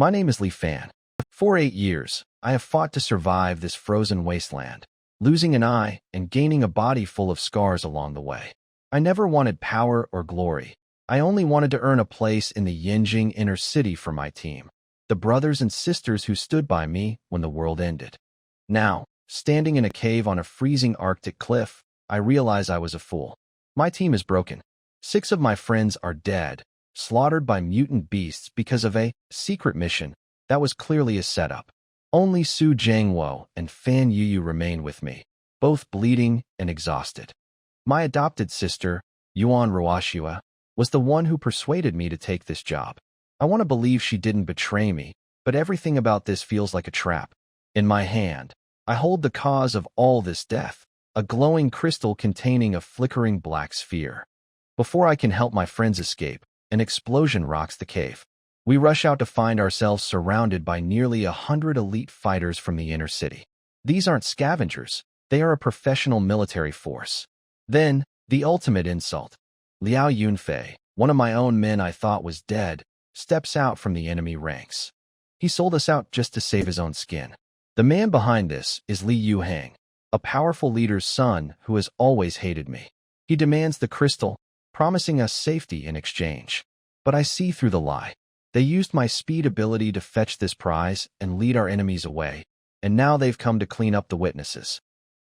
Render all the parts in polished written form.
My name is Li Fan. For 8 years, I have fought to survive this frozen wasteland, losing an eye and gaining a body full of scars along the way. I never wanted power or glory. I only wanted to earn a place in the Yinjing inner city for my team, the brothers and sisters who stood by me when the world ended. Now, standing in a cave on a freezing Arctic cliff, I realize I was a fool. My team is broken. 6 of my friends are dead, slaughtered by mutant beasts because of a secret mission that was clearly a setup. Only Su Jiangwo and Fan Yuyu remain with me, both bleeding and exhausted. My adopted sister, Yuan Ruoxua, was the one who persuaded me to take this job. I want to believe she didn't betray me, but everything about this feels like a trap. In my hand, I hold the cause of all this death, a glowing crystal containing a flickering black sphere. Before I can help my friends escape, an explosion rocks the cave. We rush out to find ourselves surrounded by nearly 100 elite fighters from the inner city. These aren't scavengers, they are a professional military force. Then, the ultimate insult. Liao Yunfei, one of my own men I thought was dead, steps out from the enemy ranks. He sold us out just to save his own skin. The man behind this is Li Yuhang, a powerful leader's son who has always hated me. He demands the crystal, promising us safety in exchange. But I see through the lie. They used my speed ability to fetch this prize and lead our enemies away, and now they've come to clean up the witnesses.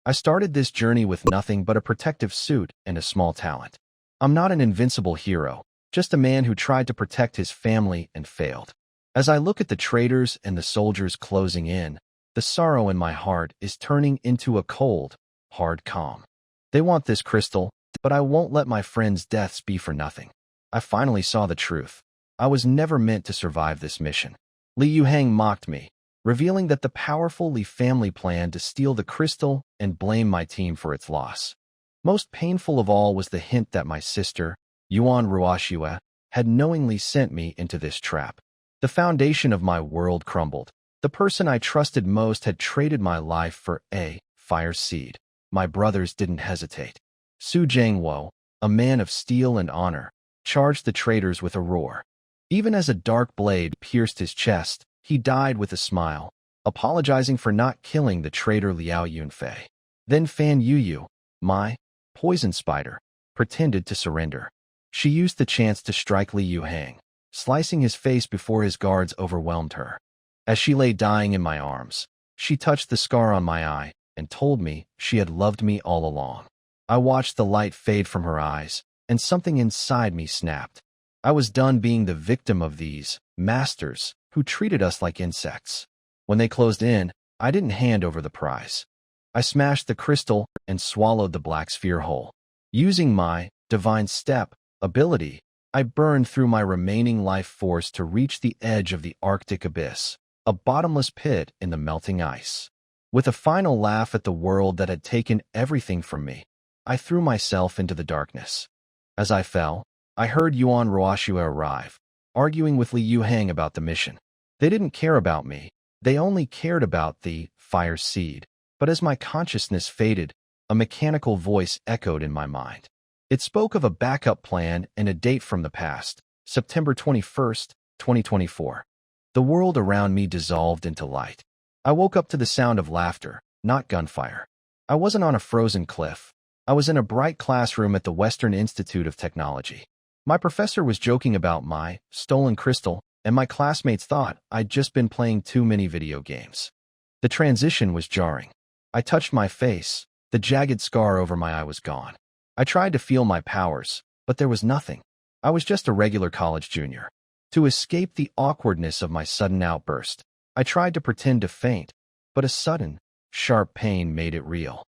I started this journey with nothing but a protective suit and a small talent. I'm not an invincible hero, just a man who tried to protect his family and failed. As I look at the traitors and the soldiers closing in, the sorrow in my heart is turning into a cold, hard calm. They want this crystal, but I won't let my friends' deaths be for nothing. I finally saw the truth. I was never meant to survive this mission. Li Yuhang mocked me, revealing that the powerful Li family planned to steal the crystal and blame my team for its loss. Most painful of all was the hint that my sister, Yuan Ruoxua, had knowingly sent me into this trap. The foundation of my world crumbled. The person I trusted most had traded my life for a fire seed. My brothers didn't hesitate. Su Jiangwo, a man of steel and honor, charged the traitors with a roar. Even as a dark blade pierced his chest, he died with a smile, apologizing for not killing the traitor Liao Yunfei. Then Fan Yuyu, my poison spider, pretended to surrender. She used the chance to strike Li Yuhang, slicing his face before his guards overwhelmed her. As she lay dying in my arms, she touched the scar on my eye and told me she had loved me all along. I watched the light fade from her eyes, and something inside me snapped. I was done being the victim of these masters who treated us like insects. When they closed in, I didn't hand over the prize. I smashed the crystal and swallowed the black sphere whole. Using my divine step ability, I burned through my remaining life force to reach the edge of the Arctic abyss, a bottomless pit in the melting ice. With a final laugh at the world that had taken everything from me, I threw myself into the darkness. As I fell, I heard Yuan Ruoxua arrive, arguing with Li Yuhang about the mission. They didn't care about me. They only cared about the fire seed. But as my consciousness faded, a mechanical voice echoed in my mind. It spoke of a backup plan and a date from the past, September 21st, 2024. The world around me dissolved into light. I woke up to the sound of laughter, not gunfire. I wasn't on a frozen cliff. I was in a bright classroom at the Western Institute of Technology. My professor was joking about my stolen crystal, and my classmates thought I'd just been playing too many video games. The transition was jarring. I touched my face. The jagged scar over my eye was gone. I tried to feel my powers, but there was nothing. I was just a regular college junior. To escape the awkwardness of my sudden outburst, I tried to pretend to faint, but a sudden, sharp pain made it real.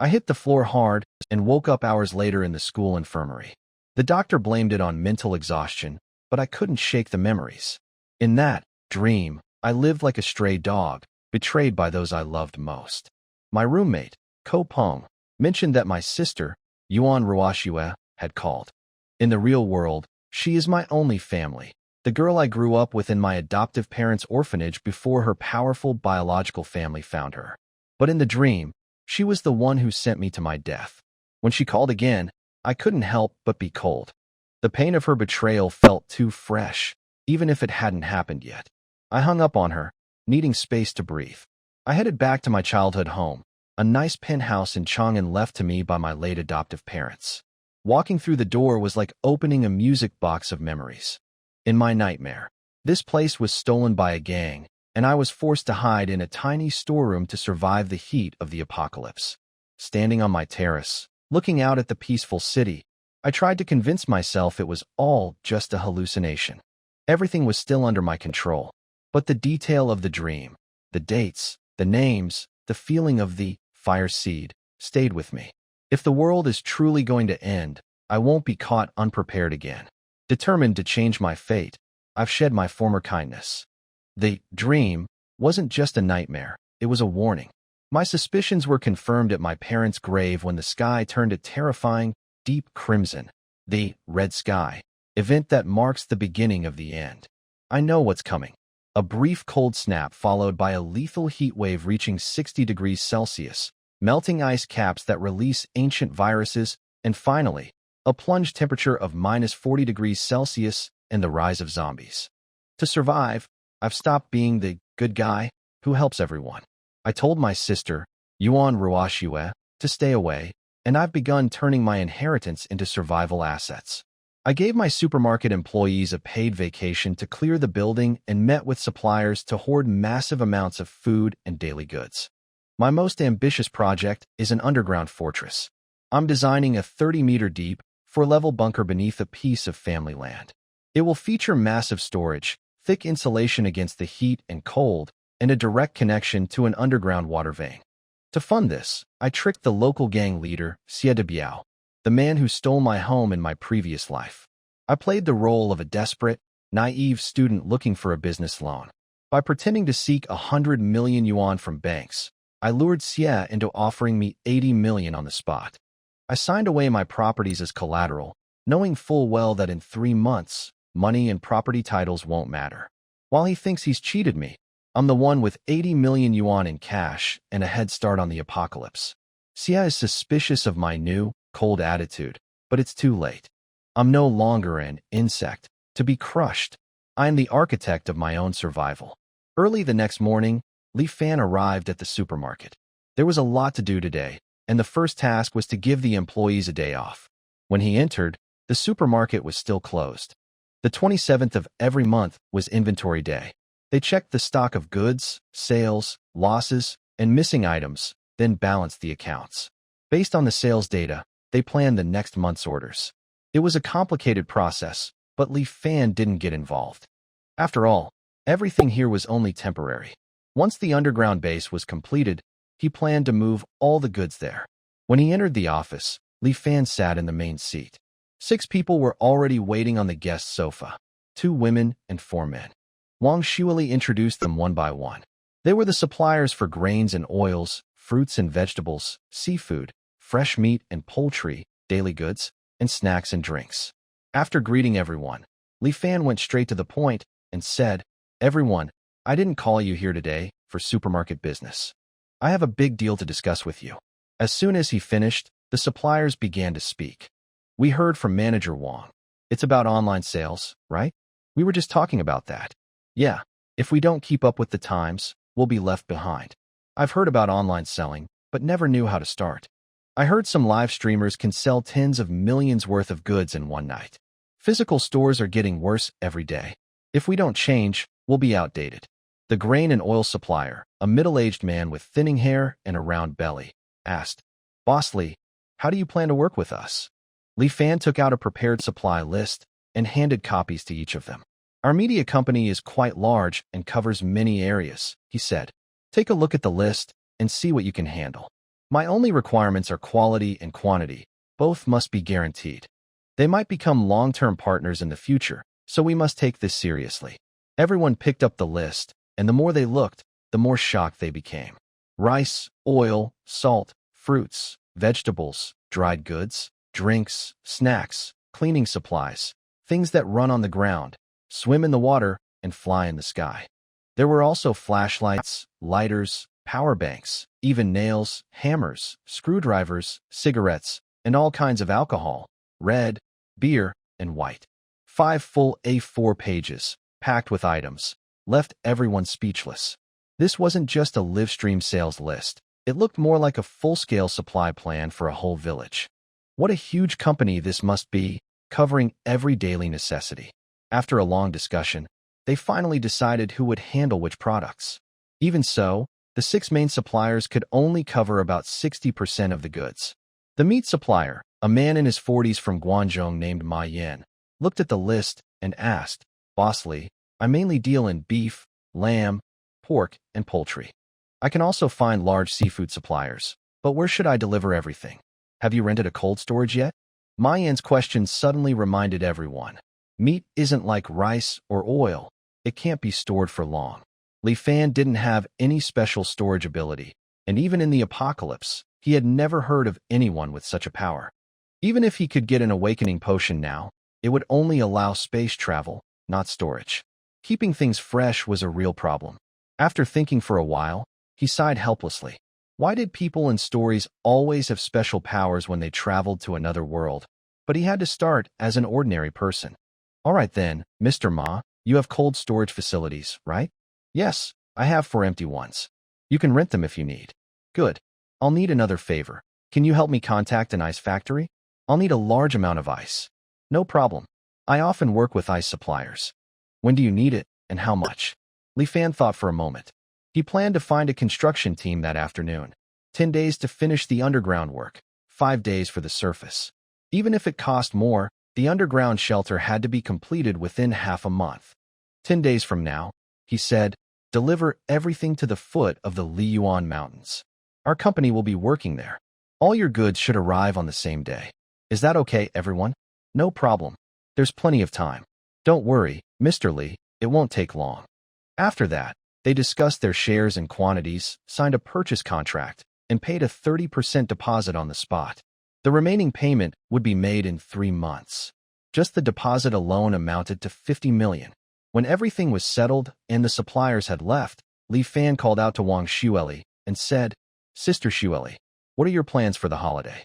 I hit the floor hard and woke up hours later in the school infirmary. The doctor blamed it on mental exhaustion, but I couldn't shake the memories. In that dream, I lived like a stray dog, betrayed by those I loved most. My roommate, Ko Peng, mentioned that my sister, Yuan Ruoxua, had called. In the real world, she is my only family, the girl I grew up with in my adoptive parents' orphanage before her powerful biological family found her. But in the dream, she was the one who sent me to my death. When she called again, I couldn't help but be cold. The pain of her betrayal felt too fresh, even if it hadn't happened yet. I hung up on her, needing space to breathe. I headed back to my childhood home, a nice penthouse in Chang'an left to me by my late adoptive parents. Walking through the door was like opening a music box of memories. In my nightmare, this place was stolen by a gang, and I was forced to hide in a tiny storeroom to survive the heat of the apocalypse. Standing on my terrace, looking out at the peaceful city, I tried to convince myself it was all just a hallucination. Everything was still under my control, but the detail of the dream, the dates, the names, the feeling of the fire seed, stayed with me. If the world is truly going to end, I won't be caught unprepared again. Determined to change my fate, I've shed my former kindness. The dream wasn't just a nightmare, it was a warning. My suspicions were confirmed at my parents' grave when the sky turned a terrifying, deep crimson. The red sky, event that marks the beginning of the end. I know what's coming. A brief cold snap followed by a lethal heat wave reaching 60 degrees Celsius, melting ice caps that release ancient viruses, and finally, a plunge temperature of minus 40 degrees Celsius and the rise of zombies. To survive, I've stopped being the good guy who helps everyone. I told my sister, Yuan Ruoxue, to stay away, and I've begun turning my inheritance into survival assets. I gave my supermarket employees a paid vacation to clear the building and met with suppliers to hoard massive amounts of food and daily goods. My most ambitious project is an underground fortress. I'm designing a 30-meter deep, 4-level bunker beneath a piece of family land. It will feature massive storage, thick insulation against the heat and cold, and a direct connection to an underground water vein. To fund this, I tricked the local gang leader, Xie de Biao, the man who stole my home in my previous life. I played the role of a desperate, naive student looking for a business loan. By pretending to seek 100 million yuan from banks, I lured Xie into offering me 80 million on the spot. I signed away my properties as collateral, knowing full well that in 3 months, money and property titles won't matter. While he thinks he's cheated me, I'm the one with 80 million yuan in cash and a head start on the apocalypse. Xie is suspicious of my new, cold attitude, but it's too late. I'm no longer an insect to be crushed. I am the architect of my own survival. Early the next morning, Li Fan arrived at the supermarket. There was a lot to do today, and the first task was to give the employees a day off. When he entered, the supermarket was still closed. The 27th of every month was inventory day. They checked the stock of goods, sales, losses, and missing items, then balanced the accounts. Based on the sales data, they planned the next month's orders. It was a complicated process, but Li Fan didn't get involved. After all, everything here was only temporary. Once the underground base was completed, he planned to move all the goods there. When he entered the office, Li Fan sat in the main seat. 6 people were already waiting on the guest sofa, 2 women and 4 men. Wang Shuili introduced them one by one. They were the suppliers for grains and oils, fruits and vegetables, seafood, fresh meat and poultry, daily goods, and snacks and drinks. After greeting everyone, Li Fan went straight to the point and said, "Everyone, I didn't call you here today for supermarket business. I have a big deal to discuss with you." As soon as he finished, the suppliers began to speak. "We heard from Manager Wang. It's about online sales, right? We were just talking about that. Yeah, if we don't keep up with the times, we'll be left behind. I've heard about online selling, but never knew how to start. I heard some live streamers can sell tens of millions worth of goods in one night. Physical stores are getting worse every day. If we don't change, we'll be outdated." The grain and oil supplier, a middle-aged man with thinning hair and a round belly, asked, "Boss Li, how do you plan to work with us?" Li Fan took out a prepared supply list and handed copies to each of them. "Our media company is quite large and covers many areas," he said. "Take a look at the list and see what you can handle. My only requirements are quality and quantity. Both must be guaranteed. They might become long-term partners in the future, so we must take this seriously." Everyone picked up the list, and the more they looked, the more shocked they became. Rice, oil, salt, fruits, vegetables, dried goods, drinks, snacks, cleaning supplies, things that run on the ground, swim in the water, and fly in the sky. There were also flashlights, lighters, power banks, even nails, hammers, screwdrivers, cigarettes, and all kinds of alcohol, red, beer, and white. 5 full A4 pages, packed with items, left everyone speechless. This wasn't just a live stream sales list. It looked more like a full-scale supply plan for a whole village. What a huge company this must be, covering every daily necessity. After a long discussion, they finally decided who would handle which products. Even so, the 6 main suppliers could only cover about 60% of the goods. The meat supplier, a man in his 40s from Guangzhou named Ma Yan, looked at the list and asked, "Boss Lee, I mainly deal in beef, lamb, pork, and poultry. I can also find large seafood suppliers, but where should I deliver everything? Have you rented a cold storage yet?" Ma Yan's question suddenly reminded everyone. Meat isn't like rice or oil. It can't be stored for long. Li Fan didn't have any special storage ability, and even in the apocalypse, he had never heard of anyone with such a power. Even if he could get an awakening potion now, it would only allow space travel, not storage. Keeping things fresh was a real problem. After thinking for a while, he sighed helplessly. Why did people in stories always have special powers when they traveled to another world? But he had to start as an ordinary person. "All right then, Mr. Ma, you have cold storage facilities, right?" "Yes, I have 4 empty ones. You can rent them if you need." "Good. I'll need another favor. Can you help me contact an ice factory? I'll need a large amount of ice." "No problem. I often work with ice suppliers." "When do you need it, and how much?" Li Fan thought for a moment. He planned to find a construction team that afternoon. 10 days to finish the underground work, 5 days for the surface. Even if it cost more, the underground shelter had to be completed within half a month. 10 days from now, he said, deliver everything to the foot of the Liyuan Mountains. Our company will be working there. All your goods should arrive on the same day. Is that okay, everyone? No problem. There's plenty of time. Don't worry, Mr. Li, it won't take long. After that, they discussed their shares and quantities, signed a purchase contract, and paid a 30% deposit on the spot. The remaining payment would be made in 3 months. Just the deposit alone amounted to 50 million. When everything was settled and the suppliers had left, Li Fan called out to Wang Xueli and said, "Sister Xueli, what are your plans for the holiday?"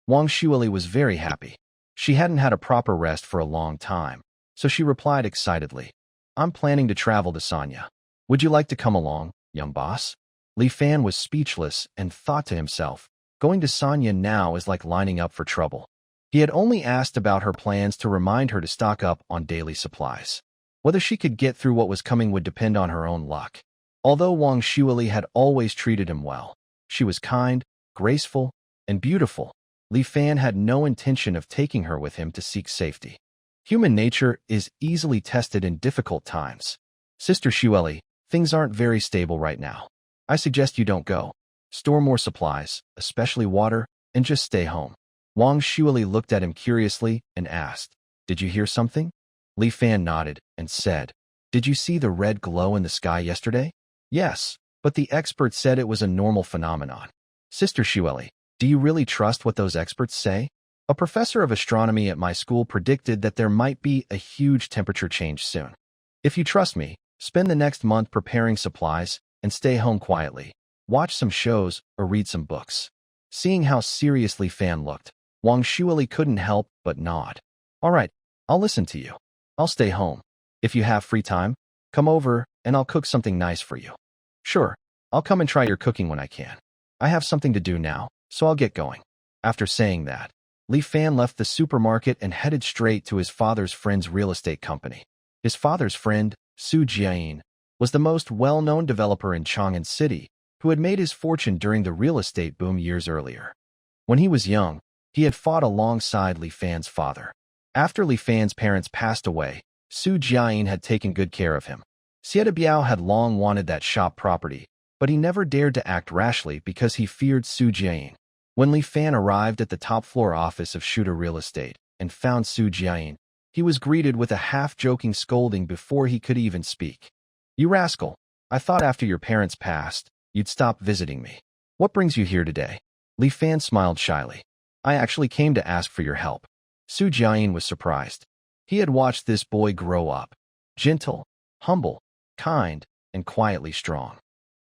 Wang Xueli was very happy. She hadn't had a proper rest for a long time, so she replied excitedly, "I'm planning to travel to Sanya. Would you like to come along, young boss?" Li Fan was speechless and thought to himself, going to Sanya now is like lining up for trouble. He had only asked about her plans to remind her to stock up on daily supplies. Whether she could get through what was coming would depend on her own luck. Although Wang Xueli had always treated him well, she was kind, graceful, and beautiful. Li Fan had no intention of taking her with him to seek safety. Human nature is easily tested in difficult times. "Sister Xueli, things aren't very stable right now. I suggest you don't go. Store more supplies, especially water, and just stay home." Wang Xueli looked at him curiously and asked, "Did you hear something?" Li Fan nodded and said, "Did you see the red glow in the sky yesterday?" "Yes, but the experts said it was a normal phenomenon." "Sister Xueli, do you really trust what those experts say? A professor of astronomy at my school predicted that there might be a huge temperature change soon. If you trust me, spend the next month preparing supplies and stay home quietly. Watch some shows or read some books." Seeing how seriously Fan looked, Wang Xueli couldn't help but nod. "All right, I'll listen to you. I'll stay home. If you have free time, come over and I'll cook something nice for you." "Sure, I'll come and try your cooking when I can. I have something to do now, so I'll get going." After saying that, Li Fan left the supermarket and headed straight to his father's friend's real estate company. His father's friend, Su Jiayin, was the most well-known developer in Chang'an City, who had made his fortune during the real estate boom years earlier. When he was young, he had fought alongside Li Fan's father. After Li Fan's parents passed away, Su Jiayin had taken good care of him. Xie Biao had long wanted that shop property, but he never dared to act rashly because he feared Su Jiayin. When Li Fan arrived at the top-floor office of Shooter Real Estate and found Su Jiayin, he was greeted with a half-joking scolding before he could even speak. "You rascal, I thought after your parents passed, you'd stop visiting me. What brings you here today?" Li Fan smiled shyly. "I actually came to ask for your help." Su Jiayin was surprised. He had watched this boy grow up, gentle, humble, kind, and quietly strong.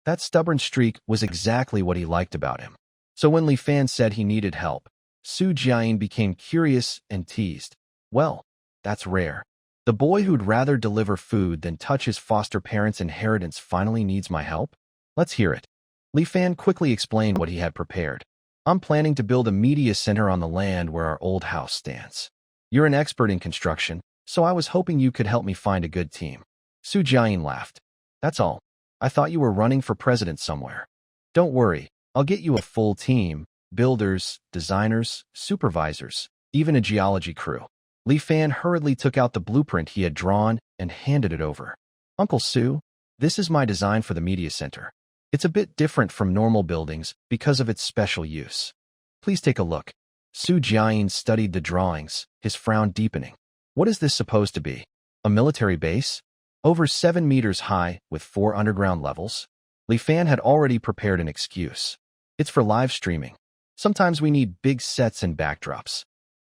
That stubborn streak was exactly what he liked about him. So when Li Fan said he needed help, Su Jiayin became curious and teased. "Well, that's rare. The boy who'd rather deliver food than touch his foster parents' inheritance finally needs my help? Let's hear it. Li Fan quickly explained what he had prepared. I'm planning to build a media center on the land where our old house stands. You're an expert in construction, so I was hoping you could help me find a good team. Su Jiayin laughed. That's all. I thought you were running for president somewhere. Don't worry, I'll get you a full team, builders, designers, supervisors, even a geology crew. Li Fan hurriedly took out the blueprint he had drawn and handed it over. Uncle Su, this is my design for the media center. It's a bit different from normal buildings because of its special use. Please take a look. Su Jiayin studied the drawings, his frown deepening. What is this supposed to be? A military base? Over 7 meters high with 4 underground levels? Li Fan had already prepared an excuse. It's for live streaming. Sometimes we need big sets and backdrops.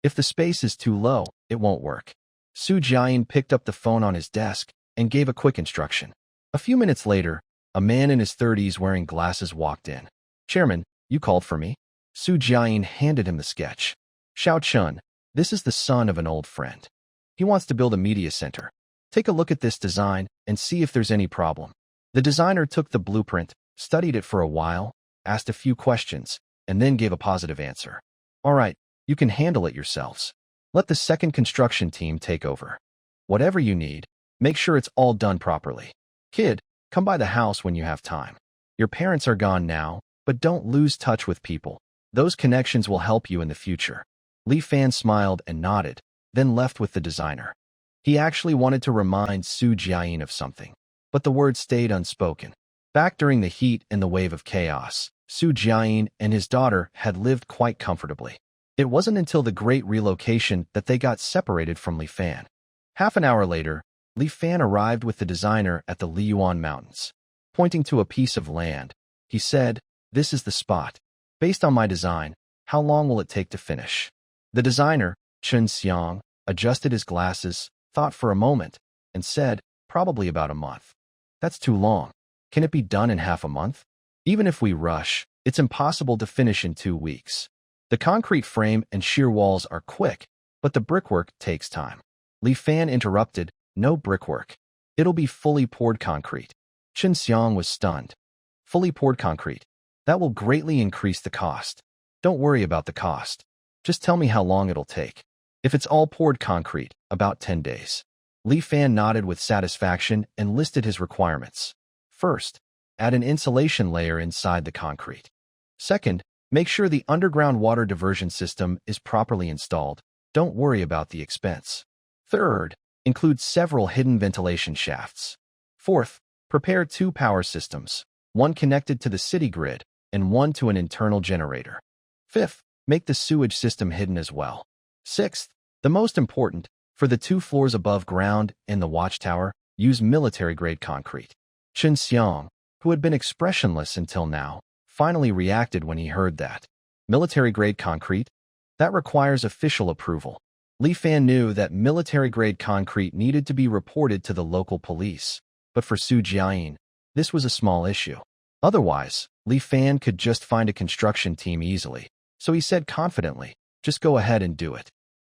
If the space is too low, it won't work. Su Jiayin picked up the phone on his desk and gave a quick instruction. A few minutes later, a man in his 30s wearing glasses walked in. Chairman, you called for me? Su Jiayin handed him the sketch. Xiao Chun, this is the son of an old friend. He wants to build a media center. Take a look at this design and see if there's any problem. The designer took the blueprint, studied it for a while, asked a few questions, and then gave a positive answer. All right, you can handle it yourselves. Let the second construction team take over. Whatever you need, make sure it's all done properly. Kid, come by the house when you have time. Your parents are gone now, but don't lose touch with people. Those connections will help you in the future. Li Fan smiled and nodded, then left with the designer. He actually wanted to remind Su Jiayin of something, but the words stayed unspoken. Back during the heat and the wave of chaos, Su Jiayin and his daughter had lived quite comfortably. It wasn't until the great relocation that they got separated from Li Fan. Half an hour later, Li Fan arrived with the designer at the Liyuan Mountains. Pointing to a piece of land, he said, "This is the spot. Based on my design, how long will it take to finish?" The designer, Chen Xiang, adjusted his glasses, thought for a moment, and said, "Probably about a month." That's too long. Can it be done in half a month? Even if we rush, it's impossible to finish in 2 weeks. The concrete frame and sheer walls are quick, but the brickwork takes time. Li Fan interrupted, "No brickwork. It'll be fully poured concrete." Chen Xiang was stunned. Fully poured concrete. That will greatly increase the cost. Don't worry about the cost. Just tell me how long it'll take. If it's all poured concrete, about 10 days. Li Fan nodded with satisfaction and listed his requirements. First, add an insulation layer inside the concrete. Second, make sure the underground water diversion system is properly installed. Don't worry about the expense. Third, include several hidden ventilation shafts. Fourth, prepare 2 power systems, one connected to the city grid and one to an internal generator. Fifth, make the sewage system hidden as well. Sixth, the most important, for the 2 floors above ground and the watchtower, use military-grade concrete. Chen Xiang, who had been expressionless until now, finally reacted when he heard that. Military-grade concrete? That requires official approval. Li Fan knew that military-grade concrete needed to be reported to the local police, but for Su Jiayin, this was a small issue. Otherwise, Li Fan could just find a construction team easily, so he said confidently, "Just go ahead and do it."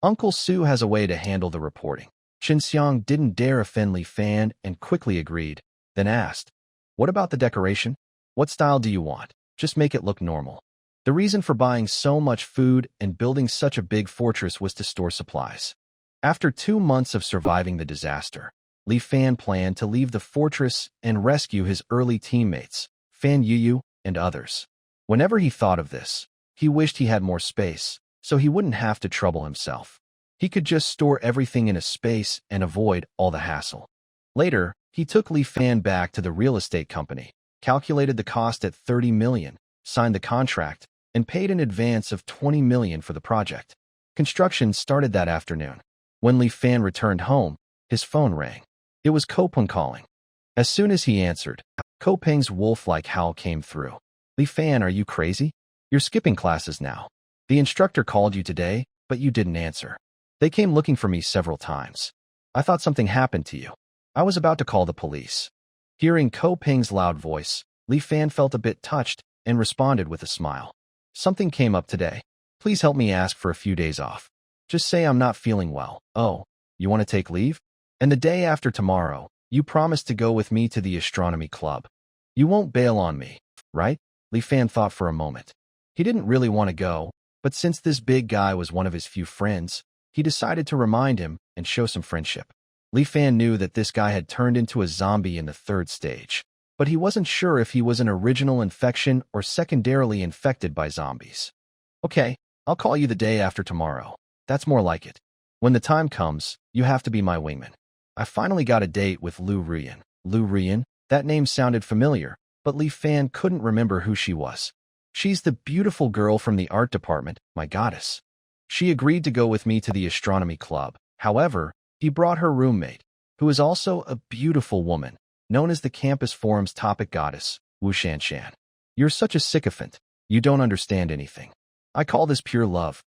Uncle Su has a way to handle the reporting. Chen Xiang didn't dare offend Li Fan and quickly agreed, then asked, "What about the decoration? What style do you want? Just make it look normal." The reason for buying so much food and building such a big fortress was to store supplies. After 2 months of surviving the disaster, Li Fan planned to leave the fortress and rescue his early teammates, Fan Yuyu and others. Whenever he thought of this, he wished he had more space, so he wouldn't have to trouble himself. He could just store everything in a space and avoid all the hassle. Later, he took Li Fan back to the real estate company, calculated the cost at 30 million, signed the contract, and paid an advance of 20 million for the project. Construction started that afternoon. When Li Fan returned home, his phone rang. It was Ko Peng calling. As soon as he answered, Ko Peng's wolf-like howl came through. "Li Fan, are you crazy? You're skipping classes now. The instructor called you today, but you didn't answer. They came looking for me several times. I thought something happened to you. I was about to call the police." Hearing Ko Peng's loud voice, Li Fan felt a bit touched and responded with a smile. "Something came up today. Please help me ask for a few days off. Just say I'm not feeling well." "Oh, you want to take leave? And the day after tomorrow, you promise to go with me to the astronomy club. You won't bail on me, right? Li Fan thought for a moment. He didn't really want to go, but since this big guy was one of his few friends, he decided to remind him and show some friendship. Li Fan knew that this guy had turned into a zombie in the third stage, but he wasn't sure if he was an original infection or secondarily infected by zombies. Okay, I'll call you the day after tomorrow. That's more like it. When the time comes, you have to be my wingman. I finally got a date with Lu Rian. Lu Rian? That name sounded familiar, but Li Fan couldn't remember who she was. She's the beautiful girl from the art department, my goddess. She agreed to go with me to the astronomy club. However, he brought her roommate, who is also a beautiful woman, known as the campus forum's topic goddess, Wu Shanshan. You're such a sycophant. You don't understand anything. I call this pure love.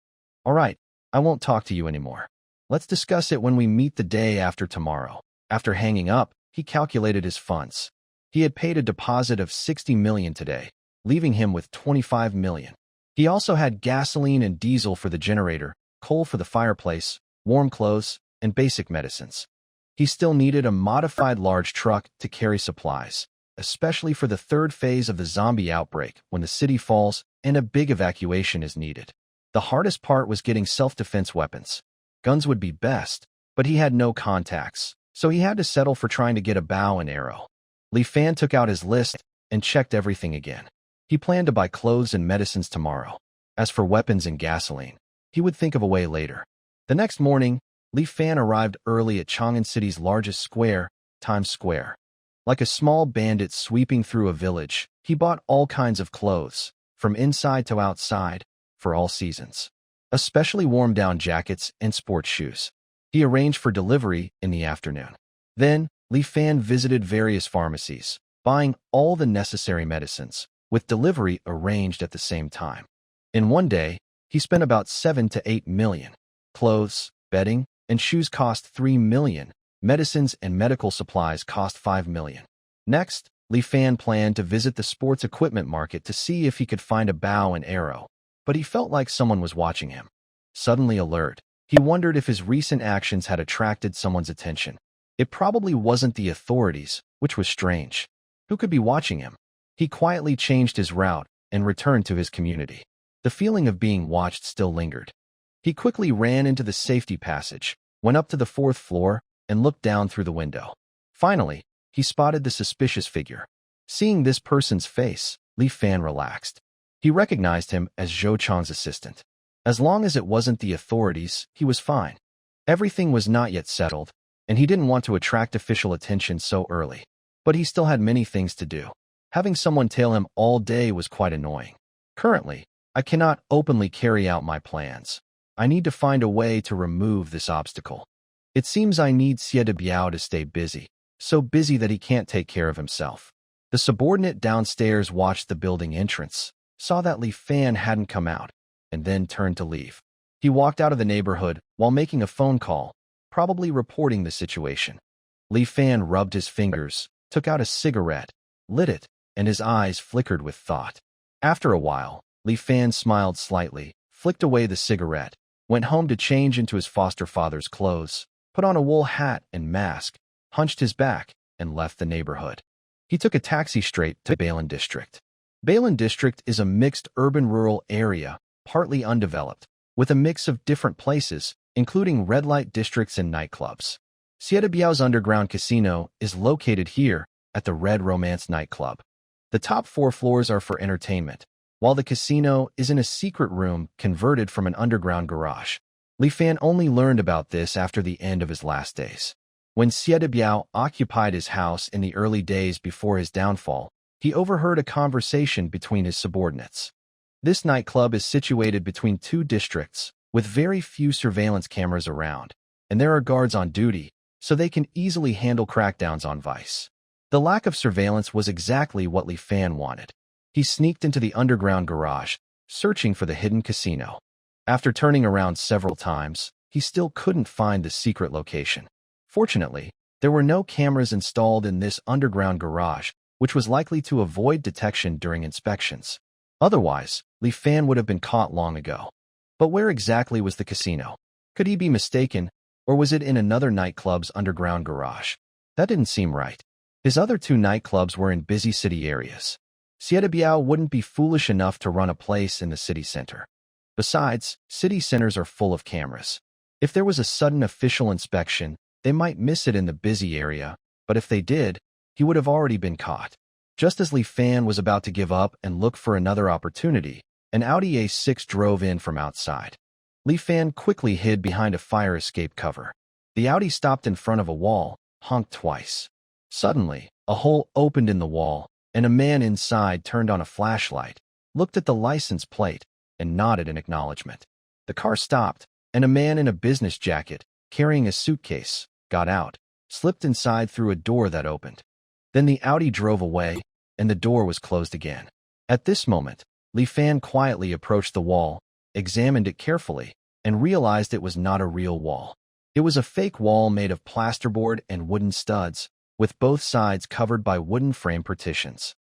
All right, I won't talk to you anymore. Let's discuss it when we meet the day after tomorrow. After hanging up, he calculated his funds. He had paid a deposit of 60 million today, leaving him with 25 million. He also had gasoline and diesel for the generator, coal for the fireplace, warm clothes, and basic medicines. He still needed a modified large truck to carry supplies, especially for the third phase of the zombie outbreak when the city falls and a big evacuation is needed. The hardest part was getting self-defense weapons. Guns would be best, but he had no contacts, so he had to settle for trying to get a bow and arrow. Li Fan took out his list and checked everything again. He planned to buy clothes and medicines tomorrow. As for weapons and gasoline, he would think of a way later. The next morning, Li Fan arrived early at Chang'an City's largest square, Times Square. Like a small bandit sweeping through a village, he bought all kinds of clothes, from inside to outside, for all seasons. Especially warm-down jackets and sports shoes. He arranged for delivery in the afternoon. Then, Li Fan visited various pharmacies, buying all the necessary medicines, with delivery arranged at the same time. In one day, he spent about 7 to 8 million. Clothes, bedding, and shoes cost 3 million. Medicines and medical supplies cost 5 million. Next, Li Fan planned to visit the sports equipment market to see if he could find a bow and arrow, but he felt like someone was watching him. Suddenly alert, he wondered if his recent actions had attracted someone's attention. It probably wasn't the authorities, which was strange. Who could be watching him? He quietly changed his route and returned to his community. The feeling of being watched still lingered. He quickly ran into the safety passage, went up to the 4th floor, and looked down through the window. Finally, he spotted the suspicious figure. Seeing this person's face, Li Fan relaxed. He recognized him as Zhou Chang's assistant. As long as it wasn't the authorities, he was fine. Everything was not yet settled, and he didn't want to attract official attention so early. But he still had many things to do. Having someone tail him all day was quite annoying. Currently, I cannot openly carry out my plans. I need to find a way to remove this obstacle. It seems I need Xie de Biao to stay busy, so busy that he can't take care of himself. The subordinate downstairs watched the building entrance, saw that Li Fan hadn't come out, and then turned to leave. He walked out of the neighborhood while making a phone call, probably reporting the situation. Li Fan rubbed his fingers, took out a cigarette, lit it, and his eyes flickered with thought. After a while, Li Fan smiled slightly, flicked away the cigarette, went home to change into his foster father's clothes, put on a wool hat and mask, hunched his back, and left the neighborhood. He took a taxi straight to Bailin District. Bailin District is a mixed urban-rural area, partly undeveloped, with a mix of different places, including red-light districts and nightclubs. Xie de Biao's underground casino is located here at the Red Romance nightclub. The top 4 floors are for entertainment, while the casino is in a secret room converted from an underground garage. Li Fan only learned about this after the end of his last days. When Xie de Biao occupied his house in the early days before his downfall, he overheard a conversation between his subordinates. This nightclub is situated between 2 districts, with very few surveillance cameras around, and there are guards on duty, so they can easily handle crackdowns on vice. The lack of surveillance was exactly what Li Fan wanted. He sneaked into the underground garage, searching for the hidden casino. After turning around several times, he still couldn't find the secret location. Fortunately, there were no cameras installed in this underground garage, which was likely to avoid detection during inspections. Otherwise, Li Fan would have been caught long ago. But where exactly was the casino? Could he be mistaken, Or was it in another nightclub's underground garage? That didn't seem right. His other two nightclubs were in busy city areas. Biao wouldn't be foolish enough to run a place in the city center. Besides, city centers are full of cameras. If there was a sudden official inspection, they might miss it in the busy area, but if they did, he would have already been caught. Just as Li Fan was about to give up and look for another opportunity, an Audi A6 drove in from outside. Li Fan quickly hid behind a fire escape cover. The Audi stopped in front of a wall, honked twice. Suddenly, a hole opened in the wall, and a man inside turned on a flashlight, looked at the license plate, and nodded in acknowledgement. The car stopped, and a man in a business jacket, carrying a suitcase, got out, slipped inside through a door that opened. Then the Audi drove away, and the door was closed again. At this moment, Li Fan quietly approached the wall, examined it carefully, and realized it was not a real wall. It was a fake wall made of plasterboard and wooden studs, with both sides covered by wooden frame partitions.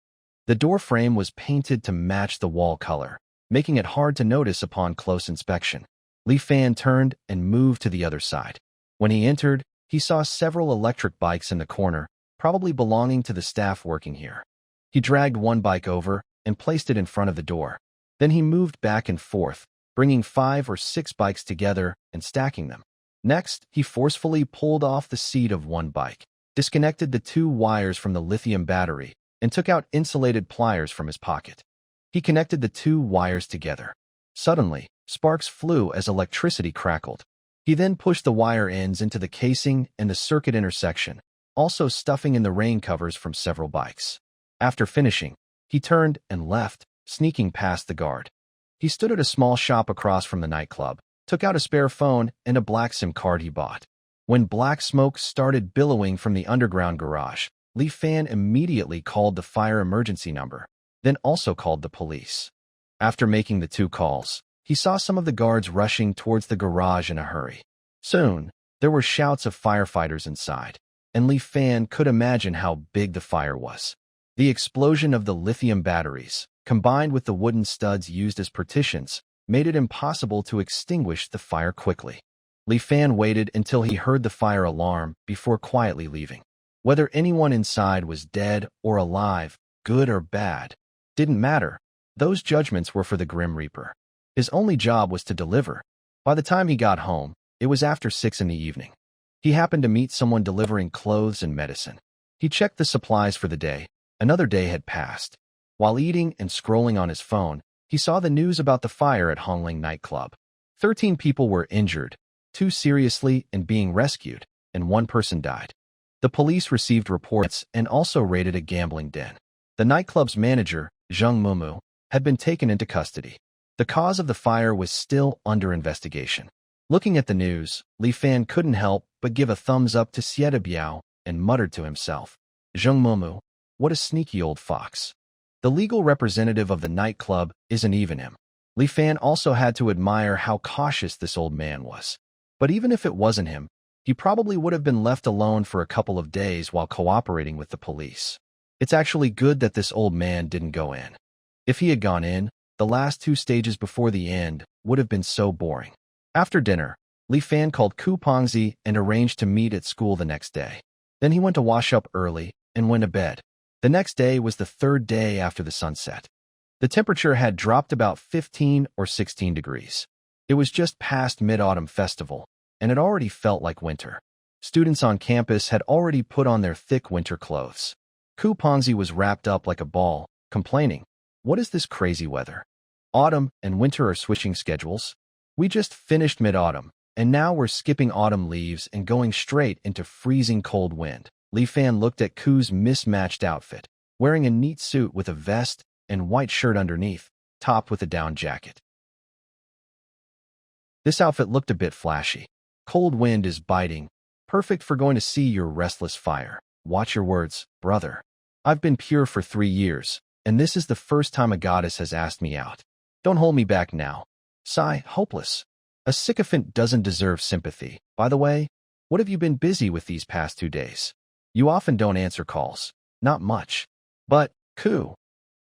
The door frame was painted to match the wall color, making it hard to notice upon close inspection. Li Fan turned and moved to the other side. When he entered, he saw several electric bikes in the corner, probably belonging to the staff working here. He dragged one bike over and placed it in front of the door. Then he moved back and forth, bringing 5 or 6 bikes together and stacking them. Next, he forcefully pulled off the seat of one bike, disconnected the 2 wires from the lithium battery, and took out insulated pliers from his pocket. He connected the 2 wires together. Suddenly, sparks flew as electricity crackled. He then pushed the wire ends into the casing and the circuit intersection, also stuffing in the rain covers from several bikes. After finishing, he turned and left, sneaking past the guard. He stood at a small shop across from the nightclub, took out a spare phone and a black SIM card he bought. When black smoke started billowing from the underground garage, Li Fan immediately called the fire emergency number, then also called the police. After making the 2 calls, he saw some of the guards rushing towards the garage in a hurry. Soon, there were shouts of firefighters inside, and Li Fan could imagine how big the fire was. The explosion of the lithium batteries, combined with the wooden studs used as partitions, made it impossible to extinguish the fire quickly. Li Fan waited until he heard the fire alarm before quietly leaving. Whether anyone inside was dead or alive, good or bad, didn't matter. Those judgments were for the Grim Reaper. His only job was to deliver. By the time he got home, it was after 6 in the evening. He happened to meet someone delivering clothes and medicine. He checked the supplies for the day. Another day had passed. While eating and scrolling on his phone, he saw the news about the fire at Hongling nightclub. 13 people were injured, 2 seriously and being rescued, and 1 person died. The police received reports and also raided a gambling den. The nightclub's manager, Zheng Mumu, had been taken into custody. The cause of the fire was still under investigation. Looking at the news, Li Fan couldn't help but give a thumbs up to Biao and muttered to himself, "Zheng Mumu, what a sneaky old fox." The legal representative of the nightclub isn't even him. Li Fan also had to admire how cautious this old man was. But even if it wasn't him, he probably would have been left alone for a couple of days while cooperating with the police. It's actually good that this old man didn't go in. If he had gone in, the last 2 stages before the end would have been so boring. After dinner, Li Fan called Ku Pengzi and arranged to meet at school the next day. Then he went to wash up early and went to bed. The next day was the 3rd day after the sunset. The temperature had dropped about 15 or 16 degrees. It was just past Mid-Autumn Festival, and it already felt like winter. Students on campus had already put on their thick winter clothes. Ku Pengzi was wrapped up like a ball, complaining, "What is this crazy weather? Autumn and winter are switching schedules. We just finished mid-autumn, and now we're skipping autumn leaves and going straight into freezing cold wind." Li Fan looked at Ku's mismatched outfit, wearing a neat suit with a vest and white shirt underneath, topped with a down jacket. This outfit looked a bit flashy. Cold wind is biting, perfect for going to see your restless fire. Watch your words, brother. I've been pure for 3 years, and this is the first time a goddess has asked me out. Don't hold me back now. Sigh, hopeless. A sycophant doesn't deserve sympathy. By the way, what have you been busy with these past 2 days? You often don't answer calls. Not much. But, Ku,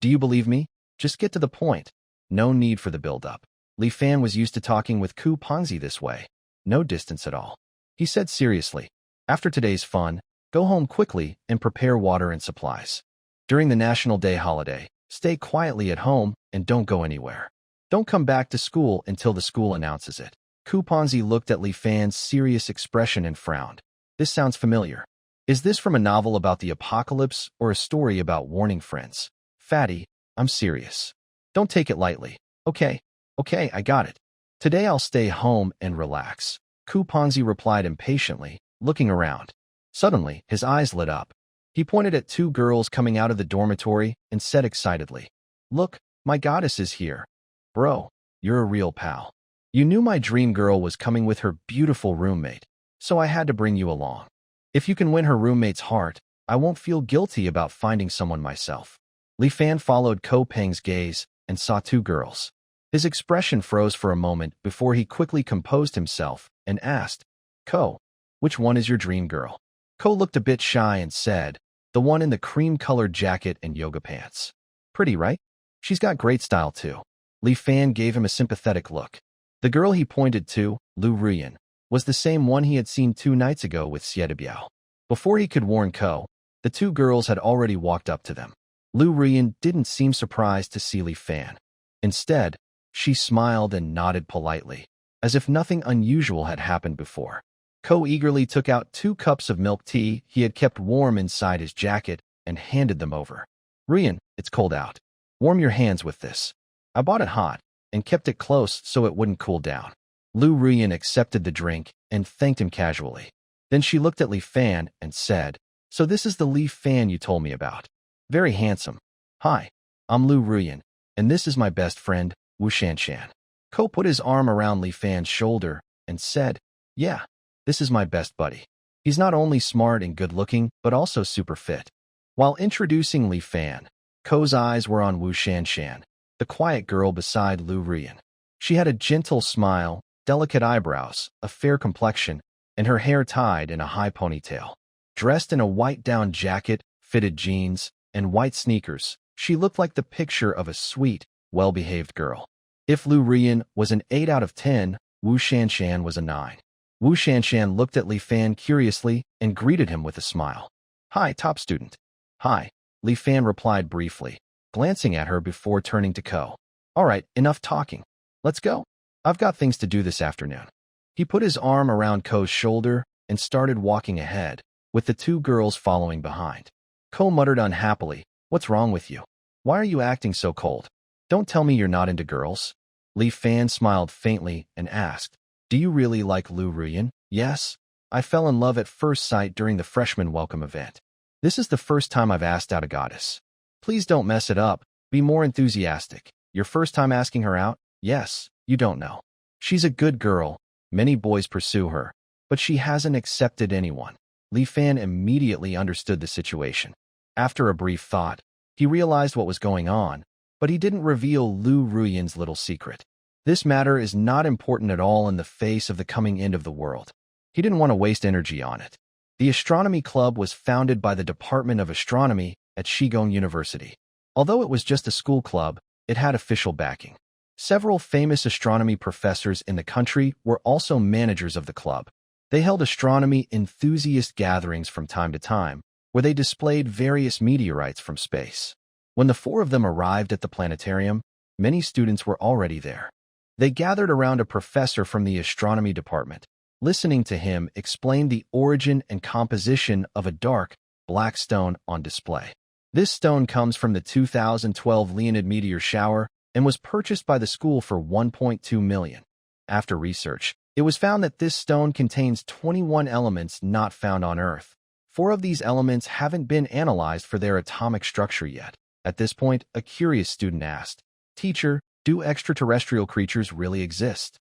do you believe me? Just get to the point. No need for the build-up. Li Fan was used to talking with Ku Pengzi this way. No distance at all. He said seriously. After today's fun, go home quickly and prepare water and supplies. During the National Day holiday, stay quietly at home and don't go anywhere. Don't come back to school until the school announces it. Kuponzi looked at Li Fan's serious expression and frowned. This sounds familiar. Is this from a novel about the apocalypse or a story about warning friends? Fatty, I'm serious. Don't take it lightly. Okay, I got it. Today I'll stay home and relax. Kuponzi replied impatiently, looking around. Suddenly, his eyes lit up. He pointed at two girls coming out of the dormitory and said excitedly, "Look, my goddess is here. Bro, you're a real pal. You knew my dream girl was coming with her beautiful roommate, so I had to bring you along. If you can win her roommate's heart, I won't feel guilty about finding someone myself." Li Fan followed Ko Peng's gaze and saw two girls. His expression froze for a moment before he quickly composed himself and asked, "Ko, which one is your dream girl?" Ko looked a bit shy and said, "The one in the cream-colored jacket and yoga pants. Pretty, right? She's got great style, too." Li Fan gave him a sympathetic look. The girl he pointed to, Lu Ruyan, was the same one he had seen 2 nights ago with Xiedebiao. Before he could warn Ko, the two girls had already walked up to them. Lu Ruyan didn't seem surprised to see Li Fan. Instead, she smiled and nodded politely, as if nothing unusual had happened before. Ko eagerly took out 2 cups of milk tea he had kept warm inside his jacket and handed them over. "Ruyan, it's cold out. Warm your hands with this. I bought it hot and kept it close so it wouldn't cool down." Lu Ruyan accepted the drink and thanked him casually. Then she looked at Li Fan and said, "So this is the Li Fan you told me about. Very handsome. Hi, I'm Lu Ruyan, and this is my best friend, Wu Shanshan." Ko put his arm around Li Fan's shoulder and said, "Yeah, this is my best buddy. He's not only smart and good-looking, but also super fit." While introducing Li Fan, Ko's eyes were on Wu Shanshan, the quiet girl beside Lu Ruyan. She had a gentle smile, delicate eyebrows, a fair complexion, and her hair tied in a high ponytail. Dressed in a white down jacket, fitted jeans, and white sneakers, she looked like the picture of a sweet, well-behaved girl. If Lu Ruyan was an 8 out of 10, Wu Shanshan was a 9. Wu Shanshan looked at Li Fan curiously and greeted him with a smile. "Hi, top student." "Hi," Li Fan replied briefly, glancing at her before turning to Ko. "All right, enough talking. Let's go. I've got things to do this afternoon." He put his arm around Ko's shoulder and started walking ahead, with the two girls following behind. Ko muttered unhappily, "What's wrong with you? Why are you acting so cold? Don't tell me you're not into girls." Li Fan smiled faintly and asked, "Do you really like Lu Ruyan?" "Yes. I fell in love at first sight during the freshman welcome event. This is the first time I've asked out a goddess." "Please don't mess it up. Be more enthusiastic. Your first time asking her out?" "Yes, you don't know. She's a good girl. Many boys pursue her, but she hasn't accepted anyone." Li Fan immediately understood the situation. After a brief thought, he realized what was going on, but he didn't reveal Lu Ruyan's little secret. This matter is not important at all in the face of the coming end of the world. He didn't want to waste energy on it. The Astronomy Club was founded by the Department of Astronomy at Shigong University. Although it was just a school club, it had official backing. Several famous astronomy professors in the country were also managers of the club. They held astronomy enthusiast gatherings from time to time, where they displayed various meteorites from space. When the 4 of them arrived at the planetarium, many students were already there. They gathered around a professor from the astronomy department, listening to him explain the origin and composition of a dark, black stone on display. This stone comes from the 2012 Leonid meteor shower and was purchased by the school for $1.2 million. After research, it was found that this stone contains 21 elements not found on Earth. 4 of these elements haven't been analyzed for their atomic structure yet. At this point, a curious student asked, "Teacher, do extraterrestrial creatures really exist?"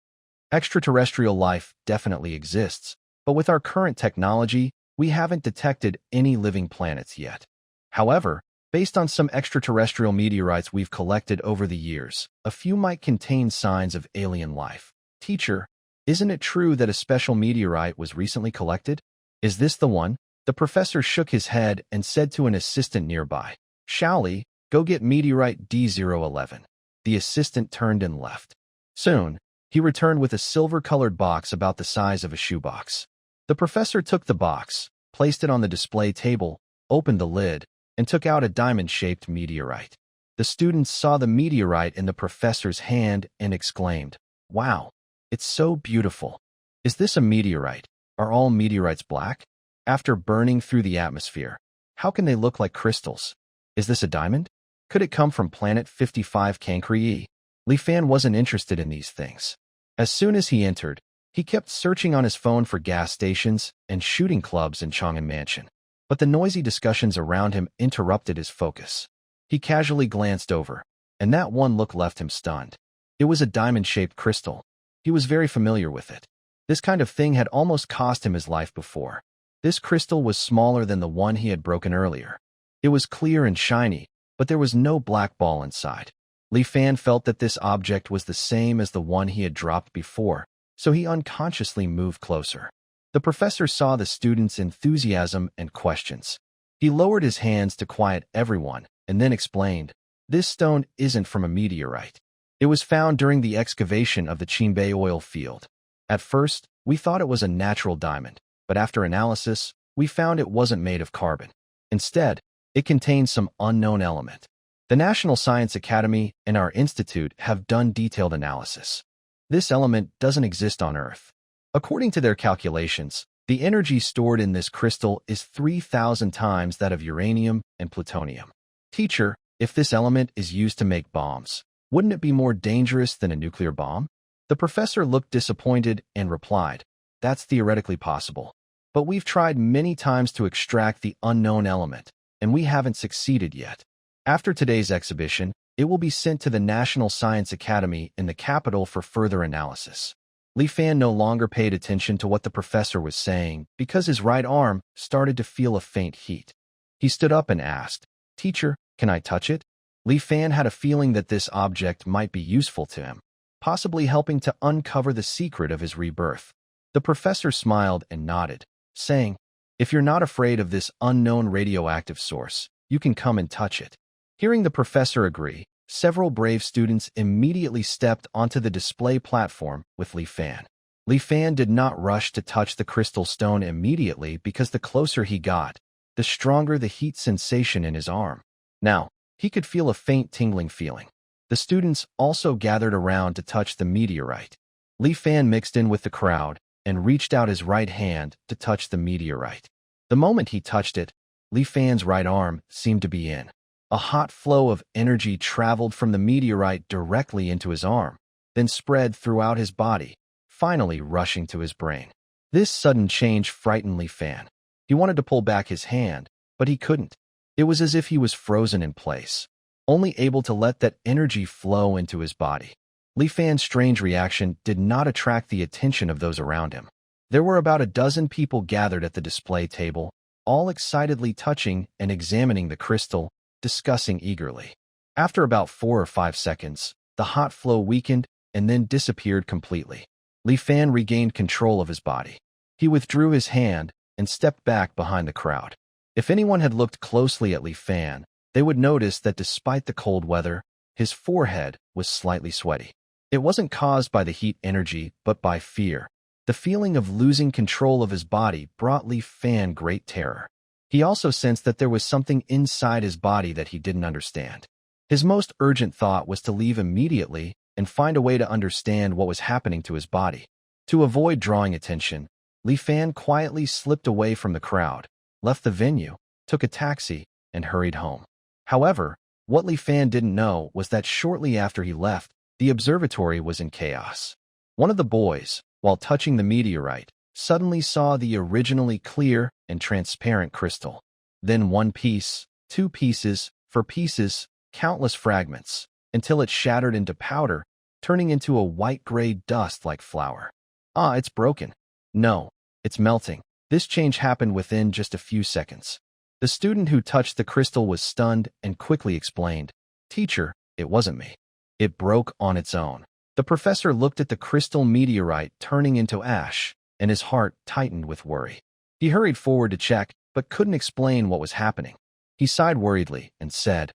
Extraterrestrial life definitely exists, but with our current technology, we haven't detected any living planets yet. However, based on some extraterrestrial meteorites we've collected over the years, a few might contain signs of alien life. "Teacher, isn't it true that a special meteorite was recently collected? Is this the one?" The professor shook his head and said to an assistant nearby, "Shaoli, go get meteorite D011. The assistant turned and left. Soon, he returned with a silver-colored box about the size of a shoebox. The professor took the box, placed it on the display table, opened the lid, and took out a diamond-shaped meteorite. The students saw the meteorite in the professor's hand and exclaimed, "Wow, it's so beautiful. Is this a meteorite? Are all meteorites black? After burning through the atmosphere, how can they look like crystals? Is this a diamond? Could it come from planet 55 Cancri? Li Fan wasn't interested in these things. As soon as he entered, he kept searching on his phone for gas stations and shooting clubs in Chang'an Mansion. But the noisy discussions around him interrupted his focus. He casually glanced over, and that one look left him stunned. It was a diamond-shaped crystal. He was very familiar with it. This kind of thing had almost cost him his life before. This crystal was smaller than the one he had broken earlier. It was clear and shiny, but there was no black ball inside. Li Fan felt that this object was the same as the one he had dropped before, so he unconsciously moved closer. The professor saw the students' enthusiasm and questions. He lowered his hands to quiet everyone and then explained, "This stone isn't from a meteorite. It was found during the excavation of the Chinbei oil field. At first, we thought it was a natural diamond, but after analysis, we found it wasn't made of carbon. Instead, it contains some unknown element. The National Science Academy and our institute have done detailed analysis. This element doesn't exist on Earth. According to their calculations, the energy stored in this crystal is 3,000 times that of uranium and plutonium. Teacher, if this element is used to make bombs, wouldn't it be more dangerous than a nuclear bomb?" The professor looked disappointed and replied, "That's theoretically possible. But we've tried many times to extract the unknown element, and we haven't succeeded yet. After today's exhibition, it will be sent to the National Science Academy in the capital for further analysis." Li Fan no longer paid attention to what the professor was saying because his right arm started to feel a faint heat. He stood up and asked, "Teacher, can I touch it?" Li Fan had a feeling that this object might be useful to him, possibly helping to uncover the secret of his rebirth. The professor smiled and nodded, saying, "If you're not afraid of this unknown radioactive source, you can come and touch it." Hearing the professor agree, several brave students immediately stepped onto the display platform with Li Fan. Li Fan did not rush to touch the crystal stone immediately because the closer he got, the stronger the heat sensation in his arm. Now, he could feel a faint tingling feeling. The students also gathered around to touch the meteorite. Li Fan mixed in with the crowd and reached out his right hand to touch the meteorite. The moment he touched it, Li Fan's right arm seemed to be in. A hot flow of energy traveled from the meteorite directly into his arm, then spread throughout his body, finally rushing to his brain. This sudden change frightened Li Fan. He wanted to pull back his hand, but he couldn't. It was as if he was frozen in place, only able to let that energy flow into his body. Li Fan's strange reaction did not attract the attention of those around him. There were about a dozen people gathered at the display table, all excitedly touching and examining the crystal, discussing eagerly. After about 4 or 5 seconds, the hot flow weakened and then disappeared completely. Li Fan regained control of his body. He withdrew his hand and stepped back behind the crowd. If anyone had looked closely at Li Fan, they would notice that despite the cold weather, his forehead was slightly sweaty. It wasn't caused by the heat energy, but by fear. The feeling of losing control of his body brought Li Fan great terror. He also sensed that there was something inside his body that he didn't understand. His most urgent thought was to leave immediately and find a way to understand what was happening to his body. To avoid drawing attention, Li Fan quietly slipped away from the crowd, left the venue, took a taxi, and hurried home. However, what Li Fan didn't know was that shortly after he left, the observatory was in chaos. One of the boys, while touching the meteorite, suddenly saw the originally clear and transparent crystal. Then 1 piece, 2 pieces, 4 pieces, countless fragments, until it shattered into powder, turning into a white-gray dust like flour. "Ah, it's broken." "No, it's melting." This change happened within just a few seconds. The student who touched the crystal was stunned and quickly explained, "Teacher, it wasn't me. It broke on its own." The professor looked at the crystal meteorite turning into ash, and his heart tightened with worry. He hurried forward to check, but couldn't explain what was happening. He sighed worriedly and said,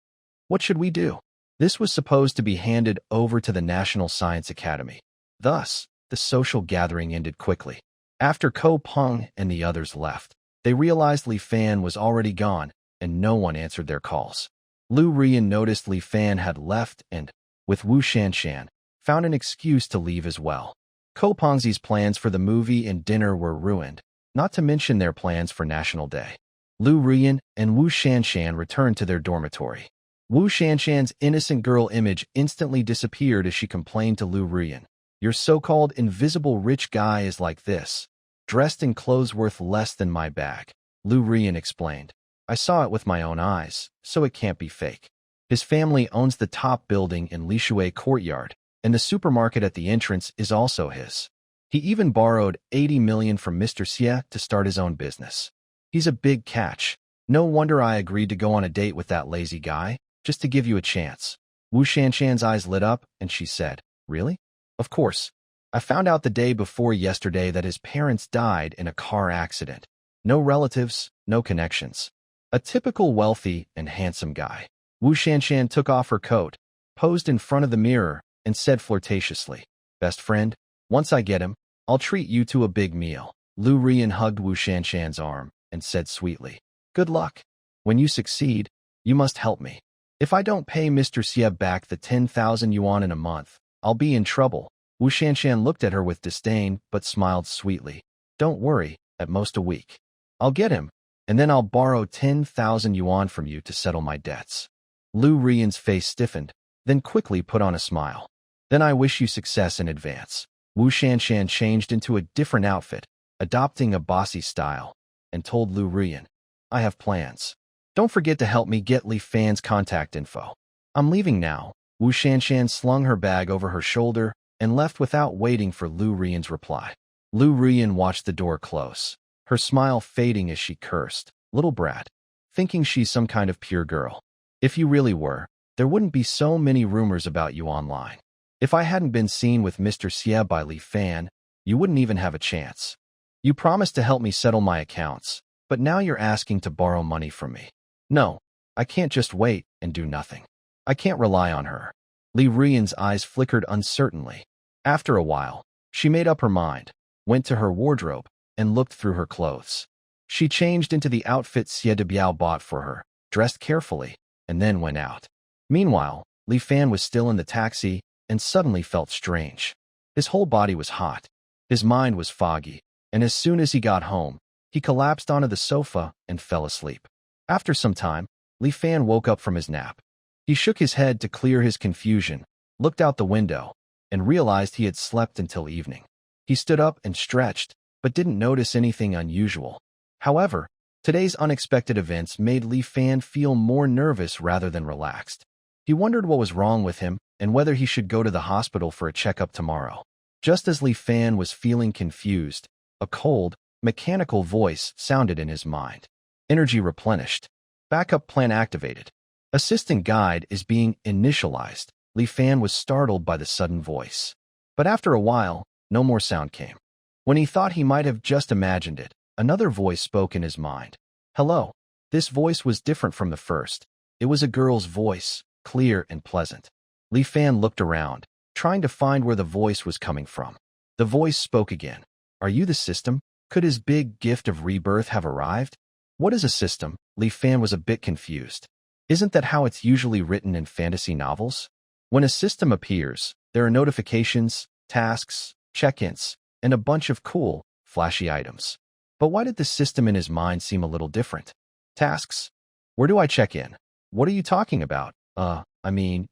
"What should we do?" This was supposed to be handed over to the National Science Academy. Thus, the social gathering ended quickly. After Ko Peng and the others left, they realized Li Fan was already gone, and no one answered their calls. Lu Rian noticed Li Fan had left and, with Wu Shanshan, found an excuse to leave as well. Ko Peng's plans for the movie and dinner were ruined, not to mention their plans for National Day. Lu Rian and Wu Shanshan returned to their dormitory. Wu Shanshan's innocent girl image instantly disappeared as she complained to Lu Rian. Your so-called invisible rich guy is like this, dressed in clothes worth less than my bag. Lu Rian explained. I saw it with my own eyes, so it can't be fake. His family owns the top building in Lishui Courtyard, and the supermarket at the entrance is also his. He even borrowed 80 million from Mr. Xie to start his own business. He's a big catch. No wonder I agreed to go on a date with that lazy guy, just to give you a chance. Wu Shanshan's eyes lit up, and she said, Really? Of course. I found out the day before yesterday that his parents died in a car accident. No relatives, no connections. A typical wealthy and handsome guy. Wu Shanshan took off her coat, posed in front of the mirror, and said flirtatiously, Best friend, once I get him, I'll treat you to a big meal. Lu Rian hugged Wu Shanshan's arm and said sweetly, Good luck. When you succeed, you must help me. If I don't pay Mr. Xie back the 10,000 yuan in a month, I'll be in trouble. Wu Shanshan looked at her with disdain but smiled sweetly. Don't worry, at most a week. I'll get him, and then I'll borrow 10,000 yuan from you to settle my debts. Lu Rian's face stiffened, then quickly put on a smile. Then I wish you success in advance. Wu Shanshan changed into a different outfit, adopting a bossy style, and told Lu Rian, I have plans. Don't forget to help me get Li Fan's contact info. I'm leaving now. Wu Shanshan slung her bag over her shoulder and left without waiting for Lu Rian's reply. Lu Rian watched the door close, her smile fading as she cursed, Little brat, thinking she's some kind of pure girl. If you really were, there wouldn't be so many rumors about you online. If I hadn't been seen with Mr. Xie by Li Fan, you wouldn't even have a chance. You promised to help me settle my accounts, but now you're asking to borrow money from me. No, I can't just wait and do nothing. I can't rely on her. Li Rian's eyes flickered uncertainly. After a while, she made up her mind, went to her wardrobe, and looked through her clothes. She changed into the outfit Xie de Biao bought for her, dressed carefully, and then went out. Meanwhile, Li Fan was still in the taxi and suddenly felt strange. His whole body was hot. His mind was foggy, and as soon as he got home, he collapsed onto the sofa and fell asleep. After some time, Li Fan woke up from his nap. He shook his head to clear his confusion, looked out the window, and realized he had slept until evening. He stood up and stretched, but didn't notice anything unusual. However, today's unexpected events made Li Fan feel more nervous rather than relaxed. He wondered what was wrong with him and whether he should go to the hospital for a checkup tomorrow. Just as Li Fan was feeling confused, a cold, mechanical voice sounded in his mind. Energy replenished. Backup plan activated. Assistant guide is being initialized. Li Fan was startled by the sudden voice. But after a while, no more sound came. When he thought he might have just imagined it, another voice spoke in his mind. Hello. This voice was different from the first. It was a girl's voice, clear and pleasant. Li Fan looked around, trying to find where the voice was coming from. The voice spoke again. Are you the system? Could his big gift of rebirth have arrived? What is a system? Li Fan was a bit confused. Isn't that how it's usually written in fantasy novels? When a system appears, there are notifications, tasks, check-ins, and a bunch of cool, flashy items. But why did the system in his mind seem a little different? Tasks? Where do I check in? What are you talking about?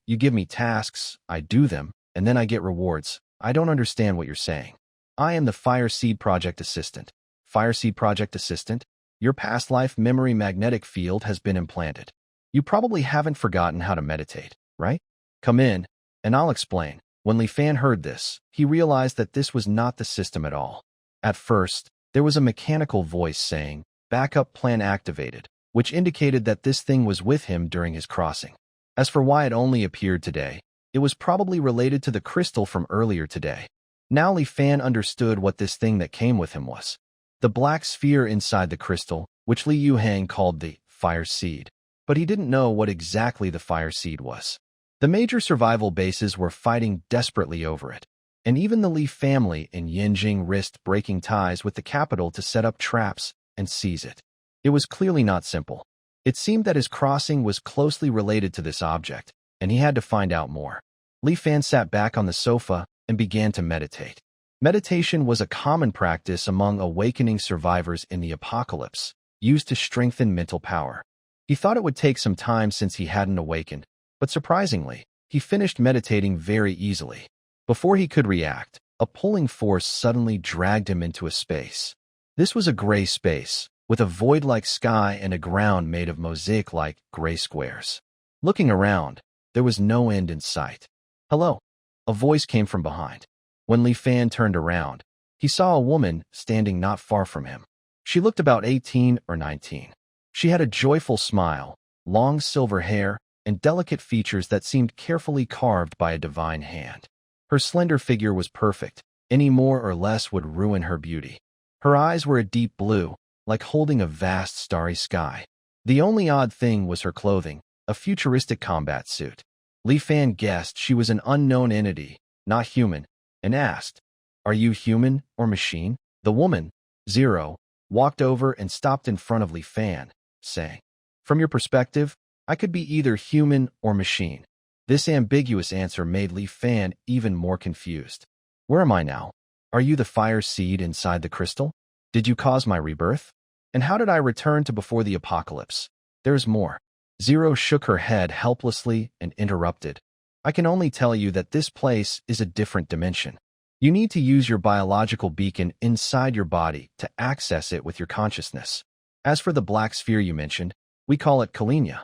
You give me tasks, I do them, and then I get rewards. I don't understand what you're saying. I am the Fire Seed Project Assistant. Fire Seed Project Assistant? Your past life memory magnetic field has been implanted. You probably haven't forgotten how to meditate, right? Come in, and I'll explain. When Li Fan heard this, he realized that this was not the system at all. At first, there was a mechanical voice saying, backup plan activated, which indicated that this thing was with him during his crossing. As for why it only appeared today, it was probably related to the crystal from earlier today. Now Li Fan understood what this thing that came with him was. The black sphere inside the crystal, which Li Yuhang called the fire seed. But he didn't know what exactly the fire seed was. The major survival bases were fighting desperately over it. and even the Li family in Yinjing risked breaking ties with the capital to set up traps and seize it. It was clearly not simple. It seemed that his crossing was closely related to this object, and he had to find out more. Li Fan sat back on the sofa and began to meditate. Meditation was a common practice among awakening survivors in the apocalypse, used to strengthen mental power. He thought it would take some time since he hadn't awakened, but surprisingly, he finished meditating very easily. Before he could react, a pulling force suddenly dragged him into a space. This was a gray space, with a void-like sky and a ground made of mosaic-like gray squares. Looking around, there was no end in sight. "Hello," a voice came from behind. When Li Fan turned around, he saw a woman standing not far from him. She looked about 18 or 19. She had a joyful smile, long silver hair, and delicate features that seemed carefully carved by a divine hand. Her slender figure was perfect. Any more or less would ruin her beauty. Her eyes were a deep blue, like holding a vast starry sky. The only odd thing was her clothing, a futuristic combat suit. Li Fan guessed she was an unknown entity, not human, and asked, "Are you human or machine?" The woman, Zero, walked over and stopped in front of Li Fan, saying, "From your perspective, I could be either human or machine." This ambiguous answer made Li Fan even more confused. "Where am I now? Are you the fire seed inside the crystal? Did you cause my rebirth? And how did I return to before the apocalypse? There's more." Zero shook her head helplessly and interrupted. "I can only tell you that this place is a different dimension. You need to use your biological beacon inside your body to access it with your consciousness. As for the black sphere you mentioned, we call it Kalinia.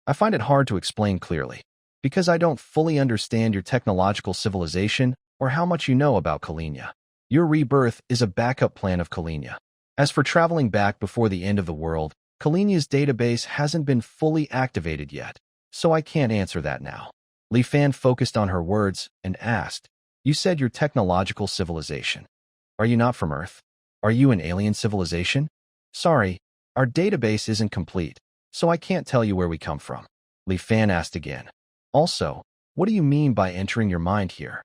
I find it hard to explain clearly, because I don't fully understand your technological civilization or how much you know about Kalinia. Your rebirth is a backup plan of Kalinia. As for traveling back before the end of the world, Kalinia's database hasn't been fully activated yet, so I can't answer that now." Li Fan focused on her words and asked, "You said your technological civilization. Are you not from Earth? Are you an alien civilization?" "Sorry, our database isn't complete, so I can't tell you where we come from." Li Fan asked again. "Also, what do you mean by entering your mind here?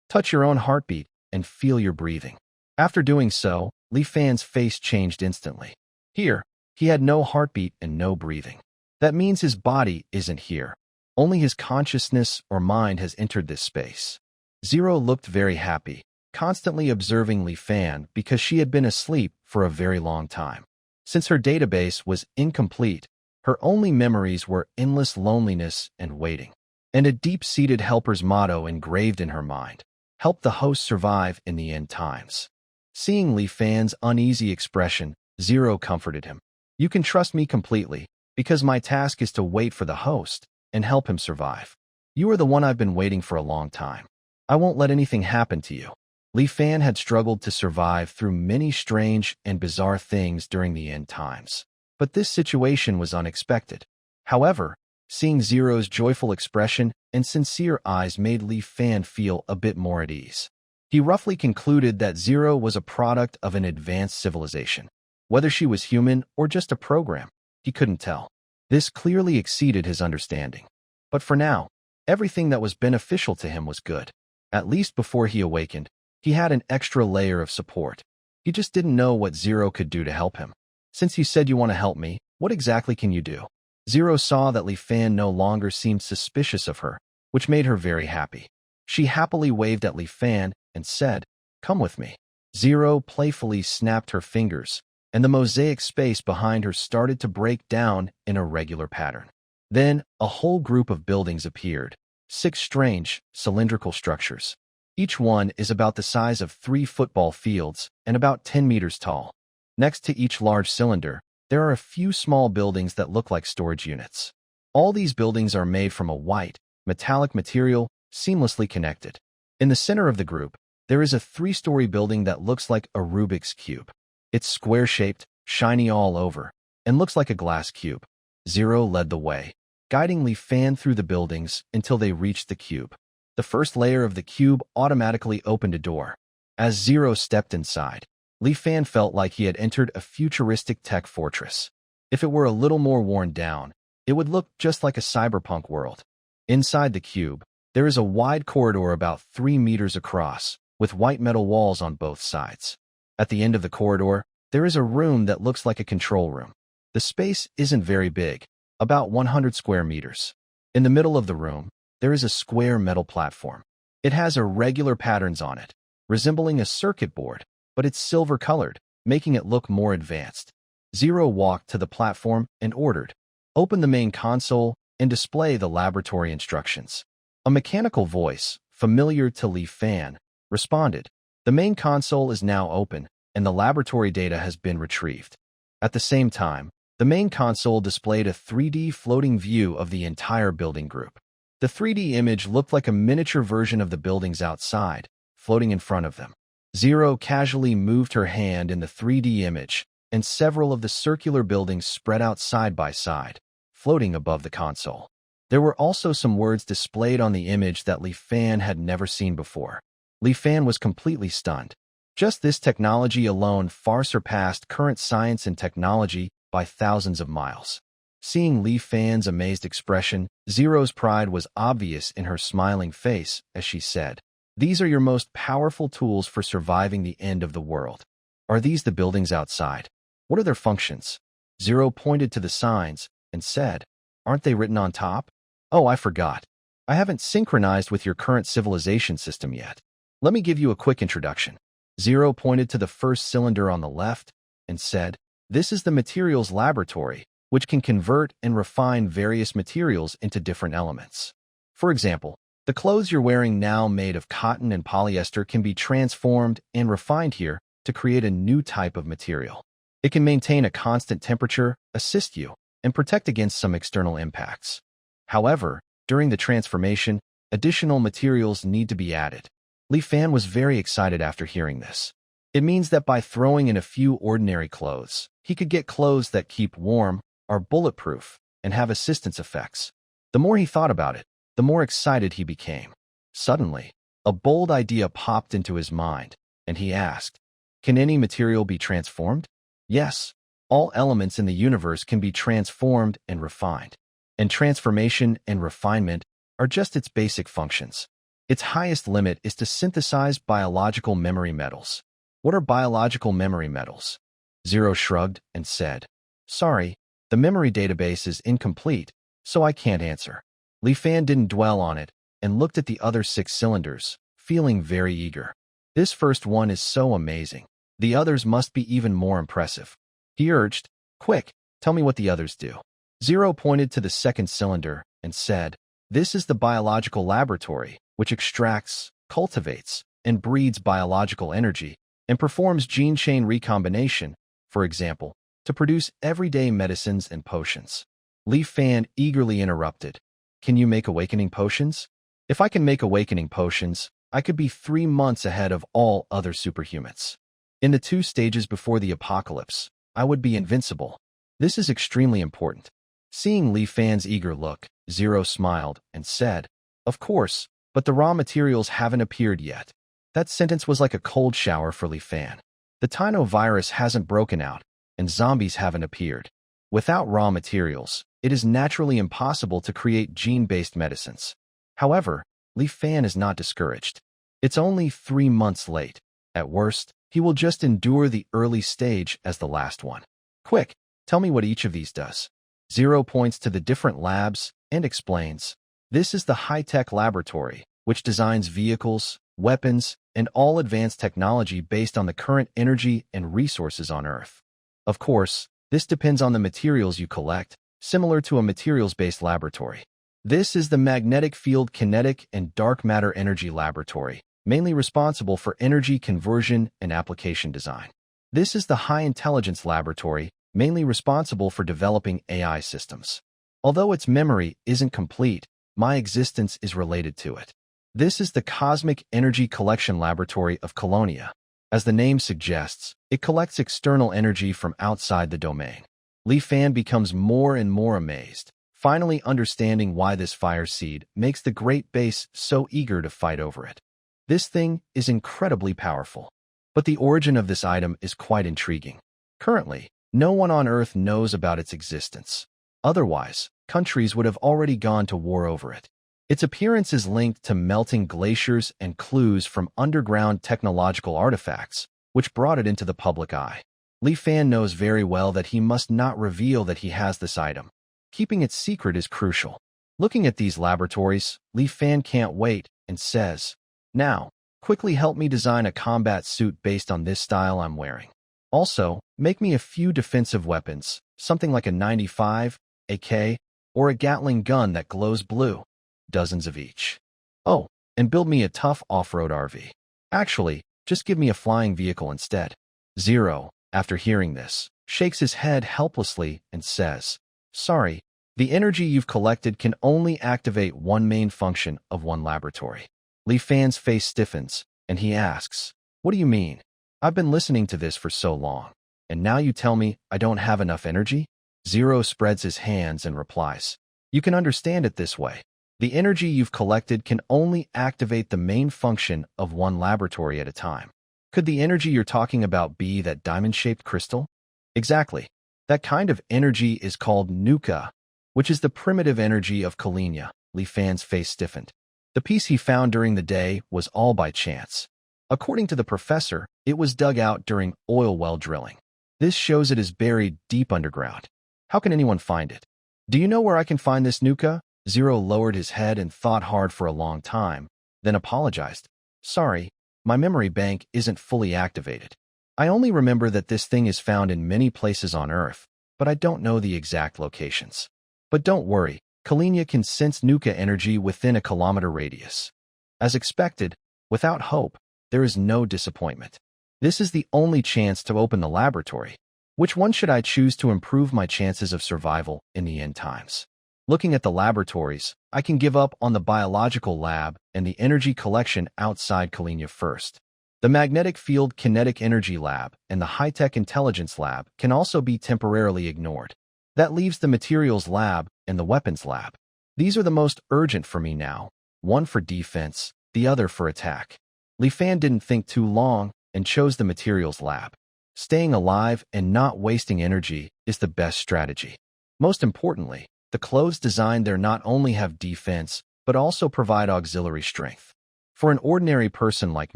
Touch your own heartbeat and feel your breathing." After doing so, Li Fan's face changed instantly. Here, he had no heartbeat and no breathing. That means his body isn't here. Only his consciousness or mind has entered this space. Zero looked very happy, constantly observing Li Fan because she had been asleep for a very long time. Since her database was incomplete, her only memories were endless loneliness and waiting, and a deep-seated helper's motto engraved in her mind: "Help the host survive in the end times." Seeing Li Fan's uneasy expression, Zero comforted him. "You can trust me completely, because my task is to wait for the host and help him survive. You are the one I've been waiting for a long time. I won't let anything happen to you." Li Fan had struggled to survive through many strange and bizarre things during the end times, but this situation was unexpected. However, seeing Zero's joyful expression and sincere eyes made Li Fan feel a bit more at ease. He roughly concluded that Zero was a product of an advanced civilization. Whether she was human or just a program, he couldn't tell. This clearly exceeded his understanding. But for now, everything that was beneficial to him was good. At least before he awakened, he had an extra layer of support. He just didn't know what Zero could do to help him. "Since you said you want to help me, what exactly can you do?" Zero saw that Li Fan no longer seemed suspicious of her, which made her very happy. She happily waved at Li Fan and said, "Come with me." Zero playfully snapped her fingers, and the mosaic space behind her started to break down in a regular pattern. Then, a whole group of buildings appeared, 6 strange, cylindrical structures. Each one is about the size of 3 football fields and about 10 meters tall. Next to each large cylinder, there are a few small buildings that look like storage units. All these buildings are made from a white, metallic material, seamlessly connected. In the center of the group, there is a 3-story building that looks like a Rubik's Cube. It's square-shaped, shiny all over, and looks like a glass cube. Zero led the way, guiding Li Fan through the buildings until they reached the cube. The first layer of the cube automatically opened a door. As Zero stepped inside, Li Fan felt like he had entered a futuristic tech fortress. If it were a little more worn down, it would look just like a cyberpunk world. Inside the cube, there is a wide corridor about 3 meters across, with white metal walls on both sides. At the end of the corridor, there is a room that looks like a control room. The space isn't very big, about 100 square meters. In the middle of the room, there is a square metal platform. It has irregular patterns on it, resembling a circuit board, but it's silver-colored, making it look more advanced. Zero walked to the platform and ordered, "Open the main console and display the laboratory instructions." A mechanical voice, familiar to Li Fan, responded, "The main console is now open, and the laboratory data has been retrieved." At the same time, the main console displayed a 3D floating view of the entire building group. The 3D image looked like a miniature version of the buildings outside, floating in front of them. Zero casually moved her hand in the 3D image, and several of the circular buildings spread out side by side, floating above the console. There were also some words displayed on the image that Li Fan had never seen before. Li Fan was completely stunned. Just this technology alone far surpassed current science and technology by thousands of miles. Seeing Li Fan's amazed expression, Zero's pride was obvious in her smiling face as she said, "These are your most powerful tools for surviving the end of the world. Are these the buildings outside? What are their functions?" Zero pointed to the signs and said, "Aren't they written on top? Oh, I forgot. I haven't synchronized with your current civilization system yet. Let me give you a quick introduction." Zero pointed to the first cylinder on the left and said, "This is the materials laboratory, which can convert and refine various materials into different elements. For example, the clothes you're wearing now made of cotton and polyester can be transformed and refined here to create a new type of material. It can maintain a constant temperature, assist you, and protect against some external impacts. However, during the transformation, additional materials need to be added." Li Fan was very excited after hearing this. It means that by throwing in a few ordinary clothes, he could get clothes that keep warm, are bulletproof, and have assistance effects. The more he thought about it, the more excited he became. Suddenly, a bold idea popped into his mind, and he asked, "Can any material be transformed?" Yes, all elements in the universe can be transformed and refined. And transformation and refinement are just its basic functions. Its highest limit is to synthesize biological memory metals. What are biological memory metals? Zero shrugged and said, "Sorry, the memory database is incomplete, so I can't answer." Li Fan didn't dwell on it and looked at the other 6 cylinders, feeling very eager. This first one is so amazing. The others must be even more impressive. He urged, "Quick, tell me what the others do." Zero pointed to the second cylinder and said, "This is the biological laboratory, which extracts, cultivates, and breeds biological energy, and performs gene chain recombination, for example, to produce everyday medicines and potions." Li Fan eagerly interrupted, "Can you make awakening potions? If I can make awakening potions, I could be 3 months ahead of all other superhumans. In the 2 stages before the apocalypse, I would be invincible. This is extremely important." Seeing Li Fan's eager look, Zero smiled and said, "Of course, but the raw materials haven't appeared yet." That sentence was like a cold shower for Li Fan. The Tino virus hasn't broken out, and zombies haven't appeared. Without raw materials, it is naturally impossible to create gene-based medicines. However, Li Fan is not discouraged. It's only 3 months late. At worst, he will just endure the early stage as the last one. "Quick, tell me what each of these does." Zero points to the different labs and explains, "This is the high-tech laboratory, which designs vehicles, weapons, and all advanced technology based on the current energy and resources on Earth. Of course, this depends on the materials you collect, similar to a materials-based laboratory. This is the magnetic field kinetic and dark matter energy laboratory, mainly responsible for energy conversion and application design. This is the high intelligence laboratory, mainly responsible for developing AI systems. Although its memory isn't complete, my existence is related to it. This is the Cosmic Energy Collection Laboratory of Colonia. As the name suggests, it collects external energy from outside the domain." Li Fan becomes more and more amazed, finally understanding why this fire seed makes the Great Base so eager to fight over it. This thing is incredibly powerful. But the origin of this item is quite intriguing. Currently, no one on Earth knows about its existence. Otherwise, countries would have already gone to war over it. Its appearance is linked to melting glaciers and clues from underground technological artifacts, which brought it into the public eye. Li Fan knows very well that he must not reveal that he has this item. Keeping it secret is crucial. Looking at these laboratories, Li Fan can't wait and says, "Now, quickly help me design a combat suit based on this style I'm wearing. Also, make me a few defensive weapons, something like a 95, AK, or a Gatling gun that glows blue. Dozens of each. Oh, and build me a tough off-road RV. Actually, just give me a flying vehicle instead." Zero, after hearing this, shakes his head helplessly and says, "Sorry, the energy you've collected can only activate one main function of one laboratory." Li Fan's face stiffens, and he asks, "What do you mean? I've been listening to this for so long, and now you tell me I don't have enough energy?" Zero spreads his hands and replies, "You can understand it this way. The energy you've collected can only activate the main function of one laboratory at a time. Could the energy you're talking about be that diamond-shaped crystal?" "Exactly. That kind of energy is called nuka, which is the primitive energy of Kalinia." Li Fan's face stiffened. The piece he found during the day was all by chance. According to the professor, it was dug out during oil well drilling. This shows it is buried deep underground. How can anyone find it? "Do you know where I can find this nuka?" Zero lowered his head and thought hard for a long time, then apologized. "Sorry, my memory bank isn't fully activated. I only remember that this thing is found in many places on Earth, but I don't know the exact locations. But don't worry, Kalinia can sense nuka energy within a kilometer radius." As expected, without hope, there is no disappointment. This is the only chance to open the laboratory. Which one should I choose to improve my chances of survival in the end times? Looking at the laboratories, I can give up on the biological lab and the energy collection outside Kalinia first. The magnetic field kinetic energy lab and the high-tech intelligence lab can also be temporarily ignored. That leaves the materials lab and the weapons lab. These are the most urgent for me now, one for defense, the other for attack. Li Fan didn't think too long and chose the materials lab. Staying alive and not wasting energy is the best strategy. Most importantly, the clothes designed there not only have defense, but also provide auxiliary strength. For an ordinary person like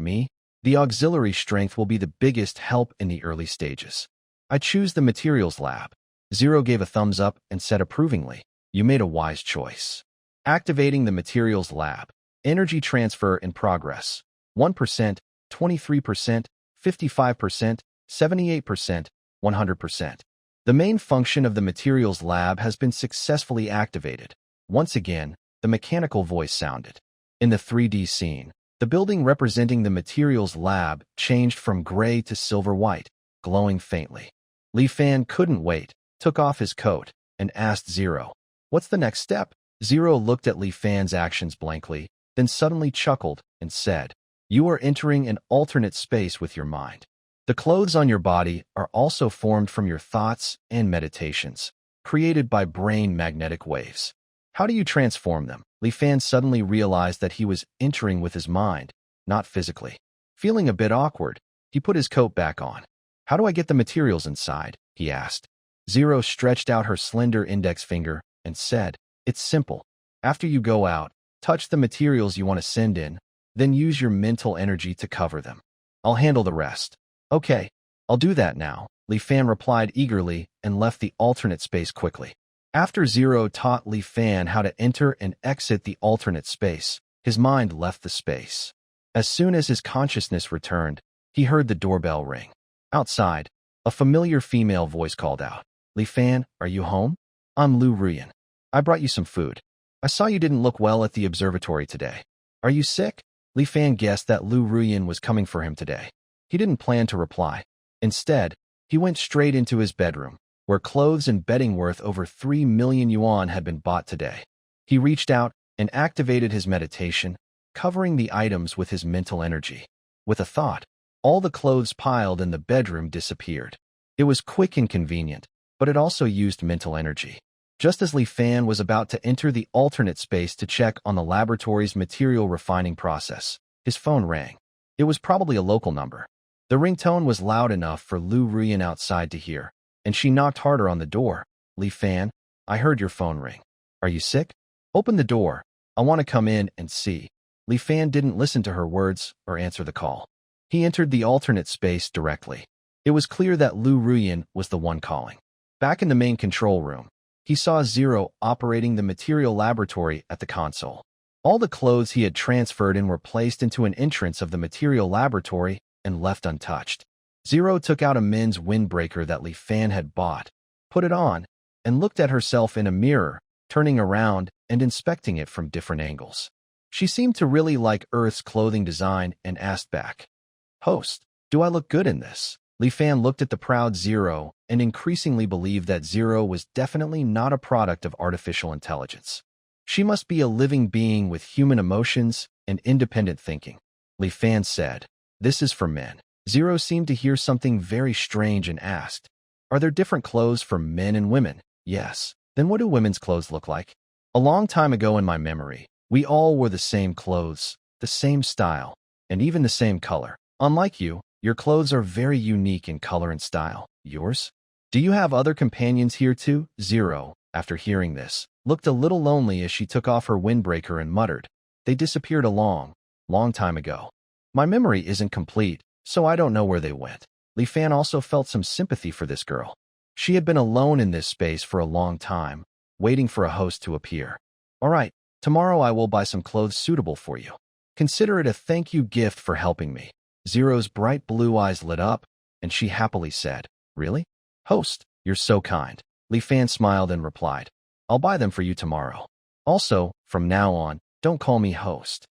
me, the auxiliary strength will be the biggest help in the early stages. I choose the materials lab. Zero gave a thumbs up and said approvingly, "You made a wise choice." Activating the materials lab. Energy transfer in progress. 1%, 23%, 55%, 78%, 100%. The main function of the materials lab has been successfully activated. Once again, the mechanical voice sounded. In the 3D scene, the building representing the materials lab changed from gray to silver-white, glowing faintly. Li Fan couldn't wait, took off his coat, and asked Zero, "What's the next step?" Zero looked at Li Fan's actions blankly, then suddenly chuckled and said, "You are entering an alternate space with your mind. The clothes on your body are also formed from your thoughts and meditations, created by brain magnetic waves. How do you transform them?" Li Fan suddenly realized that he was entering with his mind, not physically. Feeling a bit awkward, he put his coat back on. "How do I get the materials inside?" he asked. Zero stretched out her slender index finger and said, "It's simple. After you go out, touch the materials you want to send in, then use your mental energy to cover them. I'll handle the rest." "Okay, I'll do that now," Li Fan replied eagerly and left the alternate space quickly. After Zero taught Li Fan how to enter and exit the alternate space, his mind left the space. As soon as his consciousness returned, he heard the doorbell ring. Outside, a familiar female voice called out, "Li Fan, are you home? I'm Lu Ruyan. I brought you some food. I saw you didn't look well at the observatory today. Are you sick?" Li Fan guessed that Lu Ruyan was coming for him today. He didn't plan to reply. Instead, he went straight into his bedroom, where clothes and bedding worth over 3 million yuan had been bought today. He reached out and activated his meditation, covering the items with his mental energy. With a thought, all the clothes piled in the bedroom disappeared. It was quick and convenient, but it also used mental energy. Just as Li Fan was about to enter the alternate space to check on the laboratory's material refining process, his phone rang. It was probably a local number. The ringtone was loud enough for Lu Ruyan outside to hear, and she knocked harder on the door. "Li Fan, I heard your phone ring. Are you sick? Open the door. I want to come in and see. Li Fan didn't listen to her words or answer the call. He entered the alternate space directly. It was clear that Lu Ruyan was the one calling. Back in the main control room, he saw Zero operating the material laboratory at the console. All the clothes he had transferred in were placed into an entrance of the material laboratory and left untouched. Zero took out a men's windbreaker that Li Fan had bought, put it on, and looked at herself in a mirror, turning around and inspecting it from different angles. She seemed to really like Earth's clothing design and asked back, "Host, do I look good in this?" Li Fan looked at the proud Zero and increasingly believed that Zero was definitely not a product of artificial intelligence. She must be a living being with human emotions and independent thinking. Li Fan said, "This is for men." Zero seemed to hear something very strange and asked, "Are there different clothes for men and women?" "Yes." "Then what do women's clothes look like?" "A long time ago in my memory, we all wore the same clothes, the same style, and even the same color. Unlike you, your clothes are very unique in color and style. Yours? Do you have other companions here too?" Zero, after hearing this, looked a little lonely as she took off her windbreaker and muttered, "They disappeared a long, long time ago. My memory isn't complete, so I don't know where they went." Li Fan also felt some sympathy for this girl. She had been alone in this space for a long time, waiting for a host to appear. "All right, tomorrow I will buy some clothes suitable for you. Consider it a thank you gift for helping me." Zero's bright blue eyes lit up, and she happily said, "Really? Host, you're so kind." Li Fan smiled and replied, "I'll buy them for you tomorrow. Also, from now on, don't call me host.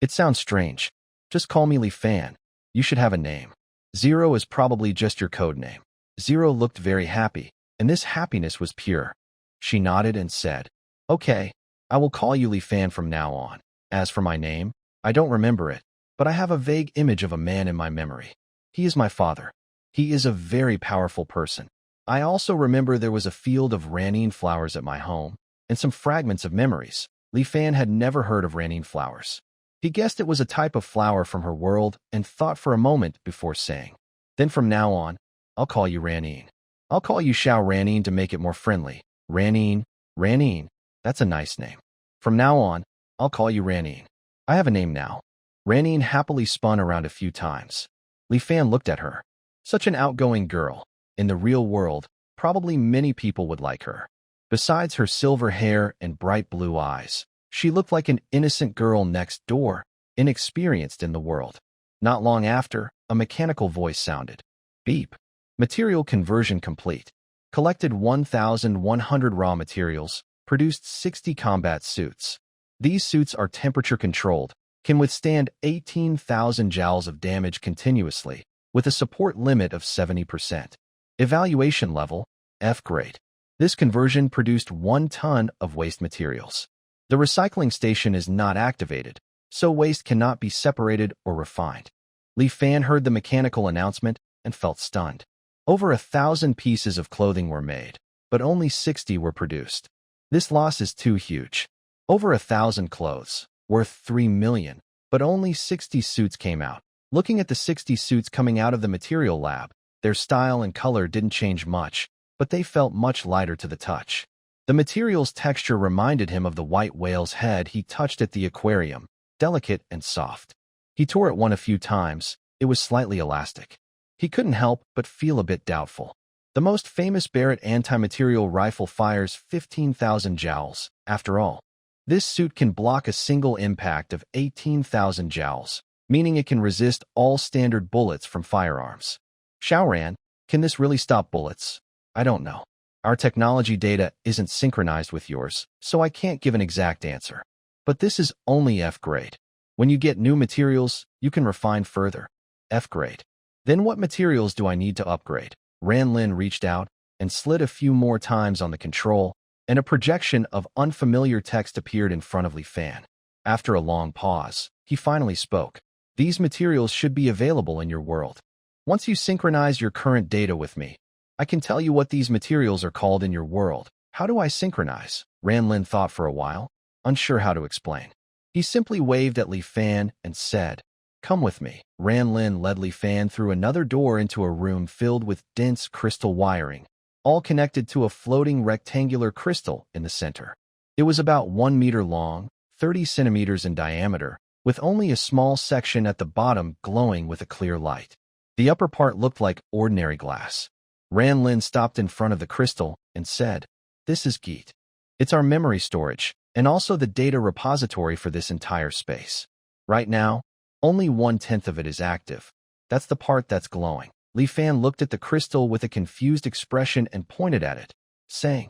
It sounds strange. Just call me Li Fan. You should have a name. Zero is probably just your code name." Zero looked very happy, and this happiness was pure. She nodded and said, "Okay, I will call you Li Fan from now on. As for my name, I don't remember it, but I have a vague image of a man in my memory. He is my father. He is a very powerful person. I also remember there was a field of ranine flowers at my home, and some fragments of memories." Li Fan had never heard of ranine flowers. He guessed it was a type of flower from her world and thought for a moment before saying, "Then from now on, I'll call you Ranine. I'll call you Xiao Ranine to make it more friendly. Ranine, Ranine, that's a nice name. From now on, I'll call you Ranine. I have a name now." Ranine happily spun around a few times. Li Fan looked at her. Such an outgoing girl. In the real world, probably many people would like her. Besides her silver hair and bright blue eyes, she looked like an innocent girl next door, inexperienced in the world. Not long after, a mechanical voice sounded. "Beep. Material conversion complete. Collected 1,100 raw materials, produced 60 combat suits. These suits are temperature controlled, can withstand 18,000 joules of damage continuously, with a support limit of 70%. Evaluation level, F grade. This conversion produced 1 ton of waste materials. The recycling station is not activated, so waste cannot be separated or refined." Li Fan heard the mechanical announcement and felt stunned. Over 1,000 pieces of clothing were made, but only 60 were produced. This loss is too huge. Over 1,000 clothes, worth 3 million, but only 60 suits came out. Looking at the 60 suits coming out of the material lab, their style and color didn't change much, but they felt much lighter to the touch. The material's texture reminded him of the white whale's head he touched at the aquarium, delicate and soft. He tore at one a few times. It was slightly elastic. He couldn't help but feel a bit doubtful. The most famous Barrett anti-material rifle fires 15,000 joules, after all. This suit can block a single impact of 18,000 joules, meaning it can resist all standard bullets from firearms. "Xiaoran, can this really stop bullets?" "I don't know. Our technology data isn't synchronized with yours, so I can't give an exact answer. But this is only F grade. When you get new materials, you can refine further." "F grade. Then what materials do I need to upgrade?" Ran Lin reached out and slid a few more times on the control, and a projection of unfamiliar text appeared in front of Li Fan. After a long pause, he finally spoke. "These materials should be available in your world. Once you synchronize your current data with me, I can tell you what these materials are called in your world." "How do I synchronize?" Ran Lin thought for a while, unsure how to explain. He simply waved at Li Fan and said, "Come with me." Ran Lin led Li Fan through another door into a room filled with dense crystal wiring, all connected to a floating rectangular crystal in the center. It was about 1 meter long, 30 centimeters in diameter, with only a small section at the bottom glowing with a clear light. The upper part looked like ordinary glass. Ran Lin stopped in front of the crystal and said, "This is Geet. It's our memory storage, and also the data repository for this entire space. Right now, only 1/10 of it is active. That's the part that's glowing." Li Fan looked at the crystal with a confused expression and pointed at it, saying,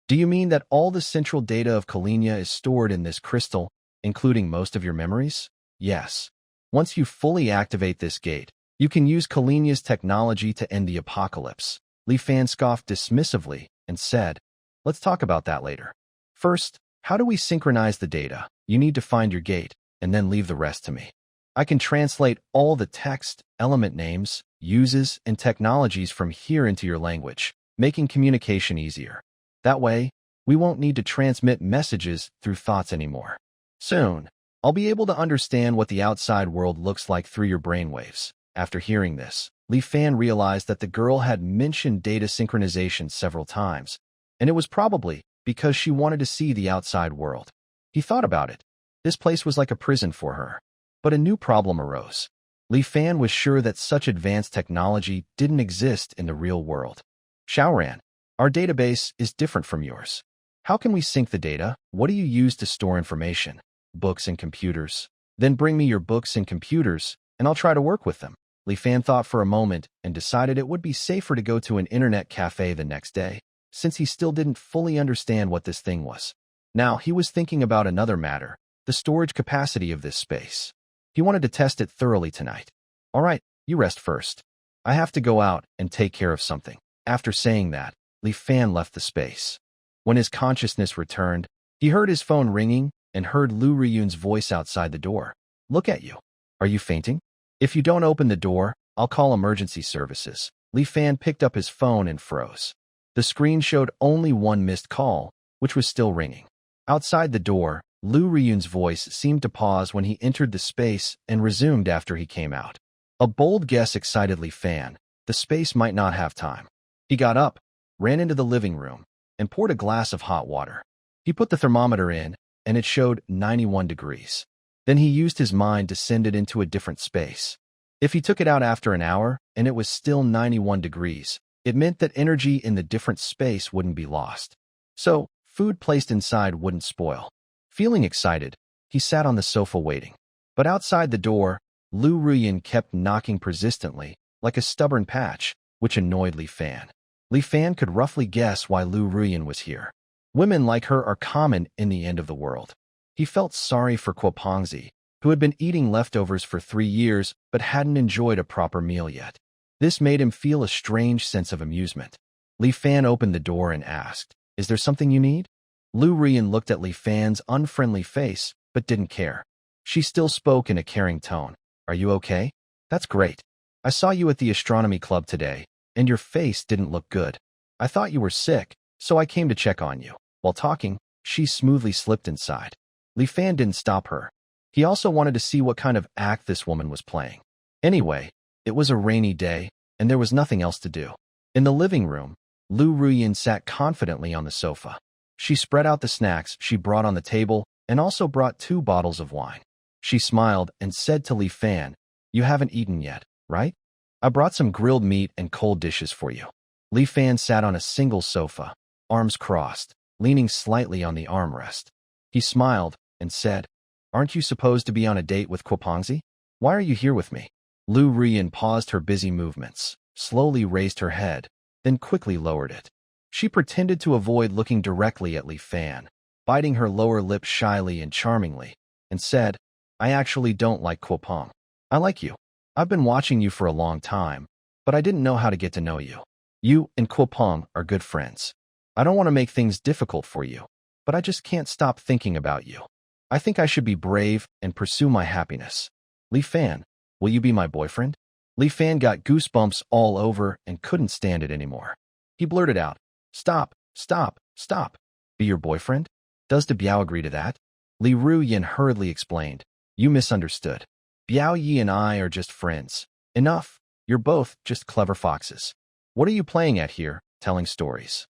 "Do you mean that all the central data of Kalinia is stored in this crystal, including most of your memories?" "Yes. Once you fully activate this gate, you can use Kalinia's technology to end the apocalypse." Li Fan scoffed dismissively and said, "Let's talk about that later. First, how do we synchronize the data? You need to find your gate, and then leave the rest to me. I can translate all the text, element names, uses, and technologies from here into your language, making communication easier. That way, we won't need to transmit messages through thoughts anymore. Soon, I'll be able to understand what the outside world looks like through your brainwaves." After hearing this, Li Fan realized that the girl had mentioned data synchronization several times, and it was probably because she wanted to see the outside world. He thought about it. This place was like a prison for her. But a new problem arose. Li Fan was sure that such advanced technology didn't exist in the real world. "Xiaoran, our database is different from yours. How can we sync the data? What do you use to store information?" "Books and computers." "Then bring me your books and computers, and I'll try to work with them." Li Fan thought for a moment and decided it would be safer to go to an internet cafe the next day, since he still didn't fully understand what this thing was. Now, he was thinking about another matter, the storage capacity of this space. He wanted to test it thoroughly tonight. "All right, you rest first. I have to go out and take care of something." After saying that, Li Fan left the space. When his consciousness returned, he heard his phone ringing and heard Lu Riyun's voice outside the door. "Look at you. Are you fainting? If you don't open the door, I'll call emergency services." Li Fan picked up his phone and froze. The screen showed only one missed call, which was still ringing. Outside the door, Lu Riyun's voice seemed to pause when he entered the space and resumed after he came out. A bold guess excited Li Fan. The space might not have time. He got up, ran into the living room, and poured a glass of hot water. He put the thermometer in, and it showed 91 degrees. Then he used his mind to send it into a different space. If he took it out after an hour and it was still 91 degrees, it meant that energy in the different space wouldn't be lost. So, food placed inside wouldn't spoil. Feeling excited, he sat on the sofa waiting. But outside the door, Lu Riyun kept knocking persistently, like a stubborn patch, which annoyed Li Fan. Li Fan could roughly guess why Lu Riyun was here. Women like her are common in the end of the world. He felt sorry for Kuopongzi, who had been eating leftovers for 3 years but hadn't enjoyed a proper meal yet. This made him feel a strange sense of amusement. Li Fan opened the door and asked, "Is there something you need?" Lu Riyun looked at Li Fan's unfriendly face but didn't care. She still spoke in a caring tone. "Are you okay? That's great. I saw you at the astronomy club today, and your face didn't look good. I thought you were sick, so I came to check on you." While talking, she smoothly slipped inside. Li Fan didn't stop her. He also wanted to see what kind of act this woman was playing. Anyway, it was a rainy day, and there was nothing else to do. In the living room, Lu Riyun sat confidently on the sofa. She spread out the snacks she brought on the table and also brought 2 bottles of wine. She smiled and said to Li Fan, "You haven't eaten yet, right? I brought some grilled meat and cold dishes for you." Li Fan sat on a single sofa, arms crossed, leaning slightly on the armrest. He smiled and said, "Aren't you supposed to be on a date with Kuopongzi? Why are you here with me?" Lu Riyun paused her busy movements, slowly raised her head, then quickly lowered it. She pretended to avoid looking directly at Li Fan, biting her lower lip shyly and charmingly, and said, "I actually don't like Kuopong. I like you. I've been watching you for a long time, but I didn't know how to get to know you. You and Kuopong are good friends. I don't want to make things difficult for you, but I just can't stop thinking about you. I think I should be brave and pursue my happiness. Li Fan, will you be my boyfriend?" Li Fan got goosebumps all over and couldn't stand it anymore. He blurted out, "Stop, stop, stop. Be your boyfriend? Does the Biao agree to that?" Li Riyun hurriedly explained, "You misunderstood. Biao Yi and I are just friends. Enough. You're both just clever foxes. What are you playing at here, telling stories?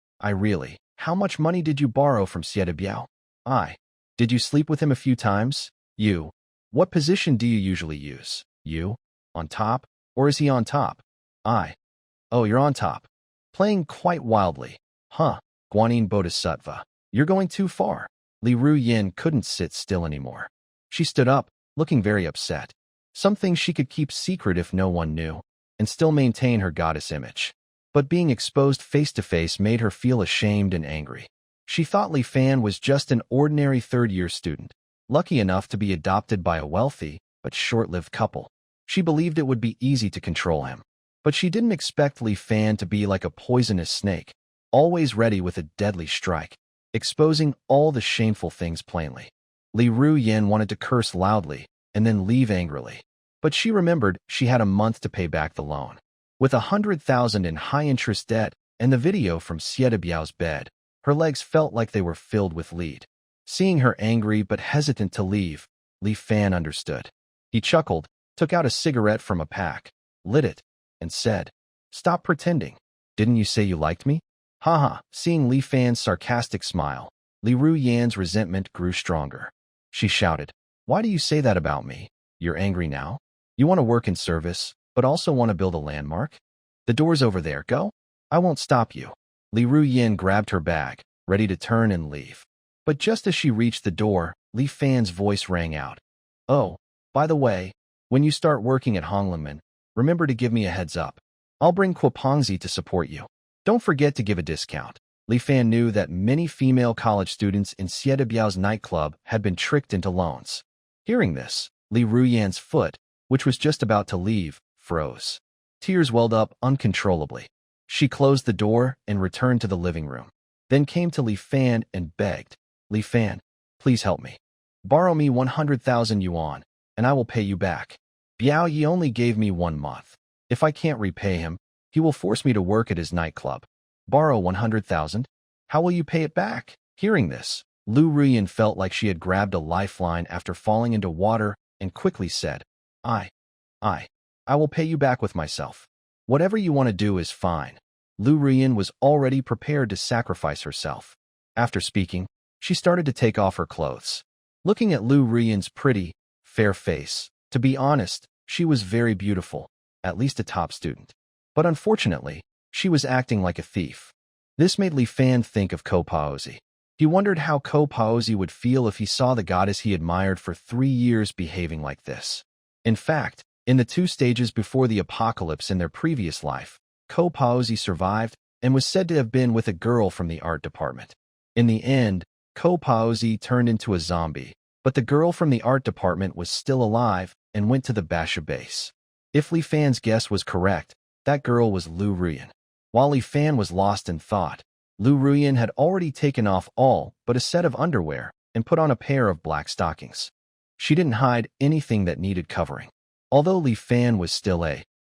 How much money did you borrow from Sieta Biao? Did you sleep with him a few times? You. What position do you usually use? You? On top? Or is he on top? I. Oh, you're on top. Playing quite wildly. Huh. Guanyin Bodhisattva. You're going too far. Li Ruyin couldn't sit still anymore. She stood up, looking very upset. Something she could keep secret if no one knew, and still maintain her goddess image. But being exposed face-to-face made her feel ashamed and angry. She thought Li Fan was just an ordinary third-year student, lucky enough to be adopted by a wealthy but short-lived couple. She believed it would be easy to control him. But she didn't expect Li Fan to be like a poisonous snake, always ready with a deadly strike, exposing all the shameful things plainly. Li Ruyin wanted to curse loudly and then leave angrily. But she remembered she had a month to pay back the loan. With 100,000 in high-interest debt and the video from Sieta Biao's bed, her legs felt like they were filled with lead. Seeing her angry but hesitant to leave, Li Fan understood. He chuckled, took out a cigarette from a pack, lit it, and said, "Stop pretending. Didn't you say you liked me?" Haha. Seeing Li Fan's sarcastic smile, Li Ruyan's resentment grew stronger. She shouted, "Why do you say that about me? You're angry now? You want to work in service, but also want to build a landmark? The door's over there, go. I won't stop you." Li Ruyin grabbed her bag, ready to turn and leave. But just as she reached the door, Li Fan's voice rang out. "Oh, by the way, when you start working at Honglinmen, remember to give me a heads up. I'll bring Kwapongzi to support you. Don't forget to give a discount." Li Fan knew that many female college students in Sieta Biao's nightclub had been tricked into loans. Hearing this, Li Ruyan's foot, which was just about to leave, froze. Tears welled up uncontrollably. She closed the door and returned to the living room, then came to Li Fan and begged, "Li Fan, please help me. Borrow me 100,000 yuan, and I will pay you back. Biao Yi only gave me 1 month. If I can't repay him, he will force me to work at his nightclub. Borrow 100,000? How will you pay it back?" Hearing this, Lu Ruyan felt like she had grabbed a lifeline after falling into water and quickly said, I will pay you back with myself. Whatever you want to do is fine." Lu Ruyan was already prepared to sacrifice herself. After speaking, she started to take off her clothes. Looking at Lu Ruyan's pretty, fair face, to be honest, she was very beautiful, at least a top student. But unfortunately, she was acting like a thief. This made Li Fan think of Ko Paozi. He wondered how Ko Paozi would feel if he saw the goddess he admired for 3 years behaving like this. In fact, in the 2 stages before the apocalypse in their previous life, Ko Paozi survived and was said to have been with a girl from the art department. In the end, Ko Paozi turned into a zombie, but the girl from the art department was still alive and went to the Basha base. If Li Fan's guess was correct, that girl was Lu Ruyan. While Li Fan was lost in thought, Lu Ruyan had already taken off all but a set of underwear and put on a pair of black stockings. She didn't hide anything that needed covering. Although Li Fan was still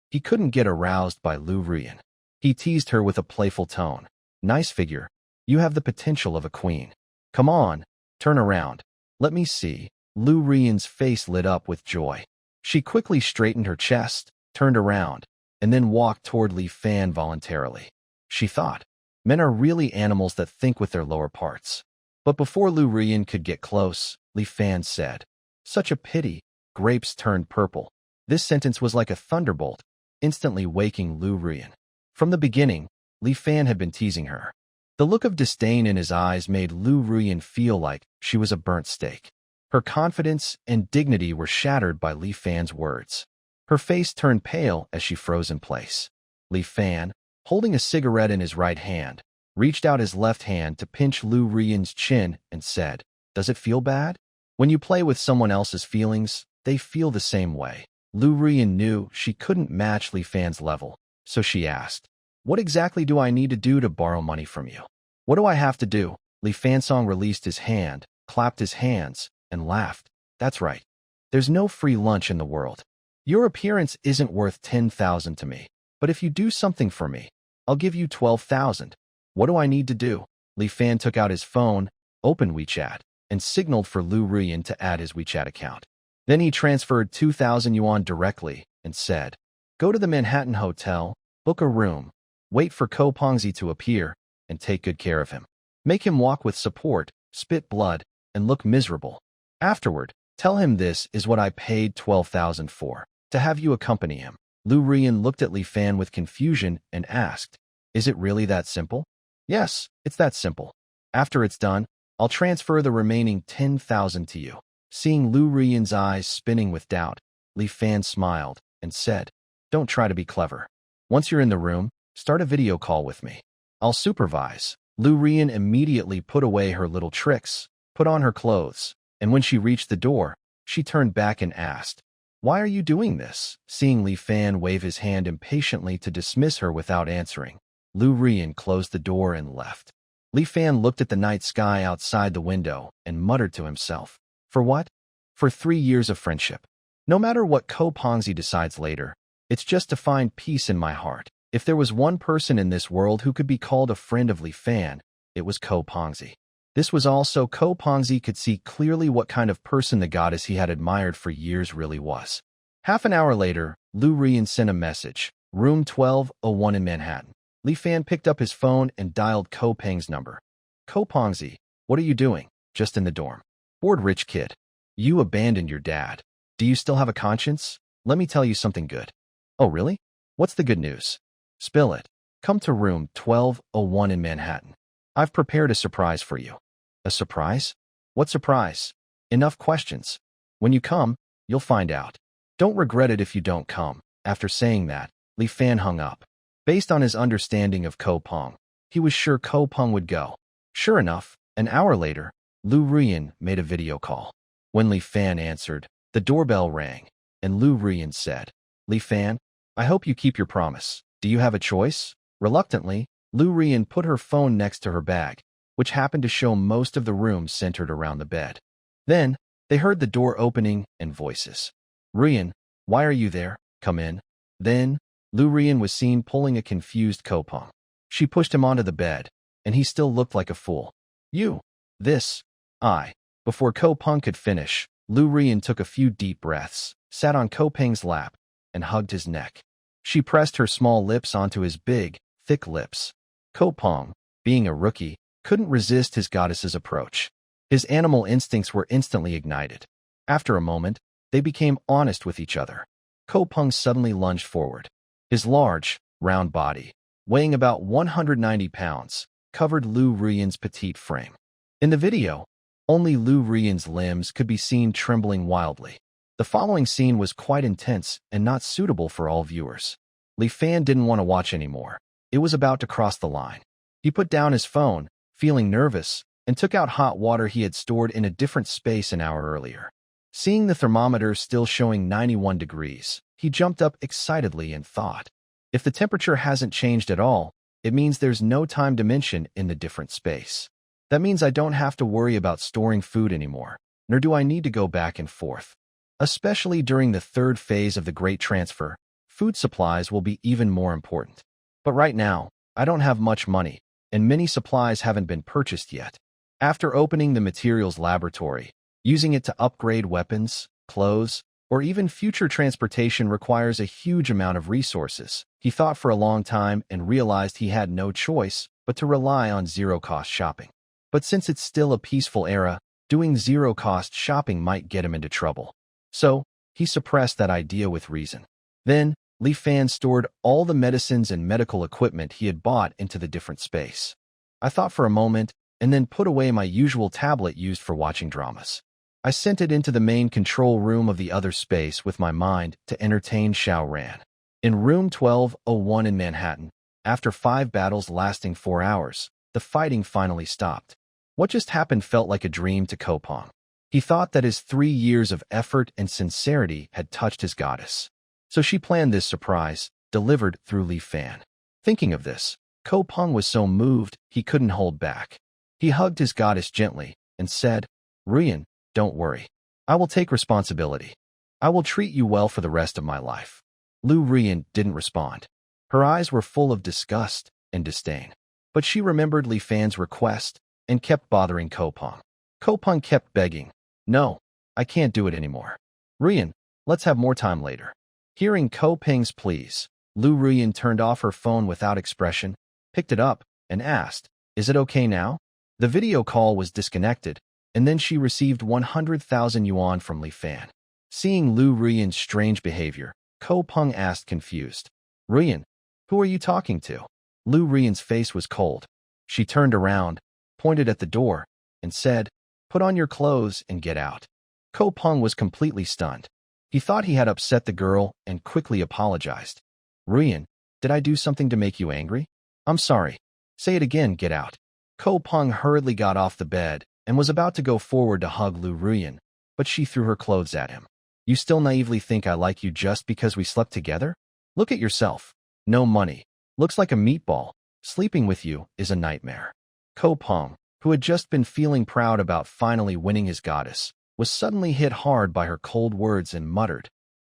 he couldn't get aroused by Lu Ruyan. He teased her with a playful tone. "Nice figure. You have the potential of a queen. Come on, turn around. Let me see." Lu Ruyan's face lit up with joy. She quickly straightened her chest, turned around, and then walked toward Li Fan voluntarily. She thought, men are really animals that think with their lower parts. But before Lu Ruyan could get close, Li Fan said, "Such a pity." Grapes turned purple. This sentence was like a thunderbolt, instantly waking Lu Ruyan. From the beginning, Li Fan had been teasing her. The look of disdain in his eyes made Lu Ruyan feel like she was a burnt steak. Her confidence and dignity were shattered by Li Fan's words. Her face turned pale as she froze in place. Li Fan, holding a cigarette in his right hand, reached out his left hand to pinch Lu Ruyan's chin and said, "Does it feel bad? When you play with someone else's feelings, they feel the same way." Lu Ruyan knew she couldn't match Li Fan's level, so she asked, "What exactly do I need to do to borrow money from you?" "What do I have to do?" Li Fansong released his hand, clapped his hands, and laughed. "That's right. There's no free lunch in the world. Your appearance isn't worth 10,000 to me, but if you do something for me, I'll give you 12,000. What do I need to do?" Li Fan took out his phone, opened WeChat, and signaled for Lu Ruyan to add his WeChat account. Then he transferred 2,000 yuan directly and said, "Go to the Manhattan Hotel, book a room, wait for Ko Pongzi to appear, and take good care of him. Make him walk with support, spit blood, and look miserable. Afterward, tell him this is what I paid 12,000 for, to have you accompany him. Lu Rian looked at Li Fan with confusion and asked, is it really that simple? Yes, it's that simple. After it's done, I'll transfer the remaining 10,000 to you. Seeing Lu Rian's eyes spinning with doubt, Li Fan smiled and said, don't try to be clever. Once you're in the room, start a video call with me. I'll supervise. Lu Rian immediately put away her little tricks, put on her clothes, and when she reached the door, she turned back and asked, why are you doing this? Seeing Li Fan wave his hand impatiently to dismiss her without answering, Lu Rian closed the door and left. Li Fan looked at the night sky outside the window and muttered to himself, for what? For 3 years of friendship. No matter what Ko Pongzi decides later, it's just to find peace in my heart. If there was one person in this world who could be called a friend of Li Fan, it was Ko Pongzi. This was also Ko Pongzi could see clearly what kind of person the goddess he had admired for years really was. Half an hour later, Lu Rian sent a message, room 1201 in Manhattan. Li Fan picked up his phone and dialed Ko Peng's number. Ko Pongzi, what are you doing? Just in the dorm. Bored rich kid. You abandoned your dad. Do you still have a conscience? Let me tell you something good. Oh, really? What's the good news? Spill it. Come to room 1201 in Manhattan. I've prepared a surprise for you. A surprise? What surprise? Enough questions. When you come, you'll find out. Don't regret it if you don't come. After saying that, Li Fan hung up. Based on his understanding of Ko Pong, he was sure Ko Pong would go. Sure enough, an hour later, Lu Rian made a video call. When Li Fan answered, the doorbell rang, and Lu Rian said, Li Fan, I hope you keep your promise. Do you have a choice? Reluctantly, Lu Rian put her phone next to her bag, which happened to show most of the room centered around the bed. Then, they heard the door opening and voices. Rian, why are you there? Come in. Then, Lu Rian was seen pulling a confused Ko Pong. She pushed him onto the bed, and he still looked like a fool. You. This. I. Before Ko Pong could finish, Lu Rian took a few deep breaths, sat on Ko Peng's lap, and hugged his neck. She pressed her small lips onto his big, thick lips. Ko Pong, being a rookie, couldn't resist his goddess's approach. His animal instincts were instantly ignited. After a moment, they became honest with each other. Ko Pong suddenly lunged forward. His large, round body, weighing about 190 pounds, covered Lu Rian's petite frame. In the video, only Lu Rian's limbs could be seen trembling wildly. The following scene was quite intense and not suitable for all viewers. Li Fan didn't want to watch anymore. It was about to cross the line. He put down his phone, feeling nervous, and took out hot water he had stored in a different space an hour earlier. Seeing the thermometer still showing 91 degrees, he jumped up excitedly and thought, if the temperature hasn't changed at all, it means there's no time dimension in the different space. That means I don't have to worry about storing food anymore, nor do I need to go back and forth. Especially during the third phase of the Great Transfer, food supplies will be even more important. But right now, I don't have much money, and many supplies haven't been purchased yet. After opening the materials laboratory, using it to upgrade weapons, clothes, or even future transportation requires a huge amount of resources. He thought for a long time and realized he had no choice but to rely on zero-cost shopping. But since it's still a peaceful era, doing zero-cost shopping might get him into trouble. So, he suppressed that idea with reason. Then, Li Fan stored all the medicines and medical equipment he had bought into the different space. I thought for a moment, and then put away my usual tablet used for watching dramas. I sent it into the main control room of the other space with my mind to entertain Xiao Ran. In room 1201 in Manhattan, after 5 battles lasting 4 hours, the fighting finally stopped. What just happened felt like a dream to Ko Pong. He thought that his 3 years of effort and sincerity had touched his goddess. So she planned this surprise, delivered through Li Fan. Thinking of this, Ko Pong was so moved he couldn't hold back. He hugged his goddess gently and said, Rian, don't worry. I will take responsibility. I will treat you well for the rest of my life. Lu Rian didn't respond. Her eyes were full of disgust and disdain. But she remembered Li Fan's request and kept bothering Ko Pong. Ko Pong kept begging, no, I can't do it anymore. Rian, let's have more time later. Hearing Ko Peng's pleas, Lu Rian turned off her phone without expression, picked it up, and asked, is it okay now? The video call was disconnected, and then she received 100,000 yuan from Li Fan. Seeing Lu Ruyan's strange behavior, Ko Peng asked confused, "Ruyan, who are you talking to?" Lu Ruyan's face was cold. She turned around, pointed at the door, and said, "Put on your clothes and get out." Ko Peng was completely stunned. He thought he had upset the girl and quickly apologized. "Ruyan, did I do something to make you angry?" "I'm sorry." "Say it again, get out." Ko Peng hurriedly got off the bed and was about to go forward to hug Lu Ruyan, but she threw her clothes at him. "You still naively think I like you just because we slept together? Look at yourself. No money. Looks like a meatball. Sleeping with you is a nightmare." Ko Peng, who had just been feeling proud about finally winning his goddess, was suddenly hit hard by her cold words and muttered,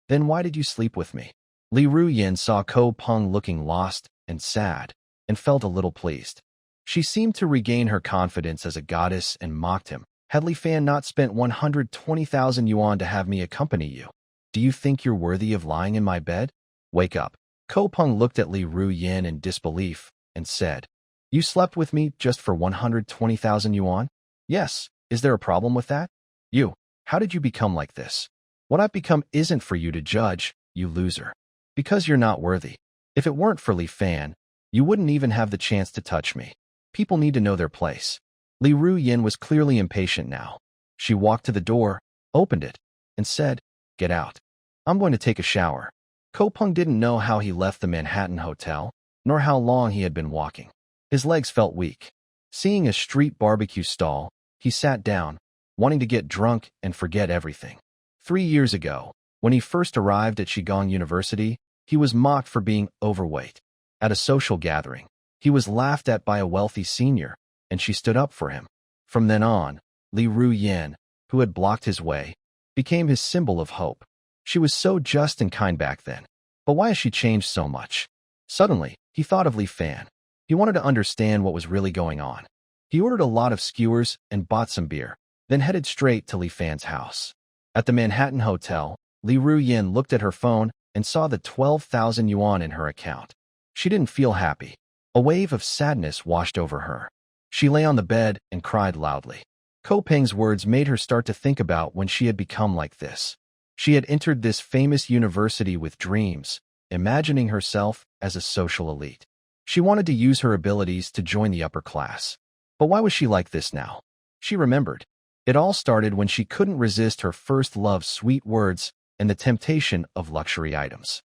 "Then why did you sleep with me?" Li Ruyan saw Ko Peng looking lost and sad, and felt a little pleased. She seemed to regain her confidence as a goddess and mocked him. "Had Li Fan not spent 120,000 yuan to have me accompany you? Do you think you're worthy of lying in my bed? Wake up." Ko Peng looked at Li Ruyan in disbelief and said, "You slept with me just for 120,000 yuan? Yes, is there a problem with that? You, how did you become like this? What I've become isn't for you to judge, you loser. Because you're not worthy. If it weren't for Li Fan, you wouldn't even have the chance to touch me. People need to know their place." Li Ruyan was clearly impatient now. She walked to the door, opened it, and said, "Get out. I'm going to take a shower." Ko Peng didn't know how he left the Manhattan hotel, nor how long he had been walking. His legs felt weak. Seeing a street barbecue stall, he sat down, wanting to get drunk and forget everything. 3 years ago, when he first arrived at Qigong University, he was mocked for being overweight. At a social gathering, he was laughed at by a wealthy senior, and she stood up for him. From then on, Li Ruyan, who had blocked his way, became his symbol of hope. She was so just and kind back then. But why has she changed so much? Suddenly, he thought of Li Fan. He wanted to understand what was really going on. He ordered a lot of skewers and bought some beer, then headed straight to Li Fan's house. At the Manhattan Hotel, Li Ruyan looked at her phone and saw the 12,000 yuan in her account. She didn't feel happy. A wave of sadness washed over her. She lay on the bed and cried loudly. Ko Peng's words made her start to think about when she had become like this. She had entered this famous university with dreams, imagining herself as a social elite. She wanted to use her abilities to join the upper class. But why was she like this now? She remembered. It all started when she couldn't resist her first love's sweet words and the temptation of luxury items.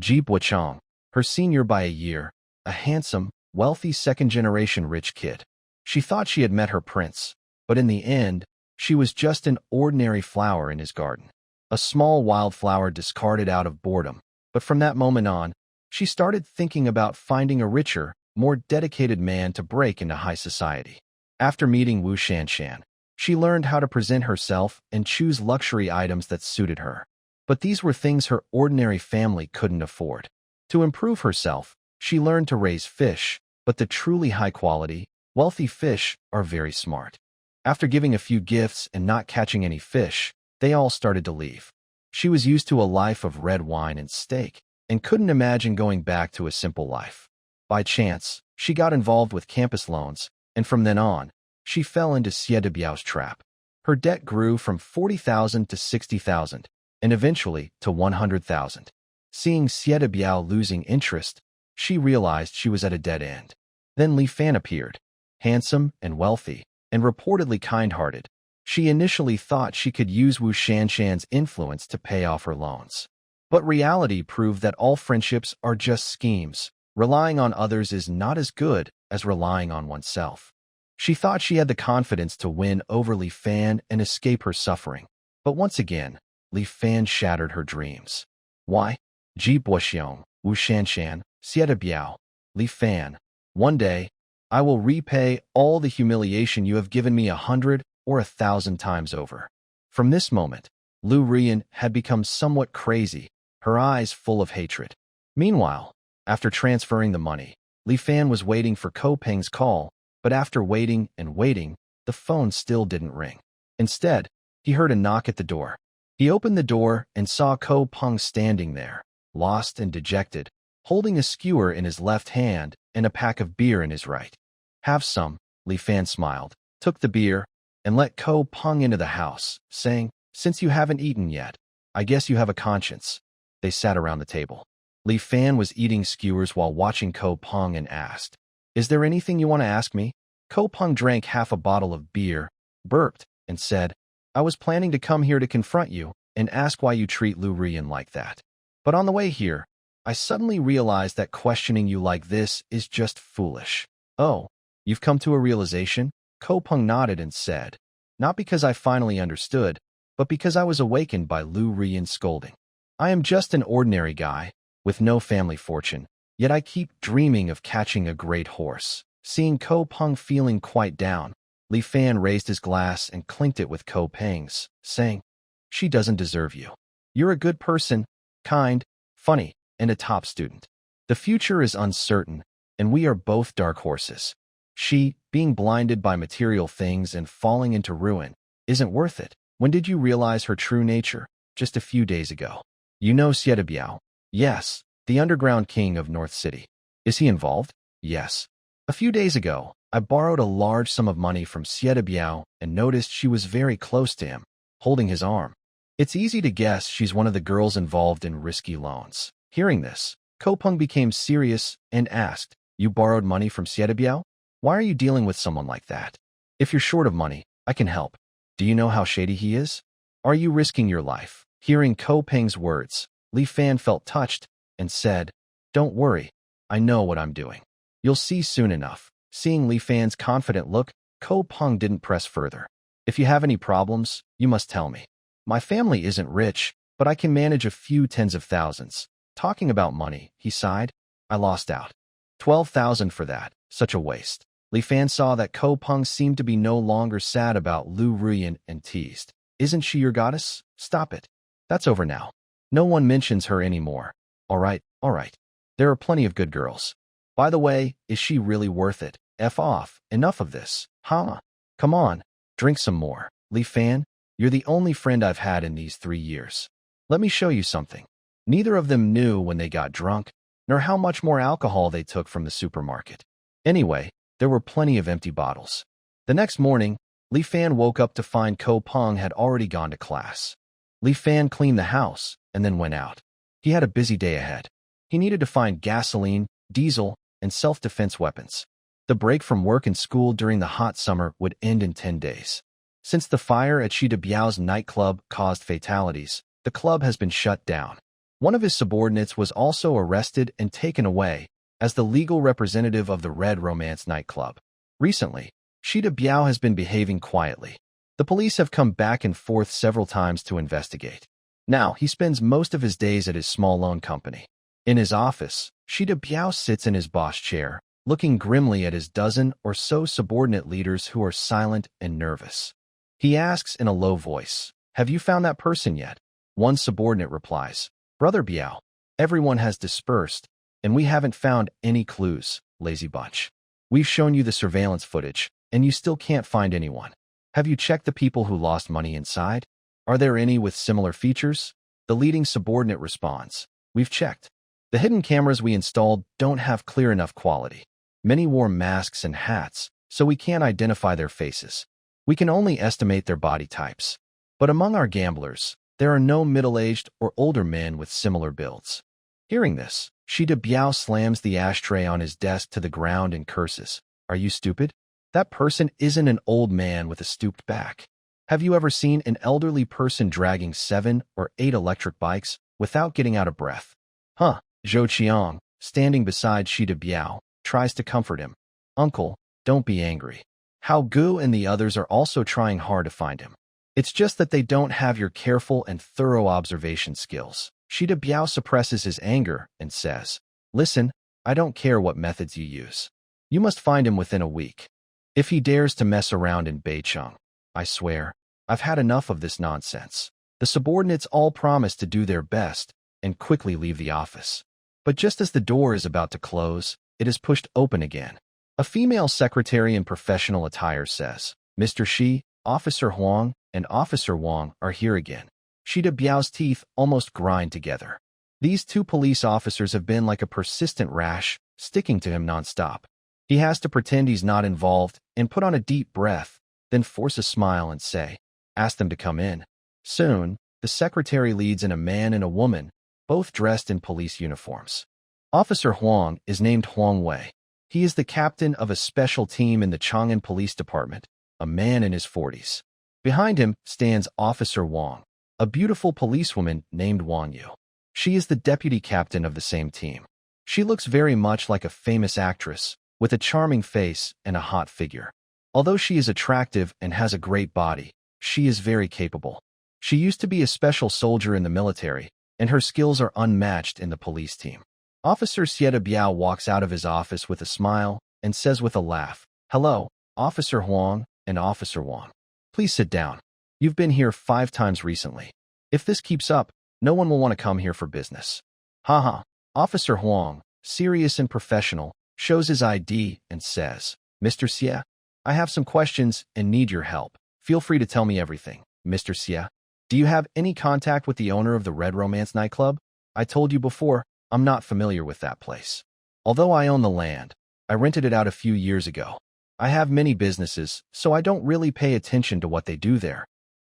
Ji Buochang, her senior by a year, a handsome, wealthy second-generation rich kid. She thought she had met her prince, but in the end, she was just an ordinary flower in his garden. A small wildflower discarded out of boredom, but from that moment on, she started thinking about finding a richer, more dedicated man to break into high society. After meeting Wu Shanshan, she learned how to present herself and choose luxury items that suited her. But these were things her ordinary family couldn't afford. To improve herself, she learned to raise fish, but the truly high-quality, wealthy fish are very smart. After giving a few gifts and not catching any fish, they all started to leave. She was used to a life of red wine and steak, and couldn't imagine going back to a simple life. By chance, she got involved with campus loans, and from then on, she fell into Xie de Biao's trap. Her debt grew from 40,000 to 60,000, and eventually to 100,000. Seeing Xie de Biao losing interest, she realized she was at a dead end. Then Li Fan appeared, handsome and wealthy, and reportedly kind-hearted. She initially thought she could use Wu Shanshan's influence to pay off her loans. But reality proved that all friendships are just schemes. Relying on others is not as good as relying on oneself. She thought she had the confidence to win over Li Fan and escape her suffering. But once again, Li Fan shattered her dreams. Why? Ji Buoxiong, Wu Shanshan, Xie de Biao, Li Fan. One day, I will repay all the humiliation you have given me 100 or 1,000 times over. From this moment, Lu Ruyan had become somewhat crazy, her eyes full of hatred. Meanwhile, after transferring the money, Li Fan was waiting for Ko Peng's call, but after waiting and waiting, the phone still didn't ring. Instead, he heard a knock at the door. He opened the door and saw Ko Peng standing there, lost and dejected, holding a skewer in his left hand and a pack of beer in his right. Have some, Li Fan smiled, took the beer, and let Ko Peng into the house, saying, "Since you haven't eaten yet, I guess you have a conscience." They sat around the table. Li Fan was eating skewers while watching Ko Peng and asked, "Is there anything you want to ask me?" Ko Peng drank half a bottle of beer, burped, and said, "I was planning to come here to confront you and ask why you treat Lu Rian like that. But on the way here, I suddenly realized that questioning you like this is just foolish." "Oh, you've come to a realization?" Ko Peng nodded and said, "Not because I finally understood, but because I was awakened by Lu Rian's scolding. I am just an ordinary guy, with no family fortune, yet I keep dreaming of catching a great horse." Seeing Ko Peng feeling quite down, Li Fan raised his glass and clinked it with Ko Peng's, saying, "She doesn't deserve you. You're a good person, kind, funny, and a top student. The future is uncertain, and we are both dark horses. She, being blinded by material things and falling into ruin, isn't worth it." "When did you realize her true nature?" "Just a few days ago." "You know Xie Biao?" "Yes, the underground king of North City." "Is he involved?" "Yes. A few days ago, I borrowed a large sum of money from Xie Biao and noticed she was very close to him, holding his arm. It's easy to guess she's one of the girls involved in risky loans." Hearing this, Ko Peng became serious and asked, "You borrowed money from Xie Biao? Why are you dealing with someone like that? If you're short of money, I can help. Do you know how shady he is? Are you risking your life?" Hearing Ko Peng's words, Li Fan felt touched and said, "Don't worry, I know what I'm doing. You'll see soon enough." Seeing Li Fan's confident look, Ko Peng didn't press further. "If you have any problems, you must tell me. My family isn't rich, but I can manage a few tens of thousands." Talking about money, he sighed. "I lost out. 12,000 for that. Such a waste." Li Fan saw that Ko Peng seemed to be no longer sad about Lu Ruyan and teased, "Isn't she your goddess? Stop it. That's over now. No one mentions her anymore. All right, all right. There are plenty of good girls. By the way, is she really worth it? F off. Enough of this. Huh? Come on, drink some more. Li Fan, you're the only friend I've had in these 3 years. Let me show you something." Neither of them knew when they got drunk, nor how much more alcohol they took from the supermarket. Anyway, there were plenty of empty bottles. The next morning, Li Fan woke up to find Ko Peng had already gone to class. Li Fan cleaned the house and then went out. He had a busy day ahead. He needed to find gasoline, diesel, and self-defense weapons. The break from work and school during the hot summer would end in 10 days. Since the fire at Shida Biao's nightclub caused fatalities, the club has been shut down. One of his subordinates was also arrested and taken away as the legal representative of the Red Romance nightclub. Recently, Shida Biao has been behaving quietly. The police have come back and forth several times to investigate. Now, he spends most of his days at his small loan company. In his office, Shida Biao sits in his boss chair, looking grimly at his dozen or so subordinate leaders who are silent and nervous. He asks in a low voice, "Have you found that person yet?" One subordinate replies, "Brother Biao, everyone has dispersed, and we haven't found any clues, lazy bunch. We've shown you the surveillance footage, and you still can't find anyone. Have you checked the people who lost money inside? Are there any with similar features?" The leading subordinate responds, "We've checked. The hidden cameras we installed don't have clear enough quality. Many wore masks and hats, so we can't identify their faces. We can only estimate their body types. But among our gamblers, there are no middle-aged or older men with similar builds." Hearing this, Shida Biao slams the ashtray on his desk to the ground and curses, "Are you stupid? That person isn't an old man with a stooped back. Have you ever seen an elderly person dragging 7 or 8 electric bikes without getting out of breath?" "Huh?" Zhou Qiang, standing beside Shida Biao, tries to comfort him. "Uncle, don't be angry. Hao Gu and the others are also trying hard to find him. It's just that they don't have your careful and thorough observation skills." Shida Biao suppresses his anger and says, "Listen, I don't care what methods you use. You must find him within a week. If he dares to mess around in Beicheng, I swear, I've had enough of this nonsense." The subordinates all promise to do their best and quickly leave the office. But just as the door is about to close, it is pushed open again. A female secretary in professional attire says, "Mr. Shi, Officer Huang, and Officer Wang are here again." Shida Biao's teeth almost grind together. These 2 police officers have been like a persistent rash, sticking to him nonstop. He has to pretend he's not involved and put on a deep breath then force a smile and say, "Ask them to come in." Soon, the secretary leads in a man and a woman, both dressed in police uniforms. Officer Huang is named Huang Wei. He is the captain of a special team in the Chang'an Police Department, a man in his 40s. Behind him stands Officer Wang, a beautiful policewoman named Wang Yu. She is the deputy captain of the same team. She looks very much like a famous actress, with a charming face and a hot figure. Although she is attractive and has a great body, she is very capable. She used to be a special soldier in the military, and her skills are unmatched in the police team. Officer Sieta Biao walks out of his office with a smile and says with a laugh, "Hello, Officer Huang and Officer Wang. Please sit down. You've been here 5 times recently. If this keeps up, no one will want to come here for business." Haha. Officer Huang, serious and professional, shows his ID and says, "Mr. Xie, I have some questions and need your help. Feel free to tell me everything." "Mr. Xie, do you have any contact with the owner of the Red Romance nightclub? I told you before, I'm not familiar with that place. Although I own the land, I rented it out a few years ago. I have many businesses, so I don't really pay attention to what they do there."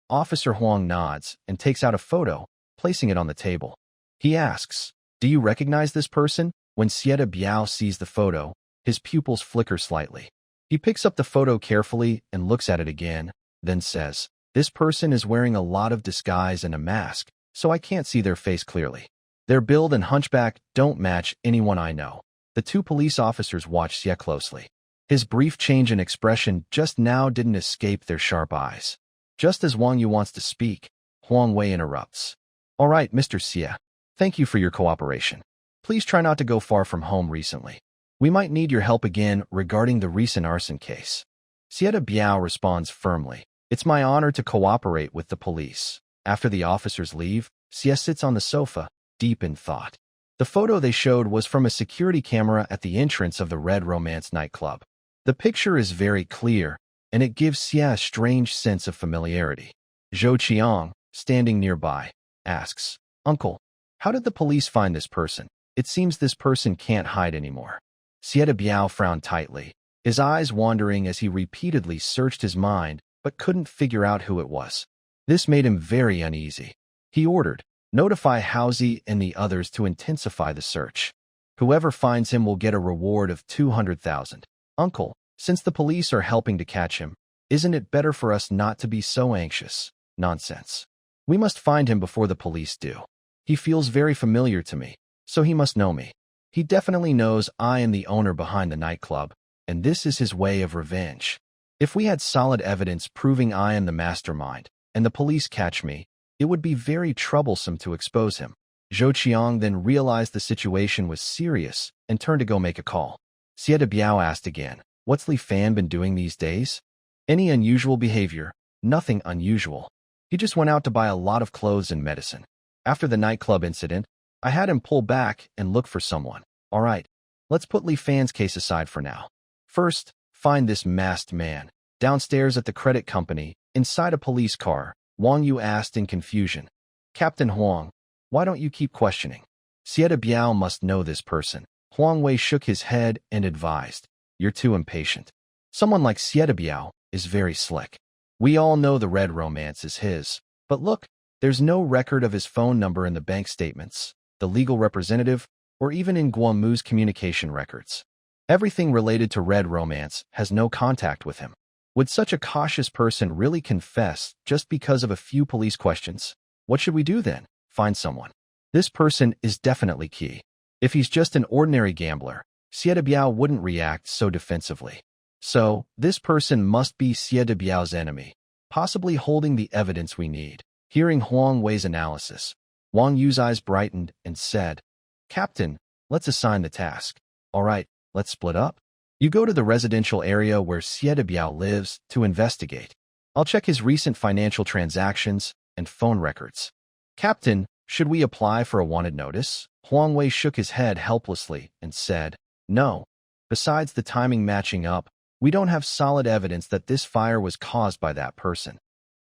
Officer Huang nods and takes out a photo, placing it on the table. He asks, "Do you recognize this person?" When Sieta Biao sees the photo, his pupils flicker slightly. He picks up the photo carefully and looks at it again, then says, "This person is wearing a lot of disguise and a mask, so I can't see their face clearly. Their build and hunchback don't match anyone I know." The 2 police officers watch Xie closely. His brief change in expression just now didn't escape their sharp eyes. Just as Wang Yu wants to speak, Huang Wei interrupts. "All right, Mr. Xie, thank you for your cooperation. Please try not to go far from home recently. We might need your help again regarding the recent arson case." Sieta Biao responds firmly, "It's my honor to cooperate with the police." After the officers leave, Xie sits on the sofa, deep in thought. The photo they showed was from a security camera at the entrance of the Red Romance nightclub. The picture is very clear, and it gives Xie a strange sense of familiarity. Zhou Qiang, standing nearby, asks, "Uncle, how did the police find this person? It seems this person can't hide anymore." Sieta Biao frowned tightly, his eyes wandering as he repeatedly searched his mind but couldn't figure out who it was. This made him very uneasy. He ordered, "Notify Housie and the others to intensify the search. Whoever finds him will get a reward of 200,000. "Uncle, since the police are helping to catch him, isn't it better for us not to be so anxious?" "Nonsense. We must find him before the police do. He feels very familiar to me, so he must know me. He definitely knows I am the owner behind the nightclub, and this is his way of revenge. If we had solid evidence proving I am the mastermind, and the police catch me, it would be very troublesome to expose him." Zhou Qiang then realized the situation was serious and turned to go make a call. Sieta Biao asked again, "What's Li Fan been doing these days?" "Any unusual behavior?" "Nothing unusual. He just went out to buy a lot of clothes and medicine. After the nightclub incident, I had him pull back and look for someone." "All right, let's put Li Fan's case aside for now. First, find this masked man." Downstairs at the credit company, inside a police car, Wang Yu asked in confusion, "Captain Huang, why don't you keep questioning?" Sieta Biao must know this person. Huang Wei shook his head and advised, "You're too impatient. Someone like Sieta Biao is very slick. We all know the Red Romance is his, but look, there's no record of his phone number in the bank statements, the legal representative, or even in Guamu's communication records. Everything related to Red Romance has no contact with him. Would such a cautious person really confess just because of a few police questions? What should we do then? Find someone. This person is definitely key. If he's just an ordinary gambler, Sieta Biao wouldn't react so defensively. So, this person must be Sieta Biao's enemy, possibly holding the evidence we need." Hearing Huang Wei's analysis, Wang Yu's eyes brightened and said, "Captain, let's assign the task. All right, let's split up. You go to the residential area where Sieta Biao lives to investigate. I'll check his recent financial transactions and phone records." "Captain, should we apply for a wanted notice?" Huang Wei shook his head helplessly and said, "No. Besides the timing matching up, we don't have solid evidence that this fire was caused by that person."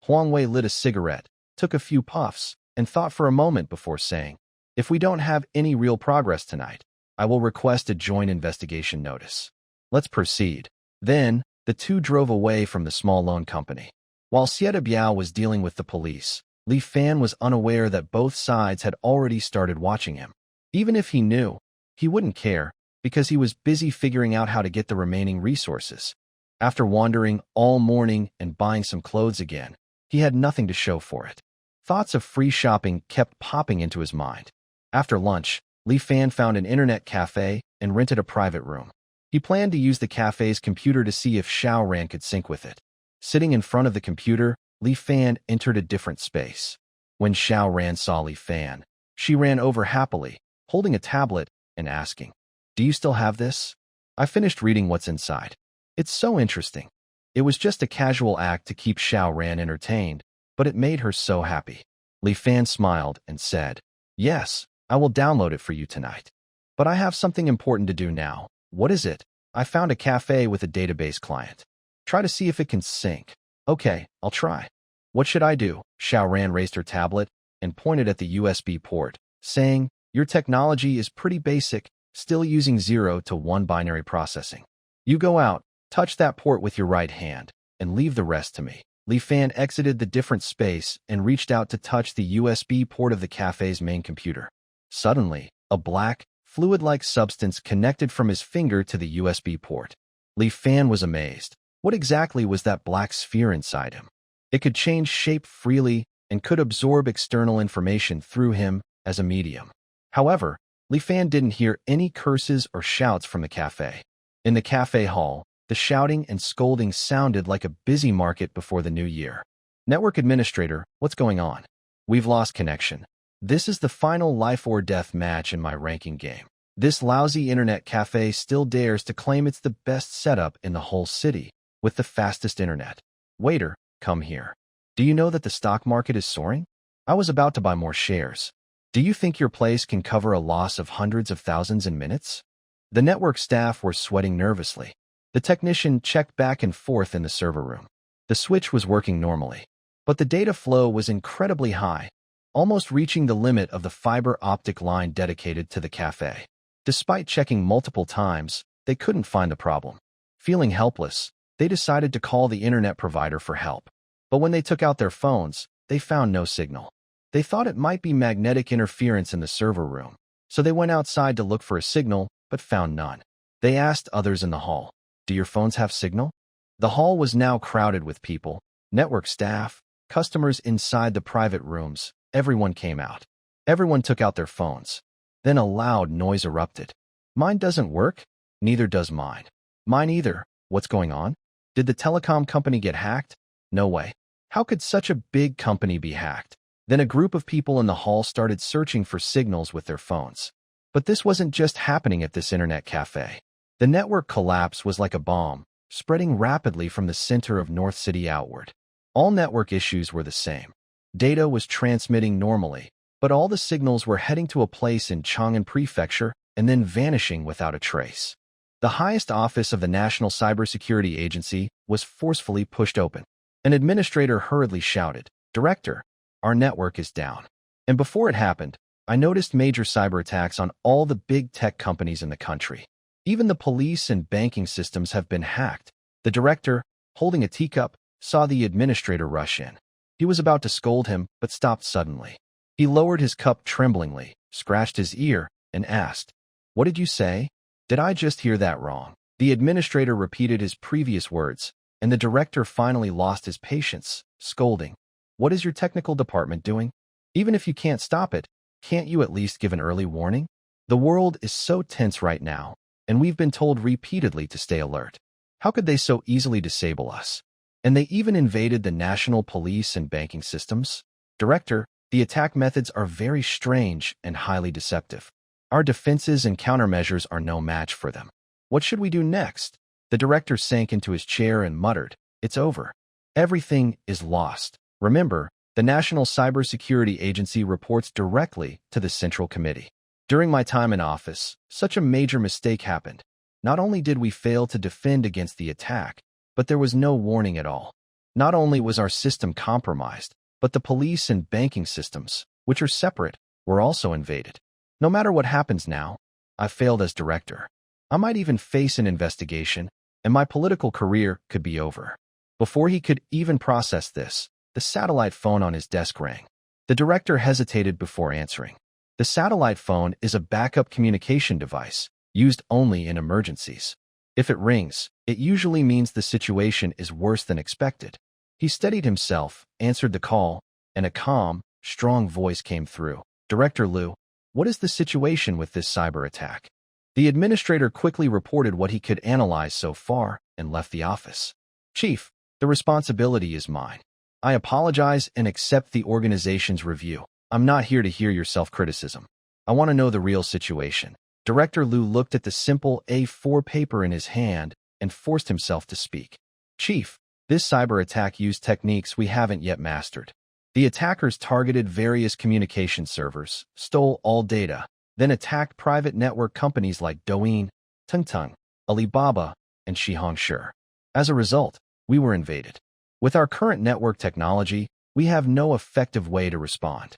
Huang Wei lit a cigarette, took a few puffs, and thought for a moment before saying, "If we don't have any real progress tonight, I will request a joint investigation notice. Let's proceed." Then, The two drove away from the small loan company. While Xieta Biao was dealing with the police, Li Fan was unaware that both sides had already started watching him. Even if he knew, he wouldn't care, because he was busy figuring out how to get the remaining resources. After wandering all morning and buying some clothes again, he had nothing to show for it. Thoughts of free shopping kept popping into his mind. After lunch, Li Fan found an internet cafe and rented a private room. He planned to use the cafe's computer to see if Xiao Ran could sync with it. Sitting in front of the computer, Li Fan entered a different space. When Xiao Ran saw Li Fan, she ran over happily, holding a tablet and asking, "Do you still have this? I finished reading what's inside. It's so interesting." It was just a casual act to keep Xiao Ran entertained, but it made her so happy. Li Fan smiled and said, "Yes, I will download it for you tonight. But I have something important to do now." "What is it?" "I found a cafe with a database client. Try to see if it can sync." "Okay, I'll try." "What should I do?" Xiao Ran raised her tablet and pointed at the USB port, saying, "Your technology is pretty basic, still using 0 to 1 binary processing. You go out, touch that port with your right hand, and leave the rest to me." Li Fan exited the different space and reached out to touch the USB port of the cafe's main computer. Suddenly, a black, fluid-like substance connected from his finger to the USB port. Li Fan was amazed. What exactly was that black sphere inside him? It could change shape freely and could absorb external information through him as a medium. However, Li Fan didn't hear any curses or shouts from the cafe. In the cafe hall, the shouting and scolding sounded like a busy market before the new year. "Network administrator, what's going on? We've lost connection. This is the final life or death match in my ranking game. This lousy internet cafe still dares to claim it's the best setup in the whole city, with the fastest internet. Waiter, come here. Do you know that the stock market is soaring? I was about to buy more shares. Do you think your place can cover a loss of hundreds of thousands in minutes?" The network staff were sweating nervously. The technician checked back and forth in the server room. The switch was working normally, but the data flow was incredibly high, almost reaching the limit of the fiber optic line dedicated to the cafe. Despite checking multiple times, they couldn't find the problem. Feeling helpless, they decided to call the internet provider for help. But when they took out their phones, they found no signal. They thought it might be magnetic interference in the server room, so they went outside to look for a signal, but found none. They asked others in the hall, "Do your phones have signal?" The hall was now crowded with people, network staff, customers inside the private rooms. Everyone came out. Everyone took out their phones. Then a loud noise erupted. "Mine doesn't work. Neither does mine. Mine either. What's going on? Did the telecom company get hacked? No way. How could such a big company be hacked?" Then a group of people in the hall started searching for signals with their phones. But this wasn't just happening at this internet cafe. The network collapse was like a bomb, spreading rapidly from the center of North City outward. All network issues were the same. Data was transmitting normally, but all the signals were heading to a place in Chang'an Prefecture and then vanishing without a trace. The highest office of the National Cybersecurity Agency was forcefully pushed open. An administrator hurriedly shouted, "Director, our network is down." And before it happened, I noticed major cyber attacks on all the big tech companies in the country. Even the police and banking systems have been hacked. The director, holding a teacup, saw the administrator rush in. He was about to scold him, but stopped suddenly. He lowered his cup tremblingly, scratched his ear, and asked, "What did you say? Did I just hear that wrong?" The administrator repeated his previous words, and the director finally lost his patience, scolding, "What is your technical department doing? Even if you can't stop it, can't you at least give an early warning? The world is so tense right now, and we've been told repeatedly to stay alert. How could they so easily disable us? And they even invaded the national police and banking systems? Director, the attack methods are very strange and highly deceptive. Our defenses and countermeasures are no match for them. What should we do next?" The director sank into his chair and muttered, "It's over. Everything is lost." Remember, the National Cybersecurity Agency reports directly to the Central Committee. During my time in office, such a major mistake happened. Not only did we fail to defend against the attack, but there was no warning at all. Not only was our system compromised, but the police and banking systems, which are separate, were also invaded. No matter what happens now, I failed as director. I might even face an investigation, and my political career could be over. Before he could even process this, the satellite phone on his desk rang. The director hesitated before answering. The satellite phone is a backup communication device, used only in emergencies. If it rings, it usually means the situation is worse than expected. He steadied himself, answered the call, and a calm, strong voice came through. Director Liu, what is the situation with this cyber attack? The administrator quickly reported what he could analyze so far and left the office. Chief, the responsibility is mine. I apologize and accept the organization's review. I'm not here to hear your self-criticism. I want to know the real situation. Director Liu looked at the simple A4 paper in his hand and forced himself to speak. Chief, this cyber attack used techniques we haven't yet mastered. The attackers targeted various communication servers, stole all data, then attacked private network companies like Douyin, Tengteng, Alibaba, and Shihangshu. As a result, we were invaded. With our current network technology, we have no effective way to respond.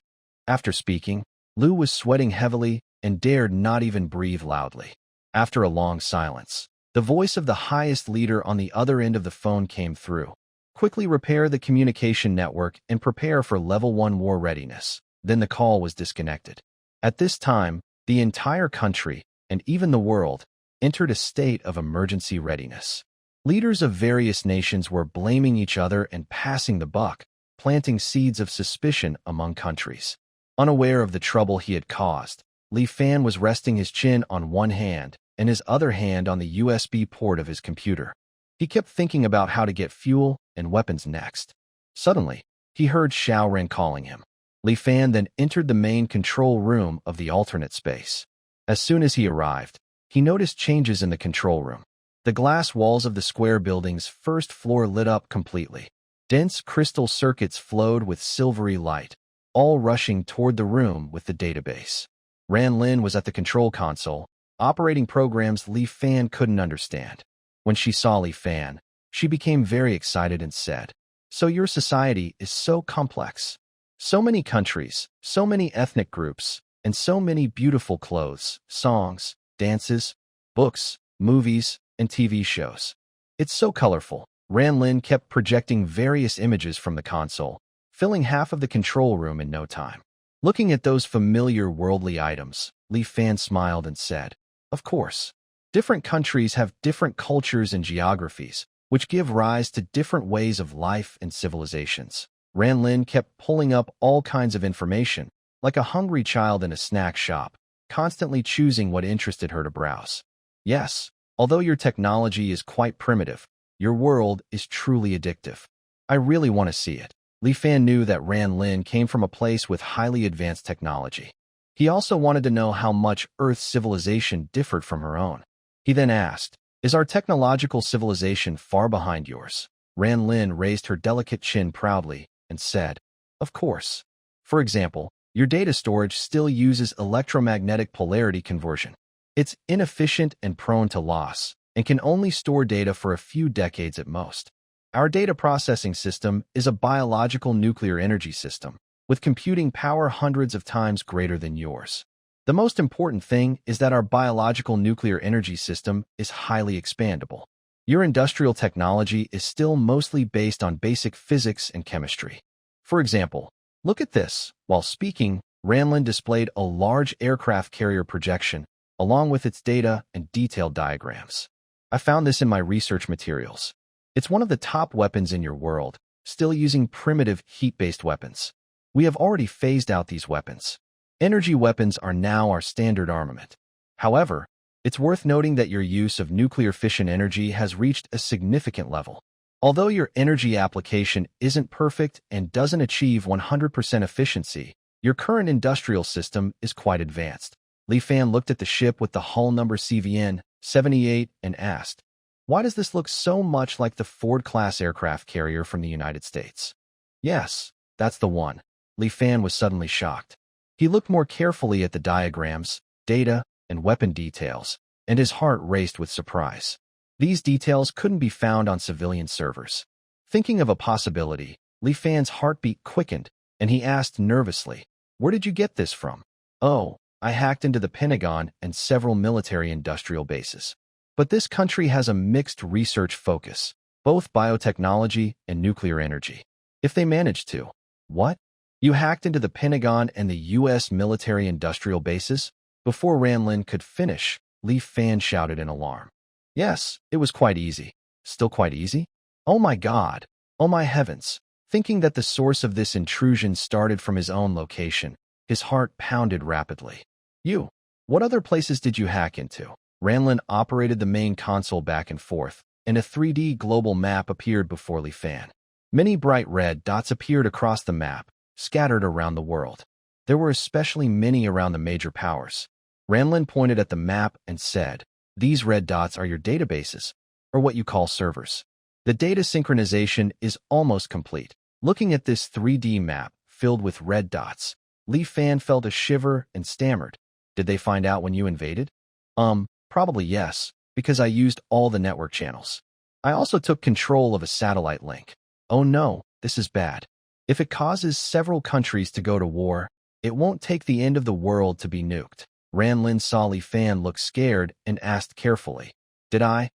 After speaking, Liu was sweating heavily and dared not even breathe loudly. After a long silence, the voice of the highest leader on the other end of the phone came through. Quickly repair the communication network and prepare for Level 1 war readiness. Then the call was disconnected. At this time, the entire country, and even the world, entered a state of emergency readiness. Leaders of various nations were blaming each other and passing the buck, planting seeds of suspicion among countries. Unaware of the trouble he had caused, Li Fan was resting his chin on one hand and his other hand on the USB port of his computer. He kept thinking about how to get fuel and weapons next. Suddenly, he heard Xiao Ren calling him. Li Fan then entered the main control room of the alternate space. As soon as he arrived, he noticed changes in the control room. The glass walls of the square building's first floor lit up completely. Dense crystal circuits flowed with silvery light, all rushing toward the room with the database. Ran Lin was at the control console, operating programs Li Fan couldn't understand. When she saw Li Fan, she became very excited and said, "So your society is so complex. So many countries, so many ethnic groups, and so many beautiful clothes, songs, dances, books, movies, and TV shows. It's so colorful." Ran Lin kept projecting various images from the console, filling half of the control room in no time. Looking at those familiar worldly items, Li Fan smiled and said, "Of course. Different countries have different cultures and geographies, which give rise to different ways of life and civilizations." Ran Lin kept pulling up all kinds of information, like a hungry child in a snack shop, constantly choosing what interested her to browse. "Yes, although your technology is quite primitive, your world is truly addictive. I really want to see it." Li Fan knew that Ran Lin came from a place with highly advanced technology. He also wanted to know how much Earth's civilization differed from her own. He then asked, "Is our technological civilization far behind yours?" Ran Lin raised her delicate chin proudly and said, "Of course. For example, your data storage still uses electromagnetic polarity conversion. It's inefficient and prone to loss, and can only store data for a few decades at most. Our data processing system is a biological nuclear energy system, with computing power hundreds of times greater than yours. The most important thing is that our biological nuclear energy system is highly expandable. Your industrial technology is still mostly based on basic physics and chemistry. For example, look at this." While speaking, Ranlin displayed a large aircraft carrier projection, along with its data and detailed diagrams. "I found this in my research materials. It's one of the top weapons in your world, still using primitive heat-based weapons. We have already phased out these weapons. Energy weapons are now our standard armament. However, it's worth noting that your use of nuclear fission energy has reached a significant level. Although your energy application isn't perfect and doesn't achieve 100% efficiency, your current industrial system is quite advanced." Li Fan looked at the ship with the hull number CVN 78 and asked, "Why does this look so much like the Ford-class aircraft carrier from the United States?" "Yes, that's the one." Li Fan was suddenly shocked. He looked more carefully at the diagrams, data, and weapon details, and his heart raced with surprise. These details couldn't be found on civilian servers. Thinking of a possibility, Li Fan's heartbeat quickened, and he asked nervously, "Where did you get this from?" "Oh, I hacked into the Pentagon and several military industrial bases." But this country has a mixed research focus, both biotechnology and nuclear energy. If they manage to, what? You hacked into the Pentagon and the U.S. military-industrial bases? Before Ranlin could finish, Li Fan shouted in alarm. Yes, it was quite easy. Still quite easy? Oh my God! Oh my heavens! Thinking that the source of this intrusion started from his own location, his heart pounded rapidly. You! What other places did you hack into? Ranlin operated the main console back and forth, and a 3D global map appeared before Li Fan. Many bright red dots appeared across the map, scattered around the world. There were especially many around the major powers. Ranlin pointed at the map and said, "These red dots are your databases, or what you call servers. The data synchronization is almost complete." Looking at this 3D map filled with red dots, Li Fan felt a shiver and stammered, "Did they find out when you invaded?" Probably yes, because I used all the network channels. I also took control of a satellite link. Oh no, this is bad. If it causes several countries to go to war, it won't take the end of the world to be nuked." Ranlin saw Li Fan look scared and asked carefully, "Did I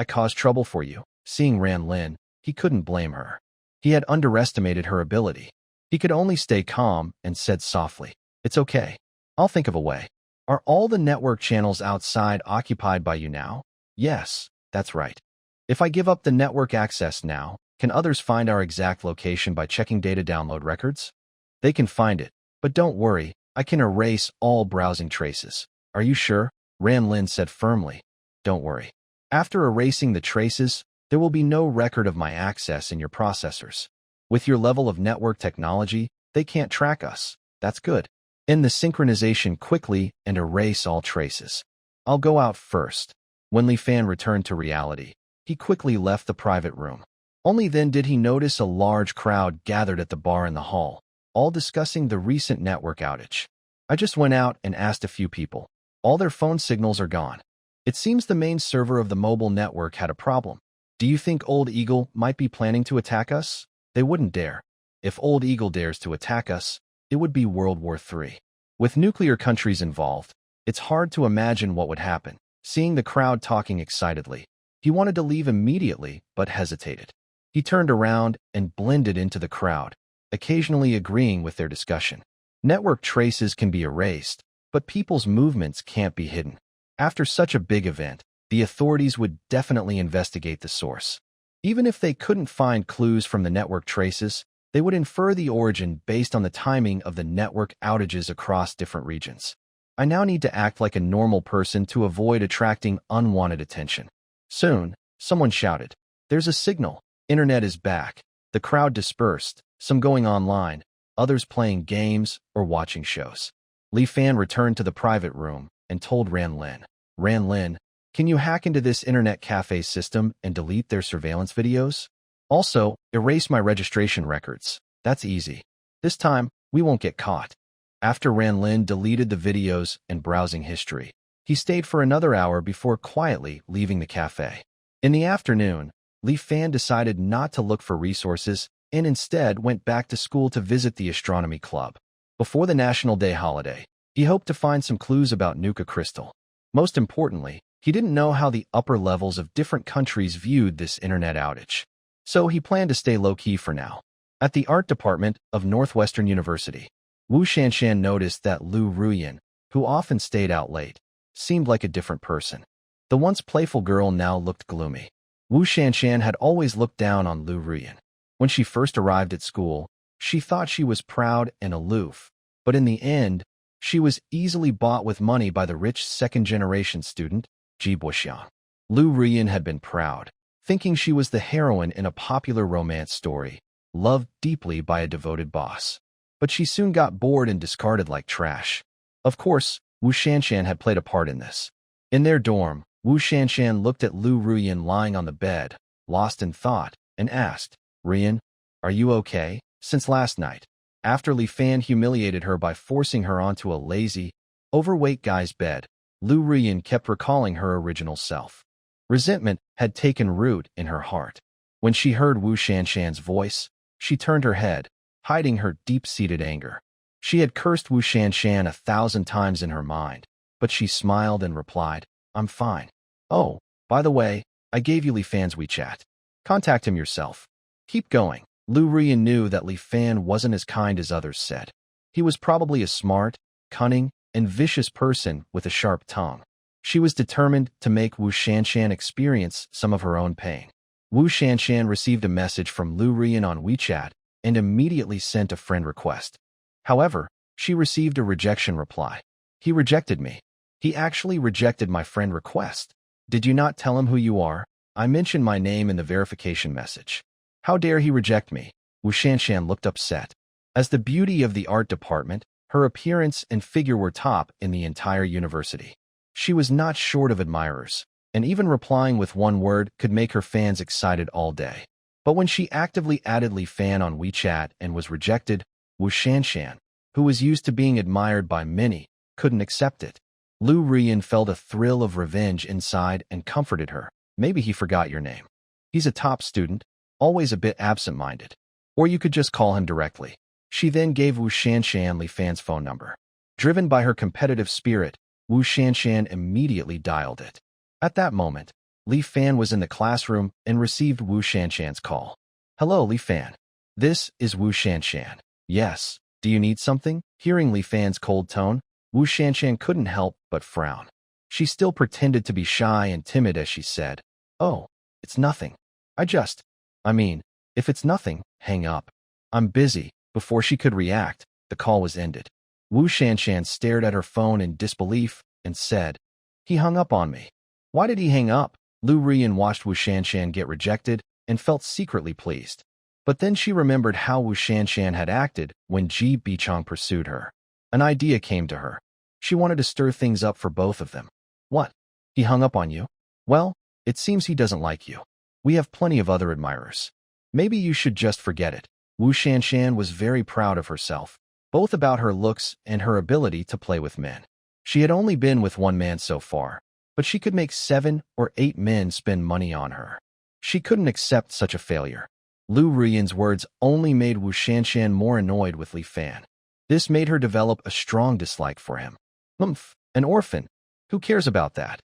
caused trouble for you?" Seeing Ranlin, he couldn't blame her. He had underestimated her ability. He could only stay calm and said softly, "It's okay. I'll think of a way." "Are all the network channels outside occupied by you now?" "Yes, that's right. If I give up the network access now, can others find our exact location by checking data download records?" "They can find it, but don't worry, I can erase all browsing traces." "Are you sure?" Ranlin said firmly. "Don't worry. After erasing the traces, there will be no record of my access in your processors. With your level of network technology, they can't track us. That's good. End the synchronization quickly and erase all traces. I'll go out first." When Li Fan returned to reality, he quickly left the private room. Only then did he notice a large crowd gathered at the bar in the hall, all discussing the recent network outage. "I just went out and asked a few people. All their phone signals are gone. It seems the main server of the mobile network had a problem. Do you think Old Eagle might be planning to attack us?" "They wouldn't dare. If Old Eagle dares to attack us, it would be World War III. With nuclear countries involved, it's hard to imagine what would happen." Seeing the crowd talking excitedly, he wanted to leave immediately but hesitated. He turned around and blended into the crowd, occasionally agreeing with their discussion. Network traces can be erased, but people's movements can't be hidden. After such a big event, the authorities would definitely investigate the source. Even if they couldn't find clues from the network traces, they would infer the origin based on the timing of the network outages across different regions. "I now need to act like a normal person to avoid attracting unwanted attention." Soon, someone shouted, "There's a signal. Internet is back." The crowd dispersed, some going online, others playing games or watching shows. Li Fan returned to the private room and told Ranlin, "Ranlin, can you hack into this internet cafe system and delete their surveillance videos? Also, erase my registration records. That's easy. This time, we won't get caught." After Ranlin deleted the videos and browsing history, he stayed for another hour before quietly leaving the cafe. In the afternoon, Li Fan decided not to look for resources and instead went back to school to visit the astronomy club. Before the National Day holiday, he hoped to find some clues about Nuka Crystal. Most importantly, he didn't know how the upper levels of different countries viewed this internet outage. So he planned to stay low-key for now. At the art department of Northwestern University, Wu Shanshan noticed that Lu Ruyan, who often stayed out late, seemed like a different person. The once playful girl now looked gloomy. Wu Shanshan had always looked down on Lu Ruyan. When she first arrived at school, she thought she was proud and aloof, but in the end, she was easily bought with money by the rich second-generation student, Ji Boxiang. Lu Ruyan had been proud, thinking she was the heroine in a popular romance story, loved deeply by a devoted boss. But she soon got bored and discarded like trash. Of course, Wu Shanshan had played a part in this. In their dorm, Wu Shanshan looked at Lu Ruyan lying on the bed, lost in thought, and asked, "Ruyan, are you okay? Since last night." After Li Fan humiliated her by forcing her onto a lazy, overweight guy's bed, Lu Ruyan kept recalling her original self. Resentment had taken root in her heart. When she heard Wu Shanshan's voice, she turned her head, hiding her deep-seated anger. She had cursed Wu Shanshan 1,000 times in her mind, but she smiled and replied, "I'm fine." Oh, by the way, I gave you Li Fan's WeChat. Contact him yourself. Keep going. Lu Rian knew that Li Fan wasn't as kind as others said. He was probably a smart, cunning, and vicious person with a sharp tongue. She was determined to make Wu Shanshan experience some of her own pain. Wu Shanshan received a message from Lu Rian on WeChat and immediately sent a friend request. However, she received a rejection reply. He rejected me. He actually rejected my friend request. Did you not tell him who you are? I mentioned my name in the verification message. How dare he reject me? Wu Shanshan looked upset. As the beauty of the art department, her appearance and figure were top in the entire university. She was not short of admirers, and even replying with one word could make her fans excited all day. But when she actively added Li Fan on WeChat and was rejected, Wu Shanshan, who was used to being admired by many, couldn't accept it. Lu Rian felt a thrill of revenge inside and comforted her. Maybe he forgot your name. He's a top student, always a bit absent-minded. Or you could just call him directly. She then gave Wu Shanshan Li Fan's phone number. Driven by her competitive spirit, Wu Shanshan immediately dialed it. At that moment, Li Fan was in the classroom and received Wu Shanshan's call. Hello, Li Fan. This is Wu Shanshan. Yes. Do you need something? Hearing Li Fan's cold tone, Wu Shanshan couldn't help but frown. She still pretended to be shy and timid as she said, Oh, it's nothing. If it's nothing, hang up. I'm busy. Before she could react, the call was ended. Wu Shanshan stared at her phone in disbelief and said, He hung up on me. Why did he hang up? Lu Rian watched Wu Shanshan get rejected and felt secretly pleased. But then she remembered how Wu Shanshan had acted when Ji Bichong pursued her. An idea came to her. She wanted to stir things up for both of them. What? He hung up on you? Well, it seems he doesn't like you. We have plenty of other admirers. Maybe you should just forget it. Wu Shanshan was very proud of herself, both about her looks and her ability to play with men. She had only been with one man so far, but she could make 7 or 8 men spend money on her. She couldn't accept such a failure. Lu Rian's words only made Wu Shanshan more annoyed with Li Fan. This made her develop a strong dislike for him. An orphan. Who cares about that?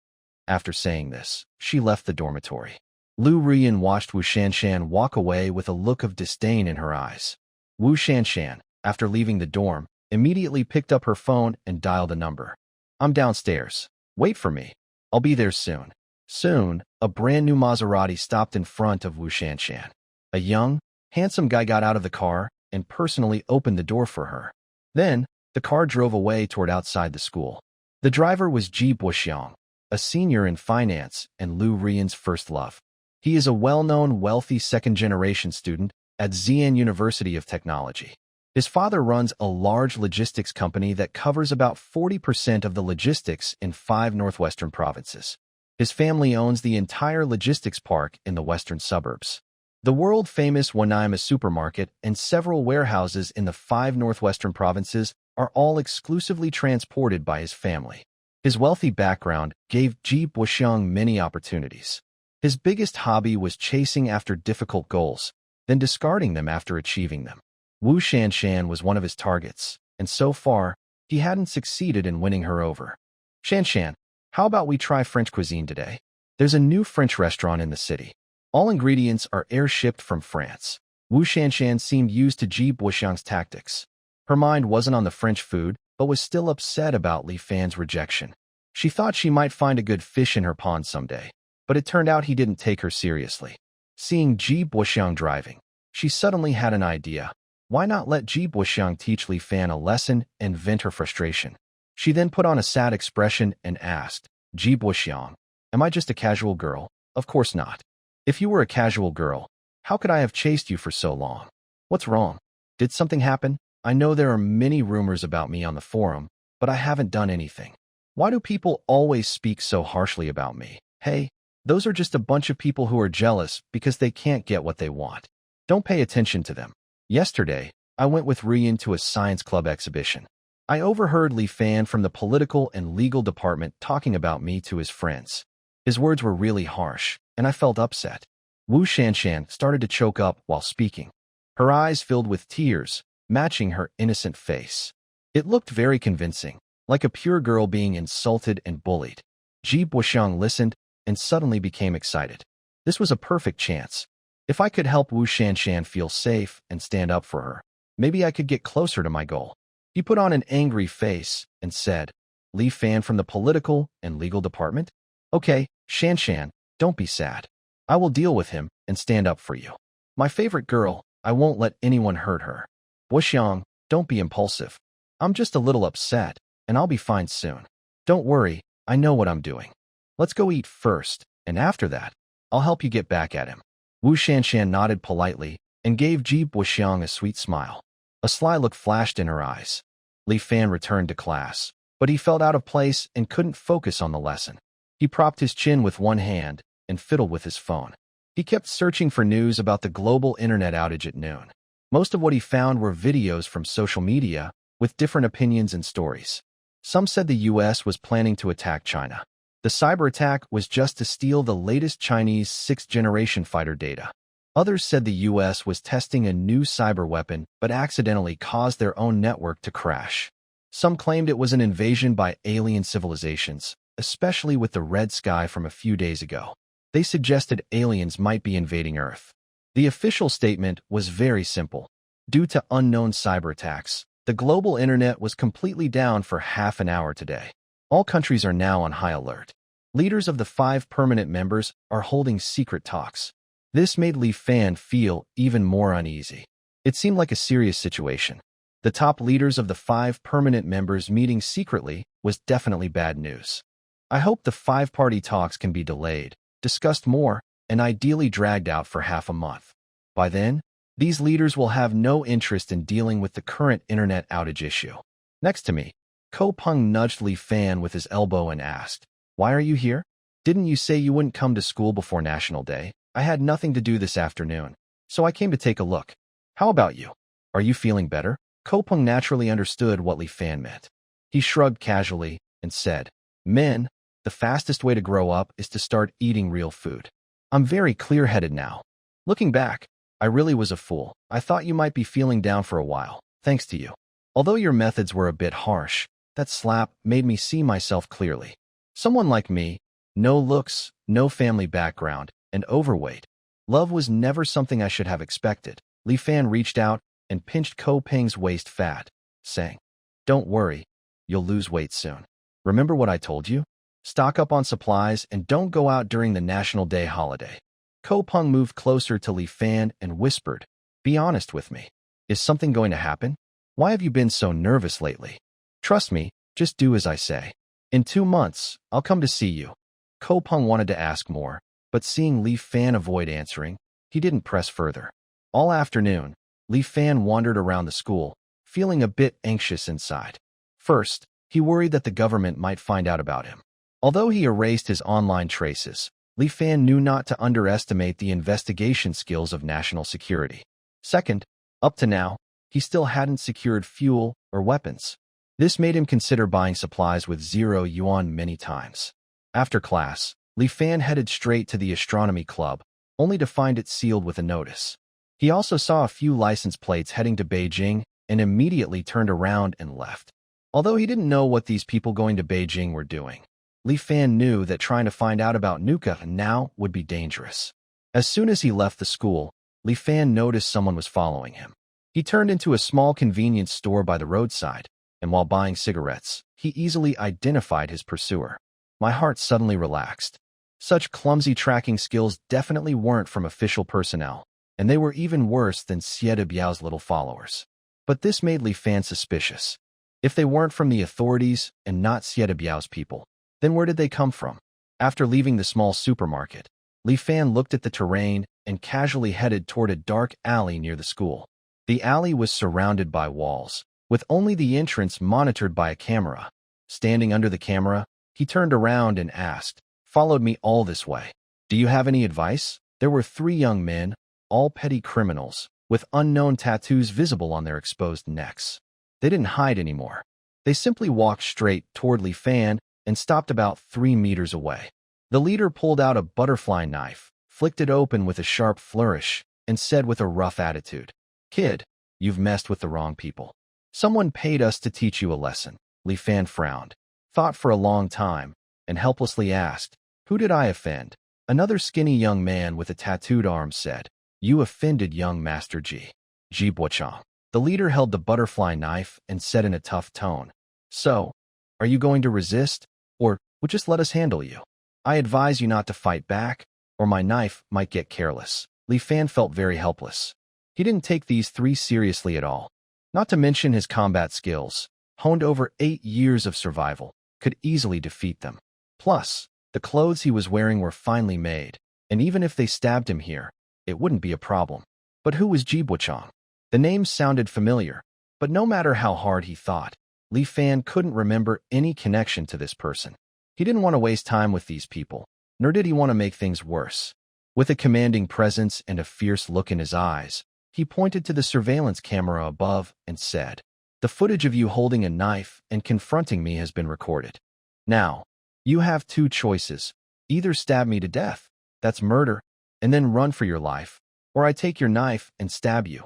After saying this, she left the dormitory. Lu Rian watched Wu Shanshan walk away with a look of disdain in her eyes. Wu Shanshan, after leaving the dorm, immediately picked up her phone and dialed a number. I'm downstairs. Wait for me. I'll be there soon. Soon, a brand new Maserati stopped in front of Wu Shanshan. A young, handsome guy got out of the car and personally opened the door for her. Then, the car drove away toward outside the school. The driver was Ji Buxiang, a senior in finance and Lu Rian's first love. He is a well-known, wealthy second-generation student at Xi'an University of Technology. His father runs a large logistics company that covers about 40% of the logistics in 5 northwestern provinces. His family owns the entire logistics park in the western suburbs. The world-famous Wanaima supermarket and several warehouses in the 5 northwestern provinces are all exclusively transported by his family. His wealthy background gave Ji Buxiang many opportunities. His biggest hobby was chasing after difficult goals, then discarding them after achieving them. Wu Shanshan was one of his targets, and so far, he hadn't succeeded in winning her over. Shanshan, how about we try French cuisine today? There's a new French restaurant in the city. All ingredients are air-shipped from France. Wu Shanshan seemed used to Ji Buxiang's tactics. Her mind wasn't on the French food, but was still upset about Li Fan's rejection. She thought she might find a good fish in her pond someday, but it turned out he didn't take her seriously. Seeing Ji Buxiang driving, she suddenly had an idea. Why not let Ji Buxiang teach Li Fan a lesson and vent her frustration? She then put on a sad expression and asked, Ji Buxiang, am I just a casual girl? Of course not. If you were a casual girl, how could I have chased you for so long? What's wrong? Did something happen? I know there are many rumors about me on the forum, but I haven't done anything. Why do people always speak so harshly about me? Hey, those are just a bunch of people who are jealous because they can't get what they want. Don't pay attention to them. Yesterday, I went with Rian to a science club exhibition. I overheard Li Fan from the political and legal department talking about me to his friends. His words were really harsh, and I felt upset. Wu Shanshan started to choke up while speaking. Her eyes filled with tears, matching her innocent face. It looked very convincing, like a pure girl being insulted and bullied. Ji Buxiang listened and suddenly became excited. This was a perfect chance. If I could help Wu Shanshan feel safe and stand up for her, maybe I could get closer to my goal. He put on an angry face and said, Li Fan from the political and legal department? Okay, Shanshan, don't be sad. I will deal with him and stand up for you. My favorite girl, I won't let anyone hurt her. Wuxiang, don't be impulsive. I'm just a little upset, and I'll be fine soon. Don't worry, I know what I'm doing. Let's go eat first, and after that, I'll help you get back at him. Wu Shanshan nodded politely and gave Jeep Wuxiang a sweet smile. A sly look flashed in her eyes. Li Fan returned to class, but he felt out of place and couldn't focus on the lesson. He propped his chin with one hand and fiddled with his phone. He kept searching for news about the global internet outage at noon. Most of what he found were videos from social media with different opinions and stories. Some said the US was planning to attack China. The cyber attack was just to steal the latest Chinese 6th-generation fighter data. Others said the US was testing a new cyber weapon but accidentally caused their own network to crash. Some claimed it was an invasion by alien civilizations, especially with the red sky from a few days ago. They suggested aliens might be invading Earth. The official statement was very simple. Due to unknown cyber attacks, the global internet was completely down for half an hour today. All countries are now on high alert. Leaders of the 5 permanent members are holding secret talks. This made Li Fan feel even more uneasy. It seemed like a serious situation. The top leaders of the 5 permanent members meeting secretly was definitely bad news. I hope the 5-party talks can be delayed, discussed more, and ideally dragged out for half a month. By then, these leaders will have no interest in dealing with the current internet outage issue. Next to me, Ko Peng nudged Li Fan with his elbow and asked, Why are you here? Didn't you say you wouldn't come to school before National Day? I had nothing to do this afternoon, so I came to take a look. How about you? Are you feeling better? Ko Peng naturally understood what Li Fan meant. He shrugged casually and said, Men, the fastest way to grow up is to start eating real food. I'm very clear-headed now. Looking back, I really was a fool. I thought you might be feeling down for a while, thanks to you. Although your methods were a bit harsh, that slap made me see myself clearly. Someone like me, no looks, no family background, and overweight. Love was never something I should have expected. Li Fan reached out and pinched Ko Peng's waist fat, saying, Don't worry, you'll lose weight soon. Remember what I told you? Stock up on supplies and don't go out during the National Day holiday. Ko Peng moved closer to Li Fan and whispered, Be honest with me. Is something going to happen? Why have you been so nervous lately? Trust me, just do as I say. In 2 months, I'll come to see you. Ko Peng wanted to ask more, but seeing Li Fan avoid answering, he didn't press further. All afternoon, Li Fan wandered around the school, feeling a bit anxious inside. First, he worried that the government might find out about him. Although he erased his online traces, Li Fan knew not to underestimate the investigation skills of national security. Second, up to now, he still hadn't secured fuel or weapons. This made him consider buying supplies with 0 yuan many times. After class, Li Fan headed straight to the astronomy club, only to find it sealed with a notice. He also saw a few license plates heading to Beijing and immediately turned around and left. Although he didn't know what these people going to Beijing were doing, Li Fan knew that trying to find out about Nuka now would be dangerous. As soon as he left the school, Li Fan noticed someone was following him. He turned into a small convenience store by the roadside, and while buying cigarettes, he easily identified his pursuer. My heart suddenly relaxed. Such clumsy tracking skills definitely weren't from official personnel, and they were even worse than Xie Biao's little followers. But this made Li Fan suspicious. If they weren't from the authorities and not Xie Biao's people, then where did they come from? After leaving the small supermarket, Li Fan looked at the terrain and casually headed toward a dark alley near the school. The alley was surrounded by walls, with only the entrance monitored by a camera. Standing under the camera, he turned around and asked, Followed me all this way. Do you have any advice? There were 3 young men, all petty criminals, with unknown tattoos visible on their exposed necks. They didn't hide anymore. They simply walked straight toward Li Fan and stopped about 3 meters away. The leader pulled out a butterfly knife, flicked it open with a sharp flourish, and said with a rough attitude, Kid, you've messed with the wrong people. Someone paid us to teach you a lesson. Li Fan frowned, thought for a long time, and helplessly asked, Who did I offend? Another skinny young man with a tattooed arm said. You offended young Master Ji. Ji Bochang. The leader held the butterfly knife and said in a tough tone. So, are you going to resist, or would just let us handle you? I advise you not to fight back, or my knife might get careless. Li Fan felt very helpless. He didn't take these three seriously at all. Not to mention his combat skills, honed over 8 years of survival, could easily defeat them. Plus, the clothes he was wearing were finely made, and even if they stabbed him here, it wouldn't be a problem. But who was Ji Bochang? The name sounded familiar, but no matter how hard he thought, Li Fan couldn't remember any connection to this person. He didn't want to waste time with these people, nor did he want to make things worse. With a commanding presence and a fierce look in his eyes, he pointed to the surveillance camera above and said, The footage of you holding a knife and confronting me has been recorded. Now, you have 2 choices. Either stab me to death, that's murder, and then run for your life, or I take your knife and stab you.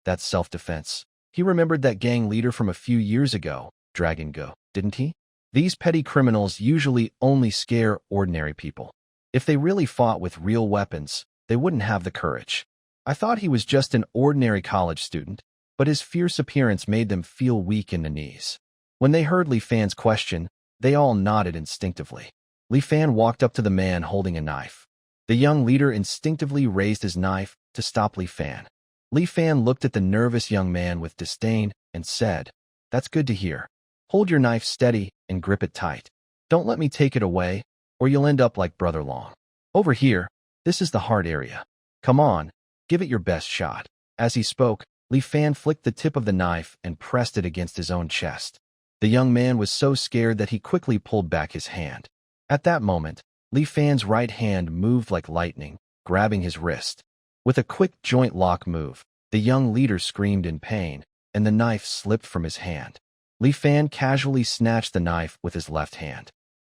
That's self-defense. He remembered that gang leader from a few years ago, Dragon Go, didn't he? These petty criminals usually only scare ordinary people. If they really fought with real weapons, they wouldn't have the courage. I thought he was just an ordinary college student, but his fierce appearance made them feel weak in the knees. When they heard Li Fan's question, they all nodded instinctively. Li Fan walked up to the man holding a knife. The young leader instinctively raised his knife to stop Li Fan. Li Fan looked at the nervous young man with disdain and said, That's good to hear. Hold your knife steady and grip it tight. Don't let me take it away, or you'll end up like Brother Long. Over here, this is the hard area. Come on, give it your best shot. As he spoke, Li Fan flicked the tip of the knife and pressed it against his own chest. The young man was so scared that he quickly pulled back his hand. At that moment, Li Fan's right hand moved like lightning, grabbing his wrist. With a quick joint lock move, the young leader screamed in pain, and the knife slipped from his hand. Li Fan casually snatched the knife with his left hand.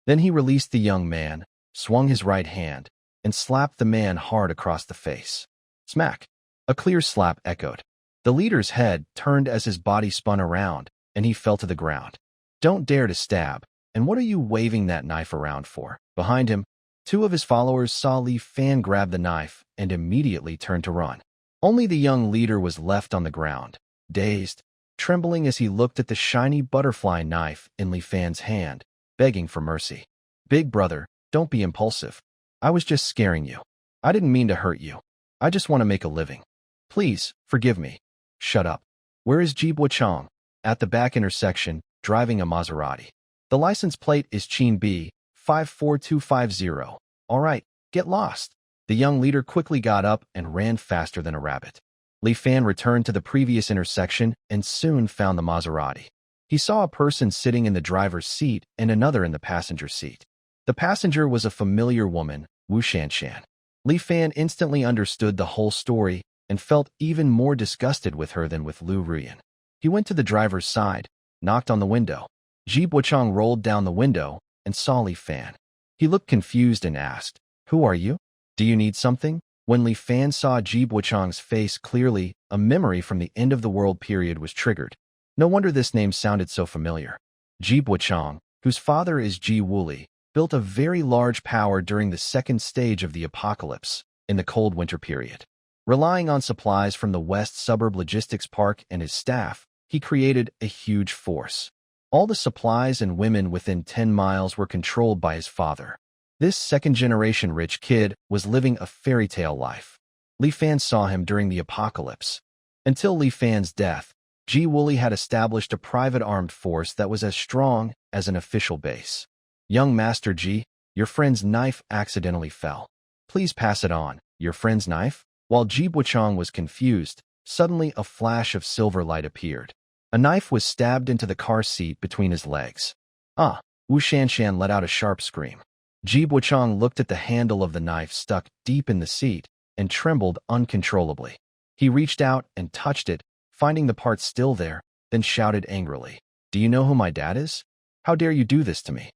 Then he released the young man, swung his right hand, and slapped the man hard across the face. Smack! A clear slap echoed. The leader's head turned as his body spun around, and he fell to the ground. Don't dare to stab, and what are you waving that knife around for? Behind him, 2 of his followers saw Li Fan grab the knife and immediately turned to run. Only the young leader was left on the ground, dazed, trembling as he looked at the shiny butterfly knife in Li Fan's hand, begging for mercy. Big brother, don't be impulsive. I was just scaring you. I didn't mean to hurt you. I just want to make a living. Please, forgive me. Shut up. Where is Ji Bochang? At the back intersection, driving a Maserati. The license plate is Chin B, 54250. All right, get lost. The young leader quickly got up and ran faster than a rabbit. Li Fan returned to the previous intersection and soon found the Maserati. He saw a person sitting in the driver's seat and another in the passenger seat. The passenger was a familiar woman, Wu Shanshan. Li Fan instantly understood the whole story and felt even more disgusted with her than with Lu Ruyan. He went to the driver's side, knocked on the window. Ji Bochang rolled down the window and saw Li Fan. He looked confused and asked, Who are you? Do you need something? When Li Fan saw Ji Bochang's face clearly, a memory from the end of the world period was triggered. No wonder this name sounded so familiar. Ji Bochang, whose father is Ji Wuli, built a very large power during the second stage of the apocalypse, in the cold winter period. Relying on supplies from the West Suburb Logistics Park and his staff, he created a huge force. All the supplies and women within 10 miles were controlled by his father. This second-generation rich kid was living a fairy tale life. Li Fan saw him during the apocalypse. Until Li Fan's death, Ji Wuli had established a private armed force that was as strong as an official base. Young Master Ji, your friend's knife accidentally fell. Please pass it on. Your friend's knife? While Ji Bochang was confused, suddenly a flash of silver light appeared. A knife was stabbed into the car seat between his legs. Ah! Wu Shanshan let out a sharp scream. Ji Bochang looked at the handle of the knife stuck deep in the seat and trembled uncontrollably. He reached out and touched it, finding the part still there, then shouted angrily, Do you know who my dad is? How dare you do this to me?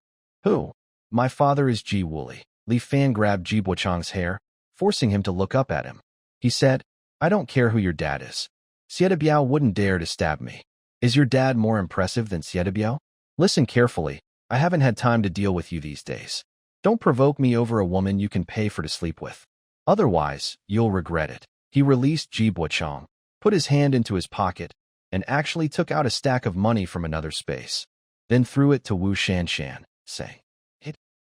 Who? My father is Ji Wuli. Li Fan grabbed Ji Bochang's hair, forcing him to look up at him. He said, I don't care who your dad is. Xie Biao wouldn't dare to stab me. Is your dad more impressive than Xie Biao? Listen carefully, I haven't had time to deal with you these days. Don't provoke me over a woman you can pay for to sleep with. Otherwise, you'll regret it. He released Ji Buochang, put his hand into his pocket, and actually took out a stack of money from another space. Then threw it to Wu Shanshan, saying,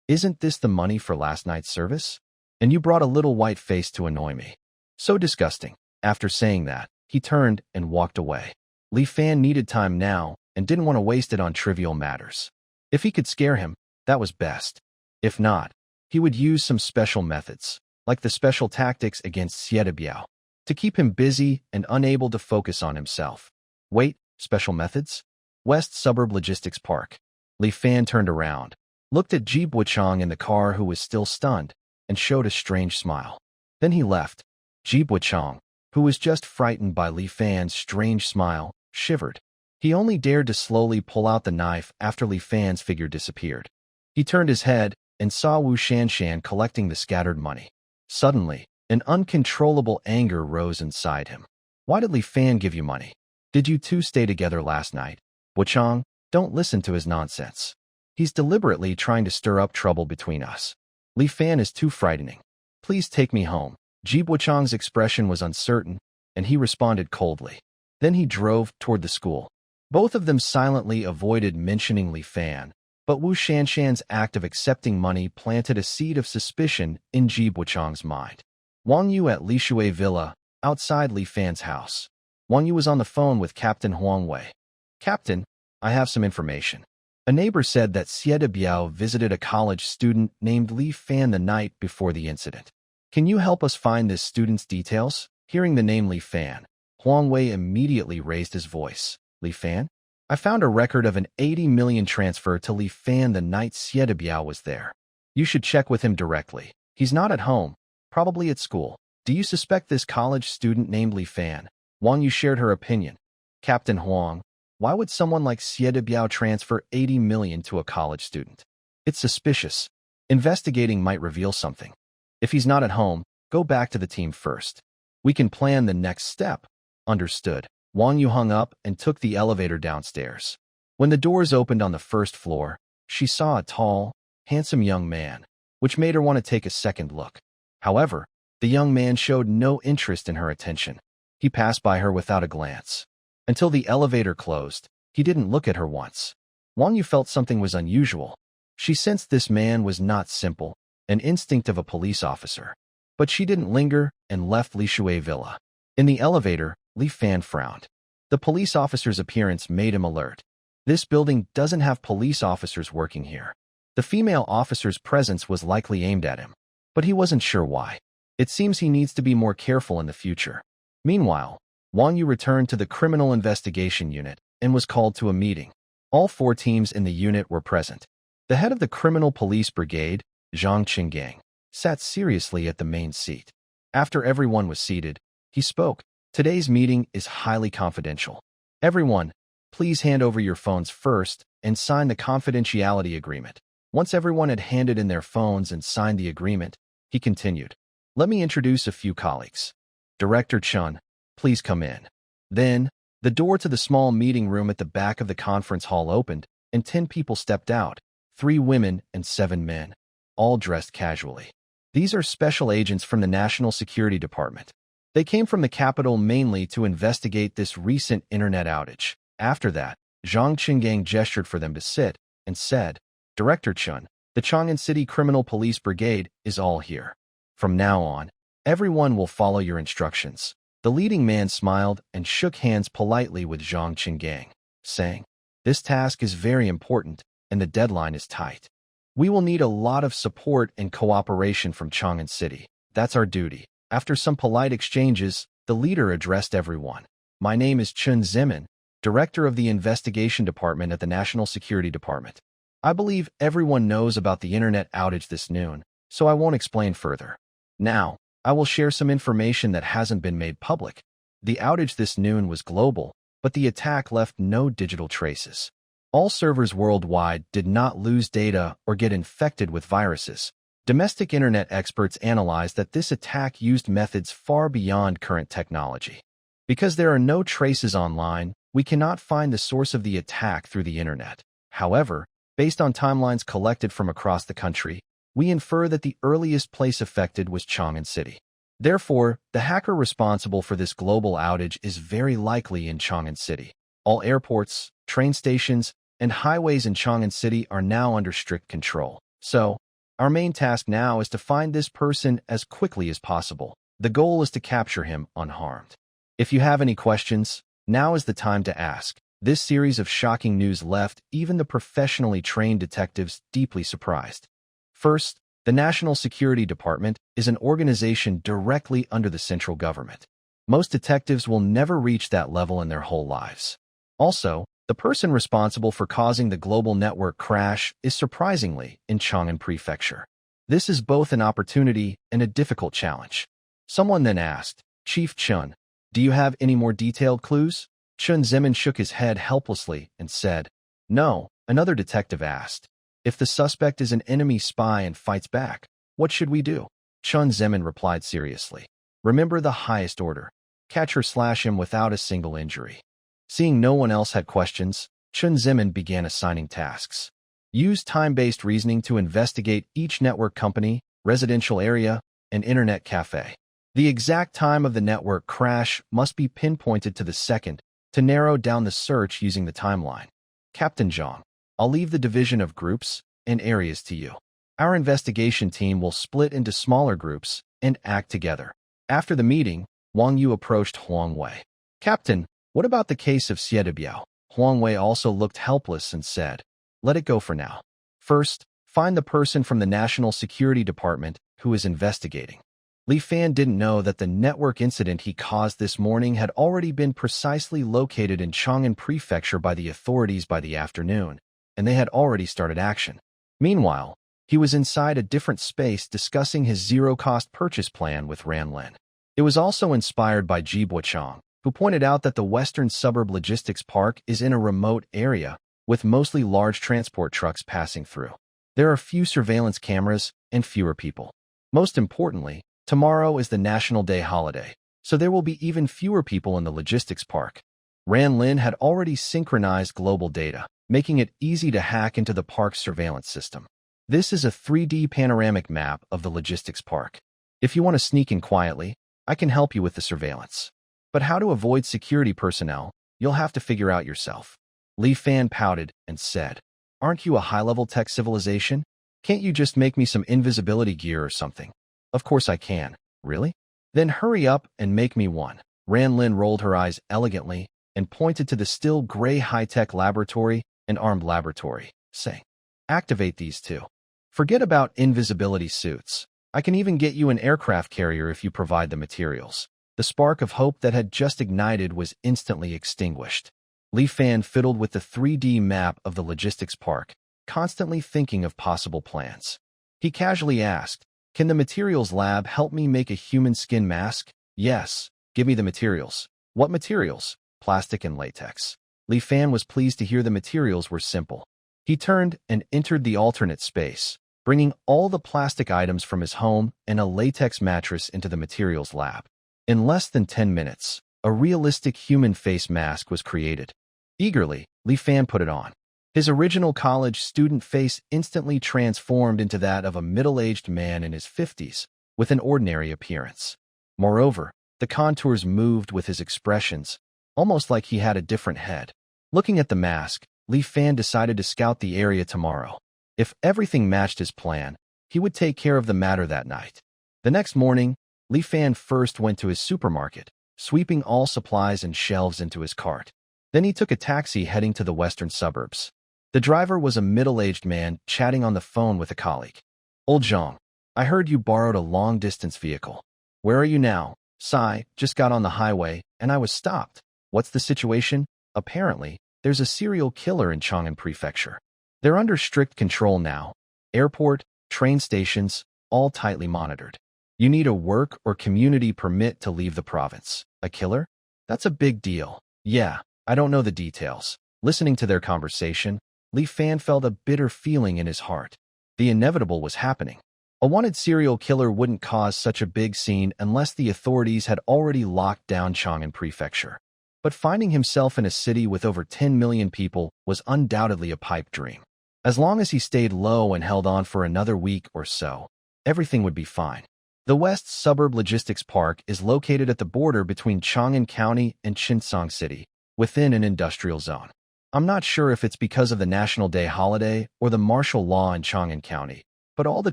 "Isn't this the money for last night's service? And you brought a little white face to annoy me." So disgusting. After saying that, he turned and walked away. Li Fan needed time now and didn't want to waste it on trivial matters. If he could scare him, that was best. If not, he would use some special methods, like the special tactics against Xie Biao, to keep him busy and unable to focus on himself. Wait, special methods? West Suburb Logistics Park. Li Fan turned around, looked at Ji Buochang in the car who was still stunned, and showed a strange smile. Then he left. Ji Buochang, who was just frightened by Li Fan's strange smile, shivered. He only dared to slowly pull out the knife after Li Fan's figure disappeared. He turned his head and saw Wu Shanshan collecting the scattered money. Suddenly, an uncontrollable anger rose inside him. Why did Li Fan give you money? Did you two stay together last night? Buochang, don't listen to his nonsense. He's deliberately trying to stir up trouble between us. Li Fan is too frightening. Please take me home. Ji Buochang's expression was uncertain, and he responded coldly. Then he drove toward the school. Both of them silently avoided mentioning Li Fan, but Wu Shanshan's act of accepting money planted a seed of suspicion in Ji Buochang's mind. Wang Yu at Li Shui Villa, outside Li Fan's house. Wang Yu was on the phone with Captain Huang Wei. "Captain, I have some information. A neighbor said that Xie Biao visited a college student named Li Fan the night before the incident. Can you help us find this student's details?" Hearing the name Li Fan, Huang Wei immediately raised his voice. "Li Fan? I found a record of an 80 million transfer to Li Fan the night Xie Biao was there. You should check with him directly. He's not at home, probably at school. Do you suspect this college student named Li Fan?" Wang Yu shared her opinion. "Captain Huang, why would someone like Xie Biao transfer 80 million to a college student? It's suspicious. Investigating might reveal something. If he's not at home, go back to the team first. We can plan the next step." "Understood." Wang Yu hung up and took the elevator downstairs. When the doors opened on the first floor, she saw a tall, handsome young man, which made her want to take a second look. However, the young man showed no interest in her attention. He passed by her without a glance. Until the elevator closed, he didn't look at her once. Wang Yu felt something was unusual. She sensed this man was not simple, an instinct of a police officer. But she didn't linger and left Li Shui Villa. In the elevator, Li Fan frowned. The police officer's appearance made him alert. This building doesn't have police officers working here. The female officer's presence was likely aimed at him, but he wasn't sure why. It seems he needs to be more careful in the future. Meanwhile, Wang Yu returned to the Criminal Investigation Unit and was called to a meeting. All 4 teams in the unit were present. The head of the Criminal Police Brigade, Zhang Qinggang, sat seriously at the main seat. After everyone was seated, he spoke. "Today's meeting is highly confidential. Everyone, please hand over your phones first and sign the confidentiality agreement." Once everyone had handed in their phones and signed the agreement, he continued. "Let me introduce a few colleagues. Director Chun, please come in." Then, the door to the small meeting room at the back of the conference hall opened, and 10 people stepped out, 3 women and 7 men, all dressed casually. These are special agents from the National Security Department. They came from the capital mainly to investigate this recent internet outage. After that, Zhang Qinggang gestured for them to sit and said, "Director Chun, the Chang'an City Criminal Police Brigade is all here. From now on, everyone will follow your instructions." The leading man smiled and shook hands politely with Zhang Qinggang, saying, "This task is very important and the deadline is tight. We will need a lot of support and cooperation from Chang'an City. That's our duty." After some polite exchanges, the leader addressed everyone. "My name is Chun Zemin, Director of the Investigation Department at the National Security Department. I believe everyone knows about the internet outage this noon, so I won't explain further. Now, I will share some information that hasn't been made public. The outage this noon was global, but the attack left no digital traces. All servers worldwide did not lose data or get infected with viruses. Domestic internet experts analyzed that this attack used methods far beyond current technology. Because there are no traces online, we cannot find the source of the attack through the internet. However, based on timelines collected from across the country, we infer that the earliest place affected was Chang'an City. Therefore, the hacker responsible for this global outage is very likely in Chang'an City. All airports, train stations, and highways in Chang'an City are now under strict control. So, our main task now is to find this person as quickly as possible. The goal is to capture him unharmed. If you have any questions, now is the time to ask. This series of shocking news left even the professionally trained detectives deeply surprised. First, the National Security Department is an organization directly under the central government. Most detectives will never reach that level in their whole lives. Also, the person responsible for causing the global network crash is surprisingly in Chang'an Prefecture. This is both an opportunity and a difficult challenge. Someone then asked, Chief Chun, do you have any more detailed clues? Chun Zemin shook his head helplessly and said, No. Another detective asked, If the suspect is an enemy spy and fights back, what should we do? Chun Zemin replied seriously, Remember the highest order. Catch or slash him without a single injury. Seeing no one else had questions, Chun Zemin began assigning tasks. Use time-based reasoning to investigate each network company, residential area, and internet cafe. The exact time of the network crash must be pinpointed to the second to narrow down the search using the timeline. Captain Zhang, I'll leave the division of groups and areas to you. Our investigation team will split into smaller groups and act together. After the meeting, Wang Yu approached Huang Wei. Captain, what about the case of Xie Biao? Huang Wei also looked helpless and said, Let it go for now. First, find the person from the National Security Department who is investigating. Li Fan didn't know that the network incident he caused this morning had already been precisely located in Chang'an Prefecture by the authorities by the afternoon, and they had already started action. Meanwhile, he was inside a different space discussing his zero-cost purchase plan with Ran Lin. It was also inspired by Ji Buochang, who pointed out that the Western Suburb Logistics Park is in a remote area with mostly large transport trucks passing through. There are few surveillance cameras and fewer people. Most importantly, tomorrow is the National Day holiday, so there will be even fewer people in the logistics park. Ran Lin had already synchronized global data, making it easy to hack into the park's surveillance system. This is a 3D panoramic map of the logistics park. If you want to sneak in quietly, I can help you with the surveillance. But how to avoid security personnel, you'll have to figure out yourself. Li Fan pouted and said, Aren't you a high-level tech civilization? Can't you just make me some invisibility gear or something? Of course I can. Really? Then hurry up and make me one. Ran Lin rolled her eyes elegantly and pointed to the still gray high-tech laboratory and armed laboratory, saying, Activate these two. Forget about invisibility suits. I can even get you an aircraft carrier if you provide the materials. The spark of hope that had just ignited was instantly extinguished. Li Fan fiddled with the 3D map of the logistics park, constantly thinking of possible plans. He casually asked, Can the materials lab help me make a human skin mask? Yes. Give me the materials. What materials? Plastic and latex. Li Fan was pleased to hear the materials were simple. He turned and entered the alternate space, bringing all the plastic items from his home and a latex mattress into the materials lab. In less than 10 minutes, a realistic human face mask was created. Eagerly, Li Fan put it on. His original college student face instantly transformed into that of a middle-aged man in his 50s, with an ordinary appearance. Moreover, the contours moved with his expressions, almost like he had a different head. Looking at the mask, Li Fan decided to scout the area tomorrow. If everything matched his plan, he would take care of the matter that night. The next morning, Li Fan first went to his supermarket, sweeping all supplies and shelves into his cart. Then he took a taxi heading to the western suburbs. The driver was a middle-aged man chatting on the phone with a colleague. Old Zhang, I heard you borrowed a long-distance vehicle. Where are you now? Sai, just got on the highway, and I was stopped. What's the situation? Apparently, there's a serial killer in Chang'an Prefecture. They're under strict control now. Airport, train stations, all tightly monitored. You need a work or community permit to leave the province. A killer? That's a big deal. Yeah, I don't know the details. Listening to their conversation, Li Fan felt a bitter feeling in his heart. The inevitable was happening. A wanted serial killer wouldn't cause such a big scene unless the authorities had already locked down Chang'an Prefecture. But finding himself in a city with over 10 million people was undoubtedly a pipe dream. As long as he stayed low and held on for another week or so, everything would be fine. The West Suburb Logistics Park is located at the border between Chang'an County and Chinsong City, within an industrial zone. I'm not sure if it's because of the National Day holiday or the martial law in Chang'an County, but all the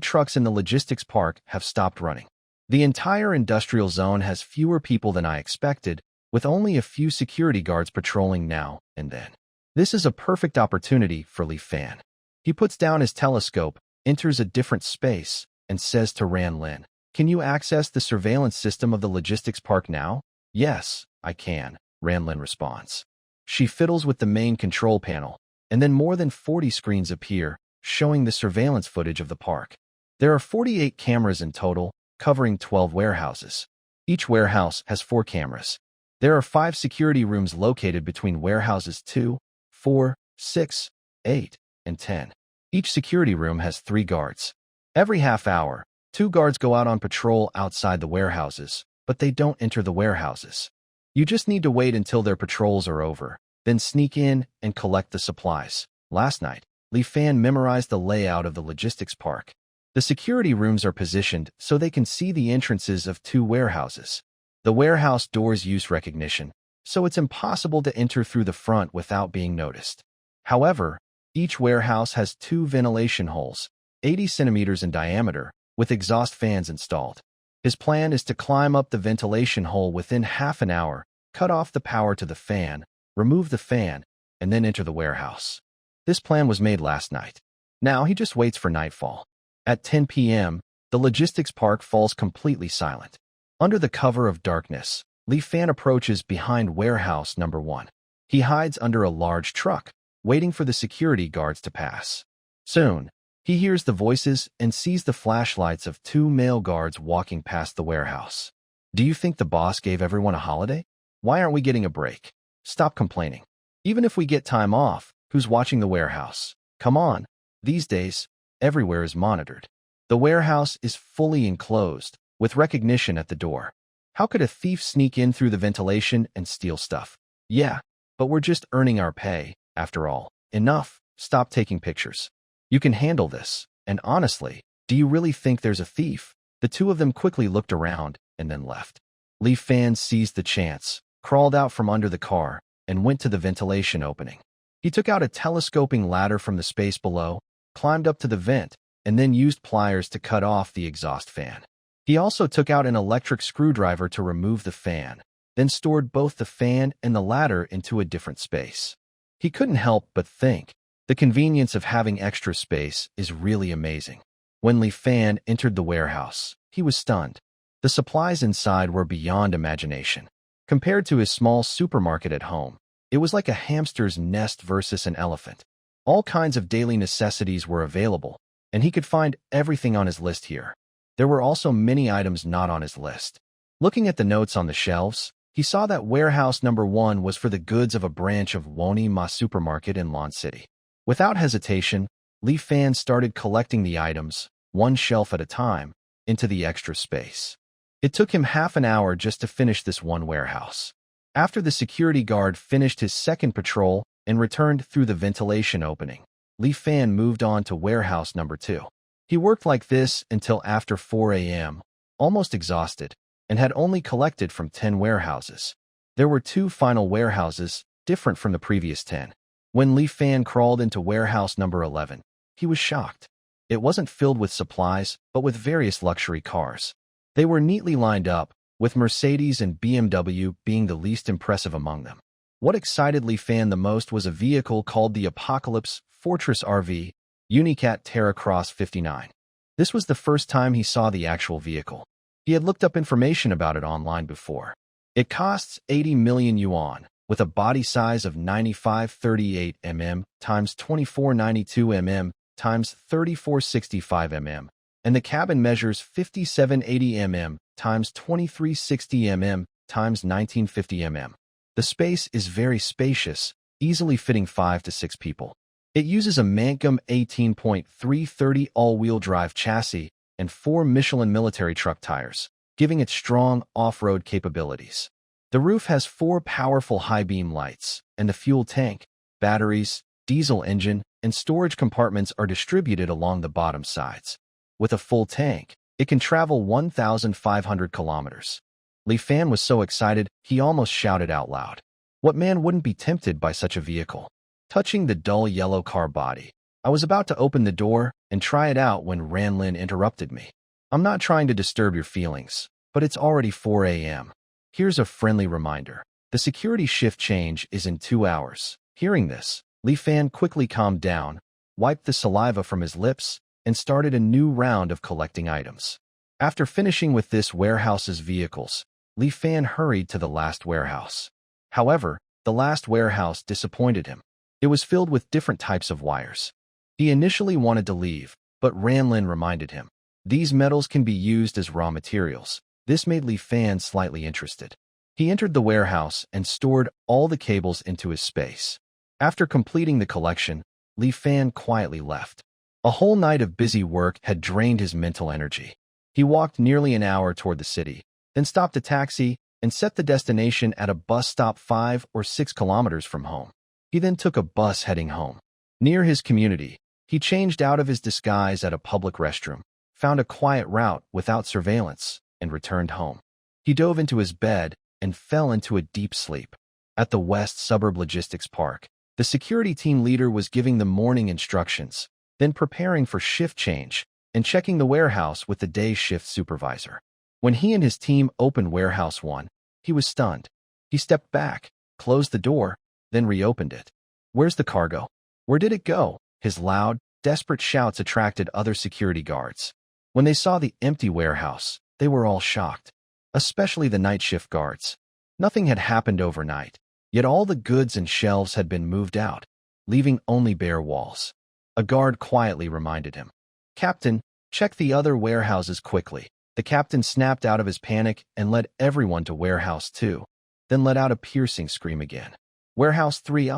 trucks in the logistics park have stopped running. The entire industrial zone has fewer people than I expected, with only a few security guards patrolling now and then. This is a perfect opportunity for Li Fan. He puts down his telescope, enters a different space, and says to Ran Lin, "Can you access the surveillance system of the logistics park now?" "Yes, I can," Ran Lin responds. She fiddles with the main control panel, and then more than 40 screens appear, showing the surveillance footage of the park. There are 48 cameras in total, covering 12 warehouses. Each warehouse has 4 cameras. There are 5 security rooms located between warehouses 2, 4, 6, 8, and 10. Each security room has 3 guards. Every half hour, 2 guards go out on patrol outside the warehouses, but they don't enter the warehouses. You just need to wait until their patrols are over, then sneak in and collect the supplies. Last night, Li Fan memorized the layout of the logistics park. The security rooms are positioned so they can see the entrances of 2 warehouses. The warehouse doors use recognition, so it's impossible to enter through the front without being noticed. However, each warehouse has 2 ventilation holes, 80 centimeters in diameter, with exhaust fans installed. His plan is to climb up the ventilation hole within half an hour, cut off the power to the fan, remove the fan, and then enter the warehouse. This plan was made last night. Now he just waits for nightfall. At 10 p.m., the logistics park falls completely silent. Under the cover of darkness, Li Fan approaches behind warehouse number 1. He hides under a large truck, waiting for the security guards to pass. Soon, he hears the voices and sees the flashlights of 2 male guards walking past the warehouse. "Do you think the boss gave everyone a holiday? Why aren't we getting a break? Stop complaining. Even if we get time off, who's watching the warehouse? Come on." These days, everywhere is monitored. The warehouse is fully enclosed, with recognition at the door. How could a thief sneak in through the ventilation and steal stuff? Yeah, but we're just earning our pay, after all. Enough, stop taking pictures. You can handle this, and honestly, do you really think there's a thief? The 2 of them quickly looked around and then left. Li Fan seized the chance, crawled out from under the car, and went to the ventilation opening. He took out a telescoping ladder from the space below, climbed up to the vent, and then used pliers to cut off the exhaust fan. He also took out an electric screwdriver to remove the fan, then stored both the fan and the ladder into a different space. He couldn't help but think, the convenience of having extra space is really amazing. When Li Fan entered the warehouse, he was stunned. The supplies inside were beyond imagination. Compared to his small supermarket at home, it was like a hamster's nest versus an elephant. All kinds of daily necessities were available, and he could find everything on his list here. There were also many items not on his list. Looking at the notes on the shelves, he saw that warehouse number 1 was for the goods of a branch of Woni Ma supermarket in Lon City. Without hesitation, Li Fan started collecting the items, 1 shelf at a time, into the extra space. It took him half an hour just to finish this 1 warehouse. After the security guard finished his second patrol and returned through the ventilation opening, Li Fan moved on to warehouse number 2. He worked like this until after 4 a.m., almost exhausted, and had only collected from 10 warehouses. There were 2 final warehouses, different from the previous 10. When Li Fan crawled into warehouse number 11, he was shocked. It wasn't filled with supplies, but with various luxury cars. They were neatly lined up, with Mercedes and BMW being the least impressive among them. What excited Li Fan the most was a vehicle called the Apocalypse Fortress RV, Unicat Terracross 59. This was the first time he saw the actual vehicle. He had looked up information about it online before. It costs 80 million yuan, with a body size of 9538 mm x 2492 mm x 3465 mm, and the cabin measures 5780 mm x 2360 mm x 1950 mm. The space is very spacious, easily fitting 5 to 6 people. It uses a Mancom 18.330 all-wheel drive chassis and 4 Michelin military truck tires, giving it strong off-road capabilities. The roof has 4 powerful high-beam lights, and the fuel tank, batteries, diesel engine, and storage compartments are distributed along the bottom sides. With a full tank, it can travel 1,500 kilometers. Li Fan was so excited, he almost shouted out loud. What man wouldn't be tempted by such a vehicle? Touching the dull yellow car body, I was about to open the door and try it out when Ranlin interrupted me. I'm not trying to disturb your feelings, but it's already 4 a.m. Here's a friendly reminder. The security shift change is in 2 hours. Hearing this, Li Fan quickly calmed down, wiped the saliva from his lips, and started a new round of collecting items. After finishing with this warehouse's vehicles, Li Fan hurried to the last warehouse. However, the last warehouse disappointed him. It was filled with different types of wires. He initially wanted to leave, but Ranlin reminded him. These metals can be used as raw materials. This made Li Fan slightly interested. He entered the warehouse and stored all the cables into his space. After completing the collection, Li Fan quietly left. A whole night of busy work had drained his mental energy. He walked nearly an hour toward the city, then stopped a taxi and set the destination at a bus stop 5 or 6 kilometers from home. He then took a bus heading home. Near his community, he changed out of his disguise at a public restroom, found a quiet route without surveillance, and returned home. He dove into his bed and fell into a deep sleep. At the West Suburb Logistics Park, the security team leader was giving the morning instructions, then preparing for shift change and checking the warehouse with the day shift supervisor. When he and his team opened Warehouse 1, he was stunned. He stepped back, closed the door, then reopened it. Where's the cargo? Where did it go? His loud, desperate shouts attracted other security guards. When they saw the empty warehouse, they were all shocked, especially the night shift guards. Nothing had happened overnight, yet all the goods and shelves had been moved out, leaving only bare walls. A guard quietly reminded him. Captain, check the other warehouses quickly. The captain snapped out of his panic and led everyone to Warehouse 2, then let out a piercing scream again. Warehouse 3,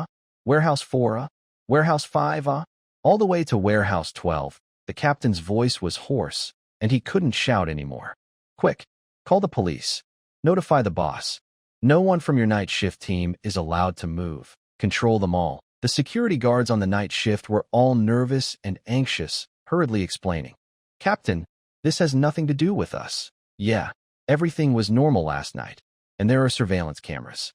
Warehouse 4, Warehouse 5, all the way to Warehouse 12. The captain's voice was hoarse, and he couldn't shout anymore. Quick, call the police. Notify the boss. No one from your night shift team is allowed to move. Control them all. The security guards on the night shift were all nervous and anxious, hurriedly explaining. Captain, this has nothing to do with us. Yeah, everything was normal last night, and there are surveillance cameras.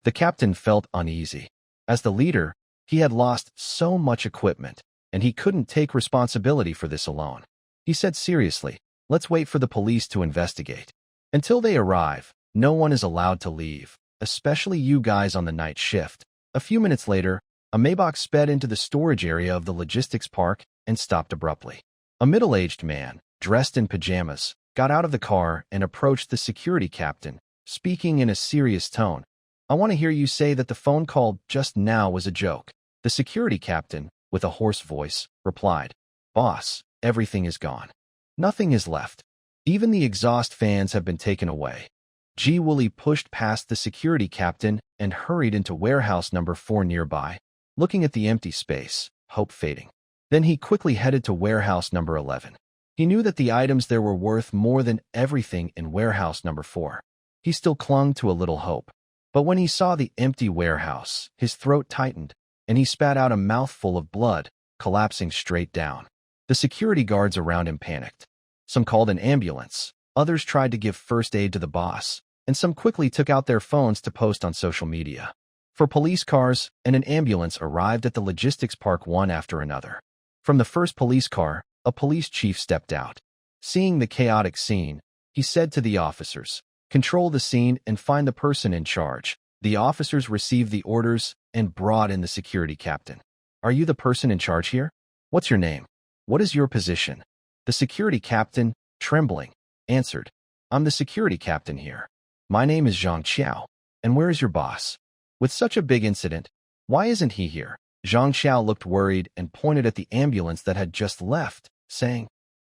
The captain felt uneasy. As the leader, he had lost so much equipment, and he couldn't take responsibility for this alone. He said seriously, let's wait for the police to investigate. Until they arrive, no one is allowed to leave, especially you guys on the night shift. A few minutes later, a Maybach sped into the storage area of the logistics park and stopped abruptly. A middle-aged man, dressed in pajamas, got out of the car and approached the security captain, speaking in a serious tone. I want to hear you say that the phone call just now was a joke. The security captain, with a hoarse voice, replied, Boss, everything is gone. Nothing is left. Even the exhaust fans have been taken away. Ji Woolley pushed past the security captain and hurried into warehouse number 4 nearby, looking at the empty space, hope fading. Then he quickly headed to warehouse number 11. He knew that the items there were worth more than everything in warehouse number 4. He still clung to a little hope. But when he saw the empty warehouse, his throat tightened, and he spat out a mouthful of blood, collapsing straight down. The security guards around him panicked. Some called an ambulance, others tried to give first aid to the boss, and some quickly took out their phones to post on social media. 4 police cars and an ambulance arrived at the logistics park one after another. From the first police car, a police chief stepped out. Seeing the chaotic scene, he said to the officers, Control the scene and find the person in charge. The officers received the orders and brought in the security captain. Are you the person in charge here? What's your name? What is your position? The security captain, trembling, answered, I'm the security captain here. My name is Zhang Qiao. And where is your boss? With such a big incident, why isn't he here? Zhang Qiao looked worried and pointed at the ambulance that had just left, saying,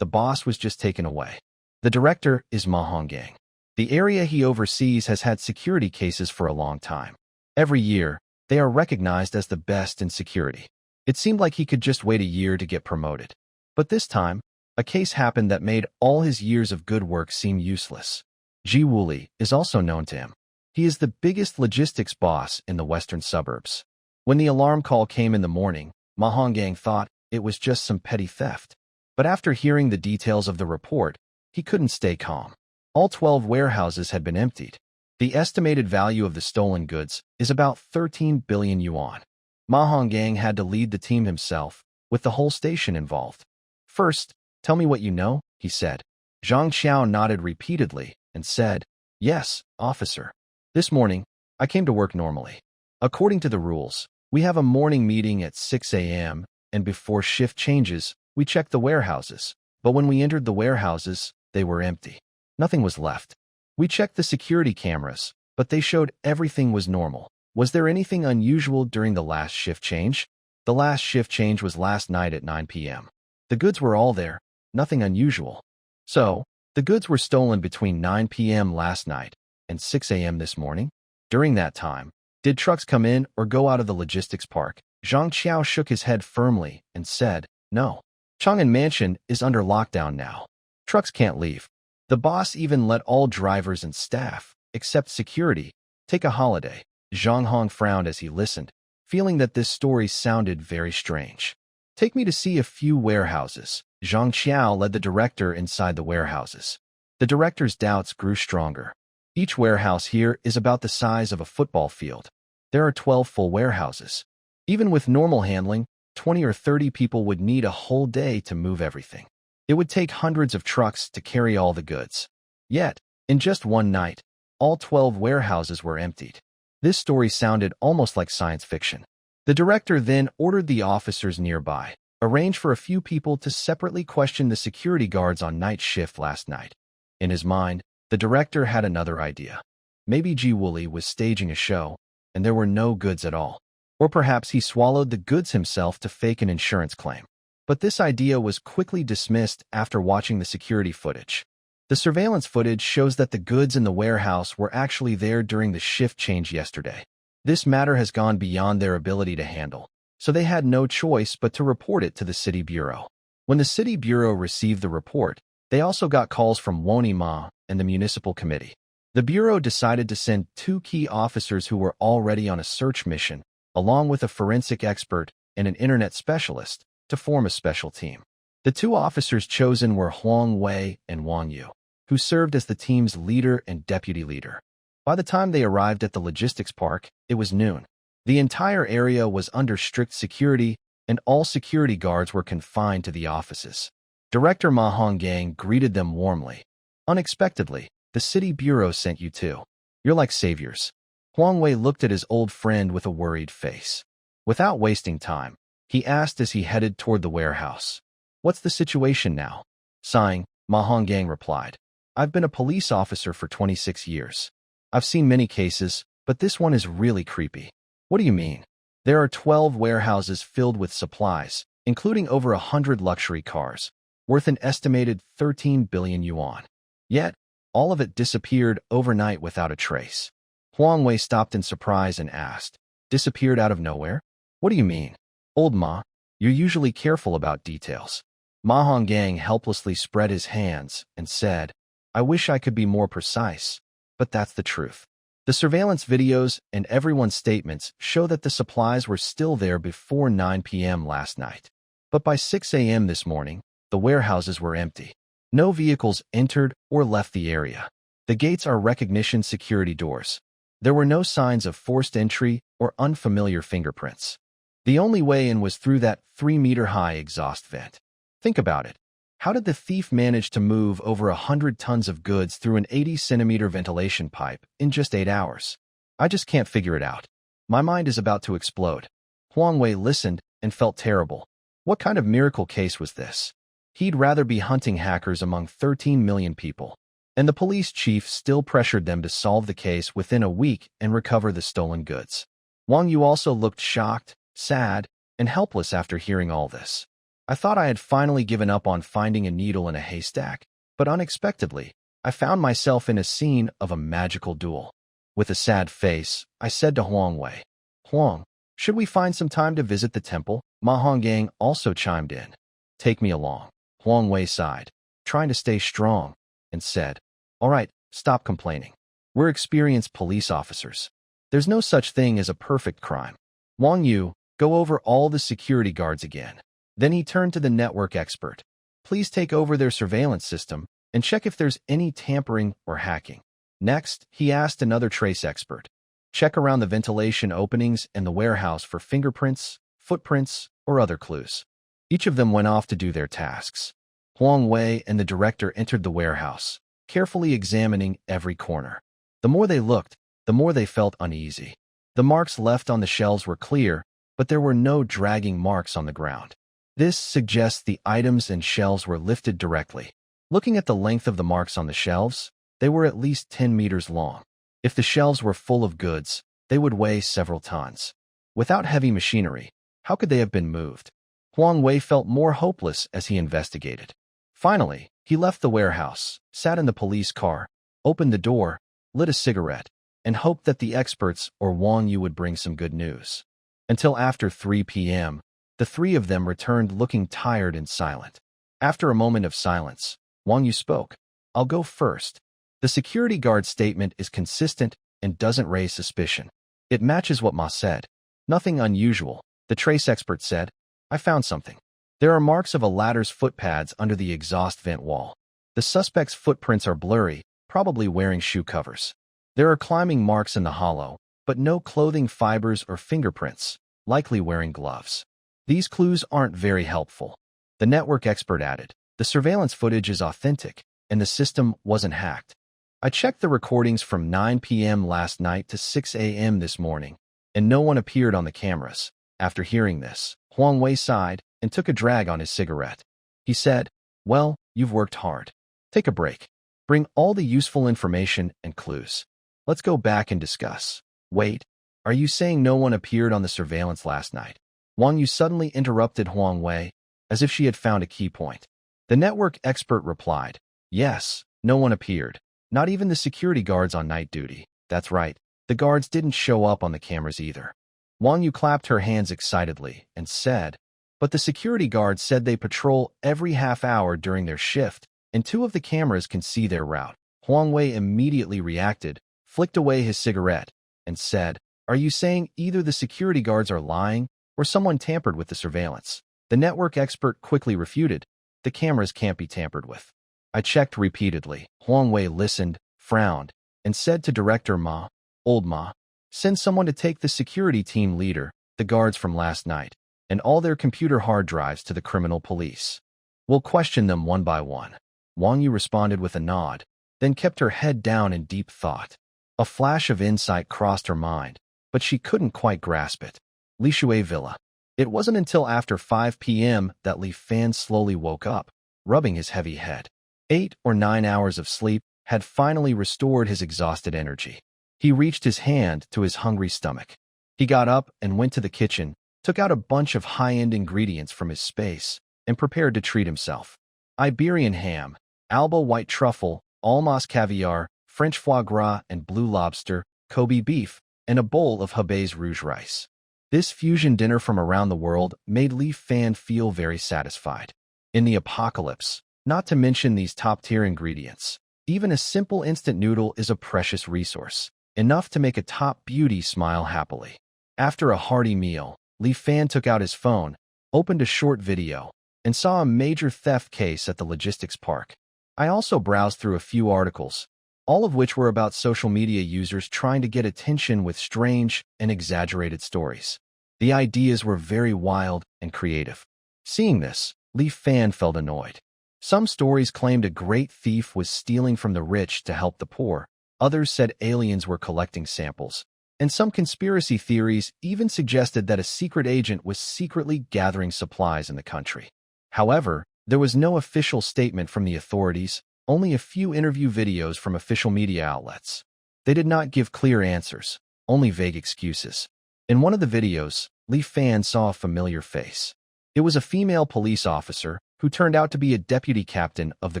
The boss was just taken away. The director is Ma Honggang. The area he oversees has had security cases for a long time. Every year, they are recognized as the best in security. It seemed like he could just wait a year to get promoted. But this time, a case happened that made all his years of good work seem useless. Ji Woolley is also known to him. He is the biggest logistics boss in the western suburbs. When the alarm call came in the morning, Ma Honggang thought it was just some petty theft. But after hearing the details of the report, he couldn't stay calm. All 12 warehouses had been emptied. The estimated value of the stolen goods is about 13 billion yuan. Ma Honggang had to lead the team himself, with the whole station involved. First, tell me what you know, he said. Zhang Xiao nodded repeatedly and said, Yes, officer. This morning, I came to work normally. According to the rules, we have a morning meeting at 6 a.m., and before shift changes, we check the warehouses. But when we entered the warehouses, they were empty. Nothing was left. We checked the security cameras, but they showed everything was normal. Was there anything unusual during the last shift change? The last shift change was last night at 9 p.m. The goods were all there, nothing unusual. So, the goods were stolen between 9 p.m. last night and 6 a.m. this morning? During that time, did trucks come in or go out of the logistics park? Zhang Qiao shook his head firmly and said, No. Chang'an Mansion is under lockdown now. Trucks can't leave. The boss even let all drivers and staff, except security, take a holiday. Zhang Hong frowned as he listened, feeling that this story sounded very strange. Take me to see a few warehouses. Zhang Qiao led the director inside the warehouses. The director's doubts grew stronger. Each warehouse here is about the size of a football field. There are 12 full warehouses. Even with normal handling, 20 or 30 people would need a whole day to move everything. It would take hundreds of trucks to carry all the goods. Yet, in just one night, all 12 warehouses were emptied. This story sounded almost like science fiction. The director then ordered the officers nearby, arrange for a few people to separately question the security guards on night shift last night. In his mind, the director had another idea. Maybe Ji Wooly was staging a show, and there were no goods at all. Or perhaps he swallowed the goods himself to fake an insurance claim. But this idea was quickly dismissed after watching the security footage. The surveillance footage shows that the goods in the warehouse were actually there during the shift change yesterday. This matter has gone beyond their ability to handle, so they had no choice but to report it to the city bureau. When the city bureau received the report, they also got calls from Woni Ma and the municipal committee. The bureau decided to send 2 key officers who were already on a search mission, along with a forensic expert and an internet specialist, to form a special team. The 2 officers chosen were Huang Wei and Wang Yu, who served as the team's leader and deputy leader. By the time they arrived at the logistics park, it was noon. The entire area was under strict security, and all security guards were confined to the offices. Director Ma Honggang greeted them warmly. Unexpectedly, the city bureau sent you too. You're like saviors. Huang Wei looked at his old friend with a worried face. Without wasting time, he asked as he headed toward the warehouse. What's the situation now? Sighing, Ma Honggang replied. I've been a police officer for 26 years. I've seen many cases, but this one is really creepy. What do you mean? There are 12 warehouses filled with supplies, including over 100 luxury cars, worth an estimated 13 billion yuan. Yet, all of it disappeared overnight without a trace. Huang Wei stopped in surprise and asked, Disappeared out of nowhere? What do you mean? Old Ma, you're usually careful about details. Ma Honggang helplessly spread his hands and said, I wish I could be more precise, but that's the truth. The surveillance videos and everyone's statements show that the supplies were still there before 9 p.m. last night. But by 6 a.m. this morning, the warehouses were empty. No vehicles entered or left the area. The gates are recognition security doors. There were no signs of forced entry or unfamiliar fingerprints. The only way in was through that 3-meter-high exhaust vent. Think about it. How did the thief manage to move over 100 tons of goods through an 80-centimeter ventilation pipe in just 8 hours? I just can't figure it out. My mind is about to explode. Huang Wei listened and felt terrible. What kind of miracle case was this? He'd rather be hunting hackers among 13 million people. And the police chief still pressured them to solve the case within a week and recover the stolen goods. Wang Yu also looked shocked, sad, and helpless after hearing all this. I thought I had finally given up on finding a needle in a haystack, but unexpectedly, I found myself in a scene of a magical duel. With a sad face, I said to Huang Wei, Huang, should we find some time to visit the temple? Ma Honggang also chimed in. Take me along. Huang Wei sighed, trying to stay strong, and said, All right, stop complaining. We're experienced police officers. There's no such thing as a perfect crime. Wang Yu, Go over all the security guards again. Then he turned to the network expert. Please take over their surveillance system and check if there's any tampering or hacking. Next, he asked another trace expert. Check around the ventilation openings in the warehouse for fingerprints, footprints, or other clues. Each of them went off to do their tasks. Huang Wei and the director entered the warehouse, carefully examining every corner. The more they looked, the more they felt uneasy. The marks left on the shelves were clear, but there were no dragging marks on the ground. This suggests the items and shelves were lifted directly. Looking at the length of the marks on the shelves, they were at least 10 meters long. If the shelves were full of goods, they would weigh several tons. Without heavy machinery, how could they have been moved? Huang Wei felt more hopeless as he investigated. Finally, he left the warehouse, sat in the police car, opened the door, lit a cigarette, and hoped that the experts or Wang Yu would bring some good news. Until after 3 p.m., the three of them returned looking tired and silent. After a moment of silence, Wang Yu spoke. I'll go first. The security guard's statement is consistent and doesn't raise suspicion. It matches what Ma said. Nothing unusual, the trace expert said. I found something. There are marks of a ladder's footpads under the exhaust vent wall. The suspect's footprints are blurry, probably wearing shoe covers. There are climbing marks in the hollow, but no clothing fibers or fingerprints, likely wearing gloves. These clues aren't very helpful. The network expert added, the surveillance footage is authentic, and the system wasn't hacked. I checked the recordings from 9 p.m. last night to 6 a.m. this morning, and no one appeared on the cameras. After hearing this, Huang Wei sighed and took a drag on his cigarette. He said, well, you've worked hard. Take a break. Bring all the useful information and clues. Let's go back and discuss. Wait, are you saying no one appeared on the surveillance last night? Wang Yu suddenly interrupted Huang Wei, as if she had found a key point. The network expert replied, yes, no one appeared. Not even the security guards on night duty. That's right, the guards didn't show up on the cameras either. Wang Yu clapped her hands excitedly and said, but the security guards said they patrol every half hour during their shift, and 2 of the cameras can see their route. Huang Wei immediately reacted, flicked away his cigarette, and said, are you saying either the security guards are lying or someone tampered with the surveillance? The network expert quickly refuted, the cameras can't be tampered with. I checked repeatedly. Huang Wei listened, frowned, and said to Director Ma, Old Ma, send someone to take the security team leader, the guards from last night, and all their computer hard drives to the criminal police. We'll question them one by one. Wang Yu responded with a nod, then kept her head down in deep thought. A flash of insight crossed her mind, but she couldn't quite grasp it. Li Shui Villa. It wasn't until after 5 p.m. that Li Fan slowly woke up, rubbing his heavy head. 8 or 9 hours of sleep had finally restored his exhausted energy. He reached his hand to his hungry stomach. He got up and went to the kitchen, took out a bunch of high-end ingredients from his space, and prepared to treat himself. Iberian ham, Alba white truffle, Almas caviar, French foie gras and blue lobster, Kobe beef, and a bowl of Hebei's rouge rice. This fusion dinner from around the world made Li Fan feel very satisfied. In the apocalypse, not to mention these top-tier ingredients, even a simple instant noodle is a precious resource, enough to make a top beauty smile happily. After a hearty meal, Li Fan took out his phone, opened a short video, and saw a major theft case at the logistics park. I also browsed through a few articles, all of which were about social media users trying to get attention with strange and exaggerated stories. The ideas were very wild and creative. Seeing this, Li Fan felt annoyed. Some stories claimed a great thief was stealing from the rich to help the poor, others said aliens were collecting samples, and some conspiracy theories even suggested that a secret agent was secretly gathering supplies in the country. However, there was no official statement from the authorities, only a few interview videos from official media outlets. They did not give clear answers, only vague excuses. In one of the videos, Li Fan saw a familiar face. It was a female police officer who turned out to be a deputy captain of the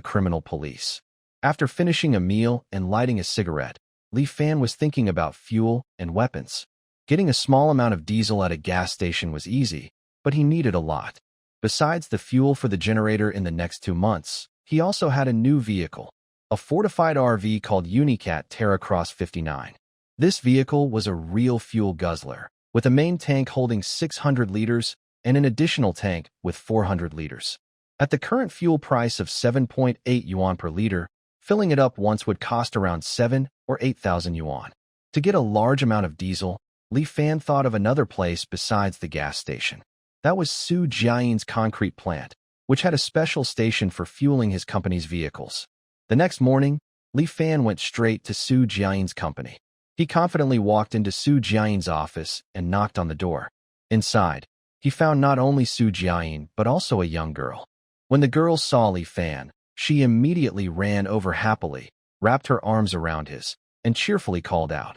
criminal police. After finishing a meal and lighting a cigarette, Li Fan was thinking about fuel and weapons. Getting a small amount of diesel at a gas station was easy, but he needed a lot. Besides the fuel for the generator in the next 2 months, he also had a new vehicle, a fortified RV called Unicat Terracross 59. This vehicle was a real fuel guzzler, with a main tank holding 600 liters and an additional tank with 400 liters. At the current fuel price of 7.8 yuan per liter, filling it up once would cost around 7 or 8,000 yuan. To get a large amount of diesel, Li Fan thought of another place besides the gas station. That was Su Jiayin's concrete plant, which had a special station for fueling his company's vehicles. The next morning, Li Fan went straight to Su Jiayin's company. He confidently walked into Su Jiayin's office and knocked on the door. Inside, he found not only Su Jiayin but also a young girl. When the girl saw Li Fan, she immediately ran over happily, wrapped her arms around his, and cheerfully called out,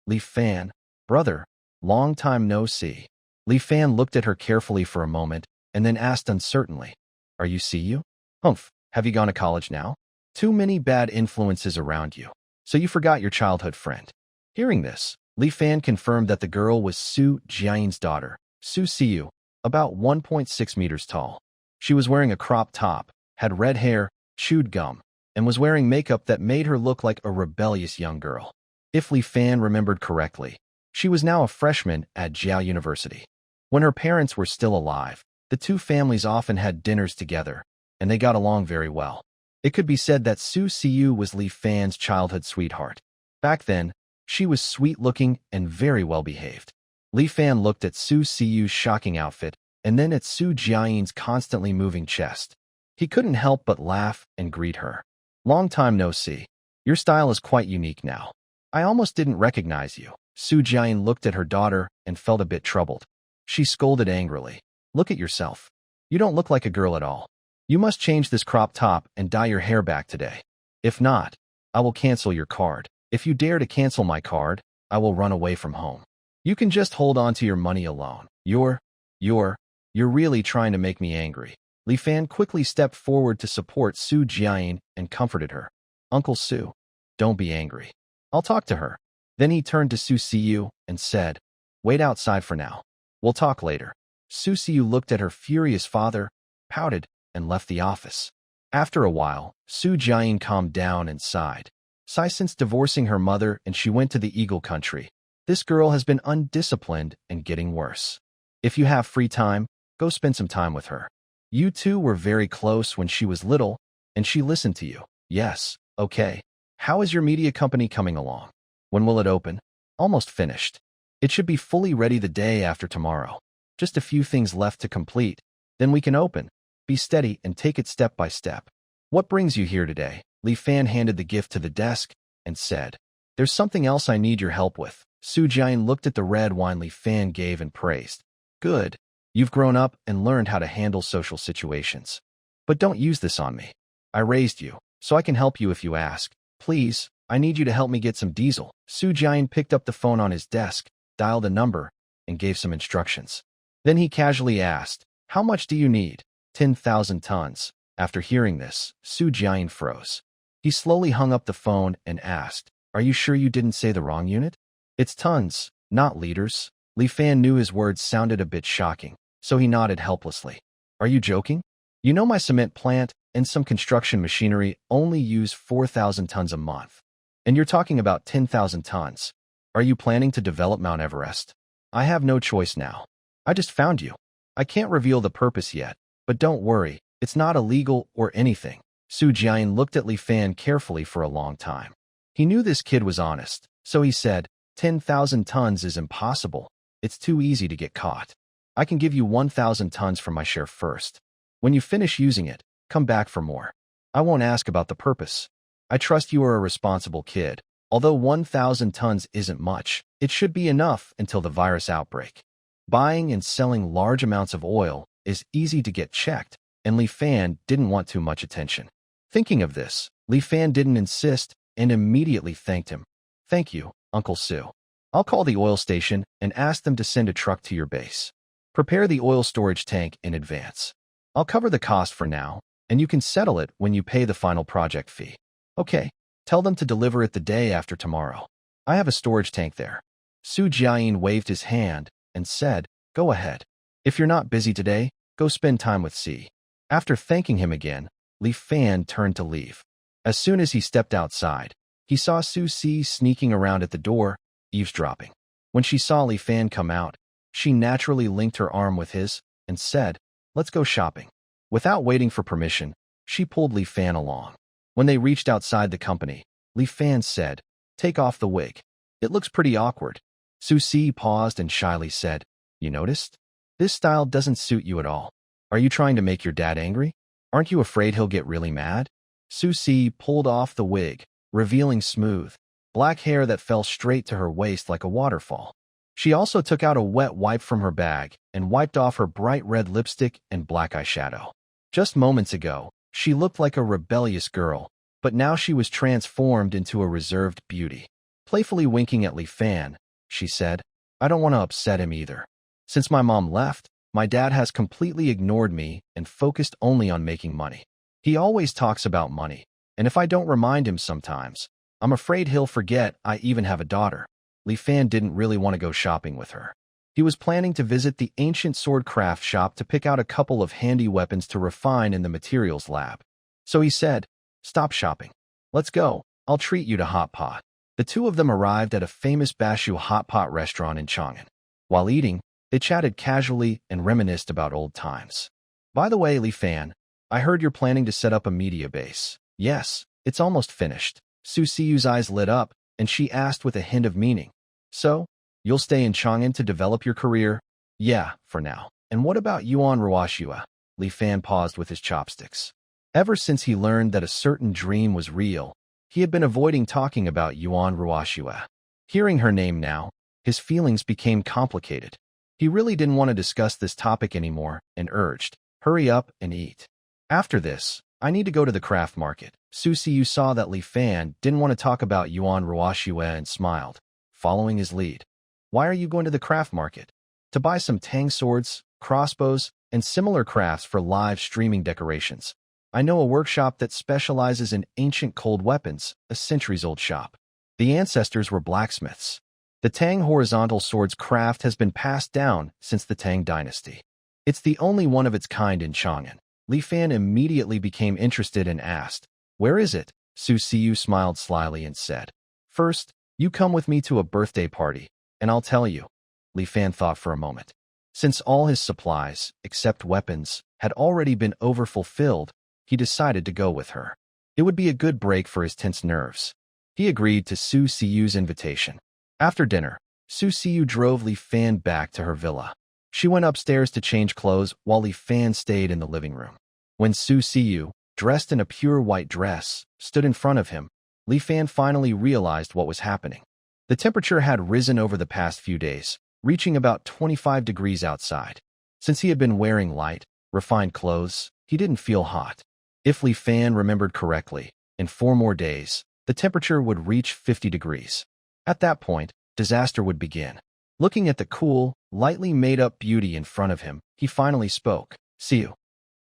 "Li Fan, brother, long time no see." Li Fan looked at her carefully for a moment and then asked uncertainly, "Are you Siyu? Humph, have you gone to college now? Too many bad influences around you, so you forgot your childhood friend." Hearing this, Li Fan confirmed that the girl was Su Jiayin's daughter, Su Siyu, about 1.6 meters tall. She was wearing a crop top, had red hair, chewed gum, and was wearing makeup that made her look like a rebellious young girl. If Li Fan remembered correctly, she was now a freshman at Jiao University. When her parents were still alive, the two families often had dinners together, and they got along very well. It could be said that Su Siyu was Li Fan's childhood sweetheart. Back then, she was sweet-looking and very well-behaved. Li Fan looked at Su Siyu's shocking outfit and then at Su Jiayin's constantly moving chest. He couldn't help but laugh and greet her. "Long time no see. Your style is quite unique now. I almost didn't recognize you." Su Jiayin looked at her daughter and felt a bit troubled. She scolded angrily. "Look at yourself. You don't look like a girl at all. You must change this crop top and dye your hair back today. If not, I will cancel your card. If you dare to cancel my card, I will run away from home. You can just hold on to your money alone. You're really trying to make me angry." Li Fan quickly stepped forward to support Su Jiayin and comforted her. "Uncle Su, don't be angry. I'll talk to her." Then he turned to Su Siyu and said, "Wait outside for now. We'll talk later." Su Siyu looked at her furious father, pouted, and left the office. After a while, Su Jiayin calmed down and sighed. Since divorcing her mother and she went to the Eagle country, this girl has been undisciplined and getting worse. If you have free time, go spend some time with her. You two were very close when she was little, and she listened to you. Yes, okay. How is your media company coming along? When will it open? Almost finished. It should be fully ready the day after tomorrow. Just a few things left to complete. Then we can open. Be steady and take it step by step. What brings you here today? Li Fan handed the gift to the desk and said, "There's something else I need your help with." Su Jiayin looked at the red wine Li Fan gave and praised. "Good. You've grown up and learned how to handle social situations. But don't use this on me. I raised you, so I can help you if you ask. Please, I need you to help me get some diesel." Su Jiayin picked up the phone on his desk, dialed a number, and gave some instructions. Then he casually asked, "How much do you need?" 10,000 tons. After hearing this, Su Jiayin froze. He slowly hung up the phone and asked, "Are you sure you didn't say the wrong unit?" "It's tons, not liters." Li Fan knew his words sounded a bit shocking, so he nodded helplessly. "Are you joking? You know my cement plant and some construction machinery only use 4,000 tons a month. And you're talking about 10,000 tons. Are you planning to develop Mount Everest? I have no choice now. I just found you. I can't reveal the purpose yet, but don't worry, it's not illegal or anything." Su Jiayin looked at Li Fan carefully for a long time. He knew this kid was honest, so he said, 10,000 tons is impossible. It's too easy to get caught. I can give you 1,000 tons from my share first. When you finish using it, come back for more. I won't ask about the purpose. I trust you are a responsible kid. Although 1,000 tons isn't much, it should be enough until the virus outbreak. Buying and selling large amounts of oil is easy to get checked, and Li Fan didn't want too much attention. Thinking of this, Li Fan didn't insist and immediately thanked him. "Thank you, Uncle Su. I'll call the oil station and ask them to send a truck to your base. Prepare the oil storage tank in advance. I'll cover the cost for now, and you can settle it when you pay the final project fee." "Okay, tell them to deliver it the day after tomorrow. I have a storage tank there." Su Jiayin waved his hand and said, "Go ahead. If you're not busy today, go spend time with C." After thanking him again, Li Fan turned to leave. As soon as he stepped outside, he saw Su Si sneaking around at the door, eavesdropping. When she saw Li Fan come out, She naturally linked her arm with his and said, "Let's go shopping." Without waiting for permission, she pulled Li Fan along. When they reached outside the company, Li Fan said, "Take off the wig. It looks pretty awkward." Su Si paused and shyly said, "You noticed? This style doesn't suit you at all. Are you trying to make your dad angry? Aren't you afraid he'll get really mad?" Su Si pulled off the wig, revealing smooth, black hair that fell straight to her waist like a waterfall. She also took out a wet wipe from her bag and wiped off her bright red lipstick and black eyeshadow. Just moments ago, she looked like a rebellious girl, but now she was transformed into a reserved beauty. Playfully winking at Li Fan, she said, "I don't want to upset him either. Since my mom left, my dad has completely ignored me and focused only on making money. He always talks about money, and if I don't remind him sometimes, I'm afraid he'll forget I even have a daughter." Li Fan didn't really want to go shopping with her. He was planning to visit the ancient sword craft shop to pick out a couple of handy weapons to refine in the materials lab. So he said, "Stop shopping. Let's go. I'll treat you to hot pot." The two of them arrived at a famous Bashu hot pot restaurant in Chang'an. While eating, they chatted casually and reminisced about old times. "By the way, Li Fan, I heard you're planning to set up a media base." "Yes, it's almost finished." Su Siyu's eyes lit up, and she asked with a hint of meaning, "So, you'll stay in Chang'an to develop your career?" "Yeah, for now." "And what about Yuan Ruoxua?" Li Fan paused with his chopsticks. Ever since he learned that a certain dream was real, he had been avoiding talking about Yuan Ruoxua. Hearing her name now, his feelings became complicated. He really didn't want to discuss this topic anymore and urged, "Hurry up and eat. After this, I need to go to the craft market." Su Siyu saw that Li Fan didn't want to talk about Yuan Ruoxua and smiled, following his lead. "Why are you going to the craft market?" "To buy some tang swords, crossbows, and similar crafts for live streaming decorations. I know a workshop that specializes in ancient cold weapons, a centuries-old shop. The ancestors were blacksmiths. The Tang horizontal swords craft has been passed down since the Tang dynasty. It's the only one of its kind in Chang'an." Li Fan immediately became interested and asked, "Where is it?" Su Siyu smiled slyly and said, "First, you come with me to a birthday party, and I'll tell you." Li Fan thought for a moment. Since all his supplies, except weapons, had already been overfulfilled, he decided to go with her. It would be a good break for his tense nerves. He agreed to Su Siyu's invitation. After dinner, Su Siyu drove Li Fan back to her villa. She went upstairs to change clothes while Li Fan stayed in the living room. When Su Siyu, dressed in a pure white dress, stood in front of him, Li Fan finally realized what was happening. The temperature had risen over the past few days, reaching about 25 degrees outside. Since he had been wearing light, refined clothes, he didn't feel hot. If Li Fan remembered correctly, in 4 more days, the temperature would reach 50 degrees. At that point, disaster would begin. Looking at the cool, lightly made-up beauty in front of him, he finally spoke. "Siyu,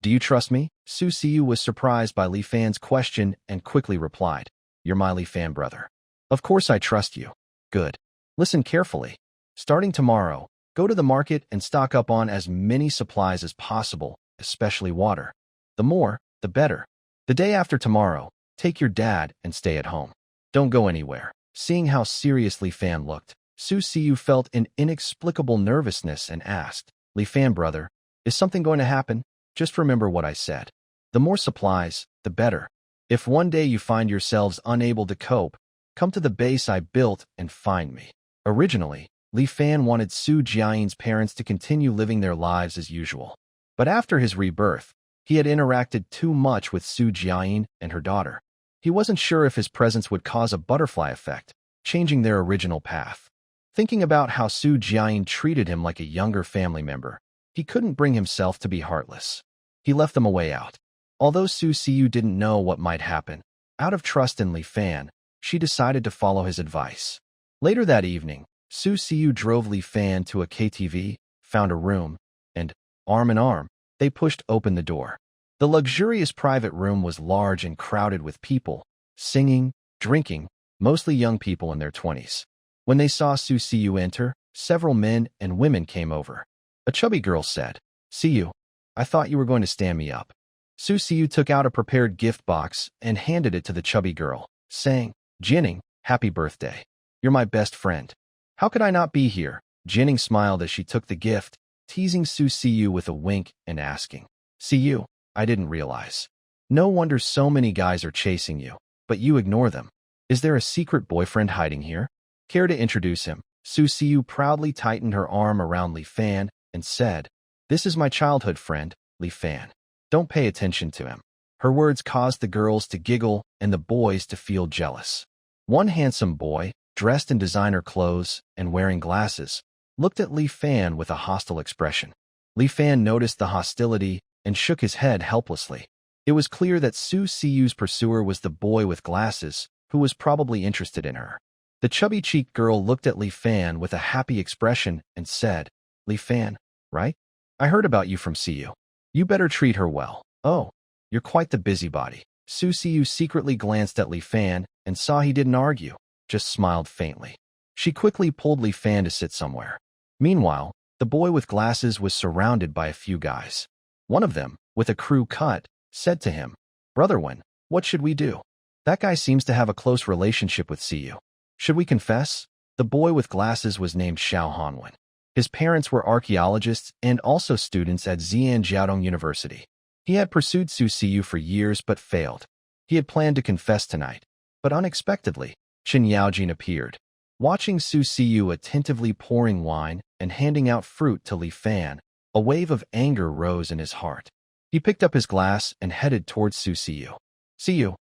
do you trust me?" Su Siyu was surprised by Li Fan's question and quickly replied, "You're my Li Fan brother. Of course I trust you." "Good. Listen carefully. Starting tomorrow, go to the market and stock up on as many supplies as possible, especially water. The more, the better. The day after tomorrow, take your dad and stay at home. Don't go anywhere." Seeing how serious Li Fan looked, Su Siyu felt an inexplicable nervousness and asked, "Li Fan brother, is something going to happen? Just remember what I said. The more supplies, the better. If one day you find yourselves unable to cope, come to the base I built and find me." Originally, Li Fan wanted Su Jiayin's parents to continue living their lives as usual. But after his rebirth, he had interacted too much with Su Jiayin and her daughter. He wasn't sure if his presence would cause a butterfly effect, changing their original path. Thinking about how Su Jiayin treated him like a younger family member, he couldn't bring himself to be heartless. He left them a way out. Although Su Siyu didn't know what might happen, out of trust in Li Fan, she decided to follow his advice. Later that evening, Su Siyu drove Li Fan to a KTV, found a room, and, arm in arm, they pushed open the door. The luxurious private room was large and crowded with people, singing, drinking, mostly young people in their 20s. When they saw Su Siyu enter, several men and women came over. A chubby girl said, "Siyu, I thought you were going to stand me up." Su Siyu took out a prepared gift box and handed it to the chubby girl, saying, "Jinning, happy birthday. You're my best friend. How could I not be here?" Jining smiled as she took the gift, teasing Su Siyu with a wink and asking, Siyu, I didn't realize. No wonder so many guys are chasing you, but you ignore them. Is there a secret boyfriend hiding here? Care to introduce him? Su Siyu proudly tightened her arm around Li Fan and said, This is my childhood friend, Li Fan. Don't pay attention to him. Her words caused the girls to giggle and the boys to feel jealous. One handsome boy, dressed in designer clothes and wearing glasses, looked at Li Fan with a hostile expression. Li Fan noticed the hostility and shook his head helplessly. It was clear that Su Siyu's pursuer was the boy with glasses, who was probably interested in her. The chubby-cheeked girl looked at Li Fan with a happy expression and said, Li Fan, right? I heard about you from Siyu. You better treat her well. Oh, you're quite the busybody. Su Siyu secretly glanced at Li Fan and saw he didn't argue, just smiled faintly. She quickly pulled Li Fan to sit somewhere. Meanwhile, the boy with glasses was surrounded by a few guys. One of them, with a crew cut, said to him, Brother Wen, what should we do? That guy seems to have a close relationship with Siyu. Should we confess? The boy with glasses was named Xiao Hanwen. His parents were archaeologists and also students at Xi'an Jiaodong University. He had pursued Su Siyu for years but failed. He had planned to confess tonight, but unexpectedly, Chen Yaojin appeared. Watching Su Siyu attentively pouring wine and handing out fruit to Li Fan, a wave of anger rose in his heart. He picked up his glass and headed towards Su Siyu. Siyu,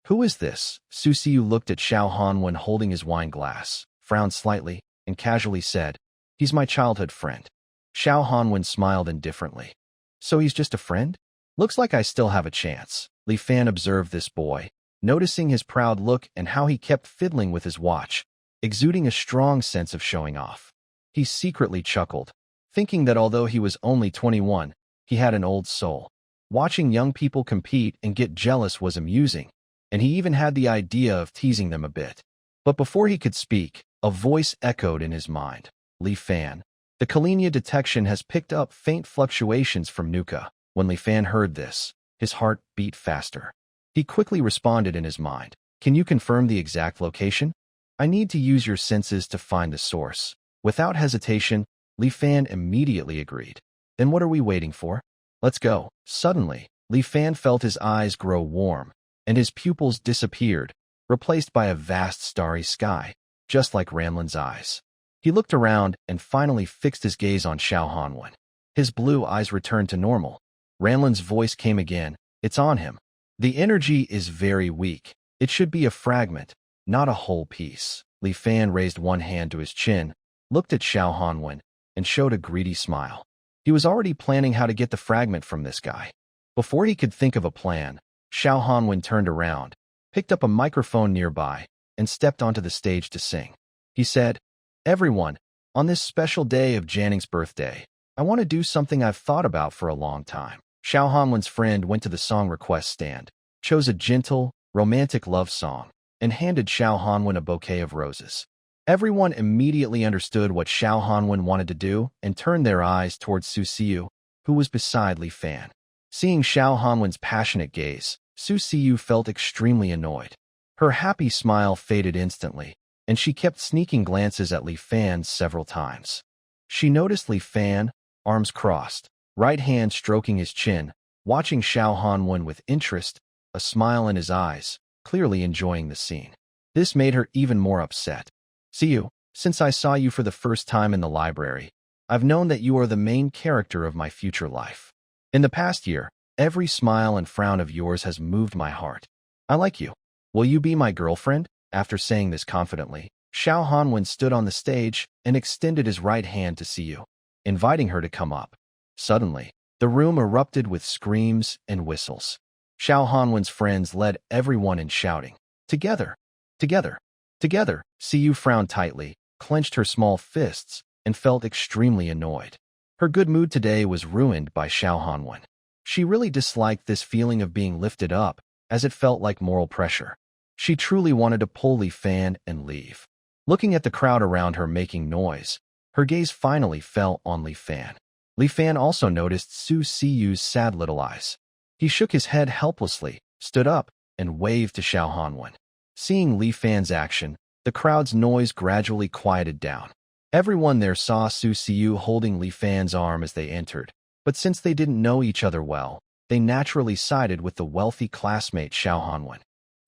who is this? Su Siyu looked at Xiao Hanwen holding his wine glass, frowned slightly, and casually said, He's my childhood friend. Xiao Hanwen smiled indifferently. So he's just a friend? Looks like I still have a chance. Li Fan observed this boy, noticing his proud look and how he kept fiddling with his watch, exuding a strong sense of showing off. He secretly chuckled, thinking that although he was only 21, he had an old soul. Watching young people compete and get jealous was amusing, and he even had the idea of teasing them a bit. But before he could speak, a voice echoed in his mind. Li Fan, the Kalinia detection has picked up faint fluctuations from Nuka. When Li Fan heard this, his heart beat faster. He quickly responded in his mind, Can you confirm the exact location? I need to use your senses to find the source. Without hesitation, Li Fan immediately agreed. Then what are we waiting for? Let's go. Suddenly, Li Fan felt his eyes grow warm, and his pupils disappeared, replaced by a vast starry sky, just like Ranlin's eyes. He looked around and finally fixed his gaze on Xiao Hanwen. His blue eyes returned to normal. Ranlin's voice came again, It's on him. The energy is very weak. It should be a fragment, not a whole piece. Li Fan raised one hand to his chin, looked at Xiao Hanwen, and showed a greedy smile. He was already planning how to get the fragment from this guy. Before he could think of a plan, Xiao Hanwen turned around, picked up a microphone nearby, and stepped onto the stage to sing. He said, Everyone, on this special day of Janning's birthday, I want to do something I've thought about for a long time. Xiao Hanwen's friend went to the song request stand, chose a gentle, romantic love song, and handed Xiao Hanwen a bouquet of roses. Everyone immediately understood what Xiao Hanwen wanted to do and turned their eyes towards Su Siyu, who was beside Li Fan. Seeing Xiao Hanwen's passionate gaze, Su Siyu felt extremely annoyed. Her happy smile faded instantly, and she kept sneaking glances at Li Fan several times. She noticed Li Fan, arms crossed, right hand stroking his chin, watching Xiao Hanwen with interest, a smile in his eyes, clearly enjoying the scene. This made her even more upset. Siyu, since I saw you for the first time in the library, I've known that you are the main character of my future life. In the past year, every smile and frown of yours has moved my heart. I like you. Will you be my girlfriend? After saying this confidently, Xiao Hanwen stood on the stage and extended his right hand to Siyu, inviting her to come up. Suddenly, the room erupted with screams and whistles. Xiao Hanwen's friends led everyone in shouting, Together! Together! Together! Siyu frowned tightly, clenched her small fists, and felt extremely annoyed. Her good mood today was ruined by Xiao Hanwen. She really disliked this feeling of being lifted up, as it felt like moral pressure. She truly wanted to pull Li Fan and leave. Looking at the crowd around her making noise, her gaze finally fell on Li Fan. Li Fan also noticed Su Siyu's sad little eyes. He shook his head helplessly, stood up, and waved to Xiao Hanwen. Seeing Li Fan's action, the crowd's noise gradually quieted down. Everyone there saw Su Siu holding Li Fan's arm as they entered, but since they didn't know each other well, they naturally sided with the wealthy classmate Xiao Hanwen.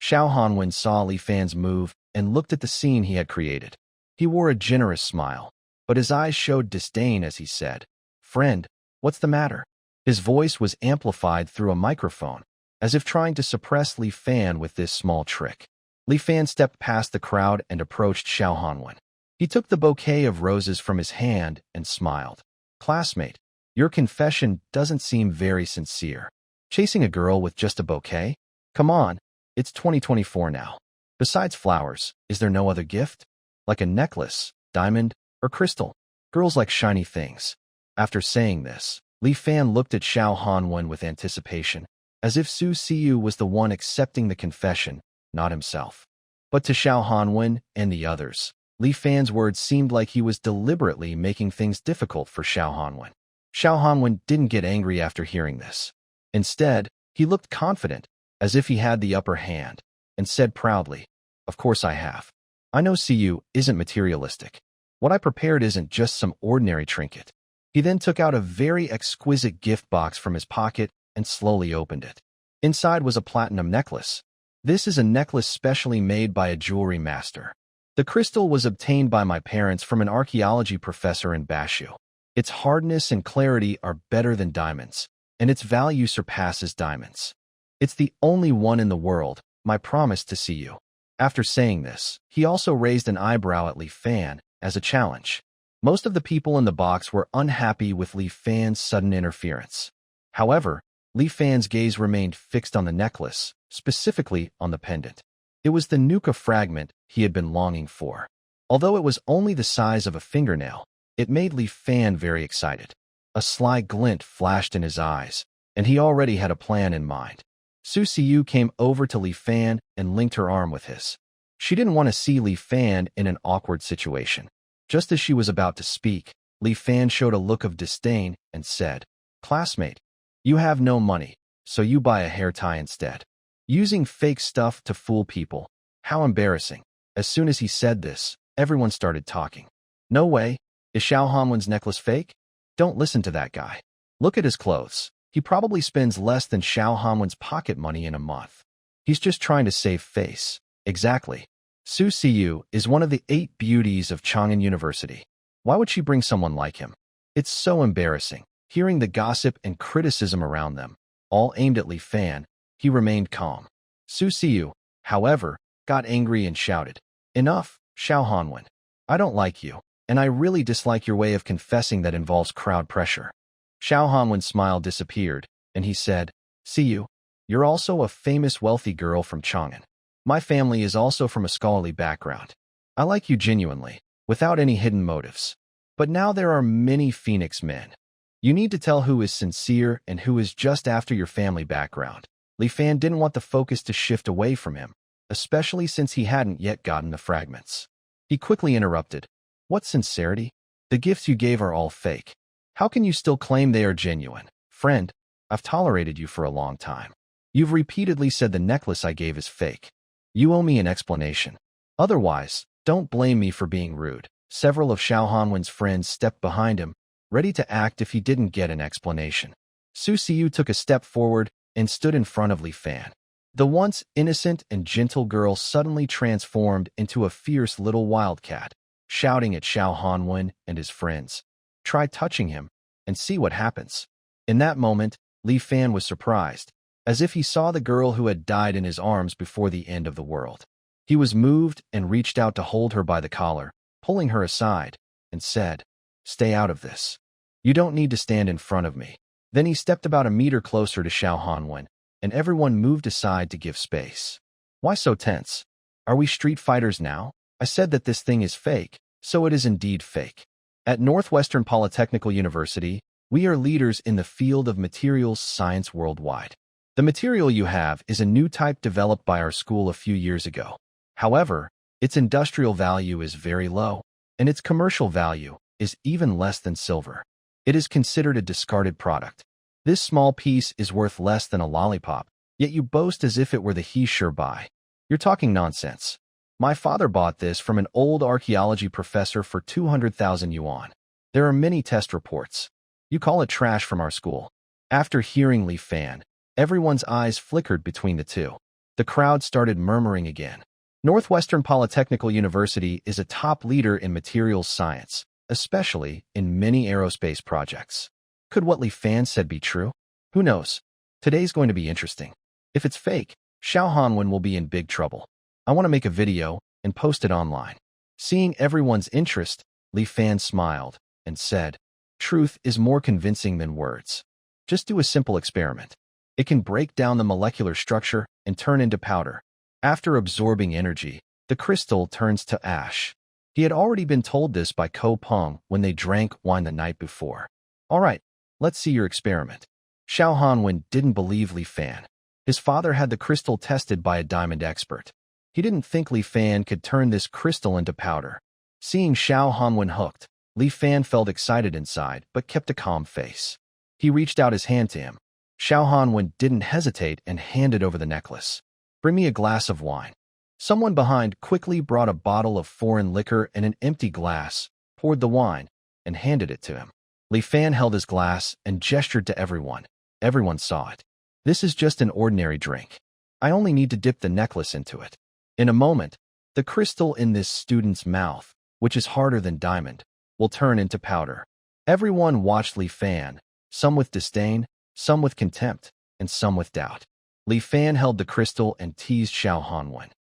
Xiao Hanwen saw Li Fan's move and looked at the scene he had created. He wore a generous smile, but his eyes showed disdain as he said, "Friend, what's the matter?" His voice was amplified through a microphone, as if trying to suppress Li Fan with this small trick. Li Fan stepped past the crowd and approached Xiao Hanwen. He took the bouquet of roses from his hand and smiled. "Classmate, your confession doesn't seem very sincere. Chasing a girl with just a bouquet? Come on, it's 2024 now. Besides flowers, is there no other gift? Like a necklace, diamond, or crystal? Girls like shiny things." After saying this, Li Fan looked at Xiao Hanwen with anticipation, as if Su Siu was the one accepting the confession, not himself. But to Xiao Hanwen and the others, Li Fan's words seemed like he was deliberately making things difficult for Xiao Hanwen. Xiao Hanwen didn't get angry after hearing this. Instead, he looked confident, as if he had the upper hand, and said proudly, "Of course I have. I know Siu isn't materialistic. What I prepared isn't just some ordinary trinket." He then took out a very exquisite gift box from his pocket and slowly opened it. Inside was a platinum necklace. This is a necklace specially made by a jewelry master. The crystal was obtained by my parents from an archaeology professor in Bashu. Its hardness and clarity are better than diamonds, and its value surpasses diamonds. It's the only one in the world, my promise to see you. After saying this, he also raised an eyebrow at Li Fan as a challenge. Most of the people in the box were unhappy with Li Fan's sudden interference. However, Li Fan's gaze remained fixed on the necklace, specifically on the pendant. It was the Nuka fragment he had been longing for. Although it was only the size of a fingernail, it made Li Fan very excited. A sly glint flashed in his eyes, and he already had a plan in mind. Su Siu came over to Li Fan and linked her arm with his. She didn't want to see Li Fan in an awkward situation. Just as she was about to speak, Li Fan showed a look of disdain and said, "Classmate, you have no money, so you buy a hair tie instead. Using fake stuff to fool people. How embarrassing." As soon as he said this, everyone started talking. "No way. Is Xiao Hanwen's necklace fake? Don't listen to that guy. Look at his clothes. He probably spends less than Xiao Hanwen's pocket money in a month. He's just trying to save face." Exactly. Su Siu is one of the 8 beauties of Chang'an University. Why would she bring someone like him? It's so embarrassing. Hearing the gossip and criticism around them, all aimed at Li Fan, he remained calm. Su Siu, however, got angry and shouted, "Enough, Xiao Hanwen. I don't like you, and I really dislike your way of confessing that involves crowd pressure." Xiao Hanwen's smile disappeared, and he said, "Siu, you're also a famous wealthy girl from Chang'an. My family is also from a scholarly background. I like you genuinely, without any hidden motives. But now there are many Phoenix men. You need to tell who is sincere and who is just after your family background." Li Fan didn't want the focus to shift away from him, especially since he hadn't yet gotten the fragments. He quickly interrupted, "What sincerity? The gifts you gave are all fake. How can you still claim they are genuine? Friend, I've tolerated you for a long time. You've repeatedly said the necklace I gave is fake. You owe me an explanation. Otherwise, don't blame me for being rude." Several of Xiao Hanwen's friends stepped behind him, ready to act if he didn't get an explanation. Su Siu took a step forward and stood in front of Li Fan. The once innocent and gentle girl suddenly transformed into a fierce little wildcat, shouting at Xiao Hanwen and his friends, "Try touching him, and see what happens." In that moment, Li Fan was surprised, as if he saw the girl who had died in his arms before the end of the world. He was moved and reached out to hold her by the collar, pulling her aside, and said, "Stay out of this. You don't need to stand in front of me." Then he stepped about a meter closer to Xiao Hanwen, and everyone moved aside to give space. "Why so tense? Are we street fighters now? I said that this thing is fake, so it is indeed fake. At Northwestern Polytechnical University, we are leaders in the field of materials science worldwide. The material you have is a new type developed by our school a few years ago. However, its industrial value is very low, and its commercial value is even less than silver. It is considered a discarded product. This small piece is worth less than a lollipop, yet you boast as if it were the he sure buy. You're talking nonsense. My father bought this from an old archaeology professor for 200,000 yuan. There are many test reports. You call it trash from our school. After hearing Li Fan, everyone's eyes flickered between the two. The crowd started murmuring again. Northwestern Polytechnical University is a top leader in materials science, especially in many aerospace projects. Could what Li Fan said be true? Who knows? Today's going to be interesting. If it's fake, Xiao Hanwen will be in big trouble. I want to make a video and post it online. Seeing everyone's interest, Li Fan smiled and said, "Truth is more convincing than words. Just do a simple experiment. It can break down the molecular structure and turn into powder. After absorbing energy, the crystal turns to ash." He had already been told this by Ko Peng when they drank wine the night before. All right, let's see your experiment. Xiao Hanwen didn't believe Li Fan. His father had the crystal tested by a diamond expert. He didn't think Li Fan could turn this crystal into powder. Seeing Xiao Hanwen hooked, Li Fan felt excited inside but kept a calm face. He reached out his hand to him. Xiao Hanwen didn't hesitate and handed over the necklace. "Bring me a glass of wine." Someone behind quickly brought a bottle of foreign liquor and an empty glass, poured the wine, and handed it to him. Li Fan held his glass and gestured to everyone. Everyone saw it. "This is just an ordinary drink. I only need to dip the necklace into it." In a moment, the crystal in this student's mouth, which is harder than diamond, will turn into powder. Everyone watched Li Fan, some with disdain, some with contempt, and some with doubt. Li Fan held the crystal and teased Xiao Hanwen.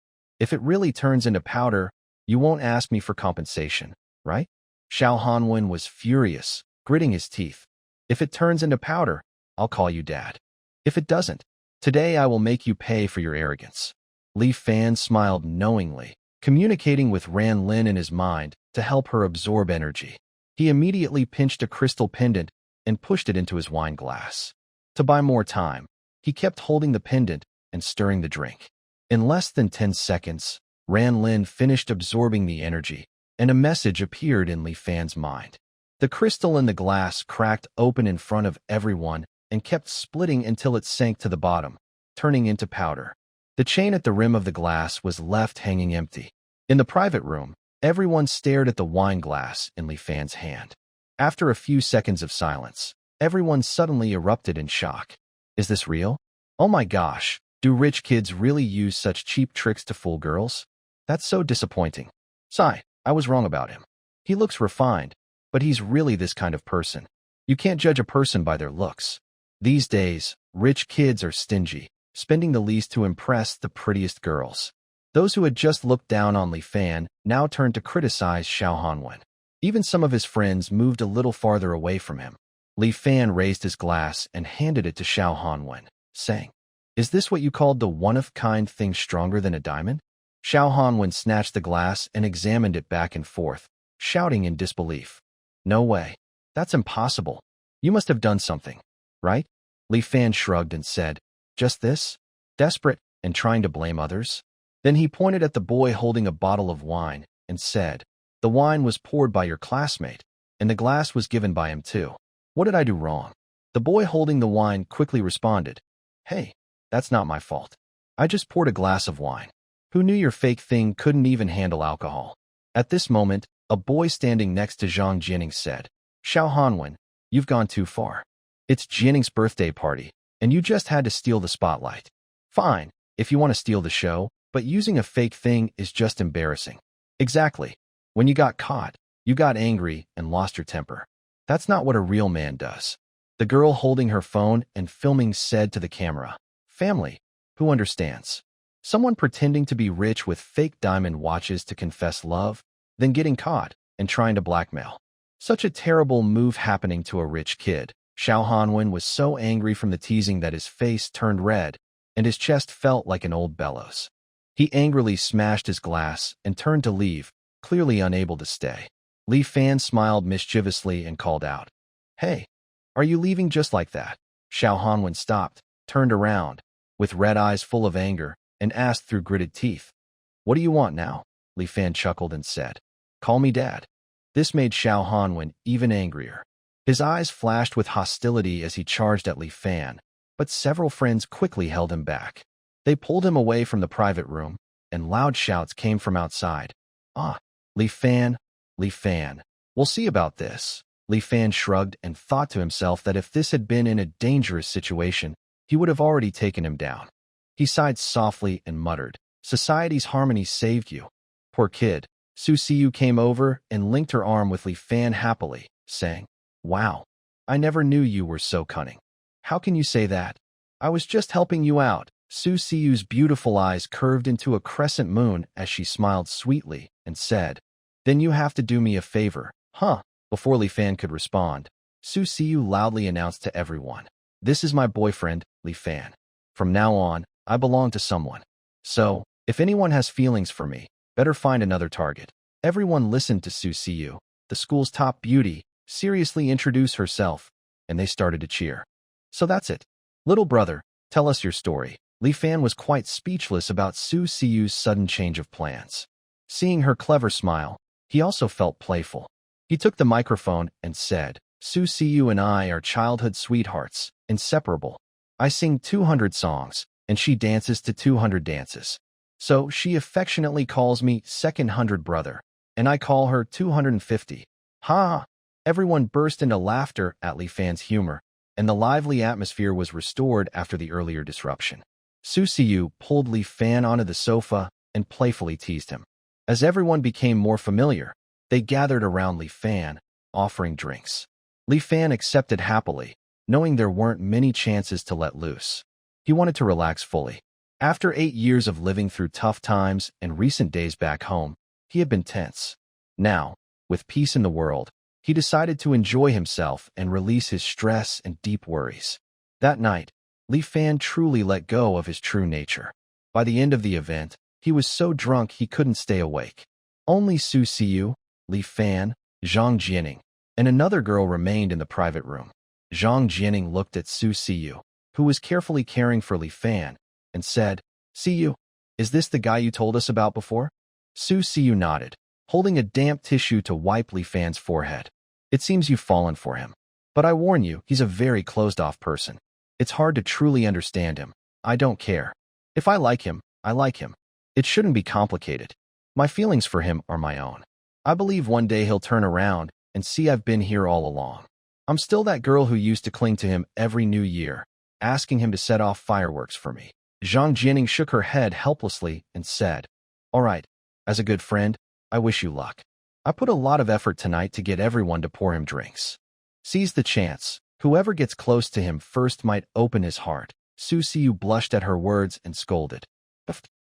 "If it really turns into powder, you won't ask me for compensation, right?" Xiao Hanwen was furious, gritting his teeth. "If it turns into powder, I'll call you dad. If it doesn't, today I will make you pay for your arrogance." Li Fan smiled knowingly, communicating with Ran Lin in his mind to help her absorb energy. He immediately pinched a crystal pendant and pushed it into his wine glass. To buy more time, he kept holding the pendant and stirring the drink. In less than 10 seconds, Ran Lin finished absorbing the energy, and a message appeared in Li Fan's mind. The crystal in the glass cracked open in front of everyone and kept splitting until it sank to the bottom, turning into powder. The chain at the rim of the glass was left hanging empty. In the private room, everyone stared at the wine glass in Li Fan's hand. After a few seconds of silence, everyone suddenly erupted in shock. "Is this real? Oh my gosh, do rich kids really use such cheap tricks to fool girls? That's so disappointing. Sigh, I was wrong about him. He looks refined, but he's really this kind of person. You can't judge a person by their looks. These days, rich kids are stingy, spending the least to impress the prettiest girls." Those who had just looked down on Li Fan now turned to criticize Xiao Hanwen. Even some of his friends moved a little farther away from him. Li Fan raised his glass and handed it to Xiao Hanwen, saying, "Is this what you called the one-of-kind thing stronger than a diamond?" Xiao Hanwen snatched the glass and examined it back and forth, shouting in disbelief. "No way. That's impossible. You must have done something, right?" Li Fan shrugged and said, "Just this? Desperate and trying to blame others?" Then he pointed at the boy holding a bottle of wine and said, "The wine was poured by your classmate, and the glass was given by him too. What did I do wrong?" The boy holding the wine quickly responded, "Hey, that's not my fault. I just poured a glass of wine. Who knew your fake thing couldn't even handle alcohol?" At this moment, a boy standing next to Zhang Jianing said, "Xiao Hanwen, you've gone too far. It's Jianing's birthday party, and you just had to steal the spotlight. Fine, if you want to steal the show, but using a fake thing is just embarrassing." "Exactly. When you got caught, you got angry and lost your temper. That's not what a real man does." The girl holding her phone and filming said to the camera, "Family, who understands? Someone pretending to be rich with fake diamond watches to confess love, then getting caught and trying to blackmail. Such a terrible move happening to a rich kid." Xiao Hanwen was so angry from the teasing that his face turned red and his chest felt like an old bellows. He angrily smashed his glass and turned to leave, clearly unable to stay. Li Fan smiled mischievously and called out, "Hey, are you leaving just like that?" Xiao Hanwen stopped, turned around, with red eyes full of anger, and asked through gritted teeth, "What do you want now?" Li Fan chuckled and said, "Call me dad." This made Xiao Hanwen even angrier. His eyes flashed with hostility as he charged at Li Fan, but several friends quickly held him back. They pulled him away from the private room, and loud shouts came from outside. Ah, Li Fan, Li Fan. We'll see about this. Li Fan shrugged and thought to himself that if this had been in a dangerous situation, he would have already taken him down. He sighed softly and muttered, "Society's harmony saved you." Poor kid. Su Siyu came over and linked her arm with Li Fan happily, saying, "Wow, I never knew you were so cunning." "How can you say that? I was just helping you out." Su Siyu's beautiful eyes curved into a crescent moon as she smiled sweetly and said, "Then you have to do me a favor, huh?" Before Li Fan could respond, Su Siyu loudly announced to everyone, "This is my boyfriend, Li Fan. From now on, I belong to someone. So, if anyone has feelings for me, better find another target." Everyone listened to Su Siyu, the school's top beauty, seriously introduce herself, and they started to cheer. "So that's it. Little brother, tell us your story." Li Fan was quite speechless about Su Siyu's sudden change of plans. Seeing her clever smile, he also felt playful. He took the microphone and said, "Su Siyu and I are childhood sweethearts, inseparable. I sing 200 songs, and she dances to 200 dances. So she affectionately calls me second hundred brother, and I call her 250. Ha!" Everyone burst into laughter at Li Fan's humor, and the lively atmosphere was restored after the earlier disruption. Su Siyu pulled Li Fan onto the sofa and playfully teased him. As everyone became more familiar, they gathered around Li Fan, offering drinks. Li Fan accepted happily, knowing there weren't many chances to let loose. He wanted to relax fully. After 8 years of living through tough times and recent days back home, he had been tense. Now, with peace in the world, he decided to enjoy himself and release his stress and deep worries. That night, Li Fan truly let go of his true nature. By the end of the event, he was so drunk he couldn't stay awake. Only Su Siyu, Li Fan, Zhang Jianing, and another girl remained in the private room. Zhang Jianing looked at Su Siyu, who was carefully caring for Li Fan, and said, "Siyu, is this the guy you told us about before?" Su Siyu nodded, holding a damp tissue to wipe Li Fan's forehead. "It seems you've fallen for him. But I warn you, he's a very closed-off person. It's hard to truly understand him. I don't care. If I like him, I like him. It shouldn't be complicated. My feelings for him are my own. I believe one day he'll turn around and see I've been here all along. I'm still that girl who used to cling to him every new year, asking him to set off fireworks for me." Zhang Jianing shook her head helplessly and said, "All right, as a good friend, I wish you luck. I put a lot of effort tonight to get everyone to pour him drinks. Seize the chance. Whoever gets close to him first might open his heart." Su Siyu blushed at her words and scolded,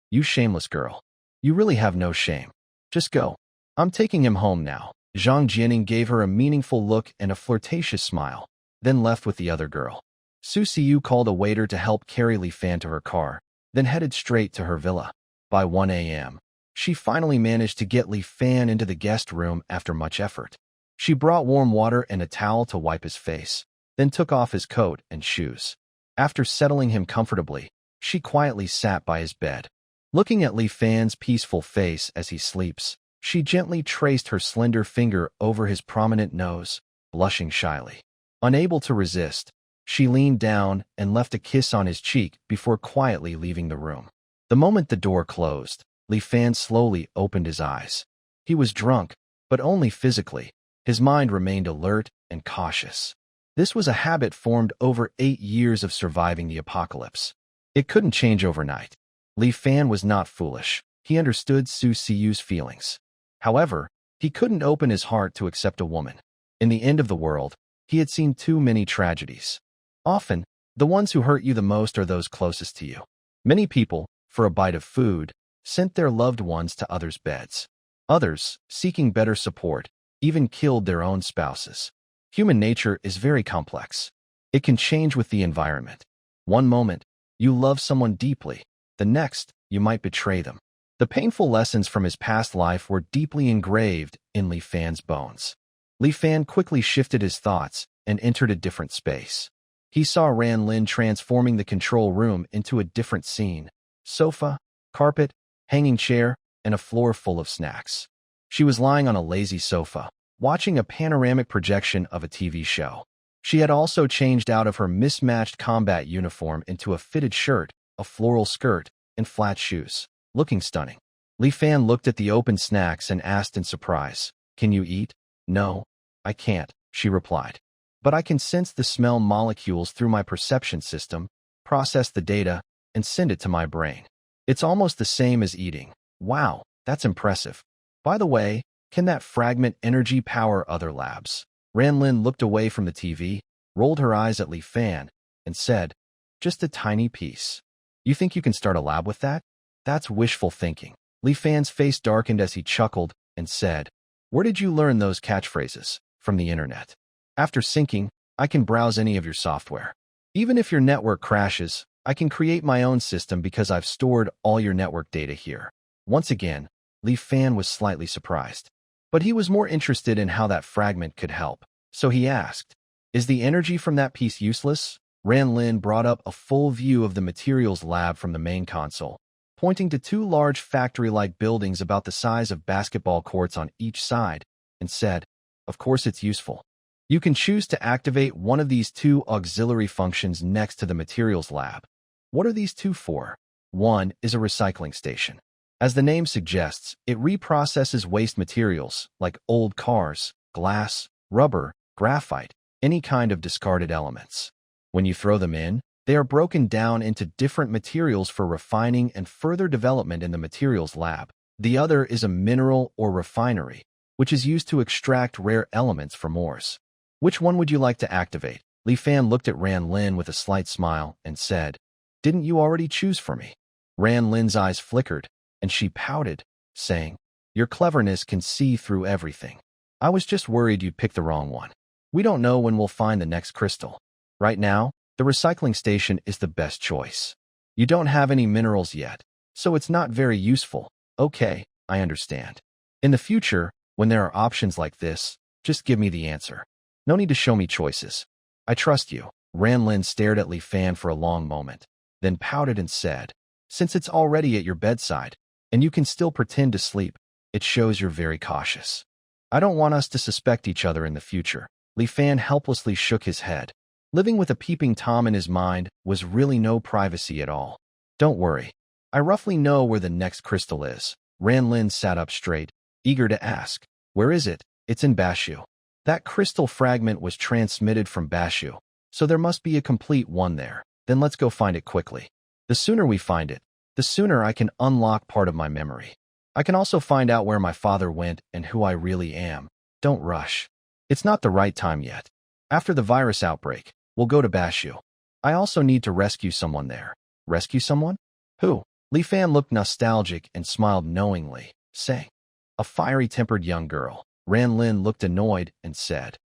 "You shameless girl. You really have no shame. Just go. I'm taking him home now." Zhang Jianing gave her a meaningful look and a flirtatious smile, then left with the other girl. Su Siyu called a waiter to help carry Li Fan to her car, then headed straight to her villa. By 1 a.m., she finally managed to get Li Fan into the guest room after much effort. She brought warm water and a towel to wipe his face, then took off his coat and shoes. After settling him comfortably, she quietly sat by his bed. Looking at Li Fan's peaceful face as he sleeps, she gently traced her slender finger over his prominent nose, blushing shyly. Unable to resist, she leaned down and left a kiss on his cheek before quietly leaving the room. The moment the door closed, Li Fan slowly opened his eyes. He was drunk, but only physically. His mind remained alert and cautious. This was a habit formed over 8 years of surviving the apocalypse. It couldn't change overnight. Li Fan was not foolish. He understood Su Siyu's feelings. However, he couldn't open his heart to accept a woman. In the end of the world, he had seen too many tragedies. Often, the ones who hurt you the most are those closest to you. Many people, for a bite of food, sent their loved ones to others' beds. Others, seeking better support, even killed their own spouses. Human nature is very complex. It can change with the environment. One moment, you love someone deeply. The next, you might betray them. The painful lessons from his past life were deeply engraved in Li Fan's bones. Li Fan quickly shifted his thoughts and entered a different space. He saw Ran Lin transforming the control room into a different scene. Sofa, carpet, hanging chair, and a floor full of snacks. She was lying on a lazy sofa, watching a panoramic projection of a TV show. She had also changed out of her mismatched combat uniform into a fitted shirt, a floral skirt, and flat shoes. looking stunning. Li Fan looked at the open snacks and asked in surprise, "Can you eat?" "No, I can't," she replied. "But I can sense the smell molecules through my perception system, process the data, and send it to my brain. It's almost the same as eating." "Wow, that's impressive. By the way, can that fragment energy power other labs?" Ranlin looked away from the TV, rolled her eyes at Li Fan, and said, "Just a tiny piece. You think you can start a lab with that? That's wishful thinking." Li Fan's face darkened as he chuckled and said, "Where did you learn those catchphrases?" "From the internet. After syncing, I can browse any of your software. Even if your network crashes, I can create my own system because I've stored all your network data here." Once again, Li Fan was slightly surprised. But he was more interested in how that fragment could help. So he asked, "Is the energy from that piece useless?" Ranlin brought up a full view of the materials lab from the main console, pointing to two large factory-like buildings about the size of basketball courts on each side, and said, "Of course it's useful. You can choose to activate one of these two auxiliary functions next to the materials lab." "What are these two for?" "One is a recycling station. As the name suggests, it reprocesses waste materials like old cars, glass, rubber, graphite, any kind of discarded elements. When you throw them in, they are broken down into different materials for refining and further development in the materials lab. The other is a mineral or refinery, which is used to extract rare elements from ores." "Which one would you like to activate?" Li Fan looked at Ran Lin with a slight smile and said, "Didn't you already choose for me?" Ran Lin's eyes flickered, and she pouted, saying, "Your cleverness can see through everything. I was just worried you'd pick the wrong one. We don't know when we'll find the next crystal. Right now, the recycling station is the best choice. You don't have any minerals yet, so it's not very useful." "Okay, I understand. In the future, when there are options like this, just give me the answer. No need to show me choices. I trust you." Ranlin stared at Li Fan for a long moment, then pouted and said, "Since it's already at your bedside, and you can still pretend to sleep, it shows you're very cautious. I don't want us to suspect each other in the future." Li Fan helplessly shook his head. Living with a peeping Tom in his mind was really no privacy at all. "Don't worry. I roughly know where the next crystal is." Ranlin sat up straight, eager to ask, "Where is it?" "It's in Bashu. That crystal fragment was transmitted from Bashu, so there must be a complete one there. Then let's go find it quickly. The sooner we find it, the sooner I can unlock part of my memory. I can also find out where my father went and who I really am. Don't rush. It's not the right time yet. After the virus outbreak, we'll go to Bashu. I also need to rescue someone there." "Rescue someone? Who?" Li Fan looked nostalgic and smiled knowingly, saying, "A fiery-tempered young girl." Ran Lin looked annoyed and said,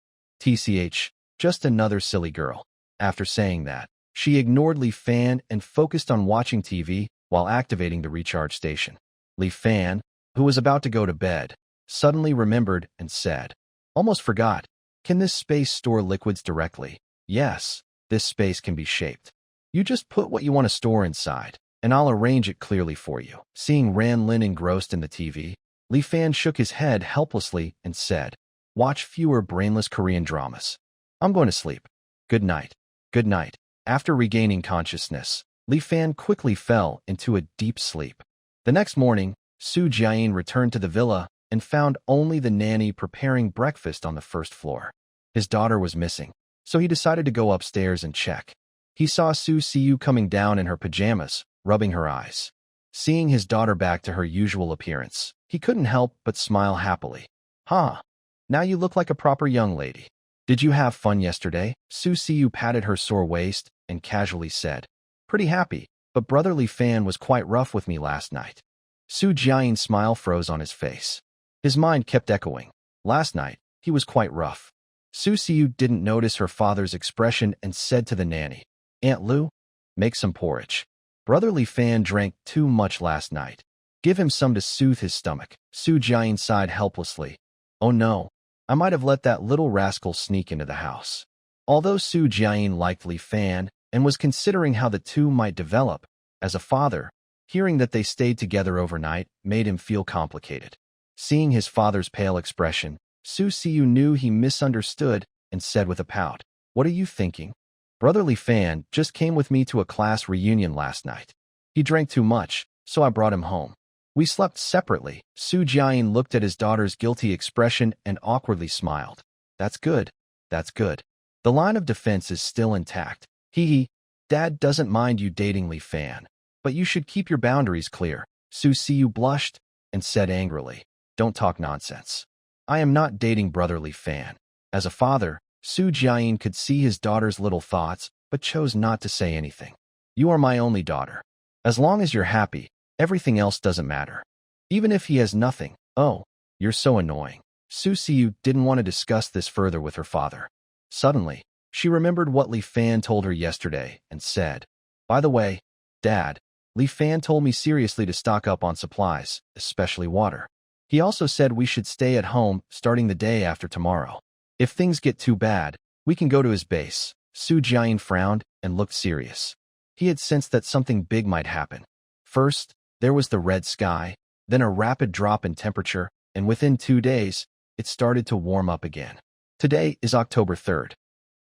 "TCH, just another silly girl." After saying that, she ignored Li Fan and focused on watching TV while activating the recharge station. Li Fan, who was about to go to bed, suddenly remembered and said, "Almost forgot. Can this space store liquids directly?" "Yes, this space can be shaped. You just put what you want to store inside, and I'll arrange it clearly for you." Seeing Ran Lin engrossed in the TV, Li Fan shook his head helplessly and said, "Watch fewer brainless Korean dramas. I'm going to sleep. Good night." "Good night." After regaining consciousness, Li Fan quickly fell into a deep sleep. The next morning, Su Jiayin returned to the villa and found only the nanny preparing breakfast on the first floor. His daughter was missing, so he decided to go upstairs and check. He saw Su Siyu coming down in her pajamas, rubbing her eyes. Seeing his daughter back to her usual appearance, he couldn't help but smile happily. "Huh, now you look like a proper young lady. Did you have fun yesterday?" Su Siyu patted her sore waist and casually said, "Pretty happy, but Brother Li Fan was quite rough with me last night." Su Jiayin's smile froze on his face. His mind kept echoing, "Last night, he was quite rough." Su Siyu didn't notice her father's expression and said to the nanny, "Aunt Lu, make some porridge. Brother Li Fan drank too much last night. Give him some to soothe his stomach." Su Jiayin sighed helplessly. "Oh no, I might have let that little rascal sneak into the house." Although Su Jiayin liked Li Fan and was considering how the two might develop, as a father, hearing that they stayed together overnight made him feel complicated. Seeing his father's pale expression, Su Siyu knew he misunderstood and said with a pout, "What are you thinking? Brother Li Fan just came with me to a class reunion last night. He drank too much, so I brought him home. We slept separately. Su Jiayin looked at his daughter's guilty expression and awkwardly smiled. That's good. That's good. The line of defense is still intact. Hee. Dad doesn't mind you dating Li Fan, but you should keep your boundaries clear. Su Siyu blushed and said angrily, don't talk nonsense. I am not dating brother Li Fan. As a father, Su Jiayin could see his daughter's little thoughts, but chose not to say anything. You are my only daughter. As long as you're happy, everything else doesn't matter. Even if he has nothing. Oh, you're so annoying. Su Siyu didn't want to discuss this further with her father. Suddenly, she remembered what Li Fan told her yesterday and said, by the way, Dad, Li Fan told me seriously to stock up on supplies, especially water. He also said we should stay at home starting the day after tomorrow. If things get too bad, we can go to his base. Su Jiayin frowned and looked serious. He had sensed that something big might happen. First, there was the red sky, then a rapid drop in temperature, and within 2 days, it started to warm up again. Today is October 3rd.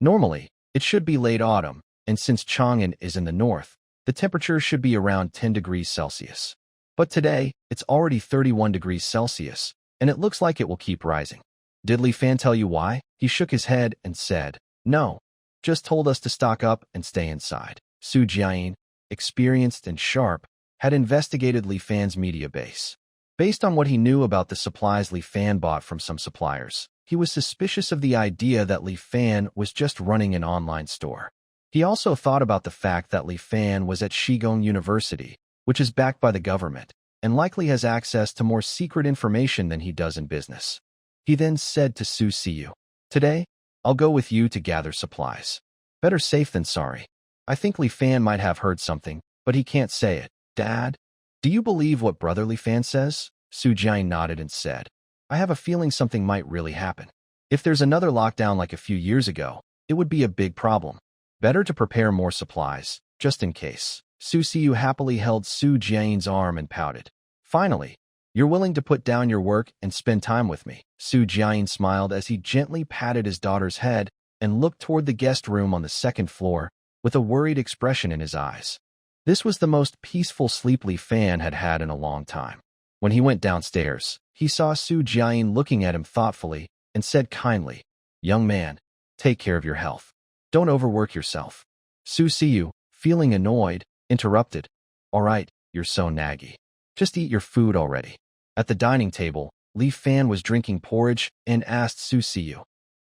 Normally, it should be late autumn, and since Chang'an is in the north, the temperature should be around 10 degrees Celsius. But today, it's already 31 degrees Celsius, and it looks like it will keep rising. Did Li Fan tell you why? He shook his head and said, no, just told us to stock up and stay inside. Su Jiayin, experienced and sharp, had investigated Li Fan's media base. Based on what he knew about the supplies Li Fan bought from some suppliers, he was suspicious of the idea that Li Fan was just running an online store. He also thought about the fact that Li Fan was at Shigong University, which is backed by the government, and likely has access to more secret information than he does in business. He then said to Su Siyu, today, I'll go with you to gather supplies. Better safe than sorry. I think Li Fan might have heard something, but he can't say it. Dad, do you believe what brother Li Fan says? Su Jiayin nodded and said, I have a feeling something might really happen. If there's another lockdown like a few years ago, it would be a big problem. Better to prepare more supplies, just in case. Su Siyu happily held Su Jiayin's arm and pouted. Finally, you're willing to put down your work and spend time with me. Su Jiayin smiled as he gently patted his daughter's head and looked toward the guest room on the second floor with a worried expression in his eyes. This was the most peaceful sleep Li Fan had had in a long time. When he went downstairs, he saw Su Jiayin looking at him thoughtfully and said kindly, young man, take care of your health. Don't overwork yourself. Su Siyu, feeling annoyed, interrupted. All right, you're so naggy. Just eat your food already. At the dining table, Li Fan was drinking porridge and asked Su Siyu,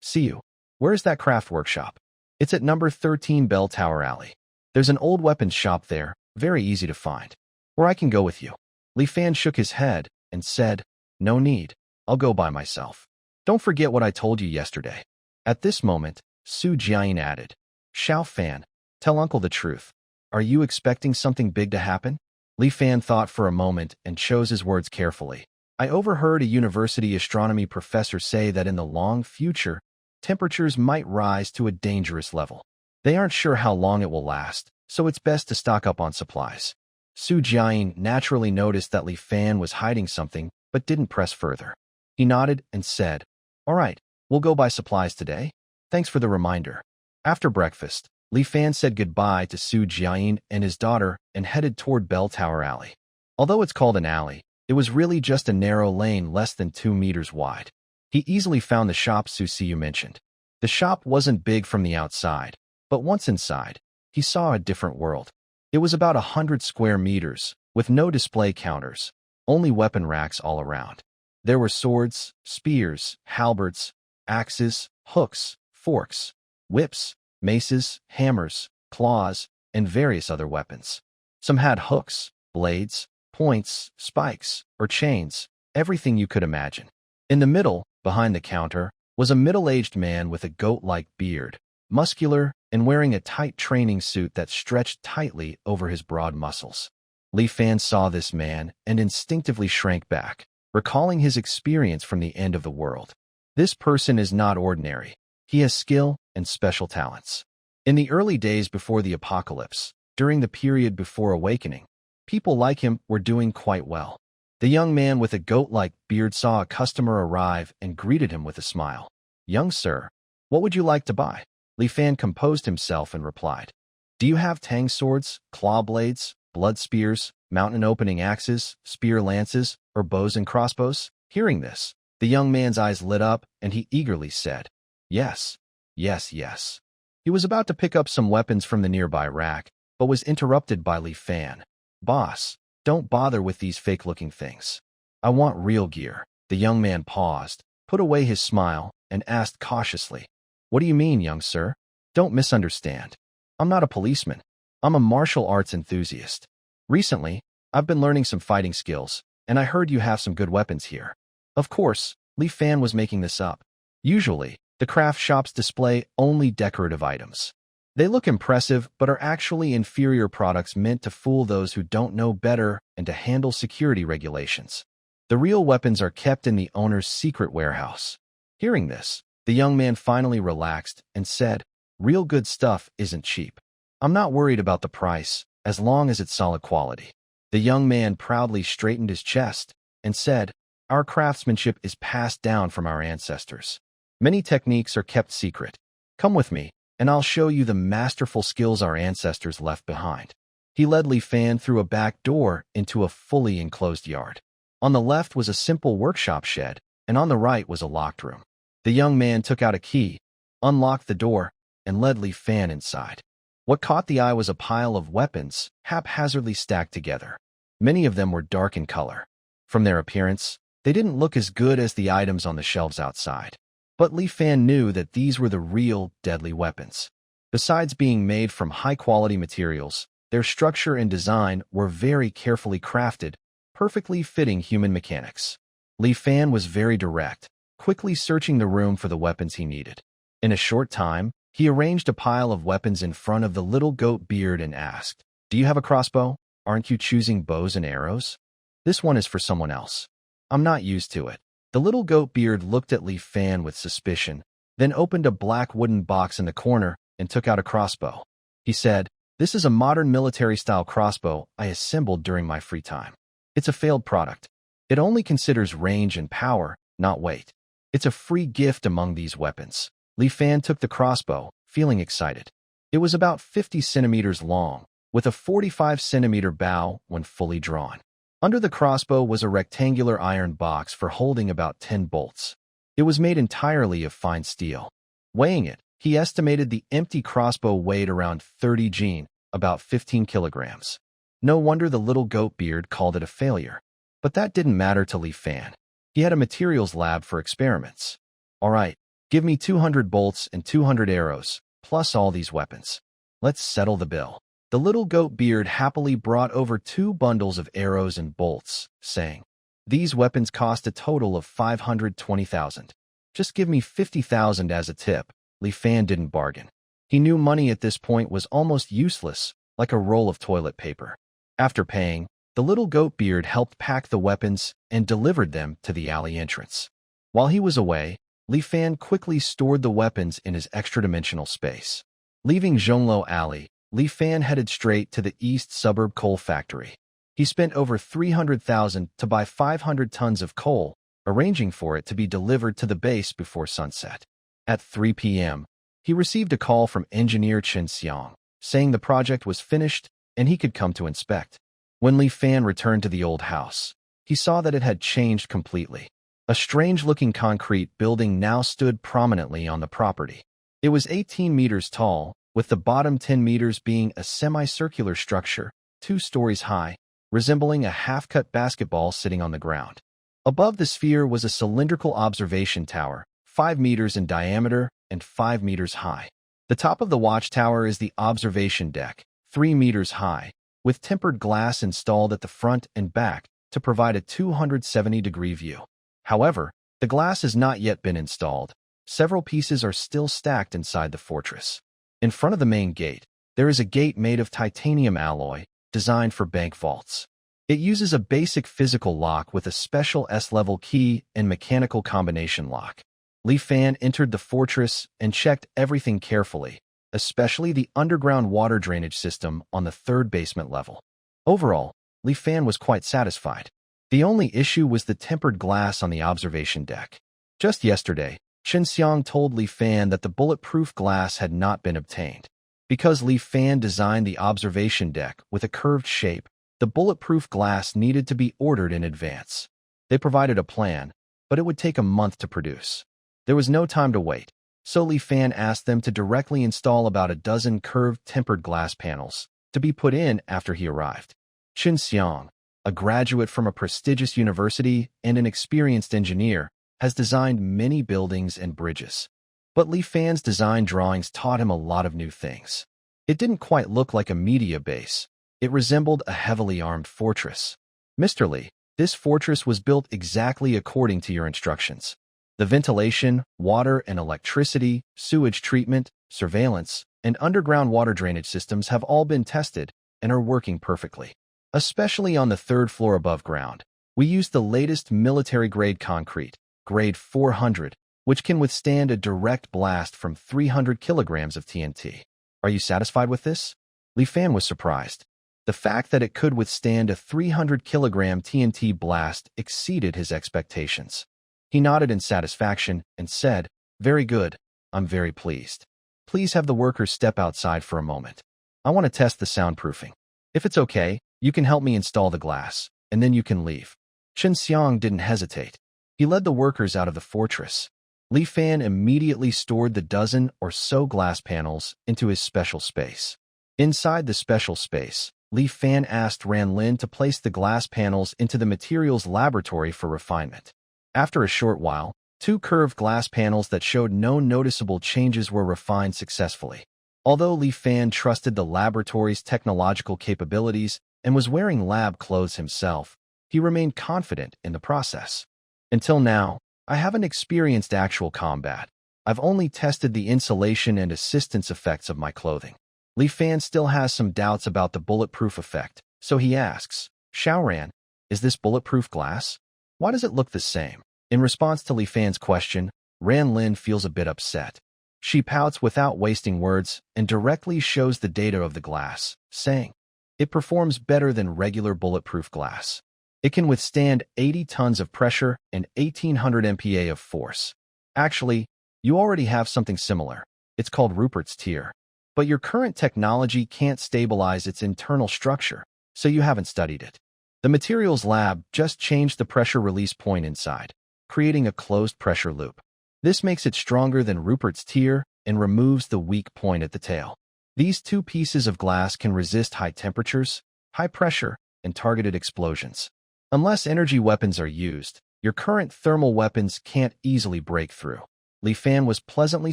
Siyu, where's that craft workshop? It's at number 13 Bell Tower Alley. There's an old weapons shop there, very easy to find. Or I can go with you. Li Fan shook his head and said, no need, I'll go by myself. Don't forget what I told you yesterday. At this moment, Su Jiayin added, Xiao Fan, tell uncle the truth. Are you expecting something big to happen? Li Fan thought for a moment and chose his words carefully. I overheard a university astronomy professor say that in the long future, temperatures might rise to a dangerous level. They aren't sure how long it will last, so it's best to stock up on supplies. Su Jiayin naturally noticed that Li Fan was hiding something, but didn't press further. He nodded and said, all right, we'll go buy supplies today. Thanks for the reminder. After breakfast, Li Fan said goodbye to Su Jiayin and his daughter and headed toward Bell Tower Alley. Although it's called an alley, it was really just a narrow lane less than 2 meters wide. He easily found the shop Su Siyu mentioned. The shop wasn't big from the outside, but once inside, he saw a different world. It was about 100 square meters, with no display counters, only weapon racks all around. There were swords, spears, halberds, axes, hooks, forks, whips, maces, hammers, claws, and various other weapons. Some had hooks, blades, points, spikes, or chains, everything you could imagine. In the middle, behind the counter, was a middle-aged man with a goat-like beard, muscular and wearing a tight training suit that stretched tightly over his broad muscles. Li Fan saw this man and instinctively shrank back, recalling his experience from the end of the world. This person is not ordinary. He has skill and special talents. In the early days before the apocalypse, during the period before awakening, people like him were doing quite well. The young man with a goat-like beard saw a customer arrive and greeted him with a smile. Young sir, what would you like to buy? Li Fan composed himself and replied, do you have tang swords, claw blades, blood spears, mountain opening axes, spear lances, or bows and crossbows? Hearing this, the young man's eyes lit up and he eagerly said, Yes, yes, yes. He was about to pick up some weapons from the nearby rack, but was interrupted by Li Fan. Boss, don't bother with these fake-looking things. I want real gear. The young man paused, put away his smile, and asked cautiously, What do you mean, young sir? Don't misunderstand. I'm not a policeman. I'm a martial arts enthusiast. Recently, I've been learning some fighting skills, and I heard you have some good weapons here. Of course, Li Fan was making this up. Usually, the craft shops display only decorative items. They look impressive, but are actually inferior products meant to fool those who don't know better and to handle security regulations. The real weapons are kept in the owner's secret warehouse. Hearing this, the young man finally relaxed and said, Real good stuff isn't cheap. I'm not worried about the price, as long as it's solid quality. The young man proudly straightened his chest and said, Our craftsmanship is passed down from our ancestors. Many techniques are kept secret. Come with me, and I'll show you the masterful skills our ancestors left behind. He led Li Fan through a back door into a fully enclosed yard. On the left was a simple workshop shed, and on the right was a locked room. The young man took out a key, unlocked the door, and led Li Fan inside. What caught the eye was a pile of weapons, haphazardly stacked together. Many of them were dark in color. From their appearance, they didn't look as good as the items on the shelves outside. But Li Fan knew that these were the real, deadly weapons. Besides being made from high-quality materials, their structure and design were very carefully crafted, perfectly fitting human mechanics. Li Fan was very direct, quickly searching the room for the weapons he needed. In a short time, he arranged a pile of weapons in front of the little goat beard and asked, Do you have a crossbow? Aren't you choosing bows and arrows? This one is for someone else. I'm not used to it. The little goat beard looked at Li Fan with suspicion, then opened a black wooden box in the corner and took out a crossbow. He said, This is a modern military-style crossbow I assembled during my free time. It's a failed product. It only considers range and power, not weight. It's a free gift among these weapons. Li Fan took the crossbow, feeling excited. It was about 50 centimeters long, with a 45-centimeter bow when fully drawn. Under the crossbow was a rectangular iron box for holding about 10 bolts. It was made entirely of fine steel. Weighing it, he estimated the empty crossbow weighed around 30 jin, about 15 kilograms. No wonder the little goat beard called it a failure. But that didn't matter to Li Fan. He had a materials lab for experiments. All right, give me 200 bolts and 200 arrows, plus all these weapons. Let's settle the bill. The little goat beard happily brought over 2 bundles of arrows and bolts, saying, These weapons cost a total of 520,000. Just give me 50,000 as a tip. Li Fan didn't bargain. He knew money at this point was almost useless, like a roll of toilet paper. After paying, the little goat beard helped pack the weapons and delivered them to the alley entrance. While he was away, Li Fan quickly stored the weapons in his extra-dimensional space. Leaving Zhongluo Alley, Li Fan headed straight to the east suburb coal factory. He spent over 300,000 to buy 500 tons of coal, arranging for it to be delivered to the base before sunset. At 3 p.m., he received a call from engineer Chen Xiang, saying the project was finished and he could come to inspect. When Li Fan returned to the old house, he saw that it had changed completely. A strange-looking concrete building now stood prominently on the property. It was 18 meters tall, with the bottom 10 meters being a semicircular structure, 2 stories high, resembling a half-cut basketball sitting on the ground. Above the sphere was a cylindrical observation tower, 5 meters in diameter and 5 meters high. The top of the watchtower is the observation deck, 3 meters high, with tempered glass installed at the front and back to provide a 270-degree view. However, the glass has not yet been installed. Several pieces are still stacked inside the fortress. In front of the main gate, there is a gate made of titanium alloy, designed for bank vaults. It uses a basic physical lock with a special S-level key and mechanical combination lock. Li Fan entered the fortress and checked everything carefully, especially the underground water drainage system on the 3rd basement level. Overall, Li Fan was quite satisfied. The only issue was the tempered glass on the observation deck. Just yesterday, Chen Xiang told Li Fan that the bulletproof glass had not been obtained. Because Li Fan designed the observation deck with a curved shape, The bulletproof glass needed to be ordered in advance. They provided a plan, but it would take a month to produce. There was no time to wait, so Li Fan asked them to directly install about a dozen curved tempered glass panels to be put in after he arrived. Chen Xiang, a graduate from a prestigious university and an experienced engineer, has designed many buildings and bridges. But Li Fan's design drawings taught him a lot of new things. It didn't quite look like a media base. It resembled a heavily armed fortress. Mr. Li, this fortress was built exactly according to your instructions. The ventilation, water and electricity, sewage treatment, surveillance, and underground water drainage systems have all been tested and are working perfectly. Especially on the third floor above ground, we used the latest military-grade concrete, grade 400, which can withstand a direct blast from 300 kilograms of TNT. Are you satisfied with this? Li Fan was surprised. The fact that it could withstand a 300-kilogram TNT blast exceeded his expectations. He nodded in satisfaction and said, "Very good. I'm very pleased. Please have the workers step outside for a moment. I want to test the soundproofing. If it's okay, you can help me install the glass, and then you can leave." Chen Xiang didn't hesitate. He led the workers out of the fortress. Li Fan immediately stored the dozen or so glass panels into his special space. Inside the special space, Li Fan asked Ran Lin to place the glass panels into the materials laboratory for refinement. After a short while, 2 curved glass panels that showed no noticeable changes were refined successfully. Although Li Fan trusted the laboratory's technological capabilities and was wearing lab clothes himself, he remained confident in the process. Until now, I haven't experienced actual combat. I've only tested the insulation and assistance effects of my clothing. Li Fan still has some doubts about the bulletproof effect, so he asks, "Xiaoran, is this bulletproof glass? Why does it look the same?" In response to Li Fan's question, Ran Lin feels a bit upset. She pouts without wasting words and directly shows the data of the glass, saying, "It performs better than regular bulletproof glass. It can withstand 80 tons of pressure and 1800 MPa of force. Actually, you already have something similar. It's called Rupert's tier. But your current technology can't stabilize its internal structure, so you haven't studied it. The materials lab just changed the pressure release point inside, creating a closed pressure loop. This makes it stronger than Rupert's tier and removes the weak point at the tail. These 2 pieces of glass can resist high temperatures, high pressure, and targeted explosions. Unless energy weapons are used, your current thermal weapons can't easily break through." Li Fan was pleasantly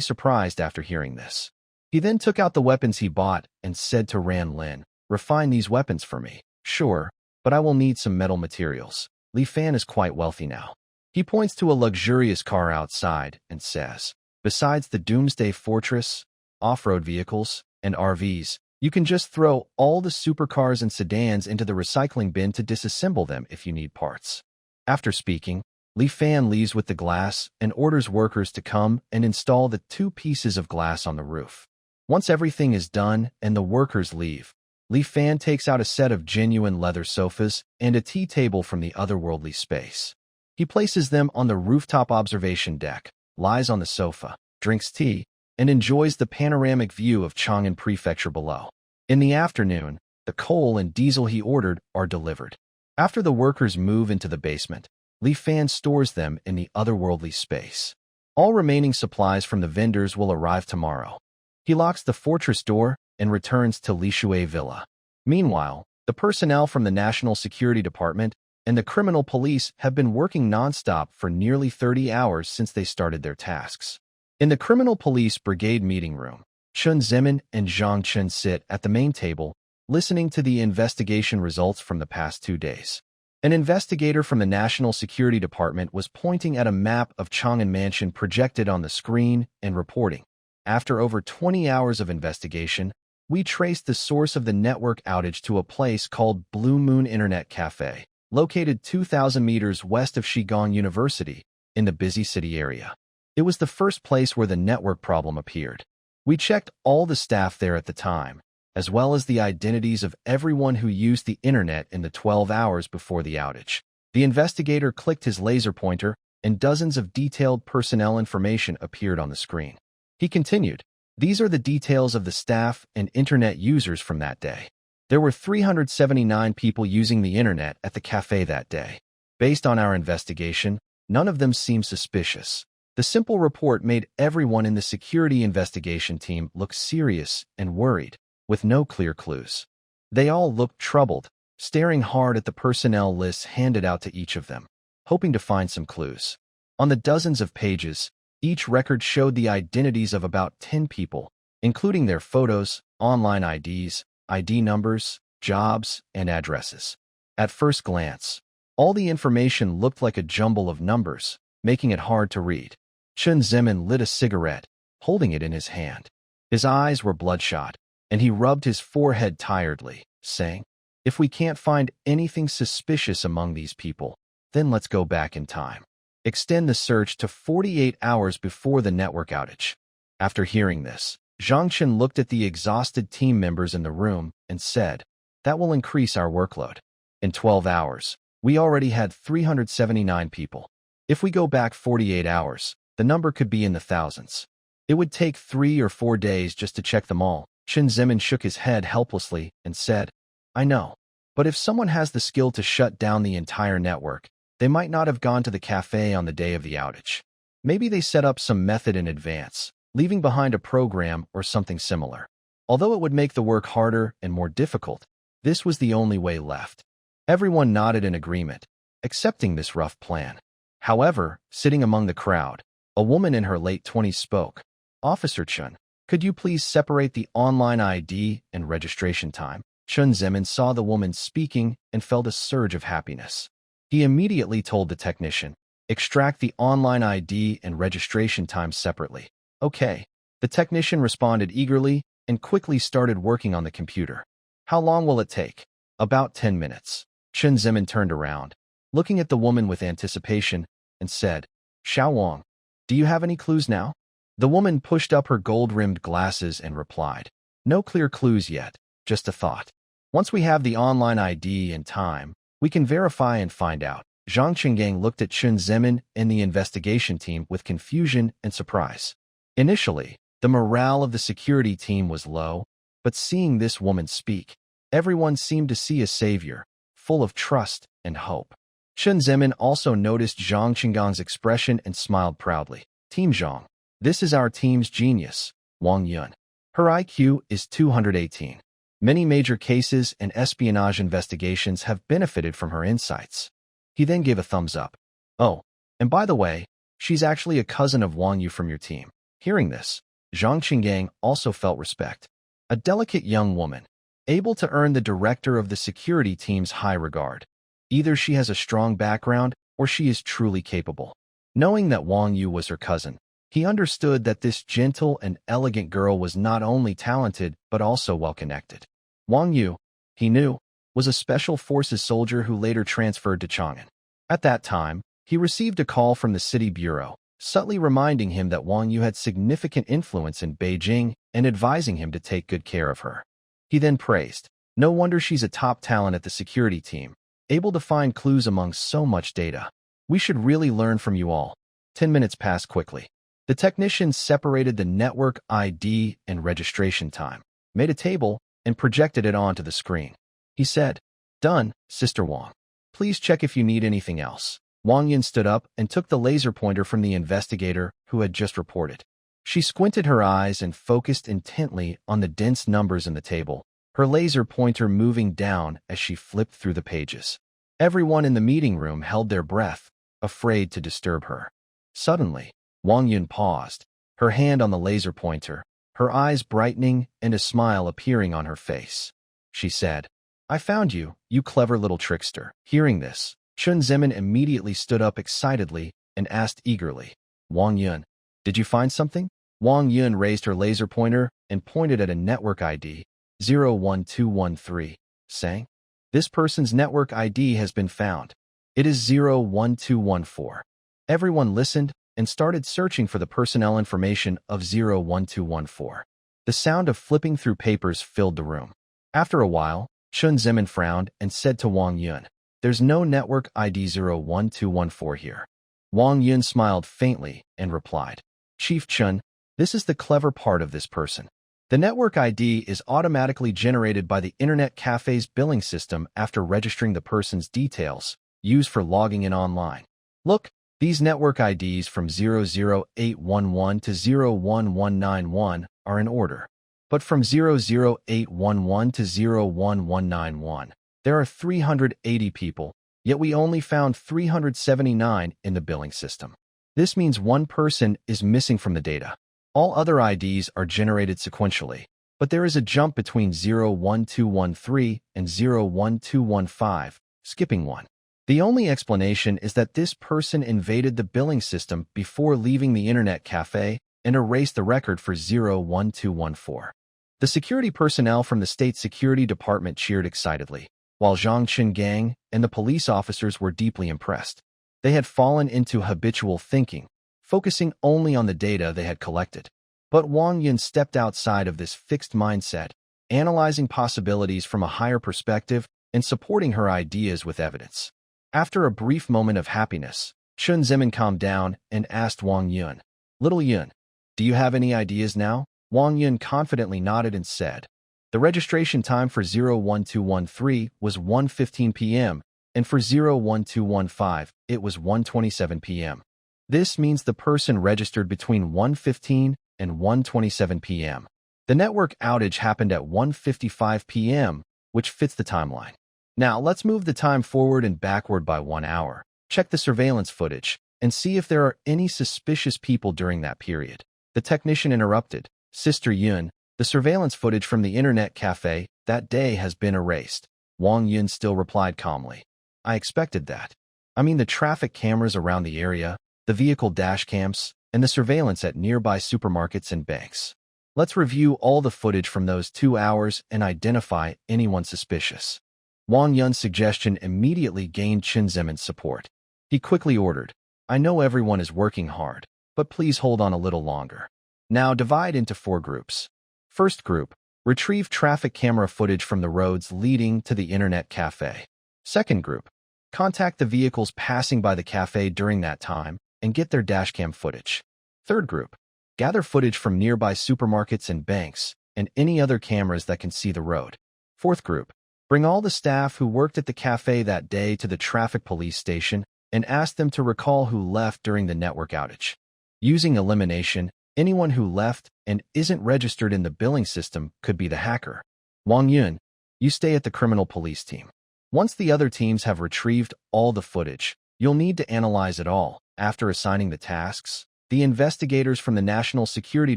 surprised after hearing this. He then took out the weapons he bought and said to Ran Lin, "Refine these weapons for me." "Sure, but I will need some metal materials." Li Fan is quite wealthy now. He points to a luxurious car outside and says, "Besides the Doomsday Fortress, off-road vehicles, and RVs, you can just throw all the supercars and sedans into the recycling bin to disassemble them if you need parts." After speaking, Li Fan leaves with the glass and orders workers to come and install the 2 pieces of glass on the roof. Once everything is done and the workers leave, Li Fan takes out a set of genuine leather sofas and a tea table from the otherworldly space. He places them on the rooftop observation deck, lies on the sofa, drinks tea, and enjoys the panoramic view of Chang'an Prefecture below. In the afternoon, the coal and diesel he ordered are delivered. After the workers move into the basement, Li Fan stores them in the otherworldly space. All remaining supplies from the vendors will arrive tomorrow. He locks the fortress door and returns to Li Shui Villa. Meanwhile, the personnel from the National Security Department and the criminal police have been working non-stop for nearly 30 hours since they started their tasks. In the Criminal Police Brigade meeting room, Chun Zemin and Zhang Chen sit at the main table, listening to the investigation results from the past 2 days. An investigator from the National Security Department was pointing at a map of Chang'an Mansion projected on the screen and reporting, "After over 20 hours of investigation, we traced the source of the network outage to a place called Blue Moon Internet Cafe, located 2,000 meters west of Shigong University, in the busy city area. It was the first place where the network problem appeared. We checked all the staff there at the time, as well as the identities of everyone who used the internet in the 12 hours before the outage." The investigator clicked his laser pointer, and dozens of detailed personnel information appeared on the screen. He continued, "These are the details of the staff and internet users from that day. There were 379 people using the internet at the cafe that day. Based on our investigation, none of them seemed suspicious. The simple report made everyone in the security investigation team look serious and worried, with no clear clues. They all looked troubled, staring hard at the personnel lists handed out to each of them, hoping to find some clues. On the dozens of pages, each record showed the identities of about 10 people, including their photos, online IDs, ID numbers, jobs, and addresses. At first glance, all the information looked like a jumble of numbers, making it hard to read. Chun Zemin lit a cigarette, holding it in his hand. His eyes were bloodshot, and he rubbed his forehead tiredly, saying, "If we can't find anything suspicious among these people, then let's go back in time. Extend the search to 48 hours before the network outage." After hearing this, Zhang Chen looked at the exhausted team members in the room and said, "That will increase our workload. In 12 hours, we already had 379 people. If we go back 48 hours, the number could be in the thousands. It would take 3 or 4 days just to check them all." Chen Zemin shook his head helplessly and said, "I know. But if someone has the skill to shut down the entire network, they might not have gone to the cafe on the day of the outage. Maybe they set up some method in advance, leaving behind a program or something similar. Although it would make the work harder and more difficult, this was the only way left." Everyone nodded in agreement, accepting this rough plan. However, sitting among the crowd, a woman in her late 20s spoke. "Officer Chun, could you please separate the online ID and registration time?" Chun Zemin saw the woman speaking and felt a surge of happiness. He immediately told the technician, "Extract the online ID and registration time separately." "Okay." The technician responded eagerly and quickly started working on the computer. "How long will it take?" "About 10 minutes. Chun Zemin turned around, looking at the woman with anticipation, and said, "Xiao Wang, do you have any clues now?" The woman pushed up her gold-rimmed glasses and replied, "No clear clues yet, just a thought. Once we have the online ID and time, we can verify and find out." Zhang Qinggang looked at Chun Zemin and the investigation team with confusion and surprise. Initially, the morale of the security team was low, but seeing this woman speak, everyone seemed to see a savior, full of trust and hope. Chun Zemin also noticed Zhang Qinggang's expression and smiled proudly. "Team Zhang, this is our team's genius, Wang Yun. Her IQ is 218. Many major cases and espionage investigations have benefited from her insights." He then gave a thumbs up. "Oh, and by the way, she's actually a cousin of Wang Yu from your team." Hearing this, Zhang Qinggang also felt respect. A delicate young woman, able to earn the director of the security team's high regard. Either she has a strong background or she is truly capable. Knowing that Wang Yu was her cousin, he understood that this gentle and elegant girl was not only talented but also well-connected. Wang Yu, he knew, was a special forces soldier who later transferred to Chang'an. At that time, he received a call from the city bureau, subtly reminding him that Wang Yu had significant influence in Beijing and advising him to take good care of her. He then praised, "No wonder she's a top talent at the security team, able to find clues among so much data. We should really learn from you all." 10 minutes passed quickly. The technicians separated the network ID and registration time, made a table, and projected it onto the screen. He said, "Done, Sister Wang. Please check if you need anything else." Wang Yin stood up and took the laser pointer from the investigator who had just reported. She squinted her eyes and focused intently on the dense numbers in the table, her laser pointer moving down as she flipped through the pages. Everyone in the meeting room held their breath, afraid to disturb her. Suddenly, Wang Yun paused, her hand on the laser pointer, her eyes brightening and a smile appearing on her face. She said, "I found you, you clever little trickster." Hearing this, Chun Zemin immediately stood up excitedly and asked eagerly, "Wang Yun, did you find something?" Wang Yun raised her laser pointer and pointed at a network ID, 01213, saying, "This person's network ID has been found. It is 01214. Everyone listened and started searching for the personnel information of 01214. The sound of flipping through papers filled the room. After a while, Chun Zemin frowned and said to Wang Yun, "There's no network ID 01214 here." Wang Yun smiled faintly and replied, "Chief Chun, this is the clever part of this person. The network ID is automatically generated by the Internet Cafe's billing system after registering the person's details, used for logging in online. Look, these network IDs from 00811 to 01191 are in order. But from 00811 to 01191, there are 380 people, yet we only found 379 in the billing system. This means one person is missing from the data. All other IDs are generated sequentially, but there is a jump between 01213 and 01215, skipping one. The only explanation is that this person invaded the billing system before leaving the Internet Cafe and erased the record for 01214. The security personnel from the State Security Department cheered excitedly, while Zhang Qingang and the police officers were deeply impressed. They had fallen into habitual thinking, focusing only on the data they had collected. But Wang Yun stepped outside of this fixed mindset, analyzing possibilities from a higher perspective and supporting her ideas with evidence. After a brief moment of happiness, Chun Zemin calmed down and asked Wang Yun, "Little Yun, do you have any ideas now?" Wang Yun confidently nodded and said, "The registration time for 01213 was 1:15 p.m., and for 01215, it was 1:27 p.m. This means the person registered between 1:15 and 1:27 p.m. The network outage happened at 1:55 p.m., which fits the timeline. Now, let's move the time forward and backward by 1 hour. Check the surveillance footage and see if there are any suspicious people during that period." The technician interrupted, "Sister Yun, the surveillance footage from the Internet Cafe that day has been erased." Wang Yun still replied calmly, "I expected that. I mean the traffic cameras around the area, the vehicle dash cams, and the surveillance at nearby supermarkets and banks. Let's review all the footage from those 2 hours and identify anyone suspicious." Wang Yun's suggestion immediately gained Chen Zemin's support. He quickly ordered, "I know everyone is working hard, but please hold on a little longer. Now divide into 4 groups. First group, retrieve traffic camera footage from the roads leading to the Internet Cafe. Second group, contact the vehicles passing by the cafe during that time and get their dashcam footage. Third group, gather footage from nearby supermarkets and banks and any other cameras that can see the road. Fourth group, bring all the staff who worked at the cafe that day to the traffic police station and ask them to recall who left during the network outage. Using elimination, anyone who left and isn't registered in the billing system could be the hacker. Wang Yun, you stay at the criminal police team. Once the other teams have retrieved all the footage, you'll need to analyze it all. After assigning the tasks, the investigators from the National Security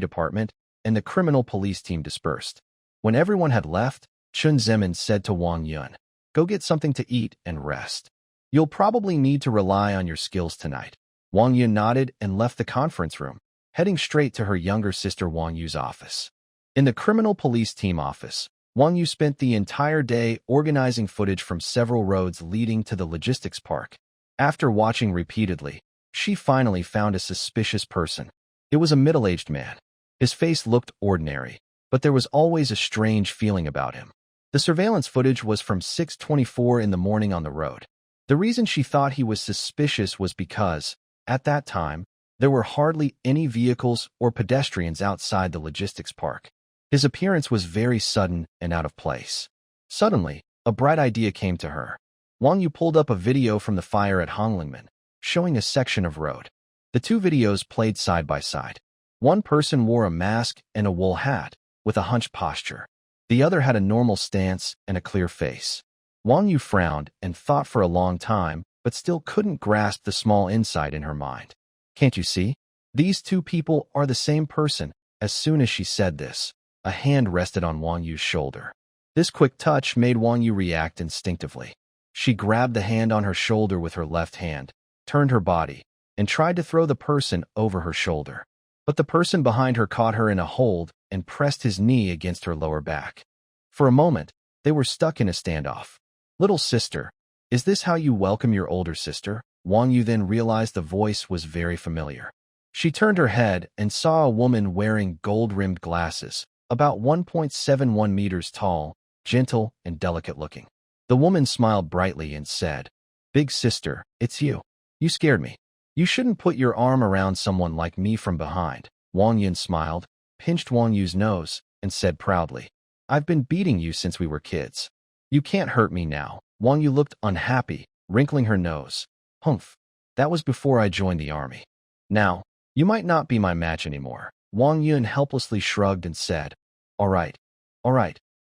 Department and the criminal police team dispersed. When everyone had left, Chun Zemin said to Wang Yun, "Go get something to eat and rest. You'll probably need to rely on your skills tonight." Wang Yun nodded and left the conference room, heading straight to her younger sister Wang Yu's office. In the criminal police team office, Wang Yu spent the entire day organizing footage from several roads leading to the logistics park. After watching repeatedly, she finally found a suspicious person. It was a middle-aged man. His face looked ordinary, but there was always a strange feeling about him. The surveillance footage was from 6:24 in the morning on the road. The reason she thought he was suspicious was because, at that time, there were hardly any vehicles or pedestrians outside the logistics park. His appearance was very sudden and out of place. Suddenly, a bright idea came to her. Wang Yu pulled up a video from the fire at Honglingmen, showing a section of road. The 2 videos played side by side. One person wore a mask and a wool hat, with a hunched posture. The other had a normal stance and a clear face. Wang Yu frowned and thought for a long time, but still couldn't grasp the small insight in her mind. "Can't you see? These 2 people are the same person." As soon as she said this, a hand rested on Wang Yu's shoulder. This quick touch made Wang Yu react instinctively. She grabbed the hand on her shoulder with her left hand, turned her body, and tried to throw the person over her shoulder. But the person behind her caught her in a hold and pressed his knee against her lower back. For a moment, they were stuck in a standoff. "Little sister, is this how you welcome your older sister?" Wang Yu then realized the voice was very familiar. She turned her head and saw a woman wearing gold-rimmed glasses, about 1.71 meters tall, gentle and delicate-looking. The woman smiled brightly and said, "Big sister, it's you. You scared me. You shouldn't put your arm around someone like me from behind." Wang Yun smiled, pinched Wang Yu's nose, and said proudly, "I've been beating you since we were kids. You can't hurt me now." Wang Yu looked unhappy, wrinkling her nose. "Humph, that was before I joined the army. Now, you might not be my match anymore." Wang Yun helplessly shrugged and said, All right.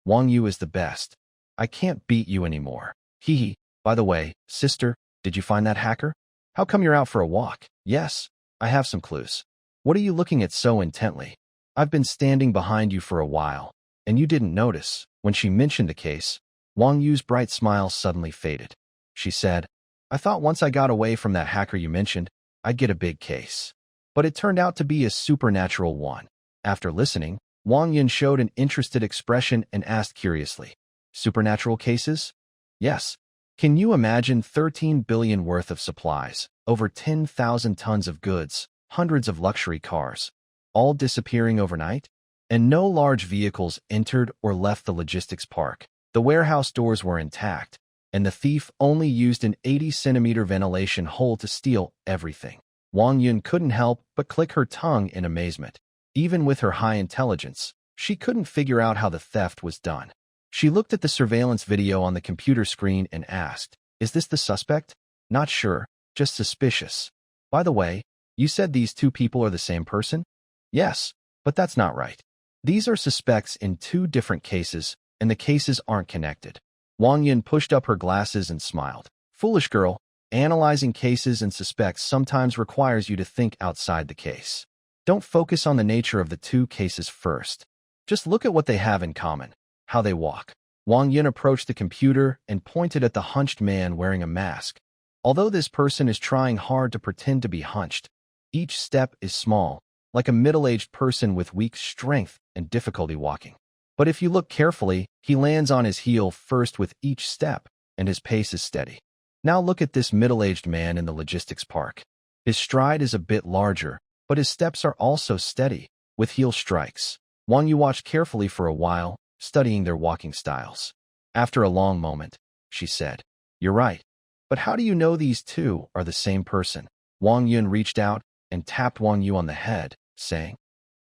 Wang Yu is the best. I can't beat you anymore. Hee hee. By the way, sister, did you find that hacker? How come you're out for a walk?" "Yes, I have some clues." "What are you looking at so intently? I've been standing behind you for a while, and you didn't notice." When she mentioned the case, Wang Yu's bright smile suddenly faded. She said, "I thought once I got away from that hacker you mentioned, I'd get a big case. But it turned out to be a supernatural one." After listening, Wang Yun showed an interested expression and asked curiously, "Supernatural cases?" "Yes. Can you imagine 13 billion worth of supplies, over 10,000 tons of goods, hundreds of luxury cars, all disappearing overnight? And no large vehicles entered or left the logistics park. The warehouse doors were intact, and the thief only used an 80-centimeter ventilation hole to steal everything." Wang Yun couldn't help but click her tongue in amazement. Even with her high intelligence, she couldn't figure out how the theft was done. She looked at the surveillance video on the computer screen and asked, "Is this the suspect?" "Not sure, just suspicious." "By the way, you said these two people are the same person?" "Yes, but that's not right. These are suspects in two different cases, and the cases aren't connected." Wang Yun pushed up her glasses and smiled. "Foolish girl, analyzing cases and suspects sometimes requires you to think outside the case. Don't focus on the nature of the two cases first. Just look at what they have in common, how they walk." Wang Yun approached the computer and pointed at the hunched man wearing a mask. Although this person is trying hard to pretend to be hunched, each step is small, like a middle-aged person with weak strength and difficulty walking. But if you look carefully, he lands on his heel first with each step, and his pace is steady. Now look at this middle-aged man in the logistics park. His stride is a bit larger, but his steps are also steady, with heel strikes. Wang Yu watched carefully for a while, studying their walking styles. After a long moment, she said, "You're right. But how do you know these two are the same person?" Wang Yun reached out and tapped Wang Yu on the head, saying,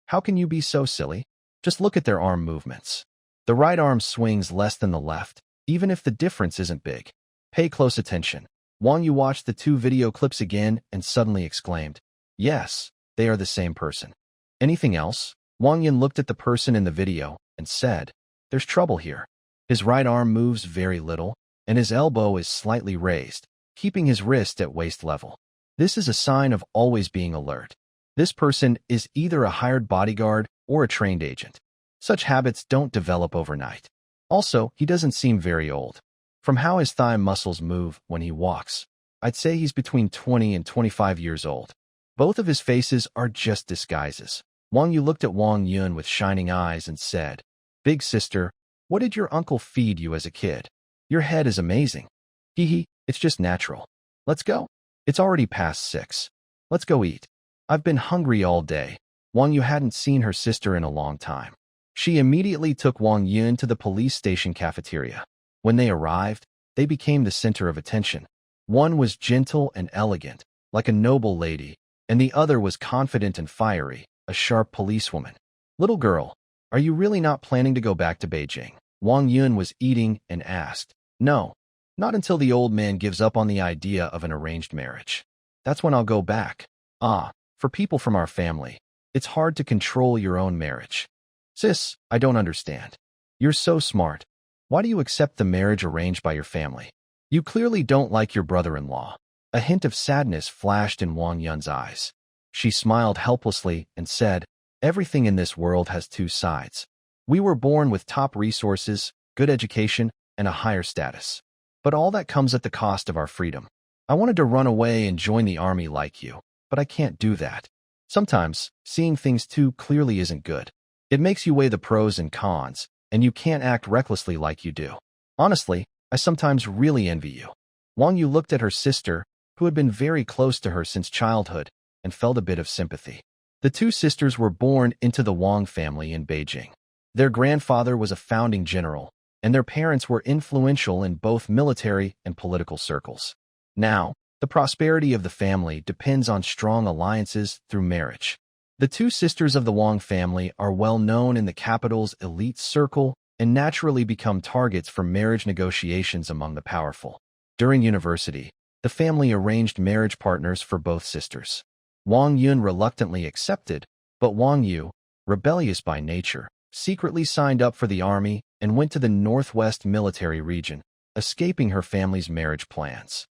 "How can you be so silly? Just look at their arm movements. The right arm swings less than the left, even if the difference isn't big. Pay close attention." Wang Yu watched the two video clips again and suddenly exclaimed, "Yes, they are the same person." "Anything else?" Wang Yun looked at the person in the video and said, "There's trouble here. His right arm moves very little, and his elbow is slightly raised, keeping his wrist at waist level. This is a sign of always being alert. This person is either a hired bodyguard or a trained agent. Such habits don't develop overnight. Also, he doesn't seem very old. From how his thigh muscles move when he walks, I'd say he's between 20 and 25 years old. Both of his faces are just disguises." Wang Yu looked at Wang Yun with shining eyes and said, "Big sister, what did your uncle feed you as a kid? Your head is amazing." "Hee hee, it's just natural. Let's go. It's already past 6. Let's go eat. I've been hungry all day." Wang Yu hadn't seen her sister in a long time. She immediately took Wang Yun to the police station cafeteria. When they arrived, they became the center of attention. One was gentle and elegant, like a noble lady, and the other was confident and fiery, a sharp policewoman. "Little girl, are you really not planning to go back to Beijing?" Wang Yun was eating and asked. "No, not until the old man gives up on the idea of an arranged marriage. That's when I'll go back." "Ah, for people from our family, it's hard to control your own marriage." "Sis, I don't understand. You're so smart. Why do you accept the marriage arranged by your family? You clearly don't like your brother-in-law." A hint of sadness flashed in Wang Yun's eyes. She smiled helplessly and said, "Everything in this world has two sides. We were born with top resources, good education, and a higher status. But all that comes at the cost of our freedom. I wanted to run away and join the army like you, but I can't do that. Sometimes, seeing things too clearly isn't good. It makes you weigh the pros and cons, and you can't act recklessly like you do. Honestly, I sometimes really envy you." Wang Yu looked at her sister, who had been very close to her since childhood, and felt a bit of sympathy. The two sisters were born into the Wang family in Beijing. Their grandfather was a founding general, and their parents were influential in both military and political circles. Now, the prosperity of the family depends on strong alliances through marriage. The two sisters of the Wang family are well known in the capital's elite circle and naturally become targets for marriage negotiations among the powerful. During university, the family arranged marriage partners for both sisters. Wang Yun reluctantly accepted, but Wang Yu, rebellious by nature, secretly signed up for the army and went to the Northwest Military Region, escaping her family's marriage plans.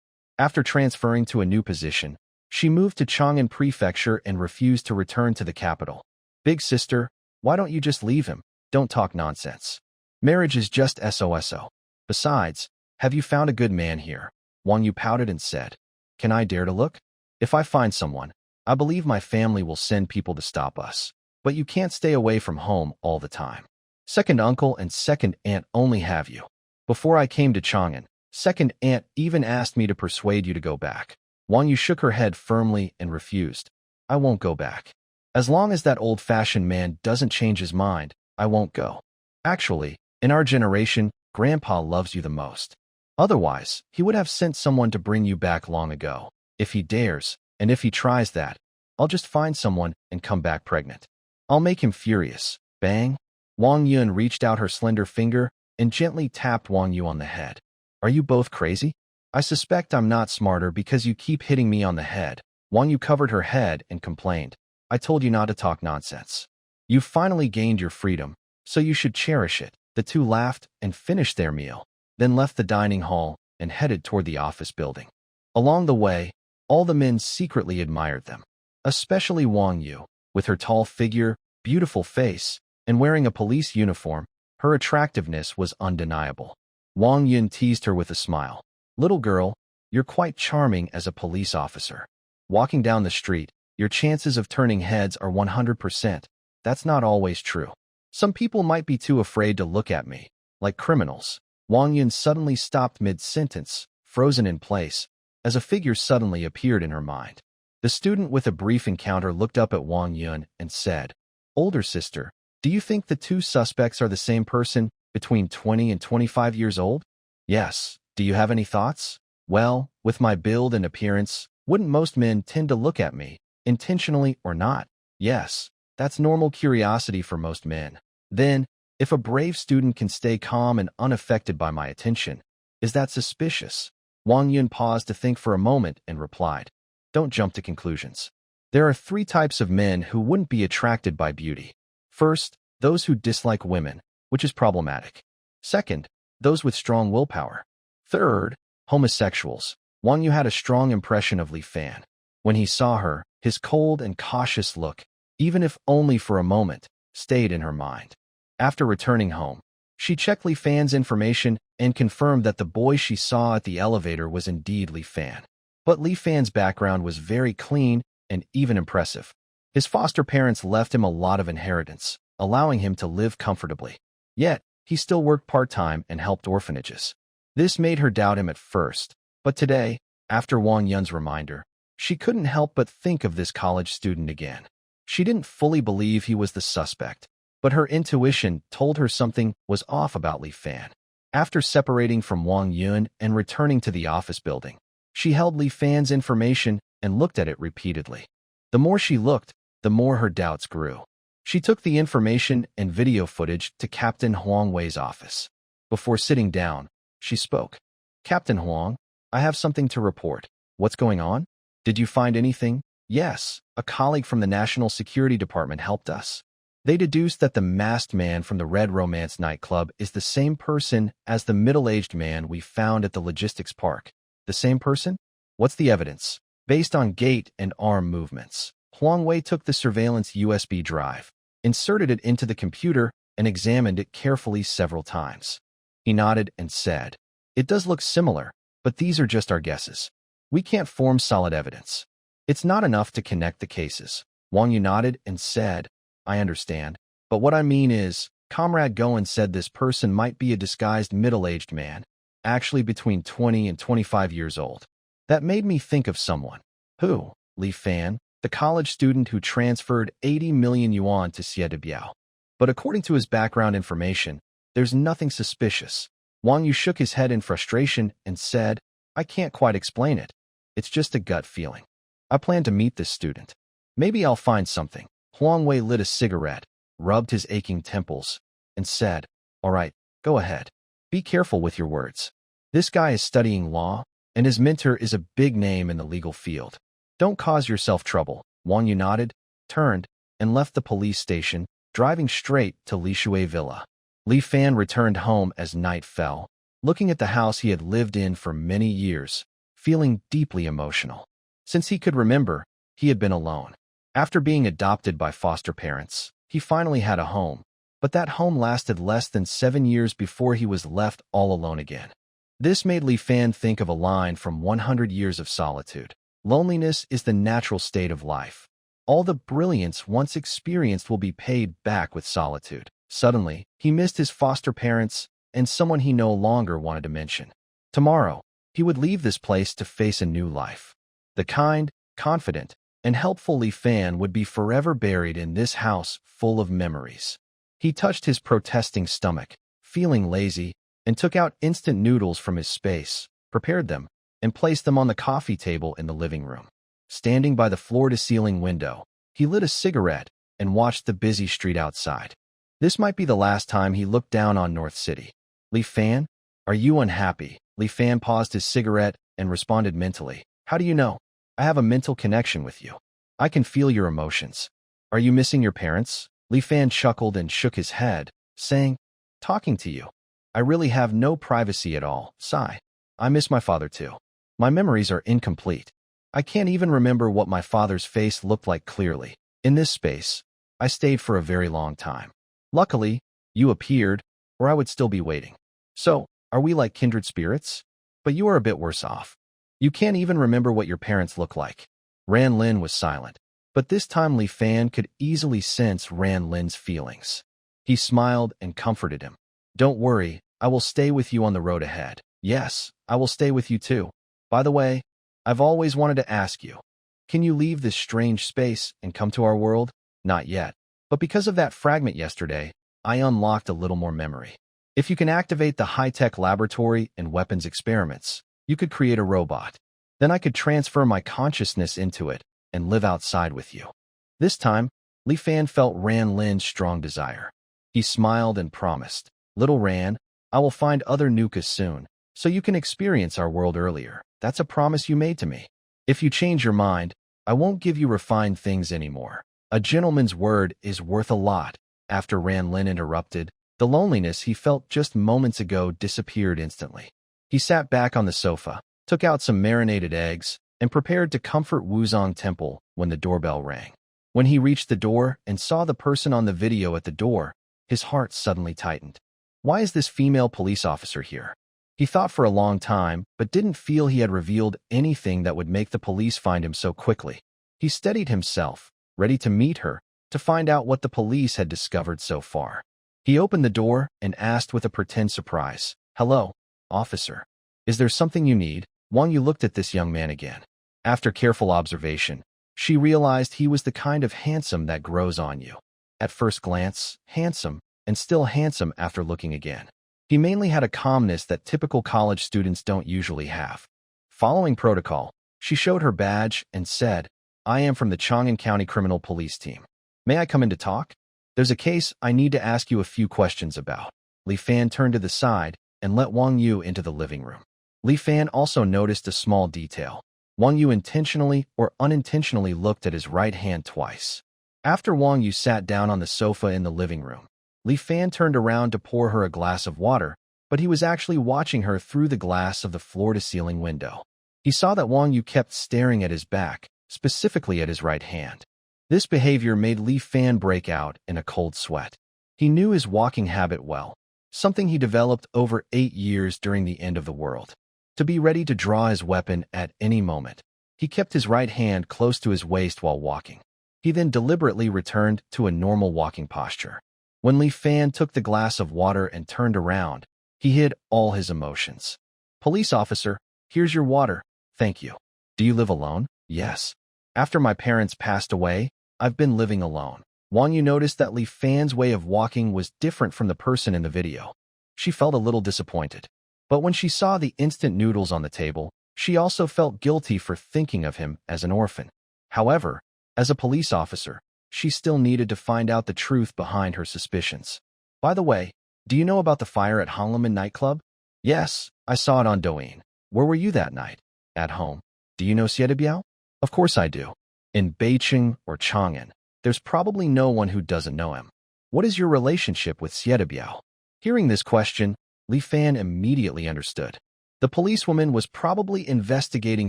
After transferring to a new position, she moved to Chang'an Prefecture and refused to return to the capital. Big sister, why don't you just leave him? Don't talk nonsense. Marriage is just SOSO. Besides, have you found a good man here? Wang Yu pouted and said, Can I dare to look? If I find someone, I believe my family will send people to stop us. But you can't stay away from home all the time. Second uncle and second aunt only have you. Before I came to Chang'an, second aunt even asked me to persuade you to go back. Wang Yu shook her head firmly and refused. I won't go back. As long as that old-fashioned man doesn't change his mind, I won't go. Actually, in our generation, Grandpa loves you the most. Otherwise, he would have sent someone to bring you back long ago. If he dares, and if he tries that, I'll just find someone and come back pregnant. I'll make him furious. Bang! Wang Yun reached out her slender finger and gently tapped Wang Yu on the head. Are you both crazy? I suspect I'm not smarter because you keep hitting me on the head. Wang Yu covered her head and complained. I told you not to talk nonsense. You've finally gained your freedom, so you should cherish it. The two laughed and finished their meal, then left the dining hall and headed toward the office building. Along the way, all the men secretly admired them, especially Wang Yu. With her tall figure, beautiful face, and wearing a police uniform, her attractiveness was undeniable. Wang Yun teased her with a smile. Little girl, you're quite charming as a police officer. Walking down the street, your chances of turning heads are 100%. That's not always true. Some people might be too afraid to look at me, like criminals. Wang Yun suddenly stopped mid-sentence, frozen in place, as a figure suddenly appeared in her mind. The student with a brief encounter looked up at Wang Yun and said, Older sister, do you think the two suspects are the same person, between 20 and 25 years old? Yes. Do you have any thoughts? Well, with my build and appearance, wouldn't most men tend to look at me, intentionally or not? Yes, that's normal curiosity for most men. Then, if a brave student can stay calm and unaffected by my attention, is that suspicious? Wang Yun paused to think for a moment and replied, Don't jump to conclusions. There are 3 types of men who wouldn't be attracted by beauty. First, those who dislike women, which is problematic. Second, those with strong willpower. Third, homosexuals. Wang Yu had a strong impression of Li Fan. When he saw her, his cold and cautious look, even if only for a moment, stayed in her mind. After returning home, she checked Li Fan's information and confirmed that the boy she saw at the elevator was indeed Li Fan. But Li Fan's background was very clean and even impressive. His foster parents left him a lot of inheritance, allowing him to live comfortably. Yet, he still worked part-time and helped orphanages. This made her doubt him at first, but today, after Wang Yun's reminder, she couldn't help but think of this college student again. She didn't fully believe he was the suspect, but her intuition told her something was off about Li Fan. After separating from Wang Yun and returning to the office building, she held Li Fan's information and looked at it repeatedly. The more she looked, the more her doubts grew. She took the information and video footage to Captain Huang Wei's office. Before sitting down, she spoke. Captain Huang, I have something to report. What's going on? Did you find anything? Yes, a colleague from the National Security Department helped us. They deduced that the masked man from the Red Romance nightclub is the same person as the middle-aged man we found at the logistics park. The same person? What's the evidence? Based on gait and arm movements, Huang Wei took the surveillance USB drive, inserted it into the computer, and examined it carefully several times. He nodded and said, It does look similar, but these are just our guesses. We can't form solid evidence. It's not enough to connect the cases. Wang Yu nodded and said, I understand, but what I mean is, Comrade Goen said this person might be a disguised middle-aged man, actually between 20 and 25 years old. That made me think of someone. Who? Li Fan, the college student who transferred 80 million yuan to Xie. But according to his background information, there's nothing suspicious. Wang Yu shook his head in frustration and said, I can't quite explain it. It's just a gut feeling. I plan to meet this student. Maybe I'll find something. Huang Wei lit a cigarette, rubbed his aching temples, and said, "All right, go ahead. Be careful with your words. This guy is studying law, and his mentor is a big name in the legal field. Don't cause yourself trouble." Wang Yu nodded, turned, and left the police station, driving straight to Li Shui Villa. Li Fan returned home as night fell, looking at the house he had lived in for many years, feeling deeply emotional. Since he could remember, he had been alone. After being adopted by foster parents, he finally had a home, but that home lasted less than 7 years before he was left all alone again. This made Li Fan think of a line from 100 Years of Solitude. Loneliness is the natural state of life. All the brilliance once experienced will be paid back with solitude. Suddenly, he missed his foster parents and someone he no longer wanted to mention. Tomorrow, he would leave this place to face a new life. The kind, confident, and helpful Li Fan would be forever buried in this house full of memories. He touched his protesting stomach, feeling lazy, and took out instant noodles from his space, prepared them, and placed them on the coffee table in the living room. Standing by the floor-to-ceiling window, he lit a cigarette and watched the busy street outside. This might be the last time he looked down on North City. "Li Fan, are you unhappy?" Li Fan paused his cigarette and responded mentally. "How do you know? I have a mental connection with you. I can feel your emotions. Are you missing your parents?" Li Fan chuckled and shook his head, saying, "Talking to you. I really have no privacy at all." Sigh. "I miss my father too. My memories are incomplete. I can't even remember what my father's face looked like clearly. In this space, I stayed for a very long time. Luckily, you appeared, or I would still be waiting. So, are we like kindred spirits? But you are a bit worse off. You can't even remember what your parents look like." Ran Lin was silent, but this time Li Fan could easily sense Ran Lin's feelings. He smiled and comforted him. "Don't worry, I will stay with you on the road ahead." "Yes, I will stay with you too. By the way, I've always wanted to ask you, can you leave this strange space and come to our world?" "Not yet, but because of that fragment yesterday, I unlocked a little more memory. If you can activate the high-tech laboratory and weapons experiments, you could create a robot. Then I could transfer my consciousness into it and live outside with you." This time, Li Fan felt Ran Lin's strong desire. He smiled and promised, "Little Ran, I will find other Nukas soon, so you can experience our world earlier. That's a promise you made to me. If you change your mind, I won't give you refined things anymore." "A gentleman's word is worth a lot." After Ran Lin interrupted, the loneliness he felt just moments ago disappeared instantly. He sat back on the sofa, took out some marinated eggs, and prepared to comfort Wuzong Temple when the doorbell rang. When he reached the door and saw the person on the video at the door, his heart suddenly tightened. Why is this female police officer here? He thought for a long time, but didn't feel he had revealed anything that would make the police find him so quickly. He steadied himself, ready to meet her, to find out what the police had discovered so far. He opened the door and asked with a pretend surprise, "Hello, officer. Is there something you need?" Wang Yu looked at this young man again. After careful observation, she realized he was the kind of handsome that grows on you. At first glance, handsome, and still handsome after looking again. He mainly had a calmness that typical college students don't usually have. Following protocol, she showed her badge and said, "I am from the Chang'an County Criminal Police Team. May I come in to talk? There's a case I need to ask you a few questions about." Li Fan turned to the side and let Wang Yu into the living room. Li Fan also noticed a small detail. Wang Yu intentionally or unintentionally looked at his right hand twice. After Wang Yu sat down on the sofa in the living room, Li Fan turned around to pour her a glass of water, but he was actually watching her through the glass of the floor-to-ceiling window. He saw that Wang Yu kept staring at his back, specifically at his right hand. This behavior made Li Fan break out in a cold sweat. He knew his walking habit well, something he developed over 8 years during the end of the world. To be ready to draw his weapon at any moment, he kept his right hand close to his waist while walking. He then deliberately returned to a normal walking posture. When Li Fan took the glass of water and turned around, he hid all his emotions. "Police officer, here's your water. Thank you. Do you live alone?" "Yes. After my parents passed away, I've been living alone." Wang Yu noticed that Li Fan's way of walking was different from the person in the video. She felt a little disappointed. But when she saw the instant noodles on the table, she also felt guilty for thinking of him as an orphan. However, as a police officer, she still needed to find out the truth behind her suspicions. By the way, do you know about the fire at Hanglaman nightclub? Yes, I saw it on Douyin. Where were you that night? At home. Do you know Xiedebiao? Of course I do. In Beijing or Chang'an, there's probably no one who doesn't know him. What is your relationship with Xiedebiao? Hearing this question, Li Fan immediately understood. The policewoman was probably investigating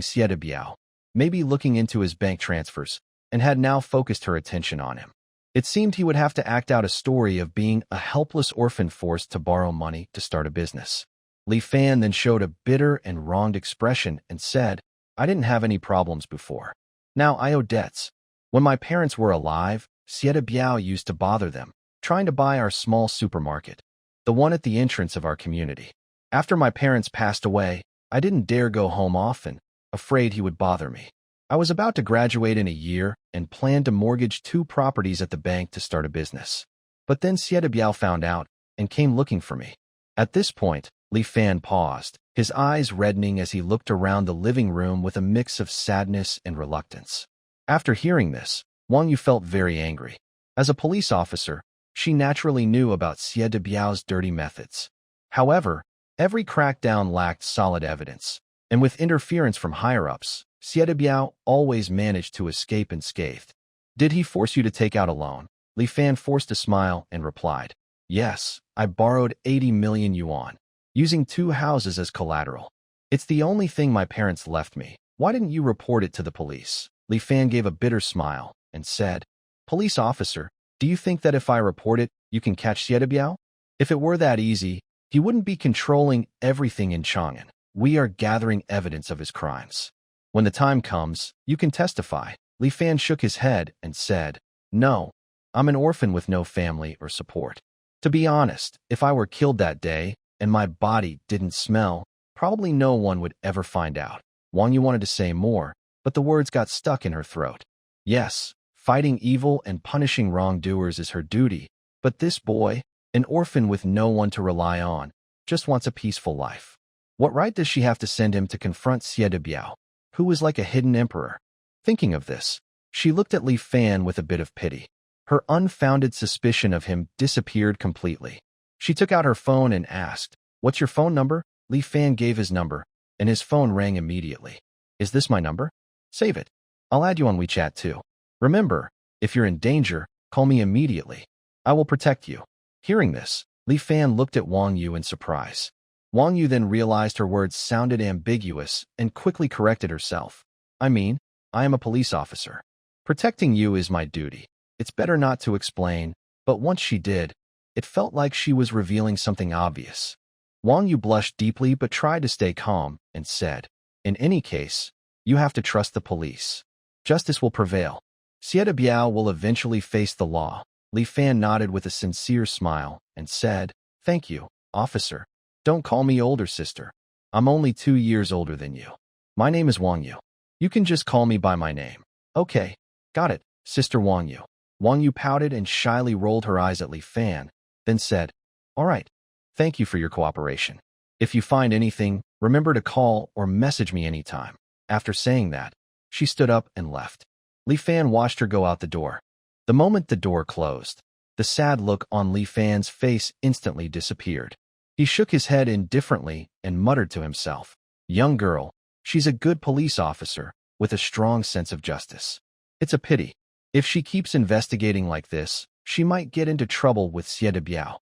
Xiedebiao, maybe looking into his bank transfers, and had now focused her attention on him. It seemed he would have to act out a story of being a helpless orphan forced to borrow money to start a business. Li Fan then showed a bitter and wronged expression and said, I didn't have any problems before. Now I owe debts. When my parents were alive, Xiedebiao used to bother them, trying to buy our small supermarket, the one at the entrance of our community. After my parents passed away, I didn't dare go home often, afraid he would bother me. I was about to graduate in a year and planned to mortgage 2 properties at the bank to start a business. But then Xiedebiao found out and came looking for me. At this point, Li Fan paused, his eyes reddening as he looked around the living room with a mix of sadness and reluctance. After hearing this, Wang Yu felt very angry. As a police officer, she naturally knew about Xiedebiao's dirty methods. However, every crackdown lacked solid evidence, and with interference from higher-ups, Xiedebiao always managed to escape unscathed. Did he force you to take out a loan? Li Fan forced a smile and replied, Yes, I borrowed 80 million yuan, using 2 houses as collateral. It's the only thing my parents left me. Why didn't you report it to the police? Li Fan gave a bitter smile and said, Police officer, do you think that if I report it, you can catch Xiedebiao? If it were that easy, he wouldn't be controlling everything in Chang'an. We are gathering evidence of his crimes. When the time comes, you can testify. Li Fan shook his head and said, No, I'm an orphan with no family or support. To be honest, if I were killed that day and my body didn't smell, probably no one would ever find out. Wang Yu wanted to say more, but the words got stuck in her throat. Yes, fighting evil and punishing wrongdoers is her duty, but this boy, an orphan with no one to rely on, just wants a peaceful life. What right does she have to send him to confront Xiedebiao, who was like a hidden emperor? Thinking of this, she looked at Li Fan with a bit of pity. Her unfounded suspicion of him disappeared completely. She took out her phone and asked, What's your phone number? Li Fan gave his number, and his phone rang immediately. Is this my number? Save it. I'll add you on WeChat too. Remember, if you're in danger, call me immediately. I will protect you. Hearing this, Li Fan looked at Wang Yu in surprise. Wang Yu then realized her words sounded ambiguous and quickly corrected herself. I mean, I am a police officer. Protecting you is my duty. It's better not to explain, but once she did, it felt like she was revealing something obvious. Wang Yu blushed deeply but tried to stay calm and said, In any case, you have to trust the police. Justice will prevail. Xiedebiao will eventually face the law. Li Fan nodded with a sincere smile and said, Thank you, officer. Don't call me older sister. I'm only 2 years older than you. My name is Wang Yu. You can just call me by my name. Okay, got it, Sister Wang Yu. Wang Yu pouted and shyly rolled her eyes at Li Fan, then said, All right, thank you for your cooperation. If you find anything, remember to call or message me anytime. After saying that, she stood up and left. Li Fan watched her go out the door. The moment the door closed, the sad look on Li Fan's face instantly disappeared. He shook his head indifferently and muttered to himself, Young girl, she's a good police officer with a strong sense of justice. It's a pity. If she keeps investigating like this, she might get into trouble with Xiedebiao.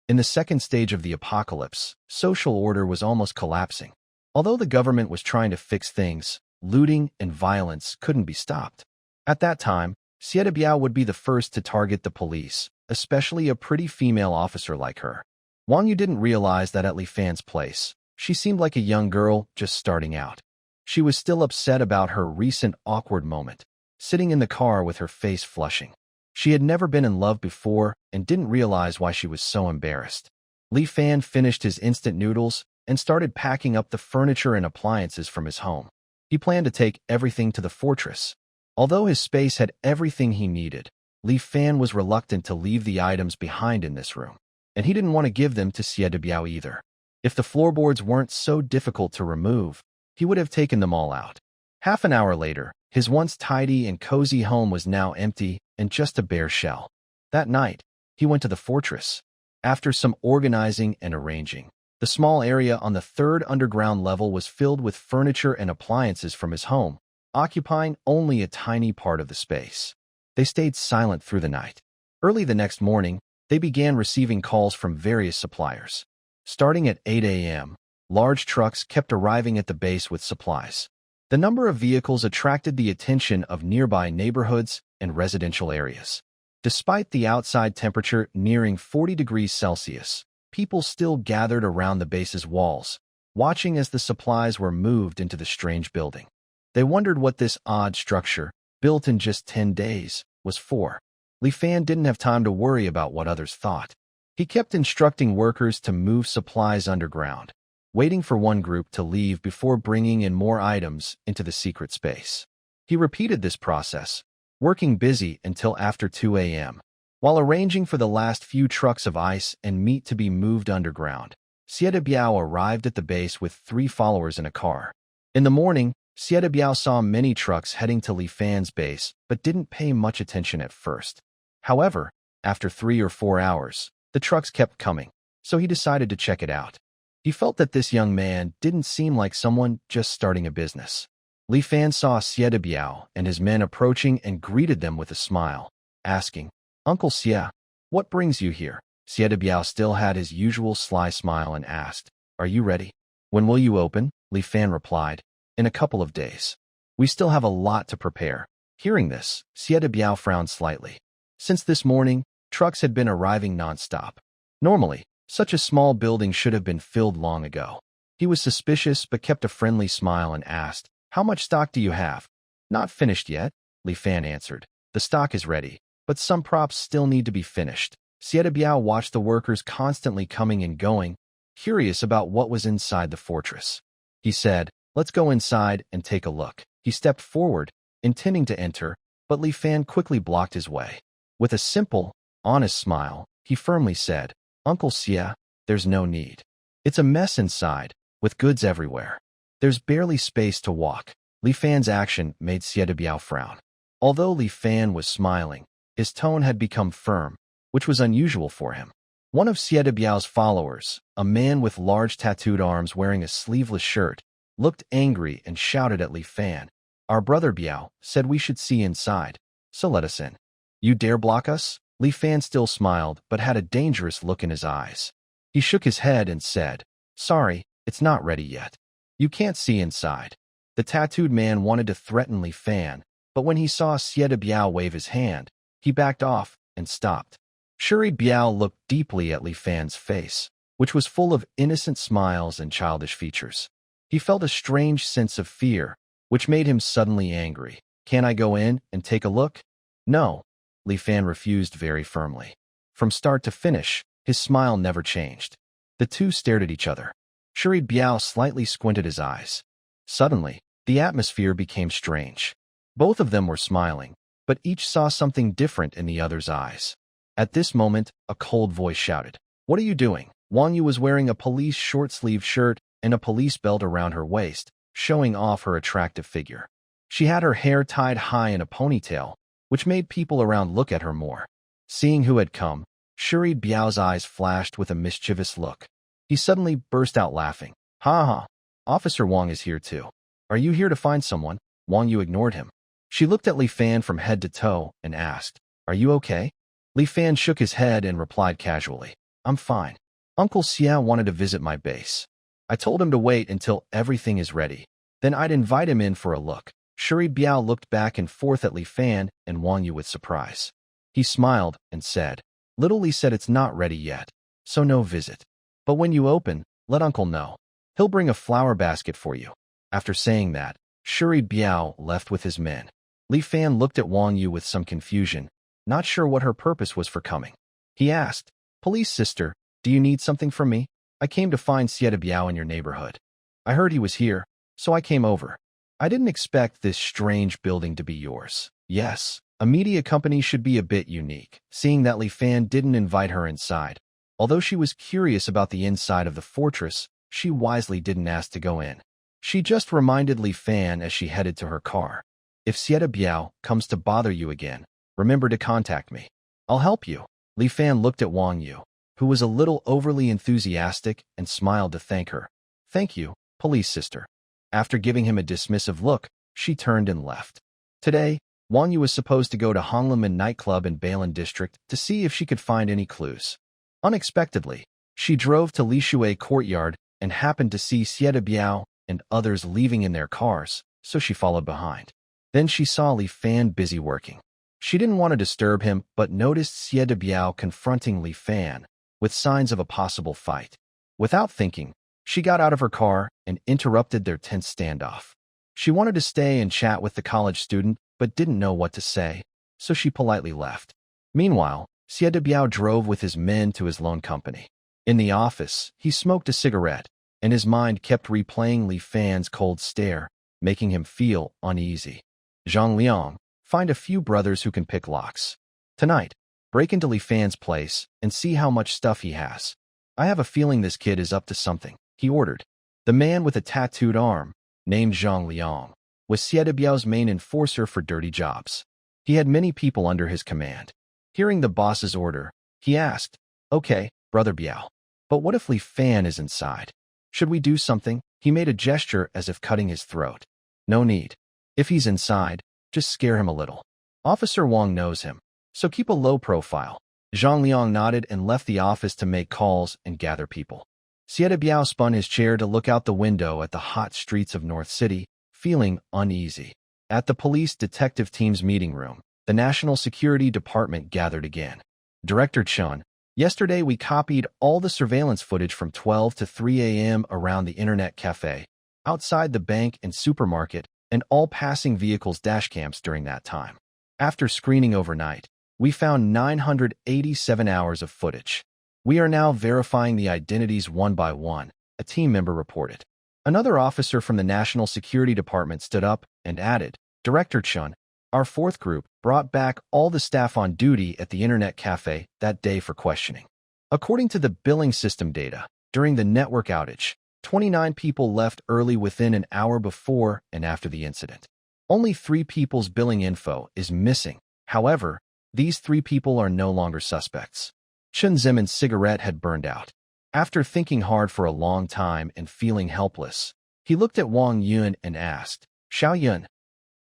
In the second stage of the apocalypse, social order was almost collapsing. Although the government was trying to fix things, looting and violence couldn't be stopped. At that time, Xiedebiao would be the first to target the police, especially a pretty female officer like her. Wang Yu didn't realize that at Li Fan's place, she seemed like a young girl just starting out. She was still upset about her recent awkward moment, sitting in the car with her face flushing. She had never been in love before and didn't realize why she was so embarrassed. Li Fan finished his instant noodles and started packing up the furniture and appliances from his home. He planned to take everything to the fortress. Although his space had everything he needed, Li Fan was reluctant to leave the items behind in this room, and he didn't want to give them to Xiedebiao either. If the floorboards weren't so difficult to remove, he would have taken them all out. Half an hour later, his once tidy and cozy home was now empty and just a bare shell. That night, he went to the fortress. After some organizing and arranging, the small area on the third underground level was filled with furniture and appliances from his home, occupying only a tiny part of the space. They stayed silent through the night. Early the next morning, they began receiving calls from various suppliers. Starting at 8 a.m., large trucks kept arriving at the base with supplies. The number of vehicles attracted the attention of nearby neighborhoods and residential areas. Despite the outside temperature nearing 40 degrees Celsius, people still gathered around the base's walls, watching as the supplies were moved into the strange building. They wondered what this odd structure, built in just 10 days, was for. Li Fan didn't have time to worry about what others thought. He kept instructing workers to move supplies underground, waiting for one group to leave before bringing in more items into the secret space. He repeated this process, working busy until after 2 a.m. While arranging for the last few trucks of ice and meat to be moved underground, Sieta Biao arrived at the base with 3 followers in a car. In the morning, Sieta Biao saw many trucks heading to Li Fan's base but didn't pay much attention at first. However, after 3 or 4 hours, the trucks kept coming, so he decided to check it out. He felt that this young man didn't seem like someone just starting a business. Li Fan saw Sieta Biao and his men approaching and greeted them with a smile, asking, "Uncle Xie, what brings you here?" Sieta Biao still had his usual sly smile and asked, "Are you ready?" "When will you open?" Li Fan replied, "In a couple of days. We still have a lot to prepare." Hearing this, Sieta Biao frowned slightly. Since this morning, trucks had been arriving non-stop. Normally, such a small building should have been filled long ago. He was suspicious but kept a friendly smile and asked, "How much stock do you have?" "Not finished yet," Li Fan answered. "The stock is ready, but some props still need to be finished." Sieta Biao watched the workers constantly coming and going, curious about what was inside the fortress. He said, "Let's go inside and take a look." He stepped forward, intending to enter, but Li Fan quickly blocked his way. With a simple, honest smile, he firmly said, "Uncle Xie, there's no need. It's a mess inside, with goods everywhere. There's barely space to walk." Li Fan's action made Sieta Biao frown. Although Li Fan was smiling, his tone had become firm, which was unusual for him. One of Sieta Biao's followers, a man with large tattooed arms wearing a sleeveless shirt, looked angry and shouted at Li Fan, "Our brother Biao said we should see inside, so let us in. You dare block us?" Li Fan still smiled but had a dangerous look in his eyes. He shook his head and said, "Sorry, it's not ready yet. You can't see inside." The tattooed man wanted to threaten Li Fan, but when he saw Sieta Biao wave his hand, he backed off and stopped. Shuri Biao looked deeply at Li Fan's face, which was full of innocent smiles and childish features. He felt a strange sense of fear, which made him suddenly angry. "Can I go in and take a look?" "No." Li Fan refused very firmly. From start to finish, his smile never changed. The two stared at each other. Shuri Biao slightly squinted his eyes. Suddenly, the atmosphere became strange. Both of them were smiling, but each saw something different in the other's eyes. At this moment, a cold voice shouted, "What are you doing?" Wang Yu was wearing a police short-sleeved shirt and a police belt around her waist, showing off her attractive figure. She had her hair tied high in a ponytail, which made people around look at her more. Seeing who had come, Shuri Biao's eyes flashed with a mischievous look. He suddenly burst out laughing. "Ha ha! Officer Wang is here too. Are you here to find someone?" Wang Yu ignored him. She looked at Li Fan from head to toe and asked, "Are you okay?" Li Fan shook his head and replied casually, "I'm fine. Uncle Xie wanted to visit my base. I told him to wait until everything is ready. Then I'd invite him in for a look." Shuri Biao looked back and forth at Li Fan and Wang Yu with surprise. He smiled and said, "Little Li said it's not ready yet, so no visit. But when you open, let Uncle know. He'll bring a flower basket for you." After saying that, Shuri Biao left with his men. Li Fan looked at Wang Yu with some confusion, not sure what her purpose was for coming. He asked, "Police sister, do you need something from me? I came to find Sieta Biao in your neighborhood. I heard he was here, so I came over. I didn't expect this strange building to be yours." Yes, a media company should be a bit unique, seeing that Li Fan didn't invite her inside. Although she was curious about the inside of the fortress, she wisely didn't ask to go in. She just reminded Li Fan as she headed to her car, "If Sieta Biao comes to bother you again, Remember to contact me. I'll help you. Li Fan looked at Wang Yu, who was a little overly enthusiastic, and smiled to thank her. Thank you, police sister. After giving him a dismissive look, she turned and left. Today, Wang Yu was supposed to go to Hongleman nightclub in Bailin district to see if she could find any clues. Unexpectedly, she drove to Li Shui courtyard and happened to see Xie Biao and others leaving in their cars, so she followed behind. Then she saw Li Fan busy working. She didn't want to disturb him, but noticed Xie Biao confronting Li Fan, with signs of a possible fight. Without thinking, she got out of her car and interrupted their tense standoff. She wanted to stay and chat with the college student, but didn't know what to say, so she politely left. Meanwhile, Xie Biao drove with his men to his loan company. In the office, he smoked a cigarette, and his mind kept replaying Li Fan's cold stare, making him feel uneasy. Zhang Liang, find a few brothers who can pick locks. Tonight, break into Li Fan's place and see how much stuff he has. I have a feeling this kid is up to something, he ordered. The man with a tattooed arm, named Zhang Liang, was Xie Biao's main enforcer for dirty jobs. He had many people under his command. Hearing the boss's order, he asked, "Okay, Brother Biao, but what if Li Fan is inside? Should we do something?" He made a gesture as if cutting his throat. "No need. If he's inside, just scare him a little. Officer Wang knows him, so keep a low profile." Zhang Liang nodded and left the office to make calls and gather people. Xie Biao spun his chair to look out the window at the hot streets of North City, feeling uneasy. At the police detective team's meeting room, the National Security Department gathered again. Director Chun, yesterday we copied all the surveillance footage from 12 to 3 a.m. around the internet cafe, outside the bank and supermarket, and all passing vehicles' dashcams during that time. After screening overnight, we found 987 hours of footage. We are now verifying the identities one by one, a team member reported. Another officer from the National Security Department stood up and added, Director Chun, our fourth group brought back all the staff on duty at the internet cafe that day for questioning. According to the billing system data, during the network outage, 29 people left early within an hour before and after the incident. Only 3 people's billing info is missing. However, these 3 people are no longer suspects. Chen Zemin's cigarette had burned out. After thinking hard for a long time and feeling helpless, he looked at Wang Yun and asked, Xiao Yun,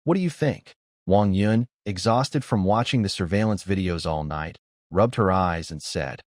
what do you think? Wang Yun, exhausted from watching the surveillance videos all night, rubbed her eyes and said,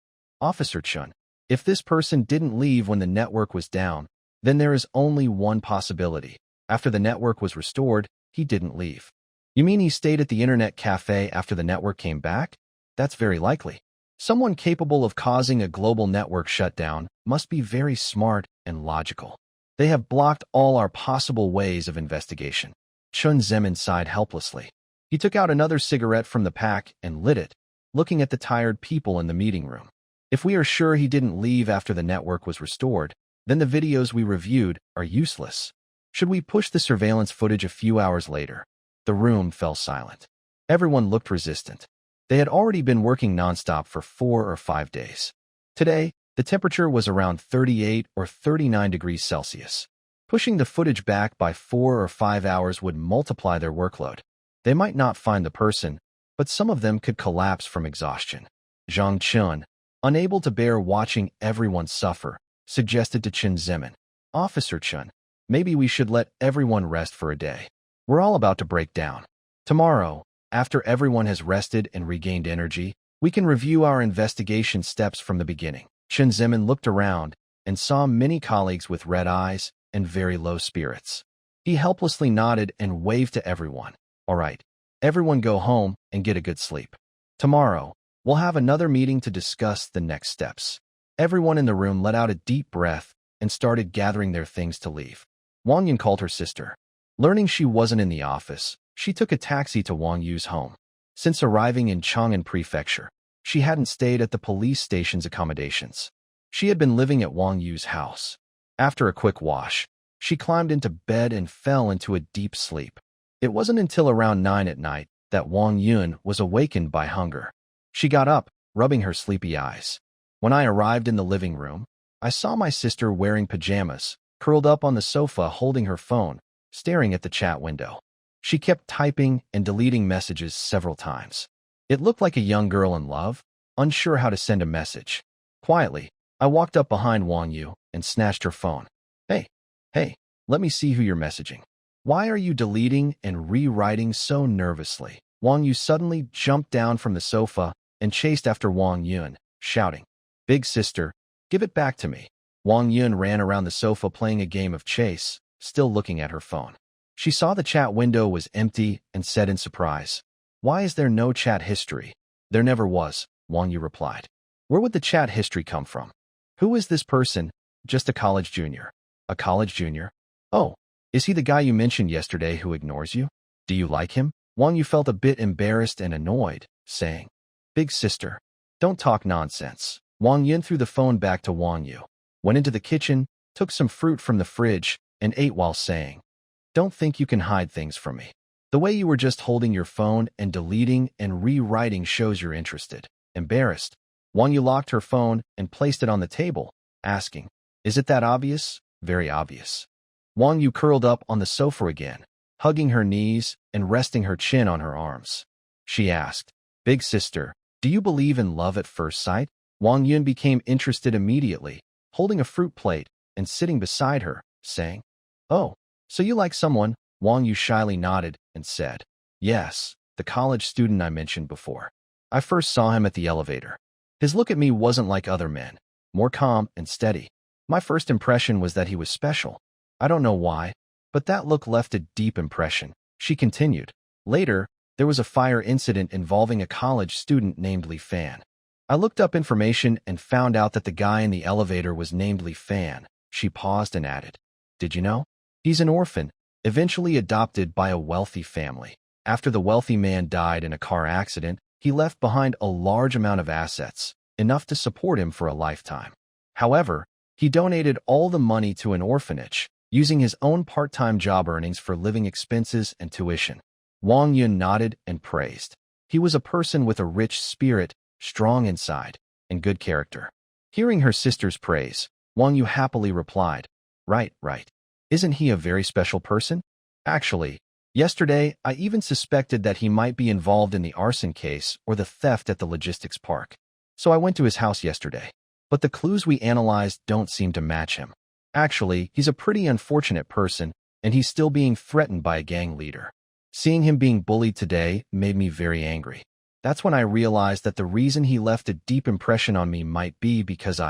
Officer Chun, if this person didn't leave when the network was down, then there is only one possibility. After the network was restored, he didn't leave. You mean he stayed at the internet cafe after the network came back? That's very likely. Someone capable of causing a global network shutdown must be very smart and logical. They have blocked all our possible ways of investigation. Chun Zemin sighed helplessly. He took out another cigarette from the pack and lit it, looking at the tired people in the meeting room. If we are sure he didn't leave after the network was restored, then the videos we reviewed are useless. Should we push the surveillance footage a few hours later? The room fell silent. Everyone looked resistant. They had already been working nonstop for 4 or 5 days. Today, the temperature was around 38 or 39 degrees Celsius. Pushing the footage back by 4 or 5 hours would multiply their workload. They might not find the person, but some of them could collapse from exhaustion. Zhang Chun, unable to bear watching everyone suffer, suggested to Chen Zemin, Officer Chun, maybe we should let everyone rest for a day. We're all about to break down. Tomorrow, after everyone has rested and regained energy, we can review our investigation steps from the beginning. Chen Zemin looked around and saw many colleagues with red eyes and very low spirits. He helplessly nodded and waved to everyone. All right, everyone go home and get a good sleep. Tomorrow, we'll have another meeting to discuss the next steps. Everyone in the room let out a deep breath and started gathering their things to leave. Wang Yun called her sister. Learning she wasn't in the office, she took a taxi to Wang Yu's home. Since arriving in Chang'an Prefecture, she hadn't stayed at the police station's accommodations. She had been living at Wang Yu's house. After a quick wash, she climbed into bed and fell into a deep sleep. It wasn't until around 9 at night that Wang Yun was awakened by hunger. She got up, rubbing her sleepy eyes. When I arrived in the living room, I saw my sister wearing pajamas, curled up on the sofa holding her phone, staring at the chat window. She kept typing and deleting messages several times. It looked like a young girl in love, unsure how to send a message. Quietly, I walked up behind Wang Yu and snatched her phone. Hey, let me see who you're messaging. Why are you deleting and rewriting so nervously? Wang Yu suddenly jumped down from the sofa and chased after Wang Yun, shouting, "Big sister, give it back to me." Wang Yun ran around the sofa playing a game of chase, still looking at her phone. She saw the chat window was empty and said in surprise, "Why is there no chat history?" "There never was," Wang Yu replied. "Where would the chat history come from?" "Who is this person?" "Just a college junior." "A college junior? Oh, is he the guy you mentioned yesterday who ignores you? Do you like him?" Wang Yu felt a bit embarrassed and annoyed, saying, "Big sister, don't talk nonsense." Wang Yun threw the phone back to Wang Yu, went into the kitchen, took some fruit from the fridge, and ate while saying, "Don't think you can hide things from me. The way you were just holding your phone and deleting and rewriting shows you're interested." Embarrassed, Wang Yu locked her phone and placed it on the table, asking, "Is it that obvious?" "Very obvious." Wang Yu curled up on the sofa again, hugging her knees and resting her chin on her arms. She asked, "Big sister, do you believe in love at first sight?" Wang Yun became interested immediately, holding a fruit plate and sitting beside her, saying, "Oh, so you like someone?" Wang Yu shyly nodded and said, "Yes, the college student I mentioned before. I first saw him at the elevator. His look at me wasn't like other men, more calm and steady. My first impression was that he was special. I don't know why, but that look left a deep impression." She continued, "Later, there was a fire incident involving a college student named Li Fan. I looked up information and found out that the guy in the elevator was named Li Fan." She paused and added, "Did you know? He's an orphan, eventually adopted by a wealthy family. After the wealthy man died in a car accident, he left behind a large amount of assets, enough to support him for a lifetime. However, he donated all the money to an orphanage, using his own part-time job earnings for living expenses and tuition." Wang Yun nodded and praised. He was a person with a rich spirit, strong inside, and good character. Hearing her sister's praise, Wang Yu happily replied, Right. Isn't he a very special person? Actually, yesterday I even suspected that he might be involved in the arson case or the theft at the logistics park. So I went to his house yesterday. But the clues we analyzed don't seem to match him. Actually, he's a pretty unfortunate person, and he's still being threatened by a gang leader. Seeing him being bullied today made me very angry. That's when I realized that the reason he left a deep impression on me might be because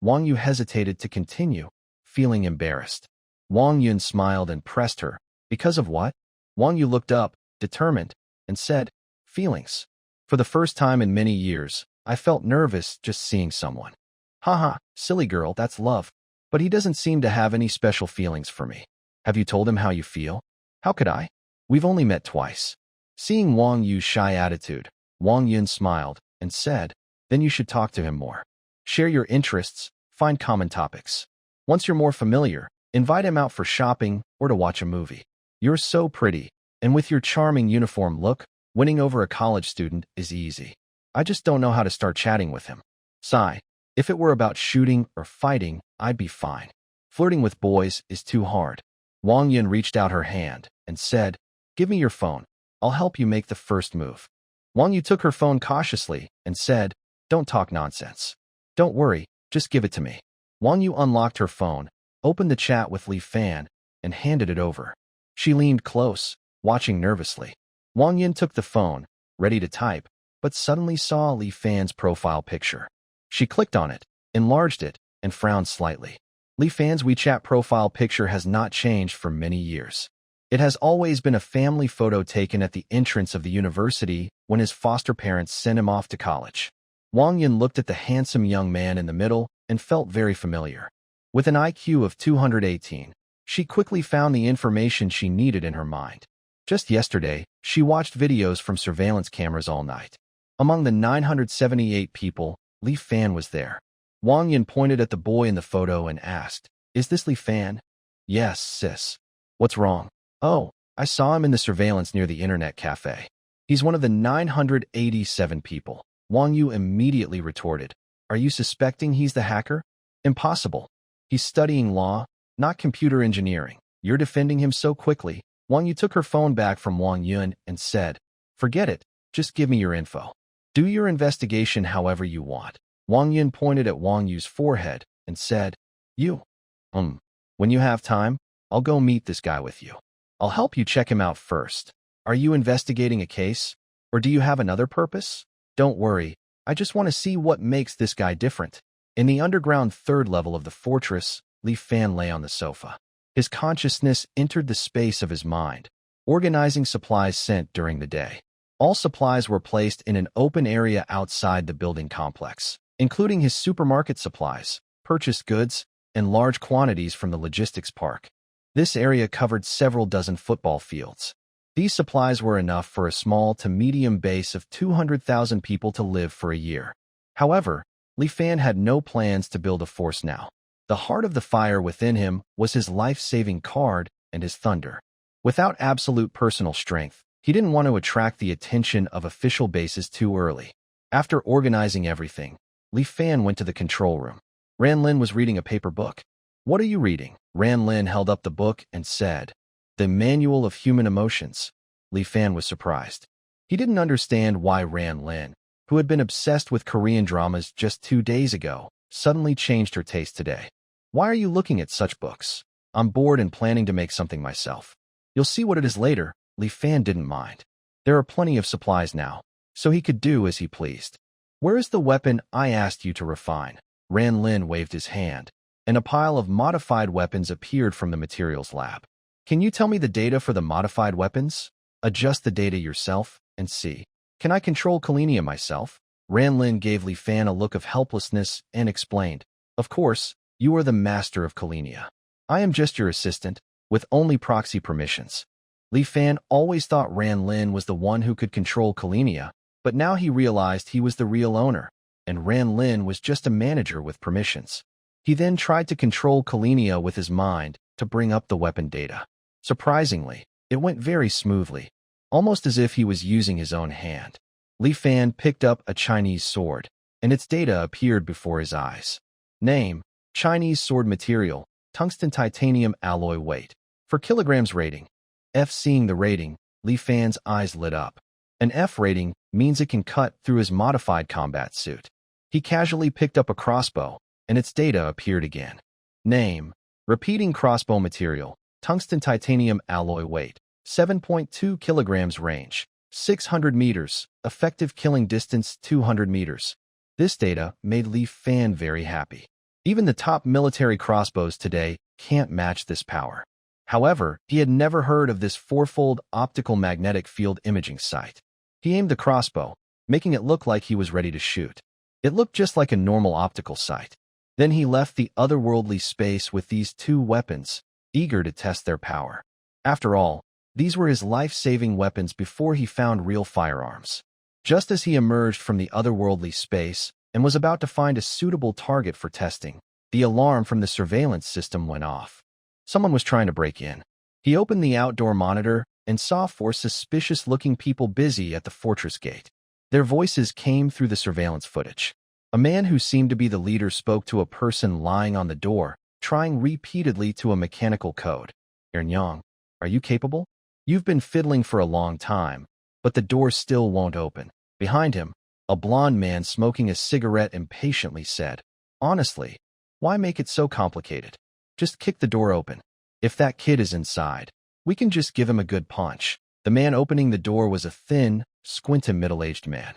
Wang Yu hesitated to continue, feeling embarrassed. Wang Yun smiled and pressed her. "Because of what?" Wang Yu looked up, determined, and said, "Feelings. For the first time in many years, I felt nervous just seeing someone." "Haha, silly girl, that's love. But he doesn't seem to have any special feelings for me. Have you told him how you feel?" "How could I? We've only met twice." Seeing Wang Yu's shy attitude, Wang Yun smiled and said, "Then you should talk to him more. Share your interests, find common topics. Once you're more familiar, invite him out for shopping or to watch a movie. You're so pretty, and with your charming uniform look, winning over a college student is easy. I just don't know how to start chatting with him. Sigh. If it were about shooting or fighting, I'd be fine. Flirting with boys is too hard." Wang Yun reached out her hand and said, "Give me your phone. I'll help you make the first move." Wang Yu took her phone cautiously and said, "Don't talk nonsense. Don't worry, just give it to me." Wang Yu unlocked her phone, opened the chat with Li Fan, and handed it over. She leaned close, watching nervously. Wang Yun took the phone, ready to type, but suddenly saw Li Fan's profile picture. She clicked on it, enlarged it, and frowned slightly. Li Fan's WeChat profile picture has not changed for many years. It has always been a family photo taken at the entrance of the university when his foster parents sent him off to college. Wang Yun looked at the handsome young man in the middle and felt very familiar. With an IQ of 218, she quickly found the information she needed in her mind. Just yesterday, she watched videos from surveillance cameras all night. Among the 978 people, Li Fan was there. Wang Yun pointed at the boy in the photo and asked, "Is this Li Fan?" "Yes, sis." "What's wrong?" "Oh, I saw him in the surveillance near the internet cafe. He's one of the 987 people." Wang Yu immediately retorted, "Are you suspecting he's the hacker?" "Impossible. He's studying law, not computer engineering." "You're defending him so quickly." Wang Yu took her phone back from Wang Yun and said, "Forget it, just give me your info." Do your investigation however you want. Wang Yin pointed at Wang Yu's forehead and said, You. When you have time, I'll go meet this guy with you. I'll help you check him out first. Are you investigating a case? Or do you have another purpose? Don't worry, I just want to see what makes this guy different. In the underground third level of the fortress, Li Fan lay on the sofa. His consciousness entered the space of his mind, organizing supplies sent during the day. All supplies were placed in an open area outside the building complex, including his supermarket supplies, purchased goods, and large quantities from the logistics park. This area covered several dozen football fields. These supplies were enough for a small to medium base of 200,000 people to live for a year. However, Li Fan had no plans to build a force now. The heart of the fire within him was his life-saving card and his thunder. Without absolute personal strength, he didn't want to attract the attention of official bases too early. After organizing everything, Li Fan went to the control room. Ran Lin was reading a paper book. What are you reading? Ran Lin held up the book and said, The Manual of Human Emotions. Li Fan was surprised. He didn't understand why Ran Lin, who had been obsessed with Korean dramas just 2 days ago, suddenly changed her taste today. Why are you looking at such books? I'm bored and planning to make something myself. You'll see what it is later. Li Fan didn't mind. There are plenty of supplies now, so he could do as he pleased. Where is the weapon I asked you to refine? Ran Lin waved his hand, and a pile of modified weapons appeared from the materials lab. Can you tell me the data for the modified weapons? Adjust the data yourself and see. Can I control Kalinia myself? Ran Lin gave Li Fan a look of helplessness and explained, Of course, you are the master of Kalinia. I am just your assistant, with only proxy permissions. Li Fan always thought Ran Lin was the one who could control Kalinia, but now he realized he was the real owner, and Ran Lin was just a manager with permissions. He then tried to control Kalinia with his mind to bring up the weapon data. Surprisingly, it went very smoothly, almost as if he was using his own hand. Li Fan picked up a Chinese sword, and its data appeared before his eyes. Name, Chinese sword material, tungsten titanium alloy weight. For kilograms rating, F. Seeing the rating, Li Fan's eyes lit up. An F rating means it can cut through his modified combat suit. He casually picked up a crossbow, and its data appeared again. Name, repeating crossbow material, tungsten titanium alloy weight, 7.2 kilograms range, 600 meters, effective killing distance 200 meters. This data made Li Fan very happy. Even the top military crossbows today can't match this power. However, he had never heard of this fourfold optical magnetic field imaging sight. He aimed the crossbow, making it look like he was ready to shoot. It looked just like a normal optical sight. Then he left the otherworldly space with these 2 weapons, eager to test their power. After all, these were his life-saving weapons before he found real firearms. Just as he emerged from the otherworldly space and was about to find a suitable target for testing, the alarm from the surveillance system went off. Someone was trying to break in. He opened the outdoor monitor and saw 4 suspicious-looking people busy at the fortress gate. Their voices came through the surveillance footage. A man who seemed to be the leader spoke to a person lying on the door, trying repeatedly to a mechanical code. Ernyang, are you capable? You've been fiddling for a long time, but the door still won't open. Behind him, a blond man smoking a cigarette impatiently said, Honestly, why make it so complicated? Just kick the door open. If that kid is inside, we can just give him a good punch. The man opening the door was a thin, squinty middle-aged man.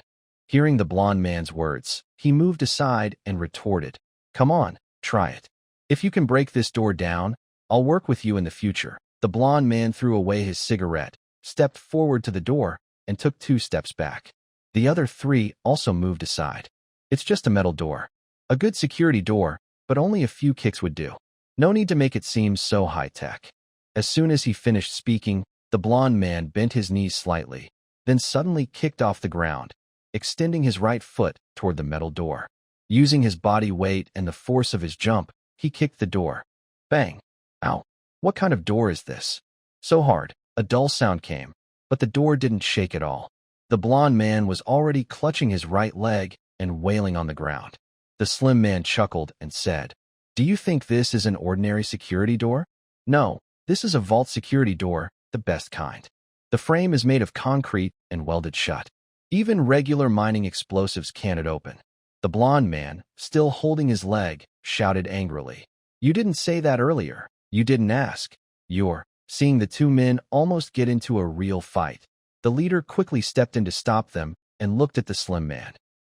Hearing the blond man's words, he moved aside and retorted, Come on, try it. If you can break this door down, I'll work with you in the future. The blond man threw away his cigarette, stepped forward to the door, and took 2 steps back. The other 3 also moved aside. It's just a metal door. A good security door, but only a few kicks would do. No need to make it seem so high-tech. As soon as he finished speaking, the blond man bent his knees slightly, then suddenly kicked off the ground, extending his right foot toward the metal door. Using his body weight and the force of his jump, he kicked the door. Bang! Ow! What kind of door is this? So hard, a dull sound came, but the door didn't shake at all. The blond man was already clutching his right leg and wailing on the ground. The slim man chuckled and said, Do you think this is an ordinary security door? No, this is a vault security door, the best kind. The frame is made of concrete and welded shut. Even regular mining explosives can't open. The blond man, still holding his leg, shouted angrily. You didn't say that earlier. You didn't ask. You're seeing the two men almost get into a real fight. The leader quickly stepped in to stop them and looked at the slim man.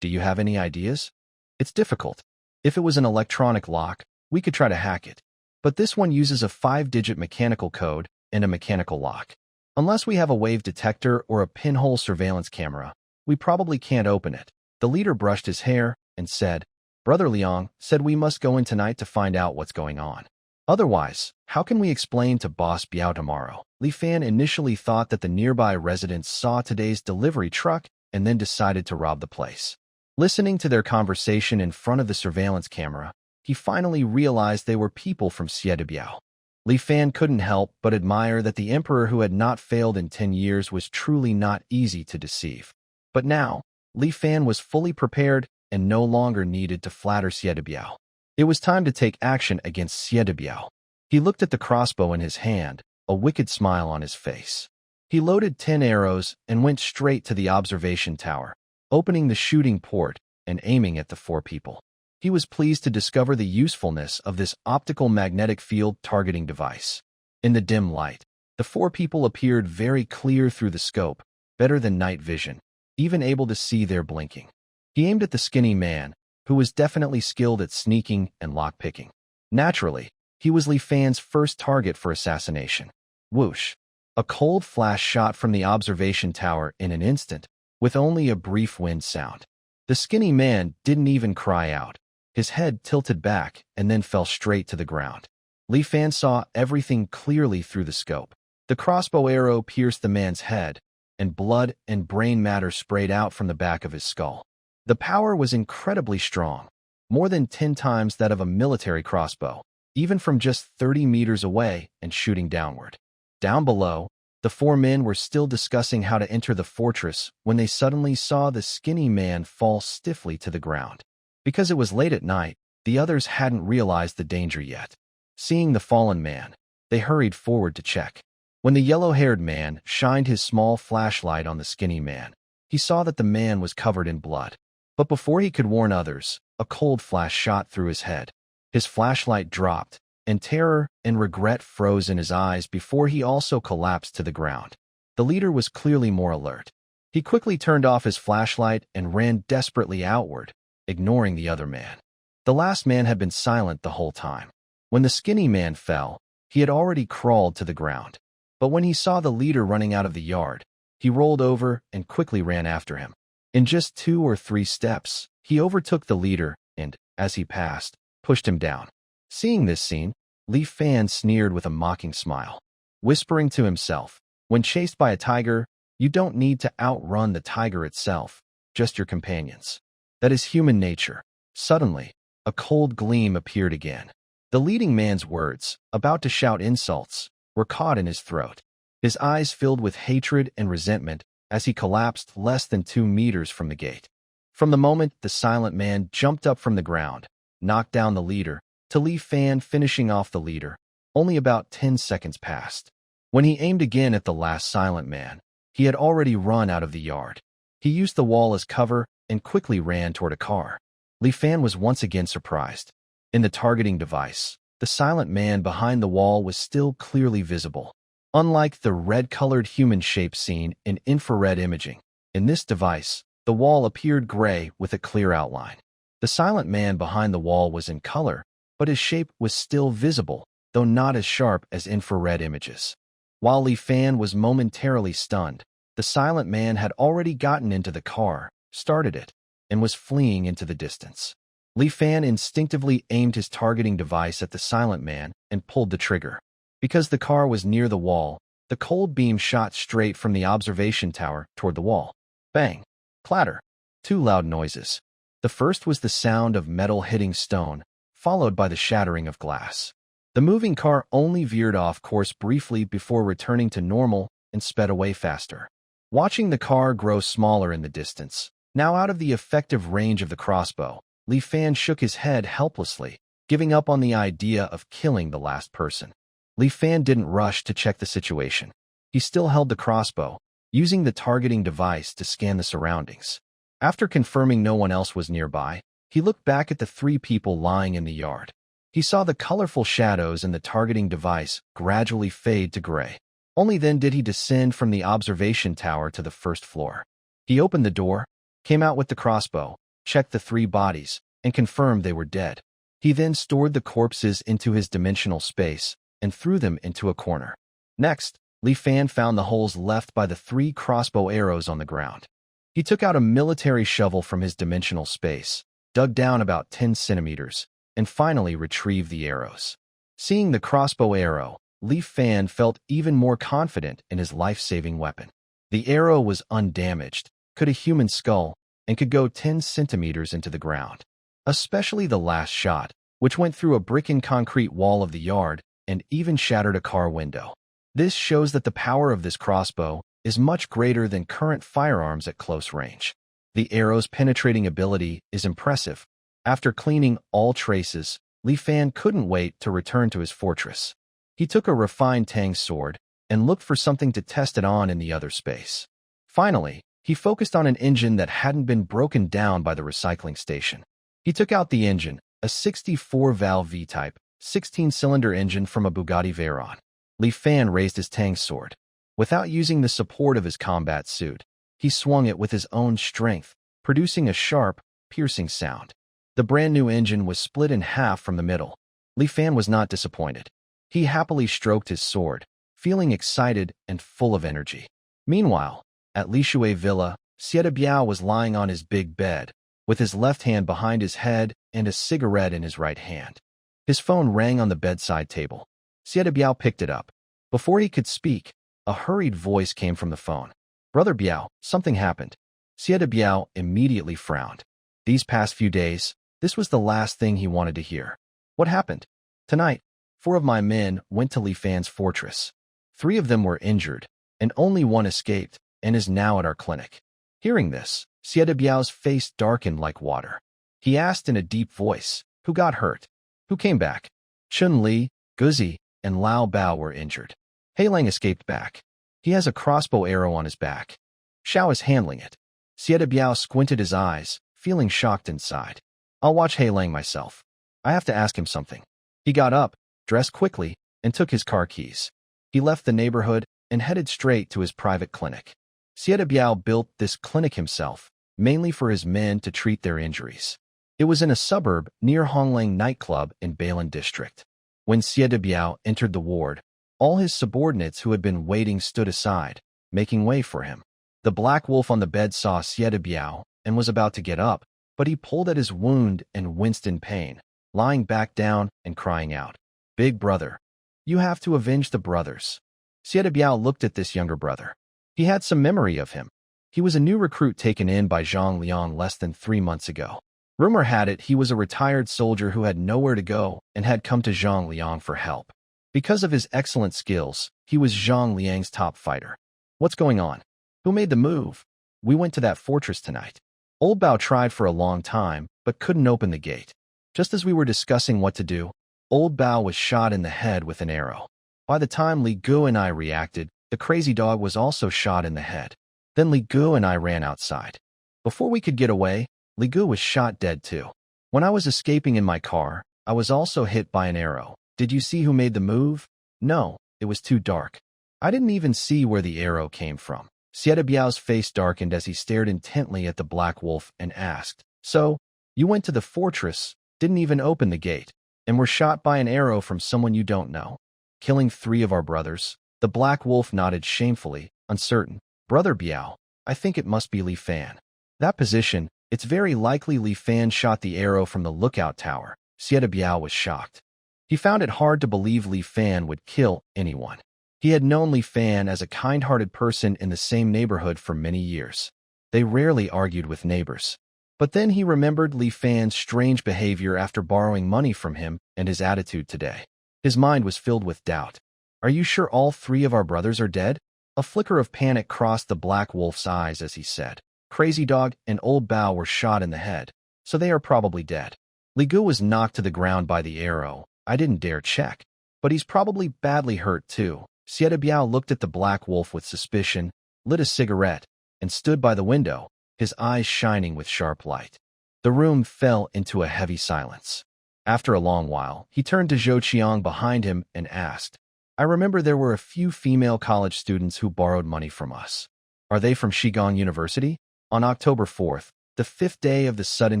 Do you have any ideas? It's difficult. If it was an electronic lock, we could try to hack it. But this one uses a 5-digit mechanical code and a mechanical lock. Unless we have a wave detector or a pinhole surveillance camera, we probably can't open it. The leader brushed his hair and said, Brother Liang said we must go in tonight to find out what's going on. Otherwise, how can we explain to Boss Biao tomorrow? Li Fan initially thought that the nearby residents saw today's delivery truck and then decided to rob the place. Listening to their conversation in front of the surveillance camera, he finally realized they were people from Xiedebiao. Li Fan couldn't help but admire that the emperor who had not failed in 10 years was truly not easy to deceive. But now, Li Fan was fully prepared and no longer needed to flatter Xiedebiao. It was time to take action against Xiedebiao. He looked at the crossbow in his hand, a wicked smile on his face. He loaded 10 arrows and went straight to the observation tower, opening the shooting port and aiming at the 4 people. He was pleased to discover the usefulness of this optical magnetic field targeting device. In the dim light, the 4 people appeared very clear through the scope, better than night vision, even able to see their blinking. He aimed at the skinny man, who was definitely skilled at sneaking and lockpicking. Naturally, he was Li Fan's first target for assassination. Whoosh! A cold flash shot from the observation tower in an instant, with only a brief wind sound. The skinny man didn't even cry out. His head tilted back and then fell straight to the ground. Li Fan saw everything clearly through the scope. The crossbow arrow pierced the man's head, and blood and brain matter sprayed out from the back of his skull. The power was incredibly strong, more than 10 times that of a military crossbow, even from just 30 meters away and shooting downward. Down below, the 4 men were still discussing how to enter the fortress when they suddenly saw the skinny man fall stiffly to the ground. Because it was late at night, the others hadn't realized the danger yet. Seeing the fallen man, they hurried forward to check. When the yellow-haired man shined his small flashlight on the skinny man, he saw that the man was covered in blood. But before he could warn others, a cold flash shot through his head. His flashlight dropped, and terror and regret froze in his eyes before he also collapsed to the ground. The leader was clearly more alert. He quickly turned off his flashlight and ran desperately outward, ignoring the other man. The last man had been silent the whole time. When the skinny man fell, he had already crawled to the ground. But when he saw the leader running out of the yard, he rolled over and quickly ran after him. In just 2 or 3 steps, he overtook the leader and, as he passed, pushed him down. Seeing this scene, Li Fan sneered with a mocking smile, whispering to himself, when chased by a tiger, you don't need to outrun the tiger itself, just your companions. That is human nature. Suddenly, a cold gleam appeared again. The leading man's words, about to shout insults, were caught in his throat. His eyes filled with hatred and resentment as he collapsed less than 2 meters from the gate. From the moment the silent man jumped up from the ground, knocked down the leader, to Li Fan finishing off the leader, only about 10 seconds passed. When he aimed again at the last silent man, he had already run out of the yard. He used the wall as cover and quickly ran toward a car. Li Fan was once again surprised. In the targeting device, the silent man behind the wall was still clearly visible. Unlike the red-colored human shape seen in infrared imaging, in this device, the wall appeared gray with a clear outline. The silent man behind the wall was in color, but his shape was still visible, though not as sharp as infrared images. While Li Fan was momentarily stunned, the silent man had already gotten into the car, started it, and was fleeing into the distance. Li Fan instinctively aimed his targeting device at the silent man and pulled the trigger. Because the car was near the wall, the cold beam shot straight from the observation tower toward the wall. Bang! Clatter! 2 loud noises. The first was the sound of metal hitting stone, followed by the shattering of glass. The moving car only veered off course briefly before returning to normal and sped away faster. Watching the car grow smaller in the distance, now out of the effective range of the crossbow, Li Fan shook his head helplessly, giving up on the idea of killing the last person. Li Fan didn't rush to check the situation. He still held the crossbow, using the targeting device to scan the surroundings. After confirming no one else was nearby, he looked back at the 3 people lying in the yard. He saw the colorful shadows in the targeting device gradually fade to gray. Only then did he descend from the observation tower to the first floor. He opened the door, came out with the crossbow, checked the 3 bodies, and confirmed they were dead. He then stored the corpses into his dimensional space and threw them into a corner. Next, Li Fan found the holes left by the 3 crossbow arrows on the ground. He took out a military shovel from his dimensional space, dug down about 10 centimeters, and finally retrieved the arrows. Seeing the crossbow arrow, Li Fan felt even more confident in his life-saving weapon. The arrow was undamaged, could a human skull, and could go 10 centimeters into the ground. Especially the last shot, which went through a brick and concrete wall of the yard and even shattered a car window. This shows that the power of this crossbow is much greater than current firearms at close range. The arrow's penetrating ability is impressive. After cleaning all traces, Li Fan couldn't wait to return to his fortress. He took a refined Tang sword and looked for something to test it on in the other space. Finally, he focused on an engine that hadn't been broken down by the recycling station. He took out the engine, a 64-valve V-type, 16-cylinder engine from a Bugatti Veyron. Li Fan raised his Tang sword. Without using the support of his combat suit, he swung it with his own strength, producing a sharp, piercing sound. The brand-new engine was split in half from the middle. Li Fan was not disappointed. He happily stroked his sword, feeling excited and full of energy. Meanwhile, at Li Shui Villa, Xie Biao was lying on his big bed, with his left hand behind his head and a cigarette in his right hand. His phone rang on the bedside table. Xie Biao picked it up. Before he could speak, a hurried voice came from the phone. "Brother Biao, something happened." Xie Biao immediately frowned. These past few days, this was the last thing he wanted to hear. "What happened?" "Tonight, 4 of my men went to Li Fan's fortress. 3 of them were injured, and only 1 escaped and is now at our clinic." Hearing this, Xie Biao's face darkened like water. He asked in a deep voice, "Who got hurt? Who came back?" Chun Li, Guzi, and Lao Bao were injured. Hei Lang escaped back. He has a crossbow arrow on his back. Xiao is handling it. Xie Biao squinted his eyes, feeling shocked inside. "I'll watch Hei Lang myself. I have to ask him something." He got up, dressed quickly, and took his car keys. He left the neighborhood and headed straight to his private clinic. Xie Biao built this clinic himself, mainly for his men to treat their injuries. It was in a suburb near Honglang nightclub in Beilan district. When Xie Biao entered the ward, all his subordinates who had been waiting stood aside, making way for him. The black wolf on the bed saw Xie Biao and was about to get up, but he pulled at his wound and winced in pain, lying back down and crying out, "Big brother, you have to avenge the brothers." Xie Biao looked at this younger brother. He had some memory of him. He was a new recruit taken in by Zhang Liang less than 3 months ago. Rumor had it he was a retired soldier who had nowhere to go and had come to Zhang Liang for help. Because of his excellent skills, he was Zhang Liang's top fighter. "What's going on? Who made the move?" "We went to that fortress tonight. Old Bao tried for a long time, but couldn't open the gate. Just as we were discussing what to do, Old Bao was shot in the head with an arrow. By the time Li Gu and I reacted, the crazy dog was also shot in the head. Then Li Gu and I ran outside. Before we could get away, Li Gu was shot dead too. When I was escaping in my car, I was also hit by an arrow. Did you see who made the move?" "No, it was too dark. I didn't even see where the arrow came from." Xie Biao's face darkened as he stared intently at the black wolf and asked, "So, you went to the fortress, didn't even open the gate, and were shot by an arrow from someone you don't know, killing 3 of our brothers?" The black wolf nodded shamefully, uncertain. "Brother Biao, I think it must be Li Fan. That position, it's very likely Li Fan shot the arrow from the lookout tower." Xie Biao was shocked. He found it hard to believe Li Fan would kill anyone. He had known Li Fan as a kind-hearted person in the same neighborhood for many years. They rarely argued with neighbors. But then he remembered Li Fan's strange behavior after borrowing money from him and his attitude today. His mind was filled with doubt. "Are you sure all 3 of our brothers are dead?" A flicker of panic crossed the black wolf's eyes as he said, "Crazy Dog and Old Bao were shot in the head, so they are probably dead. Li Gu was knocked to the ground by the arrow. I didn't dare check, but he's probably badly hurt too." Xie Biao looked at the black wolf with suspicion, lit a cigarette, and stood by the window, his eyes shining with sharp light. The room fell into a heavy silence. After a long while, he turned to Zhou Qiang behind him and asked, I remember there were a few female college students who borrowed money from us. Are they from Xigong University? On October 4th, the 5th day of the sudden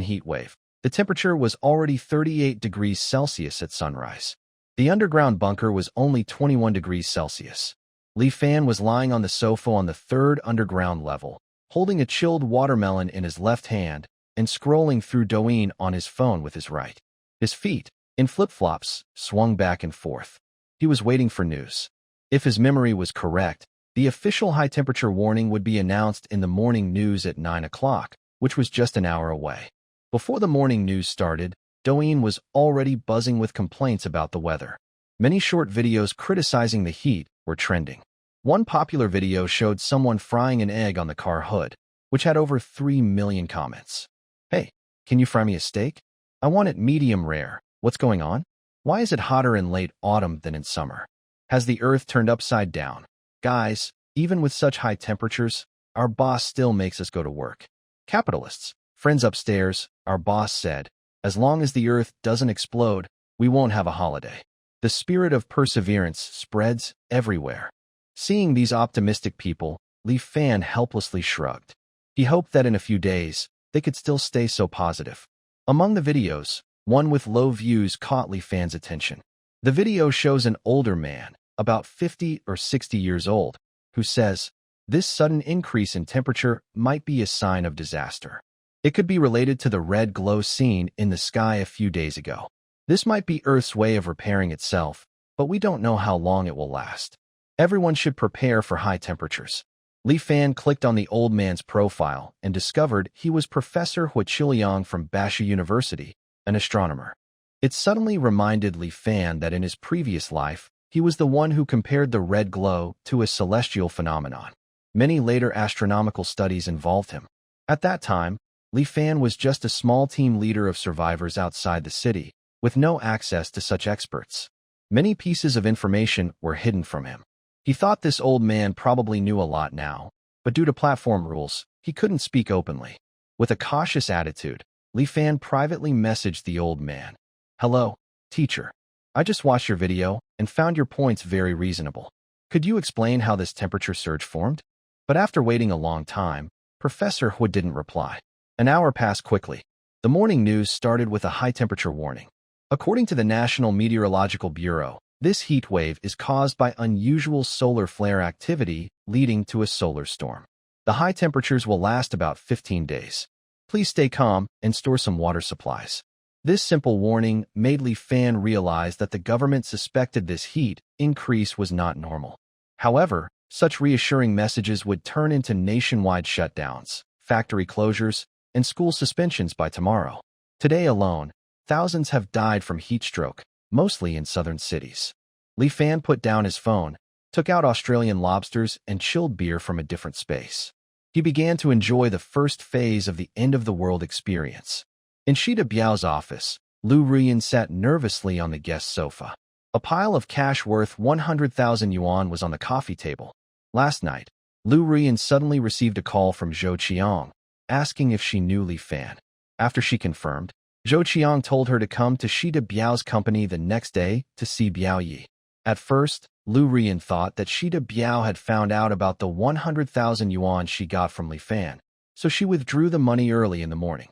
heat wave, the temperature was already 38 degrees Celsius at sunrise. The underground bunker was only 21 degrees Celsius. Li Fan was lying on the sofa on the 3rd underground level, holding a chilled watermelon in his left hand and scrolling through Douyin on his phone with his right. His feet, in flip-flops, swung back and forth. He was waiting for news. If his memory was correct, the official high-temperature warning would be announced in the morning news at 9 o'clock, which was just an hour away. Before the morning news started, Douyin was already buzzing with complaints about the weather. Many short videos criticizing the heat were trending. One popular video showed someone frying an egg on the car hood, which had over 3 million comments. Hey, can you fry me a steak? I want it medium rare. What's going on? Why is it hotter in late autumn than in summer? Has the earth turned upside down? Guys, even with such high temperatures, our boss still makes us go to work. Capitalists, friends upstairs, our boss said, as long as the earth doesn't explode, we won't have a holiday. The spirit of perseverance spreads everywhere. Seeing these optimistic people, Li Fan helplessly shrugged. He hoped that in a few days, they could still stay so positive. Among the videos, one with low views caught Li Fan's attention. The video shows an older man, about 50 or 60 years old, who says, this sudden increase in temperature might be a sign of disaster. It could be related to the red glow seen in the sky a few days ago. This might be Earth's way of repairing itself, but we don't know how long it will last. Everyone should prepare for high temperatures. Li Fan clicked on the old man's profile and discovered he was Professor Hu Qiliang from Bashu University, an astronomer. It suddenly reminded Li Fan that in his previous life, he was the one who compared the red glow to a celestial phenomenon. Many later astronomical studies involved him. At that time, Li Fan was just a small team leader of survivors outside the city, with no access to such experts. Many pieces of information were hidden from him. He thought this old man probably knew a lot now, but due to platform rules, he couldn't speak openly. With a cautious attitude, Li Fan privately messaged the old man. Hello, teacher. I just watched your video and found your points very reasonable. Could you explain how this temperature surge formed? But after waiting a long time, Professor Hu didn't reply. An hour passed quickly. The morning news started with a high-temperature warning. According to the National Meteorological Bureau, this heat wave is caused by unusual solar flare activity leading to a solar storm. The high temperatures will last about 15 days. Please stay calm and store some water supplies. This simple warning made Li Fan realize that the government suspected this heat increase was not normal. However, such reassuring messages would turn into nationwide shutdowns, factory closures, and school suspensions by tomorrow. Today alone, thousands have died from heat stroke, mostly in southern cities. Li Fan put down his phone, took out Australian lobsters and chilled beer from a different space. He began to enjoy the first phase of the end-of-the-world experience. In Shida Biao's office, Lu Ruyan sat nervously on the guest sofa. A pile of cash worth 100,000 yuan was on the coffee table. Last night, Lu Ruyan suddenly received a call from Zhou Qiang, asking if she knew Li Fan. After she confirmed, Zhou Qiang told her to come to Shida Biao's company the next day to see Biao Yi. At first, Lu Ruyan thought that Shida Biao had found out about the 100,000 yuan she got from Li Fan, so she withdrew the money early in the morning.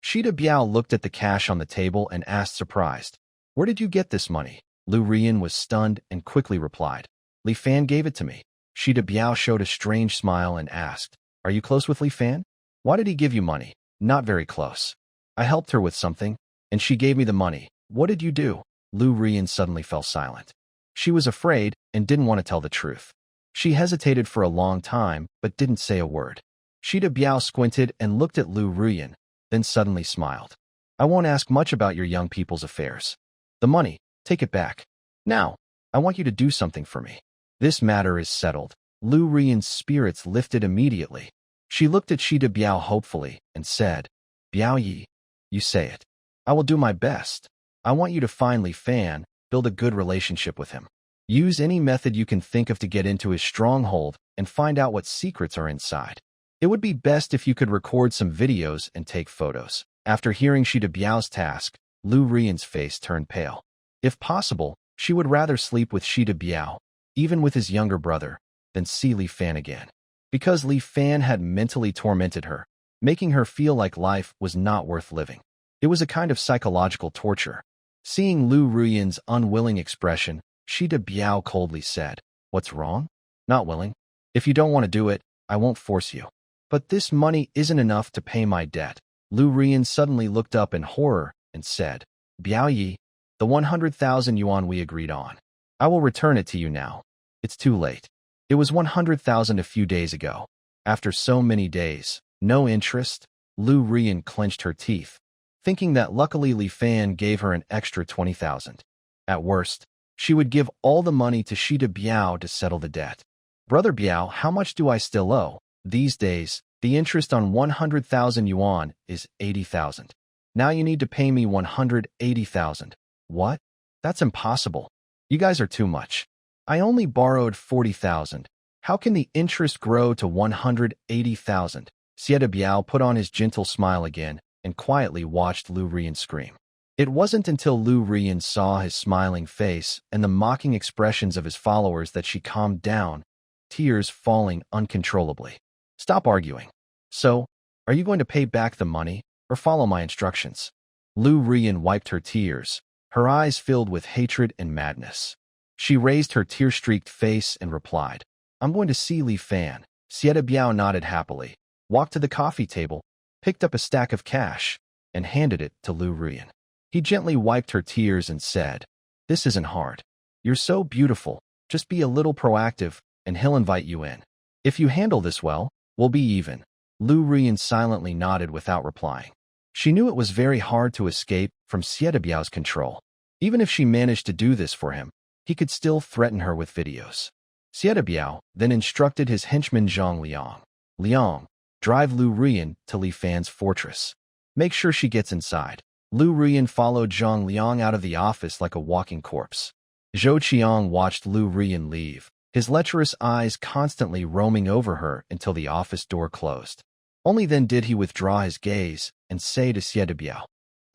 Shida Biao looked at the cash on the table and asked surprised, "Where did you get this money?" Lu Ruyan was stunned and quickly replied, "Li Fan gave it to me." Shida Biao showed a strange smile and asked, "Are you close with Li Fan?" "Why did he give you money?" "Not very close. I helped her with something, and she gave me the money." "What did you do?" Lu Ruyan suddenly fell silent. She was afraid and didn't want to tell the truth. She hesitated for a long time, but didn't say a word. Shida Biao squinted and looked at Lu Ruyan, then suddenly smiled. "I won't ask much about your young people's affairs. The money, take it back. Now, I want you to do something for me. This matter is settled." Lu Ruyan's spirits lifted immediately. She looked at Shida Biao hopefully and said, "Biao Yi, you say it. I will do my best. I want you to find Li Fan, build a good relationship with him. Use any method you can think of to get into his stronghold and find out what secrets are inside. It would be best if you could record some videos and take photos. After hearing Shida Biao's task, Lu Rian's face turned pale. If possible, she would rather sleep with Shida Biao, even with his younger brother, than see Li Fan again. Because Li Fan had mentally tormented her, making her feel like life was not worth living. It was a kind of psychological torture. Seeing Lu Rian's unwilling expression, Shida Biao coldly said, "What's wrong? Not willing? If you don't want to do it, I won't force you. But this money isn't enough to pay my debt." Lu Rian suddenly looked up in horror and said, "Biao Yi, the 100,000 yuan we agreed on. I will return it to you now. It's too late. It was 100,000 a few days ago." After so many days, no interest, Lu Rian clenched her teeth, thinking that luckily Li Fan gave her an extra 20,000. At worst, she would give all the money to Shida Biao to settle the debt. "Brother Biao, how much do I still owe? These days, the interest on 100,000 yuan is 80,000. Now you need to pay me 180,000. What? That's impossible. You guys are too much. I only borrowed 40,000. How can the interest grow to 180,000? Shida Biao put on his gentle smile again and quietly watched Lu Rian scream. It wasn't until Lu Rian saw his smiling face and the mocking expressions of his followers that she calmed down, tears falling uncontrollably. "Stop arguing. So, are you going to pay back the money or follow my instructions?" Lu Rian wiped her tears, her eyes filled with hatred and madness. She raised her tear-streaked face and replied, "I'm going to see Li Fan." Shida Biao nodded happily, walked to the coffee table, picked up a stack of cash, and handed it to Lu Rian. He gently wiped her tears and said, "This isn't hard. You're so beautiful. Just be a little proactive, and he'll invite you in. If you handle this well, we'll be even." Lu Rian silently nodded without replying. She knew it was very hard to escape from Shida Biao's control. Even if she managed to do this for him, he could still threaten her with videos. Shida Biao then instructed his henchman Zhang Liang. "Liang, drive Lu Rian to Li Fan's fortress. Make sure she gets inside." Lu Rian followed Zhang Liang out of the office like a walking corpse. Zhou Qiang watched Lu Rian leave, his lecherous eyes constantly roaming over her until the office door closed. Only then did he withdraw his gaze and say to Shida Biao,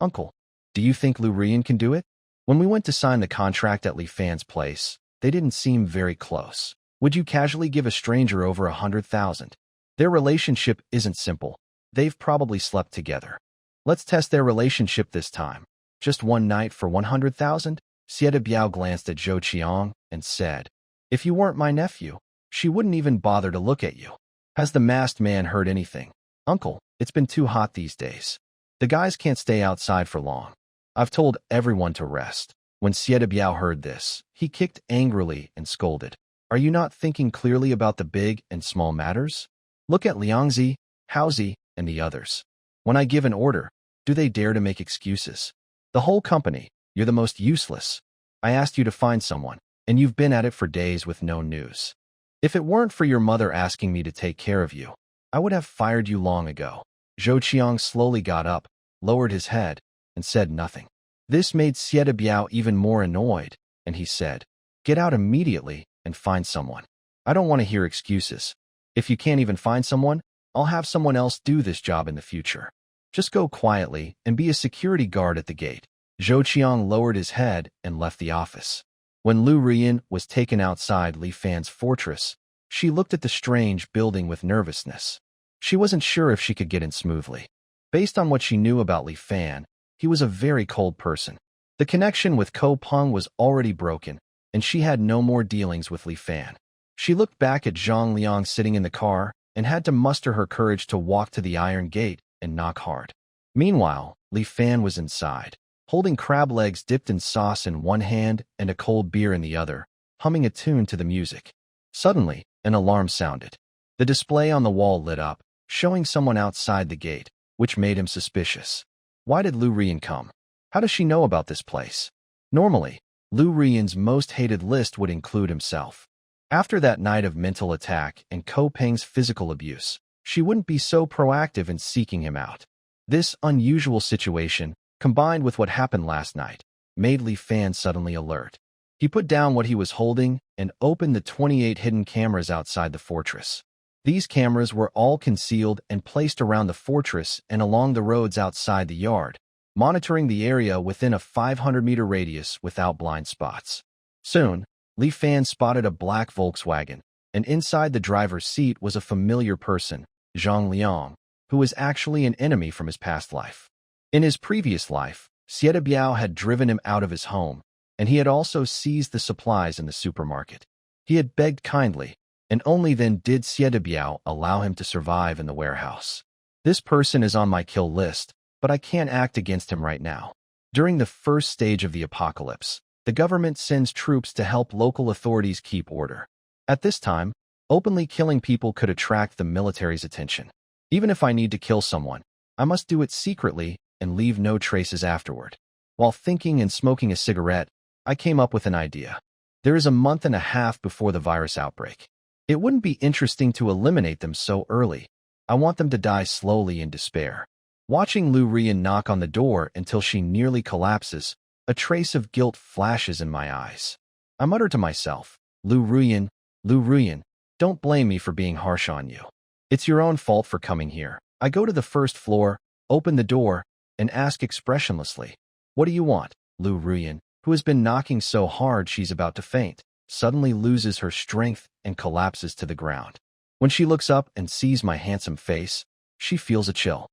"Uncle, do you think Lu Rian can do it? When we went to sign the contract at Li Fan's place, they didn't seem very close. Would you casually give a stranger over 100,000? Their relationship isn't simple. They've probably slept together. Let's test their relationship this time. Just one night for 100,000? Shida Biao glanced at Zhou Qiang and said, "If you weren't my nephew, she wouldn't even bother to look at you." Has the masked man heard anything? "Uncle, it's been too hot these days. The guys can't stay outside for long. I've told everyone to rest." When Shida Biao heard this, he kicked angrily and scolded, "Are you not thinking clearly about the big and small matters? Look at Liangzi, Haozi, and the others. When I give an order, do they dare to make excuses? The whole company, you're the most useless. I asked you to find someone, and you've been at it for days with no news. If it weren't for your mother asking me to take care of you, I would have fired you long ago." Zhou Qiang slowly got up, lowered his head, and said nothing. This made Shida Biao even more annoyed, and he said, "Get out immediately and find someone. I don't want to hear excuses. If you can't even find someone, I'll have someone else do this job in the future. Just go quietly and be a security guard at the gate." Zhou Qiang lowered his head and left the office. When Lu Rian was taken outside Li Fan's fortress, she looked at the strange building with nervousness. She wasn't sure if she could get in smoothly. Based on what she knew about Li Fan, he was a very cold person. The connection with Ko Peng was already broken, and she had no more dealings with Li Fan. She looked back at Zhang Liang sitting in the car and had to muster her courage to walk to the iron gate and knock hard. Meanwhile, Li Fan was inside, holding crab legs dipped in sauce in one hand and a cold beer in the other, humming a tune to the music. Suddenly, an alarm sounded. The display on the wall lit up, showing someone outside the gate, which made him suspicious. Why did Lu Rian come? How does she know about this place? Normally, Lu Rian's most hated list would include himself. After that night of mental attack and Ko Peng's physical abuse, she wouldn't be so proactive in seeking him out. This unusual situation, combined with what happened last night, made Li Fan suddenly alert. He put down what he was holding and opened the 28 hidden cameras outside the fortress. These cameras were all concealed and placed around the fortress and along the roads outside the yard, monitoring the area within a 500-meter radius without blind spots. Soon, Li Fan spotted a black Volkswagen, and inside the driver's seat was a familiar person, Zhang Liang, who was actually an enemy from his past life. In his previous life, Xie Biao had driven him out of his home, and he had also seized the supplies in the supermarket. He had begged kindly, and only then did Xie Biao allow him to survive in the warehouse. This person is on my kill list, but I can't act against him right now. During the first stage of the apocalypse, the government sends troops to help local authorities keep order. At this time, openly killing people could attract the military's attention. Even if I need to kill someone, I must do it secretly and leave no traces afterward. While thinking and smoking a cigarette, I came up with an idea. There is a month and a half before the virus outbreak. It wouldn't be interesting to eliminate them so early. I want them to die slowly in despair. Watching Lu Rian knock on the door until she nearly collapses, a trace of guilt flashes in my eyes. I mutter to myself, Lu Rian, don't blame me for being harsh on you. It's your own fault for coming here. I go to the first floor, open the door, and ask expressionlessly, what do you want? Lu Rian, who has been knocking so hard she's about to faint, suddenly loses her strength and collapses to the ground. When she looks up and sees my handsome face, she feels a chill.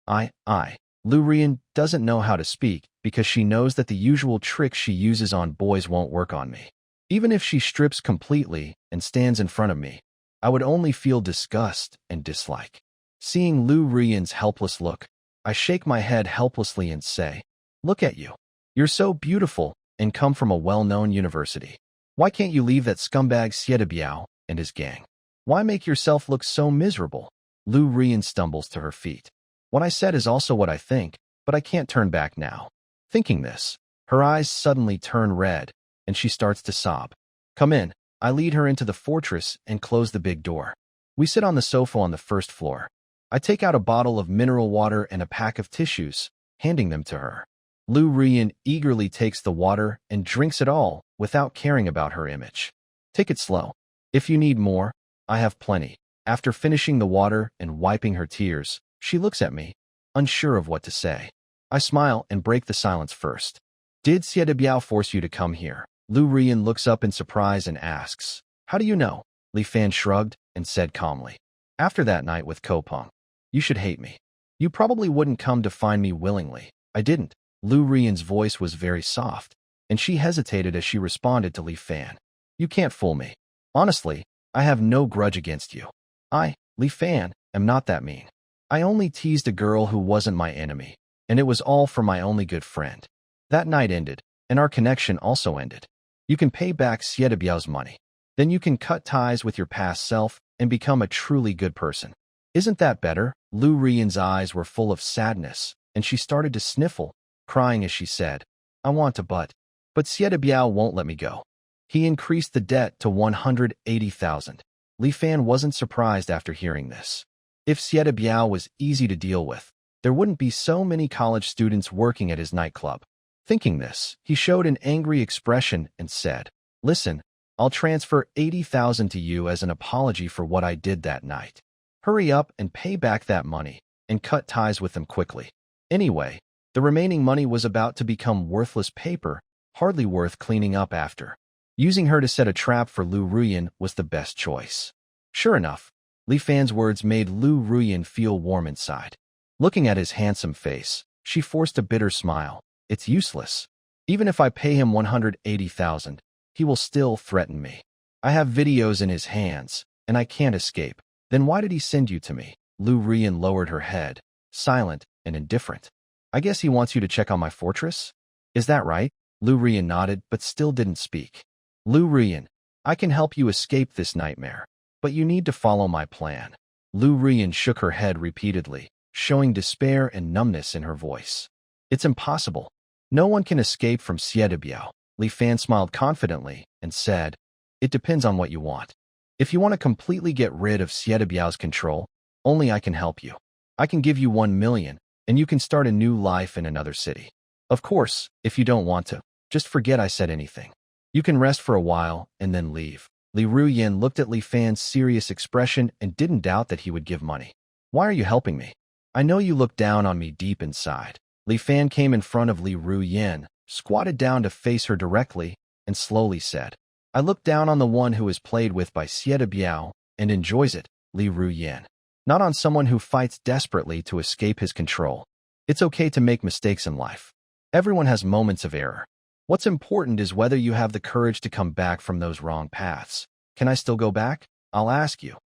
Lu Rian doesn't know how to speak because she knows that the usual tricks she uses on boys won't work on me. Even if she strips completely and stands in front of me, I would only feel disgust and dislike. Seeing Lu Rian's helpless look, I shake my head helplessly and say, look at you. You're so beautiful and come from a well-known university. Why can't you leave that scumbag Xie Biao and his gang? Why make yourself look so miserable? Lu Rian stumbles to her feet. What I said is also what I think, but I can't turn back now. Thinking this, her eyes suddenly turn red, and she starts to sob. Come in. I lead her into the fortress and close the big door. We sit on the sofa on the first floor. I take out a bottle of mineral water and a pack of tissues, handing them to her. Lu Rian eagerly takes the water and drinks it all without caring about her image. Take it slow. If you need more, I have plenty. After finishing the water and wiping her tears, she looks at me, unsure of what to say. I smile and break the silence first. Did Xie Biao force you to come here? Lu Rian looks up in surprise and asks, how do you know? Li Fan shrugged and said calmly, after that night with Ko Peng, you should hate me. You probably wouldn't come to find me willingly. I didn't. Lu Rian's voice was very soft, and she hesitated as she responded to Li Fan. You can't fool me. Honestly, I have no grudge against you. I, Li Fan, am not that mean. I only teased a girl who wasn't my enemy, and it was all for my only good friend. That night ended, and our connection also ended. You can pay back Xie Biao's money. Then you can cut ties with your past self and become a truly good person. Isn't that better? Lu Rian's eyes were full of sadness, and she started to sniffle, crying as she said, I want to but Xie Biao won't let me go. He increased the debt to 180,000. Li Fan wasn't surprised after hearing this. If Xie Biao was easy to deal with, there wouldn't be so many college students working at his nightclub. Thinking this, he showed an angry expression and said, listen, I'll transfer 80,000 to you as an apology for what I did that night. Hurry up and pay back that money, and cut ties with them quickly. Anyway, the remaining money was about to become worthless paper, hardly worth cleaning up after. Using her to set a trap for Lu Rian was the best choice. Sure enough, Li Fan's words made Lu Rian feel warm inside. Looking at his handsome face, she forced a bitter smile. It's useless. Even if I pay him 180,000, he will still threaten me. I have videos in his hands, and I can't escape. Then why did he send you to me? Lu Rian lowered her head, silent and indifferent. I guess he wants you to check on my fortress? Is that right? Lu Rian nodded, but still didn't speak. Lu Rian, I can help you escape this nightmare, but you need to follow my plan. Lu Rian shook her head repeatedly, showing despair and numbness in her voice. It's impossible. No one can escape from Xie Biao. Li Fan smiled confidently and said, it depends on what you want. If you want to completely get rid of Xie Biao's control, only I can help you. I can give you 1 million, and you can start a new life in another city. Of course, if you don't want to, just forget I said anything. You can rest for a while and then leave. Li Ruyin looked at Li Fan's serious expression and didn't doubt that he would give money. Why are you helping me? I know you look down on me deep inside. Li Fan came in front of Li Ruyin, squatted down to face her directly, and slowly said, I look down on the one who is played with by Xieda Biao and enjoys it, Li Ruyin. Not on someone who fights desperately to escape his control. It's okay to make mistakes in life. Everyone has moments of error. What's important is whether you have the courage to come back from those wrong paths. Can I still go back? I'll ask you.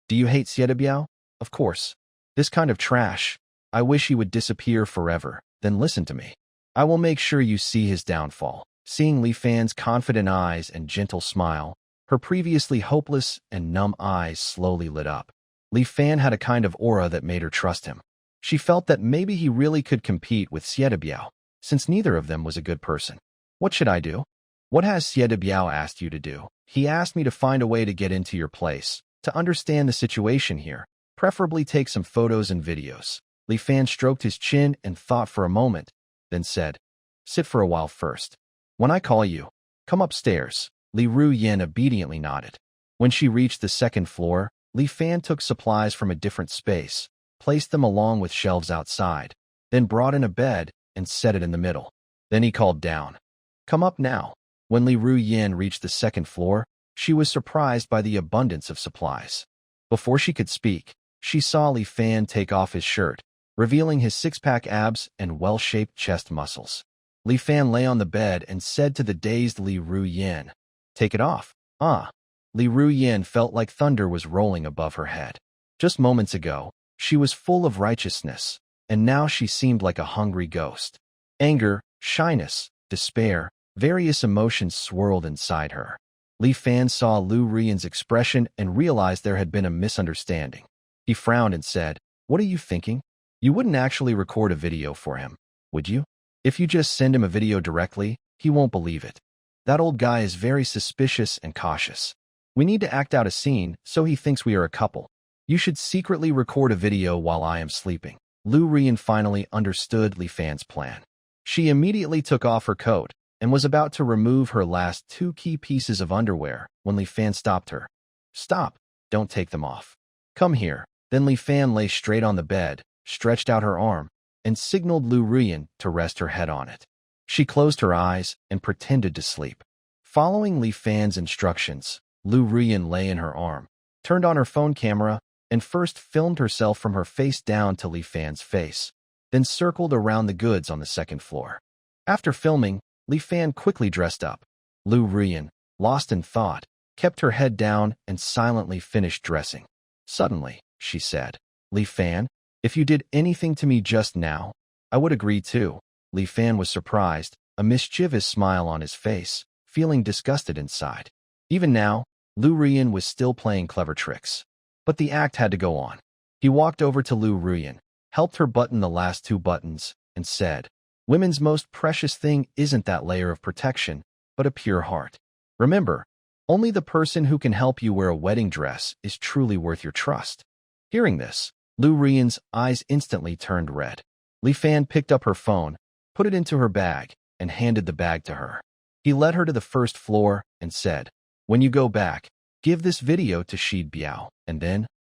Do you hate Xieda Biao? Of course. This kind of trash. I wish he would disappear forever. Then listen to me. I will make sure you see his downfall. Seeing Li Fan's confident eyes and gentle smile, her previously hopeless and numb eyes slowly lit up. Li Fan had a kind of aura that made her trust him. She felt that maybe he really could compete with Xieda Biao, since neither of them was a good person. What should I do? What has Xieda Biao asked you to do? He asked me to find a way to get into your place, to understand the situation here, preferably take some photos and videos. Li Fan stroked his chin and thought for a moment, then said, sit for a while first. When I call you, come upstairs. Li Ruyin obediently nodded. When she reached the second floor, Li Fan took supplies from a different space, placed them along with shelves outside, then brought in a bed and set it in the middle. Then he called down, come up now. When Li Ruyin reached the second floor, she was surprised by the abundance of supplies. Before she could speak, she saw Li Fan take off his shirt, revealing his six-pack abs and well-shaped chest muscles. Li Fan lay on the bed and said to the dazed Li Ruyin, take it off. Li Ruyin felt like thunder was rolling above her head. Just moments ago, she was full of righteousness, and now she seemed like a hungry ghost. Anger, shyness, despair, various emotions swirled inside her. Li Fan saw Lu Ruyin's expression and realized there had been a misunderstanding. He frowned and said, what are you thinking? You wouldn't actually record a video for him, would you? If you just send him a video directly, he won't believe it. That old guy is very suspicious and cautious. We need to act out a scene so he thinks we are a couple. You should secretly record a video while I am sleeping. Lu Ruyin finally understood Li Fan's plan. She immediately took off her coat and was about to remove her last two key pieces of underwear when Li Fan stopped her. Stop, don't take them off. Come here. Then Li Fan lay straight on the bed, stretched out her arm, and signaled Lu Ruyin to rest her head on it. She closed her eyes and pretended to sleep. Following Li Fan's instructions, Lu Ruyin lay in her arm, turned on her phone camera, and first filmed herself from her face down to Li Fan's face, then circled around the goods on the second floor. After filming, Li Fan quickly dressed up. Lu Ruyin, lost in thought, kept her head down and silently finished dressing. Suddenly, she said, Li Fan, if you did anything to me just now, I would agree too. Li Fan was surprised, a mischievous smile on his face, feeling disgusted inside. Even now, Lu Ruyin was still playing clever tricks. But the act had to go on. He walked over to Lu Ruyin, helped her button the last two buttons, and said, women's most precious thing isn't that layer of protection, but a pure heart. Remember, only the person who can help you wear a wedding dress is truly worth your trust. Hearing this, Lu Ruyin's eyes instantly turned red. Li Fan picked up her phone, put it into her bag, and handed the bag to her. He led her to the first floor and said, when you go back, give this video to Xieda Biao, and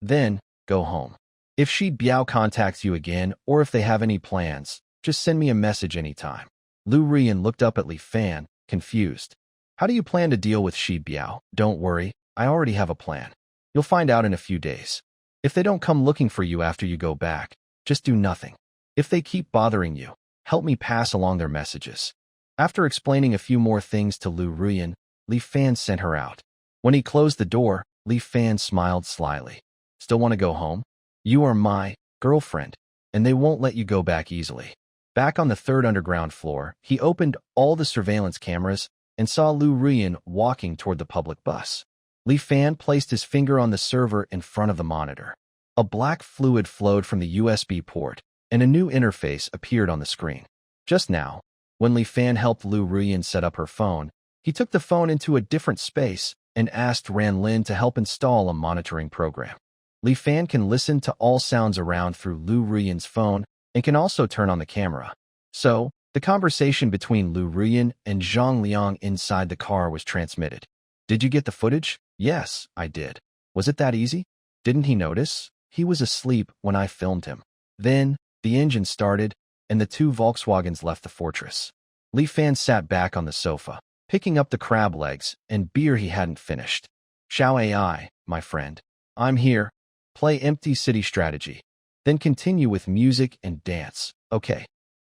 then, go home. If Xieda Biao contacts you again or if they have any plans, just send me a message anytime. Lu Ruyin looked up at Li Fan, confused. How do you plan to deal with Xieda Biao? Don't worry, I already have a plan. You'll find out in a few days. If they don't come looking for you after you go back, just do nothing. If they keep bothering you, help me pass along their messages. After explaining a few more things to Lu Ruyin, Li Fan sent her out. When he closed the door, Li Fan smiled slyly. Still want to go home? You are my girlfriend, and they won't let you go back easily. Back on the third underground floor, he opened all the surveillance cameras and saw Lu Ruyin walking toward the public bus. Li Fan placed his finger on the server in front of the monitor. A black fluid flowed from the USB port, and a new interface appeared on the screen. Just now, when Li Fan helped Lu Ruyin set up her phone, he took the phone into a different space and asked Ran Lin to help install a monitoring program. Li Fan can listen to all sounds around through Lu Ruyin's phone and can also turn on the camera. So, The conversation between Lu Ruyan and Zhang Liang inside the car was transmitted. Did you get the footage? Yes, I did. Was it that easy? Didn't he notice? He was asleep when I filmed him. Then, the engine started, and the two Volkswagens left the fortress. Li Fan sat back on the sofa, picking up the crab legs and beer he hadn't finished. Xiao AI, my friend. I'm here. Play empty city strategy. Then continue with music and dance. Okay.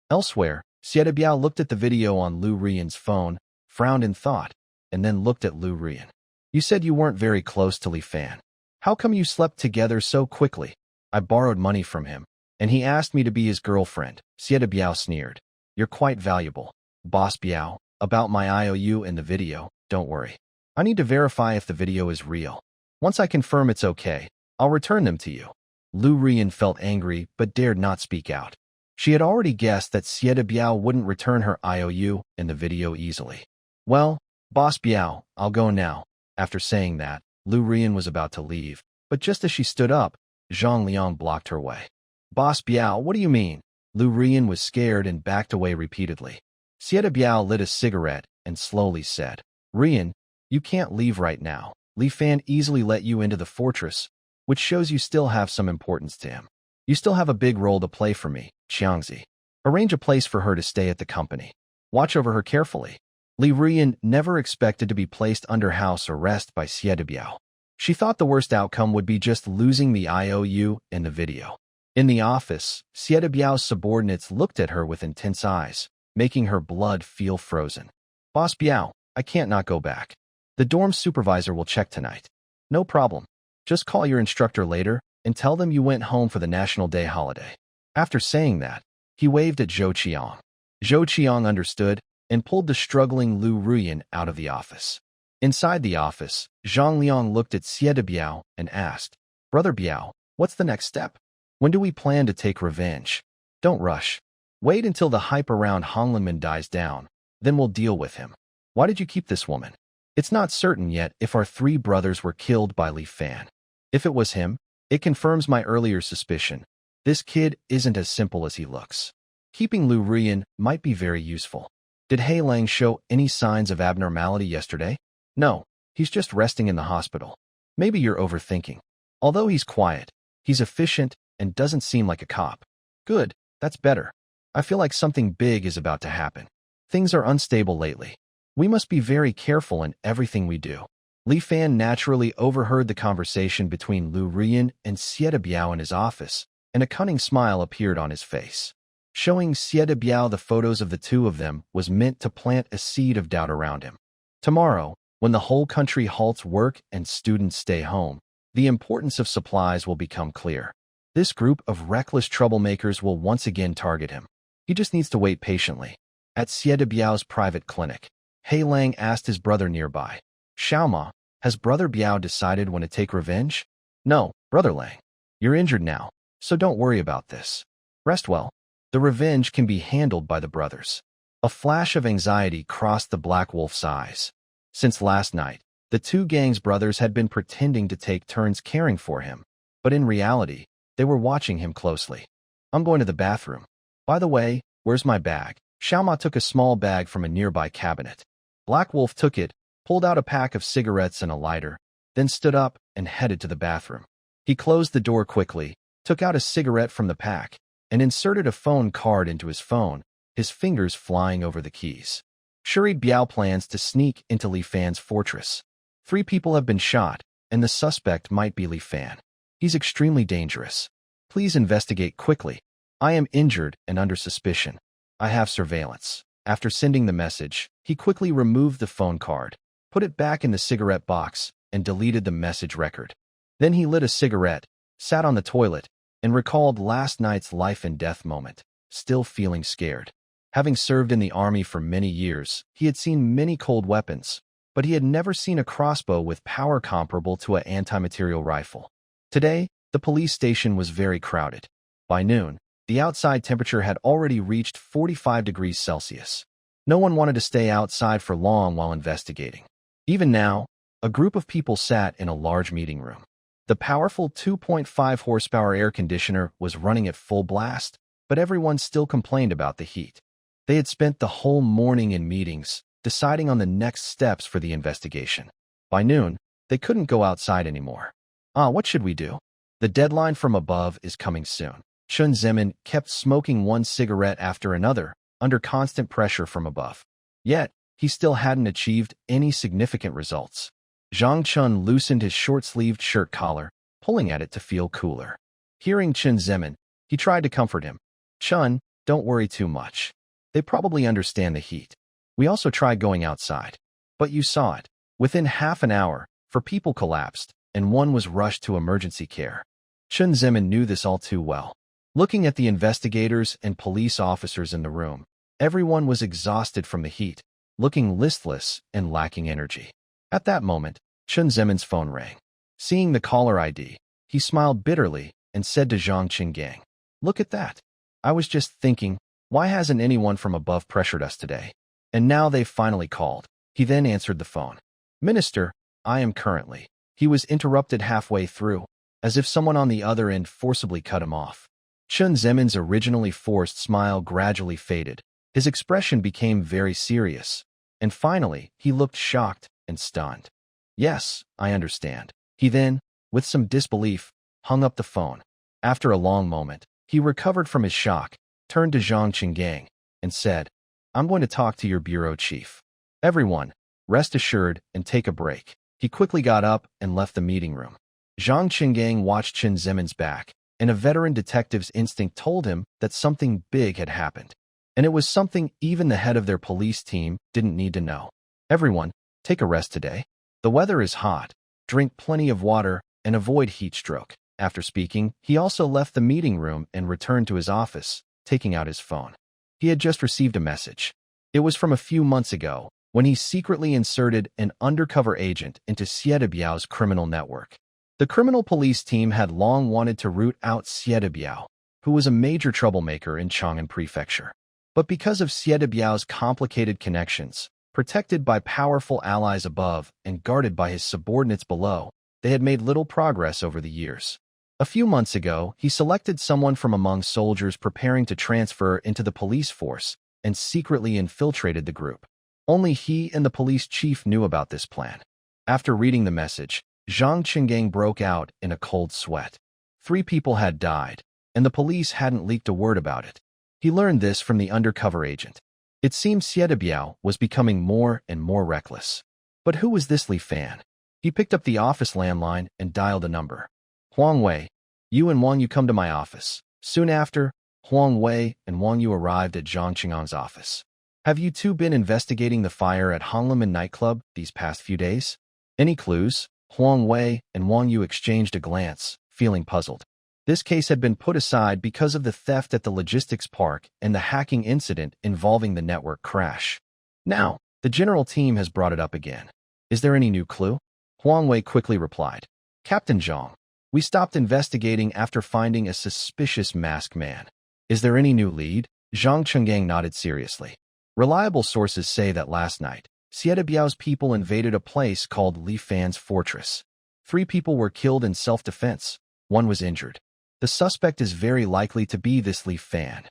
Elsewhere, Xie Biao looked at the video on Lu Ruyan's phone, frowned in thought, and then looked at Lu Ruyan. You said you weren't very close to Li Fan. How come you slept together so quickly? I borrowed money from him, and he asked me to be his girlfriend. Xie Biao sneered. You're quite valuable. Boss Biao, about my IOU in the video, don't worry. I need to verify if the video is real. Once I confirm it's okay, I'll return them to you. Lu Ruyan felt angry but dared not speak out. She had already guessed that Xie Biao wouldn't return her IOU in the video easily. Well, Boss Biao, I'll go now. After saying that, Lu Ruyan was about to leave, but just as she stood up, Zhang Liang blocked her way. Boss Biao, what do you mean? Lu Ruyan was scared and backed away repeatedly. Xie Biao lit a cigarette and slowly said, Ruyan, you can't leave right now. Li Fan easily let you into the fortress, which shows you still have some importance to him. You still have a big role to play for me, Xiangzi. Arrange a place for her to stay at the company. Watch over her carefully. Li Ruyan never expected to be placed under house arrest by Xie Biao. She thought the worst outcome would be just losing the IOU in the video. In the office, Xie Biao's subordinates looked at her with intense eyes, making her blood feel frozen. Boss Biao, I can't not go back. The dorm supervisor will check tonight. No problem. Just call your instructor later and tell them you went home for the National Day holiday. After saying that, he waved at Zhou Qiang. Zhou Qiang understood and pulled the struggling Lu Ruyan out of the office. Inside the office, Zhang Liang looked at Xie Biao and asked, Brother Biao, what's the next step? When do we plan to take revenge? Don't rush. Wait until the hype around Honglinman dies down, then we'll deal with him. Why did you keep this woman? It's not certain yet if our three brothers were killed by Li Fan. If it was him, it confirms my earlier suspicion. This kid isn't as simple as he looks. Keeping Lu Ruyan might be very useful. Did He Lang show any signs of abnormality yesterday? No, he's just resting in the hospital. Maybe you're overthinking. Although he's quiet, he's efficient and doesn't seem like a cop. Good, that's better. I feel like something big is about to happen. Things are unstable lately. We must be very careful in everything we do. Li Fan naturally overheard the conversation between Lu Ruyan and Xie Biao in his office, and a cunning smile appeared on his face. Showing Xie Biao the photos of the two of them was meant to plant a seed of doubt around him. Tomorrow, when the whole country halts work and students stay home, the importance of supplies will become clear. This group of reckless troublemakers will once again target him. He just needs to wait patiently. At Xie Biao's private clinic, He Lang asked his brother nearby, Xiaoma, has Brother Biao decided when to take revenge? No, Brother Lang. You're injured now, so don't worry about this. Rest well. The revenge can be handled by the brothers. A flash of anxiety crossed the Black Wolf's eyes. Since last night, the two gang's brothers had been pretending to take turns caring for him, but in reality, they were watching him closely. I'm going to the bathroom. By the way, where's my bag? Xiaoma took a small bag from a nearby cabinet. Black Wolf took it, pulled out a pack of cigarettes and a lighter, then stood up and headed to the bathroom. He closed the door quickly, took out a cigarette from the pack, and inserted a phone card into his phone, his fingers flying over the keys. Shuri Biao plans to sneak into Li Fan's fortress. 3 people have been shot, and the suspect might be Li Fan. He's extremely dangerous. Please investigate quickly. I am injured and under suspicion. I have surveillance. After sending the message, he quickly removed the phone card, put it back in the cigarette box, and deleted the message record. Then he lit a cigarette, sat on the toilet, and recalled last night's life and death moment, still feeling scared. Having served in the army for many years, he had seen many cold weapons, but he had never seen a crossbow with power comparable to an anti-material rifle. Today, the police station was very crowded. By noon, the outside temperature had already reached 45 degrees Celsius. No one wanted to stay outside for long while investigating. Even now, a group of people sat in a large meeting room. The powerful 2.5 horsepower air conditioner was running at full blast, but everyone still complained about the heat. They had spent the whole morning in meetings, deciding on the next steps for the investigation. By noon, they couldn't go outside anymore. What should we do? The deadline from above is coming soon. Chun Zemin kept smoking one cigarette after another, under constant pressure from above. Yet, he still hadn't achieved any significant results. Zhang Chun loosened his short-sleeved shirt collar, pulling at it to feel cooler. Hearing Chun Zemin, he tried to comfort him. Chun, don't worry too much. They probably understand the heat. We also tried going outside. But you saw it. Within half an hour, 4 people collapsed, and 1 was rushed to emergency care. Chun Zemin knew this all too well. Looking at the investigators and police officers in the room, everyone was exhausted from the heat, looking listless and lacking energy. At that moment, Chun Zemin's phone rang. Seeing the caller ID, he smiled bitterly and said to Zhang Qinggang, "Look at that. I was just thinking, why hasn't anyone from above pressured us today? And now they've finally called." He then answered the phone. "Minister, I am currently." He was interrupted halfway through, as if someone on the other end forcibly cut him off. Chun Zemin's originally forced smile gradually faded. His expression became very serious, and finally, he looked shocked and stunned. "Yes, I understand." He then, with some disbelief, hung up the phone. After a long moment, he recovered from his shock, turned to Zhang Qinggang, and said, "I'm going to talk to your bureau chief. Everyone, rest assured and take a break." He quickly got up and left the meeting room. Zhang Qinggang watched Chun Zemin's back, and a veteran detective's instinct told him that something big had happened. And it was something even the head of their police team didn't need to know. "Everyone, take a rest today. The weather is hot. Drink plenty of water and avoid heat stroke." After speaking, he also left the meeting room and returned to his office, taking out his phone. He had just received a message. It was from a few months ago, when he secretly inserted an undercover agent into Xiedebiao's criminal network. The criminal police team had long wanted to root out Xiedebiao, who was a major troublemaker in Chang'an Prefecture. But because of Xiedebiao's complicated connections, protected by powerful allies above and guarded by his subordinates below, they had made little progress over the years. A few months ago, he selected someone from among soldiers preparing to transfer into the police force and secretly infiltrated the group. Only he and the police chief knew about this plan. After reading the message, Zhang Qinggang broke out in a cold sweat. 3 people had died, and the police hadn't leaked a word about it. He learned this from the undercover agent. It seemed Xiedebiao was becoming more and more reckless. But who was this Li Fan? He picked up the office landline and dialed a number. "Huang Wei, you and Wang Yu come to my office." Soon after, Huang Wei and Wang Yu arrived at Zhang Qinggang's office. "Have you two been investigating the fire at Honglaman nightclub these past few days? Any clues?" Huang Wei and Wang Yu exchanged a glance, feeling puzzled. This case had been put aside because of the theft at the logistics park and the hacking incident involving the network crash. Now, the general team has brought it up again. "Is there any new clue?" Huang Wei quickly replied. "Captain Zhang, we stopped investigating after finding a suspicious masked man." "Is there any new lead?" Zhang Qinggang nodded seriously. "Reliable sources say that last night, Xiedebiao's people invaded a place called Li Fan's fortress. 3 people were killed in self-defense. 1 was injured. The suspect is very likely to be this Li Fan."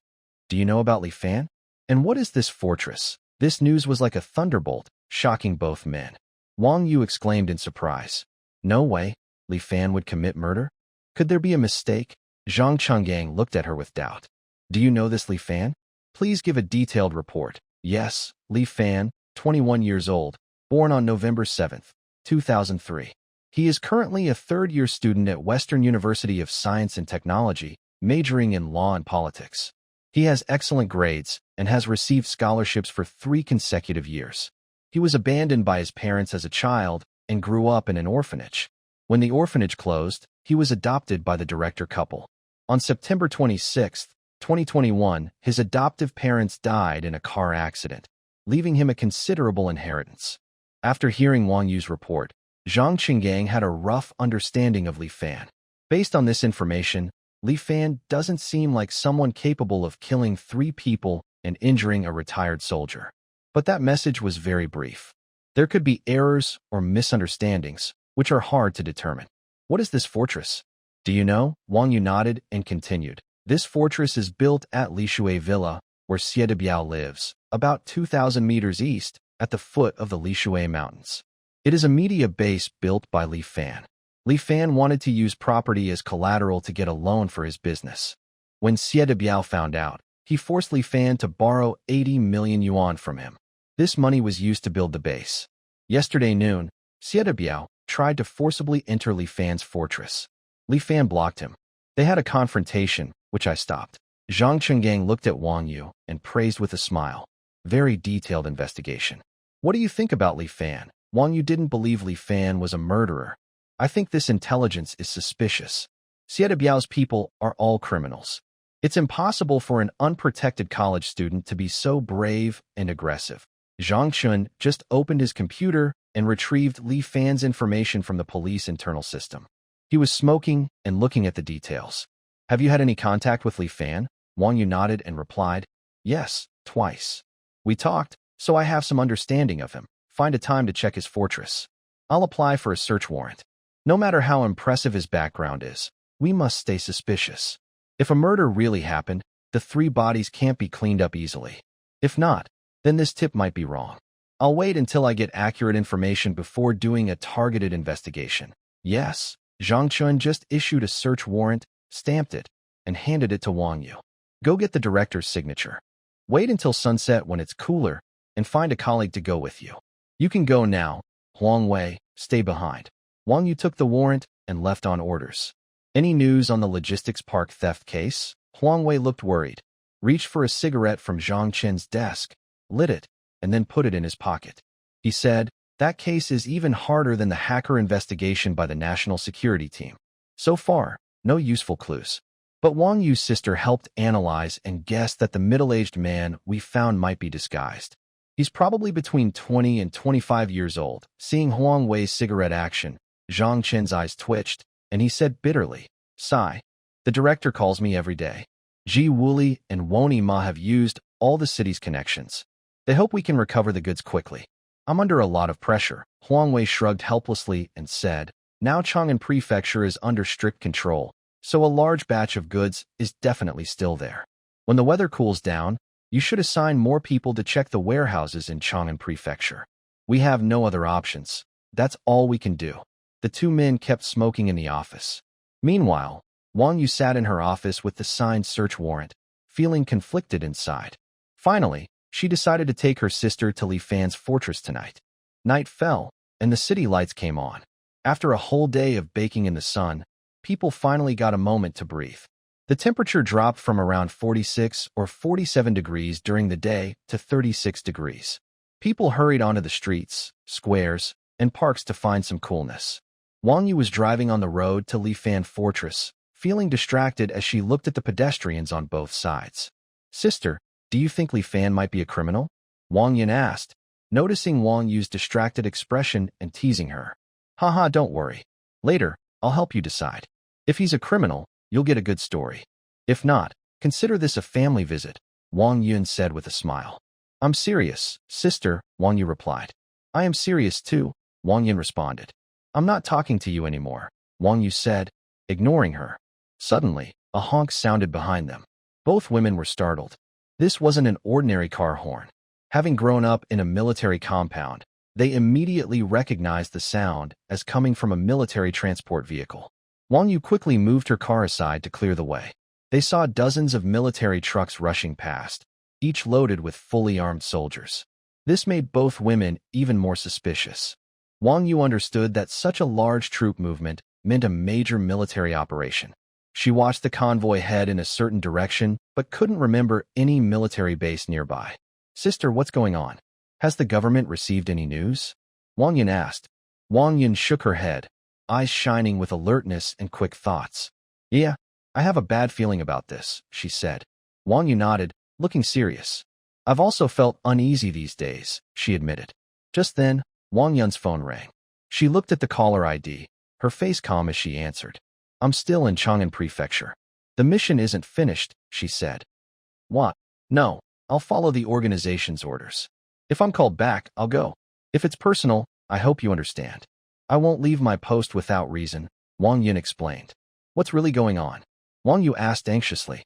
"Do you know about Li Fan? And what is this fortress?" This news was like a thunderbolt, shocking both men. Wang Yu exclaimed in surprise. "No way, Li Fan would commit murder? Could there be a mistake?" Zhang Qinggang looked at her with doubt. "Do you know this Li Fan? Please give a detailed report." "Yes, Li Fan, 21 years old, born on November 7, 2003. He is currently a third-year student at Western University of Science and Technology, majoring in law and politics. He has excellent grades and has received scholarships for 3 consecutive years. He was abandoned by his parents as a child and grew up in an orphanage. When the orphanage closed, he was adopted by the director couple. On September 26, 2021, his adoptive parents died in a car accident, leaving him a considerable inheritance. After hearing Wang Yu's report, Zhang Qinggang had a rough understanding of Li Fan. Based on this information, Li Fan doesn't seem like someone capable of killing 3 people and injuring a retired soldier. But that message was very brief. There could be errors or misunderstandings, which are hard to determine. "What is this fortress? Do you know?" Wang Yu nodded and continued. "This fortress is built at Li Shui Villa, where Xie Biao lives, about 2,000 meters east, at the foot of the Lishui Mountains. It is a media base built by Li Fan. Li Fan wanted to use property as collateral to get a loan for his business. When Xie Biao found out, he forced Li Fan to borrow 80 million yuan from him. This money was used to build the base. Yesterday noon, Xie Biao tried to forcibly enter Li Fan's fortress. Li Fan blocked him. They had a confrontation, which I stopped. Zhang Chenggang looked at Wang Yu and praised with a smile. Very detailed investigation. What do you think about Li Fan? Wang Yu didn't believe Li Fan was a murderer. I think this intelligence is suspicious. Xie Biao's people are all criminals. It's impossible for an unprotected college student to be so brave and aggressive. Zhang Chun just opened his computer and retrieved Li Fan's information from the police internal system. He was smoking and looking at the details. Have you had any contact with Li Fan? Wang Yu nodded and replied, yes, twice. We talked, so I have some understanding of him. Find a time to check his fortress. I'll apply for a search warrant. No matter how impressive his background is, we must stay suspicious. If a murder really happened, the 3 bodies can't be cleaned up easily. If not, then this tip might be wrong. I'll wait until I get accurate information before doing a targeted investigation. Yes, Zhang Chun just issued a search warrant, stamped it, and handed it to Wang Yu. Go get the director's signature. Wait until sunset when it's cooler, and find a colleague to go with you. You can go now. Huang Wei, stay behind. Wang Yu took the warrant and left on orders. Any news on the logistics park theft case? Huang Wei looked worried, reached for a cigarette from Zhang Chen's desk, lit it, and then put it in his pocket. He said, that case is even harder than the hacker investigation by the National Security Team. So far, no useful clues. But Wang Yu's sister helped analyze and guessed that the middle-aged man we found might be disguised. He's probably between 20 and 25 years old. Seeing Huang Wei's cigarette action, Zhang Chen's eyes twitched, and he said bitterly, sigh, the director calls me every day. Ji Wuli and Woni Ma have used all the city's connections. They hope we can recover the goods quickly. I'm under a lot of pressure. Huang Wei shrugged helplessly and said, now Chang'an Prefecture is under strict control, so a large batch of goods is definitely still there. When the weather cools down, you should assign more people to check the warehouses in Chang'an Prefecture. We have no other options. That's all we can do. The 2 men kept smoking in the office. Meanwhile, Wang Yu sat in her office with the signed search warrant, feeling conflicted inside. Finally, she decided to take her sister to Li Fan's fortress tonight. Night fell, and the city lights came on. After a whole day of baking in the sun, people finally got a moment to breathe. The temperature dropped from around 46 or 47 degrees during the day to 36 degrees. People hurried onto the streets, squares, and parks to find some coolness. Wang Yu was driving on the road to Li Fan Fortress, feeling distracted as she looked at the pedestrians on both sides. Sister, do you think Li Fan might be a criminal? Wang Yin asked, noticing Wang Yu's distracted expression and teasing her. Haha, don't worry. Later, I'll help you decide. If he's a criminal, you'll get a good story. If not, consider this a family visit, Wang Yun said with a smile. I'm serious, sister, Wang Yu replied. I am serious too, Wang Yin responded. I'm not talking to you anymore, Wang Yu said, ignoring her. Suddenly, a honk sounded behind them. Both women were startled. This wasn't an ordinary car horn. Having grown up in a military compound, they immediately recognized the sound as coming from a military transport vehicle. Wang Yu quickly moved her car aside to clear the way. They saw dozens of military trucks rushing past, each loaded with fully armed soldiers. This made both women even more suspicious. Wang Yu understood that such a large troop movement meant a major military operation. She watched the convoy head in a certain direction, but couldn't remember any military base nearby. Sister, what's going on? Has the government received any news? Wang Yin asked. Wang Yin shook her head, eyes shining with alertness and quick thoughts. Yeah, I have a bad feeling about this, she said. Wang Yu nodded, looking serious. I've also felt uneasy these days, she admitted. Just then, Wang Yun's phone rang. She looked at the caller ID, her face calm as she answered. I'm still in Chang'an Prefecture. The mission isn't finished, she said. What? No, I'll follow the organization's orders. If I'm called back, I'll go. If it's personal, I hope you understand. I won't leave my post without reason, Wang Yun explained. What's really going on? Wang Yu asked anxiously.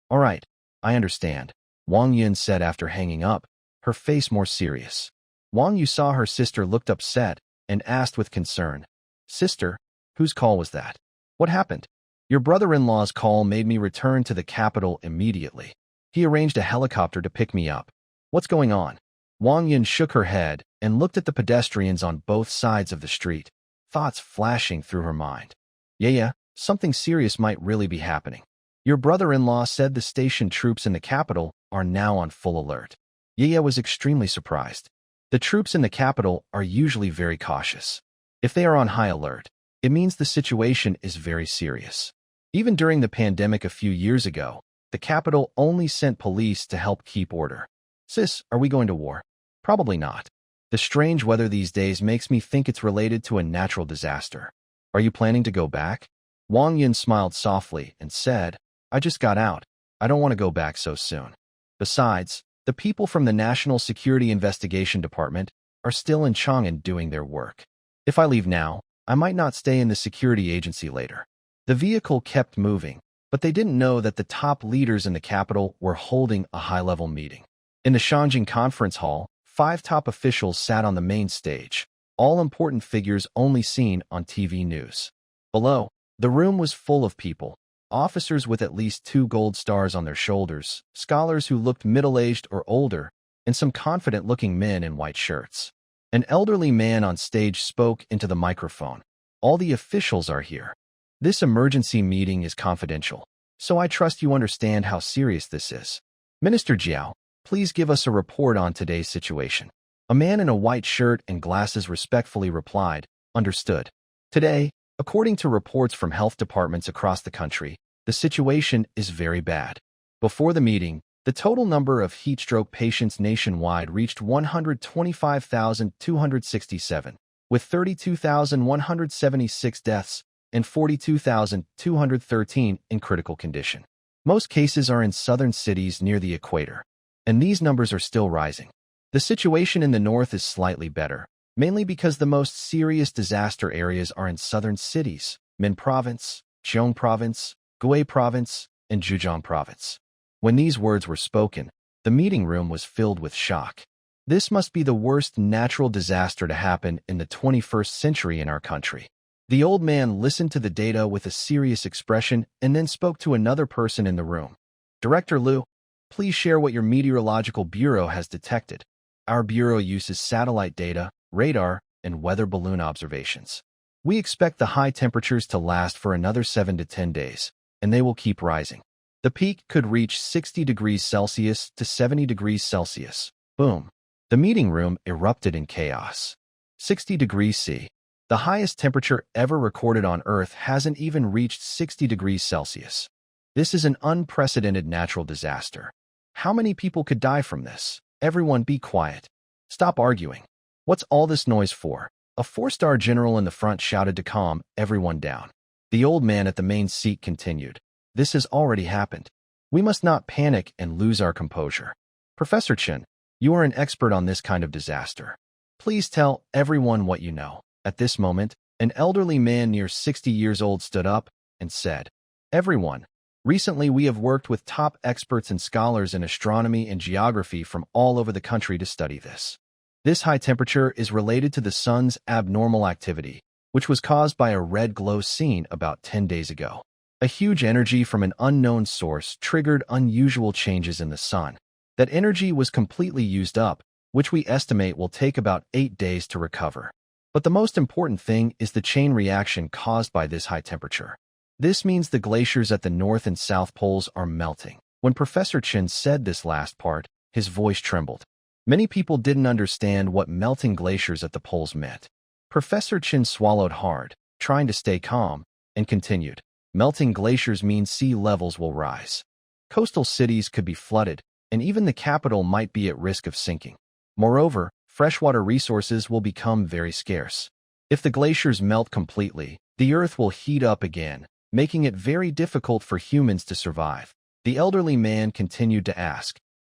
All right, I understand, Wang Yun said after hanging up, her face more serious. Wang Yu saw her sister looked upset and asked with concern, "Sister, whose call was that? What happened?" "Your brother-in-law's call made me return to the capital immediately. He arranged a helicopter to pick me up. What's going on?" Wang Yun shook her head and looked at the pedestrians on both sides of the street, thoughts flashing through her mind. Yeah, something serious might really be happening. Your brother-in-law said the station troops in the capital are now on full alert. Yaya was extremely surprised. The troops in the capital are usually very cautious. If they are on high alert, it means the situation is very serious. Even during the pandemic a few years ago, the capital only sent police to help keep order. "Sis, are we going to war?" "Probably not. The strange weather these days makes me think it's related to a natural disaster. Are you planning to go back?" Wang Yin smiled softly and said, "I just got out. I don't want to go back so soon. Besides, the people from the National Security Investigation Department are still in Chang'an doing their work. If I leave now, I might not stay in the security agency later." The vehicle kept moving, but they didn't know that the top leaders in the capital were holding a high-level meeting. In the Shangjing Conference Hall, 5 top officials sat on the main stage, all important figures only seen on TV news. Below, the room was full of people, officers with at least 2 gold stars on their shoulders, scholars who looked middle-aged or older, and some confident-looking men in white shirts. An elderly man on stage spoke into the microphone. "All the officials are here. This emergency meeting is confidential, so I trust you understand how serious this is. Minister Jiao, please give us a report on today's situation." A man in a white shirt and glasses respectfully replied, "Understood. Today, according to reports from health departments across the country, the situation is very bad." Before the meeting, the total number of heat stroke patients nationwide reached 125,267, with 32,176 deaths and 42,213 in critical condition. Most cases are in southern cities near the equator, and these numbers are still rising. The situation in the north is slightly better, mainly because the most serious disaster areas are in southern cities, Min Province, Zhejiang Province, Gui Province, and Zhejiang Province. When these words were spoken, the meeting room was filled with shock. This must be the worst natural disaster to happen in the 21st century in our country. The old man listened to the data with a serious expression and then spoke to another person in the room. "Director Liu, please share what your meteorological bureau has detected." "Our bureau uses satellite data, radar, and weather balloon observations. We expect the high temperatures to last for another 7 to 10 days, and they will keep rising. The peak could reach 60 degrees Celsius to 70 degrees Celsius." Boom. The meeting room erupted in chaos. 60 degrees C. The highest temperature ever recorded on Earth hasn't even reached 60 degrees Celsius. This is an unprecedented natural disaster. How many people could die from this? Everyone be quiet. Stop arguing. What's all this noise for? A 4-star general in the front shouted to calm everyone down. The old man at the main seat continued. "This has already happened. We must not panic and lose our composure. Professor Chen, you are an expert on this kind of disaster. Please tell everyone what you know." At this moment, an elderly man near 60 years old stood up and said, "Everyone, recently we have worked with top experts and scholars in astronomy and geography from all over the country to study this. This high temperature is related to the sun's abnormal activity, which was caused by a red glow seen about 10 days ago. A huge energy from an unknown source triggered unusual changes in the sun. That energy was completely used up, which we estimate will take about 8 days to recover. But the most important thing is the chain reaction caused by this high temperature. This means the glaciers at the North and South Poles are melting." When Professor Chen said this last part, his voice trembled. Many people didn't understand what melting glaciers at the poles meant. Professor Chen swallowed hard, trying to stay calm, and continued. "Melting glaciers mean sea levels will rise. Coastal cities could be flooded, and even the capital might be at risk of sinking. Moreover, freshwater resources will become very scarce. If the glaciers melt completely, the Earth will heat up again, making it very difficult for humans to survive." The elderly man continued to ask,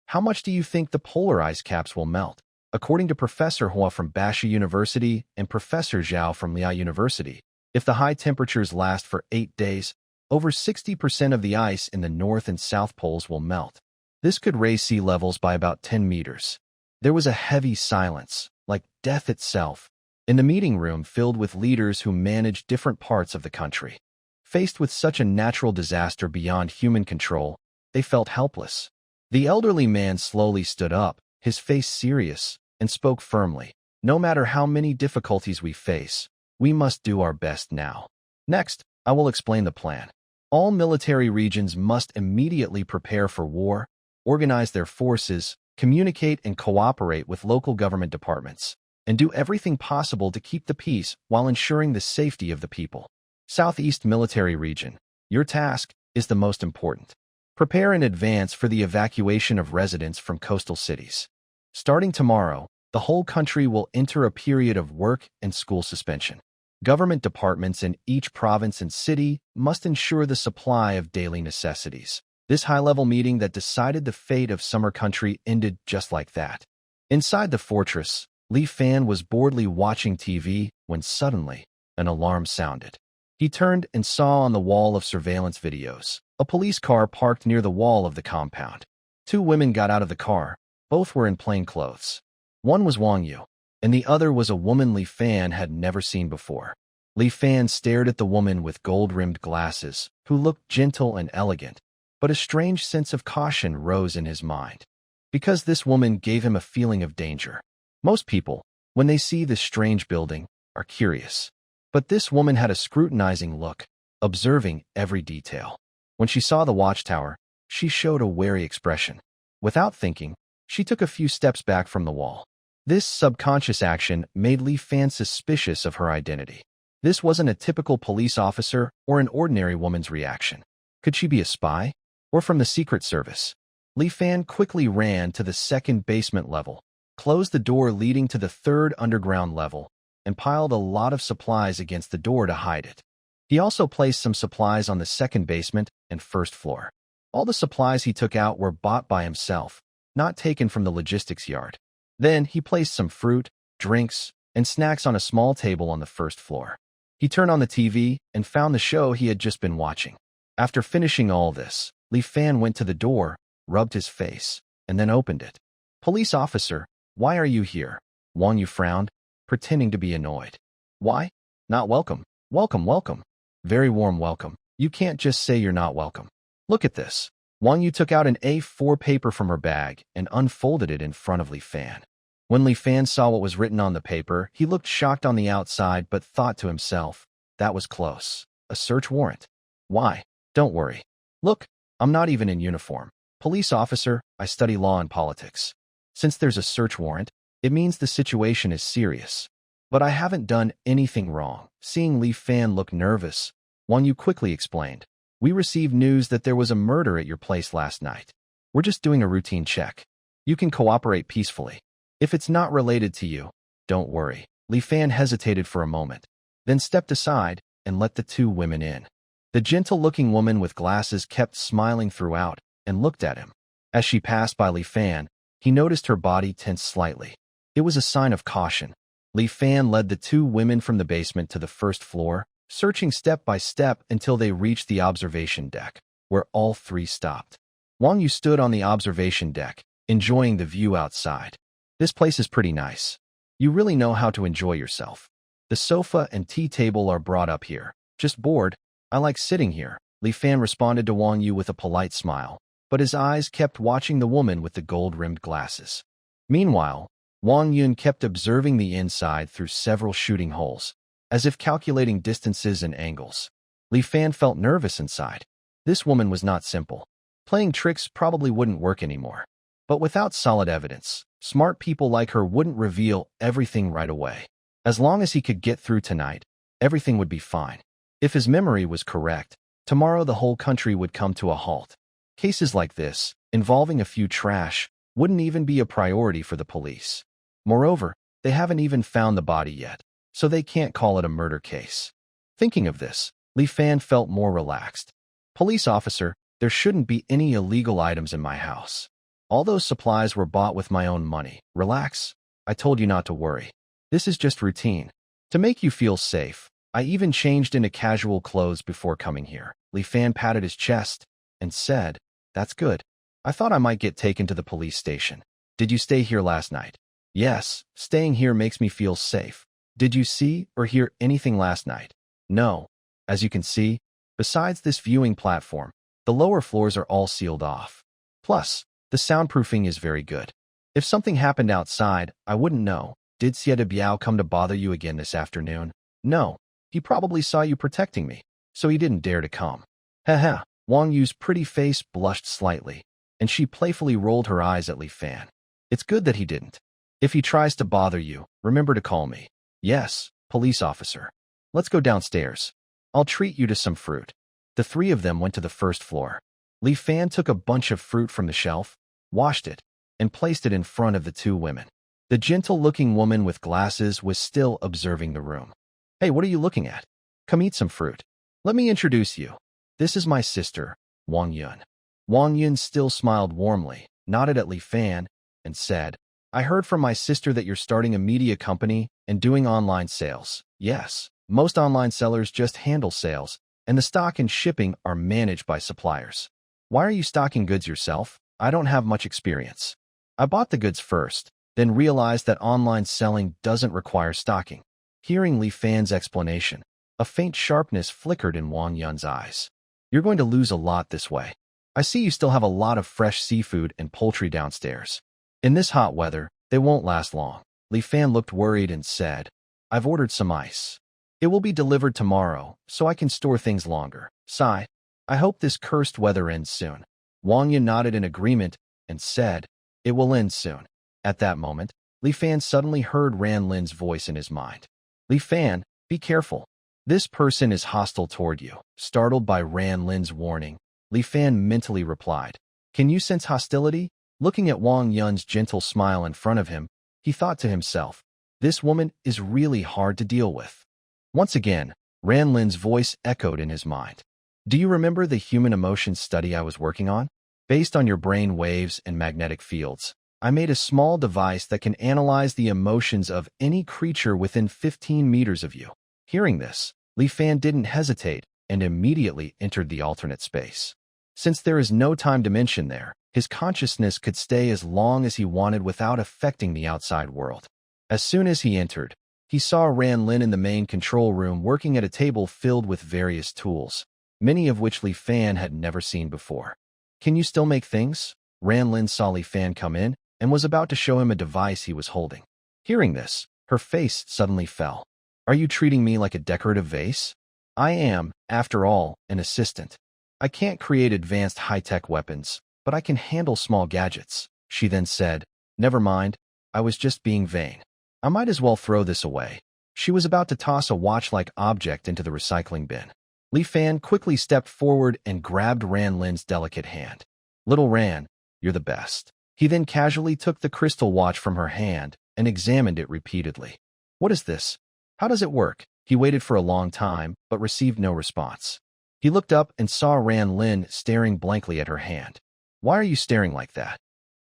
"How much do you think the polar ice caps will melt?" According to Professor Hua from Basha University and Professor Zhao from Liao University, if the high temperatures last for 8 days, over 60% of the ice in the North and South Poles will melt. This could raise sea levels by about 10 meters. There was a heavy silence, like death itself, in the meeting room filled with leaders who managed different parts of the country. Faced with such a natural disaster beyond human control, they felt helpless. The elderly man slowly stood up, his face serious, and spoke firmly. No matter how many difficulties we face, we must do our best now. Next, I will explain the plan. All military regions must immediately prepare for war, organize their forces, communicate and cooperate with local government departments, and do everything possible to keep the peace while ensuring the safety of the people. Southeast Military Region. Your task is the most important. Prepare in advance for the evacuation of residents from coastal cities. Starting tomorrow, the whole country will enter a period of work and school suspension. Government departments in each province and city must ensure the supply of daily necessities. This high-level meeting that decided the fate of Summer Country ended just like that. Inside the fortress, Li Fan was boredly watching TV when suddenly an alarm sounded. He turned and saw on the wall of surveillance videos a police car parked near the wall of the compound. Two women got out of the car. Both were in plain clothes. One was Wang Yu, and the other was a woman Li Fan had never seen before. Li Fan stared at the woman with gold-rimmed glasses, who looked gentle and elegant, but a strange sense of caution rose in his mind. Because this woman gave him a feeling of danger. Most people, when they see this strange building, are curious. But this woman had a scrutinizing look, observing every detail. When she saw the watchtower, she showed a wary expression. Without thinking, she took a few steps back from the wall. This subconscious action made Li Fan suspicious of her identity. This wasn't a typical police officer or an ordinary woman's reaction. Could she be a spy? Or from the Secret Service? Li Fan quickly ran to the second basement level, closed the door leading to the third underground level, and piled a lot of supplies against the door to hide it. He also placed some supplies on the second basement and first floor. All the supplies he took out were bought by himself, not taken from the logistics yard. Then he placed some fruit, drinks, and snacks on a small table on the first floor. He turned on the TV and found the show he had just been watching. After finishing all this, Li Fan went to the door, rubbed his face, and then opened it. "Police officer, why are you here?" Wang Yu frowned, pretending to be annoyed. "Why? Not welcome. Welcome. Very warm welcome. You can't just say you're not welcome. Look at this." Wang Yu took out an A4 paper from her bag and unfolded it in front of Li Fan. When Li Fan saw what was written on the paper, he looked shocked on the outside but thought to himself, that was close. A search warrant. Why? Don't worry. Look, I'm not even in uniform. Police officer, I study law and politics. Since there's a search warrant, it means the situation is serious. But I haven't done anything wrong. Seeing Li Fan look nervous, Wang Yu quickly explained. We received news that there was a murder at your place last night. We're just doing a routine check. You can cooperate peacefully. If it's not related to you, don't worry. Li Fan hesitated for a moment, then stepped aside and let the two women in. The gentle-looking woman with glasses kept smiling throughout and looked at him. As she passed by Li Fan, he noticed her body tense slightly. It was a sign of caution. Li Fan led the two women from the basement to the first floor, searching step by step until they reached the observation deck, where all three stopped. Wang Yu stood on the observation deck, enjoying the view outside. This place is pretty nice. You really know how to enjoy yourself. The sofa and tea table are brought up here. Just bored. I like sitting here. Li Fan responded to Wang Yu with a polite smile, but his eyes kept watching the woman with the gold-rimmed glasses. Meanwhile, Wang Yun kept observing the inside through several shooting holes, as if calculating distances and angles. Li Fan felt nervous inside. This woman was not simple. Playing tricks probably wouldn't work anymore. But without solid evidence, smart people like her wouldn't reveal everything right away. As long as he could get through tonight, everything would be fine. If his memory was correct, tomorrow the whole country would come to a halt. Cases like this, involving a few trash, wouldn't even be a priority for the police. Moreover, they haven't even found the body yet, so they can't call it a murder case. Thinking of this, Li Fan felt more relaxed. Police officer, there shouldn't be any illegal items in my house. All those supplies were bought with my own money. Relax. I told you not to worry. This is just routine. To make you feel safe, I even changed into casual clothes before coming here. Li Fan patted his chest and said, That's good. I thought I might get taken to the police station. Did you stay here last night? Yes, staying here makes me feel safe. Did you see or hear anything last night? No. As you can see, besides this viewing platform, the lower floors are all sealed off. Plus, the soundproofing is very good. If something happened outside, I wouldn't know. Did Sieta Biao come to bother you again this afternoon? No. He probably saw you protecting me, so he didn't dare to come. Haha. Wang Yu's pretty face blushed slightly, and she playfully rolled her eyes at Li Fan. It's good that he didn't. If he tries to bother you, remember to call me. Yes, police officer. Let's go downstairs. I'll treat you to some fruit. The three of them went to the first floor. Li Fan took a bunch of fruit from the shelf, washed it, and placed it in front of the two women. The gentle-looking woman with glasses was still observing the room. Hey, what are you looking at? Come eat some fruit. Let me introduce you. This is my sister, Wang Yun. Wang Yun still smiled warmly, nodded at Li Fan, and said, I heard from my sister that you're starting a media company and doing online sales. Yes, most online sellers just handle sales, and the stock and shipping are managed by suppliers. Why are you stocking goods yourself? I don't have much experience. I bought the goods first, then realized that online selling doesn't require stocking. Hearing Li Fan's explanation, a faint sharpness flickered in Wang Yun's eyes. You're going to lose a lot this way. I see you still have a lot of fresh seafood and poultry downstairs. In this hot weather, they won't last long. Li Fan looked worried and said, I've ordered some ice. It will be delivered tomorrow, so I can store things longer. Sigh. I hope this cursed weather ends soon. Wang Yun nodded in agreement and said, It will end soon. At that moment, Li Fan suddenly heard Ran Lin's voice in his mind. Li Fan, be careful. This person is hostile toward you. Startled by Ran Lin's warning, Li Fan mentally replied, Can you sense hostility? Looking at Wang Yun's gentle smile in front of him, he thought to himself, This woman is really hard to deal with. Once again, Ran Lin's voice echoed in his mind. Do you remember the human emotions study I was working on? Based on your brain waves and magnetic fields, I made a small device that can analyze the emotions of any creature within 15 meters of you. Hearing this, Li Fan didn't hesitate and immediately entered the alternate space. Since there is no time dimension there, his consciousness could stay as long as he wanted without affecting the outside world. As soon as he entered, he saw Ran Lin in the main control room working at a table filled with various tools, many of which Li Fan had never seen before. Can you still make things? Ran Lin saw Li Fan come in and was about to show him a device he was holding. Hearing this, her face suddenly fell. Are you treating me like a decorative vase? I am, after all, an assistant. I can't create advanced high-tech weapons, but I can handle small gadgets. She then said, Never mind, I was just being vain. I might as well throw this away. She was about to toss a watch-like object into the recycling bin. Li Fan quickly stepped forward and grabbed Ran Lin's delicate hand. Little Ran, you're the best. He then casually took the crystal watch from her hand and examined it repeatedly. What is this? How does it work? He waited for a long time, but received no response. He looked up and saw Ran Lin staring blankly at her hand. Why are you staring like that?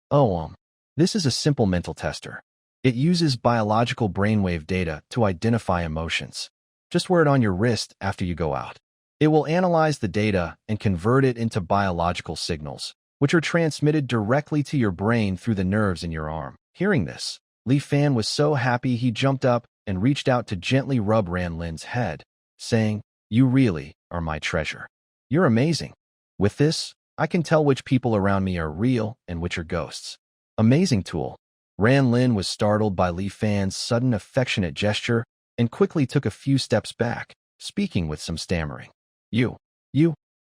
Oh, this is a simple mental tester. It uses biological brainwave data to identify emotions. Just wear it on your wrist after you go out. It will analyze the data and convert it into biological signals, which are transmitted directly to your brain through the nerves in your arm. Hearing this, Li Fan was so happy he jumped up and reached out to gently rub Ran Lin's head, saying, You really are my treasure. You're amazing. With this, I can tell which people around me are real and which are ghosts. Amazing tool. Ran Lin was startled by Li Fan's sudden affectionate gesture and quickly took a few steps back, speaking with some stammering. You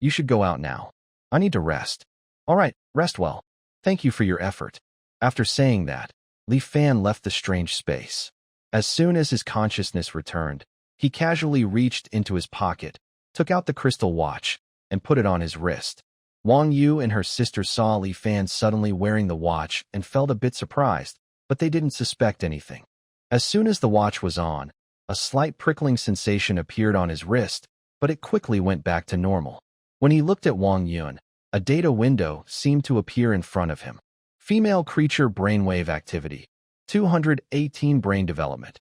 should go out now. I need to rest. All right, rest well. Thank you for your effort. After saying that, Li Fan left the strange space. As soon as his consciousness returned, he casually reached into his pocket, took out the crystal watch, and put it on his wrist. Wang Yu and her sister saw Li Fan suddenly wearing the watch and felt a bit surprised, but they didn't suspect anything. As soon as the watch was on, a slight prickling sensation appeared on his wrist, but it quickly went back to normal. When he looked at Wang Yun, a data window seemed to appear in front of him. Female creature brainwave activity. 218 brain development.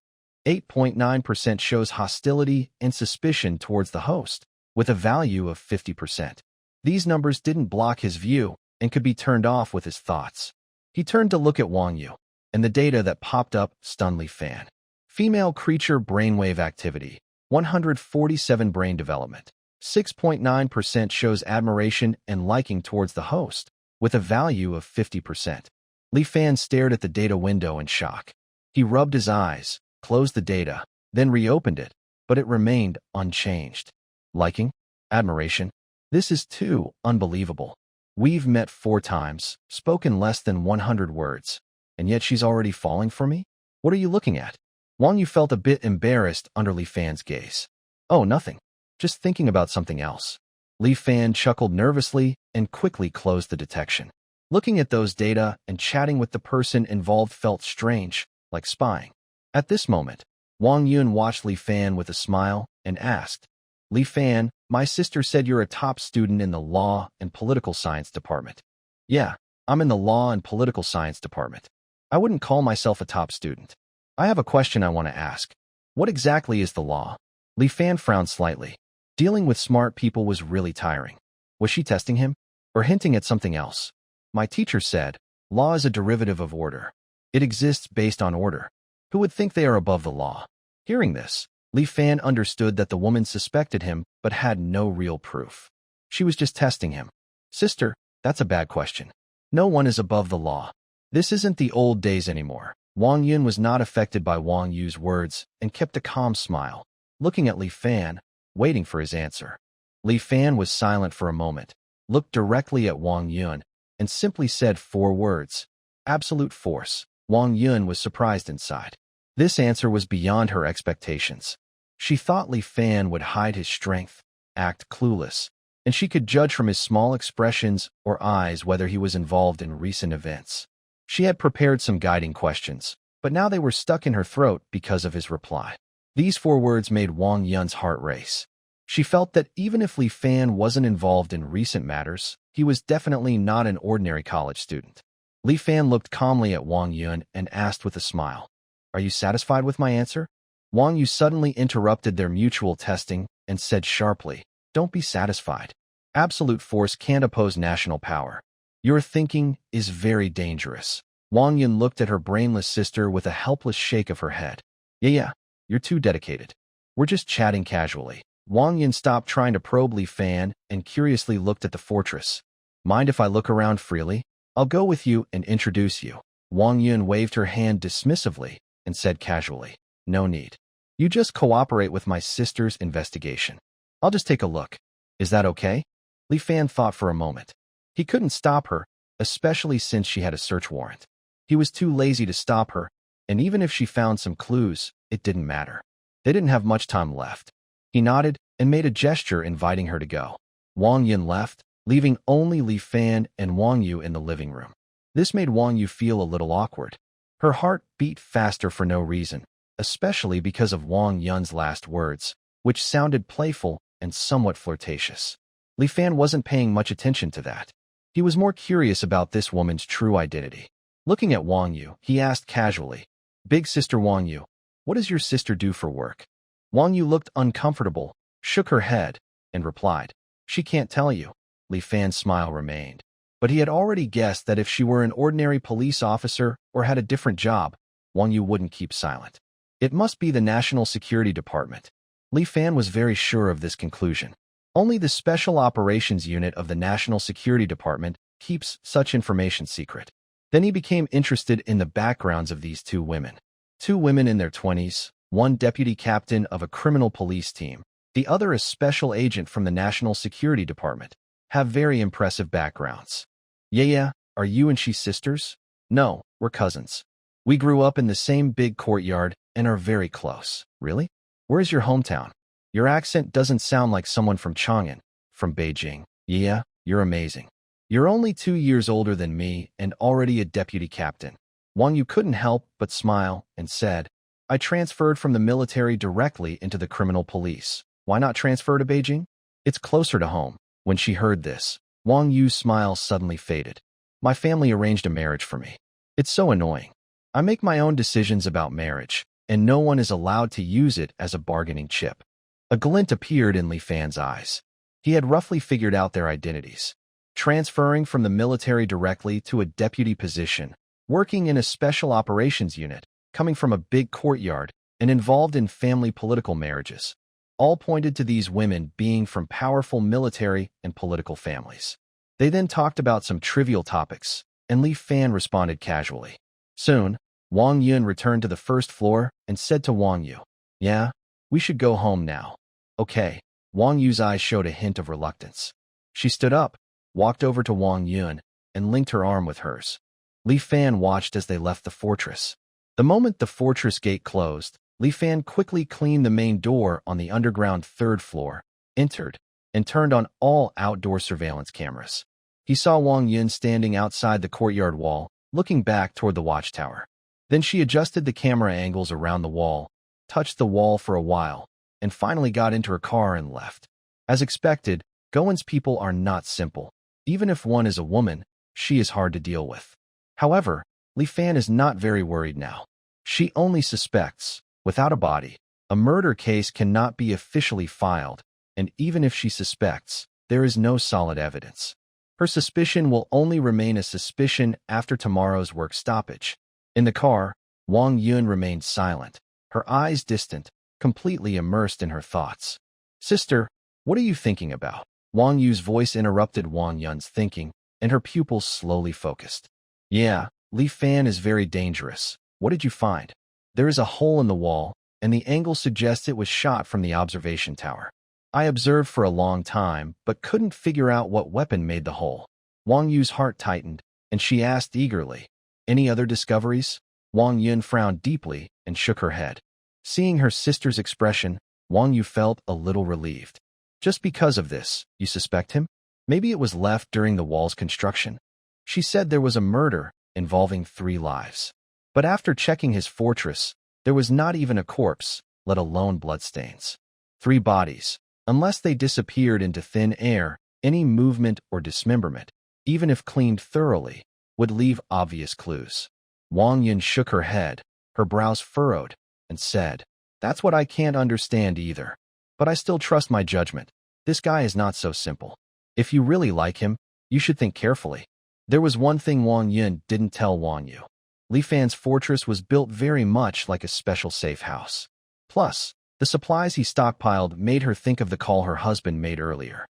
8.9% shows hostility and suspicion towards the host, with a value of 50%. These numbers didn't block his view, and could be turned off with his thoughts. He turned to look at Wang Yu, and the data that popped up stunned Li Fan. Female creature brainwave activity, 147 brain development. 6.9% shows admiration and liking towards the host, with a value of 50%. Li Fan stared at the data window in shock. He rubbed his eyes, closed the data, then reopened it, but it remained unchanged. Liking? Admiration? This is too unbelievable. We've met 4 times, spoken less than 100 words, and yet she's already falling for me? What are you looking at? Wang Yu felt a bit embarrassed under Li Fan's gaze. Oh, nothing. Just thinking about something else. Li Fan chuckled nervously and quickly closed the detection. Looking at those data and chatting with the person involved felt strange, like spying. At this moment, Wang Yun watched Li Fan with a smile and asked, Li Fan, my sister said you're a top student in the Law and Political Science department. Yeah, I'm in the Law and Political Science department. I wouldn't call myself a top student. I have a question I want to ask. What exactly is the law? Li Fan frowned slightly. Dealing with smart people was really tiring. Was she testing him? Or hinting at something else? My teacher said, law is a derivative of order. It exists based on order. Who would think they are above the law? Hearing this, Li Fan understood that the woman suspected him but had no real proof. She was just testing him. Sister, that's a bad question. No one is above the law. This isn't the old days anymore. Wang Yun was not affected by Wang Yu's words and kept a calm smile, looking at Li Fan, waiting for his answer. Li Fan was silent for a moment, looked directly at Wang Yun, and simply said 4 words. Absolute force. Wang Yun was surprised inside. This answer was beyond her expectations. She thought Li Fan would hide his strength, act clueless, and she could judge from his small expressions or eyes whether he was involved in recent events. She had prepared some guiding questions, but now they were stuck in her throat because of his reply. These 4 words made Wang Yun's heart race. She felt that even if Li Fan wasn't involved in recent matters, he was definitely not an ordinary college student. Li Fan looked calmly at Wang Yun and asked with a smile, Are you satisfied with my answer? Wang Yu suddenly interrupted their mutual testing and said sharply, Don't be satisfied. Absolute force can't oppose national power. Your thinking is very dangerous. Wang Yun looked at her brainless sister with a helpless shake of her head. Yeah, you're too dedicated. We're just chatting casually. Wang Yun stopped trying to probe Li Fan and curiously looked at the fortress. Mind if I look around freely? I'll go with you and introduce you. Wang Yun waved her hand dismissively and said casually, No need. You just cooperate with my sister's investigation. I'll just take a look. Is that okay? Li Fan thought for a moment. He couldn't stop her, especially since she had a search warrant. He was too lazy to stop her, and even if she found some clues, it didn't matter. They didn't have much time left. He nodded and made a gesture inviting her to go. Wang Yun left, leaving only Li Fan and Wang Yu in the living room. This made Wang Yu feel a little awkward. Her heart beat faster for no reason, especially because of Wang Yun's last words, which sounded playful and somewhat flirtatious. Li Fan wasn't paying much attention to that. He was more curious about this woman's true identity. Looking at Wang Yu, he asked casually, Big sister Wang Yu, what does your sister do for work? Wang Yu looked uncomfortable, shook her head, and replied, She can't tell you. Li Fan's smile remained. But he had already guessed that if she were an ordinary police officer or had a different job, Wang Yu wouldn't keep silent. It must be the National Security Department. Li Fan was very sure of this conclusion. Only the Special Operations Unit of the National Security Department keeps such information secret. Then he became interested in the backgrounds of these 2 women. 2 women in their 20s, one deputy captain of a criminal police team, the other a special agent from the National Security Department, have very impressive backgrounds. Yeah, are you and she sisters? No, we're cousins. We grew up in the same big courtyard and are very close. Really? Where's your hometown? Your accent doesn't sound like someone from Chang'an, from Beijing. Yeah, you're amazing. You're only 2 years older than me and already a deputy captain. Wang Yu couldn't help but smile and said, I transferred from the military directly into the criminal police. Why not transfer to Beijing? It's closer to home. When she heard this, Wang Yu's smile suddenly faded. My family arranged a marriage for me. It's so annoying. I make my own decisions about marriage, and no one is allowed to use it as a bargaining chip. A glint appeared in Li Fan's eyes. He had roughly figured out their identities. transferring from the military directly to a deputy position, working in a special operations unit, coming from a big courtyard, and involved in family political marriages. All pointed to these women being from powerful military and political families. They then talked about some trivial topics, and Li Fan responded casually. Soon, Wang Yun returned to the first floor and said to Wang Yu, "Yeah, we should go home now." "Okay." Wang Yu's eyes showed a hint of reluctance. She stood up, walked over to Wang Yun, and linked her arm with hers. Li Fan watched as they left the fortress. The moment the fortress gate closed, Li Fan quickly cleaned the main door on the underground third floor, entered, and turned on all outdoor surveillance cameras. He saw Wang Yun standing outside the courtyard wall, looking back toward the watchtower. Then she adjusted the camera angles around the wall, touched the wall for a while, and finally got into her car and left. As expected, Goen's people are not simple. Even if one is a woman, she is hard to deal with. However, Li Fan is not very worried now. She only suspects, without a body, a murder case cannot be officially filed, and even if she suspects, there is no solid evidence. Her suspicion will only remain a suspicion after tomorrow's work stoppage. In the car, Wang Yun remained silent, her eyes distant, completely immersed in her thoughts. "Sister, what are you thinking about?" Wang Yu's voice interrupted Wang Yun's thinking, and her pupils slowly focused. "Yeah, Li Fan is very dangerous. What did you find?" "There is a hole in the wall, and the angle suggests it was shot from the observation tower. I observed for a long time, but couldn't figure out what weapon made the hole." Wang Yu's heart tightened, and she asked eagerly, "Any other discoveries?" Wang Yun frowned deeply and shook her head. Seeing her sister's expression, Wang Yu felt a little relieved. "Just because of this, you suspect him? Maybe it was left during the wall's construction." She said there was a murder involving 3 lives. But after checking his fortress, there was not even a corpse, let alone bloodstains. 3 bodies. Unless they disappeared into thin air, any movement or dismemberment, even if cleaned thoroughly, would leave obvious clues. Wang Yun shook her head, her brows furrowed, and said, "That's what I can't understand either. But I still trust my judgment. This guy is not so simple. If you really like him, you should think carefully." There was one thing Wang Yun didn't tell Wang Yu. Li Fan's fortress was built very much like a special safe house. Plus, the supplies he stockpiled made her think of the call her husband made earlier.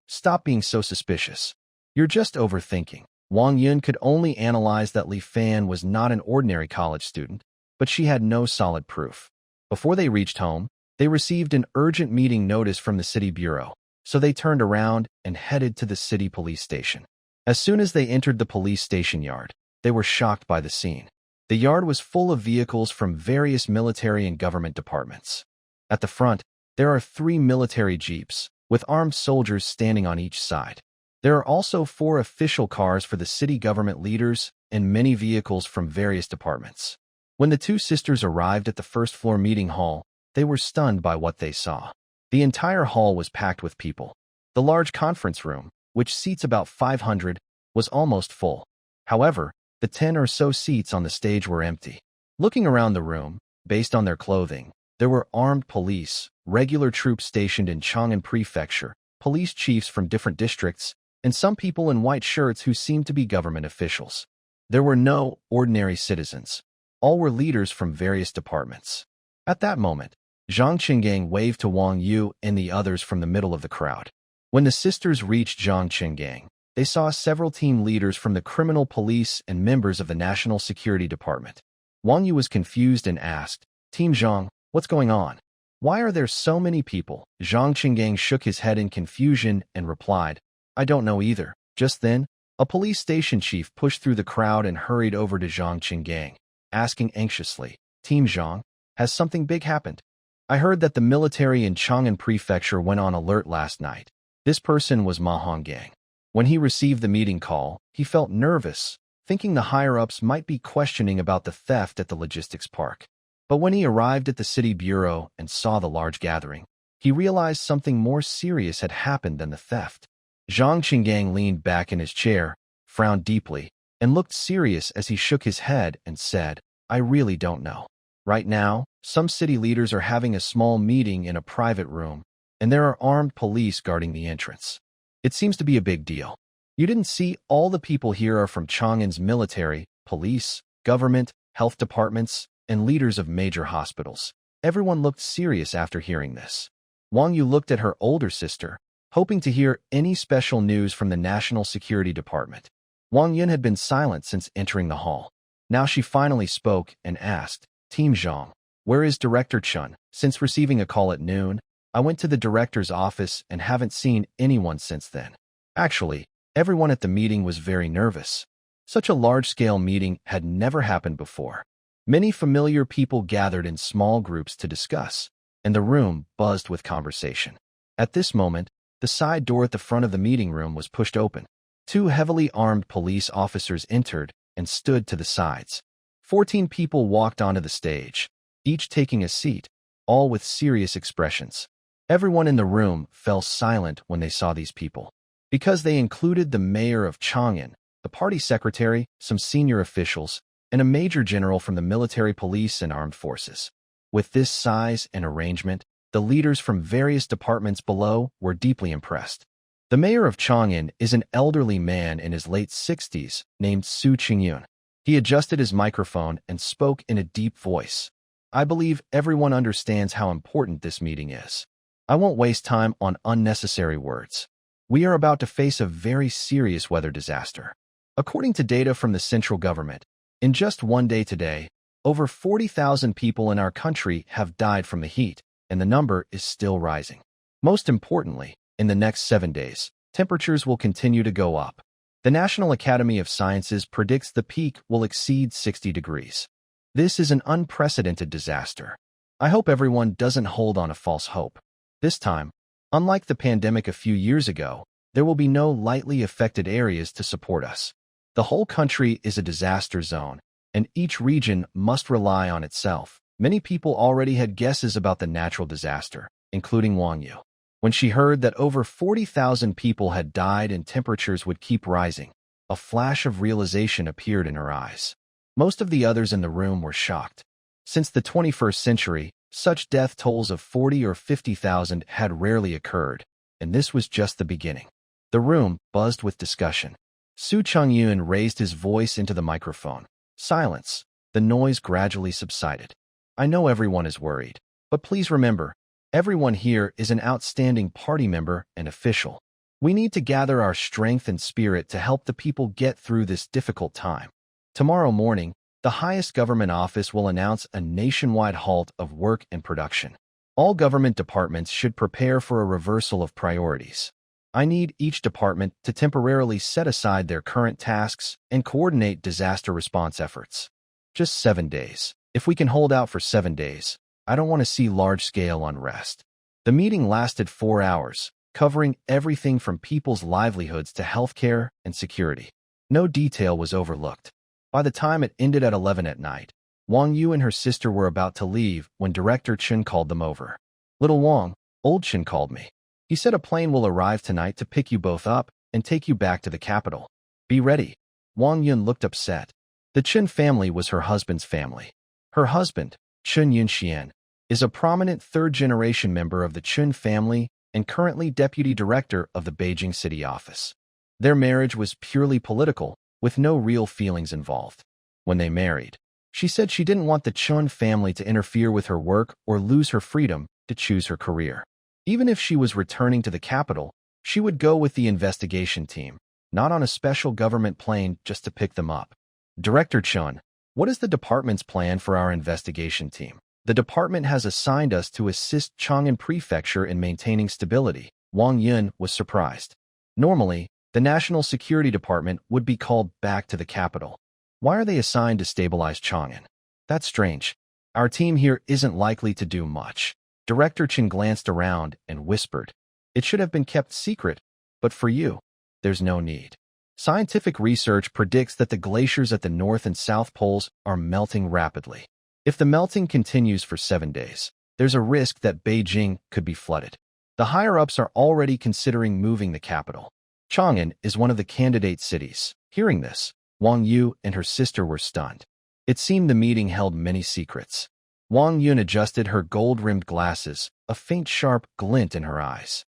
Stop being so suspicious. You're just overthinking." Wang Yun could only analyze that Li Fan was not an ordinary college student, but she had no solid proof. Before they reached home, they received an urgent meeting notice from the city bureau, so they turned around and headed to the city police station. As soon as they entered the police station yard, they were shocked by the scene. The yard was full of vehicles from various military and government departments. At the front, there are 3 military jeeps, with armed soldiers standing on each side. There are also 4 official cars for the city government leaders and many vehicles from various departments. When the 2 sisters arrived at the first-floor meeting hall, they were stunned by what they saw. The entire hall was packed with people. The large conference room, which seats about 500, was almost full. However, the 10 or so seats on the stage were empty. Looking around the room, based on their clothing, there were armed police, regular troops stationed in Chang'an Prefecture, police chiefs from different districts, and some people in white shirts who seemed to be government officials. There were no ordinary citizens. All were leaders from various departments. At that moment, Zhang Qinggang waved to Wang Yu and the others from the middle of the crowd. When the sisters reached Zhang Qinggang, they saw several team leaders from the criminal police and members of the National Security Department. Wang Yu was confused and asked, "Team Zhang, what's going on? Why are there so many people?" Zhang Qinggang shook his head in confusion and replied, "I don't know either." Just then, a police station chief pushed through the crowd and hurried over to Zhang Qinggang, asking anxiously, "Team Zhang, has something big happened? I heard that the military in Chang'an Prefecture went on alert last night." This person was Ma Honggang. When he received the meeting call, he felt nervous, thinking the higher-ups might be questioning about the theft at the logistics park. But when he arrived at the city bureau and saw the large gathering, he realized something more serious had happened than the theft. Zhang Qinggang leaned back in his chair, frowned deeply, and looked serious as he shook his head and said, "I really don't know. Right now, some city leaders are having a small meeting in a private room, and there are armed police guarding the entrance. It seems to be a big deal." You didn't see all the people here are from Chang'an's military, police, government, health departments, and leaders of major hospitals. Everyone looked serious after hearing this. Wang Yu looked at her older sister, hoping to hear any special news from the National Security Department. Wang Yun had been silent since entering the hall. Now she finally spoke and asked, "Team Zhang, where is Director Chun? Since receiving a call at noon, I went to the director's office and haven't seen anyone since then." Actually, everyone at the meeting was very nervous. Such a large-scale meeting had never happened before. Many familiar people gathered in small groups to discuss, and the room buzzed with conversation. At this moment, the side door at the front of the meeting room was pushed open. Two heavily armed police officers entered and stood to the sides. 14 people walked onto the stage, each taking a seat, all with serious expressions. Everyone in the room fell silent when they saw these people, because they included the mayor of Chang'an, the party secretary, some senior officials, and a major general from the military police and armed forces. With this size and arrangement, the leaders from various departments below were deeply impressed. The mayor of Chang'an is an elderly man in his late 60s named Su Qingyun. He adjusted his microphone and spoke in a deep voice. "I believe everyone understands how important this meeting is. I won't waste time on unnecessary words. We are about to face a very serious weather disaster. According to data from the central government, in just one day today, over 40,000 people in our country have died from the heat, and the number is still rising. Most importantly, in the next 7 days, temperatures will continue to go up. The National Academy of Sciences predicts the peak will exceed 60 degrees. This is an unprecedented disaster. I hope everyone doesn't hold on a false hope. This time, unlike the pandemic a few years ago, there will be no lightly affected areas to support us. The whole country is a disaster zone, and each region must rely on itself." Many people already had guesses about the natural disaster, including Wang Yu. When she heard that over 40,000 people had died and temperatures would keep rising, a flash of realization appeared in her eyes. Most of the others in the room were shocked. Since the 21st century, such death tolls of 40 or 50,000 had rarely occurred, and this was just the beginning. The room buzzed with discussion. Su Chongyun raised his voice into the microphone. Silence. The noise gradually subsided. "I know everyone is worried, but please remember, everyone here is an outstanding party member and official. We need to gather our strength and spirit to help the people get through this difficult time. Tomorrow morning, the highest government office will announce a nationwide halt of work and production. All government departments should prepare for a reversal of priorities. I need each department to temporarily set aside their current tasks and coordinate disaster response efforts. Just 7 days. If we can hold out for 7 days, I don't want to see large-scale unrest." The meeting lasted 4 hours, covering everything from people's livelihoods to healthcare and security. No detail was overlooked. By the time it ended at 11 at night, Wang Yu and her sister were about to leave when Director Chen called them over. "Little Wang, old Chen called me. He said a plane will arrive tonight to pick you both up and take you back to the capital. Be ready." Wang Yun looked upset. The Chen family was her husband's family. Her husband, Chen Yunxian, is a prominent third-generation member of the Chen family and currently deputy director of the Beijing city office. Their marriage was purely political, with no real feelings involved. When they married, she said she didn't want the Chen family to interfere with her work or lose her freedom to choose her career. Even if she was returning to the capital, she would go with the investigation team, not on a special government plane just to pick them up. "Director Chen, what is the department's plan for our investigation team? The department has assigned us to assist Chang'an Prefecture in maintaining stability." Wang Yun was surprised. Normally, the National Security Department would be called back to the capital. Why are they assigned to stabilize Chang'an? That's strange. Our team here isn't likely to do much. Director Chen glanced around and whispered, "It should have been kept secret, but for you, there's no need. Scientific research predicts that the glaciers at the North and South Poles are melting rapidly. If the melting continues for 7 days, there's a risk that Beijing could be flooded. The higher-ups are already considering moving the capital. Chang'an is one of the candidate cities." Hearing this, Wang Yu and her sister were stunned. It seemed the meeting held many secrets. Wang Yun adjusted her gold-rimmed glasses, a faint sharp glint in her eyes.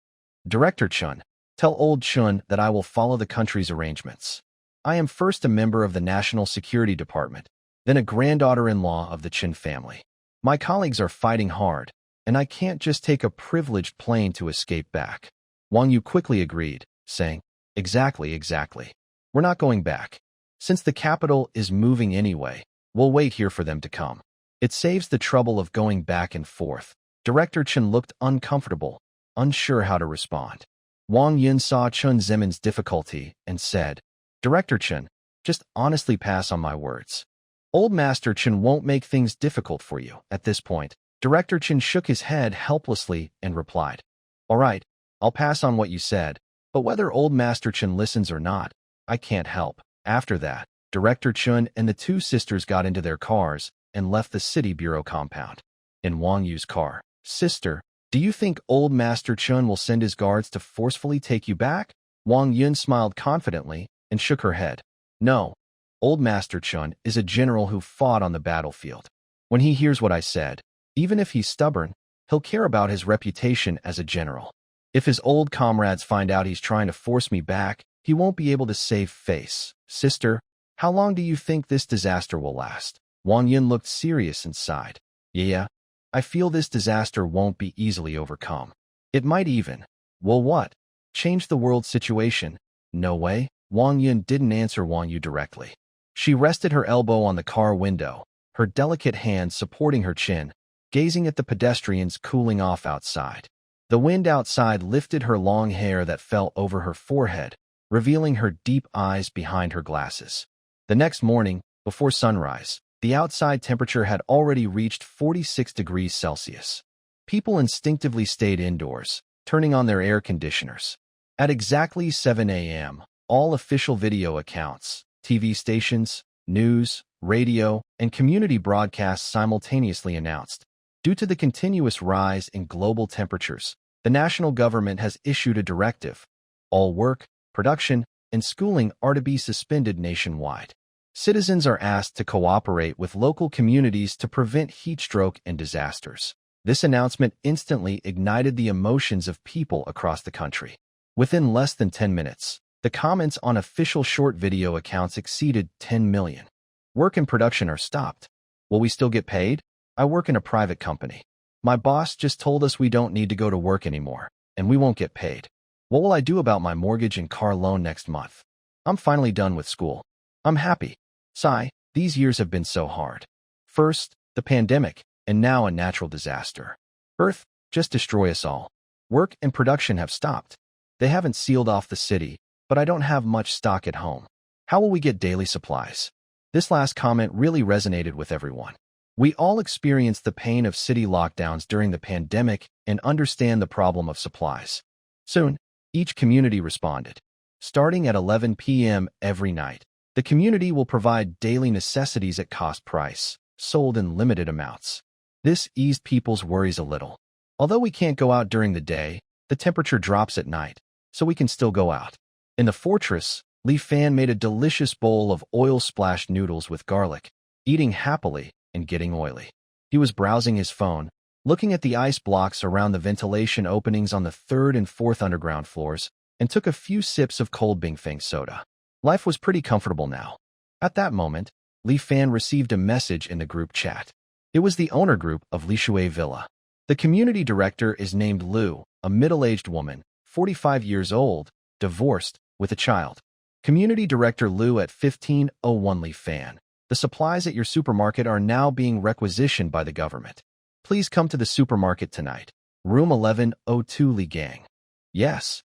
"Director Chen, Tell old Chun that I will follow the country's arrangements. I am first a member of the National Security Department, then a granddaughter-in-law of the Chin family. My colleagues are fighting hard, and I can't just take a privileged plane to escape back." Wang Yu quickly agreed, saying, Exactly. We're not going back. Since the capital is moving anyway, we'll wait here for them to come. It saves the trouble of going back and forth." Director Chen looked uncomfortable, unsure how to respond. Wang Yun saw Chun Zemin's difficulty and said, "Director Chen, just honestly pass on my words. Old Master Chen won't make things difficult for you." At this point, Director Chen shook his head helplessly and replied, "All right, I'll pass on what you said, but whether Old Master Chen listens or not, I can't help." After that, Director Chun and the two sisters got into their cars and left the city bureau compound. In Wang Yu's car, "Sister, do you think Old Master Chun will send his guards to forcefully take you back?" Wang Yun smiled confidently and shook her head. "No, Old Master Chun is a general who fought on the battlefield. When he hears what I said, even if he's stubborn, he'll care about his reputation as a general. If his old comrades find out he's trying to force me back, he won't be able to save face. Sister, how long do you think this disaster will last?" Wang Yun looked serious and sighed. "Yeah, I feel this disaster won't be easily overcome. It might even, well, what? Change the world situation? No way." Wang Yun didn't answer Wang Yu directly. She rested her elbow on the car window, her delicate hand supporting her chin, gazing at the pedestrians cooling off outside. The wind outside lifted her long hair that fell over her forehead, revealing her deep eyes behind her glasses. The next morning, before sunrise, the outside temperature had already reached 46 degrees Celsius. People instinctively stayed indoors, turning on their air conditioners. At exactly 7 a.m., all official video accounts, TV stations, news, radio, and community broadcasts simultaneously announced, due to the continuous rise in global temperatures, the national government has issued a directive. All work, production, and schooling are to be suspended nationwide. Citizens are asked to cooperate with local communities to prevent heat stroke and disasters. This announcement instantly ignited the emotions of people across the country. Within less than 10 minutes, the comments on official short video accounts exceeded 10 million. "Work and production are stopped. Will we still get paid? I work in a private company. My boss just told us we don't need to go to work anymore, and we won't get paid. What will I do about my mortgage and car loan next month? I'm finally done with school. I'm happy. Sigh, these years have been so hard. First, the pandemic, and now a natural disaster. Earth, just destroy us all. Work and production have stopped. They haven't sealed off the city, but I don't have much stock at home. How will we get daily supplies?" This last comment really resonated with everyone. We all experienced the pain of city lockdowns during the pandemic and understand the problem of supplies. Soon, each community responded. Starting at 11 p.m. every night, the community will provide daily necessities at cost price, sold in limited amounts. This eased people's worries a little. Although we can't go out during the day, the temperature drops at night, so we can still go out. In the fortress, Li Fan made a delicious bowl of oil-splashed noodles with garlic, eating happily and getting oily. He was browsing his phone, looking at the ice blocks around the ventilation openings on the 3rd and 4th underground floors, and took a few sips of cold Bingfeng soda. Life was pretty comfortable now. At that moment, Li Fan received a message in the group chat. It was the owner group of Li Shui Villa. The community director is named Lu, a middle-aged woman, 45 years old, divorced, with a child. Community Director Lu at 1501 Li Fan. The supplies at your supermarket are now being requisitioned by the government. Please come to the supermarket tonight. Room 1102 Li Gang. Yes,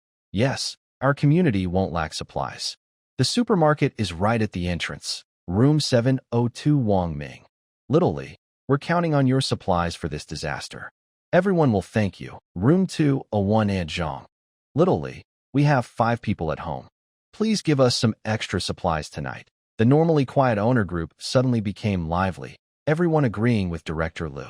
our community won't lack supplies. The supermarket is right at the entrance. Room 702 Wang Ming. Little Li, we're counting on your supplies for this disaster. Everyone will thank you. Room 201 An Zhang. Little Li, we have 5 people at home. Please give us some extra supplies tonight. The normally quiet owner group suddenly became lively, everyone agreeing with Director Lu.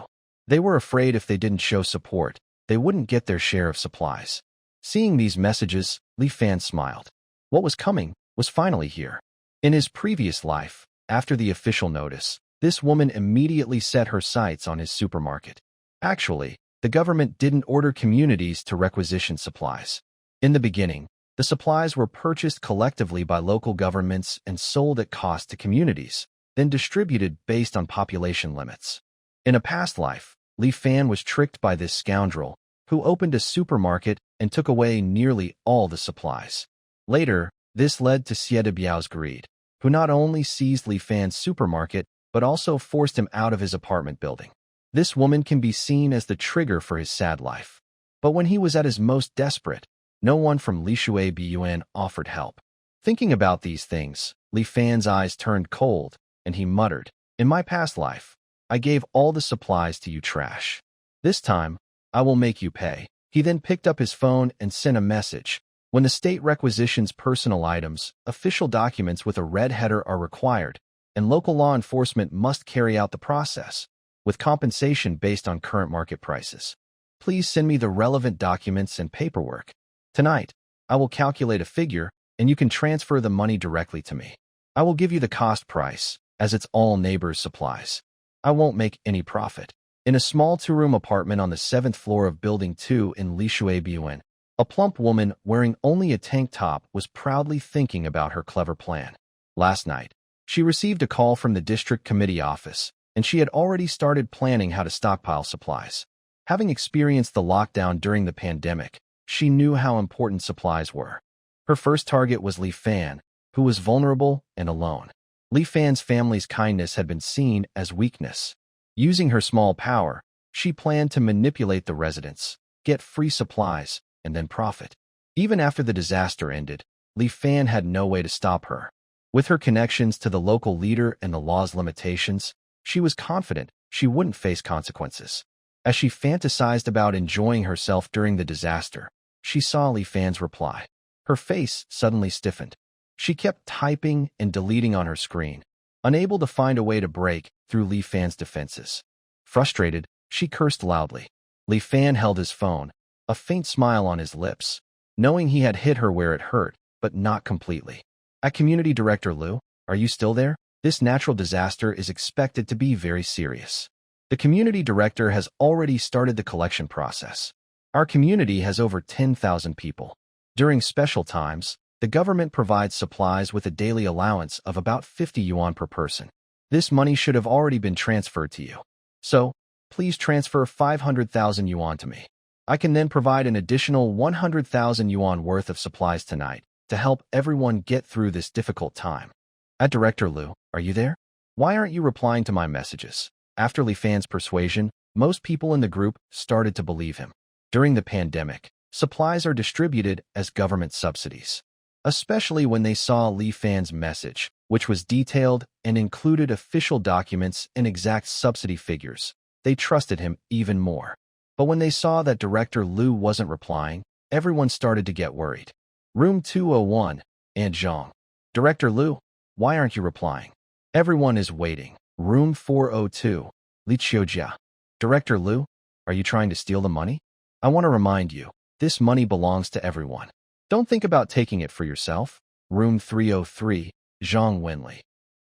They were afraid if they didn't show support, they wouldn't get their share of supplies. Seeing these messages, Li Fan smiled. What was coming was finally here. In his previous life, after the official notice, this woman immediately set her sights on his supermarket. Actually, the government didn't order communities to requisition supplies. In the beginning, The supplies were purchased collectively by local governments and sold at cost to communities, then distributed based on population limits. In a past life, Li Fan was tricked by this scoundrel, who opened a supermarket and took away nearly all the supplies. Later, this led to Xie de Biao's greed, who not only seized Li Fan's supermarket, but also forced him out of his apartment building. This woman can be seen as the trigger for his sad life. But when he was at his most desperate, no one from Li Shui Biyuan offered help. Thinking about these things, Li Fan's eyes turned cold, and he muttered, "In my past life, I gave all the supplies to you trash. This time, I will make you pay." He then picked up his phone and sent a message. When the state requisitions personal items, official documents with a red header are required, and local law enforcement must carry out the process, with compensation based on current market prices. Please send me the relevant documents and paperwork. Tonight, I will calculate a figure, and you can transfer the money directly to me. I will give you the cost price, as it's all neighbors' supplies. I won't make any profit. In a small two-room apartment on the 7th floor of Building 2 in Lishui Biyuan, a plump woman wearing only a tank top was proudly thinking about her clever plan. Last night, she received a call from the district committee office, and she had already started planning how to stockpile supplies. Having experienced the lockdown during the pandemic, she knew how important supplies were. Her first target was Li Fan, who was vulnerable and alone. Li Fan's family's kindness had been seen as weakness. Using her small power, she planned to manipulate the residents, get free supplies, and then profit. Even after the disaster ended, Li Fan had no way to stop her. With her connections to the local leader and the law's limitations, she was confident she wouldn't face consequences. As she fantasized about enjoying herself during the disaster, she saw Li Fan's reply. Her face suddenly stiffened. She kept typing and deleting on her screen, unable to find a way to break through Li Fan's defenses. Frustrated, she cursed loudly. Li Fan held his phone, a faint smile on his lips, knowing he had hit her where it hurt, but not completely. At Community Director Liu, are you still there? This natural disaster is expected to be very serious. The community director has already started the collection process. Our community has over 10,000 people. During special times, the government provides supplies with a daily allowance of about 50 yuan per person. This money should have already been transferred to you. So, please transfer 500,000 yuan to me. I can then provide an additional 100,000 yuan worth of supplies tonight to help everyone get through this difficult time. At Director Liu, are you there? Why aren't you replying to my messages? After Li Fan's persuasion, most people in the group started to believe him. During the pandemic, supplies are distributed as government subsidies. Especially when they saw Li Fan's message, which was detailed and included official documents and exact subsidy figures, they trusted him even more. But when they saw that Director Liu wasn't replying, everyone started to get worried. Room 201, Aunt Zhang. Director Liu, why aren't you replying? Everyone is waiting. Room 402, Li Qiujia. Director Liu, are you trying to steal the money? I want to remind you, this money belongs to everyone. Don't think about taking it for yourself. Room 303, Zhang Wenli.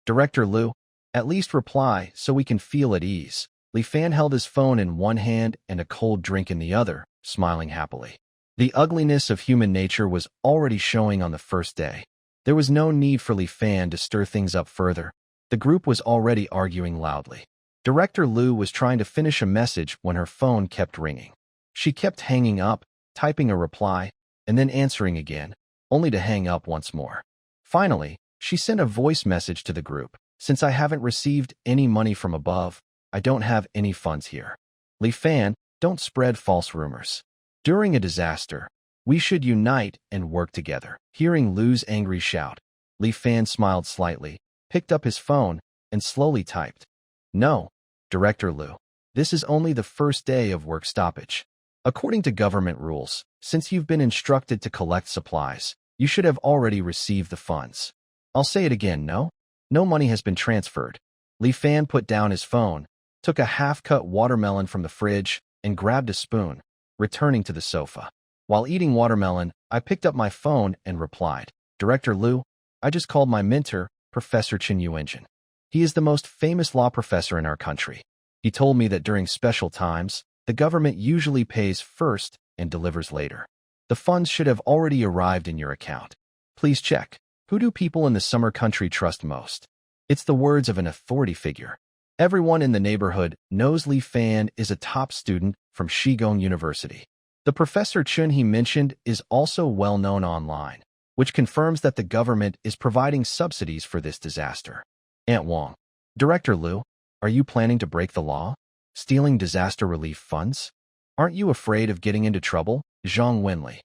Director Liu, at least reply so we can feel at ease. Li Fan held his phone in one hand and a cold drink in the other, smiling happily. The ugliness of human nature was already showing on the first day. There was no need for Li Fan to stir things up further. The group was already arguing loudly. Director Liu was trying to finish a message when her phone kept ringing. She kept hanging up, typing a reply, and then answering again, only to hang up once more. Finally, she sent a voice message to the group. Since I haven't received any money from above, I don't have any funds here. Li Fan, don't spread false rumors. During a disaster, we should unite and work together. Hearing Liu's angry shout, Li Fan smiled slightly, picked up his phone, and slowly typed. No, Director Liu, this is only the first day of work stoppage. According to government rules, since you've been instructed to collect supplies, you should have already received the funds. I'll say it again, no? No money has been transferred. Li Fan put down his phone, took a half-cut watermelon from the fridge, and grabbed a spoon, returning to the sofa. While eating watermelon, I picked up my phone and replied, Director Liu, I just called my mentor, Professor Chen Yuenjin. He is the most famous law professor in our country. He told me that during special times, the government usually pays first and delivers later. The funds should have already arrived in your account. Please check. Who do people in the summer country trust most? It's the words of an authority figure. Everyone in the neighborhood knows Li Fan is a top student from Shigong University. The Professor Chun he mentioned is also well known online, which confirms that the government is providing subsidies for this disaster. Aunt Wong. Director Liu, are you planning to break the law? Stealing disaster relief funds? Aren't you afraid of getting into trouble? Zhang Wenli.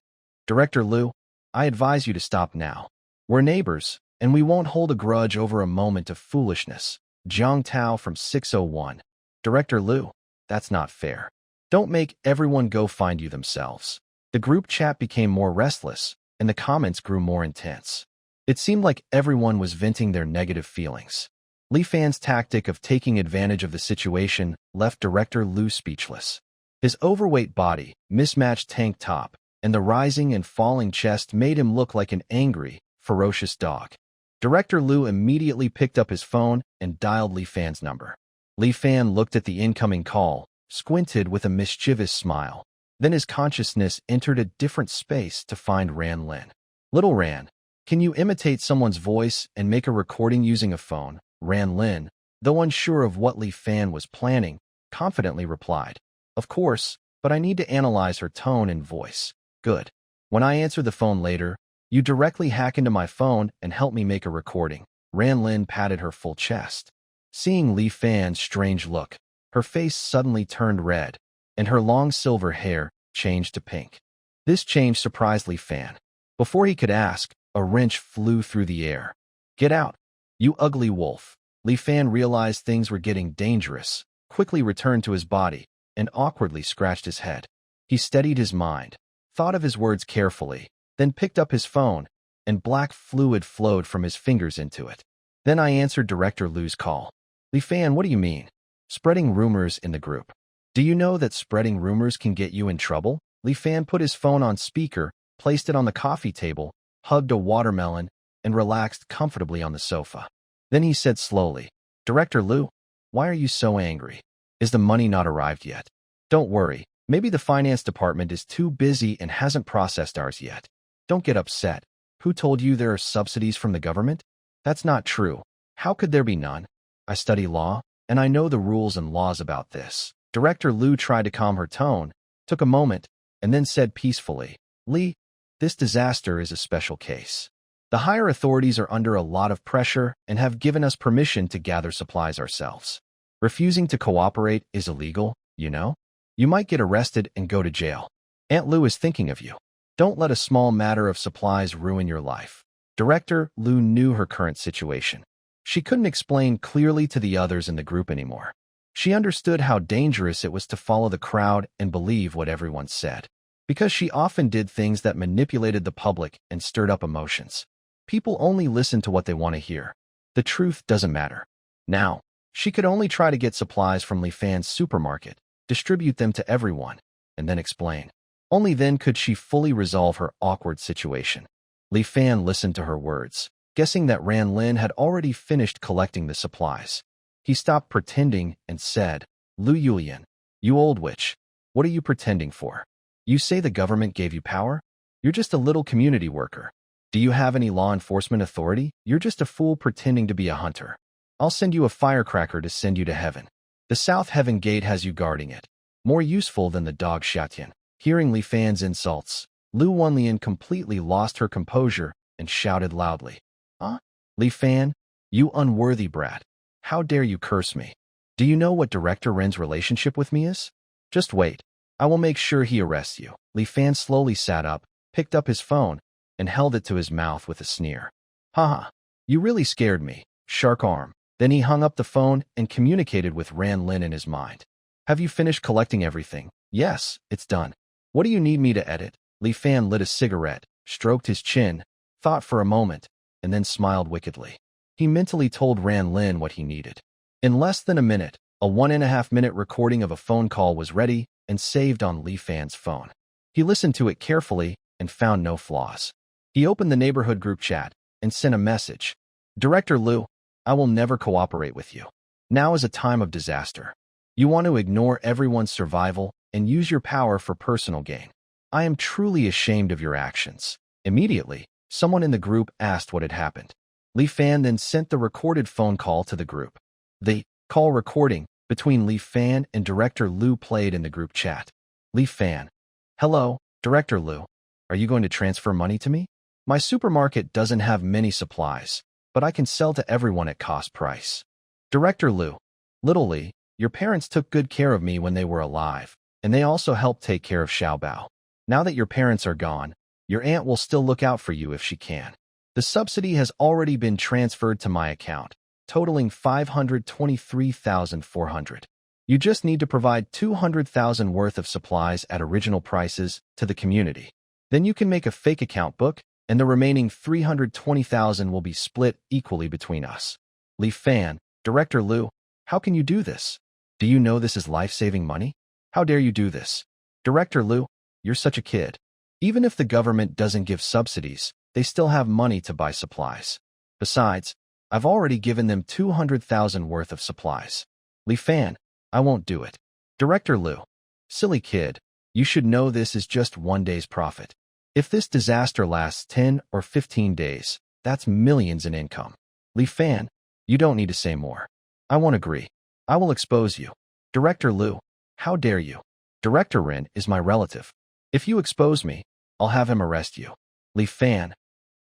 Director Liu, I advise you to stop now. We're neighbors, and we won't hold a grudge over a moment of foolishness. Jiang Tao from 601. Director Liu, that's not fair. Don't make everyone go find you themselves. The group chat became more restless, and the comments grew more intense. It seemed like everyone was venting their negative feelings. Li Fan's tactic of taking advantage of the situation left Director Liu speechless. His overweight body, mismatched tank top, and the rising and falling chest made him look like an angry, ferocious dog. Director Liu immediately picked up his phone and dialed Li Fan's number. Li Fan looked at the incoming call, squinted with a mischievous smile. Then his consciousness entered a different space to find Ran Lin. Little Ran, can you imitate someone's voice and make a recording using a phone? Ran Lin, though unsure of what Li Fan was planning, confidently replied, Of course, but I need to analyze her tone and voice. Good. When I answer the phone later, you directly hack into my phone and help me make a recording. Ran Lin patted her full chest. Seeing Li Fan's strange look, her face suddenly turned red, and her long silver hair changed to pink. This change surprised Li Fan. Before he could ask, a wrench flew through the air. Get out, you ugly wolf. Li Fan realized things were getting dangerous, quickly returned to his body, and awkwardly scratched his head. He steadied his mind, thought of his words carefully, then picked up his phone, and black fluid flowed from his fingers into it. Then I answered Director Liu's call. Li Fan, what do you mean? Spreading rumors in the group. Do you know that spreading rumors can get you in trouble? Li Fan put his phone on speaker, placed it on the coffee table, hugged a watermelon, and relaxed comfortably on the sofa. Then he said slowly, Director Liu, why are you so angry? Is the money not arrived yet? Don't worry, maybe the finance department is too busy and hasn't processed ours yet. Don't get upset. Who told you there are subsidies from the government? That's not true. How could there be none? I study law, and I know the rules and laws about this. Director Liu tried to calm her tone, took a moment, and then said peacefully, Li, this disaster is a special case. The higher authorities are under a lot of pressure and have given us permission to gather supplies ourselves. Refusing to cooperate is illegal, you know? You might get arrested and go to jail. Aunt Liu is thinking of you. Don't let a small matter of supplies ruin your life. Director Liu knew her current situation. She couldn't explain clearly to the others in the group anymore. She understood how dangerous it was to follow the crowd and believe what everyone said, because she often did things that manipulated the public and stirred up emotions. People only listen to what they want to hear. The truth doesn't matter. Now, she could only try to get supplies from Li Fan's supermarket, distribute them to everyone, and then explain. Only then could she fully resolve her awkward situation. Li Fan listened to her words, guessing that Ran Lin had already finished collecting the supplies. He stopped pretending and said, Liu Yulian, you old witch, what are you pretending for? You say the government gave you power? You're just a little community worker. Do you have any law enforcement authority? You're just a fool pretending to be a hunter. I'll send you a firecracker to send you to heaven. The South Heaven Gate has you guarding it. More useful than the dog Xiatian. Hearing Li Fan's insults, Liu Wenlian completely lost her composure and shouted loudly, Huh? Li Fan, you unworthy brat. How dare you curse me? Do you know what Director Ren's relationship with me is? Just wait. I will make sure he arrests you. Li Fan slowly sat up, picked up his phone, and held it to his mouth with a sneer. Haha, you really scared me, shark arm. Then he hung up the phone and communicated with Ran Lin in his mind. Have you finished collecting everything? Yes, it's done. What do you need me to edit? Li Fan lit a cigarette, stroked his chin, thought for a moment, and then smiled wickedly. He mentally told Ran Lin what he needed. In less than a minute, a 1.5-minute recording of a phone call was ready and saved on Li Fan's phone. He listened to it carefully and found no flaws. He opened the neighborhood group chat and sent a message. Director Liu, I will never cooperate with you. Now is a time of disaster. You want to ignore everyone's survival and use your power for personal gain. I am truly ashamed of your actions. Immediately, someone in the group asked what had happened. Li Fan then sent the recorded phone call to the group. The call recording between Li Fan and Director Liu played in the group chat. Li Fan: Hello, Director Liu. Are you going to transfer money to me? My supermarket doesn't have many supplies, but I can sell to everyone at cost price. Director Liu: Little Li, your parents took good care of me when they were alive, and they also helped take care of Xiaobao. Now that your parents are gone, your aunt will still look out for you if she can. The subsidy has already been transferred to my account, totaling 523,400. You just need to provide 200,000 worth of supplies at original prices to the community. Then you can make a fake account book, and the remaining 320,000 will be split equally between us. Li Fan: Director Liu, how can you do this? Do you know this is life-saving money? How dare you do this? Director Liu, you're such a kid. Even if the government doesn't give subsidies, they still have money to buy supplies. Besides, I've already given them 200,000 worth of supplies. Li Fan: I won't do it. Director Liu: Silly kid, you should know this is just one day's profit. If this disaster lasts 10 or 15 days, that's millions in income. Li Fan: You don't need to say more. I won't agree. I will expose you. Director Liu: How dare you? Director Rin is my relative. If you expose me, I'll have him arrest you. Li Fan: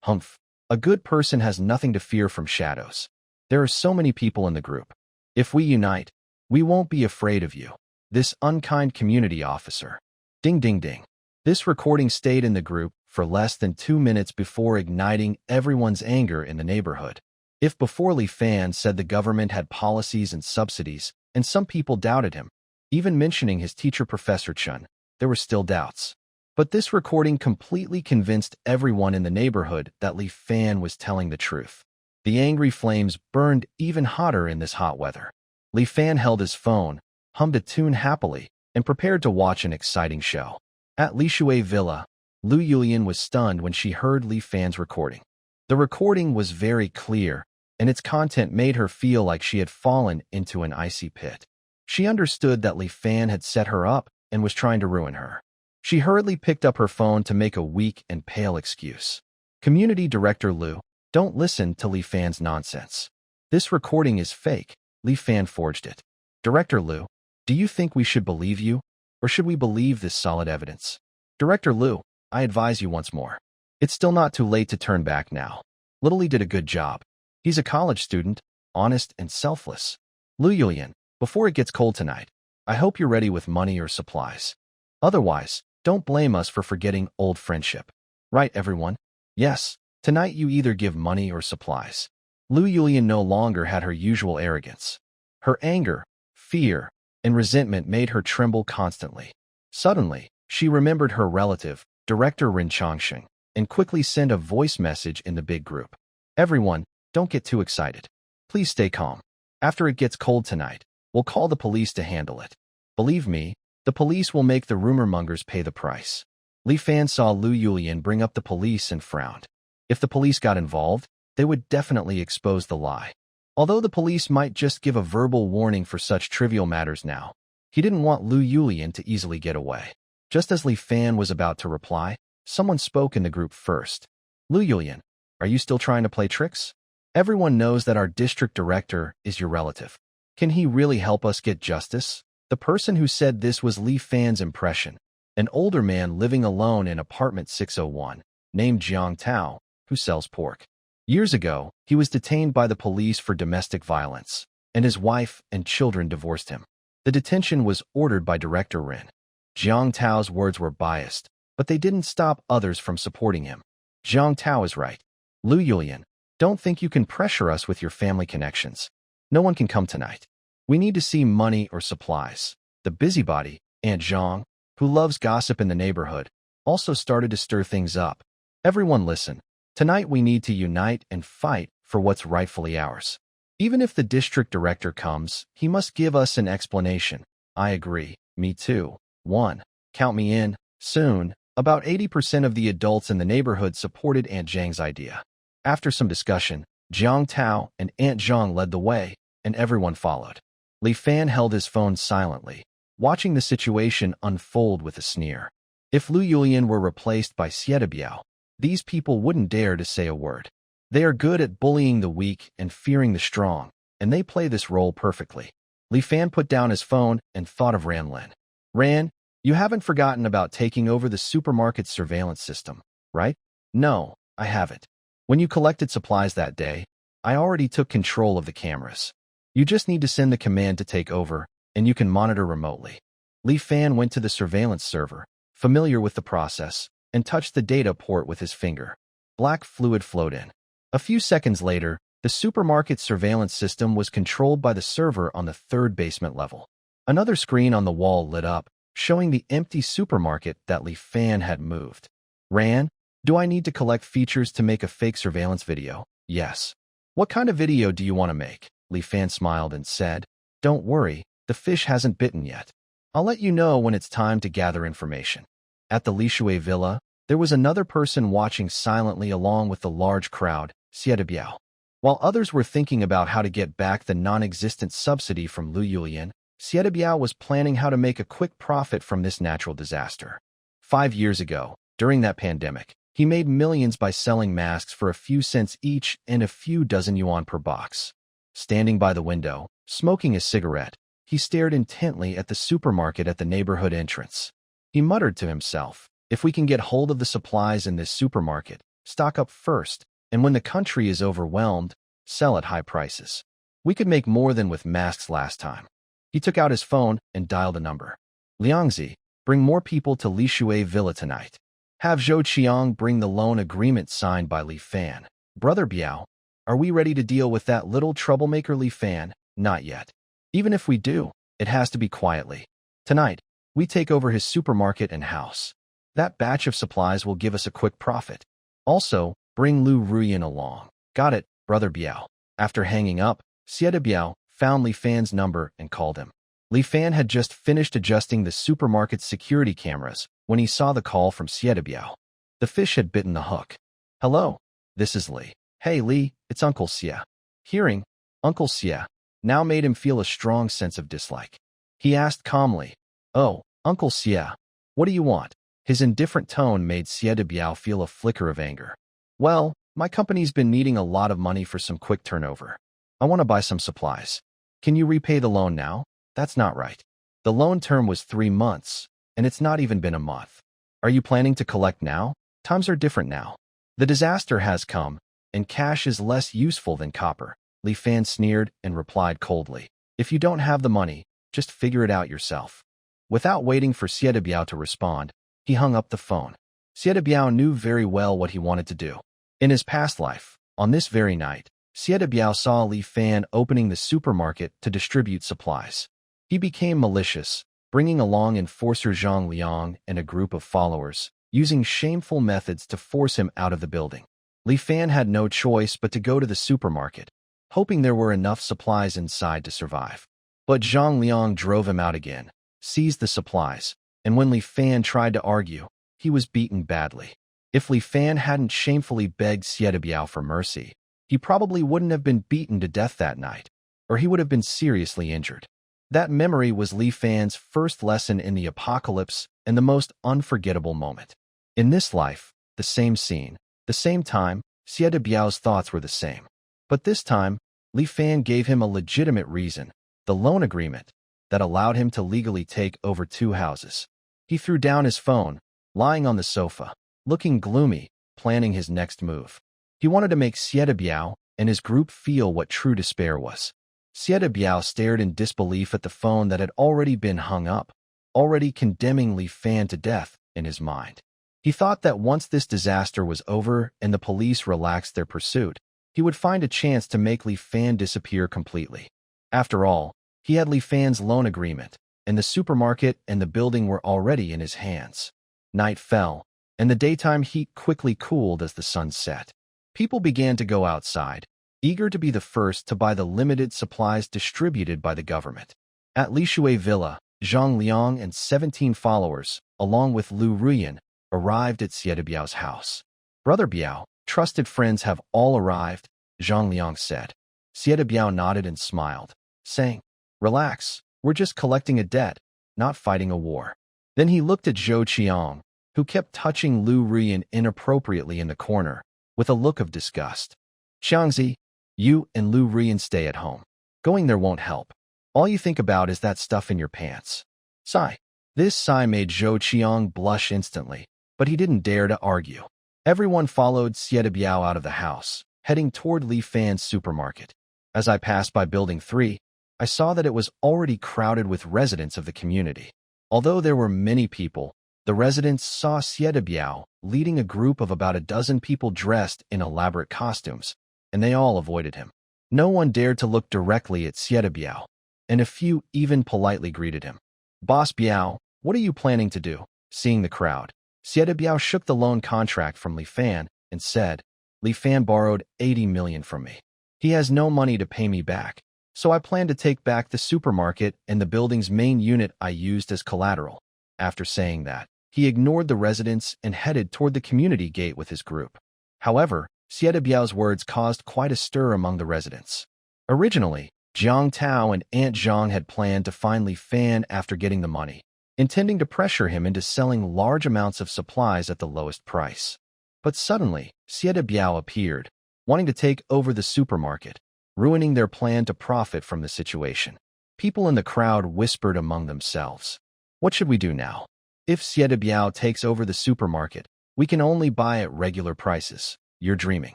Humph. A good person has nothing to fear from shadows. There are so many people in the group. If we unite, we won't be afraid of you. This unkind community officer. Ding ding ding. This recording stayed in the group for less than 2 minutes before igniting everyone's anger in the neighborhood. If before Li Fan said the government had policies and subsidies, and some people doubted him, even mentioning his teacher Professor Chun, there were still doubts. But this recording completely convinced everyone in the neighborhood that Li Fan was telling the truth. The angry flames burned even hotter in this hot weather. Li Fan held his phone, hummed a tune happily, and prepared to watch an exciting show. At Li Shui Villa, Lu Yulian was stunned when she heard Li Fan's recording. The recording was very clear, and its content made her feel like she had fallen into an icy pit. She understood that Li Fan had set her up and was trying to ruin her. She hurriedly picked up her phone to make a weak and pale excuse. Community Director Liu, don't listen to Li Fan's nonsense. This recording is fake. Li Fan forged it. Director Liu, do you think we should believe you, or should we believe this solid evidence? Director Liu, I advise you once more. It's still not too late to turn back now. Little Li did a good job. He's a college student, honest and selfless. Lu Yulian, before it gets cold tonight, I hope you're ready with money or supplies. Otherwise, don't blame us for forgetting old friendship. Right, everyone? Yes, tonight you either give money or supplies. Lu Yulian no longer had her usual arrogance. Her anger, fear, and resentment made her tremble constantly. Suddenly, she remembered her relative, Director Rin Chongsheng, and quickly sent a voice message in the big group. Everyone, don't get too excited. Please stay calm. After it gets cold tonight, we'll call the police to handle it. Believe me, the police will make the rumor mongers pay the price. Li Fan saw Lu Yulian bring up the police and frowned. If the police got involved, they would definitely expose the lie. Although the police might just give a verbal warning for such trivial matters now, he didn't want Lu Yulian to easily get away. Just as Li Fan was about to reply, someone spoke in the group first. Lu Yulian, are you still trying to play tricks? Everyone knows that our district director is your relative. Can he really help us get justice? The person who said this was Li Fan's impression, an older man living alone in apartment 601, named Jiang Tao, who sells pork. Years ago, he was detained by the police for domestic violence, and his wife and children divorced him. The detention was ordered by Director Rin. Jiang Tao's words were biased, but they didn't stop others from supporting him. Jiang Tao is right. Lu Yulian, don't think you can pressure us with your family connections. No one can come tonight. We need to see money or supplies. The busybody, Aunt Zhang, who loves gossip in the neighborhood, also started to stir things up. Everyone listen. Tonight we need to unite and fight for what's rightfully ours. Even if the district director comes, he must give us an explanation. I agree. Me too. 1. Count me in. Soon, about 80% of the adults in the neighborhood supported Aunt Zhang's idea. After some discussion, Jiang Tao and Aunt Zhang led the way, and everyone followed. Li Fan held his phone silently, watching the situation unfold with a sneer. If Lu Yulian were replaced by Xie Biao, these people wouldn't dare to say a word. They are good at bullying the weak and fearing the strong, and they play this role perfectly. Li Fan put down his phone and thought of Ran Lin. Ran, you haven't forgotten about taking over the supermarket's surveillance system, right? No, I haven't. When you collected supplies that day, I already took control of the cameras. You just need to send the command to take over, and you can monitor remotely. Li Fan went to the surveillance server, familiar with the process, and touched the data port with his finger. Black fluid flowed in. A few seconds later, the supermarket surveillance system was controlled by the server on the third basement level. Another screen on the wall lit up, showing the empty supermarket that Li Fan had moved. Ran, do I need to collect features to make a fake surveillance video? Yes. What kind of video do you want to make? Li Fan smiled and said, don't worry, the fish hasn't bitten yet. I'll let you know when it's time to gather information. At the Lishui villa, there was another person watching silently along with the large crowd, Xie Biao. While others were thinking about how to get back the non-existent subsidy from Lu Yulian, Xie Biao was planning how to make a quick profit from this natural disaster. 5 years ago, during that pandemic, he made millions by selling masks for a few cents each and a few dozen yuan per box. Standing by the window, smoking a cigarette, he stared intently at the supermarket at the neighborhood entrance. He muttered to himself, if we can get hold of the supplies in this supermarket, stock up first, and when the country is overwhelmed, sell at high prices. We could make more than with masks last time. He took out his phone and dialed a number. Liangzi, bring more people to Lishui Villa tonight. Have Zhou Qiang bring the loan agreement signed by Li Fan. Brother Biao, are we ready to deal with that little troublemaker Li Fan? Not yet. Even if we do, it has to be quietly. Tonight, we take over his supermarket and house. That batch of supplies will give us a quick profit. Also, bring Lu Ruyan along. Got it, Brother Biao. After hanging up, Xie Biao found Li Fan's number and called him. Li Fan had just finished adjusting the supermarket's security cameras when he saw the call from Xie Biao. The fish had bitten the hook. Hello, this is Li. Hey Li, it's Uncle Xie. Hearing Uncle Xie now made him feel a strong sense of dislike. He asked calmly, oh, Uncle Xie, what do you want? His indifferent tone made Xie Biao feel a flicker of anger. Well, my company's been needing a lot of money for some quick turnover. I want to buy some supplies. Can you repay the loan now? That's not right. The loan term was 3 months, and it's not even been a month. Are you planning to collect now? Times are different now. The disaster has come, and cash is less useful than copper. Li Fan sneered and replied coldly. If you don't have the money, just figure it out yourself. Without waiting for Xie Biao to respond, he hung up the phone. Xie Biao knew very well what he wanted to do. In his past life, on this very night, Xie Biao saw Li Fan opening the supermarket to distribute supplies. He became malicious, bringing along enforcer Zhang Liang and a group of followers, using shameful methods to force him out of the building. Li Fan had no choice but to go to the supermarket, hoping there were enough supplies inside to survive. But Zhang Liang drove him out again, seized the supplies, and when Li Fan tried to argue, he was beaten badly. If Li Fan hadn't shamefully begged Xie Biao for mercy, he probably wouldn't have been beaten to death that night, or he would have been seriously injured. That memory was Li Fan's first lesson in the apocalypse and the most unforgettable moment. In this life, the same scene, the same time, Xie Biao's thoughts were the same. But this time, Li Fan gave him a legitimate reason, the loan agreement, that allowed him to legally take over 2 houses. He threw down his phone, lying on the sofa, looking gloomy, planning his next move. He wanted to make Xie Biao and his group feel what true despair was. Xie Biao stared in disbelief at the phone that had already been hung up, already condemning Li Fan to death in his mind. He thought that once this disaster was over and the police relaxed their pursuit, he would find a chance to make Li Fan disappear completely. After all, he had Li Fan's loan agreement, and the supermarket and the building were already in his hands. Night fell, and the daytime heat quickly cooled as the sun set. People began to go outside, eager to be the first to buy the limited supplies distributed by the government. At Lishui Villa, Zhang Liang and 17 followers, along with Lu Ruyan, arrived at Xie Biao's house. Brother Biao, trusted friends have all arrived, Zhang Liang said. Xie Biao nodded and smiled, saying, relax, we're just collecting a debt, not fighting a war. Then he looked at Zhou Qiang, who kept touching Lu Rian inappropriately in the corner with a look of disgust. Xiangzi, you and Lu Rian stay at home. Going there won't help. All you think about is that stuff in your pants. Sigh. This sigh made Zhou Qiang blush instantly, but he didn't dare to argue. Everyone followed Xie Biao out of the house, heading toward Li Fan's supermarket. As I passed by Building 3, I saw that it was already crowded with residents of the community. Although there were many people, the residents saw Xie Biao leading a group of about a dozen people dressed in elaborate costumes, and they all avoided him. No one dared to look directly at Xie Biao, and a few even politely greeted him. Boss Biao, what are you planning to do? Seeing the crowd, Xie Biao shook the loan contract from Li Fan and said, Li Fan borrowed 80 million from me. He has no money to pay me back, so I plan to take back the supermarket and the building's main unit I used as collateral. After saying that, he ignored the residents and headed toward the community gate with his group. However, Xie Biao's words caused quite a stir among the residents. Originally, Jiang Tao and Aunt Zhang had planned to find Li Fan after getting the money, intending to pressure him into selling large amounts of supplies at the lowest price. But suddenly, Xie Biao appeared, wanting to take over the supermarket, ruining their plan to profit from the situation. People in the crowd whispered among themselves. What should we do now? If Xie Biao takes over the supermarket, we can only buy at regular prices. You're dreaming.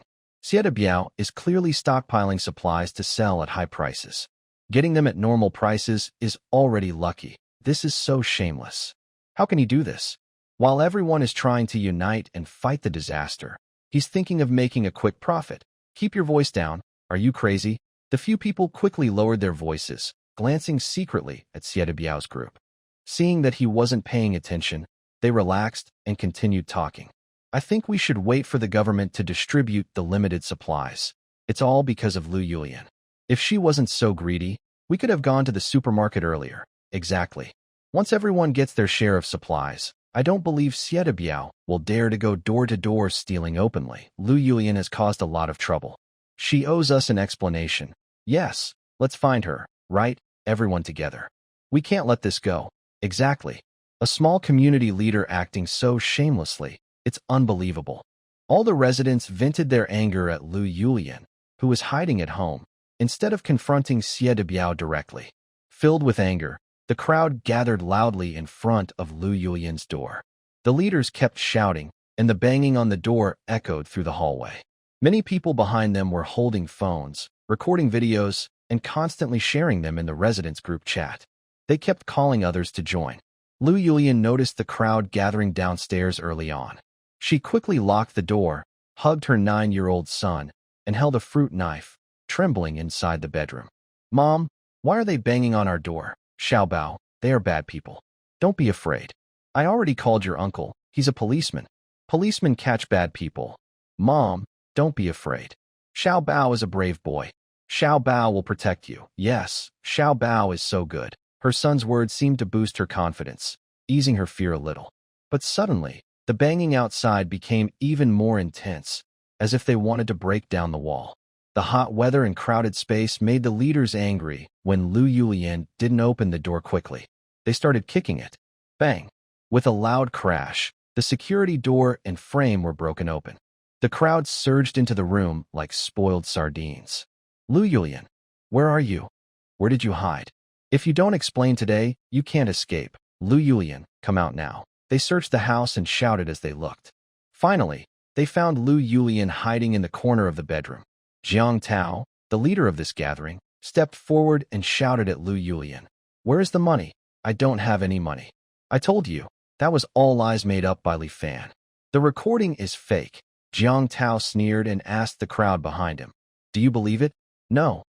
Xie Biao is clearly stockpiling supplies to sell at high prices. Getting them at normal prices is already lucky. This is so shameless. How can he do this? While everyone is trying to unite and fight the disaster, he's thinking of making a quick profit. Keep your voice down. Are you crazy? The few people quickly lowered their voices, glancing secretly at Xie Biao's group. Seeing that he wasn't paying attention, they relaxed and continued talking. I think we should wait for the government to distribute the limited supplies. It's all because of Lu Yulian. If she wasn't so greedy, we could have gone to the supermarket earlier. Exactly. Once everyone gets their share of supplies, I don't believe Xie Biao will dare to go door to door stealing openly. Lu Yulian has caused a lot of trouble. She owes us an explanation. Yes, let's find her, right? Everyone together. We can't let this go. Exactly. A small community leader acting so shamelessly. It's unbelievable. All the residents vented their anger at Lu Yulian, who was hiding at home, instead of confronting Xie Biao directly. Filled with anger, the crowd gathered loudly in front of Lu Yulian's door. The leaders kept shouting, and the banging on the door echoed through the hallway. Many people behind them were holding phones, recording videos, and constantly sharing them in the residents' group chat. They kept calling others to join. Lu Yulian noticed the crowd gathering downstairs early on. She quickly locked the door, hugged her 9-year-old son, and held a fruit knife, trembling inside the bedroom. Mom, why are they banging on our door? Xiao Bao, they are bad people. Don't be afraid. I already called your uncle. He's a policeman. Policemen catch bad people. Mom, don't be afraid. Xiao Bao is a brave boy. Xiao Bao will protect you. Yes, Xiao Bao is so good. Her son's words seemed to boost her confidence, easing her fear a little. But suddenly, the banging outside became even more intense, as if they wanted to break down the wall. The hot weather and crowded space made the leaders angry when Lu Yulian didn't open the door quickly. They started kicking it. Bang! With a loud crash, the security door and frame were broken open. The crowd surged into the room like spoiled sardines. Lu Yulian, where are you? Where did you hide? If you don't explain today, you can't escape. Lu Yulian, come out now. They searched the house and shouted as they looked. Finally, they found Lu Yulian hiding in the corner of the bedroom. Jiang Tao, the leader of this gathering, stepped forward and shouted at Lu Yulian. Where is the money? I don't have any money. I told you, that was all lies made up by Li Fan. The recording is fake. Jiang Tao sneered and asked the crowd behind him. Do you believe it? No.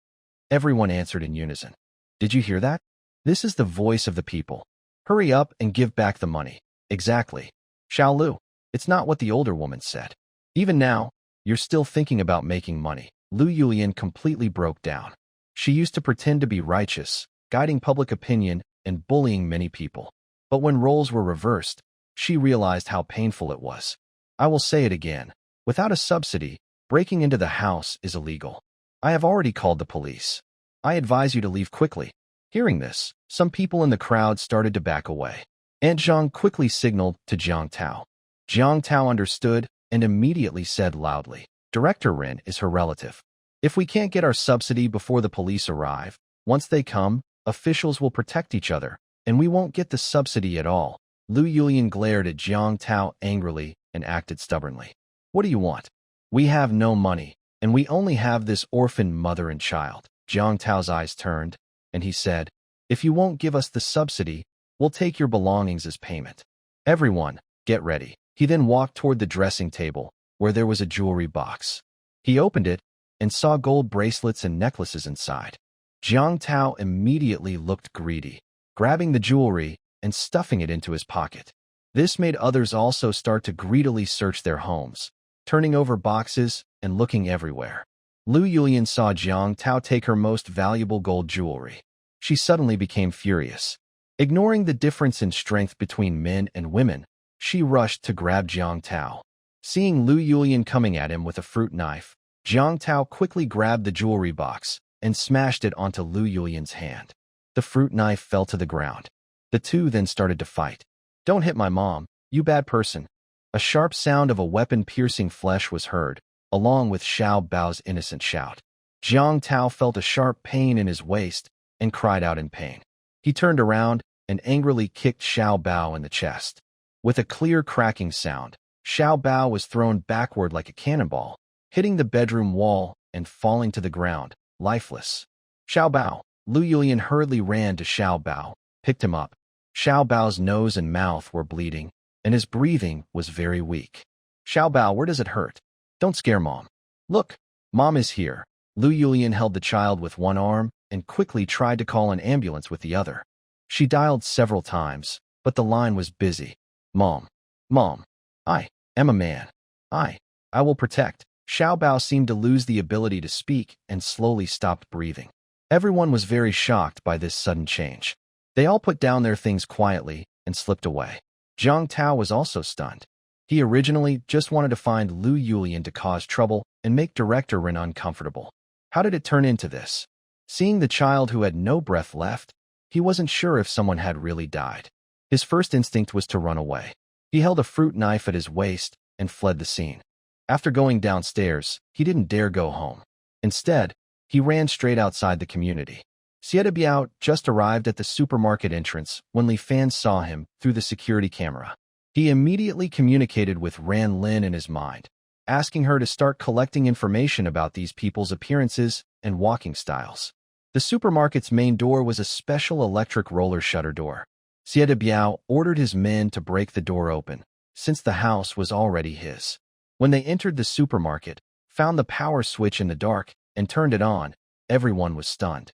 Everyone answered in unison. Did you hear that? This is the voice of the people. Hurry up and give back the money. Exactly. Xiao Lu, it's not what the older woman said. Even now, you're still thinking about making money. Lu Yulian completely broke down. She used to pretend to be righteous, guiding public opinion and bullying many people. But when roles were reversed, she realized how painful it was. I will say it again. Without a subsidy, breaking into the house is illegal. I have already called the police. I advise you to leave quickly. Hearing this, some people in the crowd started to back away. Aunt Zhang quickly signaled to Jiang Tao. Jiang Tao understood and immediately said loudly, Director Rin is her relative. If we can't get our subsidy before the police arrive, once they come, officials will protect each other, and we won't get the subsidy at all. Lu Yulian glared at Jiang Tao angrily and acted stubbornly. What do you want? We have no money, and we only have this orphaned mother and child. Jiang Tao's eyes turned, and he said, If you won't give us the subsidy, we'll take your belongings as payment. Everyone, get ready. He then walked toward the dressing table, where there was a jewelry box. He opened it and saw gold bracelets and necklaces inside. Jiang Tao immediately looked greedy, grabbing the jewelry and stuffing it into his pocket. This made others also start to greedily search their homes, turning over boxes and looking everywhere. Lu Yulian saw Jiang Tao take her most valuable gold jewelry. She suddenly became furious. Ignoring the difference in strength between men and women, she rushed to grab Jiang Tao. Seeing Lu Yulian coming at him with a fruit knife, Jiang Tao quickly grabbed the jewelry box and smashed it onto Lu Yulian's hand. The fruit knife fell to the ground. The two then started to fight. Don't hit my mom, you bad person. A sharp sound of a weapon piercing flesh was heard, along with Xiao Bao's innocent shout. Jiang Tao felt a sharp pain in his waist and cried out in pain. He turned around and angrily kicked Xiao Bao in the chest. With a clear cracking sound, Xiao Bao was thrown backward like a cannonball, hitting the bedroom wall and falling to the ground, lifeless. Xiao Bao. Lu Yulian hurriedly ran to Xiao Bao, picked him up. Xiao Bao's nose and mouth were bleeding, and his breathing was very weak. Xiao Bao, where does it hurt? Don't scare Mom. Look, Mom is here. Lu Yulian held the child with one arm and quickly tried to call an ambulance with the other. She dialed several times, but the line was busy. Mom. Mom. I am a man. I will protect. Xiao Bao seemed to lose the ability to speak and slowly stopped breathing. Everyone was very shocked by this sudden change. They all put down their things quietly and slipped away. Jiang Tao was also stunned. He originally just wanted to find Lu Yulian to cause trouble and make Director Rin uncomfortable. How did it turn into this? Seeing the child who had no breath left, he wasn't sure if someone had really died. His first instinct was to run away. He held a fruit knife at his waist and fled the scene. After going downstairs, he didn't dare go home. Instead, he ran straight outside the community. Xie Biao just arrived at the supermarket entrance when Li Fan saw him through the security camera. He immediately communicated with Ran Lin in his mind, asking her to start collecting information about these people's appearances and walking styles. The supermarket's main door was a special electric roller shutter door. Xie Biao ordered his men to break the door open, since the house was already his. When they entered the supermarket, found the power switch in the dark, and turned it on, everyone was stunned.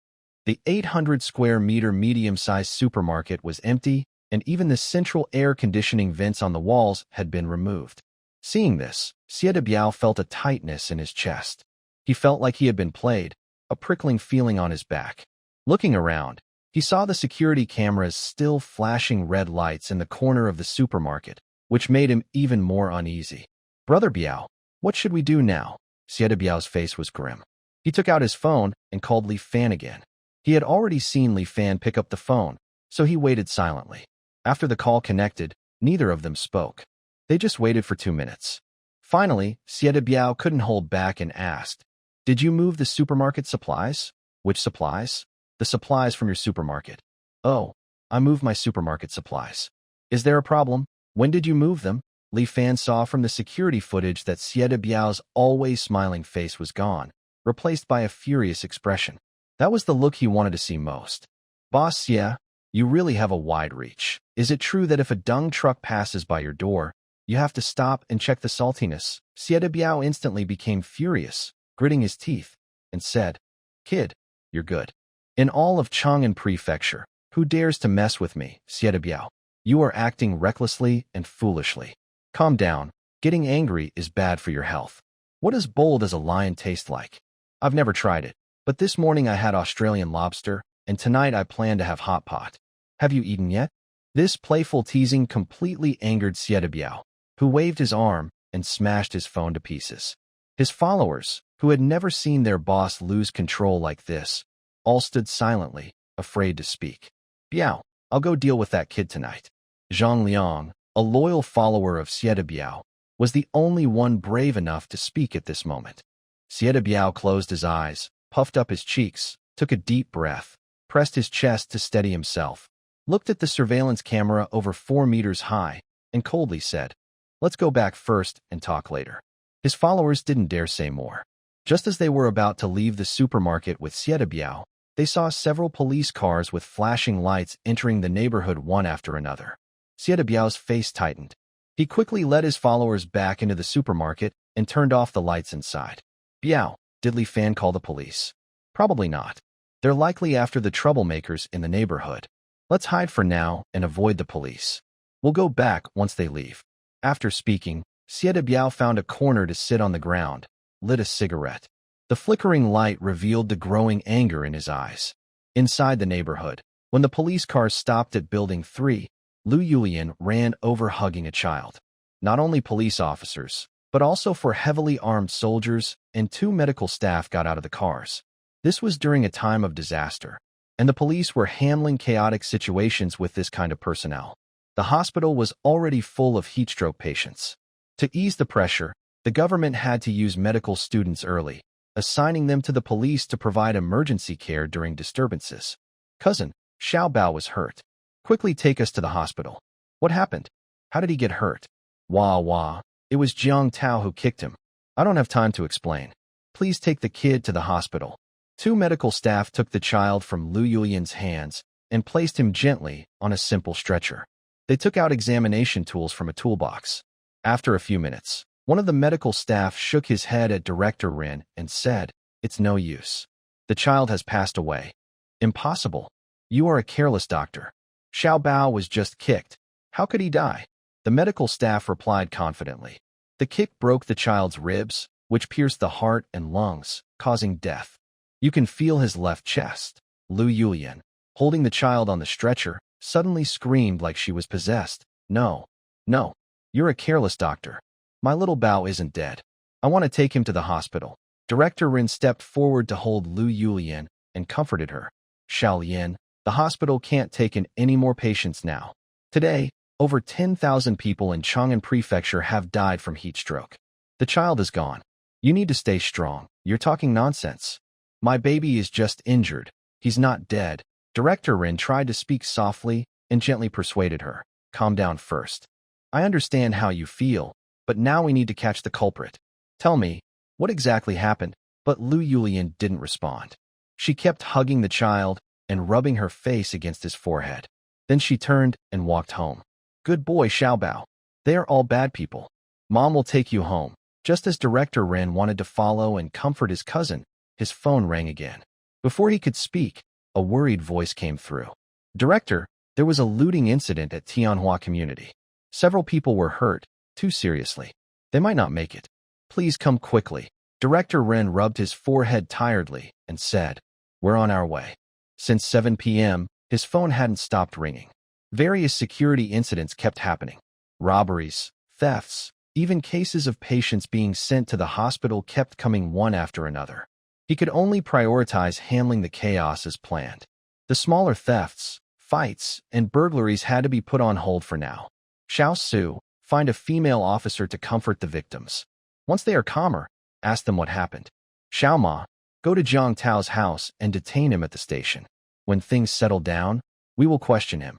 The 800 square meter medium-sized supermarket was empty, and even the central air conditioning vents on the walls had been removed. Seeing this, Xie Biao felt a tightness in his chest. He felt like he had been played, a prickling feeling on his back. Looking around, he saw the security cameras still flashing red lights in the corner of the supermarket, which made him even more uneasy. Brother Biao, what should we do now? Xie Biao's face was grim. He took out his phone and called Li Fan again. He had already seen Li Fan pick up the phone, so he waited silently. After the call connected, neither of them spoke. They just waited for 2 minutes. Finally, Xie Biao couldn't hold back and asked, Did you move the supermarket supplies? Which supplies? The supplies from your supermarket. Oh, I moved my supermarket supplies. Is there a problem? When did you move them? Li Fan saw from the security footage that Xie Biao's always smiling face was gone, replaced by a furious expression. That was the look he wanted to see most. Boss Xie, you really have a wide reach. Is it true that if a dung truck passes by your door, you have to stop and check the saltiness? Xie Biao instantly became furious, gritting his teeth, and said, Kid, you're good. In all of Chang'an Prefecture, who dares to mess with me, Xie Biao? You are acting recklessly and foolishly. Calm down. Getting angry is bad for your health. What does bold as a lion taste like? I've never tried it, but this morning I had Australian lobster, and tonight I plan to have hot pot. Have you eaten yet? This playful teasing completely angered Xie Biao, who waved his arm and smashed his phone to pieces. His followers, who had never seen their boss lose control like this, all stood silently, afraid to speak. Biao, I'll go deal with that kid tonight. Zhang Liang, a loyal follower of Biao, was the only one brave enough to speak at this moment. Biao closed his eyes, puffed up his cheeks, took a deep breath, pressed his chest to steady himself, looked at the surveillance camera over 4 meters high, and coldly said, "Let's go back first and talk later." His followers didn't dare say more. Just as they were about to leave the supermarket with Biao, they saw several police cars with flashing lights entering the neighborhood one after another. Biao's face tightened. He quickly led his followers back into the supermarket and turned off the lights inside. "Biao, did Li Fan call the police?" "Probably not. They're likely after the troublemakers in the neighborhood. Let's hide for now and avoid the police. We'll go back once they leave." After speaking, Biao found a corner to sit on the ground, lit a cigarette. The flickering light revealed the growing anger in his eyes. Inside the neighborhood, when the police cars stopped at Building 3, Lu Yulian ran over hugging a child. Not only police officers, but also for heavily armed soldiers and 2 medical staff got out of the cars. This was during a time of disaster, and the police were handling chaotic situations with this kind of personnel. The hospital was already full of heatstroke patients. To ease the pressure, the government had to use medical students early, assigning them to the police to provide emergency care during disturbances. "Cousin, Xiao Bao was hurt. Quickly take us to the hospital." "What happened? How did he get hurt?" "Wah wah. It was Jiang Tao who kicked him. I don't have time to explain. Please take the kid to the hospital." 2 medical staff took the child from Lu Yulian's hands and placed him gently on a simple stretcher. They took out examination tools from a toolbox. After a few minutes, one of the medical staff shook his head at Director Rin and said, "It's no use. The child has passed away." "Impossible. You are a careless doctor. Xiao Bao was just kicked. How could he die?" The medical staff replied confidently. "The kick broke the child's ribs, which pierced the heart and lungs, causing death. You can feel his left chest." Lu Yulian, holding the child on the stretcher, suddenly screamed like she was possessed. "No, no, you're a careless doctor. My little Bao isn't dead. I want to take him to the hospital." Director Rin stepped forward to hold Lu Yulian and comforted her. "Xiaolian, the hospital can't take in any more patients now. Today, over 10,000 people in Chang'an Prefecture have died from heat stroke. The child is gone. You need to stay strong. You're talking nonsense. My baby is just injured. He's not dead." Director Rin tried to speak softly and gently persuaded her. "Calm down first. I understand how you feel, but now we need to catch the culprit. Tell me, what exactly happened?" But Lu Yulian didn't respond. She kept hugging the child and rubbing her face against his forehead. Then she turned and walked home. "Good boy, Xiaobao. They are all bad people. Mom will take you home." Just as Director Ren wanted to follow and comfort his cousin, his phone rang again. Before he could speak, a worried voice came through. "Director, there was a looting incident at Tianhua community. Several people were hurt, too seriously. They might not make it. Please come quickly." Director Ren rubbed his forehead tiredly and said, "We're on our way." Since 7 p.m., his phone hadn't stopped ringing. Various security incidents kept happening. Robberies, thefts, even cases of patients being sent to the hospital kept coming one after another. He could only prioritize handling the chaos as planned. The smaller thefts, fights, and burglaries had to be put on hold for now. Xiao Su, find a female officer to comfort the victims. Once they are calmer, ask them what happened. Xiao Ma, go to Jiang Tao's house and detain him at the station. When things settle down, we will question him.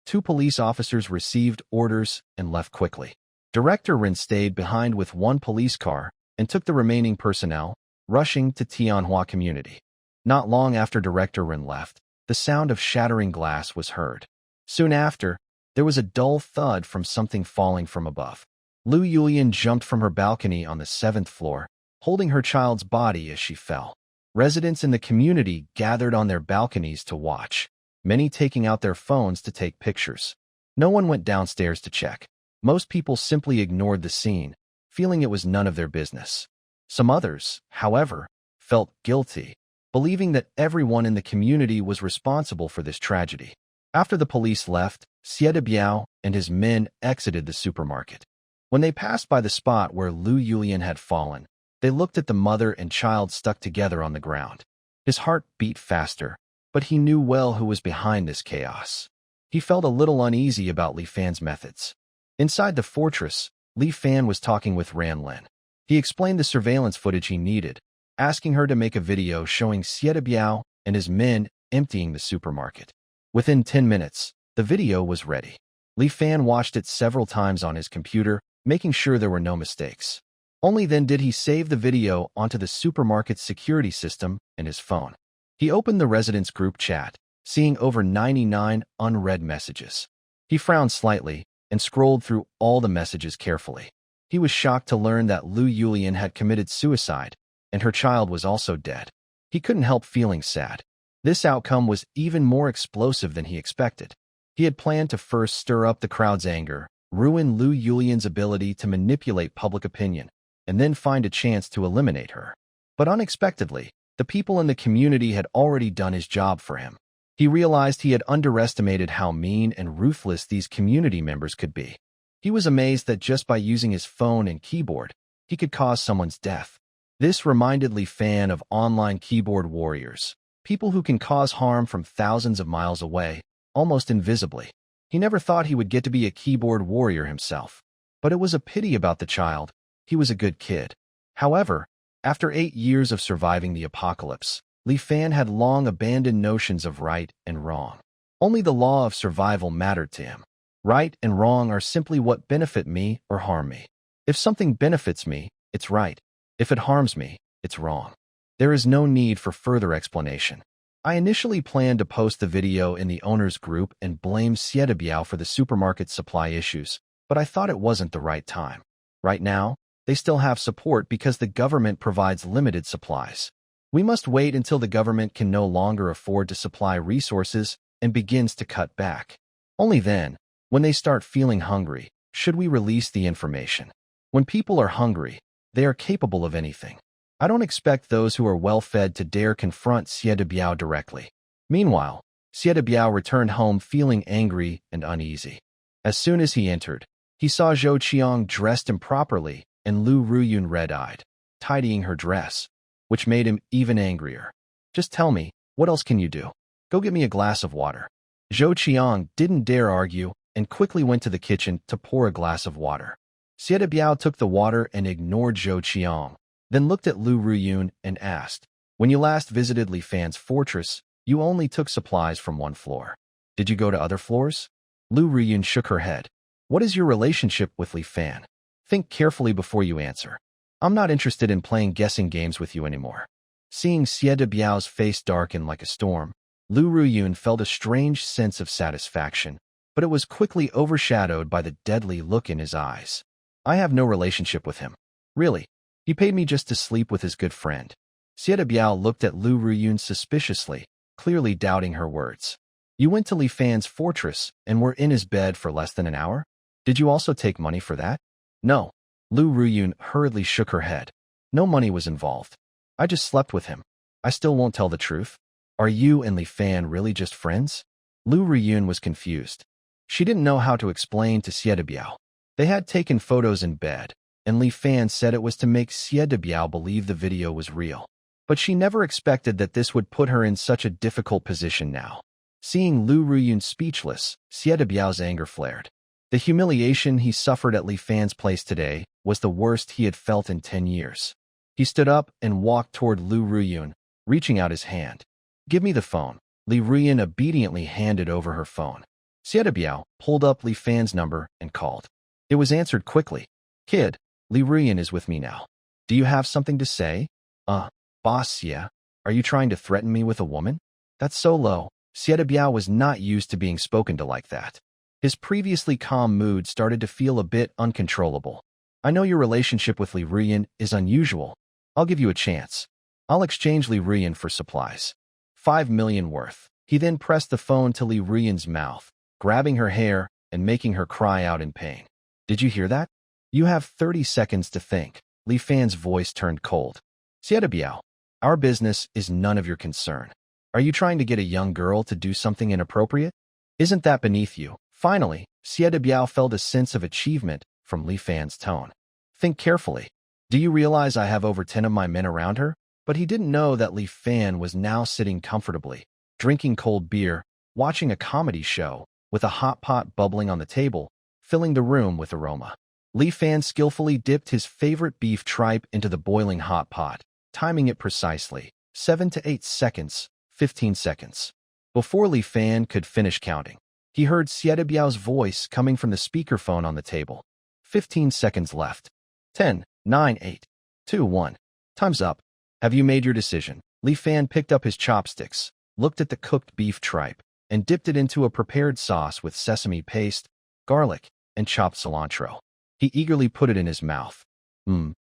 2 police officers received orders and left quickly. Director Rin stayed behind with 1 police car and took the remaining personnel, rushing to Tianhua community. Not long after Director Rin left, the sound of shattering glass was heard. Soon after, there was a dull thud from something falling from above. Lu Yulian jumped from her balcony on the 7th floor, holding her child's body as she fell. Residents in the community gathered on their balconies to watch, many taking out their phones to take pictures. No one went downstairs to check. Most people simply ignored the scene, feeling it was none of their business. Some others, however, felt guilty, believing that everyone in the community was responsible for this tragedy. After the police left, Biao and his men exited the supermarket. When they passed by the spot where Lu Yulian had fallen, they looked at the mother and child stuck together on the ground. His heart beat faster, but he knew well who was behind this chaos. He felt a little uneasy about Li Fan's methods. Inside the fortress, Li Fan was talking with Ranlin. He explained the surveillance footage he needed, asking her to make a video showing Xie Biao and his men emptying the supermarket. Within 10 minutes, the video was ready. Li Fan watched it several times on his computer, making sure there were no mistakes. Only then did he save the video onto the supermarket's security system in his phone. He opened the residents' group chat, seeing over 99 unread messages. He frowned slightly and scrolled through all the messages carefully. He was shocked to learn that Lu Yulian had committed suicide, and her child was also dead. He couldn't help feeling sad. This outcome was even more explosive than he expected. He had planned to first stir up the crowd's anger, ruin Lu Yulian's ability to manipulate public opinion, and then find a chance to eliminate her. But unexpectedly, the people in the community had already done his job for him. He realized he had underestimated how mean and ruthless these community members could be. He was amazed that just by using his phone and keyboard, he could cause someone's death. This reminded Li Fan of online keyboard warriors, people who can cause harm from thousands of miles away, almost invisibly. He never thought he would get to be a keyboard warrior himself. But it was a pity about the child. He was a good kid. However, after 8 years of surviving the apocalypse, Li Fan had long abandoned notions of right and wrong. Only the law of survival mattered to him. Right and wrong are simply what benefit me or harm me. If something benefits me, it's right. If it harms me, it's wrong. There is no need for further explanation. I initially planned to post the video in the owners group and blame Xie Biao for the supermarket supply issues, but I thought it wasn't the right time. Right now, they still have support because the government provides limited supplies. We must wait until the government can no longer afford to supply resources and begins to cut back. Only then, when they start feeling hungry, should we release the information. When people are hungry, they are capable of anything. I don't expect those who are well-fed to dare confront Xie Biao directly. Meanwhile, Xie Biao returned home feeling angry and uneasy. As soon as he entered, he saw Zhou Qiang dressed improperly and Lu Ruyun red-eyed, tidying her dress, which made him even angrier. Just tell me, what else can you do? Go get me a glass of water. Zhou Qiang didn't dare argue and quickly went to the kitchen to pour a glass of water. Xie Biao took the water and ignored Zhou Qiang, then looked at Lu Ruyun and asked, "When you last visited Li Fan's fortress, you only took supplies from one floor. Did you go to other floors?" Lu Ruyun shook her head. "What is your relationship with Li Fan? Think carefully before you answer. I'm not interested in playing guessing games with you anymore." Seeing Xie Biao's face darken like a storm, Lu Ruyun felt a strange sense of satisfaction, but it was quickly overshadowed by the deadly look in his eyes. "I have no relationship with him. Really. He paid me just to sleep with his good friend." Xie Biao looked at Lu Ruyun suspiciously, clearly doubting her words. "You went to Li Fan's fortress and were in his bed for less than an hour? Did you also take money for that?" "No." Lu Ruyun hurriedly shook her head. "No money was involved. I just slept with him. I still won't tell the truth." "Are you and Li Fan really just friends?" Lu Ruyun was confused. She didn't know how to explain to Xie Biao. They had taken photos in bed, and Li Fan said it was to make Xie Biao believe the video was real. But she never expected that this would put her in such a difficult position now. Seeing Lu Ruyun speechless, Xie Biao's anger flared. The humiliation he suffered at Li Fan's place today was the worst he had felt in 10 years. He stood up and walked toward Lu Ruyun, reaching out his hand. "Give me the phone." Li Ruyun obediently handed over her phone. Xie Biao pulled up Li Fan's number and called. It was answered quickly. "Kid, Li Ruyun is with me now. Do you have something to say?" Boss Xie, are you trying to threaten me with a woman?" That's so low. Xie Biao was not used to being spoken to like that. His previously calm mood started to feel a bit uncontrollable. "I know your relationship with Li Ruyun is unusual. I'll give you a chance. I'll exchange Li Ruyun for supplies. 5 million worth." He then pressed the phone to Li Ruyun's mouth, grabbing her hair and making her cry out in pain. "Did you hear that? You have 30 seconds to think." Li Fan's voice turned cold. "Xie Biao, our business is none of your concern. Are you trying to get a young girl to do something inappropriate? Isn't that beneath you?" Finally, Xie Biao felt a sense of achievement from Li Fan's tone. "Think carefully. Do you realize I have over 10 of my men around her?" But he didn't know that Li Fan was now sitting comfortably, drinking cold beer, watching a comedy show, with a hot pot bubbling on the table, filling the room with aroma. Li Fan skillfully dipped his favorite beef tripe into the boiling hot pot, timing it precisely, 7 to 8 seconds, 15 seconds. Before Li Fan could finish counting, he heard Biao's voice coming from the speakerphone on the table. 15 seconds left. 10, 9, 8, 2, 1. Time's up. Have you made your decision? Li Fan picked up his chopsticks, looked at the cooked beef tripe, and dipped it into a prepared sauce with sesame paste, garlic, and chopped cilantro. He eagerly put it in his mouth.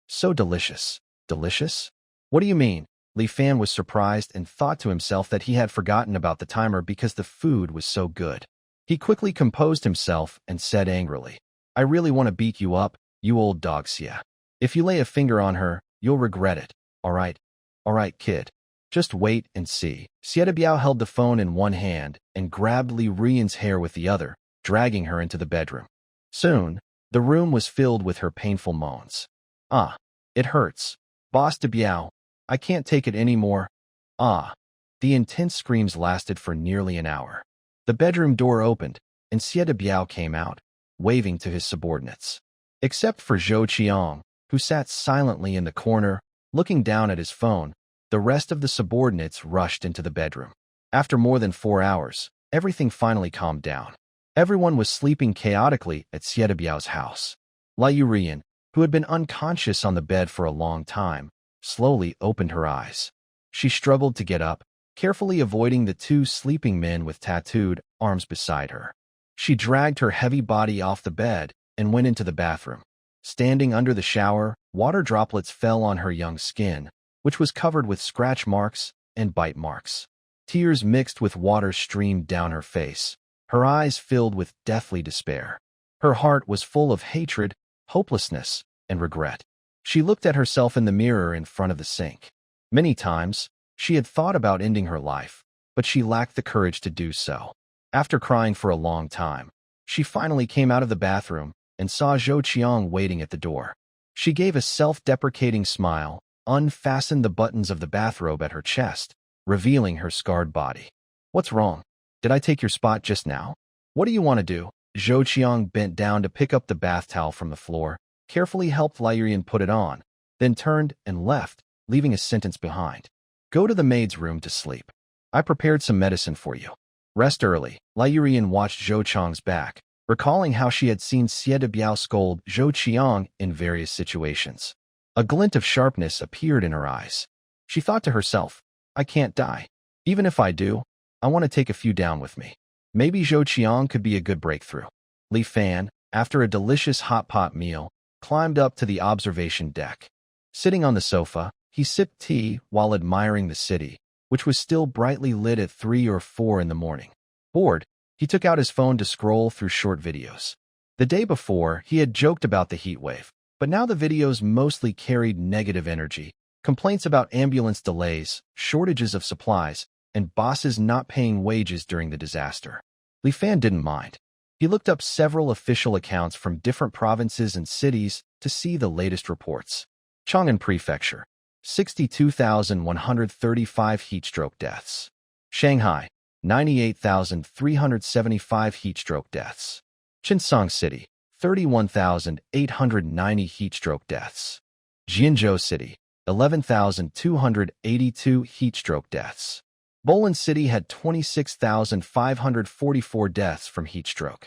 So delicious. Delicious? What do you mean? Li Fan was surprised and thought to himself that he had forgotten about the timer because the food was so good. He quickly composed himself and said angrily, I really want to beat you up, you old dog Xia. If you lay a finger on her, you'll regret it. All right, kid. Just wait and see. Biao held the phone in one hand and grabbed Li Rian's hair with the other, dragging her into the bedroom. Soon, the room was filled with her painful moans. It hurts. Boss Biao, I can't take it anymore. The intense screams lasted for nearly an hour. The bedroom door opened, and Biao came out, waving to his subordinates. Except for Zhou Qiang, who sat silently in the corner, looking down at his phone, the rest of the subordinates rushed into the bedroom. After more than 4 hours, everything finally calmed down. Everyone was sleeping chaotically at Biao's house. Liu Rian, who had been unconscious on the bed for a long time, slowly opened her eyes. She struggled to get up, carefully avoiding the 2 sleeping men with tattooed arms beside her. She dragged her heavy body off the bed and went into the bathroom. Standing under the shower, water droplets fell on her young skin, which was covered with scratch marks and bite marks. Tears mixed with water streamed down her face, her eyes filled with deathly despair. Her heart was full of hatred, hopelessness, and regret. She looked at herself in the mirror in front of the sink. Many times, she had thought about ending her life, but she lacked the courage to do so. After crying for a long time, she finally came out of the bathroom and saw Zhou Qiang waiting at the door. She gave a self-deprecating smile, unfastened the buttons of the bathrobe at her chest, revealing her scarred body. What's wrong? Did I take your spot just now? What do you want to do? Zhou Qiang bent down to pick up the bath towel from the floor, carefully helped Liu Rian put it on, then turned and left, leaving a sentence behind. Go to the maid's room to sleep. I prepared some medicine for you. Rest early. Liu Rian watched Zhou Qiang's back, recalling how she had seen Biao scold Zhou Qiang in various situations. A glint of sharpness appeared in her eyes. She thought to herself, I can't die. Even if I do, I want to take a few down with me. Maybe Zhou Qiang could be a good breakthrough. Li Fan, after a delicious hot pot meal, climbed up to the observation deck. Sitting on the sofa, he sipped tea while admiring the city, which was still brightly lit at 3 or 4 in the morning. Bored, he took out his phone to scroll through short videos. The day before, he had joked about the heat wave, but now the videos mostly carried negative energy, complaints about ambulance delays, shortages of supplies, and bosses not paying wages during the disaster. Li Fan didn't mind. He looked up several official accounts from different provinces and cities to see the latest reports. Chang'an Prefecture, 62,135 heatstroke deaths. Shanghai, 98,375 heatstroke deaths. Chinsong City, 31,890 heatstroke deaths. Jianzhou City, 11,282 heatstroke deaths. Bolan City had 26,544 deaths from heatstroke.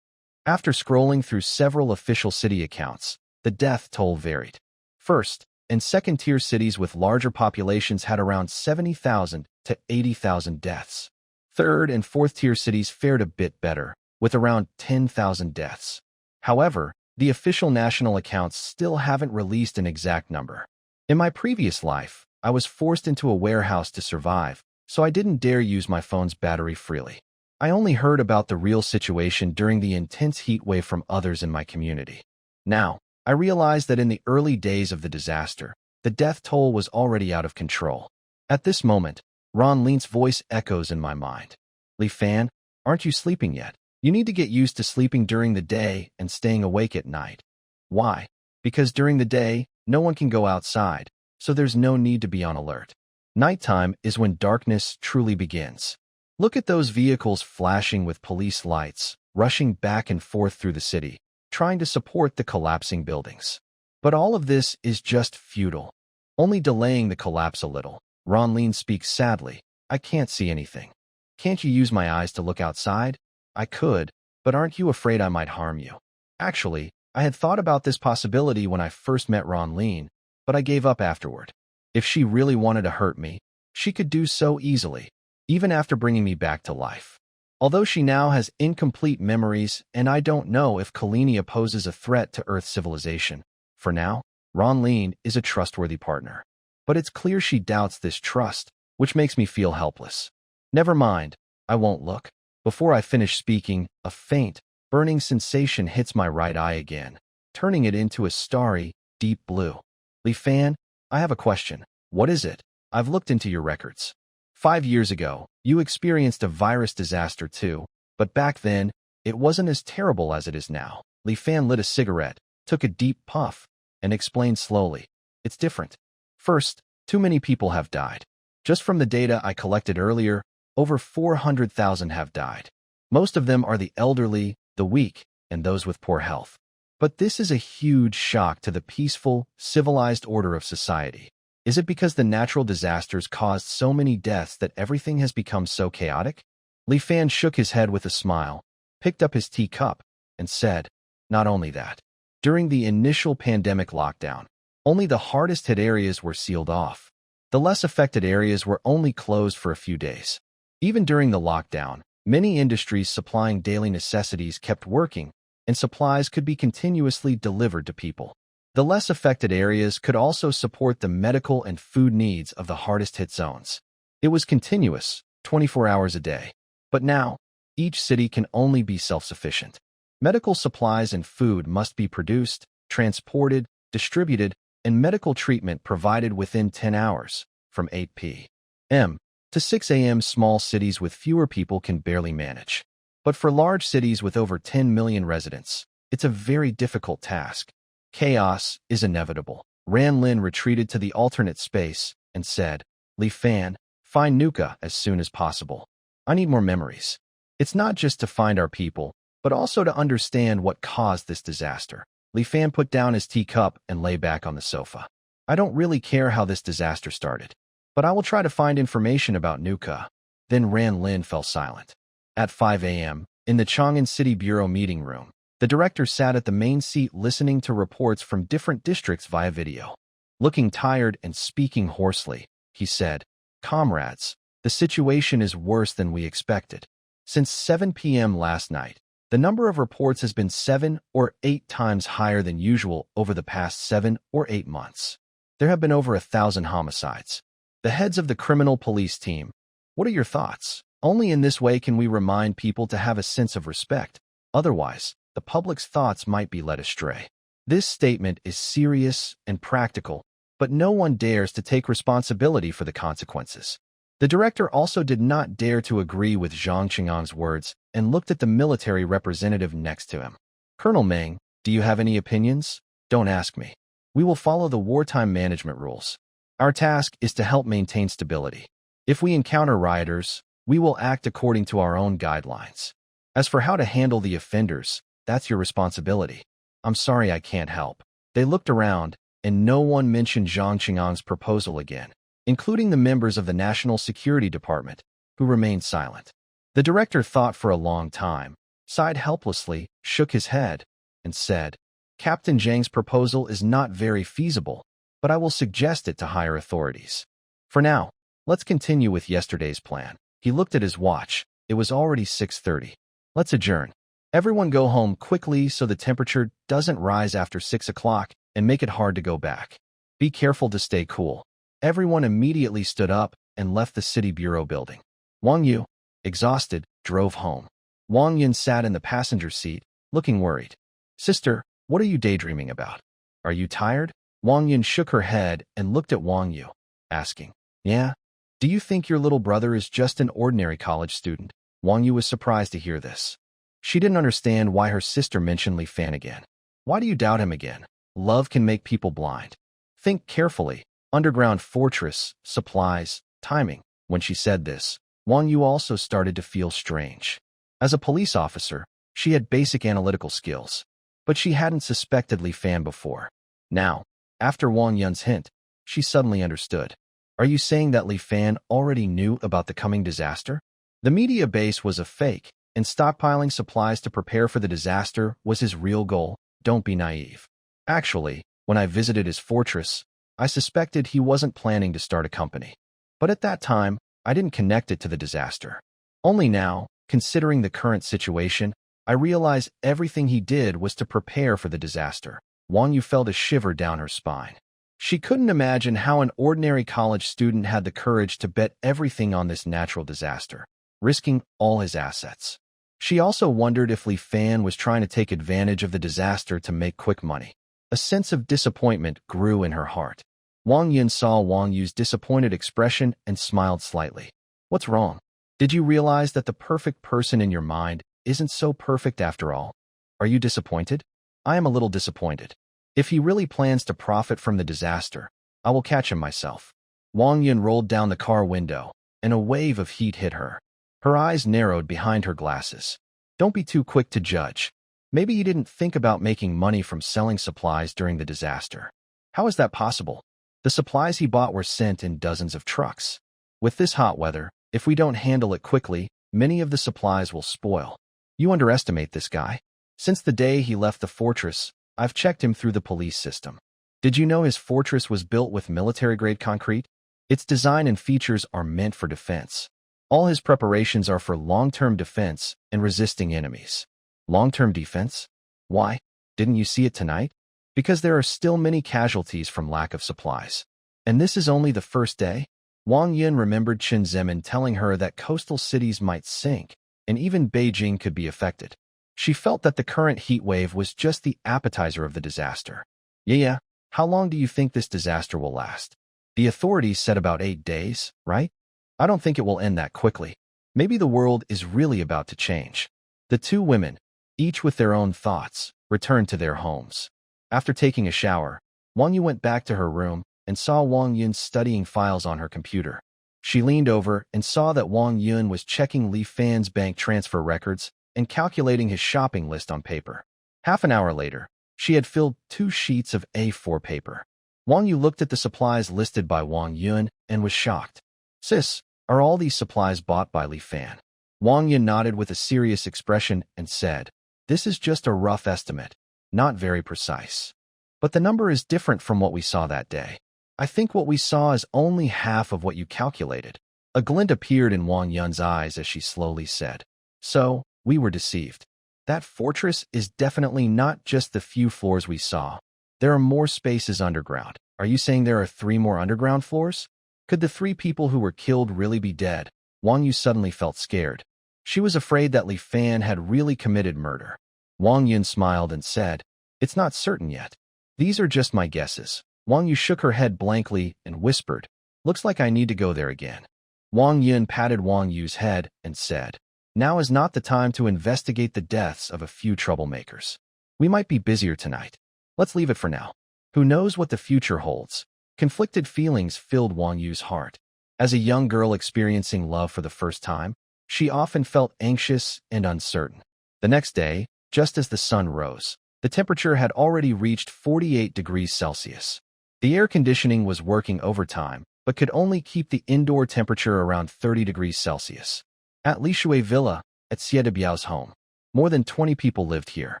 After scrolling through several official city accounts, the death toll varied. First and second-tier cities with larger populations had around 70,000 to 80,000 deaths. Third and fourth-tier cities fared a bit better, with around 10,000 deaths. However, the official national accounts still haven't released an exact number. In my previous life, I was forced into a warehouse to survive, so I didn't dare use my phone's battery freely. I only heard about the real situation during the intense heat wave from others in my community. Now, I realized that in the early days of the disaster, the death toll was already out of control. At this moment, Ron Lint's voice echoes in my mind. Li Fan, aren't you sleeping yet? You need to get used to sleeping during the day and staying awake at night. Why? Because during the day, no one can go outside, so there's no need to be on alert. Nighttime is when darkness truly begins. Look at those vehicles flashing with police lights, rushing back and forth through the city, trying to support the collapsing buildings. But all of this is just futile, only delaying the collapse a little. Ron Lin speaks sadly. I can't see anything. Can't you use my eyes to look outside? I could, but aren't you afraid I might harm you? Actually, I had thought about this possibility when I first met Ron Lin, but I gave up afterward. If she really wanted to hurt me, she could do so easily, even after bringing me back to life. Although she now has incomplete memories and I don't know if Kalinia poses a threat to Earth civilization, for now, Ron Lin is a trustworthy partner. But it's clear she doubts this trust, which makes me feel helpless. Never mind, I won't look. Before I finish speaking, a faint, burning sensation hits my right eye again, turning it into a starry, deep blue. Li Fan, I have a question. What is it? I've looked into your records. 5 years ago, you experienced a virus disaster too, but back then, it wasn't as terrible as it is now. Li Fan lit a cigarette, took a deep puff, and explained slowly. It's different. First, too many people have died. Just from the data I collected earlier, over 400,000 have died. Most of them are the elderly, the weak, and those with poor health. But this is a huge shock to the peaceful, civilized order of society. Is it because the natural disasters caused so many deaths that everything has become so chaotic? Li Fan shook his head with a smile, picked up his teacup, and said, not only that. During the initial pandemic lockdown, only the hardest hit areas were sealed off. The less affected areas were only closed for a few days. Even during the lockdown, many industries supplying daily necessities kept working, and supplies could be continuously delivered to people. The less affected areas could also support the medical and food needs of the hardest hit zones. It was continuous, 24 hours a day. But now, each city can only be self-sufficient. Medical supplies and food must be produced, transported, distributed, and medical treatment provided within 10 hours, from 8 p.m. to 6 a.m. Small cities with fewer people can barely manage. But for large cities with over 10 million residents, it's a very difficult task. Chaos is inevitable. Ran Lin retreated to the alternate space and said, Li Fan, find Nuka as soon as possible. I need more memories. It's not just to find our people, but also to understand what caused this disaster. Li Fan put down his teacup and lay back on the sofa. I don't really care how this disaster started, but I will try to find information about Nuka. Then Ran Lin fell silent. At 5 a.m., in the Chang'an City Bureau meeting room, the director sat at the main seat listening to reports from different districts via video. Looking tired and speaking hoarsely, he said, Comrades, the situation is worse than we expected. Since 7 p.m. last night, the number of reports has been 7 or 8 times higher than usual over the past 7 or 8 months. There have been over 1,000 homicides. The heads of the criminal police team, what are your thoughts? Only in this way can we remind people to have a sense of respect. Otherwise, the public's thoughts might be led astray. This statement is serious and practical, but no one dares to take responsibility for the consequences. The director also did not dare to agree with Zhang Qingang's words and looked at the military representative next to him. Colonel Meng, do you have any opinions? Don't ask me. We will follow the wartime management rules. Our task is to help maintain stability. If we encounter rioters, we will act according to our own guidelines. As for how to handle the offenders, that's your responsibility. I'm sorry I can't help. They looked around, and no one mentioned Zhang Qingang's proposal again, including the members of the National Security Department, who remained silent. The director thought for a long time, sighed helplessly, shook his head, and said, Captain Zhang's proposal is not very feasible, but I will suggest it to higher authorities. For now, let's continue with yesterday's plan. He looked at his watch. It was already 6:30. Let's adjourn. Everyone go home quickly so the temperature doesn't rise after 6 o'clock and make it hard to go back. Be careful to stay cool. Everyone immediately stood up and left the city bureau building. Wang Yu, exhausted, drove home. Wang Yun sat in the passenger seat, looking worried. Sister, what are you daydreaming about? Are you tired? Wang Yun shook her head and looked at Wang Yu, asking, Yeah? Do you think your little brother is just an ordinary college student? Wang Yu was surprised to hear this. She didn't understand why her sister mentioned Li Fan again. Why do you doubt him again? Love can make people blind. Think carefully. Underground fortress, supplies, timing. When she said this, Wang Yu also started to feel strange. As a police officer, she had basic analytical skills. but she hadn't suspected Li Fan before. Now, after Wang Yun's hint, she suddenly understood. Are you saying that Li Fan already knew about the coming disaster? The media base was a fake, and stockpiling supplies to prepare for the disaster was his real goal. Don't be naive. Actually, when I visited his fortress, I suspected he wasn't planning to start a company. But at that time, I didn't connect it to the disaster. Only now, considering the current situation, I realize everything he did was to prepare for the disaster. Wang Yu felt a shiver down her spine. She couldn't imagine how an ordinary college student had the courage to bet everything on this natural disaster, risking all his assets. She also wondered if Li Fan was trying to take advantage of the disaster to make quick money. A sense of disappointment grew in her heart. Wang Yun saw Wang Yu's disappointed expression and smiled slightly. What's wrong? Did you realize that the perfect person in your mind isn't so perfect after all? Are you disappointed? I am a little disappointed. If he really plans to profit from the disaster, I will catch him myself. Wang Yun rolled down the car window, and a wave of heat hit her. Her eyes narrowed behind her glasses. Don't be too quick to judge. Maybe he didn't think about making money from selling supplies during the disaster. How is that possible? The supplies he bought were sent in dozens of trucks. With this hot weather, if we don't handle it quickly, many of the supplies will spoil. You underestimate this guy. Since the day he left the fortress, I've checked him through the police system. Did you know his fortress was built with military-grade concrete? Its design and features are meant for defense. All his preparations are for long-term defense and resisting enemies. Long-term defense? Why? Didn't you see it tonight? Because there are still many casualties from lack of supplies. And this is only the first day? Wang Yun remembered Chen Zemin telling her that coastal cities might sink, and even Beijing could be affected. She felt that the current heat wave was just the appetizer of the disaster. Yeah, how long do you think this disaster will last? The authorities said about 8 days, right? I don't think it will end that quickly. Maybe the world is really about to change. The two women, each with their own thoughts, returned to their homes. After taking a shower, Wang Yu went back to her room and saw Wang Yun studying files on her computer. She leaned over and saw that Wang Yun was checking Li Fan's bank transfer records and calculating his shopping list on paper. Half an hour later, she had filled 2 sheets of A4 paper. Wang Yu looked at the supplies listed by Wang Yun and was shocked. Sis, are all these supplies bought by Li Fan? Wang Yun nodded with a serious expression and said, this is just a rough estimate, not very precise. But the number is different from what we saw that day. I think what we saw is only half of what you calculated. A glint appeared in Wang Yun's eyes as she slowly said, so, we were deceived. That fortress is definitely not just the few floors we saw. There are more spaces underground. Are you saying there are 3 more underground floors? Could the 3 people who were killed really be dead? Wang Yu suddenly felt scared. She was afraid that Li Fan had really committed murder. Wang Yun smiled and said, it's not certain yet. These are just my guesses. Wang Yu shook her head blankly and whispered, looks like I need to go there again. Wang Yun patted Wang Yu's head and said, now is not the time to investigate the deaths of a few troublemakers. We might be busier tonight. Let's leave it for now. Who knows what the future holds? Conflicted feelings filled Wang Yu's heart. As a young girl experiencing love for the first time, she often felt anxious and uncertain. The next day, just as the sun rose, the temperature had already reached 48 degrees Celsius. The air conditioning was working overtime, but could only keep the indoor temperature around 30 degrees Celsius. At Li Shui Villa, at Xie de Biao's home, more than 20 people lived here.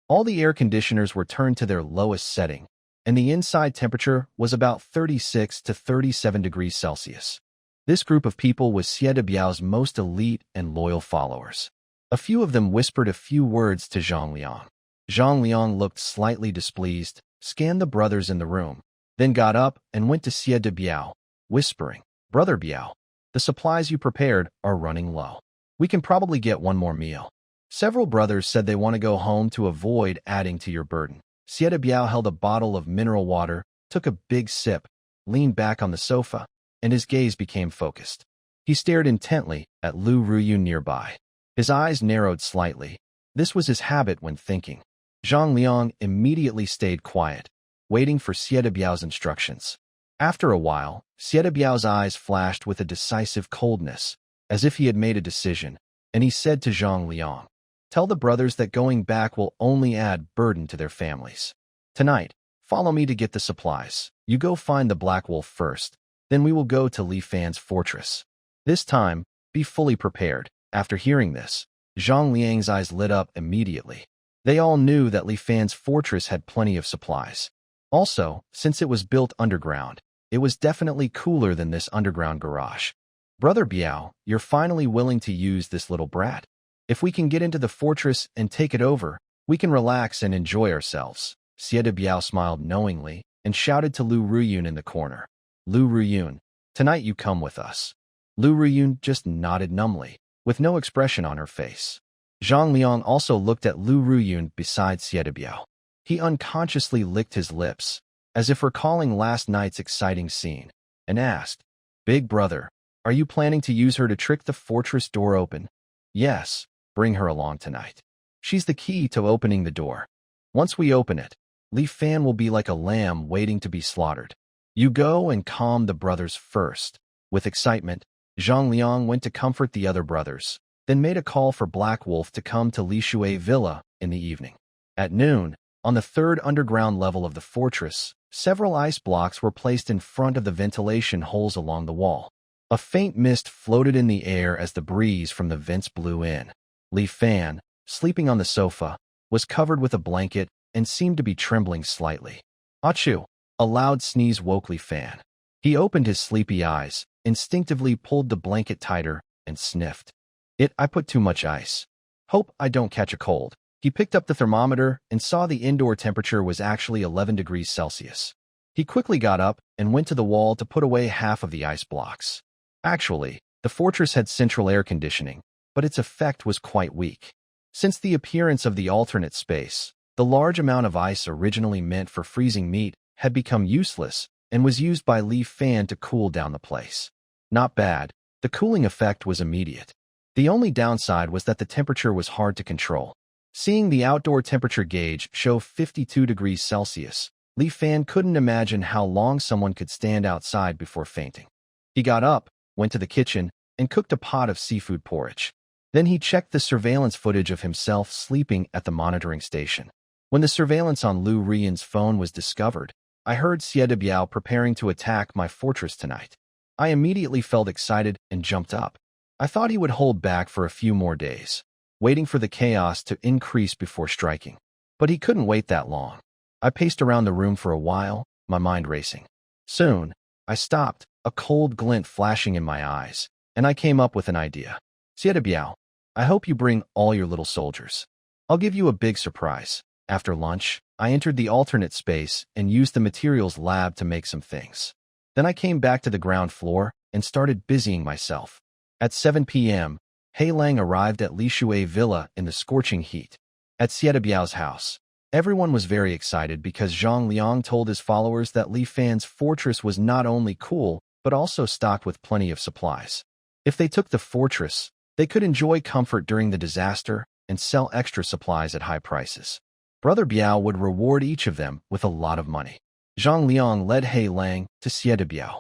All the air conditioners were turned to their lowest setting, and the inside temperature was about 36 to 37 degrees Celsius. This group of people was Xie de Biao's most elite and loyal followers. A few of them whispered a few words to Zhang Liang. Zhang Liang looked slightly displeased, scanned the brothers in the room, then got up and went to Xie de Biao, whispering, Brother Biao, the supplies you prepared are running low. We can probably get one more meal. Several brothers said they want to go home to avoid adding to your burden. Xie de Biao held a bottle of mineral water, took a big sip, leaned back on the sofa, and his gaze became focused. He stared intently at Lu Ruyu nearby. His eyes narrowed slightly. This was his habit when thinking. Zhang Liang immediately stayed quiet, waiting for Xie de Biao's instructions. After a while, Xie de Biao's eyes flashed with a decisive coldness, as if he had made a decision, and he said to Zhang Liang, Tell the brothers that going back will only add burden to their families. Tonight, follow me to get the supplies. You go find the Black Wolf first, then we will go to Li Fan's fortress. This time, be fully prepared. After hearing this, Zhang Liang's eyes lit up immediately. They all knew that Li Fan's fortress had plenty of supplies. Also, since it was built underground, it was definitely cooler than this underground garage. Brother Biao, you're finally willing to use this little brat. If we can get into the fortress and take it over, we can relax and enjoy ourselves. Sieta Biao smiled knowingly and shouted to Lu Ruyun in the corner. Lu Ruyun, tonight you come with us. Lu Ruyun just nodded numbly, with no expression on her face. Zhang Liang also looked at Lu Ruyun beside Sieta Biao. He unconsciously licked his lips, as if recalling last night's exciting scene, and asked, Big brother, are you planning to use her to trick the fortress door open? Yes, bring her along tonight. She's the key to opening the door. Once we open it, Li Fan will be like a lamb waiting to be slaughtered. You go and calm the brothers first. With excitement, Zhang Liang went to comfort the other brothers, then made a call for Black Wolf to come to Li Shui Villa in the evening. At noon, on the third underground level of the fortress, several ice blocks were placed in front of the ventilation holes along the wall. A faint mist floated in the air as the breeze from the vents blew in. Li Fan, sleeping on the sofa, was covered with a blanket and seemed to be trembling slightly. Achoo! A loud sneeze woke Li Fan. He opened his sleepy eyes, instinctively pulled the blanket tighter, and sniffed. I put too much ice. Hope I don't catch a cold. He picked up the thermometer and saw the indoor temperature was actually 11 degrees Celsius. He quickly got up and went to the wall to put away half of the ice blocks. Actually, the fortress had central air conditioning, but its effect was quite weak. Since the appearance of the alternate space, the large amount of ice originally meant for freezing meat had become useless and was used by Li Fan to cool down the place. Not bad, the cooling effect was immediate. The only downside was that the temperature was hard to control. Seeing the outdoor temperature gauge show 52 degrees Celsius, Li Fan couldn't imagine how long someone could stand outside before fainting. He got up, went to the kitchen, and cooked a pot of seafood porridge. Then he checked the surveillance footage of himself sleeping at the monitoring station. When the surveillance on Lu Ruyun's phone was discovered, I heard Sieta Biao preparing to attack my fortress tonight. I immediately felt excited and jumped up. I thought he would hold back for a few more days, waiting for the chaos to increase before striking. But he couldn't wait that long. I paced around the room for a while, my mind racing. Soon, I stopped, a cold glint flashing in my eyes, and I came up with an idea. Sieta Biao, I hope you bring all your little soldiers. I'll give you a big surprise. After lunch, I entered the alternate space and used the materials lab to make some things. Then I came back to the ground floor and started busying myself. At 7 p.m., Hei Lang arrived at Li Shui Villa in the scorching heat. At Sieta Biao's house, everyone was very excited because Zhang Liang told his followers that Li Fan's fortress was not only cool, but also stocked with plenty of supplies. If they took the fortress, they could enjoy comfort during the disaster and sell extra supplies at high prices. Brother Biao would reward each of them with a lot of money. Zhang Liang led Hei Lang to Sieta Biao.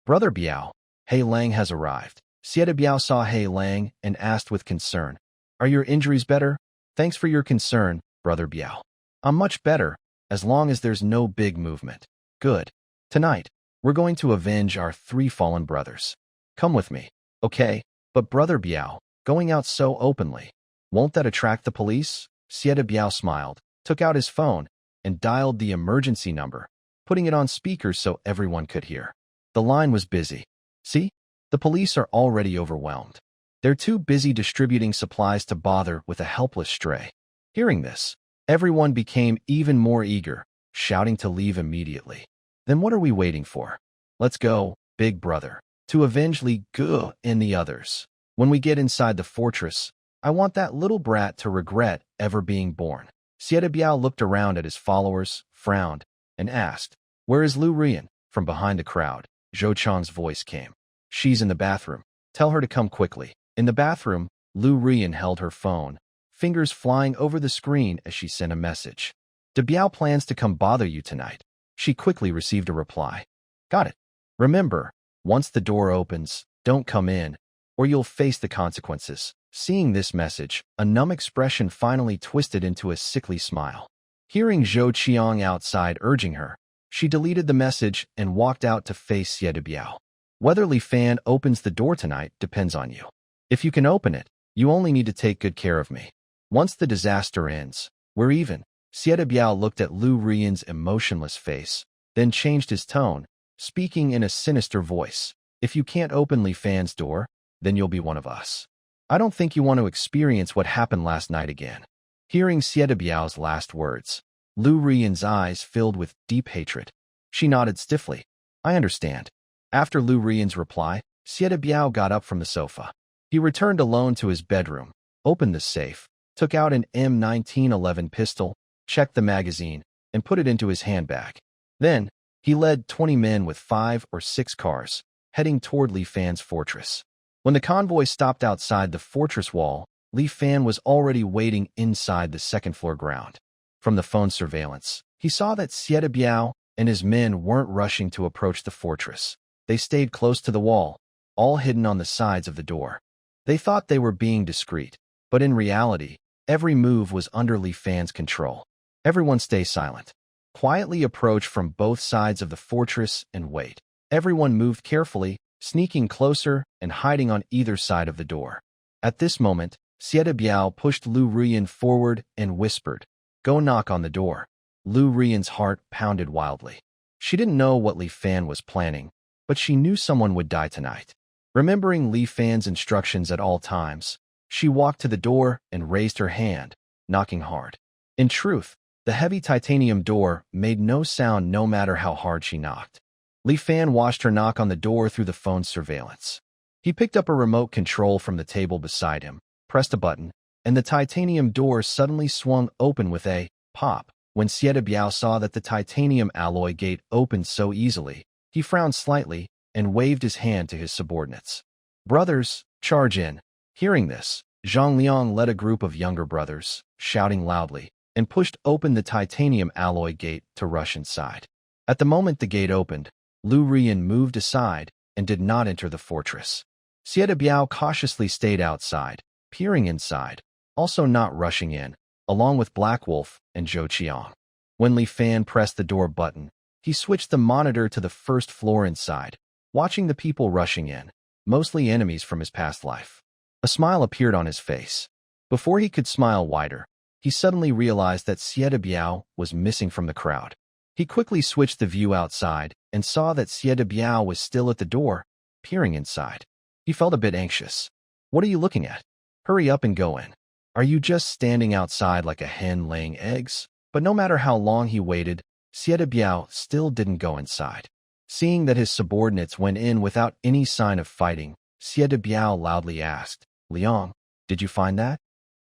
Brother Biao, Hei Lang has arrived. Sieta Biao saw Hei Lang and asked with concern, Are your injuries better? Thanks for your concern, Brother Biao. I'm much better, as long as there's no big movement. Good. Tonight, we're going to avenge our 3 fallen brothers. Come with me, okay? But Brother Biao, going out so openly, won't that attract the police? Sieta Biao smiled, took out his phone, and dialed the emergency number, putting it on speaker so everyone could hear. The line was busy. See? The police are already overwhelmed. They're too busy distributing supplies to bother with a helpless stray. Hearing this, everyone became even more eager, shouting to leave immediately. Then what are we waiting for? Let's go, big brother, to avenge Li Gu and the others. When we get inside the fortress, I want that little brat to regret ever being born. Sieta Biao looked around at his followers, frowned, and asked, Where is Lu Ruyun? From behind the crowd, Zhou Chang's voice came. She's in the bathroom. Tell her to come quickly. In the bathroom, Lu Ruyun held her phone, fingers flying over the screen as she sent a message. De Biao plans to come bother you tonight. She quickly received a reply. Got it. Remember, once the door opens, don't come in, or you'll face the consequences. Seeing this message, a numb expression finally twisted into a sickly smile. Hearing Zhou Qiang outside urging her, she deleted the message and walked out to face Xie Biao. Whether Li Fan opens the door tonight depends on you. If you can open it, you only need to take good care of me. Once the disaster ends, we're even. Xie Biao looked at Lu Rian's emotionless face, then changed his tone, speaking in a sinister voice. If you can't open Li Fan's door, then you'll be one of us. I don't think you want to experience what happened last night again. Hearing Xie Biao's last words, Lu Rian's eyes filled with deep hatred. She nodded stiffly. I understand. After Lu Rian's reply, Xie Biao got up from the sofa. He returned alone to his bedroom, opened the safe, took out an M1911 pistol, checked the magazine, and put it into his handbag. Then, he led 20 men with 5 or 6 cars, heading toward Li Fan's fortress. When the convoy stopped outside the fortress wall, Li Fan was already waiting inside the second-floor ground. From the phone surveillance, he saw that Xie Biao and his men weren't rushing to approach the fortress. They stayed close to the wall, all hidden on the sides of the door. They thought they were being discreet, but in reality, every move was under Li Fan's control. Everyone stay silent. Quietly approach from both sides of the fortress and wait. Everyone moved carefully, sneaking closer and hiding on either side of the door. At this moment, Xie Biao pushed Lu Rian forward and whispered, "Go knock on the door." Lu Rian's heart pounded wildly. She didn't know what Li Fan was planning, but she knew someone would die tonight. Remembering Li Fan's instructions at all times, she walked to the door and raised her hand, knocking hard. In truth, the heavy titanium door made no sound no matter how hard she knocked. Li Fan watched her knock on the door through the phone's surveillance. He picked up a remote control from the table beside him, pressed a button, and the titanium door suddenly swung open with a pop. When Xie Biao saw that the titanium alloy gate opened so easily, he frowned slightly and waved his hand to his subordinates. "Brothers, charge in." Hearing this, Zhang Liang led a group of younger brothers, shouting loudly, and pushed open the titanium alloy gate to rush inside. At the moment the gate opened, Lu Rian moved aside and did not enter the fortress. Xie Biao cautiously stayed outside, peering inside, also not rushing in, along with Black Wolf and Zhou Qiang. When Li Fan pressed the door button, he switched the monitor to the first floor inside, watching the people rushing in, mostly enemies from his past life. A smile appeared on his face. Before he could smile wider, he suddenly realized that Xie Biao was missing from the crowd. He quickly switched the view outside and saw that Xie Biao was still at the door, peering inside. He felt a bit anxious. "What are you looking at? Hurry up and go in. Are you just standing outside like a hen laying eggs?" But no matter how long he waited, Xie Biao still didn't go inside. Seeing that his subordinates went in without any sign of fighting, Xie Biao loudly asked, "Liang, did you find that?"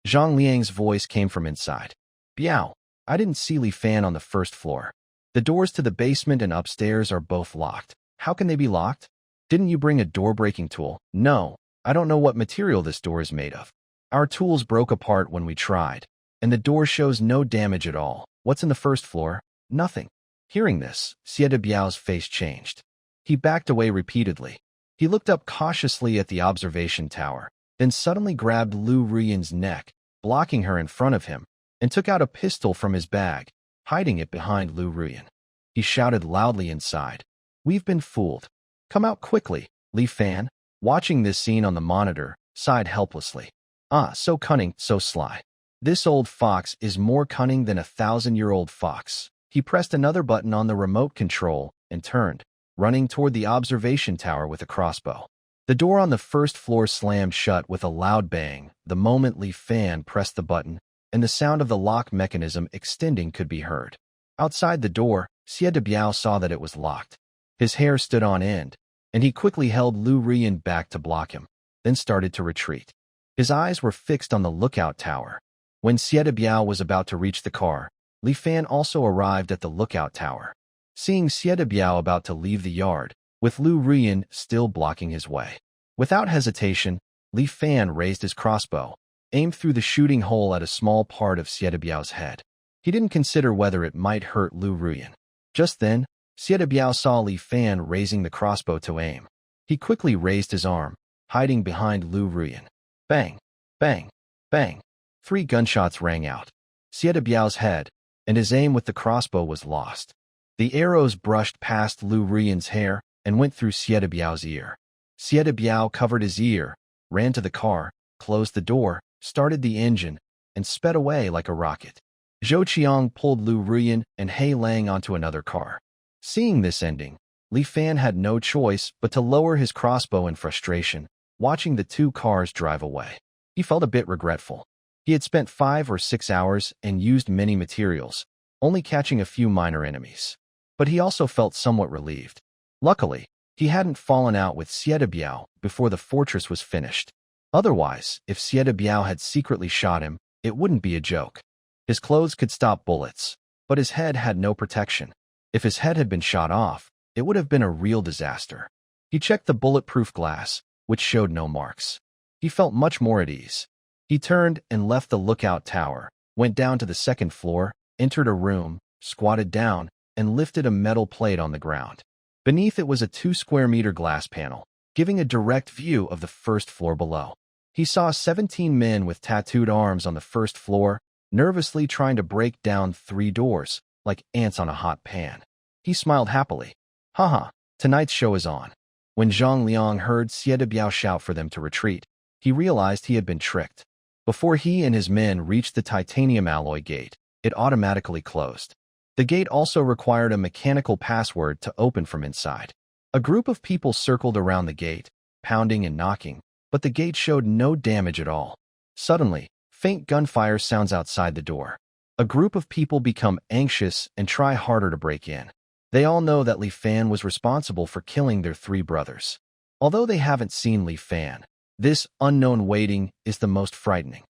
Zhang Liang's voice came from inside. "Biao, I didn't see Li Fan on the first floor. The doors to the basement and upstairs are both locked. How can they be locked? Didn't you bring a door-breaking tool?" "No, I don't know what material this door is made of. Our tools broke apart when we tried, and the door shows no damage at all. What's in the first floor?" "Nothing." Hearing this, Xie Biao's face changed. He backed away repeatedly. He looked up cautiously at the observation tower, then suddenly grabbed Lu Rian's neck, blocking her in front of him, and took out a pistol from his bag, hiding it behind Lu Rian. He shouted loudly inside, "We've been fooled. Come out quickly." Li Fan, watching this scene on the monitor, sighed helplessly. "Ah, so cunning, so sly. This old fox is more cunning than a 1,000-year-old fox." He pressed another button on the remote control and turned, running toward the observation tower with a crossbow. The door on the first floor slammed shut with a loud bang the moment Li Fan pressed the button, and the sound of the lock mechanism extending could be heard. Outside the door, Xie Biao saw that it was locked. His hair stood on end, and he quickly held Lu Rian back to block him, then started to retreat. His eyes were fixed on the lookout tower. When Xie Biao was about to reach the car, Li Fan also arrived at the lookout tower. Seeing Xie Biao about to leave the yard, with Lu Rian still blocking his way. Without hesitation, Li Fan raised his crossbow, aimed through the shooting hole at a small part of Xie Biao's head. He didn't consider whether it might hurt Lu Rian. Just then, Xie Biao saw Li Fan raising the crossbow to aim. He quickly raised his arm, hiding behind Lu Rian. Bang! Bang! Bang! 3 gunshots rang out. Xie Biao's head, and his aim with the crossbow was lost. The arrows brushed past Lu Ruyan's hair and went through Xie Biao's ear. Xie Biao covered his ear, ran to the car, closed the door, started the engine, and sped away like a rocket. Zhou Qiang pulled Lu Ruyan and He Lang onto another car. Seeing this ending, Li Fan had no choice but to lower his crossbow in frustration, watching the 2 cars drive away. He felt a bit regretful. He had spent 5 or 6 hours and used many materials, only catching a few minor enemies. But he also felt somewhat relieved. Luckily, he hadn't fallen out with Xie Biao before the fortress was finished. Otherwise, if Xie Biao had secretly shot him, it wouldn't be a joke. His clothes could stop bullets, but his head had no protection. If his head had been shot off, it would have been a real disaster. He checked the bulletproof glass, which showed no marks. He felt much more at ease. He turned and left the lookout tower, went down to the 2nd floor, entered a room, squatted down, and lifted a metal plate on the ground. Beneath it was a 2-square-meter glass panel, giving a direct view of the 1st floor below. He saw 17 men with tattooed arms on the 1st floor, nervously trying to break down 3 doors, like ants on a hot pan. He smiled happily. Haha, tonight's show is on. When Zhang Liang heard Xie Biao shout for them to retreat, he realized he had been tricked. Before he and his men reached the titanium alloy gate, it automatically closed. The gate also required a mechanical password to open from inside. A group of people circled around the gate, pounding and knocking, but the gate showed no damage at all. Suddenly, faint gunfire sounds outside the door. A group of people become anxious and try harder to break in. They all know that Li Fan was responsible for killing their 3 brothers. Although they haven't seen Li Fan, this unknown waiting is the most frightening.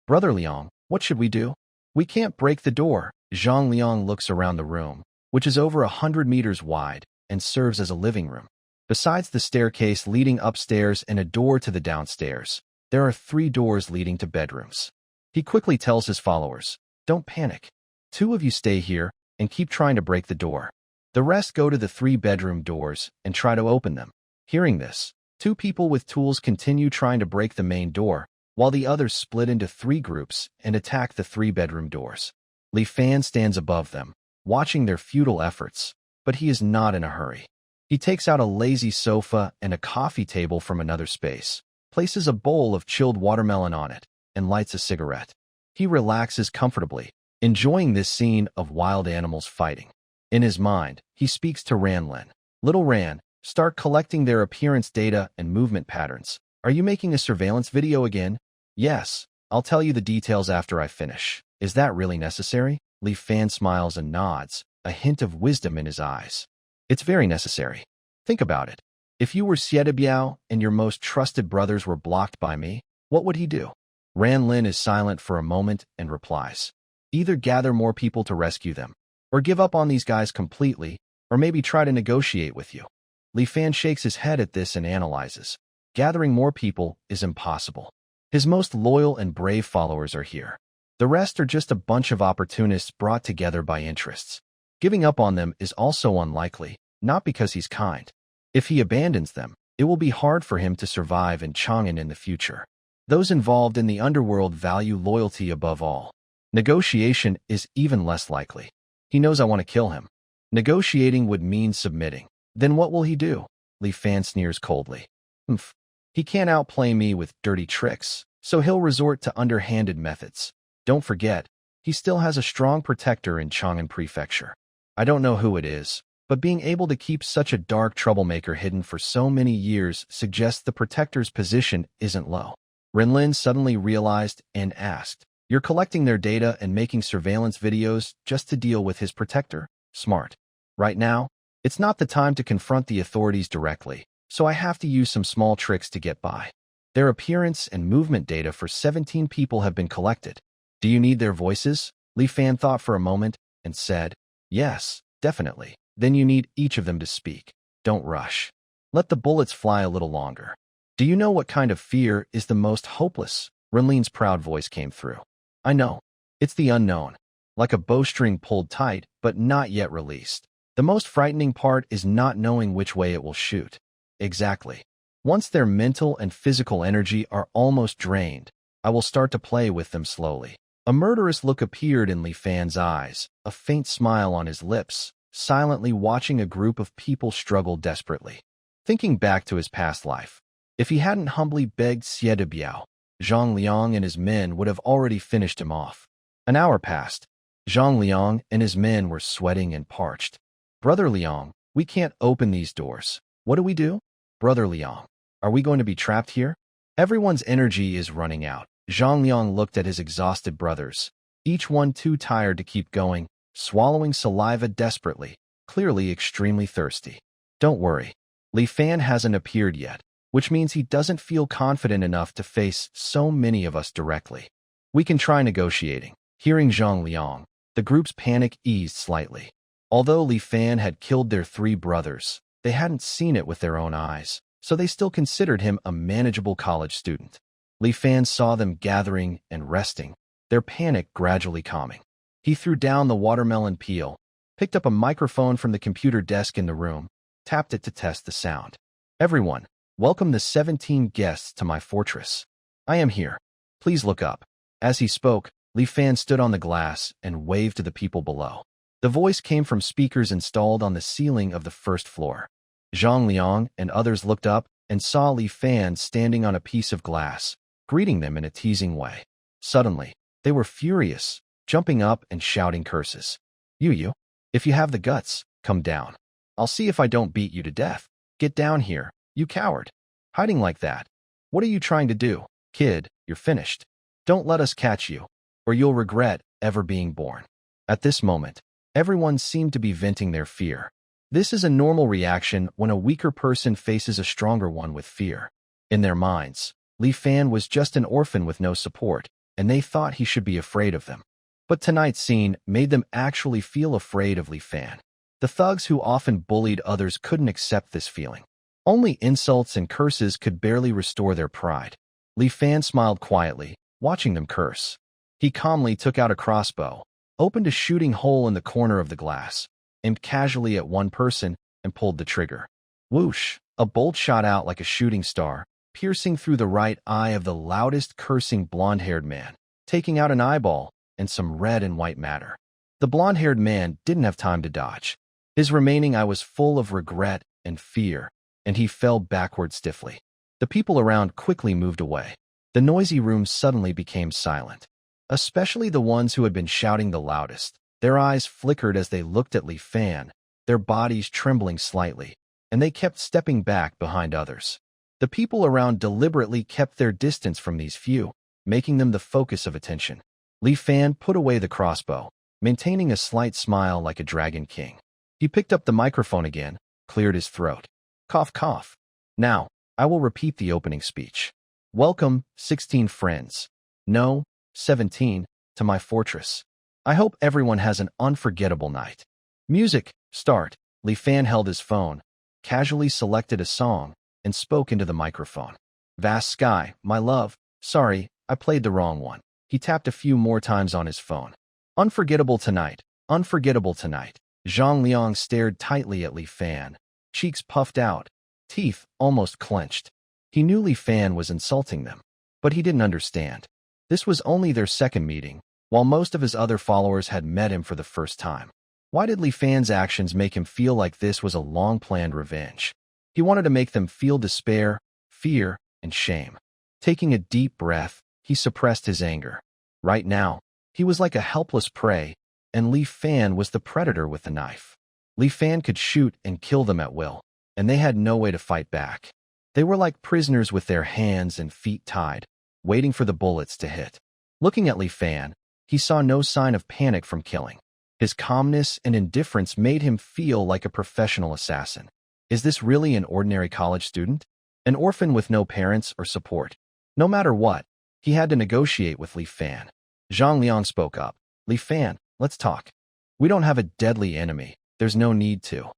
Brother Liang, what should we do? We can't break the door. Zhang Liang looks around the room, which is over 100 meters wide and serves as a living room. Besides the staircase leading upstairs and a door to the downstairs, there are 3 doors leading to bedrooms. He quickly tells his followers, "Don't panic. 2 of you stay here and keep trying to break the door. The rest go to the 3 bedroom doors and try to open them." Hearing this, 2 people with tools continue trying to break the main door, while the others split into 3 groups and attack the 3 bedroom doors. Li Fan stands above them, watching their futile efforts, but he is not in a hurry. He takes out a lazy sofa and a coffee table from another space, places a bowl of chilled watermelon on it, and lights a cigarette. He relaxes comfortably, enjoying this scene of wild animals fighting. In his mind, he speaks to Ranlin. "Little Ran, start collecting their appearance data and movement patterns. Are you making a surveillance video again?" "Yes, I'll tell you the details after I finish." "Is that really necessary?" Li Fan smiles and nods, a hint of wisdom in his eyes. "It's very necessary. Think about it. If you were Xie Biao and your most trusted brothers were blocked by me, what would he do?" Ranlin is silent for a moment and replies, "Either gather more people to rescue them, or give up on these guys completely, or maybe try to negotiate with you." Li Fan shakes his head at this and analyzes. Gathering more people is impossible. His most loyal and brave followers are here. The rest are just a bunch of opportunists brought together by interests. Giving up on them is also unlikely, not because he's kind. If he abandons them, it will be hard for him to survive in Chang'an in the future. Those involved in the underworld value loyalty above all. Negotiation is even less likely. He knows I want to kill him. Negotiating would mean submitting. Then what will he do? Li Fan sneers coldly. "Humph. He can't outplay me with dirty tricks, so he'll resort to underhanded methods. Don't forget, he still has a strong protector in Chang'an Prefecture. I don't know who it is, but being able to keep such a dark troublemaker hidden for so many years suggests the protector's position isn't low." Renlin suddenly realized and asked, "You're collecting their data and making surveillance videos just to deal with his protector? Smart. Right now, it's not the time to confront the authorities directly, so I have to use some small tricks to get by." Their appearance and movement data for 17 people have been collected. "Do you need their voices?" Li Fan thought for a moment and said, "Yes, definitely. Then you need each of them to speak. Don't rush. Let the bullets fly a little longer." "Do you know what kind of fear is the most hopeless?" Renlin's proud voice came through. "I know. It's the unknown. Like a bowstring pulled tight, but not yet released. The most frightening part is not knowing which way it will shoot." "Exactly. Once their mental and physical energy are almost drained, I will start to play with them slowly. A murderous look appeared in Li Fan's eyes, a faint smile on his lips, silently watching a group of people struggle desperately. Thinking back to his past life, if he hadn't humbly begged Xie de Biao, Zhang Liang and his men would have already finished him off. An hour passed. Zhang Liang and his men were sweating and parched. Brother Liang, we can't open these doors. What do we do? Brother Liang, are we going to be trapped here? Everyone's energy is running out. Zhang Liang looked at his exhausted brothers, each one too tired to keep going, swallowing saliva desperately, clearly extremely thirsty. Don't worry. Li Fan hasn't appeared yet, which means he doesn't feel confident enough to face so many of us directly. We can try negotiating. Hearing Zhang Liang, the group's panic eased slightly. Although Li Fan had killed their 3 brothers, they hadn't seen it with their own eyes, so they still considered him a manageable college student. Li Fan saw them gathering and resting, their panic gradually calming. He threw down the watermelon peel, picked up a microphone from the computer desk in the room, tapped it to test the sound. Everyone, welcome the 17 guests to my fortress. I am here. Please look up. As he spoke, Li Fan stood on the glass and waved to the people below. The voice came from speakers installed on the ceiling of the first floor. Zhang Liang and others looked up and saw Li Fan standing on a piece of glass, greeting them in a teasing way. Suddenly, they were furious, jumping up and shouting curses. You, if you have the guts, come down. I'll see if I don't beat you to death. Get down here, you coward. Hiding like that. What are you trying to do? Kid, you're finished. Don't let us catch you, or you'll regret ever being born. At this moment, everyone seemed to be venting their fear. This is a normal reaction when a weaker person faces a stronger one with fear. In their minds, Li Fan was just an orphan with no support, and they thought he should be afraid of them. But tonight's scene made them actually feel afraid of Li Fan. The thugs who often bullied others couldn't accept this feeling. Only insults and curses could barely restore their pride. Li Fan smiled quietly, watching them curse. He calmly took out a crossbow, opened a shooting hole in the corner of the glass, aimed casually at one person, and pulled the trigger. Whoosh! A bolt shot out like a shooting star, piercing through the right eye of the loudest cursing blonde-haired man, taking out an eyeball and some red and white matter. The blonde-haired man didn't have time to dodge. His remaining eye was full of regret and fear, and he fell backward stiffly. The people around quickly moved away. The noisy room suddenly became silent, especially the ones who had been shouting the loudest. Their eyes flickered as they looked at Li Fan, their bodies trembling slightly, and they kept stepping back behind others. The people around deliberately kept their distance from these few, making them the focus of attention. Li Fan put away the crossbow, maintaining a slight smile like a dragon king. He picked up the microphone again, cleared his throat. Cough, cough. Now, I will repeat the opening speech. Welcome, 16 friends. No, 17, to my fortress. I hope everyone has an unforgettable night. Music, start. Li Fan held his phone, casually selected a song, and spoke into the microphone. Vast sky, my love. Sorry, I played the wrong one. He tapped a few more times on his phone. Unforgettable tonight. Unforgettable tonight. Zhang Liang stared tightly at Li Fan, cheeks puffed out, teeth almost clenched. He knew Li Fan was insulting them, but he didn't understand. This was only their second meeting, while most of his other followers had met him for the first time. Why did Li Fan's actions make him feel like this was a long-planned revenge? He wanted to make them feel despair, fear, and shame. Taking a deep breath, he suppressed his anger. Right now, he was like a helpless prey, and Li Fan was the predator with the knife. Li Fan could shoot and kill them at will, and they had no way to fight back. They were like prisoners with their hands and feet tied, waiting for the bullets to hit. Looking at Li Fan, he saw no sign of panic from killing. His calmness and indifference made him feel like a professional assassin. Is this really an ordinary college student? An orphan with no parents or support? No matter what, he had to negotiate with Li Fan. Zhang Liang spoke up. Li Fan, let's talk. We don't have a deadly enemy. There's no need to.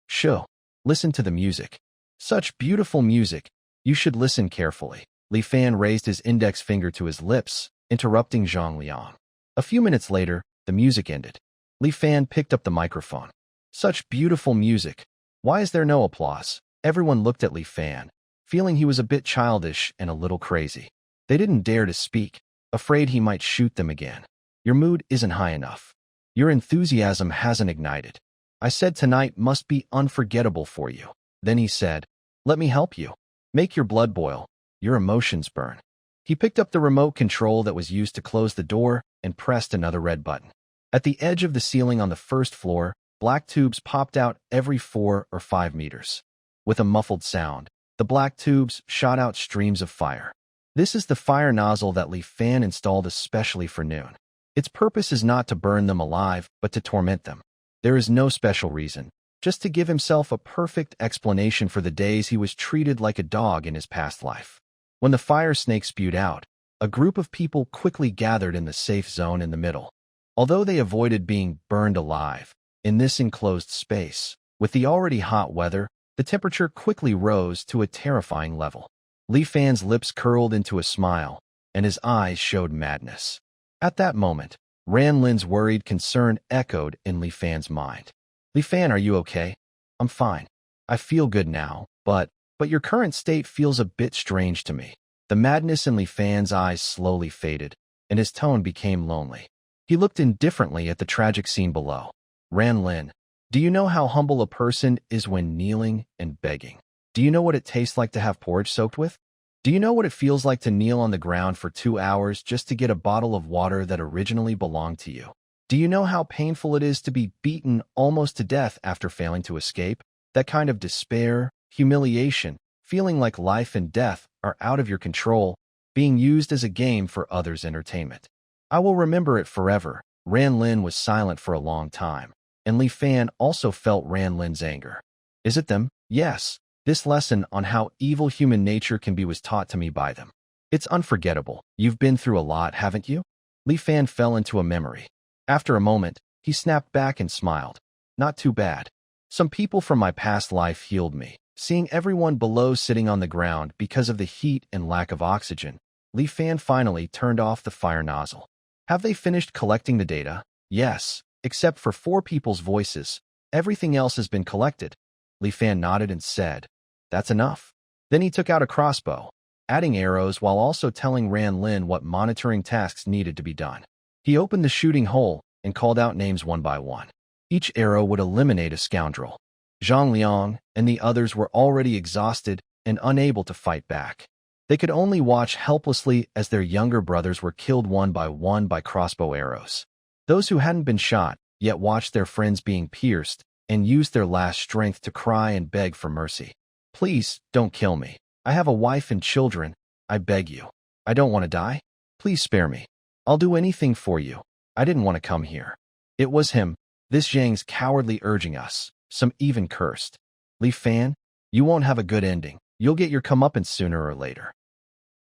Shoo. Listen to the music. Such beautiful music. You should listen carefully. Li Fan raised his index finger to his lips, interrupting Zhang Liang. A few minutes later, the music ended. Li Fan picked up the microphone. Such beautiful music. Why is there no applause? Everyone looked at Li Fan, feeling he was a bit childish and a little crazy. They didn't dare to speak, afraid he might shoot them again. Your mood isn't high enough. Your enthusiasm hasn't ignited. I said tonight must be unforgettable for you. Then he said, let me help you. Make your blood boil. Your emotions burn. He picked up the remote control that was used to close the door and pressed another red button. At the edge of the ceiling on the first floor, black tubes popped out every 4 or 5 meters. With a muffled sound, the black tubes shot out streams of fire. This is the fire nozzle that Li Fan installed especially for Noon. Its purpose is not to burn them alive, but to torment them. There is no special reason, just to give himself a perfect explanation for the days he was treated like a dog in his past life. When the fire snake spewed out, a group of people quickly gathered in the safe zone in the middle. Although they avoided being burned alive, in this enclosed space, with the already hot weather, the temperature quickly rose to a terrifying level. Li Fan's lips curled into a smile, and his eyes showed madness. At that moment, Ran Lin's worried concern echoed in Li Fan's mind. Li Fan, are you okay? I'm fine. I feel good now, but your current state feels a bit strange to me. The madness in Li Fan's eyes slowly faded, and his tone became lonely. He looked indifferently at the tragic scene below. Ran Lin, do you know how humble a person is when kneeling and begging? Do you know what it tastes like to have porridge soaked with? Do you know what it feels like to kneel on the ground for 2 hours just to get a bottle of water that originally belonged to you? Do you know how painful it is to be beaten almost to death after failing to escape? That kind of despair, humiliation, feeling like life and death are out of your control, being used as a game for others' entertainment. I will remember it forever. Ran Lin was silent for a long time, and Li Fan also felt Ran Lin's anger. Is it them? Yes. This lesson on how evil human nature can be was taught to me by them. It's unforgettable. You've been through a lot, haven't you? Li Fan fell into a memory. After a moment, he snapped back and smiled. Not too bad. Some people from my past life healed me. Seeing everyone below sitting on the ground because of the heat and lack of oxygen, Li Fan finally turned off the fire nozzle. Have they finished collecting the data? Yes, except for 4 people's voices. Everything else has been collected. Li Fan nodded and said, that's enough. Then he took out a crossbow, adding arrows while also telling Ran Lin what monitoring tasks needed to be done. He opened the shooting hole and called out names one by one. Each arrow would eliminate a scoundrel. Zhang Liang and the others were already exhausted and unable to fight back. They could only watch helplessly as their younger brothers were killed one by crossbow arrows. Those who hadn't been shot yet watched their friends being pierced and used their last strength to cry and beg for mercy. Please, don't kill me. I have a wife and children. I beg you. I don't want to die. Please spare me. I'll do anything for you. I didn't want to come here. It was him, this Zhang's cowardly urging us. Some even cursed. Li Fan, you won't have a good ending. You'll get your comeuppance sooner or later.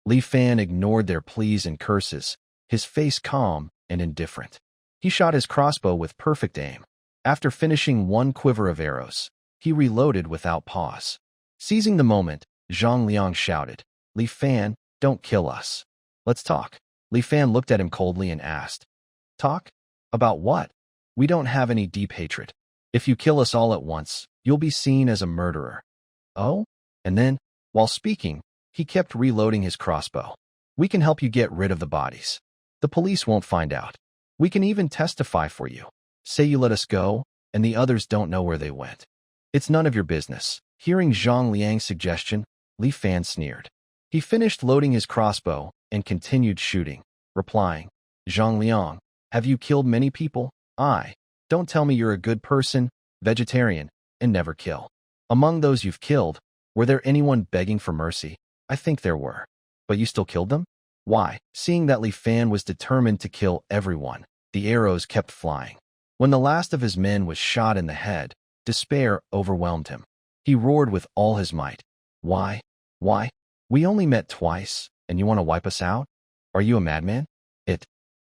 Li Fan ignored their pleas and curses, his face calm and indifferent. He shot his crossbow with perfect aim. After finishing 1 quiver of arrows, he reloaded without pause. Seizing the moment, Zhang Liang shouted, Li Fan, don't kill us. Let's talk. Li Fan looked at him coldly and asked, talk? About what? We don't have any deep hatred. If you kill us all at once, you'll be seen as a murderer. Oh? And then, while speaking, he kept reloading his crossbow. We can help you get rid of the bodies. The police won't find out. We can even testify for you. Say you let us go, and the others don't know where they went. It's none of your business. Hearing Zhang Liang's suggestion, Li Fan sneered. He finished loading his crossbow and continued shooting, replying, Zhang Liang, have you killed many people? Don't tell me you're a good person, vegetarian, and never kill. Among those you've killed, were there anyone begging for mercy? I think there were. But you still killed them? Why? Seeing that Li Fan was determined to kill everyone, the arrows kept flying. When the last of his men was shot in the head, despair overwhelmed him. He roared with all his might. Why? Why? We only met twice, and you want to wipe us out? Are you a madman?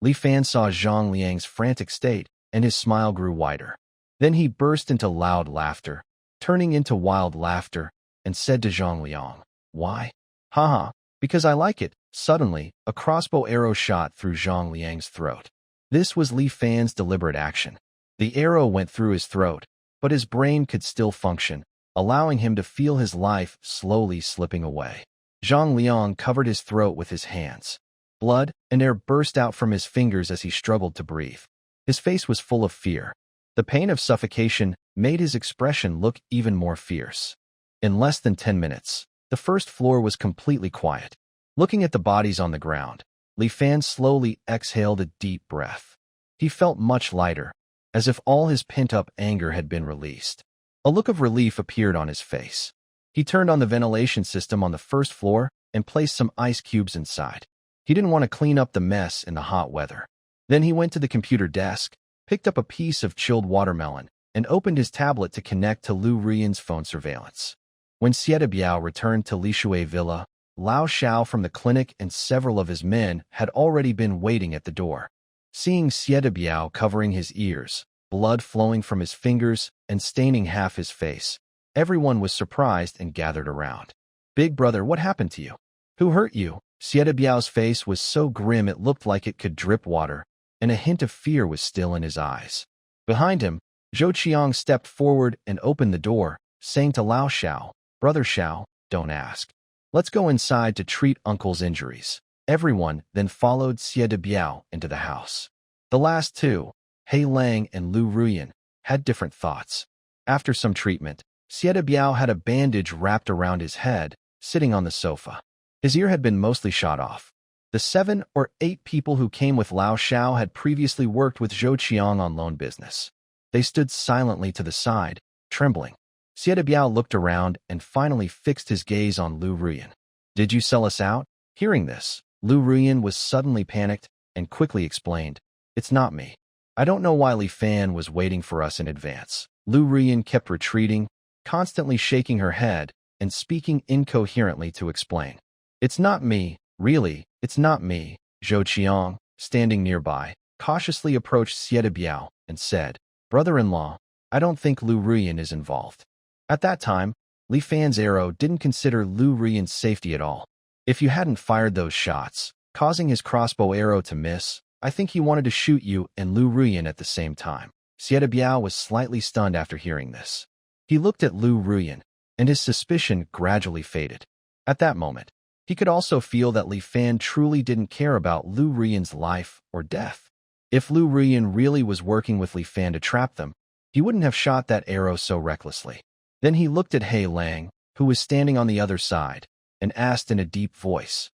Li Fan saw Zhang Liang's frantic state, and his smile grew wider. Then he burst into loud laughter, turning into wild laughter, and said to Zhang Liang, why? Haha, because I like it. Suddenly, a crossbow arrow shot through Zhang Liang's throat. This was Li Fan's deliberate action. The arrow went through his throat, but his brain could still function, allowing him to feel his life slowly slipping away. Zhang Liang covered his throat with his hands. Blood and air burst out from his fingers as he struggled to breathe. His face was full of fear. The pain of suffocation made his expression look even more fierce. In less than 10 minutes, the first floor was completely quiet. Looking at the bodies on the ground, Li Fan slowly exhaled a deep breath. He felt much lighter, as if all his pent-up anger had been released. A look of relief appeared on his face. He turned on the ventilation system on the first floor and placed some ice cubes inside. He didn't want to clean up the mess in the hot weather. Then he went to the computer desk, picked up a piece of chilled watermelon, and opened his tablet to connect to Lu Ruyan's phone surveillance. When Sieta Biao returned to Lishui Villa, Lao Xiao from the clinic and several of his men had already been waiting at the door. Seeing Sieta Biao covering his ears, blood flowing from his fingers and staining half his face, everyone was surprised and gathered around. "Big brother, what happened to you? Who hurt you?" Sieta Biao's face was so grim it looked like it could drip water, and a hint of fear was still in his eyes. Behind him, Zhou Qiang stepped forward and opened the door, saying to Lao Xiao, "Brother Xiao, don't ask. Let's go inside to treat uncle's injuries." Everyone then followed Sieta Biao into the house. The last two, He Lang and Lu Ruyan, had different thoughts. After some treatment, Sieta Biao had a bandage wrapped around his head, sitting on the sofa. His ear had been mostly shot off. The 7 or 8 people who came with Lao Xiao had previously worked with Zhou Qiang on loan business. They stood silently to the side, trembling. Sieta Biao looked around and finally fixed his gaze on Lu Ruyan. "Did you sell us out?" Hearing this, Lu Ruyan was suddenly panicked and quickly explained, "It's not me. I don't know why Li Fan was waiting for us in advance." Lu Ruyan kept retreating, constantly shaking her head and speaking incoherently to explain. "It's not me, really, it's not me." Zhou Qiang, standing nearby, cautiously approached Sieta Biao and said, "Brother-in-law, I don't think Lu Ruyan is involved." At that time, Li Fan's arrow didn't consider Lu Ruyan's safety at all. If you hadn't fired those shots, causing his crossbow arrow to miss, I think he wanted to shoot you and Lu Ruyan at the same time. Sieta Biao was slightly stunned after hearing this. He looked at Lu Ruyan, and his suspicion gradually faded. At that moment, he could also feel that Li Fan truly didn't care about Lu Ruyan's life or death. If Lu Ruyan really was working with Li Fan to trap them, he wouldn't have shot that arrow so recklessly. Then he looked at He Lang, who was standing on the other side, and asked in a deep voice,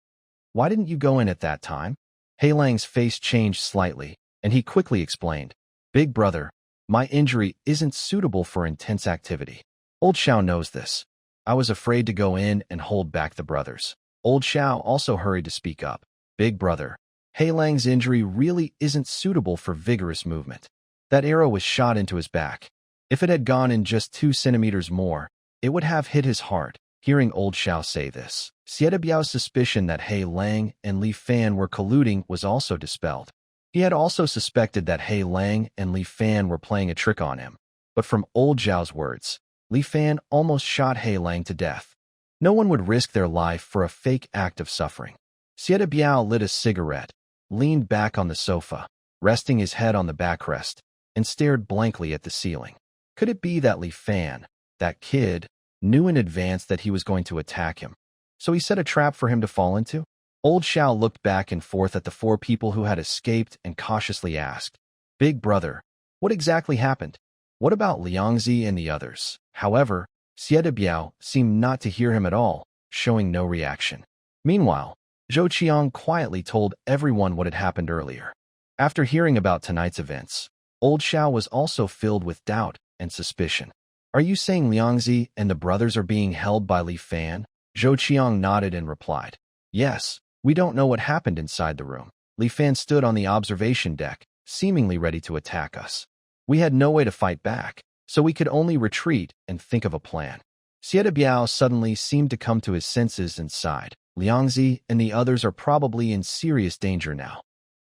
"Why didn't you go in at that time?" He Lang's face changed slightly, and he quickly explained, "Big brother, my injury isn't suitable for intense activity. Old Xiao knows this. I was afraid to go in and hold back the brothers." Old Xiao also hurried to speak up, "Big brother, He Lang's injury really isn't suitable for vigorous movement. That arrow was shot into his back. If it had gone in just 2 centimeters more, it would have hit his heart." Hearing Old Xiao say this, Sieta Biao's suspicion that He Lang and Li Fan were colluding was also dispelled. He had also suspected that He Lang and Li Fan were playing a trick on him, but from Old Xiao's words, Li Fan almost shot He Lang to death. No one would risk their life for a fake act of suffering. Sieta Biao lit a cigarette, leaned back on the sofa, resting his head on the backrest, and stared blankly at the ceiling. Could it be that Li Fan, that kid, knew in advance that he was going to attack him, so he set a trap for him to fall into? Old Xiao looked back and forth at the 4 people who had escaped and cautiously asked, "Big brother, what exactly happened? What about Liangzi and the others?" However, Sieta Biao seemed not to hear him at all, showing no reaction. Meanwhile, Zhou Qiang quietly told everyone what had happened earlier. After hearing about tonight's events, Old Xiao was also filled with doubt and suspicion. "Are you saying Liangzi and the brothers are being held by Li Fan?" Zhou Qiang nodded and replied, "Yes, we don't know what happened inside the room. Li Fan stood on the observation deck, seemingly ready to attack us. We had no way to fight back, so we could only retreat and think of a plan." Sieta Biao suddenly seemed to come to his senses and sighed. "Liangzi and the others are probably in serious danger now."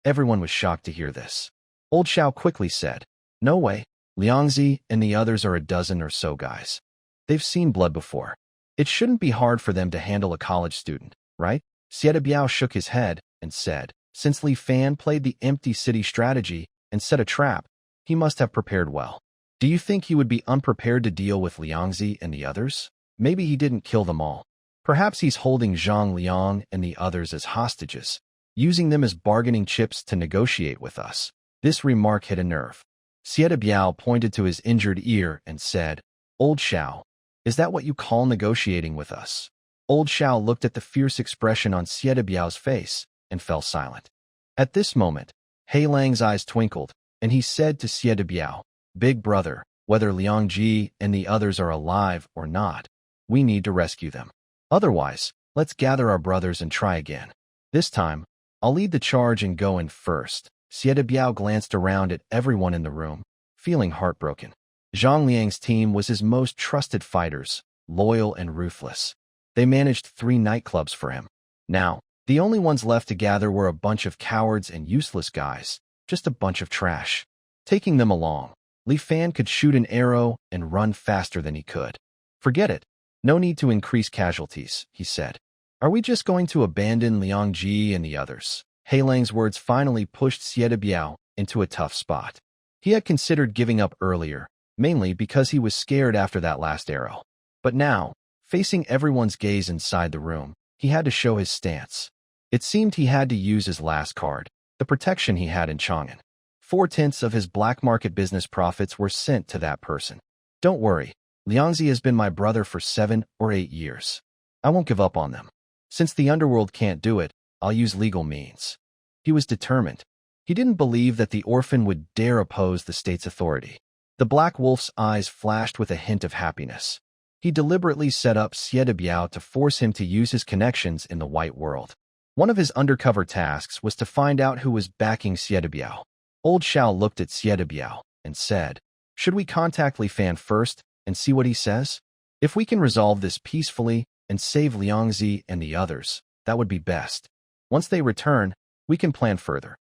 Everyone was shocked to hear this. Old Xiao quickly said, "No way. Liangzi and the others are a dozen or so guys. They've seen blood before. It shouldn't be hard for them to handle a college student, right?" Sieta Biao shook his head and said, "Since Li Fan played the empty city strategy and set a trap, he must have prepared well. Do you think he would be unprepared to deal with Liangzi and the others? Maybe he didn't kill them all. Perhaps he's holding Zhang Liang and the others as hostages, using them as bargaining chips to negotiate with us. This remark hit a nerve. Xie Biao pointed to his injured ear and said, "Old Xiao, is that what you call negotiating with us?" Old Xiao looked at the fierce expression on Xie Biao's face and fell silent. At this moment, He Lang's eyes twinkled, and he said to Xie Biao, "Big brother, whether Liang Ji and the others are alive or not, we need to rescue them. Otherwise, let's gather our brothers and try again. This time, I'll lead the charge and go in first." Xie Biao glanced around at everyone in the room, feeling heartbroken. Zhang Liang's team was his most trusted fighters, loyal and ruthless. They managed 3 nightclubs for him. Now, the only ones left to gather were a bunch of cowards and useless guys, just a bunch of trash. Taking them along, Li Fan could shoot an arrow and run faster than he could. "Forget it. No need to increase casualties," he said. "Are we just going to abandon Liang Ji and the others?" He Lang's words finally pushed Xie Biao into a tough spot. He had considered giving up earlier, mainly because he was scared after that last arrow. But now, facing everyone's gaze inside the room, he had to show his stance. It seemed he had to use his last card, the protection he had in Chang'an. 4/10 of his black market business profits were sent to that person. "Don't worry, Liangzi has been my brother for 7 or 8 years. I won't give up on them. Since the underworld can't do it, I'll use legal means." He was determined. He didn't believe that the orphan would dare oppose the state's authority. The Black Wolf's eyes flashed with a hint of happiness. He deliberately set up Xie Biao to force him to use his connections in the white world. One of his undercover tasks was to find out who was backing Xie Biao. Old Xiao looked at Xie Biao and said, "Should we contact Li Fan first and see what he says? If we can resolve this peacefully and save Liangzi and the others, that would be best. Once they return, we can plan further."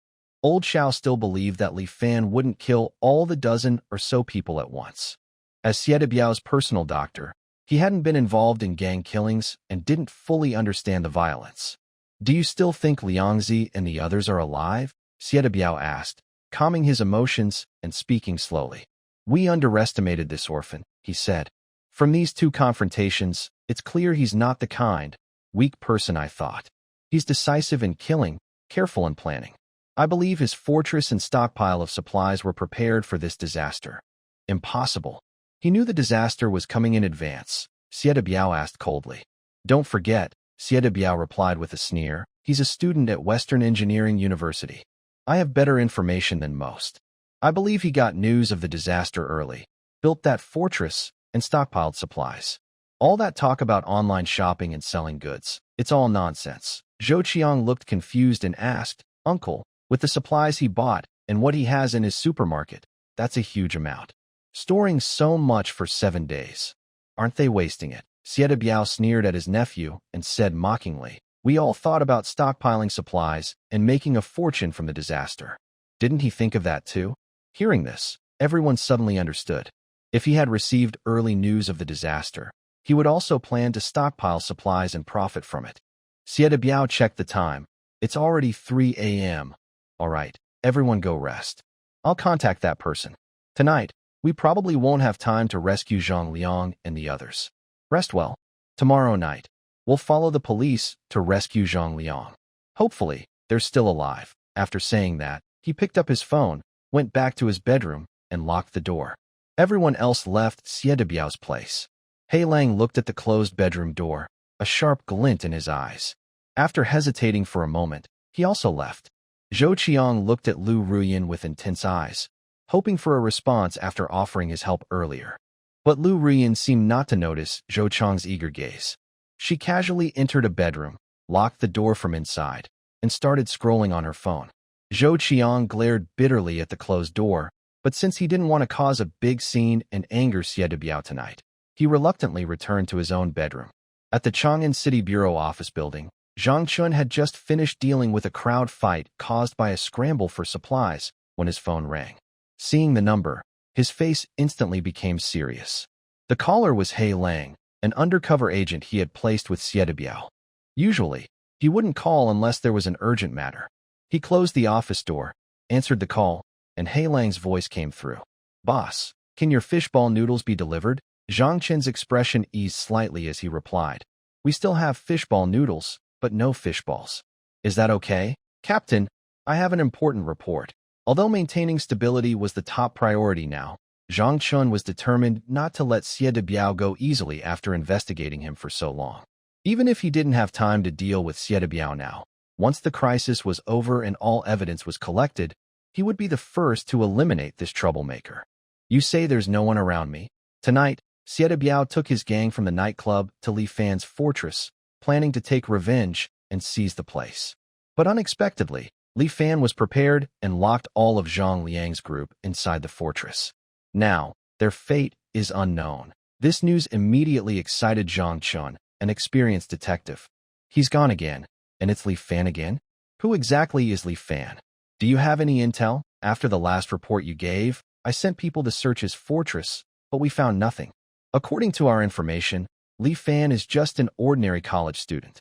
Old Xiao still believed that Li Fan wouldn't kill all the dozen or so people at once. As Xie Biao's personal doctor, he hadn't been involved in gang killings and didn't fully understand the violence. "Do you still think Liangzi and the others are alive?" Xie Biao asked, calming his emotions and speaking slowly. "We underestimated this orphan," he said. "From these 2 confrontations, it's clear he's not the kind, weak person I thought. He's decisive in killing, careful in planning. I believe his fortress and stockpile of supplies were prepared for this disaster." "Impossible. He knew the disaster was coming in advance," Xie Biao asked coldly. "Don't forget," Xie Biao replied with a sneer, "he's a student at Western Engineering University. I have better information than most. I believe he got news of the disaster early, built that fortress, and stockpiled supplies. All that talk about online shopping and selling goods, it's all nonsense." Zhou Qiang looked confused and asked, "Uncle, with the supplies he bought and what he has in his supermarket, that's a huge amount. Storing so much for 7 days. Aren't they wasting it?" Xie Biao sneered at his nephew and said mockingly, "We all thought about stockpiling supplies and making a fortune from the disaster. Didn't he think of that too?" Hearing this, everyone suddenly understood. If he had received early news of the disaster, he would also plan to stockpile supplies and profit from it. Xie Biao checked the time. "It's already 3 a.m. All right, everyone go rest. I'll contact that person. Tonight, we probably won't have time to rescue Zhang Liang and the others. Rest well. Tomorrow night, we'll follow the police to rescue Zhang Liang. Hopefully, they're still alive." After saying that, he picked up his phone, went back to his bedroom, and locked the door. Everyone else left Xie Biao's place. He Lang looked at the closed bedroom door, a sharp glint in his eyes. After hesitating for a moment, he also left. Zhou Qiang looked at Lu Ruyan with intense eyes, hoping for a response after offering his help earlier. But Lu Ruyan seemed not to notice Zhou Qiang's eager gaze. She casually entered a bedroom, locked the door from inside, and started scrolling on her phone. Zhou Qiang glared bitterly at the closed door, but since he didn't want to cause a big scene and anger Xie Biao tonight, he reluctantly returned to his own bedroom. At the Chang'an City Bureau office building, Zhang Chun had just finished dealing with a crowd fight caused by a scramble for supplies when his phone rang. Seeing the number, his face instantly became serious. The caller was He Lang, an undercover agent he had placed with Xie Biao. Usually, he wouldn't call unless there was an urgent matter. He closed the office door, answered the call, and He Lang's voice came through. "Boss, can your fishball noodles be delivered?" Zhang Chen's expression eased slightly as he replied. We still have fishball noodles, but no fishballs. Is that okay? Captain, I have an important report. Although maintaining stability was the top priority now, Zhang Chun was determined not to let Xie de Biao go easily after investigating him for so long. Even if he didn't have time to deal with Xie de Biao now, once the crisis was over and all evidence was collected, he would be the first to eliminate this troublemaker. You say there's no one around me? Tonight, Xie de Biao took his gang from the nightclub to Li Fan's fortress, planning to take revenge and seize the place. But unexpectedly, Li Fan was prepared and locked all of Zhang Liang's group inside the fortress. Now, their fate is unknown. This news immediately excited Zhang Chun, an experienced detective. He's gone again, and it's Li Fan again? Who exactly is Li Fan? Do you have any intel? After the last report you gave, I sent people to search his fortress, but we found nothing. According to our information, Li Fan is just an ordinary college student.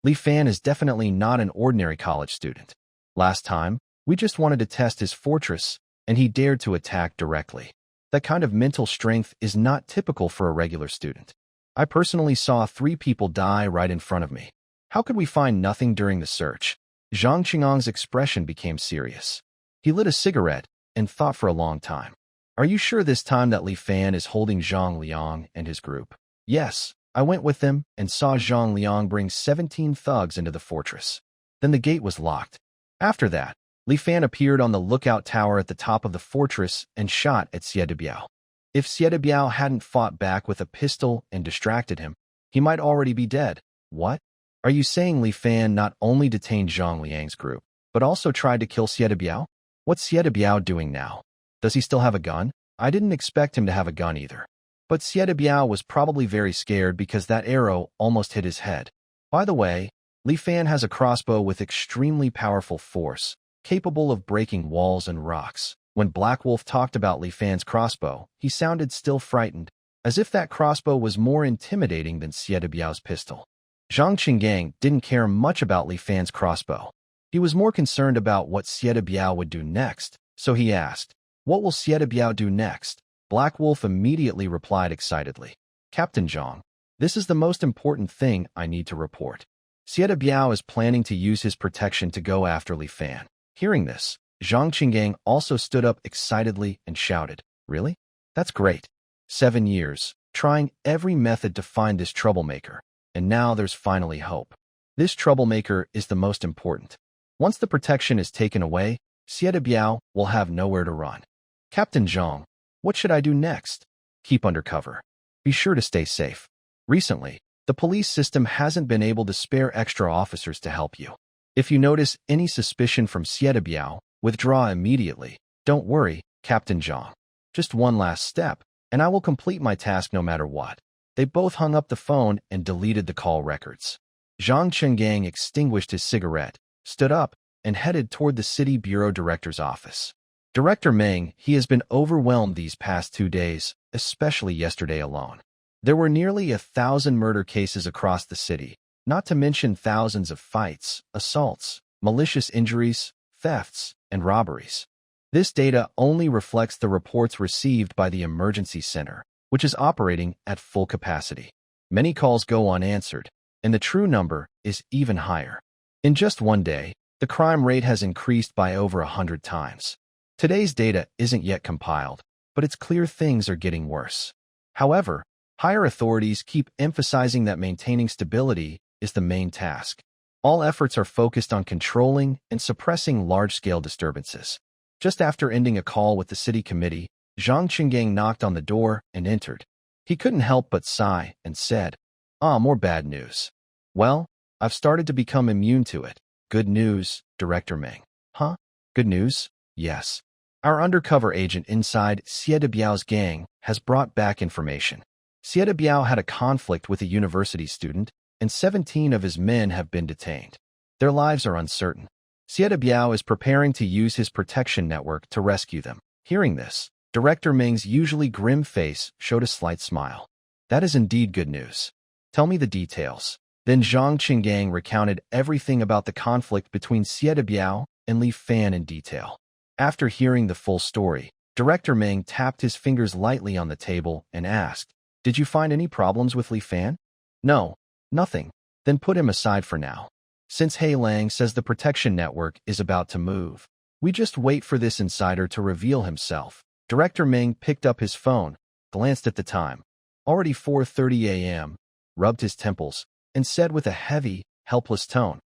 Li Fan is definitely not an ordinary college student. Last time, we just wanted to test his fortress, and he dared to attack directly. That kind of mental strength is not typical for a regular student. I personally saw 3 people die right in front of me. How could we find nothing during the search? Zhang Qingang's expression became serious. He lit a cigarette and thought for a long time. Are you sure this time that Li Fan is holding Zhang Liang and his group? Yes, I went with them and saw Zhang Liang bring 17 thugs into the fortress. Then the gate was locked. After that, Li Fan appeared on the lookout tower at the top of the fortress and shot at Xie de Biao. If Xie de Biao hadn't fought back with a pistol and distracted him, he might already be dead. What? Are you saying Li Fan not only detained Zhang Liang's group, but also tried to kill Xie de Biao? What's Xie de Biao doing now? Does he still have a gun? I didn't expect him to have a gun either. But Xie de Biao was probably very scared because that arrow almost hit his head. By the way, Li Fan has a crossbow with extremely powerful force, capable of breaking walls and rocks. When Black Wolf talked about Li Fan's crossbow, he sounded still frightened, as if that crossbow was more intimidating than Xie de Biao's pistol. Zhang Qinggang didn't care much about Li Fan's crossbow. He was more concerned about what Xie de Biao would do next, so he asked, "What will Xie de Biao do next?" Black Wolf immediately replied excitedly, "Captain Zhang, this is the most important thing I need to report. Xie de Biao is planning to use his protection to go after Li Fan." Hearing this, Zhang Qinggang also stood up excitedly and shouted, "Really? That's great. 7 years, trying every method to find this troublemaker, and now there's finally hope. This troublemaker is the most important. Once the protection is taken away, Xie de Biao will have nowhere to run. Captain Zhang, what should I do next? Keep under cover. Be sure to stay safe. Recently, the police system hasn't been able to spare extra officers to help you. If you notice any suspicion from Xie de Biao, withdraw immediately. Don't worry, Captain Zhang. Just one last step, and I will complete my task no matter what." They both hung up the phone and deleted the call records. Zhang Qinggang extinguished his cigarette, stood up, and headed toward the city bureau director's office. Director Meng, he has been overwhelmed these past 2 days, especially yesterday alone. There were nearly 1,000 murder cases across the city, not to mention thousands of fights, assaults, malicious injuries, thefts, and robberies. This data only reflects the reports received by the emergency center, which is operating at full capacity. Many calls go unanswered, and the true number is even higher. In just one day, the crime rate has increased by over 100 times. Today's data isn't yet compiled, but it's clear things are getting worse. However, higher authorities keep emphasizing that maintaining stability is the main task. All efforts are focused on controlling and suppressing large-scale disturbances. Just after ending a call with the city committee, Zhang Qinggang knocked on the door and entered. He couldn't help but sigh and said, more bad news. Well, I've started to become immune to it. Good news, Director Meng. Huh? Good news? Yes. Our undercover agent inside Xie de Biao's gang has brought back information. Xie de Biao had a conflict with a university student, and 17 of his men have been detained. Their lives are uncertain. Xie de Biao is preparing to use his protection network to rescue them. Hearing this, Director Meng's usually grim face showed a slight smile. That is indeed good news. Tell me the details. Then Zhang Qinggang recounted everything about the conflict between Xie de Biao and Li Fan in detail. After hearing the full story, Director Meng tapped his fingers lightly on the table and asked, "Did you find any problems with Li Fan?" "No, Nothing. Then put him aside for now. Since Hei Lang says the protection network is about to move, we just wait for this insider to reveal himself. Director Ming picked up his phone, glanced at the time. Already 4:30 a.m., rubbed his temples, and said with a heavy, helpless tone,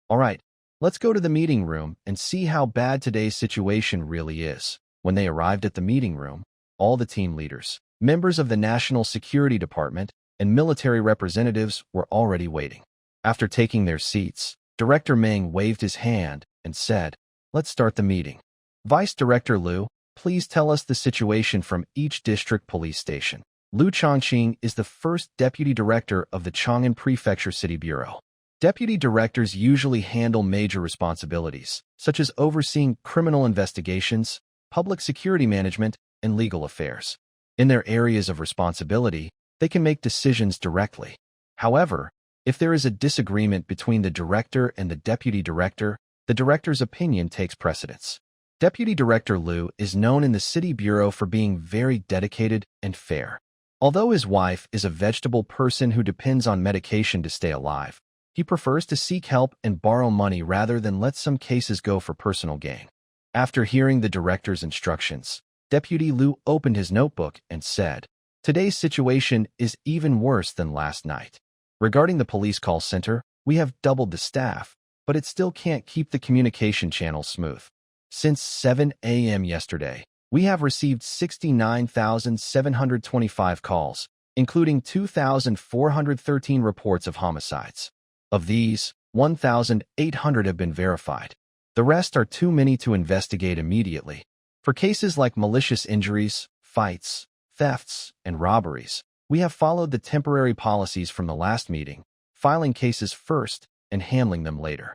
"All right, let's go to the meeting room and see how bad today's situation really is." When they arrived at the meeting room, all the team leaders, members of the National Security Department, and military representatives were already waiting. After taking their seats, Director Meng waved his hand and said, "Let's start the meeting. Vice Director Liu, please tell us the situation from each district police station." Liu Chongqing is the first deputy director of the Chang'an Prefecture City Bureau. Deputy directors usually handle major responsibilities, such as overseeing criminal investigations, public security management, and legal affairs. In their areas of responsibility, they can make decisions directly. However, if there is a disagreement between the director and the deputy director, the director's opinion takes precedence. Deputy Director Liu is known in the City Bureau for being very dedicated and fair. Although his wife is a vegetable person who depends on medication to stay alive, he prefers to seek help and borrow money rather than let some cases go for personal gain. After hearing the director's instructions, Deputy Liu opened his notebook and said, "Today's situation is even worse than last night. Regarding the police call center, we have doubled the staff, but it still can't keep the communication channels smooth. Since 7 a.m. yesterday, we have received 69,725 calls, including 2,413 reports of homicides. Of these, 1,800 have been verified. The rest are too many to investigate immediately. For cases like malicious injuries, fights, thefts, and robberies, we have followed the temporary policies from the last meeting, filing cases first and handling them later.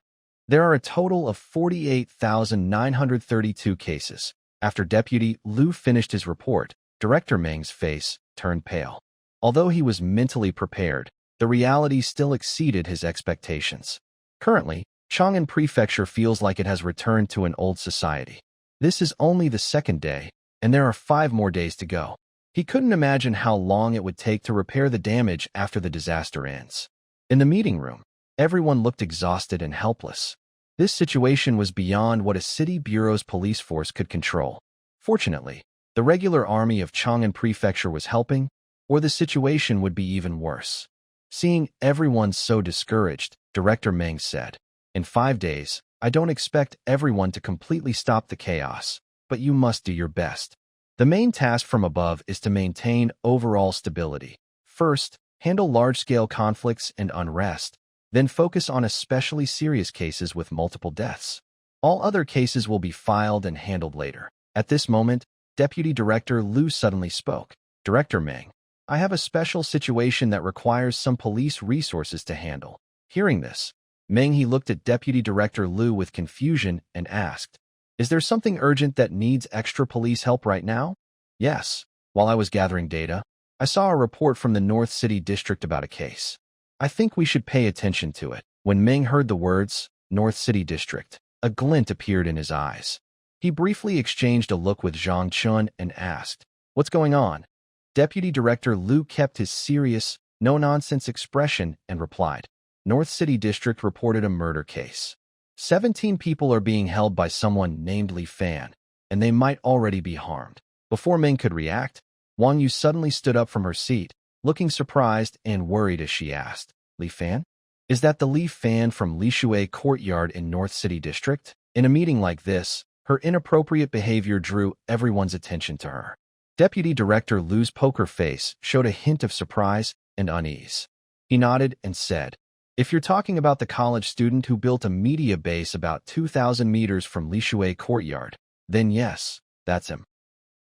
There are a total of 48,932 cases." After Deputy Liu finished his report, Director Meng's face turned pale. Although he was mentally prepared, the reality still exceeded his expectations. Currently, Chang'an Prefecture feels like it has returned to an old society. This is only the second day, and there are 5 more days to go. He couldn't imagine how long it would take to repair the damage after the disaster ends. In the meeting room, everyone looked exhausted and helpless. This situation was beyond what a city bureau's police force could control. Fortunately, the regular army of Chang'an Prefecture was helping, or the situation would be even worse. Seeing everyone so discouraged, Director Meng said, "In 5 days, I don't expect everyone to completely stop the chaos, but you must do your best. The main task from above is to maintain overall stability. First, handle large-scale conflicts and unrest, then focus on especially serious cases with multiple deaths. All other cases will be filed and handled later." At this moment, Deputy Director Liu suddenly spoke. "Director Meng, I have a special situation that requires some police resources to handle." Hearing this, Meng He looked at Deputy Director Liu with confusion and asked, "Is there something urgent that needs extra police help right now?" "Yes. While I was gathering data, I saw a report from the North City District about a case. I think we should pay attention to it." When Meng heard the words, North City District, a glint appeared in his eyes. He briefly exchanged a look with Zhang Chun and asked, "What's going on?" Deputy Director Liu kept his serious, no-nonsense expression and replied, "North City District reported a murder case. 17 people are being held by someone named Li Fan, and they might already be harmed." Before Meng could react, Wang Yu suddenly stood up from her seat, looking surprised and worried as she asked, "Li Fan? Is that the Li Fan from Lishui Courtyard in North City District?" In a meeting like this, her inappropriate behavior drew everyone's attention to her. Deputy Director Liu's poker face showed a hint of surprise and unease. He nodded and said, "If you're talking about the college student who built a media base about 2,000 meters from Lishui Courtyard, then yes, that's him."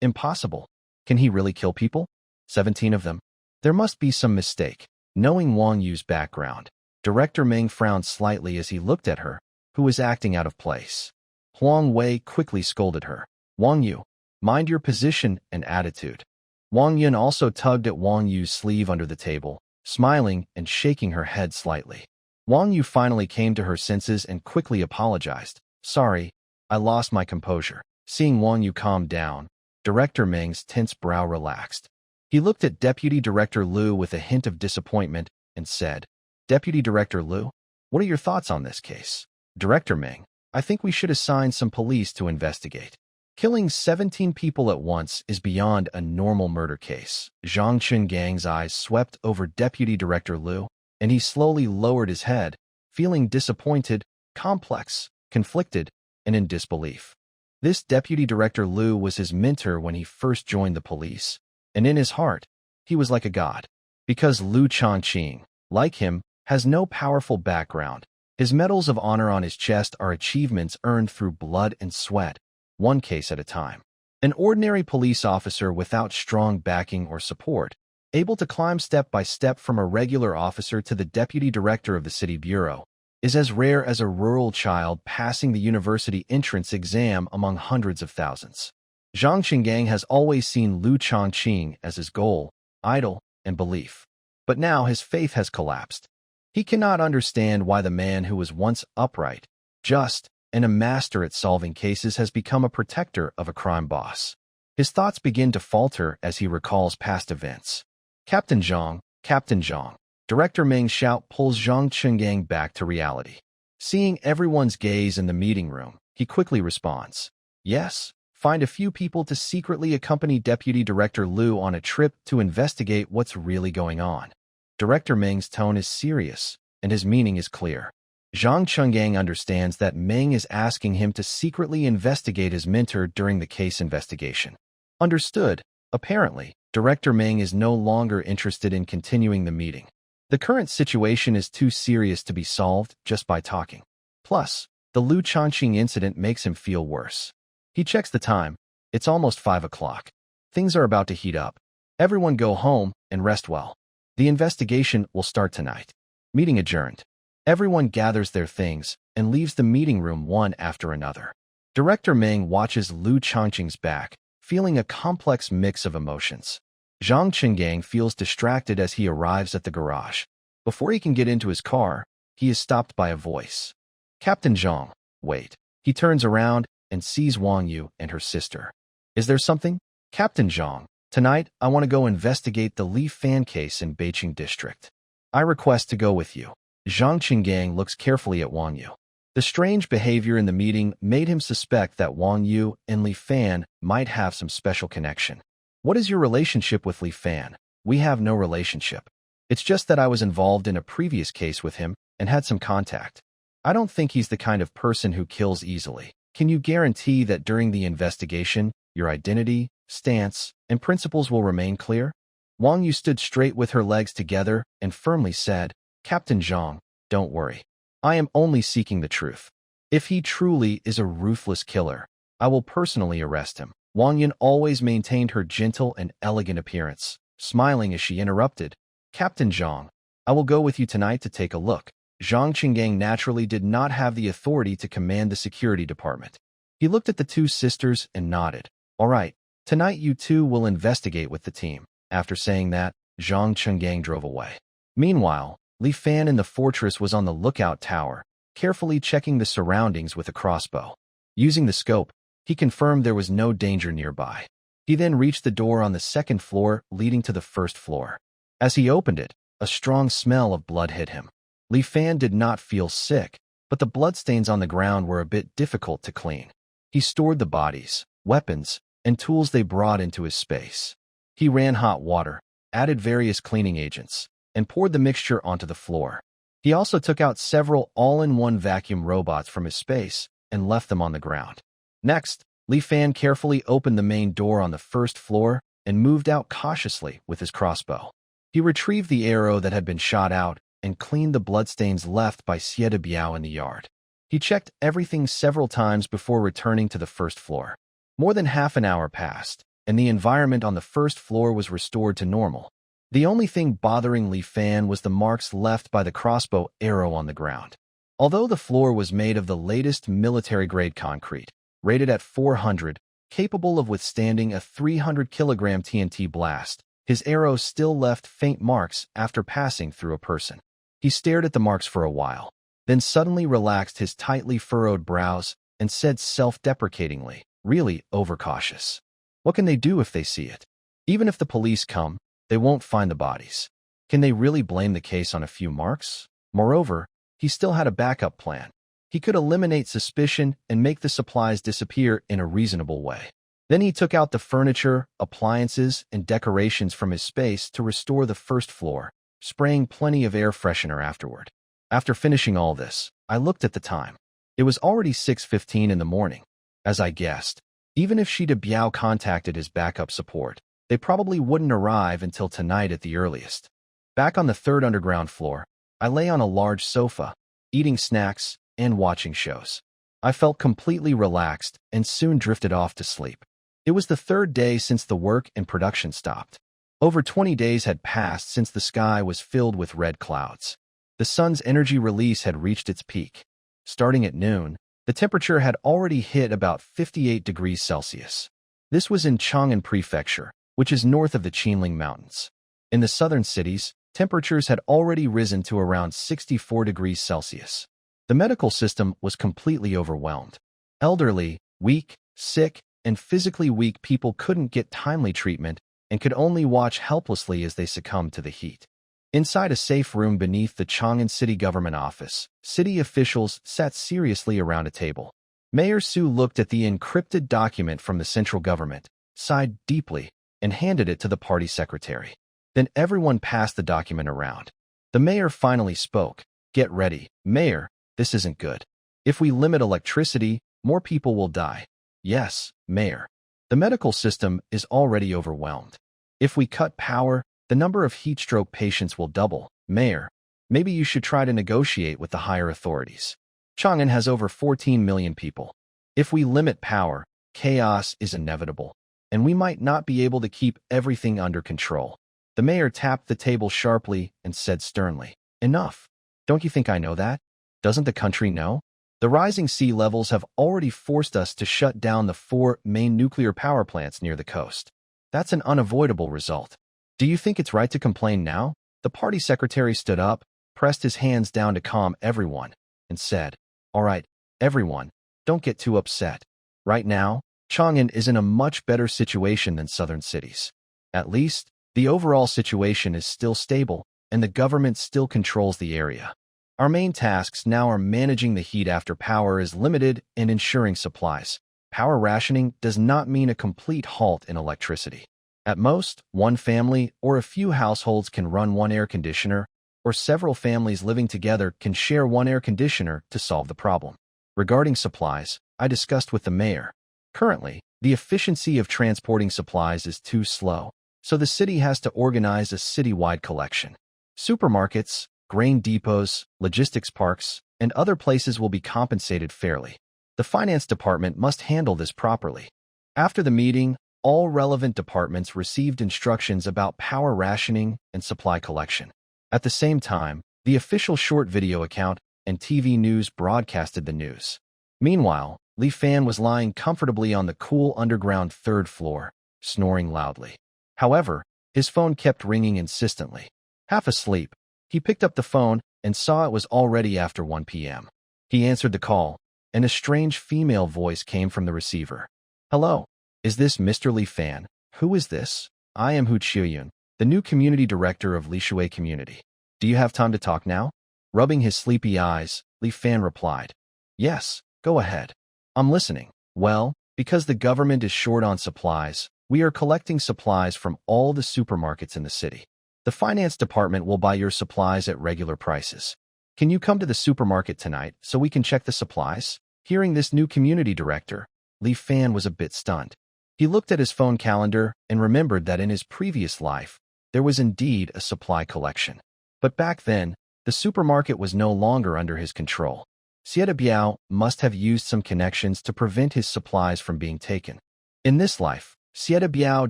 "Impossible. Can he really kill people? 17 of them? There must be some mistake." Knowing Wang Yu's background, Director Meng frowned slightly as he looked at her, who was acting out of place. Huang Wei quickly scolded her. "Wang Yu, mind your position and attitude." Wang Yun also tugged at Wang Yu's sleeve under the table, smiling and shaking her head slightly. Wang Yu finally came to her senses and quickly apologized. "Sorry, I lost my composure." Seeing Wang Yu calm down, Director Meng's tense brow relaxed. He looked at Deputy Director Liu with a hint of disappointment and said, Deputy Director Liu, what are your thoughts on this case? Director Ming, I think we should assign some police to investigate. Killing 17 people at once is beyond a normal murder case. Zhang Qingang's eyes swept over Deputy Director Liu, and he slowly lowered his head, feeling disappointed, complex, conflicted, and in disbelief. This Deputy Director Liu was his mentor when he first joined the police, and in his heart, he was like a god. Because Liu Changqing, like him, has no powerful background, his medals of honor on his chest are achievements earned through blood and sweat, one case at a time. An ordinary police officer without strong backing or support, able to climb step by step from a regular officer to the deputy director of the city bureau, is as rare as a rural child passing the university entrance exam among hundreds of thousands. Zhang Qinggang has always seen Liu Changqing as his goal, idol, and belief. But now his faith has collapsed. He cannot understand why the man who was once upright, just, and a master at solving cases has become a protector of a crime boss. His thoughts begin to falter as he recalls past events. Captain Zhang, Captain Zhang. Director Ming's shout pulls Zhang Qinggang back to reality. Seeing everyone's gaze in the meeting room, he quickly responds, yes, find a few people to secretly accompany Deputy Director Liu on a trip to investigate what's really going on. Director Ming's tone is serious, and his meaning is clear. Zhang Qinggang understands that Ming is asking him to secretly investigate his mentor during the case investigation. Understood, apparently, Director Ming is no longer interested in continuing the meeting. The current situation is too serious to be solved just by talking. Plus, the Liu Changqing incident makes him feel worse. He checks the time. It's almost 5 o'clock. Things are about to heat up. Everyone go home and rest well. The investigation will start tonight. Meeting adjourned. Everyone gathers their things and leaves the meeting room one after another. Director Ming watches Liu Changqing's back, feeling a complex mix of emotions. Zhang Qinggang feels distracted as he arrives at the garage. Before he can get into his car, he is stopped by a voice. Captain Zhang, wait. He turns around and sees Wang Yu and her sister. Is there something? Captain Zhang, tonight I want to go investigate the Li Fan case in Beiqing district. I request to go with you. Zhang Qinggang looks carefully at Wang Yu. The strange behavior in the meeting made him suspect that Wang Yu and Li Fan might have some special connection. What is your relationship with Li Fan? We have no relationship. It's just that I was involved in a previous case with him and had some contact. I don't think he's the kind of person who kills easily. Can you guarantee that during the investigation, your identity, stance, and principles will remain clear? Wang Yu stood straight with her legs together and firmly said, Captain Zhang, don't worry. I am only seeking the truth. If he truly is a ruthless killer, I will personally arrest him. Wang Yun always maintained her gentle and elegant appearance, smiling as she interrupted. Captain Zhang, I will go with you tonight to take a look. Zhang Qinggang naturally did not have the authority to command the security department. He looked at the two sisters and nodded. All right, tonight you two will investigate with the team. After saying that, Zhang Qinggang drove away. Meanwhile, Li Fan in the fortress was on the lookout tower, carefully checking the surroundings with a crossbow. Using the scope, he confirmed there was no danger nearby. He then reached the door on the second floor leading to the first floor. As he opened it, a strong smell of blood hit him. Li Fan did not feel sick, but the bloodstains on the ground were a bit difficult to clean. He stored the bodies, weapons, and tools they brought into his space. He ran hot water, added various cleaning agents, and poured the mixture onto the floor. He also took out several all-in-one vacuum robots from his space and left them on the ground. Next, Li Fan carefully opened the main door on the first floor and moved out cautiously with his crossbow. He retrieved the arrow that had been shot out and cleaned the bloodstains left by Xie Biao in the yard. He checked everything several times before returning to the first floor. More than half an hour passed, and the environment on the first floor was restored to normal. The only thing bothering Li Fan was the marks left by the crossbow arrow on the ground. Although the floor was made of the latest military-grade concrete, rated at 400, capable of withstanding a 300-kilogram TNT blast, his arrow still left faint marks after passing through a person. He stared at the marks for a while, then suddenly relaxed his tightly furrowed brows and said self-deprecatingly, really overcautious. What can they do if they see it? Even if the police come, they won't find the bodies. Can they really blame the case on a few marks? Moreover, he still had a backup plan. He could eliminate suspicion and make the supplies disappear in a reasonable way. Then he took out the furniture, appliances, and decorations from his space to restore the first floor, spraying plenty of air freshener afterward. After finishing all this, I looked at the time. It was already 6:15 in the morning. As I guessed, even if Shi Biao contacted his backup support, they probably wouldn't arrive until tonight at the earliest. Back on the third underground floor, I lay on a large sofa, eating snacks and watching shows. I felt completely relaxed and soon drifted off to sleep. It was the third day since the work and production stopped. Over 20 days had passed since the sky was filled with red clouds. The sun's energy release had reached its peak. Starting at noon, the temperature had already hit about 58 degrees Celsius. This was in Chang'an Prefecture, which is north of the Qinling Mountains. In the southern cities, temperatures had already risen to around 64 degrees Celsius. The medical system was completely overwhelmed. Elderly, weak, sick, and physically weak people couldn't get timely treatment and could only watch helplessly as they succumbed to the heat. Inside a safe room beneath the Chang'an City Government Office, city officials sat seriously around a table. Mayor Su looked at the encrypted document from the central government, sighed deeply, and handed it to the party secretary. Then everyone passed the document around. The mayor finally spoke. "Get ready, Mayor, this isn't good. If we limit electricity, more people will die." "Yes, Mayor. The medical system is already overwhelmed. If we cut power, the number of heat stroke patients will double. Mayor, maybe you should try to negotiate with the higher authorities. Chang'an has over 14 million people. If we limit power, chaos is inevitable, and we might not be able to keep everything under control." The mayor tapped the table sharply and said sternly, "Enough. Don't you think I know that? Doesn't the country know? The rising sea levels have already forced us to shut down the 4 main nuclear power plants near the coast. That's an unavoidable result. Do you think it's right to complain now?" The party secretary stood up, pressed his hands down to calm everyone, and said, "All right, everyone, don't get too upset. Right now, Chang'an is in a much better situation than southern cities. At least, the overall situation is still stable, and the government still controls the area. Our main tasks now are managing the heat after power is limited and ensuring supplies. Power rationing does not mean a complete halt in electricity. At most, one family or a few households can run one air conditioner, or several families living together can share one air conditioner to solve the problem. Regarding supplies, I discussed with the mayor. Currently, the efficiency of transporting supplies is too slow, so the city has to organize a citywide collection. Supermarkets, grain depots, logistics parks, and other places will be compensated fairly. The finance department must handle this properly." After the meeting, all relevant departments received instructions about power rationing and supply collection. At the same time, the official short video account and TV news broadcasted the news. Meanwhile, Li Fan was lying comfortably on the cool underground third floor, snoring loudly. However, his phone kept ringing insistently. Half asleep, he picked up the phone and saw it was already after 1 p.m. He answered the call, and a strange female voice came from the receiver. "Hello, is this Mr. Li Fan? Who is this?" "I am Hu Qiuyun, the new community director of Lishui Community. Do you have time to talk now?" Rubbing his sleepy eyes, Li Fan replied, "Yes, go ahead. I'm listening." "Well, because the government is short on supplies, we are collecting supplies from all the supermarkets in the city. The finance department will buy your supplies at regular prices. Can you come to the supermarket tonight so we can check the supplies?" Hearing this new community director, Li Fan was a bit stunned. He looked at his phone calendar and remembered that in his previous life, there was indeed a supply collection. But back then, the supermarket was no longer under his control. Xie Biao must have used some connections to prevent his supplies from being taken. In this life, Xie Biao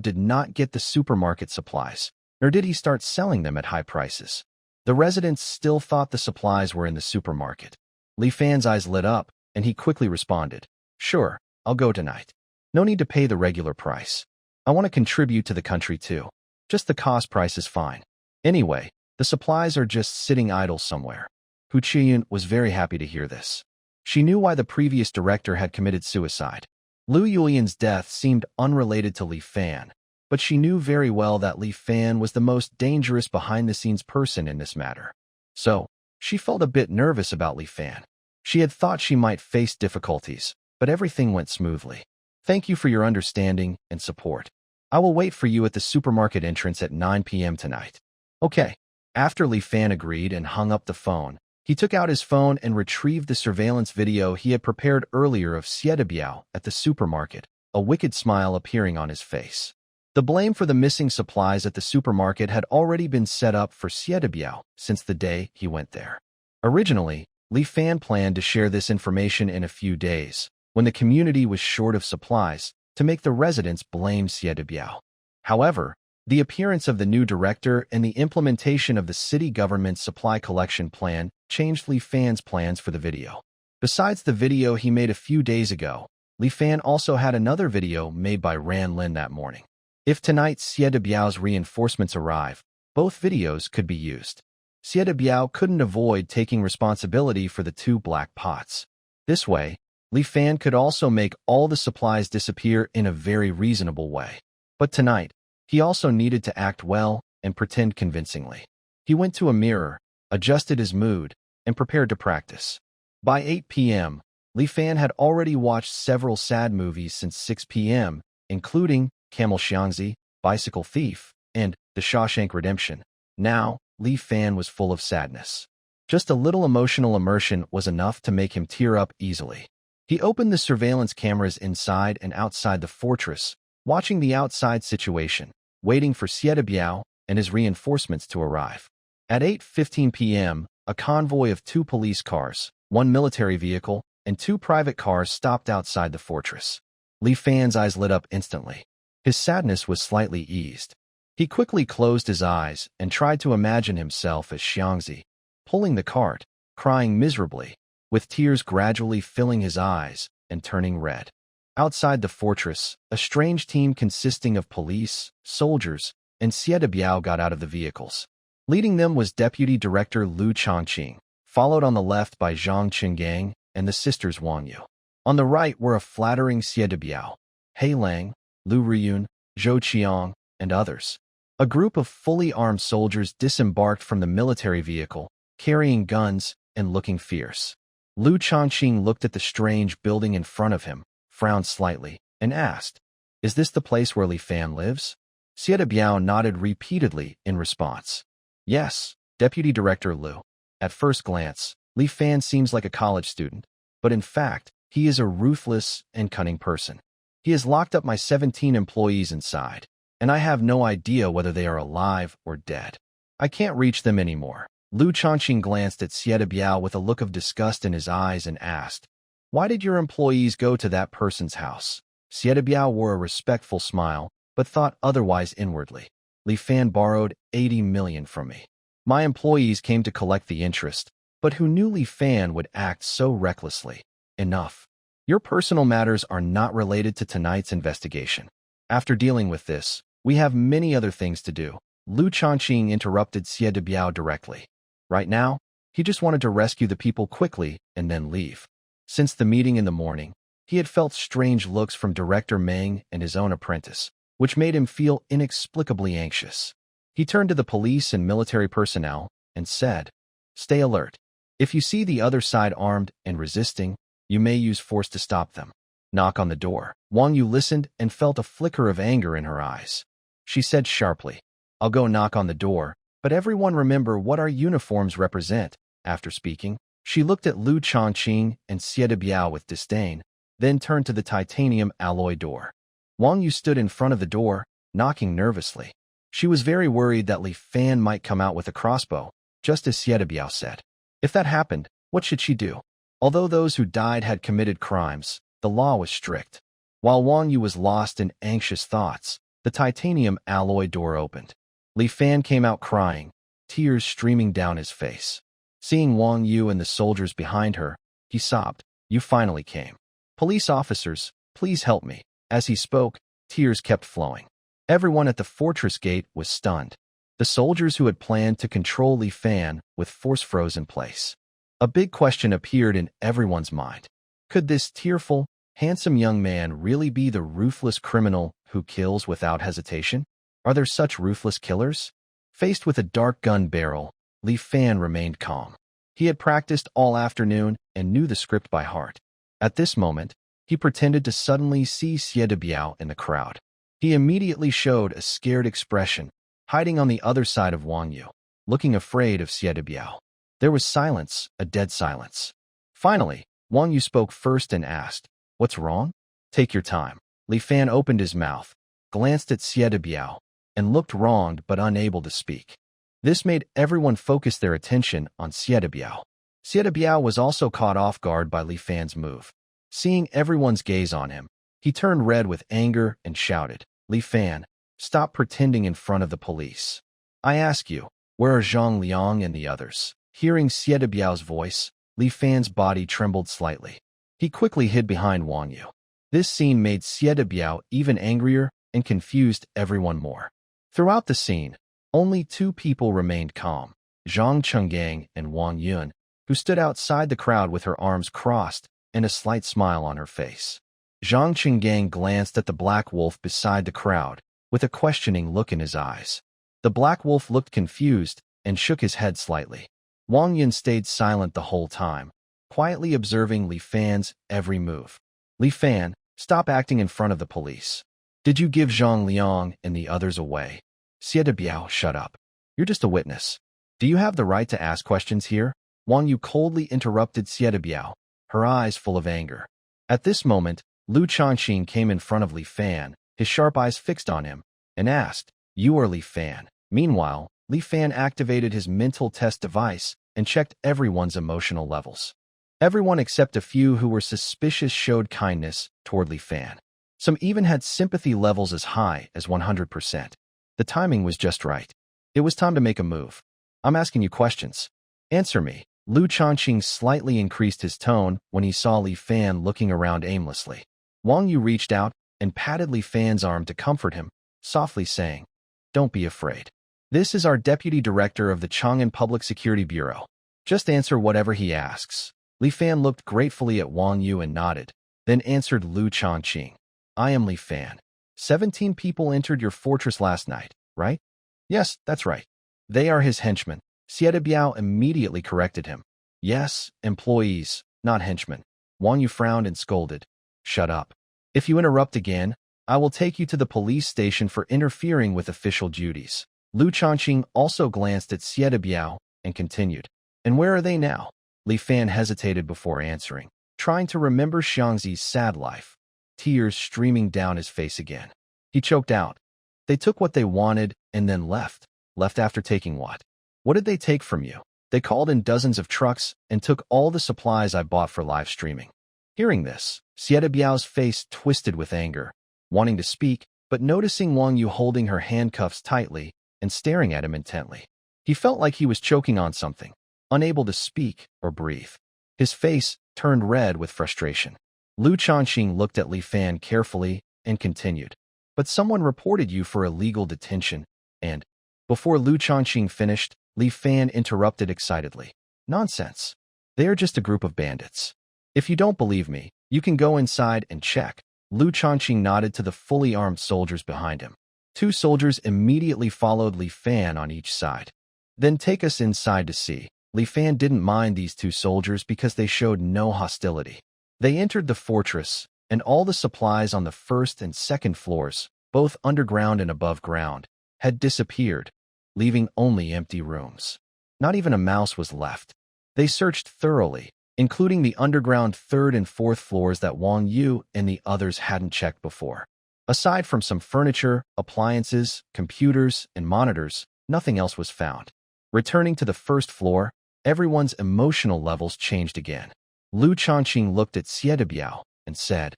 did not get the supermarket supplies, nor did he start selling them at high prices. The residents still thought the supplies were in the supermarket. Li Fan's eyes lit up, and he quickly responded, "Sure, I'll go tonight. No need to pay the regular price. I want to contribute to the country too. Just the cost price is fine. Anyway, the supplies are just sitting idle somewhere." Hu Qiuyun was very happy to hear this. She knew why the previous director had committed suicide. Lu Yulian's death seemed unrelated to Li Fan, but she knew very well that Li Fan was the most dangerous behind-the-scenes person in this matter. So, She felt a bit nervous about Li Fan. She had thought she might face difficulties, but everything went smoothly. Thank you for your understanding and support. I will wait for you at the supermarket entrance at 9 p.m. tonight. Okay. After Li Fan agreed and hung up the phone, he took out his phone and retrieved the surveillance video he had prepared earlier of Xie Biao at the supermarket, a wicked smile appearing on his face. The blame for the missing supplies at the supermarket had already been set up for Xie Biao since the day he went there. Originally, Li Fan planned to share this information in a few days, when the community was short of supplies, to make the residents blame Xie Biao. However, the appearance of the new director and the implementation of the city government's supply collection plan changed Li Fan's plans for the video. Besides the video he made a few days ago, Li Fan also had another video made by Ran Lin that morning. If tonight Xie Biao's reinforcements arrive, both videos could be used. Xie Biao couldn't avoid taking responsibility for the 2 black pots. This way, Li Fan could also make all the supplies disappear in a very reasonable way. But tonight, he also needed to act well and pretend convincingly. He went to a mirror, adjusted his mood, and prepared to practice. By 8 p.m., Li Fan had already watched several sad movies since 6 p.m., including Camel Xiangzi, Bicycle Thief, and The Shawshank Redemption. Now, Li Fan was full of sadness. Just a little emotional immersion was enough to make him tear up easily. He opened the surveillance cameras inside and outside the fortress, watching the outside situation, waiting for Xie Biao and his reinforcements to arrive. At 8:15 p.m., a convoy of 2 police cars, 1 military vehicle, and 2 private cars stopped outside the fortress. Li Fan's eyes lit up instantly. His sadness was slightly eased. He quickly closed his eyes and tried to imagine himself as Xiangzi, pulling the cart, crying miserably, with tears gradually filling his eyes and turning red. Outside the fortress, a strange team consisting of police, soldiers, and Xie Biao got out of the vehicles. Leading them was Deputy Director Lu Chongqing, followed on the left by Zhang Qinggang and the sisters Wang Yu. On the right were a flattering Xie Biao, He Lang, Lu Riyun, Zhou Qiang, and others. A group of fully armed soldiers disembarked from the military vehicle, carrying guns and looking fierce. Lu Chongqing looked at the strange building in front of him, frowned slightly, and asked, "Is this the place where Li Fan lives?" Xie Biao nodded repeatedly in response. "Yes, Deputy Director Lu. At first glance, Li Fan seems like a college student, but in fact, he is a ruthless and cunning person. He has locked up my 17 employees inside, and I have no idea whether they are alive or dead. I can't reach them anymore." Lu Chongqing glanced at Xie Biao with a look of disgust in his eyes and asked, "Why did your employees go to that person's house?" Xie Biao wore a respectful smile, but thought otherwise inwardly. "Li Fan borrowed 80 million from me. My employees came to collect the interest, but who knew Li Fan would act so recklessly? Enough. Your personal matters are not related to tonight's investigation. After dealing with this, we have many other things to do." Lu Chongqing interrupted Xie Biao directly. Right now, he just wanted to rescue the people quickly and then leave. Since the meeting in the morning, he had felt strange looks from Director Meng and his own apprentice, which made him feel inexplicably anxious. He turned to the police and military personnel and said, "Stay alert. If you see the other side armed and resisting, you may use force to stop them. Knock on the door." Wang Yu listened and felt a flicker of anger in her eyes. She said sharply, "I'll go knock on the door, but everyone remember what our uniforms represent." After speaking, she looked at Lu Chongqing and Xie Biao with disdain, then turned to the titanium alloy door. Wang Yu stood in front of the door, knocking nervously. She was very worried that Li Fan might come out with a crossbow, just as Xie Biao said. If that happened, what should she do? Although those who died had committed crimes, the law was strict. While Wang Yu was lost in anxious thoughts, the titanium alloy door opened. Li Fan came out crying, tears streaming down his face. Seeing Wang Yu and the soldiers behind her, he sobbed, "You finally came. Police officers, please help me." As he spoke, tears kept flowing. Everyone at the fortress gate was stunned. The soldiers who had planned to control Li Fan with force froze in place. A big question appeared in everyone's mind. Could this tearful, handsome young man really be the ruthless criminal who kills without hesitation? Are there such ruthless killers? Faced with a dark gun barrel, Li Fan remained calm. He had practiced all afternoon and knew the script by heart. At this moment, he pretended to suddenly see Xie Biao in the crowd. He immediately showed a scared expression, hiding on the other side of Wang Yu, looking afraid of Xie Biao. There was silence, a dead silence. Finally, Wang Yu spoke first and asked, "What's wrong?" "Take your time." Li Fan opened his mouth, glanced at Xie Biao, and looked wronged but unable to speak. This made everyone focus their attention on Xie Biao. Xie Biao was also caught off guard by Li Fan's move. Seeing everyone's gaze on him, he turned red with anger and shouted, "Li Fan, stop pretending in front of the police. I ask you, where are Zhang Liang and the others?" Hearing Xie Biao's voice, Li Fan's body trembled slightly. He quickly hid behind Wang Yu. This scene made Xie Biao even angrier and confused everyone more. Throughout the scene, only two people remained calm, Zhang Chenggang and Wang Yun, who stood outside the crowd with her arms crossed and a slight smile on her face. Zhang Chenggang glanced at the black wolf beside the crowd, with a questioning look in his eyes. The black wolf looked confused and shook his head slightly. Wang Yun stayed silent the whole time, quietly observing Li Fan's every move. "Li Fan, stop acting in front of the police. Did you give Zhang Liang and the others away?" "Xie Biao, shut up. You're just a witness. Do you have the right to ask questions here?" Wang Yu coldly interrupted Xie Biao, her eyes full of anger. At this moment, Lu Changqing came in front of Li Fan, his sharp eyes fixed on him, and asked, "You are Li Fan." Meanwhile, Li Fan activated his mental test device and checked everyone's emotional levels. Everyone except a few who were suspicious showed kindness toward Li Fan. Some even had sympathy levels as high as 100%. The timing was just right. It was time to make a move. "I'm asking you questions. Answer me." Lu Changqing slightly increased his tone when he saw Li Fan looking around aimlessly. Wang Yu reached out and patted Li Fan's arm to comfort him, softly saying, "Don't be afraid. This is our Deputy Director of the Chang'an Public Security Bureau. Just answer whatever he asks." Li Fan looked gratefully at Wang Yu and nodded, then answered Lu Changqing. "I am Li Fan. 17 people entered your fortress last night, right?" "Yes, that's right." "They are his henchmen." Xie Biao immediately corrected him. "Yes, employees, not henchmen." Wang Yu frowned and scolded, "Shut up. If you interrupt again, I will take you to the police station for interfering with official duties." Lu Changqing also glanced at Xie Biao and continued, "And where are they now?" Li Fan hesitated before answering, trying to remember Xiangzi's sad life, tears streaming down his face again. He choked out, "They took what they wanted and then left." "Left after taking what? What did they take from you?" "They called in dozens of trucks and took all the supplies I bought for live streaming." Hearing this, Xie Biao's face twisted with anger, wanting to speak, but noticing Wang Yu holding her handcuffs tightly and staring at him intently. He felt like he was choking on something, unable to speak or breathe. His face turned red with frustration. Lu Changqing looked at Li Fan carefully and continued, "But someone reported you for illegal detention, and..." Before Lu Changqing finished, Li Fan interrupted excitedly, "Nonsense. They are just a group of bandits. If you don't believe me, you can go inside and check." Lu Changqing nodded to the fully armed soldiers behind him. 2 soldiers immediately followed Li Fan on each side. "Then take us inside to see." Li Fan didn't mind these 2 soldiers because they showed no hostility. They entered the fortress, and all the supplies on the first and second floors, both underground and above ground, had disappeared, leaving only empty rooms. Not even a mouse was left. They searched thoroughly, including the underground 3rd and 4th floors that Wang Yu and the others hadn't checked before. Aside from some furniture, appliances, computers, and monitors, nothing else was found. Returning to the 1st floor, everyone's emotional levels changed again. Lu Changqing looked at Xie Biao and said,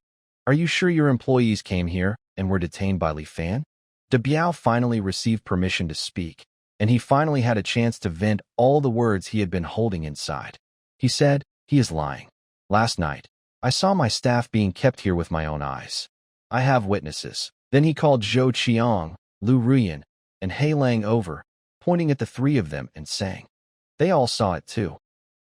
"Are you sure your employees came here and were detained by Li Fan?" De Biao finally received permission to speak, and he finally had a chance to vent all the words he had been holding inside. He said, "He is lying. Last night, I saw my staff being kept here with my own eyes. I have witnesses." Then he called Zhou Qiang, Lu Ruyan, and He Lang over, pointing at the 3 of them and saying, "They all saw it too."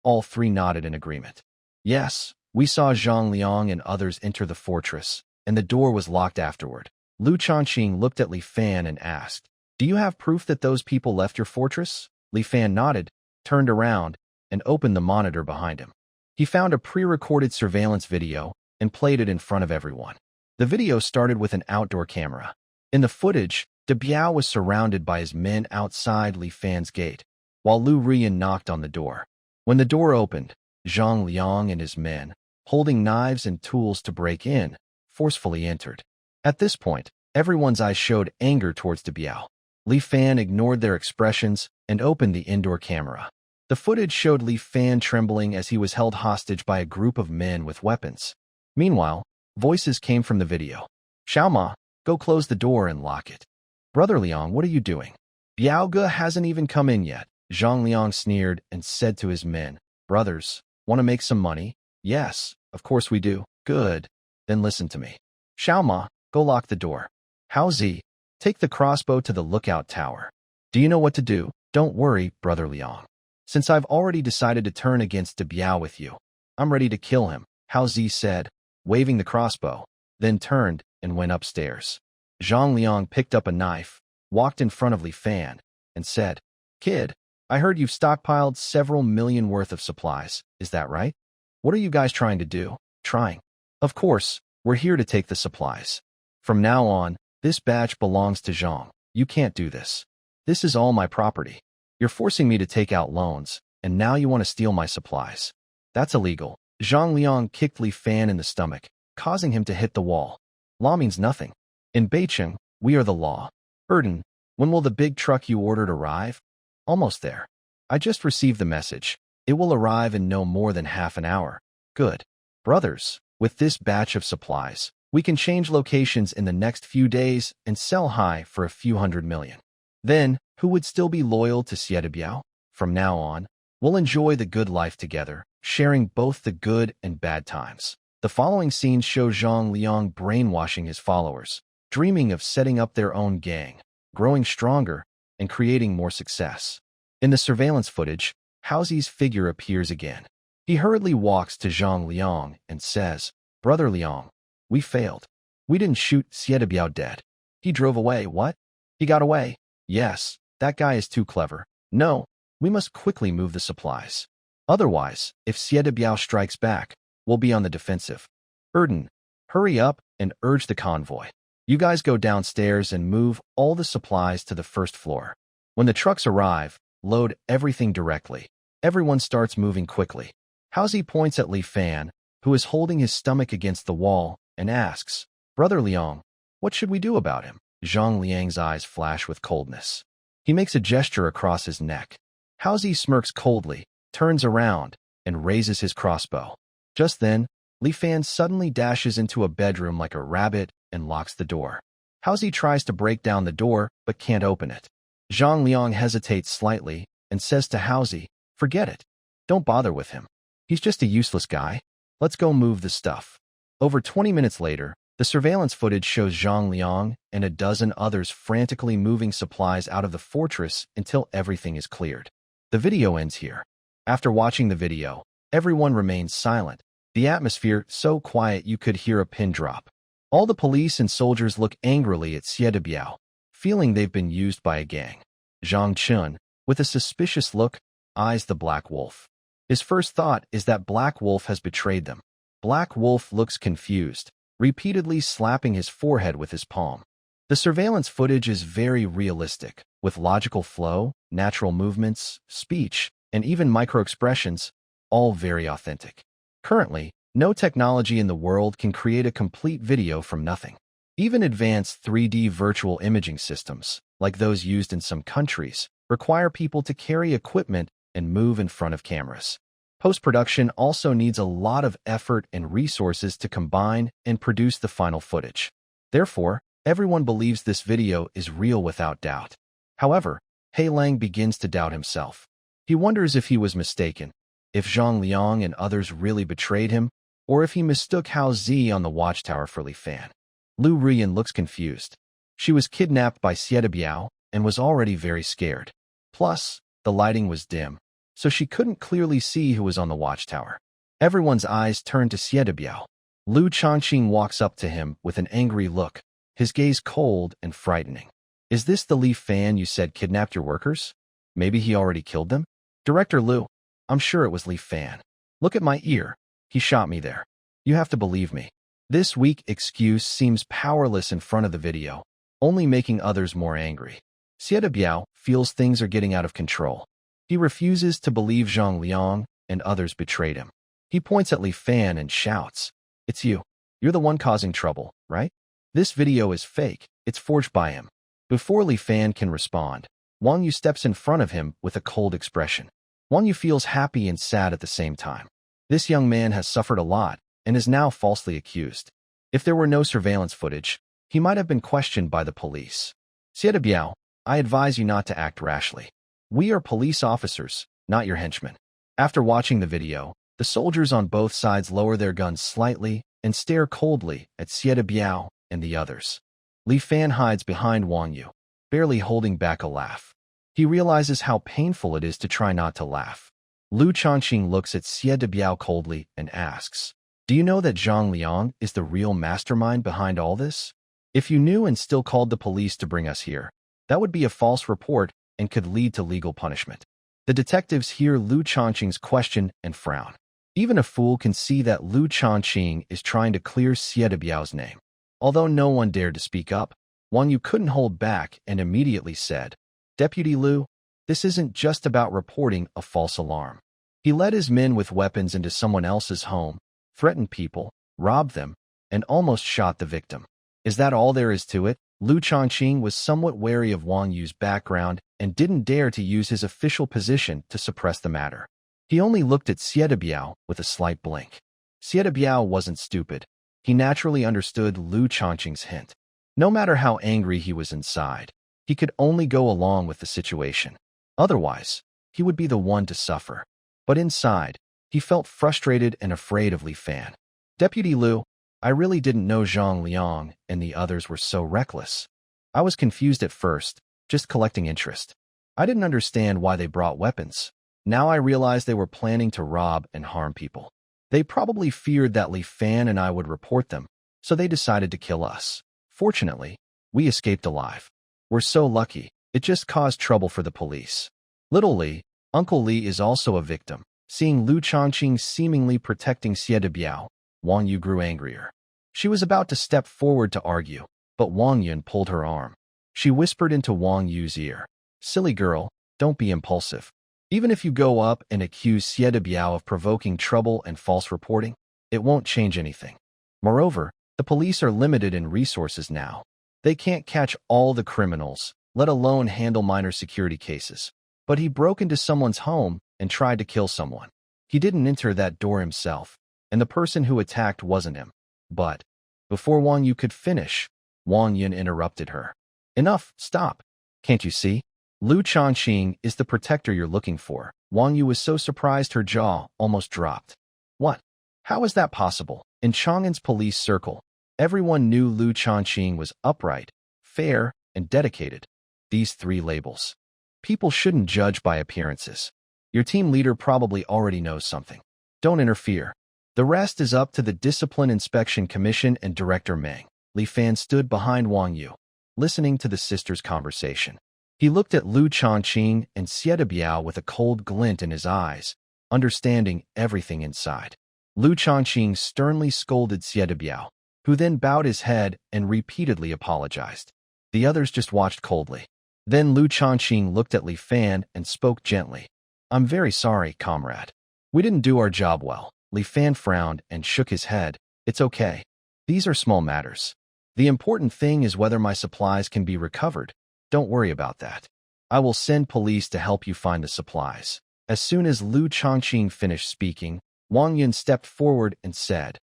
All 3 nodded in agreement. "Yes, we saw Zhang Liang and others enter the fortress, and the door was locked afterward." Lu Changqing looked at Li Fan and asked, "Do you have proof that those people left your fortress?" Li Fan nodded, turned around, and opened the monitor behind him. He found a pre-recorded surveillance video and played it in front of everyone. The video started with an outdoor camera. In the footage, De Biao was surrounded by his men outside Li Fan's gate, while Lu Rian knocked on the door. When the door opened, Zhang Liang and his men, holding knives and tools to break in, forcefully entered. At this point, everyone's eyes showed anger towards De Biao. Li Fan ignored their expressions and opened the indoor camera. The footage showed Li Fan trembling as he was held hostage by a group of men with weapons. Meanwhile, voices came from the video. "Xiaoma, go close the door and lock it." "Brother Liang, what are you doing?" "Biao Ge hasn't even come in yet." Zhang Liang sneered and said to his men, "Brothers, want to make some money?" "Yes, of course we do." "Good. Then listen to me. Xiaoma, go lock the door. Hao Zi, take the crossbow to the lookout tower. Do you know what to do?" "Don't worry, Brother Liang. Since I've already decided to turn against De Biao with you, I'm ready to kill him," Hao Zi said, waving the crossbow, then turned and went upstairs. Zhang Liang picked up a knife, walked in front of Li Fan, and said, "Kid, I heard you've stockpiled several million worth of supplies, is that right? What are you guys trying to do?" "Trying? Of course, we're here to take the supplies. From now on, this batch belongs to Zhang. You can't do this. This is all my property. You're forcing me to take out loans, and now you want to steal my supplies. That's illegal." Zhang Liang kicked Li Fan in the stomach, causing him to hit the wall. "Law means nothing. In Beicheng, we are the law." "Erden, when will the big truck you ordered arrive?" "Almost there. I just received the message. It will arrive in no more than half an hour." "Good. Brothers, with this batch of supplies, we can change locations in the next few days and sell high for a few hundred million. Then, who would still be loyal to Xie Biao? From now on, we'll enjoy the good life together, sharing both the good and bad times." The following scene shows Zhang Liang brainwashing his followers, dreaming of setting up their own gang, growing stronger, and creating more success. In the surveillance footage, Hao Zi's figure appears again. He hurriedly walks to Zhang Liang and says, "Brother Liang, we failed. We didn't shoot Xie Biao dead. He drove away." "What? He got away?" "Yes, that guy is too clever. No, we must quickly move the supplies. Otherwise, if Xie Biao strikes back, we'll be on the defensive." "Erden, hurry up and urge the convoy. You guys go downstairs and move all the supplies to the first floor. When the trucks arrive, load everything directly." Everyone starts moving quickly. Hao Zi points at Li Fan, who is holding his stomach against the wall, and asks, "Brother Liang, what should we do about him?" Zhang Liang's eyes flash with coldness. He makes a gesture across his neck. Hao Zi smirks coldly, turns around, and raises his crossbow. Just then, Li Fan suddenly dashes into a bedroom like a rabbit and locks the door. Hao Zi tries to break down the door, but can't open it. Zhang Liang hesitates slightly and says to Hao Zi, "Forget it. Don't bother with him. He's just a useless guy. Let's go move the stuff." Over 20 minutes later, the surveillance footage shows Zhang Liang and a dozen others frantically moving supplies out of the fortress until everything is cleared. The video ends here. After watching the video, everyone remains silent, the atmosphere so quiet you could hear a pin drop. All the police and soldiers look angrily at Xie Biao, feeling they've been used by a gang. Zhang Chun, with a suspicious look, eyes the Black Wolf. His first thought is that Black Wolf has betrayed them. Black Wolf looks confused, repeatedly slapping his forehead with his palm. The surveillance footage is very realistic, with logical flow, natural movements, speech, and even micro-expressions, all very authentic. Currently, no technology in the world can create a complete video from nothing. Even advanced 3D virtual imaging systems, like those used in some countries, require people to carry equipment and move in front of cameras. Post-production also needs a lot of effort and resources to combine and produce the final footage. Therefore, everyone believes this video is real without doubt. However, He Lang begins to doubt himself. He wonders if he was mistaken, if Zhang Liang and others really betrayed him, or if he mistook Hao Zi on the watchtower for Li Fan. Lu Rian looks confused. She was kidnapped by Xie Biao and was already very scared. Plus, the lighting was dim, so she couldn't clearly see who was on the watchtower. Everyone's eyes turned to Xie Biao. Lu Changqing walks up to him with an angry look, his gaze cold and frightening. "Is this the Li Fan you said kidnapped your workers? Maybe he already killed them?" "Director Lu, I'm sure it was Li Fan. Look at my ear. He shot me there. You have to believe me. This weak excuse seems powerless in front of the video, only making others more angry. Xie Biao feels things are getting out of control. He refuses to believe Zhang Liang and others betrayed him. He points at Li Fan and shouts, "It's you. You're the one causing trouble, right? This video is fake. It's forged by him." Before Li Fan can respond, Wang Yu steps in front of him with a cold expression. Wang Yu feels happy and sad at the same time. This young man has suffered a lot and is now falsely accused. If there were no surveillance footage, he might have been questioned by the police. Xie Biao, I advise you not to act rashly. We are police officers, not your henchmen. After watching the video, the soldiers on both sides lower their guns slightly and stare coldly at Xie Biao and the others. Li Fan hides behind Wang Yu, barely holding back a laugh. He realizes how painful it is to try not to laugh. Lu Changqing looks at Xie Biao coldly and asks, "Do you know that Zhang Liang is the real mastermind behind all this? If you knew and still called the police to bring us here, that would be a false report and could lead to legal punishment." The detectives hear Lu Changqing's question and frown. Even a fool can see that Lu Changqing is trying to clear Xie Biao's name. Although no one dared to speak up, Wang Yu couldn't hold back and immediately said, "Deputy Lu, this isn't just about reporting a false alarm." He led his men with weapons into someone else's home, threatened people, robbed them, and almost shot the victim. Is that all there is to it? Lu Changqing was somewhat wary of Wang Yu's background and didn't dare to use his official position to suppress the matter. He only looked at Xie Biao with a slight blink. Xie Biao wasn't stupid. He naturally understood Lu Changqing's hint. No matter how angry he was inside, he could only go along with the situation. Otherwise, he would be the one to suffer. But inside, he felt frustrated and afraid of Li Fan. "Deputy Lu, I really didn't know Zhang Liang and the others were so reckless. I was confused at first, just collecting interest. I didn't understand why they brought weapons. Now I realize they were planning to rob and harm people. They probably feared that Li Fan and I would report them, so they decided to kill us. Fortunately, we escaped alive. We're so lucky, it just caused trouble for the police." Little Li, Uncle Li, is also a victim. Seeing Lu Changqing seemingly protecting Xie Biao, Wang Yu grew angrier. She was about to step forward to argue, but Wang Yun pulled her arm. She whispered into Wang Yu's ear, "Silly girl, don't be impulsive. Even if you go up and accuse Xie Biao of provoking trouble and false reporting, it won't change anything. Moreover, the police are limited in resources now. They can't catch all the criminals, let alone handle minor security cases. But he broke into someone's home and tried to kill someone. He didn't enter that door himself, and the person who attacked wasn't him." But before Wang Yu could finish, Wang Yun interrupted her. "Enough, stop. Can't you see? Lu Changqing is the protector you're looking for." Wang Yu was so surprised her jaw almost dropped. "What? How is that possible?" In Chang'an's police circle, everyone knew Lu Changqing was upright, fair, and dedicated. These three labels. People shouldn't judge by appearances. Your team leader probably already knows something. Don't interfere. The rest is up to the Discipline Inspection Commission and Director Meng. Li Fan stood behind Wang Yu, listening to the sisters' conversation. He looked at Lu Changqing and Xie Biao with a cold glint in his eyes, understanding everything inside. Lu Changqing sternly scolded Xie Biao, who then bowed his head and repeatedly apologized. The others just watched coldly. Then Lu Changqing looked at Li Fan and spoke gently. "I'm very sorry, comrade. We didn't do our job well." Li Fan frowned and shook his head. "It's okay. These are small matters. The important thing is whether my supplies can be recovered. Don't worry about that. I will send police to help you find the supplies." As soon as Lu Changqing finished speaking, Wang Yun stepped forward and said,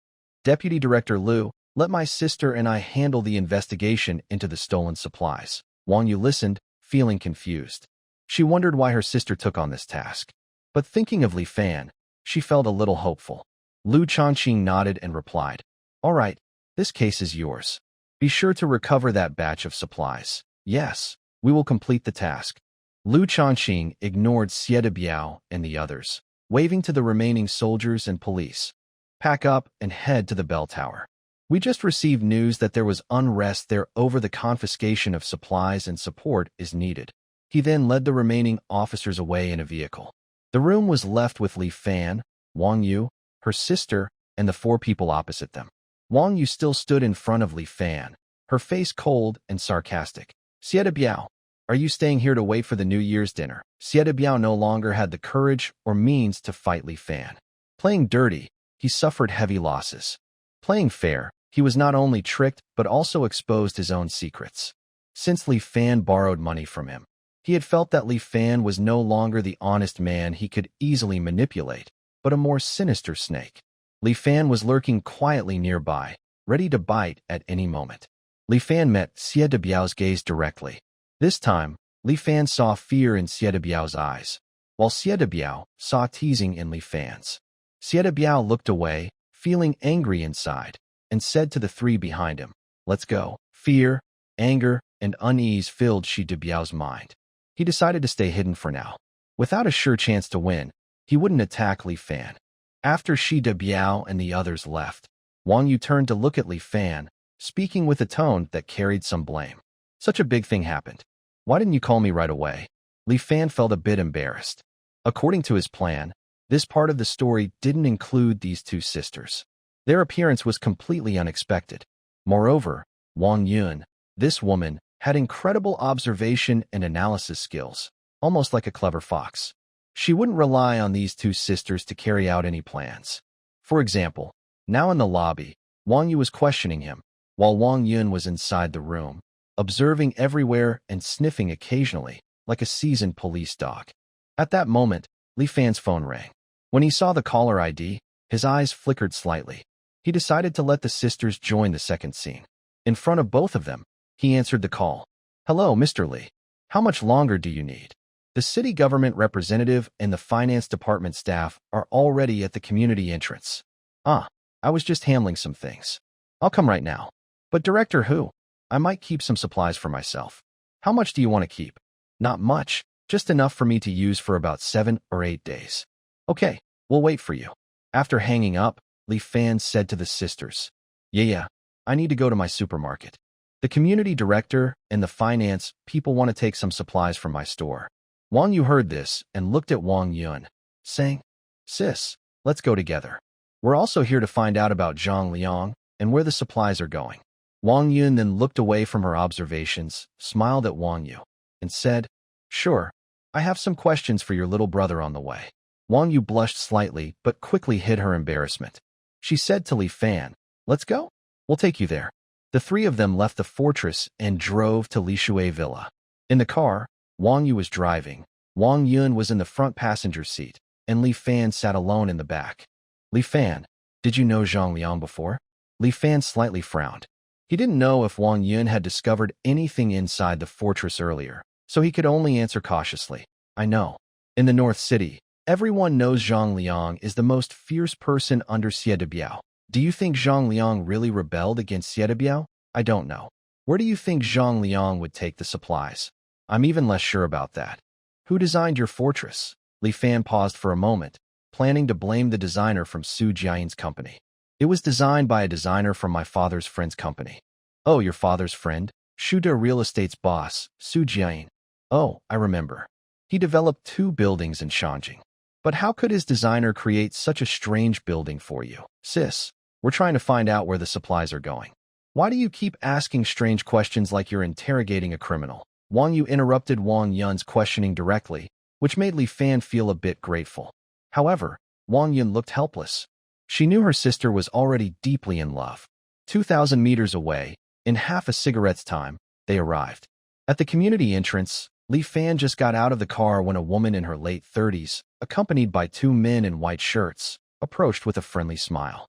"Deputy Director Lu, let my sister and I handle the investigation into the stolen supplies." Wang Yu listened, feeling confused. She wondered why her sister took on this task. But thinking of Li Fan, she felt a little hopeful. Lu Changqing nodded and replied, "All right, this case is yours. Be sure to recover that batch of supplies." "Yes, we will complete the task." Lu Changqing ignored Xie Biao and the others, waving to the remaining soldiers and police. "Pack up and head to the bell tower. We just received news that there was unrest there over the confiscation of supplies and support is needed." He then led the remaining officers away in a vehicle. The room was left with Li Fan, Wang Yu, her sister, and the four people opposite them. Wang Yu still stood in front of Li Fan, her face cold and sarcastic. Sieta Biao, are you staying here to wait for the New Year's dinner? Sieta Biao no longer had the courage or means to fight Li Fan. Playing dirty, he suffered heavy losses. Playing fair, he was not only tricked but also exposed his own secrets. Since Li Fan borrowed money from him, he had felt that Li Fan was no longer the honest man he could easily manipulate, but a more sinister snake. Li Fan was lurking quietly nearby, ready to bite at any moment. Li Fan met Sieta Biao's gaze directly. This time, Li Fan saw fear in Sieta Biao's eyes, while Sieta Biao saw teasing in Li Fan's. Sieta Biao looked away, feeling angry inside, and said to the three behind him, "Let's go." Fear, anger, and unease filled Sieta Biao's mind. He decided to stay hidden for now. Without a sure chance to win, he wouldn't attack Li Fan. After Sieta Biao and the others left, Wang Yu turned to look at Li Fan, speaking with a tone that carried some blame. "Such a big thing happened. Why didn't you call me right away?" Li Fan felt a bit embarrassed. According to his plan, this part of the story didn't include these two sisters. Their appearance was completely unexpected. Moreover, Wang Yun, this woman, had incredible observation and analysis skills, almost like a clever fox. She wouldn't rely on these two sisters to carry out any plans. For example, now in the lobby, Wang Yu was questioning him, while Wang Yun was inside the room, observing everywhere and sniffing occasionally, like a seasoned police dog. At that moment, Li Fan's phone rang. When he saw the caller ID, his eyes flickered slightly. He decided to let the sisters join the second scene. In front of both of them, he answered the call. "Hello, Mr. Li. How much longer do you need?" The city government representative and the finance department staff are already at the community entrance. "Ah, I was just handling some things. I'll come right now." "But Director who? I might keep some supplies for myself." "How much do you want to keep?" "Not much, just enough for me to use for about 7 or 8 days." "Okay, we'll wait for you." After hanging up, Li Fan said to the sisters, Yeah, I need to go to my supermarket. The community director and the finance people want to take some supplies from my store." Wang Yu heard this and looked at Wang Yun, saying, "Sis, let's go together. We're also here to find out about Zhang Liang and where the supplies are going." Wang Yun then looked away from her observations, smiled at Wang Yu, and said, "Sure, I have some questions for your little brother on the way." Wang Yu blushed slightly but quickly hid her embarrassment. She said to Li Fan, "Let's go. We'll take you there." The three of them left the fortress and drove to Li Shui Villa. In the car, Wang Yu was driving, Wang Yun was in the front passenger seat, and Li Fan sat alone in the back. "Li Fan, did you know Zhang Liang before?" Li Fan slightly frowned. He didn't know if Wang Yun had discovered anything inside the fortress earlier, so he could only answer cautiously, "I know. In the North City, everyone knows Zhang Liang is the most fierce person under Sieta Biao. Do you think Zhang Liang really rebelled against Sieta Biao? I don't know. Where do you think Zhang Liang would take the supplies? I'm even less sure about that. Who designed your fortress?" Li Fan paused for a moment, planning to blame the designer from Su Jiayin's company. "It was designed by a designer from my father's friend's company." "Oh, your father's friend? Shuda Real Estate's boss, Su Jiayin." "Oh, I remember. He developed 2 buildings in Shanjing. But how could his designer create such a strange building for you?" "Sis, we're trying to find out where the supplies are going. Why do you keep asking strange questions like you're interrogating a criminal?" Wang Yu interrupted Wang Yun's questioning directly, which made Li Fan feel a bit grateful. However, Wang Yun looked helpless. She knew her sister was already deeply in love. 2,000 meters away, in half a cigarette's time, they arrived. At the community entrance, Li Fan just got out of the car when a woman in her late 30s, accompanied by 2 men in white shirts, approached with a friendly smile.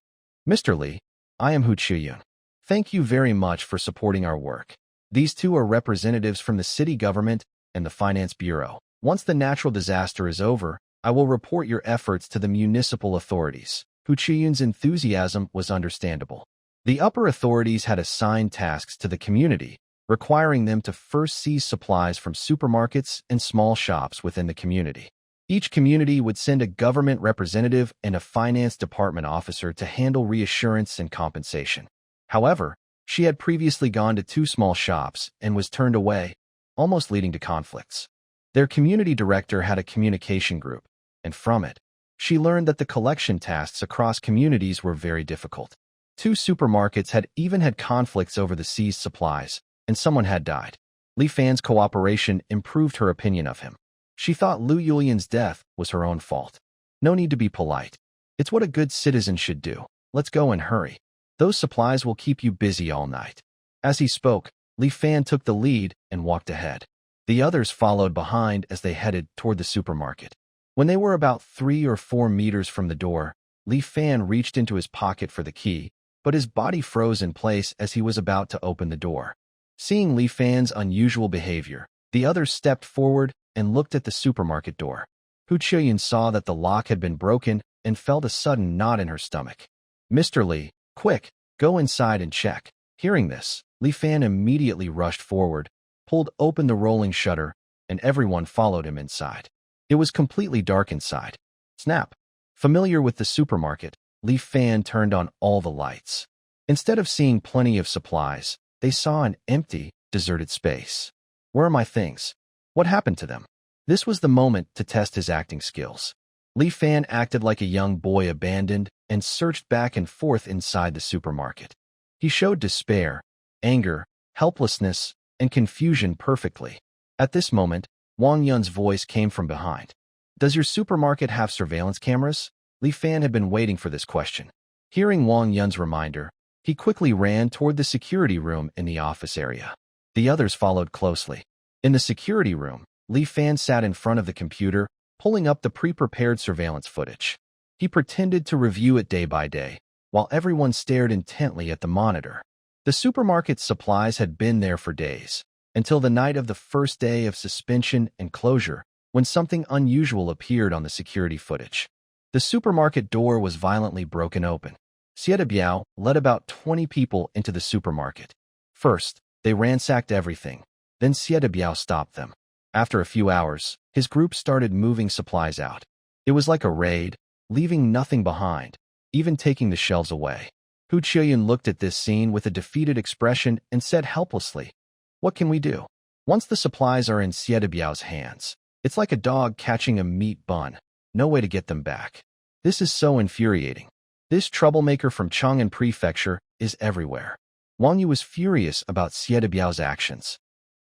"Mr. Li, I am Hu Chuyun. Thank you very much for supporting our work. These 2 are representatives from the city government and the finance bureau. Once the natural disaster is over, I will report your efforts to the municipal authorities." Hu Chuyun's enthusiasm was understandable. The upper authorities had assigned tasks to the community, requiring them to first seize supplies from supermarkets and small shops within the community. Each community would send a government representative and a finance department officer to handle reassurance and compensation. However, she had previously gone to 2 small shops and was turned away, almost leading to conflicts. Their community director had a communication group, and from it, she learned that the collection tasks across communities were very difficult. Two supermarkets had even had conflicts over the seized supplies, and someone had died. Li Fan's cooperation improved her opinion of him. She thought Lu Yulian's death was her own fault. No need to be polite. It's what a good citizen should do. Let's go and hurry. Those supplies will keep you busy all night. As he spoke, Li Fan took the lead and walked ahead. The others followed behind as they headed toward the supermarket. When they were about 3 or 4 meters from the door, Li Fan reached into his pocket for the key, but his body froze in place as he was about to open the door. Seeing Li Fan's unusual behavior, the others stepped forward and looked at the supermarket door. Hu Qiyin saw that the lock had been broken and felt a sudden knot in her stomach. "Mr. Li, quick, go inside and check." Hearing this, Li Fan immediately rushed forward, pulled open the rolling shutter, and everyone followed him inside. It was completely dark inside. Snap! Familiar with the supermarket, Li Fan turned on all the lights. Instead of seeing plenty of supplies, they saw an empty, deserted space. Where are my things? What happened to them? This was the moment to test his acting skills. Li Fan acted like a young boy abandoned and searched back and forth inside the supermarket. He showed despair, anger, helplessness, and confusion perfectly. At this moment, Wang Yun's voice came from behind. "Does your supermarket have surveillance cameras?" Li Fan had been waiting for this question. Hearing Wang Yun's reminder, he quickly ran toward the security room in the office area. The others followed closely. In the security room, Li Fan sat in front of the computer, pulling up the pre-prepared surveillance footage. He pretended to review it day by day, while everyone stared intently at the monitor. The supermarket's supplies had been there for days, until the night of the first day of suspension and closure, when something unusual appeared on the security footage. The supermarket door was violently broken open. Xie Biao led about 20 people into the supermarket. First, they ransacked everything. Then Xie Biao stopped them. After a few hours, his group started moving supplies out. It was like a raid, leaving nothing behind, even taking the shelves away. Hu Qiyin looked at this scene with a defeated expression and said helplessly, "What can we do? Once the supplies are in Xie Biao's hands, it's like a dog catching a meat bun. No way to get them back. This is so infuriating. This troublemaker from Chang'an Prefecture is everywhere." Wang Yu was furious about Xie Biao's actions.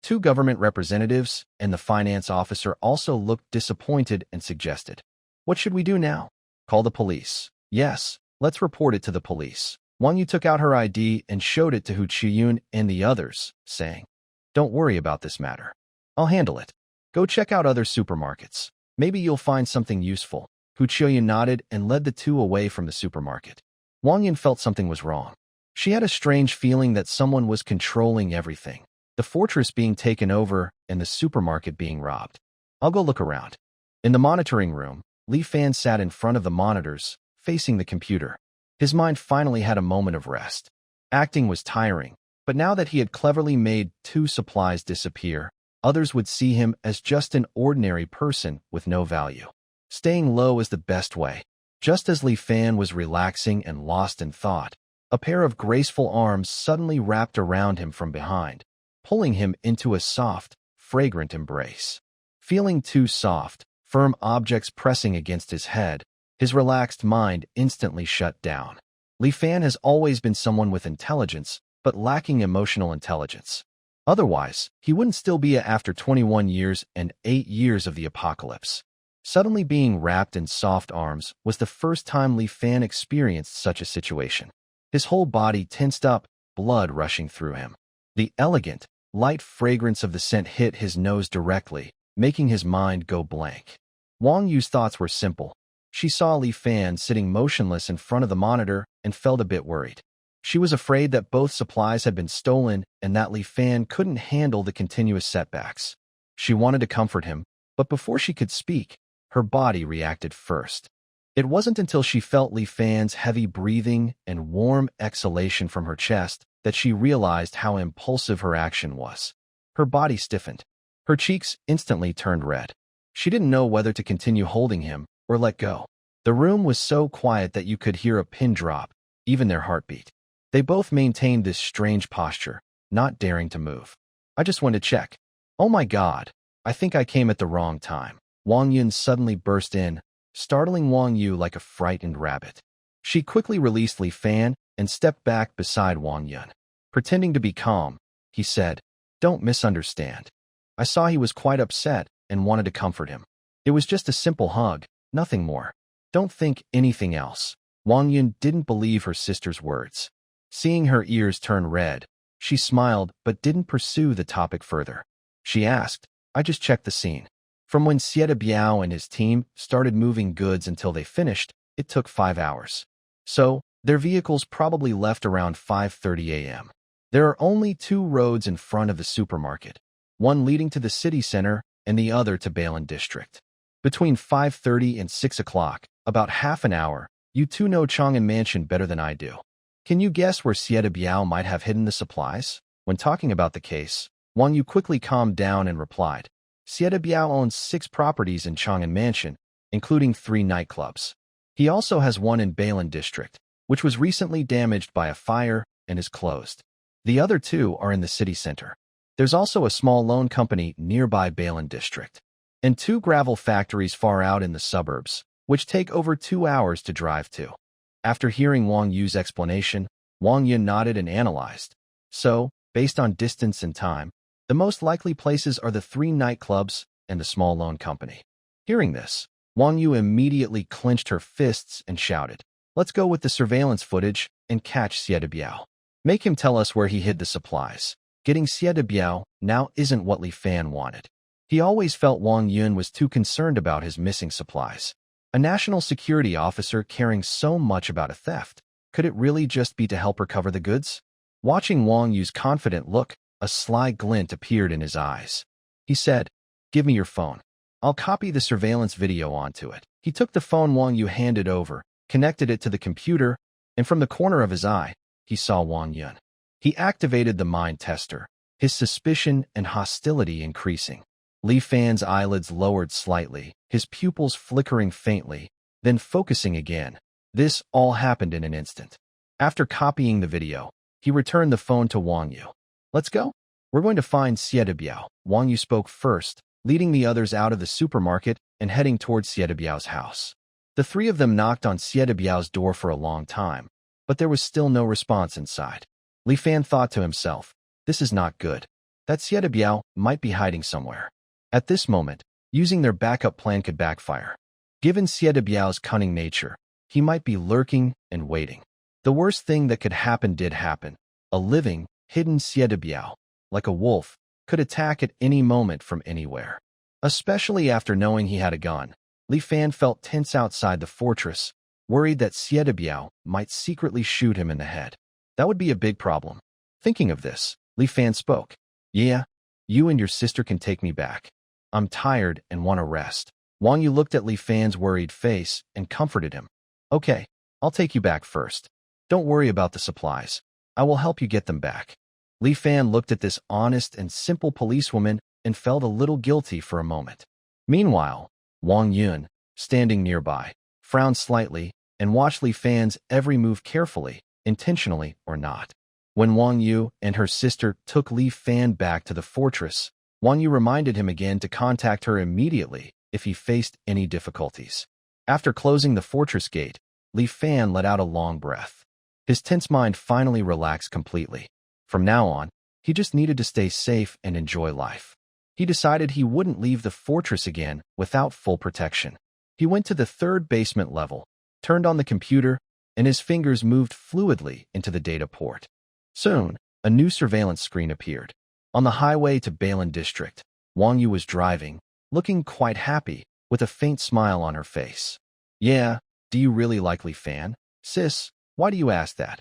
Two government representatives and the finance officer also looked disappointed and suggested, "What should we do now? Call the police." "Yes, let's report it to the police." Wang Yu took out her ID and showed it to Hu Qiyun and the others, saying, "Don't worry about this matter. I'll handle it. Go check out other supermarkets. Maybe you'll find something useful." Hu Qiyin nodded and led the two away from the supermarket. Wang Yun felt something was wrong. She had a strange feeling that someone was controlling everything, the fortress being taken over and the supermarket being robbed. "I'll go look around." In the monitoring room, Li Fan sat in front of the monitors, facing the computer. His mind finally had a moment of rest. Acting was tiring, but now that he had cleverly made 2 supplies disappear, others would see him as just an ordinary person with no value. Staying low is the best way. Just as Li Fan was relaxing and lost in thought, a pair of graceful arms suddenly wrapped around him from behind, pulling him into a soft, fragrant embrace. Feeling 2 soft, firm objects pressing against his head, his relaxed mind instantly shut down. Li Fan has always been someone with intelligence, but lacking emotional intelligence. Otherwise, he wouldn't still be after 21 years and 8 years of the apocalypse. Suddenly being wrapped in soft arms was the first time Li Fan experienced such a situation. His whole body tensed up, blood rushing through him. The elegant, light fragrance of the scent hit his nose directly, making his mind go blank. Wang Yu's thoughts were simple. She saw Li Fan sitting motionless in front of the monitor and felt a bit worried. She was afraid that both supplies had been stolen and that Li Fan couldn't handle the continuous setbacks. She wanted to comfort him, but before she could speak, her body reacted first. It wasn't until she felt Li Fan's heavy breathing and warm exhalation from her chest that she realized how impulsive her action was. Her body stiffened. Her cheeks instantly turned red. She didn't know whether to continue holding him or let go. The room was so quiet that you could hear a pin drop, even their heartbeat. They both maintained this strange posture, not daring to move. "I just want to check." "Oh my God, I think I came at the wrong time." Wang Yun suddenly burst in, startling Wang Yu like a frightened rabbit. She quickly released Li Fan and stepped back beside Wang Yun. Pretending to be calm, he said, "Don't misunderstand. I saw he was quite upset and wanted to comfort him. It was just a simple hug, nothing more. Don't think anything else." Wang Yun didn't believe her sister's words. Seeing her ears turn red, she smiled but didn't pursue the topic further. She asked, "I just checked the scene. From when Sieta Biao and his team started moving goods until they finished, it took 5 hours. So, their vehicles probably left around 5:30 a.m. There are only 2 roads in front of the supermarket, one leading to the city center and the other to Bailin District. Between 5:30 and 6 o'clock, about half an hour, you two know Chang'an Mansion better than I do. Can you guess where Sieta Biao might have hidden the supplies?" When talking about the case, Wang Yu quickly calmed down and replied, "Sieta Biao owns 6 properties in Chang'an Mansion, including 3 nightclubs. He also has one in Bailin District, which was recently damaged by a fire and is closed. The other 2 are in the city center. There's also a small loan company nearby Bailin District, and 2 gravel factories far out in the suburbs, which take over 2 hours to drive to." After hearing Wang Yu's explanation, Wang Yun nodded and analyzed. So, based on distance and time, the most likely places are the 3 nightclubs and the small loan company. Hearing this, Wang Yu immediately clenched her fists and shouted, "Let's go with the surveillance footage and catch Sieta Biao. Make him tell us where he hid the supplies." Getting Sieta Biao now isn't what Li Fan wanted. He always felt Wang Yun was too concerned about his missing supplies. A national security officer caring so much about a theft, could it really just be to help recover the goods? Watching Wang Yu's confident look, a sly glint appeared in his eyes. He said, "Give me your phone. I'll copy the surveillance video onto it." He took the phone Wang Yu handed over, connected it to the computer, and from the corner of his eye, he saw Wang Yun. He activated the mind tester, his suspicion and hostility increasing. Li Fan's eyelids lowered slightly, his pupils flickering faintly, then focusing again. This all happened in an instant. After copying the video, he returned the phone to Wang Yu. "Let's go. We're going to find Sieta Biao." Wang Yu spoke first, leading the others out of the supermarket and heading towards Sieta Biao's house. The 3 of them knocked on Sieta Biao's door for a long time, but there was still no response inside. Li Fan thought to himself, "This is not good. That Sieta Biao might be hiding somewhere." At this moment, using their backup plan could backfire. Given Sieta Biao's cunning nature, he might be lurking and waiting. The worst thing that could happen did happen. A living, hidden Sieta Biao, like a wolf, could attack at any moment from anywhere. Especially after knowing he had a gun, Li Fan felt tense outside the fortress, worried that Sieta Biao might secretly shoot him in the head. That would be a big problem. Thinking of this, Li Fan spoke. "Yeah, you and your sister can take me back. I'm tired and want to rest." Wang Yu looked at Li Fan's worried face and comforted him. "Okay, I'll take you back first. Don't worry about the supplies. I will help you get them back." Li Fan looked at this honest and simple policewoman and felt a little guilty for a moment. Meanwhile, Wang Yun, standing nearby, frowned slightly and watched Li Fan's every move carefully, intentionally or not. When Wang Yu and her sister took Li Fan back to the fortress, Wang Yu reminded him again to contact her immediately if he faced any difficulties. After closing the fortress gate, Li Fan let out a long breath. His tense mind finally relaxed completely. From now on, he just needed to stay safe and enjoy life. He decided he wouldn't leave the fortress again without full protection. He went to the 3rd basement level, turned on the computer, and his fingers moved fluidly into the data port. Soon, a new surveillance screen appeared. On the highway to Bailin District, Wang Yu was driving, looking quite happy, with a faint smile on her face. "Yeah, do you really like Li Fan? Sis, why do you ask that?"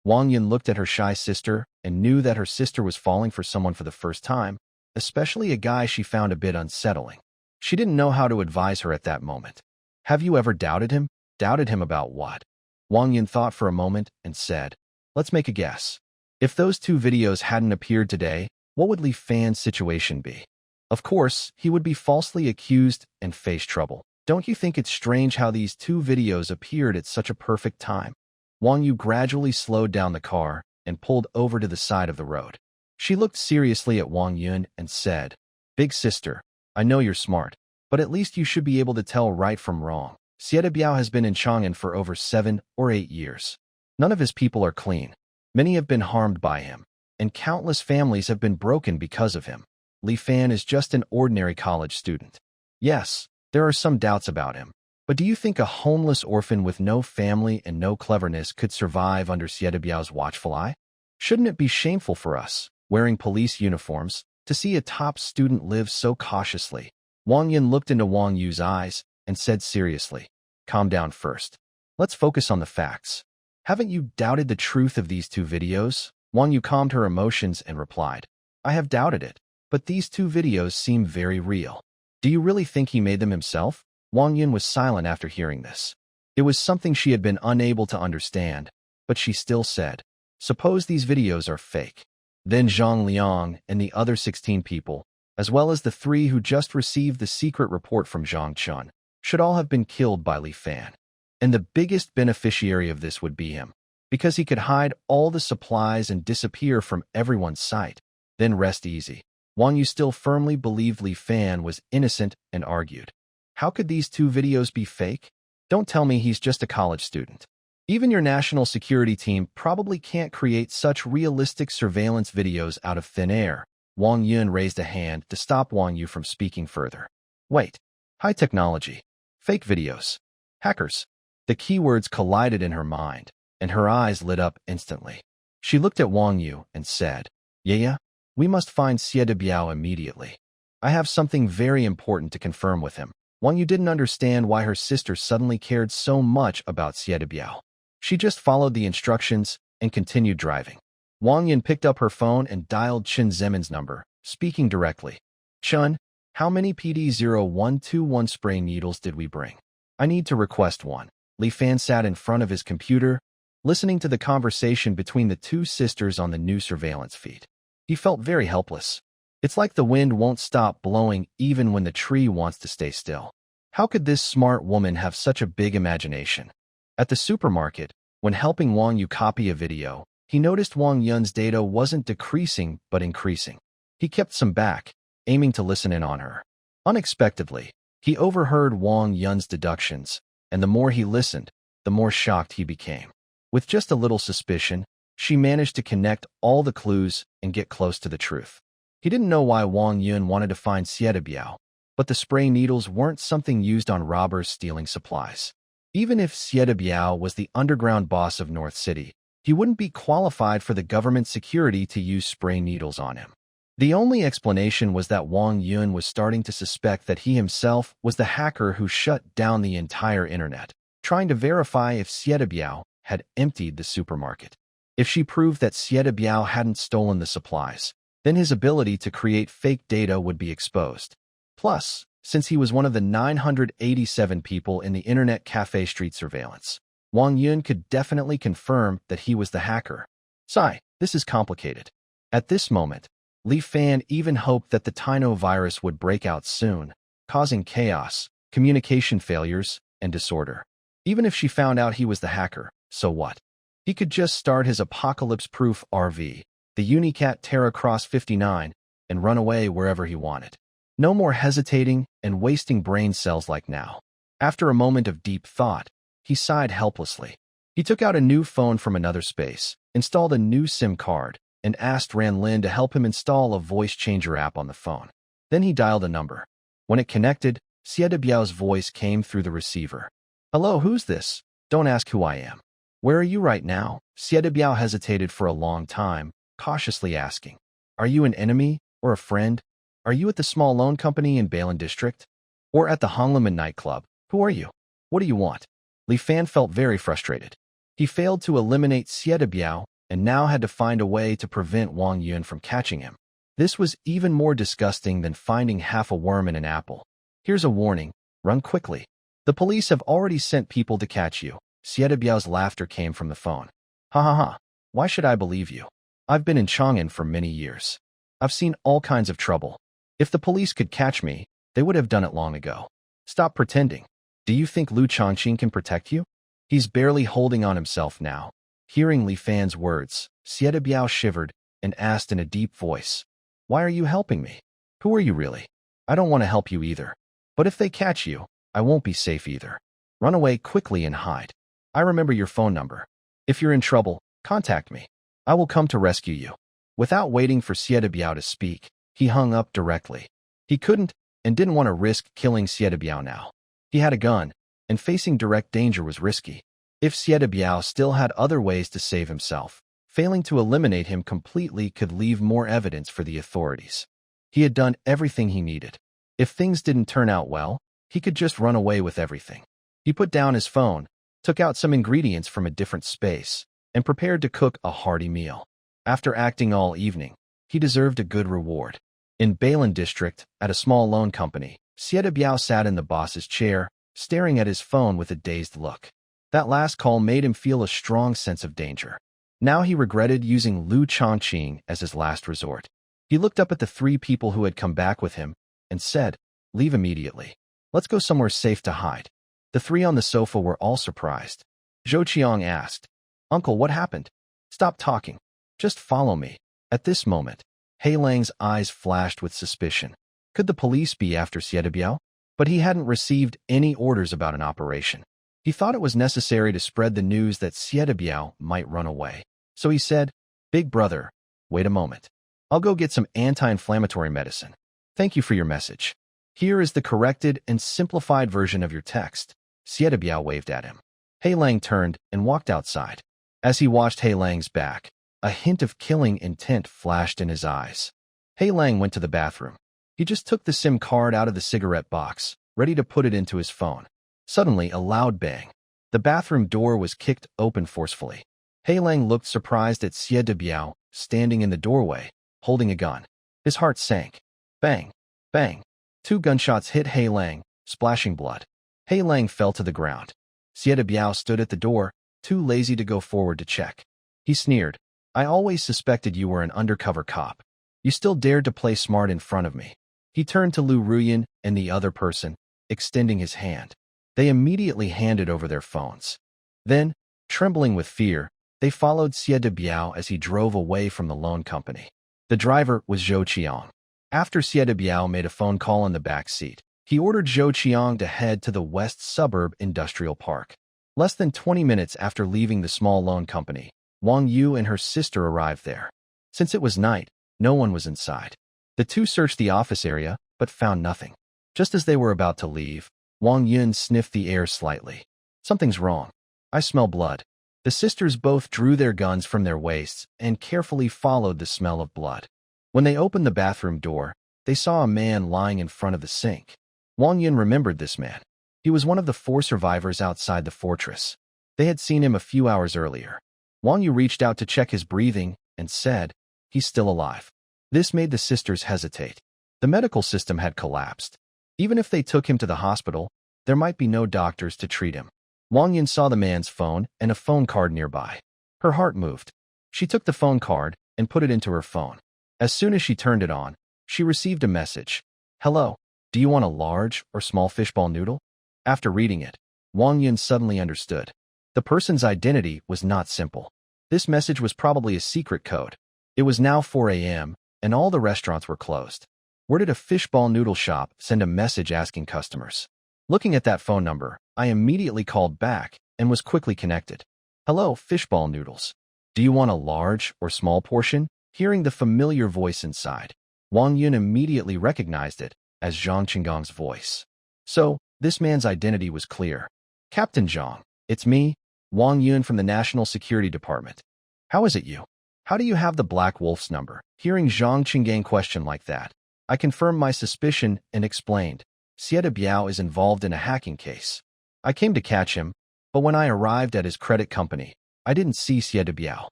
Wang Yun looked at her shy sister and knew that her sister was falling for someone for the first time, especially a guy she found a bit unsettling. She didn't know how to advise her at that moment. "Have you ever doubted him?" "Doubted him about what?" Wang Yun thought for a moment and said, "Let's make a guess. If those 2 videos hadn't appeared today, what would Li Fan's situation be? Of course, he would be falsely accused and face trouble. Don't you think it's strange how these 2 videos appeared at such a perfect time?" Wang Yu gradually slowed down the car and pulled over to the side of the road. She looked seriously at Wang Yun and said, "Big sister, I know you're smart, but at least you should be able to tell right from wrong. Sieta Biao has been in Chang'an for over 7 or 8 years. None of his people are clean. Many have been harmed by him, and countless families have been broken because of him. Li Fan is just an ordinary college student. Yes, there are some doubts about him. But do you think a homeless orphan with no family and no cleverness could survive under Sieta Biao's watchful eye? Shouldn't it be shameful for us, wearing police uniforms, to see a top student live so cautiously? Wang Yun looked into Wang Yu's eyes and said seriously, "Calm down first. Let's focus on the facts. Haven't you doubted the truth of these 2 videos?" Wang Yu calmed her emotions and replied, "I have doubted it, but these 2 videos seem very real." "Do you really think he made them himself?" Wang Yun was silent after hearing this. It was something she had been unable to understand, but she still said, "Suppose these videos are fake. Then Zhang Liang and the other 16 people, as well as the 3 who just received the secret report from Zhang Chun, should all have been killed by Li Fan. And the biggest beneficiary of this would be him, because he could hide all the supplies and disappear from everyone's sight. Then rest easy." Wang Yu still firmly believed Li Fan was innocent and argued, "How could these 2 videos be fake? Don't tell me he's just a college student. Even your national security team probably can't create such realistic surveillance videos out of thin air." Wang Yun raised a hand to stop Wang Yu from speaking further. "Wait. High technology. Fake videos. Hackers." The keywords collided in her mind, and her eyes lit up instantly. She looked at Wang Yu and said, "Yeah, we must find Sieta Biao immediately. I have something very important to confirm with him." Wang Yu didn't understand why her sister suddenly cared so much about Sieta Biao. She just followed the instructions and continued driving. Wang Yun picked up her phone and dialed Chen Zemin's number, speaking directly. "Chun, how many PD-0121 spray needles did we bring? I need to request one." Li Fan sat in front of his computer, listening to the conversation between the 2 sisters on the new surveillance feed. He felt very helpless. It's like the wind won't stop blowing even when the tree wants to stay still. How could this smart woman have such a big imagination? At the supermarket, when helping Wang Yu copy a video, he noticed Wang Yun's data wasn't decreasing but increasing. He kept some back, aiming to listen in on her. Unexpectedly, he overheard Wang Yun's deductions, and the more he listened, the more shocked he became. With just a little suspicion, she managed to connect all the clues and get close to the truth. He didn't know why Wang Yun wanted to find Sieta Biao, but the spray needles weren't something used on robbers stealing supplies. Even if Sieta Biao was the underground boss of North City, he wouldn't be qualified for the government security to use spray needles on him. The only explanation was that Wang Yun was starting to suspect that he himself was the hacker who shut down the entire internet, trying to verify if Sieta Biao had emptied the supermarket. If she proved that Sieta Biao hadn't stolen the supplies, then his ability to create fake data would be exposed. Plus, since he was one of the 987 people in the internet cafe street surveillance, Wang Yun could definitely confirm that he was the hacker. Sigh, this is complicated. At this moment, Li Fan even hoped that the Tino virus would break out soon, causing chaos, communication failures, and disorder. Even if she found out he was the hacker, so what? He could just start his apocalypse-proof RV, the Unicat Terra Cross 59, and run away wherever he wanted. No more hesitating and wasting brain cells like now. After a moment of deep thought, he sighed helplessly. He took out a new phone from another space, installed a new SIM card, and asked Ran Lin to help him install a voice changer app on the phone. Then he dialed a number. When it connected, Sieta Biao's voice came through the receiver. "Hello, who's this? Don't ask who I am." "Where are you right now?" Sieta Biao hesitated for a long time, cautiously asking. "Are you an enemy or a friend? Are you at the small loan company in Bailin District? Or at the Hongleman nightclub? Who are you? What do you want?" Li Fan felt very frustrated. He failed to eliminate Sieta Biao and now had to find a way to prevent Wang Yun from catching him. This was even more disgusting than finding half a worm in an apple. "Here's a warning. Run quickly. The police have already sent people to catch you." Sieta Biao's laughter came from the phone. "Ha ha ha. Why should I believe you? I've been in Chang'an for many years. I've seen all kinds of trouble. If the police could catch me, they would have done it long ago. Stop pretending. Do you think Lu Changqing can protect you?" He's barely holding on himself now. Hearing Li Fan's words, Sieta Biao shivered and asked in a deep voice, "Why are you helping me? Who are you really? I don't want to help you either. But if they catch you, I won't be safe either." Run away quickly and hide. I remember your phone number. If you're in trouble, contact me. I will come to rescue you." Without waiting for Biao to speak, he hung up directly. He couldn't and didn't want to risk killing Biao now. He had a gun, and facing direct danger was risky. If Biao still had other ways to save himself, failing to eliminate him completely could leave more evidence for the authorities. He had done everything he needed. If things didn't turn out well, he could just run away with everything. He put down his phone, took out some ingredients from a different space, and prepared to cook a hearty meal. After acting all evening, he deserved a good reward. In Bailin District, at a small loan company, Biao sat in the boss's chair, staring at his phone with a dazed look. That last call made him feel a strong sense of danger. Now he regretted using Lu Chongqing as his last resort. He looked up at the three people who had come back with him and said, "Leave immediately. Let's go somewhere safe to hide." The three on the sofa were all surprised. Zhou Qiang asked, "Uncle, what happened? Stop talking. Just follow me." At this moment, Hei Lang's eyes flashed with suspicion. Could the police be after Biao? But he hadn't received any orders about an operation. He thought it was necessary to spread the news that Biao might run away. So he said, "Big brother, wait a moment. I'll go get some anti-inflammatory medicine. Thank you for your message. Here is the corrected and simplified version of your text." Biao waved at him. Hei Lang turned and walked outside. As he watched Hei Lang's back, a hint of killing intent flashed in his eyes. Hei Lang went to the bathroom. He just took the SIM card out of the cigarette box, ready to put it into his phone. Suddenly, a loud bang. The bathroom door was kicked open forcefully. Hei Lang looked surprised at Biao, standing in the doorway, holding a gun. His heart sank. Bang! Bang! 2 gunshots hit Hei Lang, splashing blood. Hei Lang fell to the ground. Biao stood at the door, too lazy to go forward to check. He sneered, "I always suspected you were an undercover cop. You still dared to play smart in front of me." He turned to Lu Ruyan and the other person, extending his hand. They immediately handed over their phones. Then, trembling with fear, they followed Biao as he drove away from the loan company. The driver was Zhou Qiang. After Biao made a phone call in the back seat, he ordered Zhou Qiang to head to the West Suburb Industrial Park. Less than 20 minutes after leaving the small loan company, Wang Yu and her sister arrived there. Since it was night, no one was inside. The two searched the office area, but found nothing. Just as they were about to leave, Wang Yun sniffed the air slightly. "Something's wrong. I smell blood." The sisters both drew their guns from their waists and carefully followed the smell of blood. When they opened the bathroom door, they saw a man lying in front of the sink. Wang Yun remembered this man. He was one of the 4 survivors outside the fortress. They had seen him a few hours earlier. Wang Yu reached out to check his breathing and said, "He's still alive." This made the sisters hesitate. The medical system had collapsed. Even if they took him to the hospital, there might be no doctors to treat him. Wang Yun saw the man's phone and a phone card nearby. Her heart moved. She took the phone card and put it into her phone. As soon as she turned it on, she received a message. "Hello, do you want a large or small fishball noodle?" After reading it, Wang Yun suddenly understood. The person's identity was not simple. This message was probably a secret code. It was now 4 a.m., and all the restaurants were closed. Where did a fishball noodle shop send a message asking customers? Looking at that phone number, I immediately called back and was quickly connected. "Hello, fishball noodles. Do you want a large or small portion?" Hearing the familiar voice inside, Wang Yun immediately recognized it as Zhang Qinggong's voice. So, this man's identity was clear. "Captain Zhang, it's me, Wang Yun from the National Security Department. How is it you? How do you have the Black Wolf's number?" Hearing Zhang Qinggang question like that, I confirmed my suspicion and explained, "Biao is involved in a hacking case. I came to catch him, but when I arrived at his credit company, I didn't see Biao.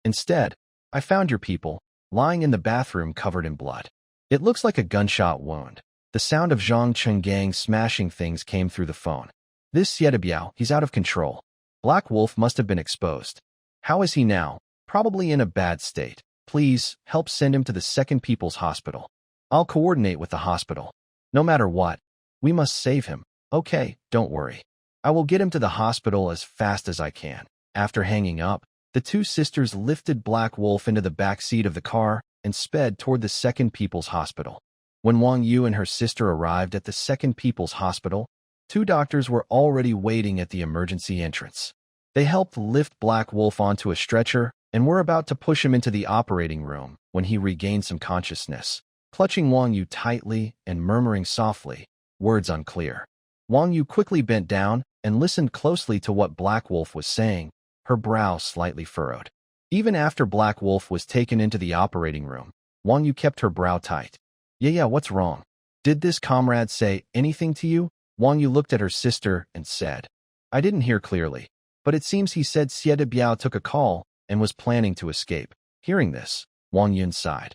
Instead, I found your people, lying in the bathroom covered in blood. It looks like a gunshot wound." The sound of Zhang Qinggang smashing things came through the phone. "This Biao, he's out of control. Black Wolf must have been exposed. How is he now? Probably in a bad state. Please, help send him to the Second People's Hospital. I'll coordinate with the hospital. No matter what, we must save him." "Okay, don't worry. I will get him to the hospital as fast as I can." After hanging up, the two sisters lifted Black Wolf into the back seat of the car and sped toward the Second People's Hospital. When Wang Yu and her sister arrived at the Second People's Hospital, Two doctors were already waiting at the emergency entrance. They helped lift Black Wolf onto a stretcher and were about to push him into the operating room when he regained some consciousness, clutching Wang Yu tightly and murmuring softly, words unclear. Wang Yu quickly bent down and listened closely to what Black Wolf was saying, her brow slightly furrowed. Even after Black Wolf was taken into the operating room, Wang Yu kept her brow tight. Yeah, what's wrong? Did this comrade say anything to you? Wang Yu looked at her sister and said, I didn't hear clearly, but it seems he said Xie Biao took a call and was planning to escape. Hearing this, Wang Yun sighed.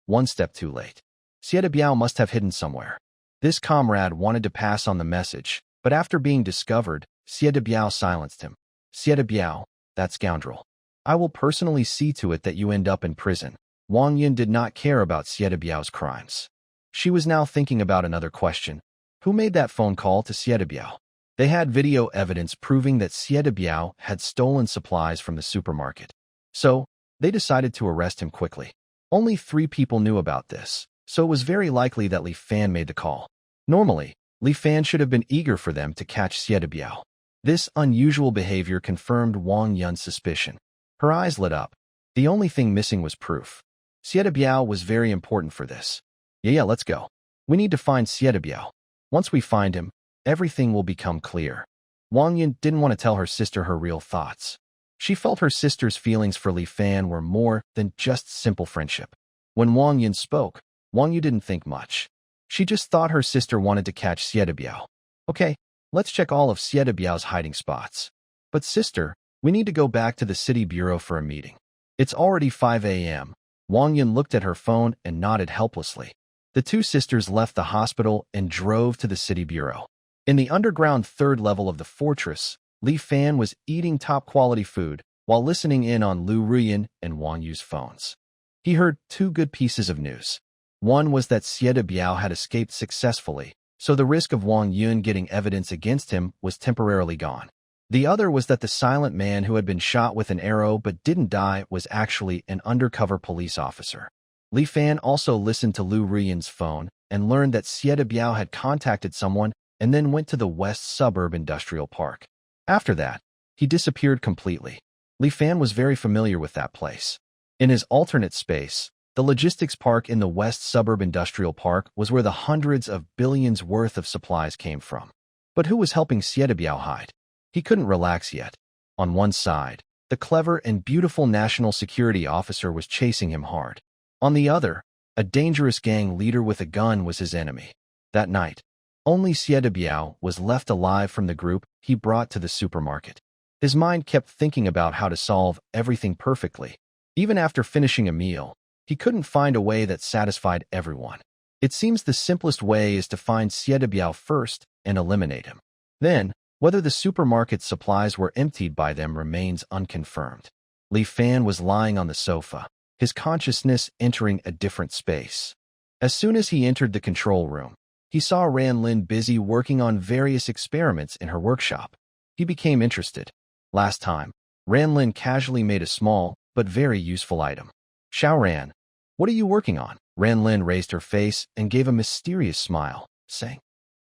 One step too late. Xie Biao must have hidden somewhere. This comrade wanted to pass on the message, but after being discovered, Xie Biao silenced him. Xie Biao, that scoundrel. I will personally see to it that you end up in prison. Wang Yun did not care about Xie Biao's crimes. She was now thinking about another question. Who made that phone call to Xie Biao? They had video evidence proving that Xie Biao had stolen supplies from the supermarket. So, they decided to arrest him quickly. Only 3 people knew about this, so it was very likely that Li Fan made the call. Normally, Li Fan should have been eager for them to catch Xie Biao. This unusual behavior confirmed Wang Yun's suspicion. Her eyes lit up. The only thing missing was proof. Xie Biao was very important for this. Yeah, let's go. We need to find Xie Biao. Once we find him, everything will become clear. Wang Yun didn't want to tell her sister her real thoughts. She felt her sister's feelings for Li Fan were more than just simple friendship. When Wang Yun spoke, Wang Yu didn't think much. She just thought her sister wanted to catch Xie Biao. Okay, let's check all of Xie Biao's hiding spots. But sister, we need to go back to the city bureau for a meeting. It's already 5 a.m. Wang Yun looked at her phone and nodded helplessly. The two sisters left the hospital and drove to the city bureau. In the underground 3rd level of the fortress, Li Fan was eating top-quality food while listening in on Lu Ruyan and Wang Yu's phones. He heard 2 good pieces of news. One was that Xie Biao had escaped successfully, so the risk of Wang Yun getting evidence against him was temporarily gone. The other was that the silent man who had been shot with an arrow but didn't die was actually an undercover police officer. Li Fan also listened to Lu Ruyan's phone and learned that Xie Biao had contacted someone and then went to the West Suburb Industrial Park. After that, he disappeared completely. Li Fan was very familiar with that place. In his alternate space, the logistics park in the West Suburb Industrial Park was where the hundreds of billions worth of supplies came from. But who was helping Xie Biao hide? He couldn't relax yet. On one side, the clever and beautiful national security officer was chasing him hard. On the other, a dangerous gang leader with a gun was his enemy. That night, only Xie Biao was left alive from the group he brought to the supermarket. His mind kept thinking about how to solve everything perfectly. Even after finishing a meal, he couldn't find a way that satisfied everyone. It seems the simplest way is to find Xie Biao first and eliminate him. Then, whether the supermarket's supplies were emptied by them remains unconfirmed. Li Fan was lying on the sofa, his consciousness entering a different space. As soon as he entered the control room, he saw Ran Lin busy working on various experiments in her workshop. He became interested. Last time, Ran Lin casually made a small but very useful item. Xiao Ran, what are you working on? Ran Lin raised her face and gave a mysterious smile, saying,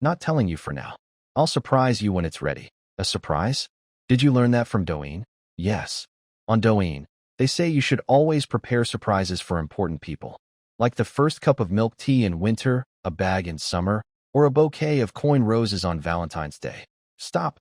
Not telling you for now. I'll surprise you when it's ready. A surprise? Did you learn that from Douyin? Yes. On Douyin, they say you should always prepare surprises for important people, like the first cup of milk tea in winter, a bag in summer, or a bouquet of coin roses on Valentine's Day. Stop.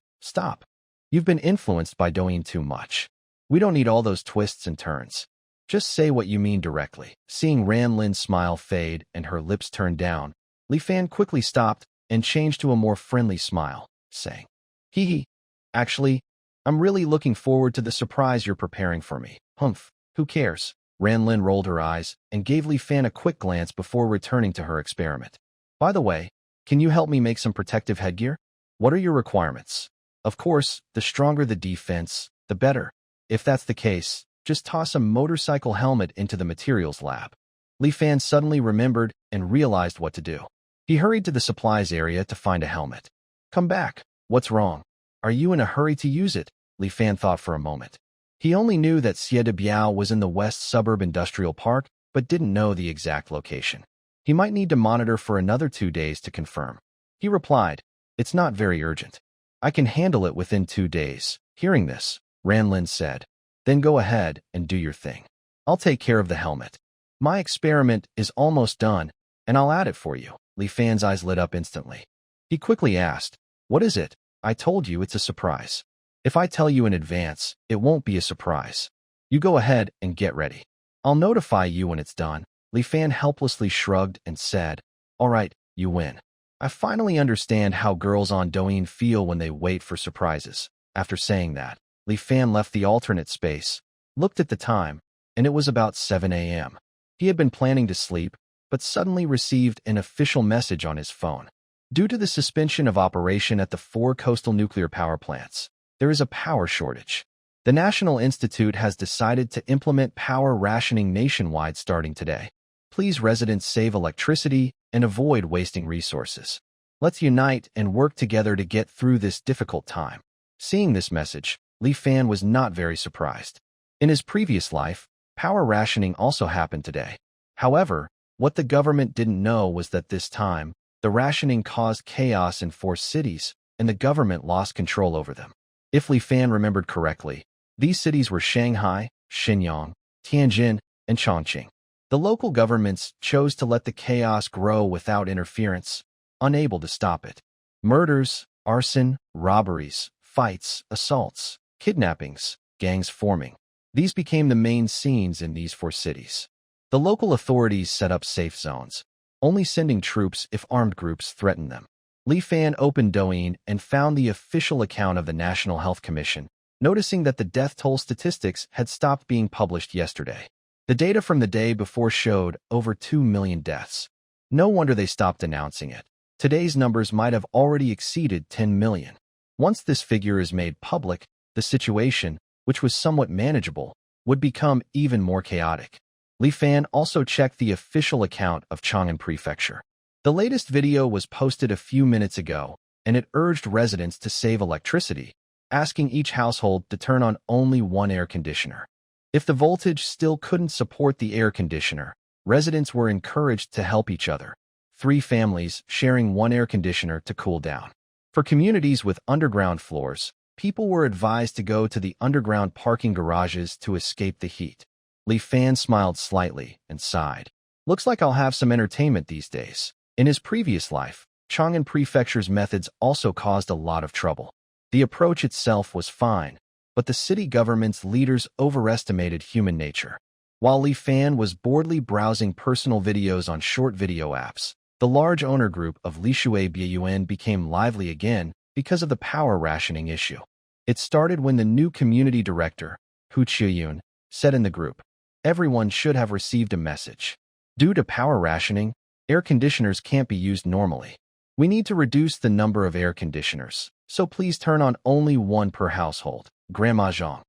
You've been influenced by Douyin too much. We don't need all those twists and turns. Just say what you mean directly. Seeing Ran Lin's smile fade and her lips turn down, Li Fan quickly stopped and changed to a more friendly smile, saying, Hee. Actually, I'm really looking forward to the surprise you're preparing for me. Humph, who cares? Ran Lin rolled her eyes and gave Li Fan a quick glance before returning to her experiment. By the way, can you help me make some protective headgear? What are your requirements? Of course, the stronger the defense, the better. If that's the case, just toss a motorcycle helmet into the materials lab. Li Fan suddenly remembered and realized what to do. He hurried to the supplies area to find a helmet. Come back. What's wrong? Are you in a hurry to use it? Li Fan thought for a moment. He only knew that Xie Biao was in the West Suburb Industrial Park, but didn't know the exact location. He might need to monitor for another 2 days to confirm. He replied, It's not very urgent. I can handle it within 2 days. Hearing this, Ranlin said, then go ahead and do your thing. I'll take care of the helmet. My experiment is almost done, and I'll add it for you. Li Fan's eyes lit up instantly. He quickly asked, what is it? I told you it's a surprise. If I tell you in advance, it won't be a surprise. You go ahead and get ready. I'll notify you when it's done. Li Fan helplessly shrugged and said, all right, you win. I finally understand how girls on Douyin feel when they wait for surprises. After saying that, Li Fan left the alternate space, looked at the time, and it was about 7 a.m. He had been planning to sleep, but suddenly received an official message on his phone. Due to the suspension of operation at the 4 coastal nuclear power plants, there is a power shortage. The National Institute has decided to implement power rationing nationwide starting today. Please residents save electricity and avoid wasting resources. Let's unite and work together to get through this difficult time. Seeing this message, Li Fan was not very surprised. In his previous life, power rationing also happened today. However, what the government didn't know was that this time, the rationing caused chaos in 4 cities, and the government lost control over them. If Li Fan remembered correctly, these cities were Shanghai, Shenyang, Tianjin, and Chongqing. The local governments chose to let the chaos grow without interference, unable to stop it. Murders, arson, robberies, fights, assaults, kidnappings, gangs forming. These became the main scenes in these 4 cities. The local authorities set up safe zones, only sending troops if armed groups threatened them. Li Fan opened Douyin and found the official account of the National Health Commission, noticing that the death toll statistics had stopped being published yesterday. The data from the day before showed over 2 million deaths. No wonder they stopped announcing it. Today's numbers might have already exceeded 10 million. Once this figure is made public, the situation, which was somewhat manageable, would become even more chaotic. Li Fan also checked the official account of Chang'an Prefecture. The latest video was posted a few minutes ago, and it urged residents to save electricity, asking each household to turn on only 1 air conditioner. If the voltage still couldn't support the air conditioner, residents were encouraged to help each other, 3 families sharing 1 air conditioner to cool down. For communities with underground floors, people were advised to go to the underground parking garages to escape the heat. Li Fan smiled slightly and sighed. Looks like I'll have some entertainment these days. In his previous life, Chang'an Prefecture's methods also caused a lot of trouble. The approach itself was fine, but the city government's leaders overestimated human nature. While Li Fan was boredly browsing personal videos on short video apps, the large owner group of Lishui Bun became lively again because of the power rationing issue. It started when the new community director, Hu Chiyun, said in the group, everyone should have received a message. Due to power rationing, air conditioners can't be used normally. We need to reduce the number of air conditioners, so please turn on only 1 per household. Grandma Zhang.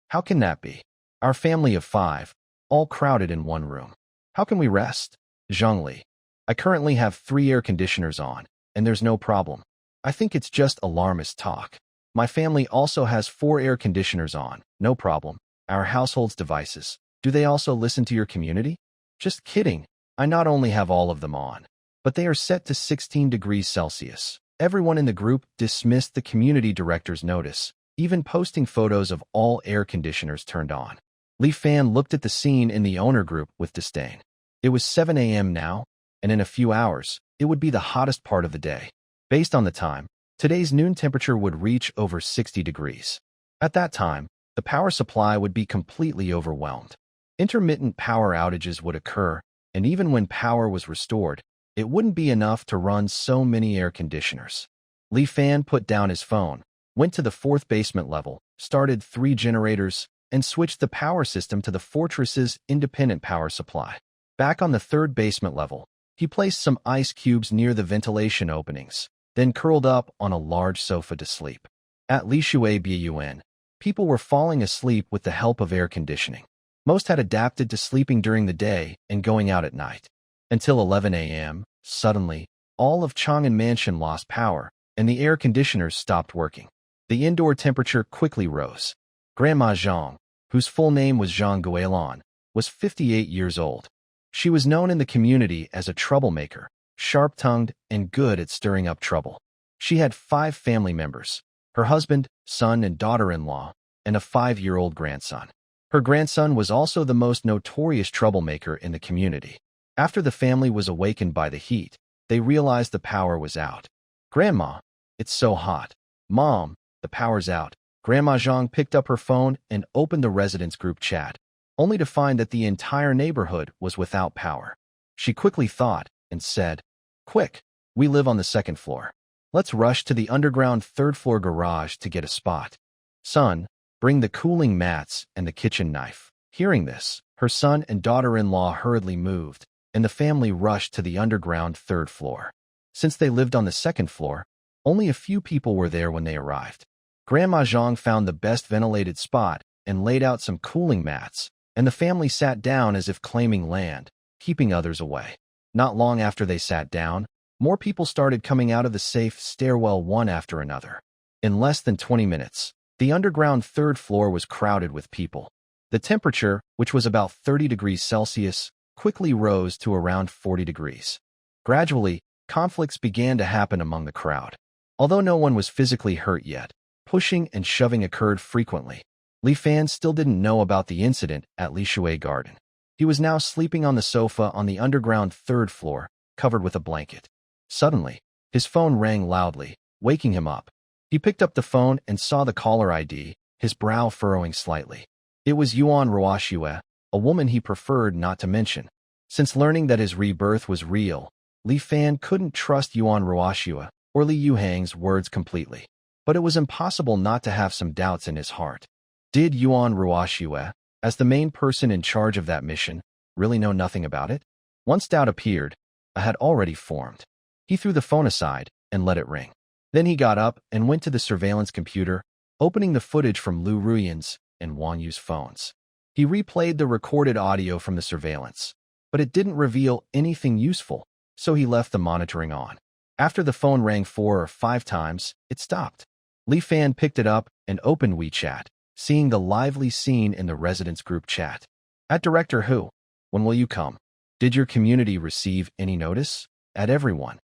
How can that be? Our family of 5, all crowded in 1 room. How can we rest? Zhang Li. I currently have 3 air conditioners on, and there's no problem. I think it's just alarmist talk. My family also has 4 air conditioners on, no problem. Our household's devices. Do they also listen to your community? Just kidding. I not only have all of them on, but they are set to 16 degrees Celsius. Everyone in the group dismissed the community director's notice, even posting photos of all air conditioners turned on. Li Fan looked at the scene in the owner group with disdain. It was 7 a.m. now, and in a few hours, it would be the hottest part of the day. Based on the time, today's noon temperature would reach over 60 degrees. At that time, the power supply would be completely overwhelmed. Intermittent power outages would occur, and even when power was restored, it wouldn't be enough to run so many air conditioners. Li Fan put down his phone, went to the 4th basement level, started 3 generators, and switched the power system to the fortress's independent power supply. Back on the 3rd basement level, he placed some ice cubes near the ventilation openings, then curled up on a large sofa to sleep. At Lishui Bun, people were falling asleep with the help of air conditioning. Most had adapted to sleeping during the day and going out at night. Until 11 a.m., suddenly, all of Chang'an Mansion lost power, and the air conditioners stopped working. The indoor temperature quickly rose. Grandma Zhang, whose full name was Zhang Guilin, was 58 years old. She was known in the community as a troublemaker, sharp-tongued, and good at stirring up trouble. She had 5 family members: her husband, son, and daughter-in-law, and a 5-year-old grandson. Her grandson was also the most notorious troublemaker in the community. After the family was awakened by the heat, they realized the power was out. "Grandma, it's so hot." "Mom, the power's out." Grandma Zhang picked up her phone and opened the residents' group chat, only to find that the entire neighborhood was without power. She quickly thought and said, "Quick, we live on the 2nd floor. Let's rush to the underground 3rd-floor garage to get a spot. Son, bring the cooling mats and the kitchen knife." Hearing this, her son and daughter-in-law hurriedly moved, and the family rushed to the underground 3rd floor. Since they lived on the 2nd floor, only a few people were there when they arrived. Grandma Zhang found the best ventilated spot and laid out some cooling mats, and the family sat down as if claiming land, keeping others away. Not long after they sat down, more people started coming out of the safe stairwell one after another. In less than 20 minutes, the underground 3rd floor was crowded with people. The temperature, which was about 30 degrees Celsius, quickly rose to around 40 degrees. Gradually, conflicts began to happen among the crowd. Although no one was physically hurt yet, pushing and shoving occurred frequently. Li Fan still didn't know about the incident at Li Shui Garden. He was now sleeping on the sofa on the underground 3rd floor, covered with a blanket. Suddenly, his phone rang loudly, waking him up. He picked up the phone and saw the caller ID, his brow furrowing slightly. It was Yuan Ruoxue, a woman he preferred not to mention. Since learning that his rebirth was real, Li Fan couldn't trust Yuan Ruoxue or Li Yuhang's words completely. But it was impossible not to have some doubts in his heart. Did Yuan Ruoxue, as the main person in charge of that mission, really know nothing about it? Once doubt appeared, it had already formed. He threw the phone aside and let it ring. Then he got up and went to the surveillance computer, opening the footage from Lu Ruyan's and Wang Yu's phones. He replayed the recorded audio from the surveillance, but it didn't reveal anything useful, so he left the monitoring on. After the phone rang 4 or 5 times, it stopped. Li Fan picked it up and opened WeChat, seeing the lively scene in the residents' group chat. "At Director Hu, when will you come? Did your community receive any notice? At everyone.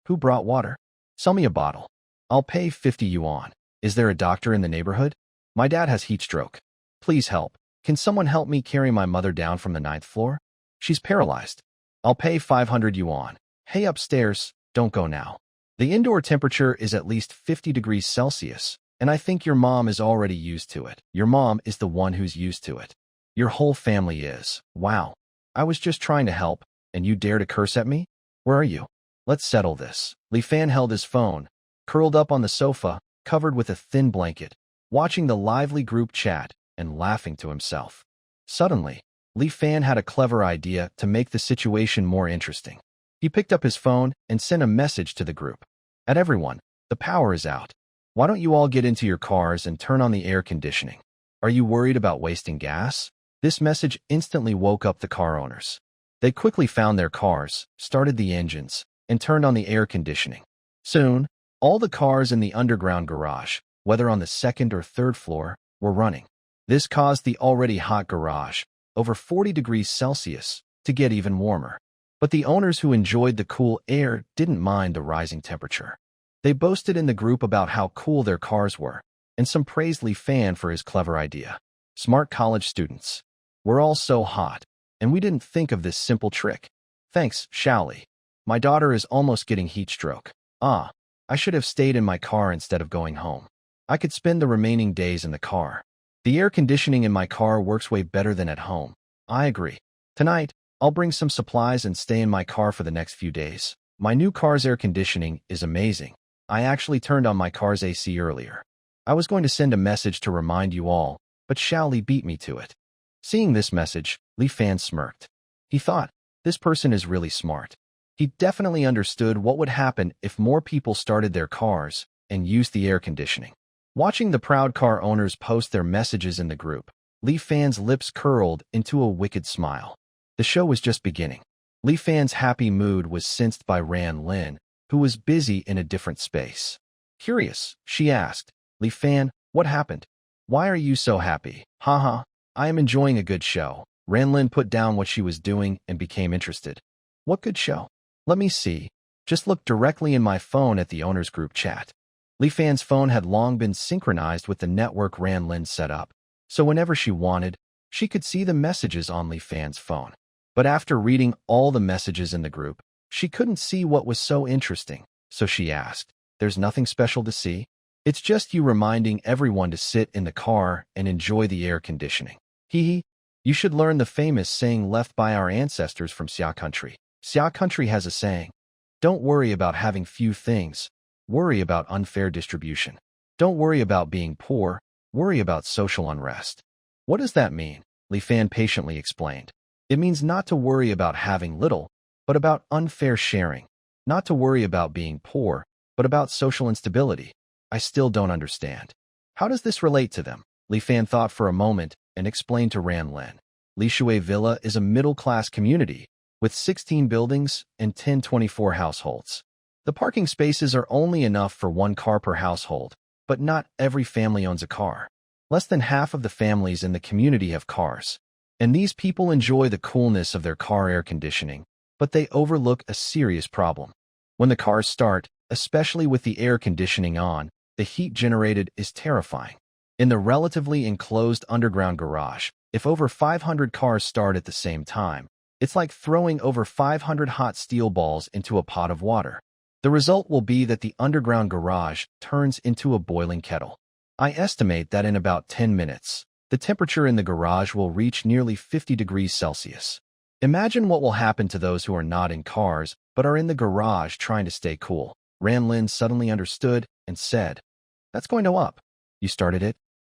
Who brought water? Sell me a bottle. I'll pay 50 yuan. Is there a doctor in the neighborhood? My dad has heat stroke. Please help. Can someone help me carry my mother down from the 9th floor? She's paralyzed. I'll pay 500 yuan. Hey, upstairs, don't go now. The indoor temperature is at least 50 degrees Celsius, and I think your mom is already used to it. Your mom is the one who's used to it. Your whole family is. Wow. I was just trying to help, and you dare to curse at me? Where are you? Let's settle this." Li Fan held his phone, curled up on the sofa, covered with a thin blanket, watching the lively group chat and laughing to himself. Suddenly, Li Fan had a clever idea to make the situation more interesting. He picked up his phone and sent a message to the group. "At everyone, the power is out. Why don't you all get into your cars and turn on the air conditioning? Are you worried about wasting gas?" This message instantly woke up the car owners. They quickly found their cars, started the engines, and turned on the air conditioning. Soon, all the cars in the underground garage, whether on the 2nd or 3rd floor, were running. This caused the already hot garage, over 40 degrees Celsius, to get even warmer. But the owners who enjoyed the cool air didn't mind the rising temperature. They boasted in the group about how cool their cars were, and some praised Li Fan for his clever idea. "Smart college students. We're all so hot, and we didn't think of this simple trick. Thanks, Shaoli. My daughter is almost getting heat stroke. I should have stayed in my car instead of going home. I could spend the remaining days in the car. The air conditioning in my car works way better than at home. I agree. Tonight, I'll bring some supplies and stay in my car for the next few days. My new car's air conditioning is amazing. I actually turned on my car's AC earlier. I was going to send a message to remind you all, but Shaoli beat me to it." Seeing this message, Li Fan smirked. He thought, this person is really smart. He definitely understood what would happen if more people started their cars and used the air conditioning. Watching the proud car owners post their messages in the group, Li Fan's lips curled into a wicked smile. The show was just beginning. Li Fan's happy mood was sensed by Ran Lin, who was busy in a different space. Curious, she asked, "Li Fan, what happened? Why are you so happy?" "Haha, I am enjoying a good show." Ran Lin put down what she was doing and became interested. "What good show? Let me see. Just look directly in my phone at the owner's group chat. Li Fan's phone had long been synchronized with the network Ran Lin set up, so whenever she wanted, she could see the messages on Li Fan's phone. But after reading all the messages in the group, she couldn't see what was so interesting, so she asked, "There's nothing special to see? It's just you reminding everyone to sit in the car and enjoy the air conditioning. Hee hee. You should learn the famous saying left by our ancestors from Xia country. Xia country has a saying, don't worry about having few things, worry about unfair distribution. Don't worry about being poor, worry about social unrest." What does that mean? Li Fan patiently explained. It means not to worry about having little, but about unfair sharing. Not to worry about being poor, but about social instability. I still don't understand. How does this relate to them? Li Fan thought for a moment and explained to Ran Lin. Lishui Villa is a middle-class community with 16 buildings and 1024 households. The parking spaces are only enough for one car per household, but not every family owns a car. Less than half of the families in the community have cars, and these people enjoy the coolness of their car air conditioning, but they overlook a serious problem. When the cars start, especially with the air conditioning on, the heat generated is terrifying. In the relatively enclosed underground garage, if over 500 cars start at the same time, it's like throwing over 500 hot steel balls into a pot of water. The result will be that the underground garage turns into a boiling kettle. I estimate that in about 10 minutes, the temperature in the garage will reach nearly 50 degrees Celsius. Imagine what will happen to those who are not in cars but are in the garage trying to stay cool. Ran Lin suddenly understood and said, "That's going to up. You started it?"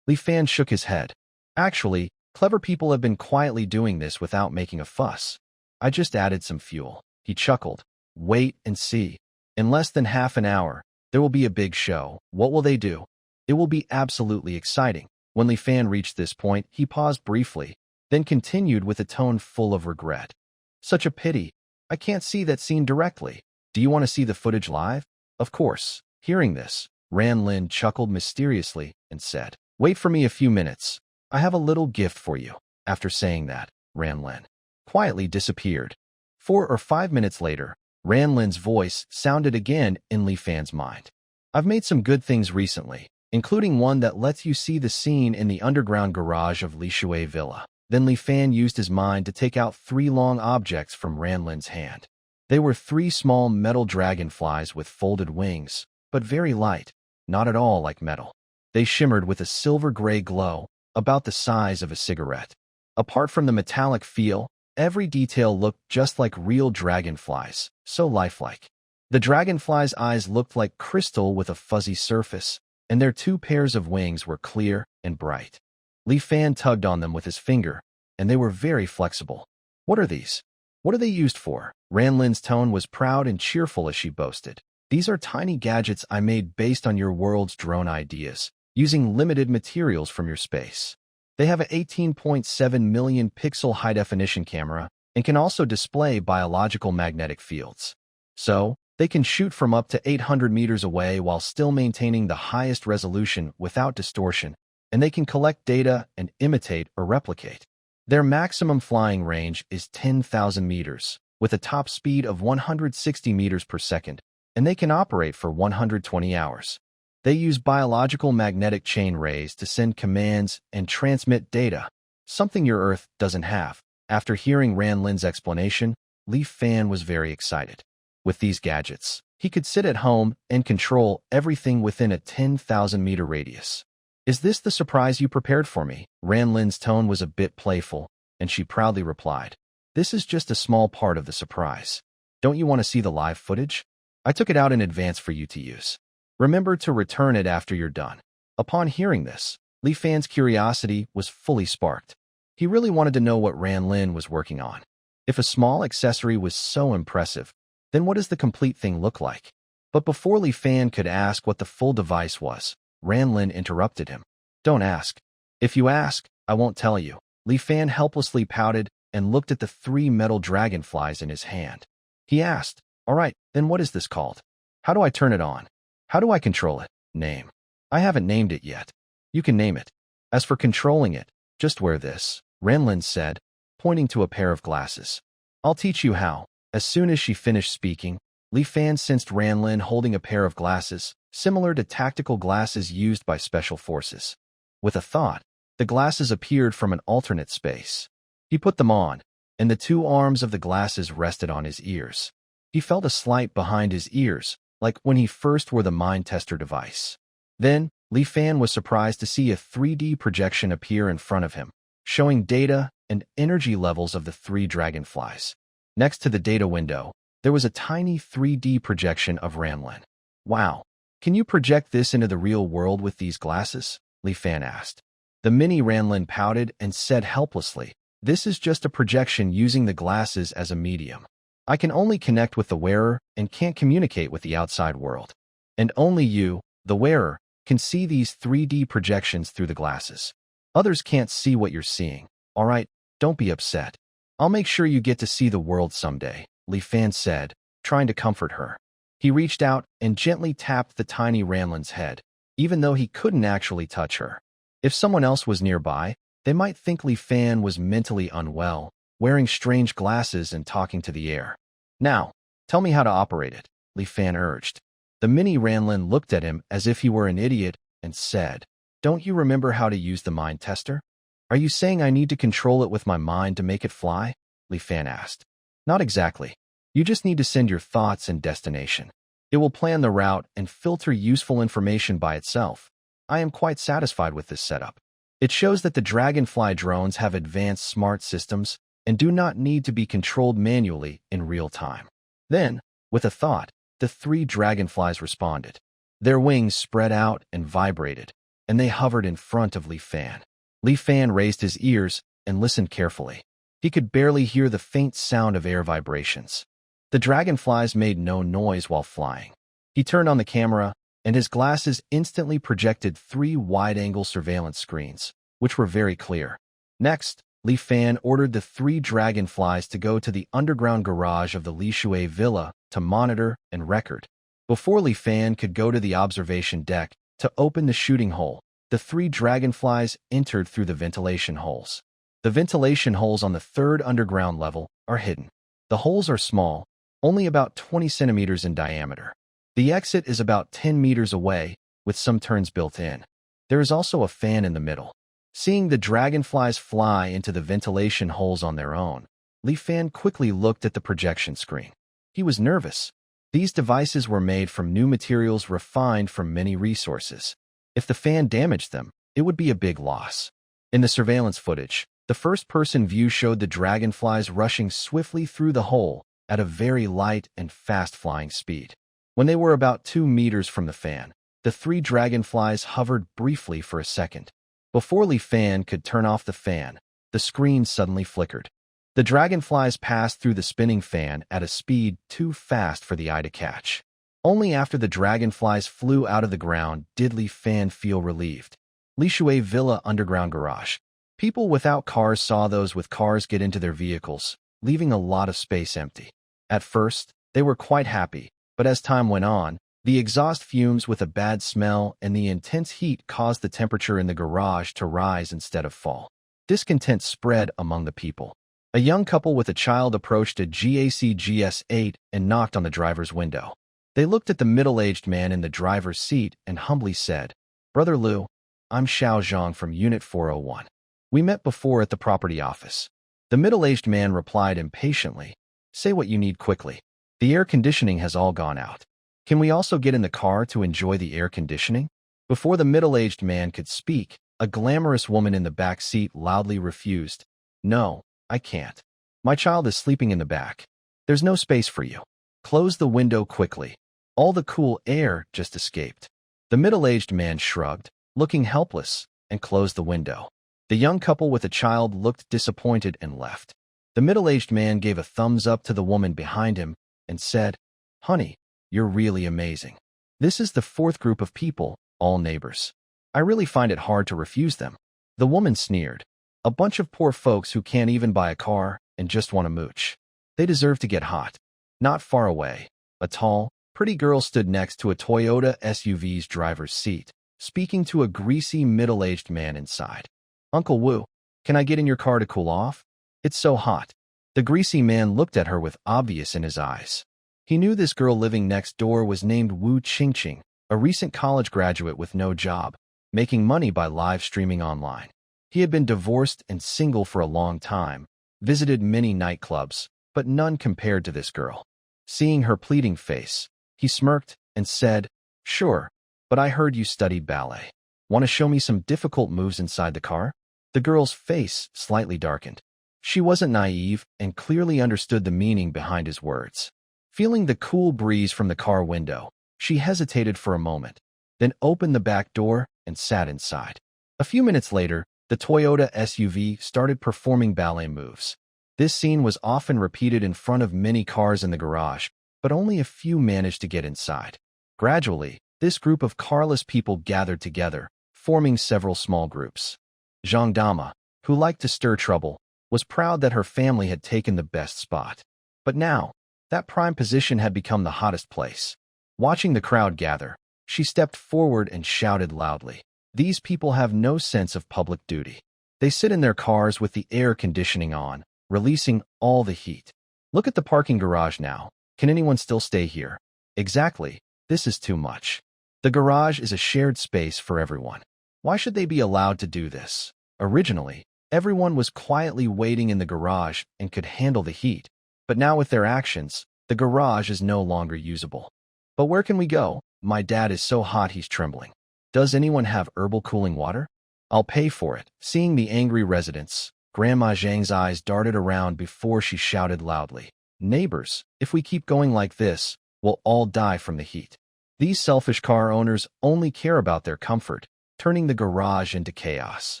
Li Fan shook his head. "Actually, clever people have been quietly doing this without making a fuss. I just added some fuel." He chuckled. "Wait and see. In less than half an hour, there will be a big show. What will they do? It will be absolutely exciting." When Li Fan reached this point, he paused briefly, then continued with a tone full of regret. "Such a pity. I can't see that scene directly. Do you want to see the footage live?" "Of course." Hearing this, Ran Lin chuckled mysteriously and said, "Wait for me a few minutes. I have a little gift for you." After saying that, Ran Lin quietly disappeared. 4 or 5 minutes later, Ran Lin's voice sounded again in Li Fan's mind. "I've made some good things recently, including one that lets you see the scene in the underground garage of Lishui Villa." Then Li Fan used his mind to take out 3 long objects from Ran Lin's hand. They were 3 small metal dragonflies with folded wings, but very light, not at all like metal. They shimmered with a silver-gray glow, about the size of a cigarette. Apart from the metallic feel, every detail looked just like real dragonflies, so lifelike. The dragonflies' eyes looked like crystal with a fuzzy surface, and their 2 pairs of wings were clear and bright. Li Fan tugged on them with his finger, and they were very flexible. "What are these? What are they used for?" Ran Lin's tone was proud and cheerful as she boasted. "These are tiny gadgets I made based on your world's drone ideas, using limited materials from your space. They have an 18.7 million pixel high-definition camera and can also display biological magnetic fields. So, they can shoot from up to 800 meters away while still maintaining the highest resolution without distortion, and they can collect data and imitate or replicate. Their maximum flying range is 10,000 meters, with a top speed of 160 meters per second, and they can operate for 120 hours. They use biological magnetic chain rays to send commands and transmit data, something your Earth doesn't have." After hearing Ran Lin's explanation, Li Fan was very excited. With these gadgets, he could sit at home and control everything within a 10,000-meter radius. "Is this the surprise you prepared for me?" Ran Lin's tone was a bit playful, and she proudly replied, "This is just a small part of the surprise. Don't you want to see the live footage? I took it out in advance for you to use. Remember to return it after you're done." Upon hearing this, Li Fan's curiosity was fully sparked. He really wanted to know what Ran Lin was working on. If a small accessory was so impressive, then what does the complete thing look like? But before Li Fan could ask what the full device was, Ran Lin interrupted him. "Don't ask. If you ask, I won't tell you." Li Fan helplessly pouted and looked at the 3 metal dragonflies in his hand. He asked, "All right, then what is this called? How do I turn it on? How do I control it?" "Name. I haven't named it yet. You can name it. As for controlling it, just wear this," Ran Lin said, pointing to a pair of glasses. "I'll teach you how." As soon as she finished speaking, Li Fan sensed Ranlin holding a pair of glasses, similar to tactical glasses used by special forces. With a thought, the glasses appeared from an alternate space. He put them on, and the two arms of the glasses rested on his ears. He felt a slight behind his ears, like when he first wore the mind tester device. Then, Li Fan was surprised to see a 3D projection appear in front of him, showing data and energy levels of the three dragonflies. Next to the data window, there was a tiny 3D projection of Ranlin. Wow, can you project this into the real world with these glasses? Li Fan asked. The mini Ranlin pouted and said helplessly, "This is just a projection using the glasses as a medium. I can only connect with the wearer and can't communicate with the outside world. And only you, the wearer, can see these 3D projections through the glasses. Others can't see what you're seeing. All right, don't be upset. I'll make sure you get to see the world someday," Li Fan said, trying to comfort her. He reached out and gently tapped the tiny Ranlin's head, even though he couldn't actually touch her. If someone else was nearby, they might think Li Fan was mentally unwell, wearing strange glasses and talking to the air. "Now, tell me how to operate it," Li Fan urged. The mini Ranlin looked at him as if he were an idiot and said, "Don't you remember how to use the mind tester? Are you saying I need to control it with my mind to make it fly?" Li Fan asked. "Not exactly. You just need to send your thoughts and destination. It will plan the route and filter useful information by itself. I am quite satisfied with this setup. It shows that the Dragonfly drones have advanced smart systems and do not need to be controlled manually in real time." Then, with a thought, the three dragonflies responded. Their wings spread out and vibrated, and they hovered in front of Li Fan. Li Fan raised his ears and listened carefully. He could barely hear the faint sound of air vibrations. The dragonflies made no noise while flying. He turned on the camera, and his glasses instantly projected 3 wide-angle surveillance screens, which were very clear. Next, Li Fan ordered the 3 dragonflies to go to the underground garage of the Li Shui villa to monitor and record. Before Li Fan could go to the observation deck to open the shooting hole, the 3 dragonflies entered through the ventilation holes. The ventilation holes on the 3rd underground level are hidden. The holes are small, only about 20 centimeters in diameter. The exit is about 10 meters away, with some turns built in. There is also a fan in the middle. Seeing the dragonflies fly into the ventilation holes on their own, Li Fan quickly looked at the projection screen. He was nervous. These devices were made from new materials refined from many resources. If the fan damaged them, it would be a big loss. In the surveillance footage, the first-person view showed the dragonflies rushing swiftly through the hole at a very light and fast-flying speed. When they were about 2 meters from the fan, the 3 dragonflies hovered briefly for a second. Before Li Fan could turn off the fan, the screen suddenly flickered. The dragonflies passed through the spinning fan at a speed too fast for the eye to catch. Only after the dragonflies flew out of the ground did Li Fan feel relieved. Li Shui Villa Underground Garage. People without cars saw those with cars get into their vehicles, leaving a lot of space empty. At first, they were quite happy, but as time went on, the exhaust fumes with a bad smell and the intense heat caused the temperature in the garage to rise instead of fall. Discontent spread among the people. A young couple with a child approached a GAC GS8 and knocked on the driver's window. They looked at the middle-aged man in the driver's seat and humbly said, "Brother Liu, I'm Xiao Zhang from Unit 401. We met before at the property office." The middle-aged man replied impatiently, "Say what you need quickly. The air conditioning has all gone out. Can we also get in the car to enjoy the air conditioning?" Before the middle-aged man could speak, a glamorous woman in the back seat loudly refused. "No, I can't. My child is sleeping in the back. There's no space for you. Close the window quickly. All the cool air just escaped." The middle-aged man shrugged, looking helpless, and closed the window. The young couple with a child looked disappointed and left. The middle-aged man gave a thumbs up to the woman behind him and said, "Honey, you're really amazing. This is the 4th group of people, all neighbors. I really find it hard to refuse them." The woman sneered. "A bunch of poor folks who can't even buy a car and just want to mooch. They deserve to get hot." Not far away, a tall, pretty girl stood next to a Toyota SUV's driver's seat, speaking to a greasy middle-aged man inside. "Uncle Wu, can I get in your car to cool off? It's so hot." The greasy man looked at her with obvious in his eyes. He knew this girl living next door was named Wu Qingqing, a recent college graduate with no job, making money by live streaming online. He had been divorced and single for a long time, visited many nightclubs, but none compared to this girl. Seeing her pleading face, he smirked and said, "Sure, but I heard you studied ballet. Want to show me some difficult moves inside the car?" The girl's face slightly darkened. She wasn't naive and clearly understood the meaning behind his words. Feeling the cool breeze from the car window, she hesitated for a moment, then opened the back door and sat inside. A few minutes later, the Toyota SUV started performing ballet moves. This scene was often repeated in front of many cars in the garage, but only a few managed to get inside. Gradually, this group of carless people gathered together, forming several small groups. Zhang Dama, who liked to stir trouble, was proud that her family had taken the best spot. But now, that prime position had become the hottest place. Watching the crowd gather, she stepped forward and shouted loudly, "These people have no sense of public duty. They sit in their cars with the air conditioning on, releasing all the heat. Look at the parking garage now. Can anyone still stay here? Exactly, this is too much. The garage is a shared space for everyone. Why should they be allowed to do this?" Originally, everyone was quietly waiting in the garage and could handle the heat, but now with their actions, the garage is no longer usable. "But where can we go? My dad is so hot he's trembling. Does anyone have herbal cooling water? I'll pay for it." Seeing the angry residents, Grandma Zhang's eyes darted around before she shouted loudly, "Neighbors, if we keep going like this, we'll all die from the heat. These selfish car owners only care about their comfort, turning the garage into chaos.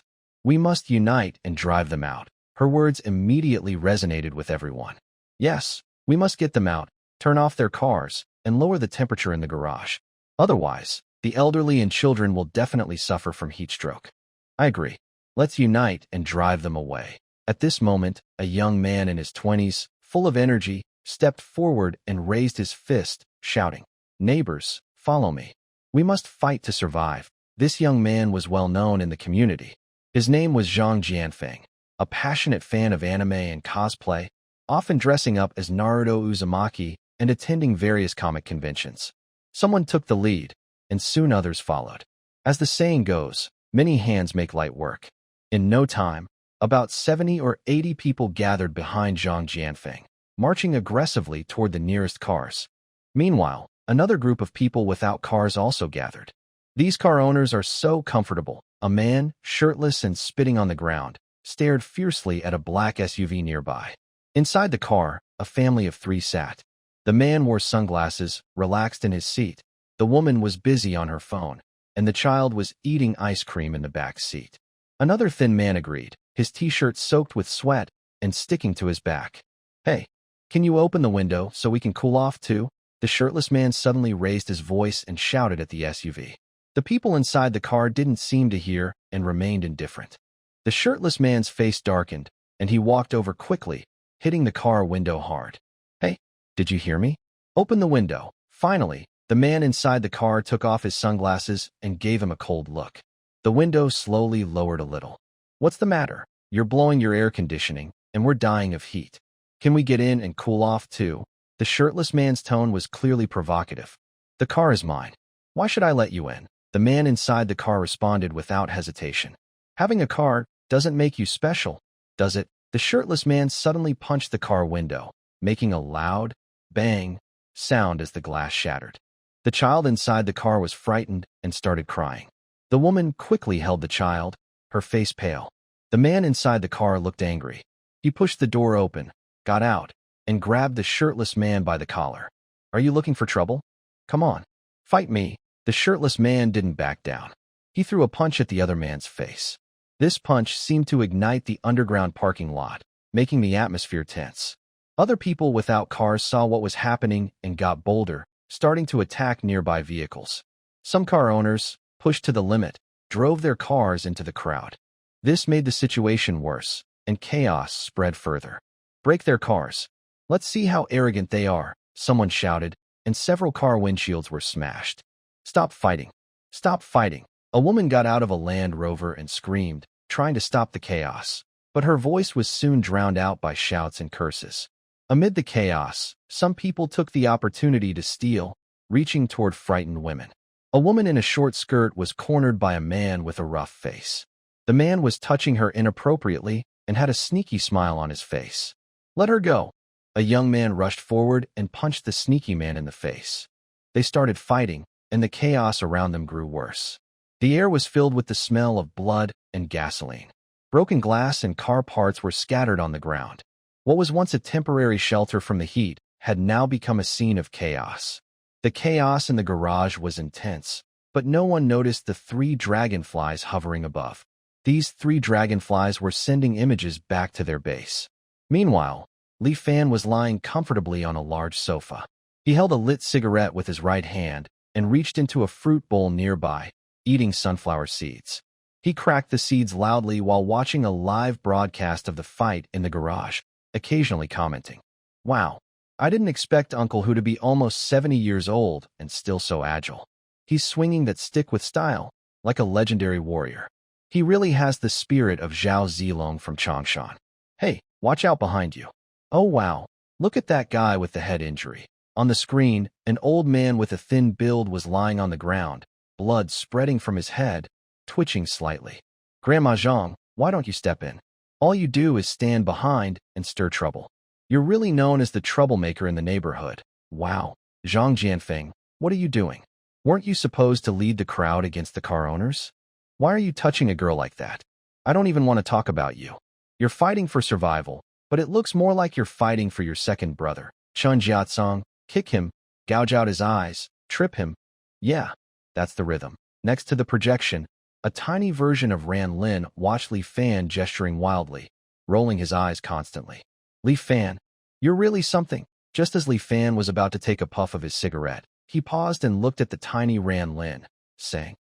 We must unite and drive them out." Her words immediately resonated with everyone. Yes, we must get them out, turn off their cars, and lower the temperature in the garage. Otherwise, the elderly and children will definitely suffer from heat stroke. I agree. Let's unite and drive them away. At this moment, a young man in his 20s, full of energy, stepped forward and raised his fist, shouting, "Neighbors, follow me. We must fight to survive." This young man was well known in the community. His name was Zhang Jianfeng, a passionate fan of anime and cosplay, often dressing up as Naruto Uzumaki and attending various comic conventions. Someone took the lead, and soon others followed. As the saying goes, many hands make light work. In no time, about 70 or 80 people gathered behind Zhang Jianfeng, marching aggressively toward the nearest cars. Meanwhile, another group of people without cars also gathered. These car owners are so comfortable. A man, shirtless and spitting on the ground, stared fiercely at a black SUV nearby. Inside the car, a family of 3 sat. The man wore sunglasses, relaxed in his seat. The woman was busy on her phone, and the child was eating ice cream in the back seat. Another thin man agreed, his t-shirt soaked with sweat and sticking to his back. "Hey, can you open the window so we can cool off too?" The shirtless man suddenly raised his voice and shouted at the SUV. The people inside the car didn't seem to hear and remained indifferent. The shirtless man's face darkened, and he walked over quickly, hitting the car window hard. "Hey, did you hear me? Open the window." Finally, the man inside the car took off his sunglasses and gave him a cold look. The window slowly lowered a little. "What's the matter? You're blowing your air conditioning, and we're dying of heat. Can we get in and cool off too?" The shirtless man's tone was clearly provocative. "The car is mine. Why should I let you in?" The man inside the car responded without hesitation. "Having a car doesn't make you special, does it?" The shirtless man suddenly punched the car window, making a loud, bang sound as the glass shattered. The child inside the car was frightened and started crying. The woman quickly held the child, her face pale. The man inside the car looked angry. He pushed the door open, got out, and grabbed the shirtless man by the collar. "Are you looking for trouble? Come on, fight me." The shirtless man didn't back down. He threw a punch at the other man's face. This punch seemed to ignite the underground parking lot, making the atmosphere tense. Other people without cars saw what was happening and got bolder, starting to attack nearby vehicles. Some car owners, pushed to the limit, drove their cars into the crowd. This made the situation worse, and chaos spread further. "Break their cars. Let's see how arrogant they are," someone shouted, and several car windshields were smashed. "Stop fighting. Stop fighting." A woman got out of a Land Rover and screamed, trying to stop the chaos, but her voice was soon drowned out by shouts and curses. Amid the chaos, some people took the opportunity to steal, reaching toward frightened women. A woman in a short skirt was cornered by a man with a rough face. The man was touching her inappropriately and had a sneaky smile on his face. "Let her go." A young man rushed forward and punched the sneaky man in the face. They started fighting, and the chaos around them grew worse. The air was filled with the smell of blood and gasoline. Broken glass and car parts were scattered on the ground. What was once a temporary shelter from the heat had now become a scene of chaos. The chaos in the garage was intense, but no one noticed the 3 dragonflies hovering above. These 3 dragonflies were sending images back to their base. Meanwhile, Li Fan was lying comfortably on a large sofa. He held a lit cigarette with his right hand and reached into a fruit bowl nearby, eating sunflower seeds. He cracked the seeds loudly while watching a live broadcast of the fight in the garage, occasionally commenting, "Wow, I didn't expect Uncle Hu to be almost 70 years old and still so agile. He's swinging that stick with style, like a legendary warrior. He really has the spirit of Zhao Zilong from Changshan. Hey, watch out behind you. Oh wow, look at that guy with the head injury." On the screen, an old man with a thin build was lying on the ground, blood spreading from his head, twitching slightly. "Grandma Zhang, why don't you step in? All you do is stand behind and stir trouble. You're really known as the troublemaker in the neighborhood. Wow, Zhang Jianfeng, what are you doing? Weren't you supposed to lead the crowd against the car owners? Why are you touching a girl like that? I don't even want to talk about you. You're fighting for survival, but it looks more like you're fighting for your second brother. Chun Jiatsong, kick him, gouge out his eyes, trip him. Yeah, that's the rhythm." Next to the projection, a tiny version of Ran Lin watched Li Fan gesturing wildly, rolling his eyes constantly. "Li Fan, you're really something." Just as Li Fan was about to take a puff of his cigarette, he paused and looked at the tiny Ran Lin, saying,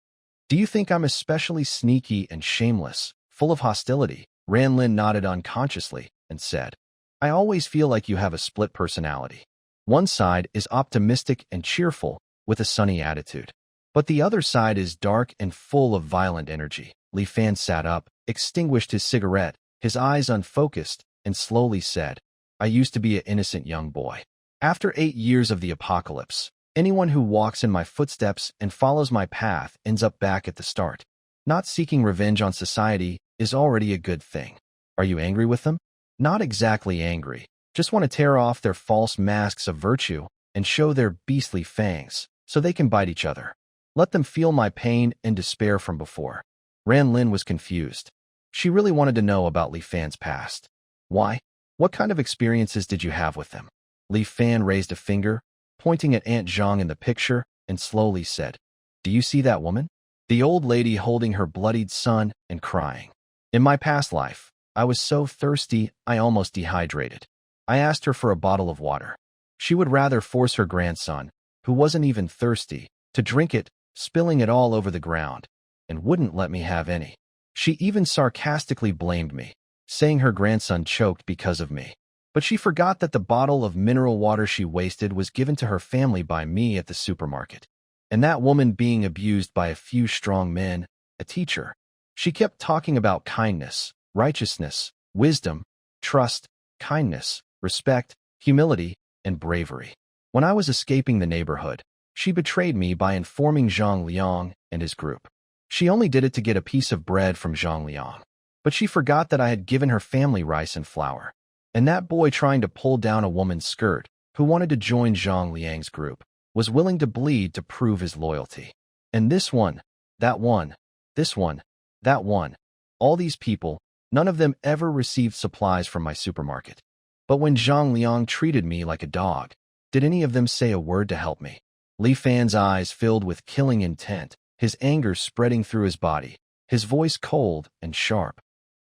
"Do you think I'm especially sneaky and shameless, full of hostility?" Ran Lin nodded unconsciously and said, "I always feel like you have a split personality. One side is optimistic and cheerful, with a sunny attitude. But the other side is dark and full of violent energy." Li Fan sat up, extinguished his cigarette, his eyes unfocused, and slowly said, "I used to be an innocent young boy. After 8 years of the apocalypse, anyone who walks in my footsteps and follows my path ends up back at the start. Not seeking revenge on society is already a good thing. Are you angry with them?" "Not exactly angry. Just want to tear off their false masks of virtue and show their beastly fangs, so they can bite each other. Let them feel my pain and despair from before." Ran Lin was confused. She really wanted to know about Li Fan's past. "Why? What kind of experiences did you have with them?" Li Fan raised a finger, pointing at Aunt Zhang in the picture, and slowly said, "Do you see that woman? The old lady holding her bloodied son and crying. In my past life, I was so thirsty I almost dehydrated. I asked her for a bottle of water. She would rather force her grandson, who wasn't even thirsty, to drink it, spilling it all over the ground, and wouldn't let me have any. She even sarcastically blamed me, saying her grandson choked because of me. But she forgot that the bottle of mineral water she wasted was given to her family by me at the supermarket. And that woman being abused by a few strong men, a teacher. She kept talking about kindness, righteousness, wisdom, trust, kindness, respect, humility, and bravery. When I was escaping the neighborhood, she betrayed me by informing Zhang Liang and his group. She only did it to get a piece of bread from Zhang Liang. But she forgot that I had given her family rice and flour. And that boy trying to pull down a woman's skirt, who wanted to join Zhang Liang's group, was willing to bleed to prove his loyalty. And this one, that one, this one, that one, all these people, none of them ever received supplies from my supermarket. But when Zhang Liang treated me like a dog, did any of them say a word to help me?" Li Fan's eyes filled with killing intent, his anger spreading through his body, his voice cold and sharp.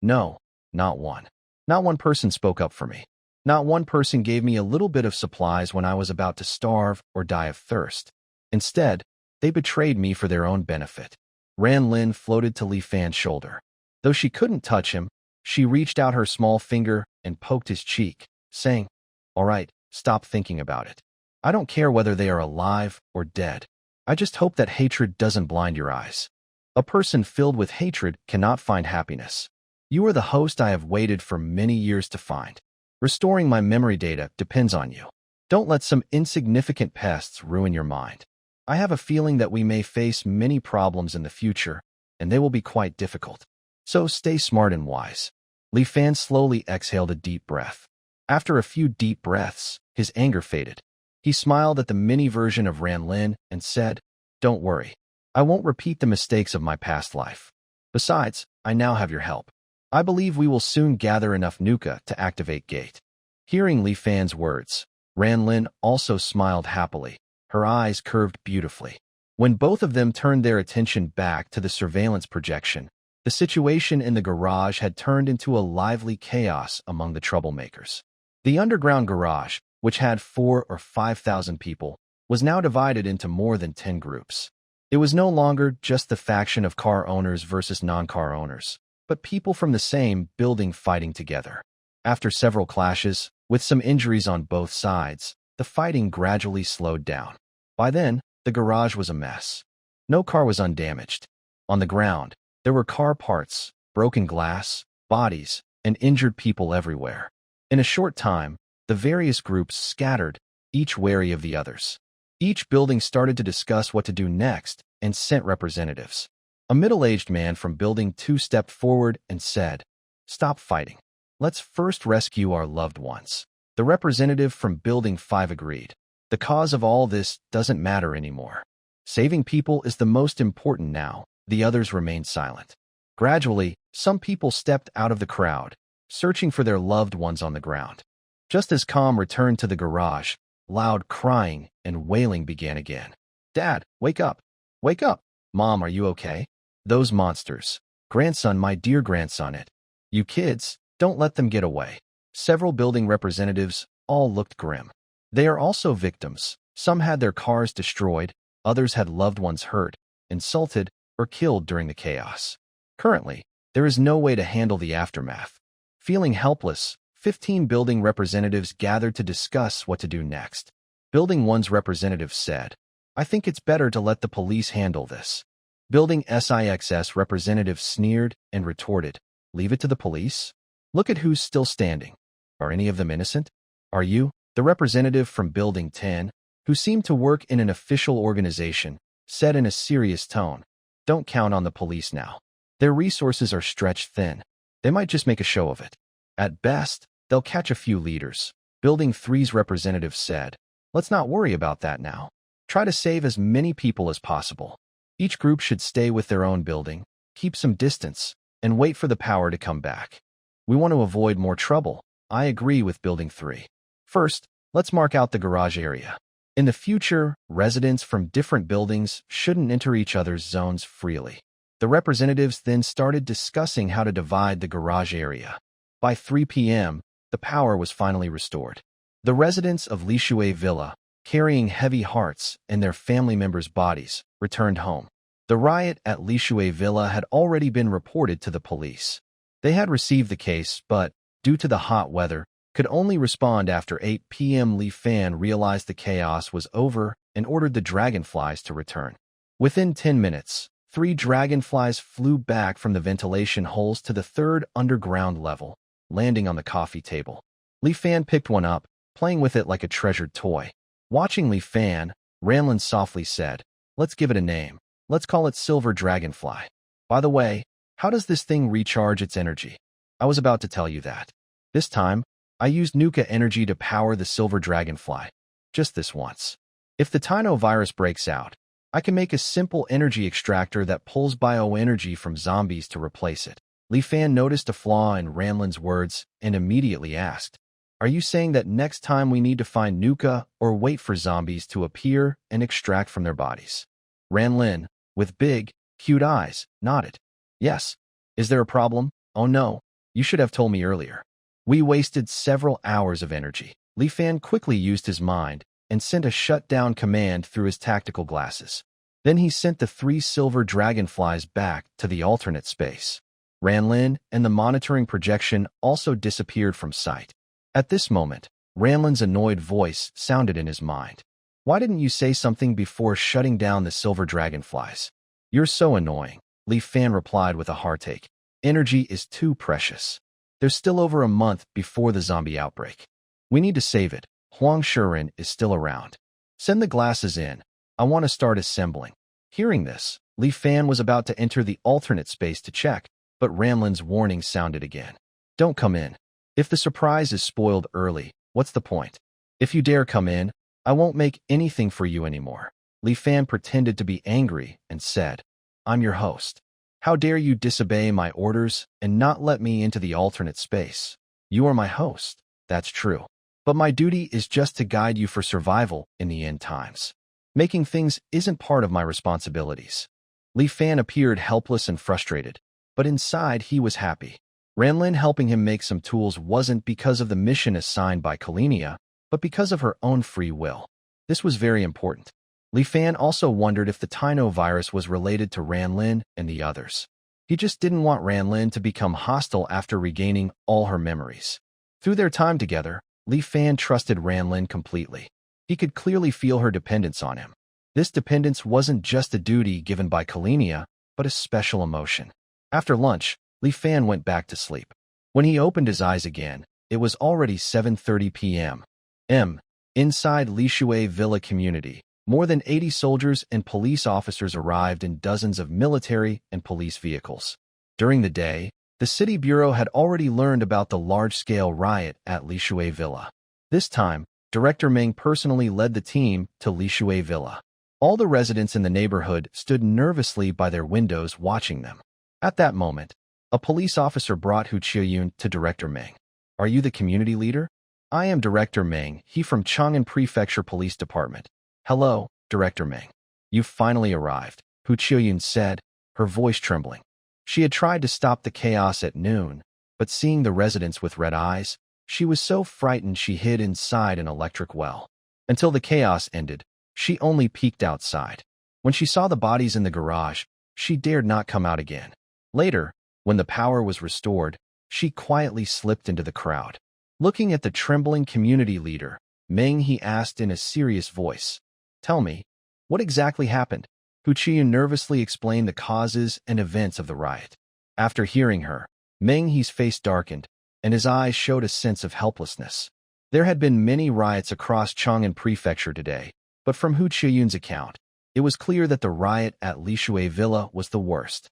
"No, not one. Not one person spoke up for me. Not one person gave me a little bit of supplies when I was about to starve or die of thirst. Instead, they betrayed me for their own benefit." Ran Lin floated to Li Fan's shoulder. Though she couldn't touch him, she reached out her small finger and poked his cheek, saying, "All right, stop thinking about it. I don't care whether they are alive or dead. I just hope that hatred doesn't blind your eyes. A person filled with hatred cannot find happiness. You are the host I have waited for many years to find." Restoring my memory data depends on you. Don't let some insignificant pests ruin your mind. I have a feeling that we may face many problems in the future, and they will be quite difficult. So stay smart and wise. Li Fan slowly exhaled a deep breath. After a few deep breaths, his anger faded. He smiled at the mini version of Ran Lin and said, "Don't worry. I won't repeat the mistakes of my past life. Besides, I now have your help. I believe we will soon gather enough Nuka to activate Gate." Hearing Li Fan's words, Ran Lin also smiled happily. Her eyes curved beautifully. When both of them turned their attention back to the surveillance projection, the situation in the garage had turned into a lively chaos among the troublemakers. The underground garage, which had 4,000 or 5,000 people, was now divided into more than 10 groups. It was no longer just the faction of car owners versus non-car owners, but people from the same building fighting together. After several clashes, with some injuries on both sides, the fighting gradually slowed down. By then, the garage was a mess. No car was undamaged. On the ground, there were car parts, broken glass, bodies, and injured people everywhere. In a short time, the various groups scattered, each wary of the others. Each building started to discuss what to do next and sent representatives. A middle-aged man from Building 2 stepped forward and said, "Stop fighting. Let's first rescue our loved ones." The representative from Building 5 agreed. The cause of all this doesn't matter anymore. Saving people is the most important now. The others remained silent. Gradually, some people stepped out of the crowd, searching for their loved ones on the ground. Just as calm returned to the garage, loud crying and wailing began again. "Dad, wake up! Wake up! Mom, are you okay? Those monsters. Grandson, my dear grandson, it. You kids, don't let them get away." Several building representatives all looked grim. They are also victims. Some had their cars destroyed, others had loved ones hurt, insulted, or killed during the chaos. Currently, there is no way to handle the aftermath. Feeling helpless, 15 building representatives gathered to discuss what to do next. Building 1's representative said, "I think it's better to let the police handle this." Building SIX's representative sneered and retorted, "Leave it to the police? Look at who's still standing. Are any of them innocent? Are you?" The representative from Building 10, who seemed to work in an official organization, said in a serious tone, "Don't count on the police now. Their resources are stretched thin. They might just make a show of it. At best, they'll catch a few leaders." Building 3's representative said, "Let's not worry about that now. Try to save as many people as possible. Each group should stay with their own building, keep some distance, and wait for the power to come back. We want to avoid more trouble." I agree with Building 3. First, let's mark out the garage area. In the future, residents from different buildings shouldn't enter each other's zones freely. The representatives then started discussing how to divide the garage area. By 3 p.m., the power was finally restored. The residents of Lishui Villa, carrying heavy hearts and their family members' bodies, returned home. The riot at Lishui Villa had already been reported to the police. They had received the case, but, due to the hot weather, could only respond after 8 p.m. Li Fan realized the chaos was over and ordered the dragonflies to return. Within 10 minutes, 3 dragonflies flew back from the ventilation holes to the 3rd underground level, landing on the coffee table. Li Fan picked one up, playing with it like a treasured toy. Watching Li Fan, Ranlin softly said, "Let's give it a name. Let's call it Silver Dragonfly. By the way, how does this thing recharge its energy? I was about to tell you that. This time, I used Nuka energy to power the Silver Dragonfly. Just this once. If the Tino virus breaks out, I can make a simple energy extractor that pulls bioenergy from zombies to replace it." Li Fan noticed a flaw in Ranlin's words and immediately asked, "Are you saying that next time we need to find Nuka or wait for zombies to appear and extract from their bodies?" Ranlin, with big, cute eyes, nodded. "Yes. Is there a problem? Oh no, you should have told me earlier. We wasted several hours of energy." Li Fan quickly used his mind and sent a shutdown command through his tactical glasses. Then he sent the 3 silver dragonflies back to the alternate space. Ranlin and the monitoring projection also disappeared from sight. At this moment, Ranlin's annoyed voice sounded in his mind. "Why didn't you say something before shutting down the silver dragonflies? You're so annoying," Li Fan replied with a heartache. "Energy is too precious." There's still over a month before the zombie outbreak. We need to save it. Huang Shuren is still around. Send the glasses in. I want to start assembling. Hearing this, Li Fan was about to enter the alternate space to check, but Ramlin's warning sounded again. Don't come in. If the surprise is spoiled early, what's the point? If you dare come in, I won't make anything for you anymore. Li Fan pretended to be angry and said, I'm your host. How dare you disobey my orders and not let me into the alternate space? You are my host. That's true. But my duty is just to guide you for survival in the end times. Making things isn't part of my responsibilities. Li Fan appeared helpless and frustrated, but inside he was happy. Ranlin helping him make some tools wasn't because of the mission assigned by Kalinia, but because of her own free will. This was very important. Li Fan also wondered if the Tino virus was related to Ranlin and the others. He just didn't want Ranlin to become hostile after regaining all her memories. Through their time together, Li Fan trusted Ranlin completely. He could clearly feel her dependence on him. This dependence wasn't just a duty given by Kalinia, but a special emotion. After lunch, Li Fan went back to sleep. When he opened his eyes again, it was already 7:30 p.m. Inside Lishui Villa community, more than 80 soldiers and police officers arrived in dozens of military and police vehicles. During the day, the city bureau had already learned about the large-scale riot at Lishui Villa. This time, Director Meng personally led the team to Lishui Villa. All the residents in the neighborhood stood nervously by their windows watching them. At that moment, a police officer brought Hu Qiuyun to Director Meng. Are you the community leader? I am Director Meng, he from Chang'an Prefecture Police Department. Hello, Director Meng. You've finally arrived, Hu Qiuyun said, her voice trembling. She had tried to stop the chaos at noon, but seeing the residents with red eyes, she was so frightened she hid inside an electric well. Until the chaos ended, she only peeked outside. When she saw the bodies in the garage, she dared not come out again. Later, when the power was restored, she quietly slipped into the crowd. Looking at the trembling community leader, Meng he asked in a serious voice, Tell me, what exactly happened? Hu Qiuyun nervously explained the causes and events of the riot. After hearing her, Meng he's face darkened, and his eyes showed a sense of helplessness. There had been many riots across Chang'an Prefecture today, but from Hu Qiuyun's account, it was clear that the riot at Lishui Villa was the worst.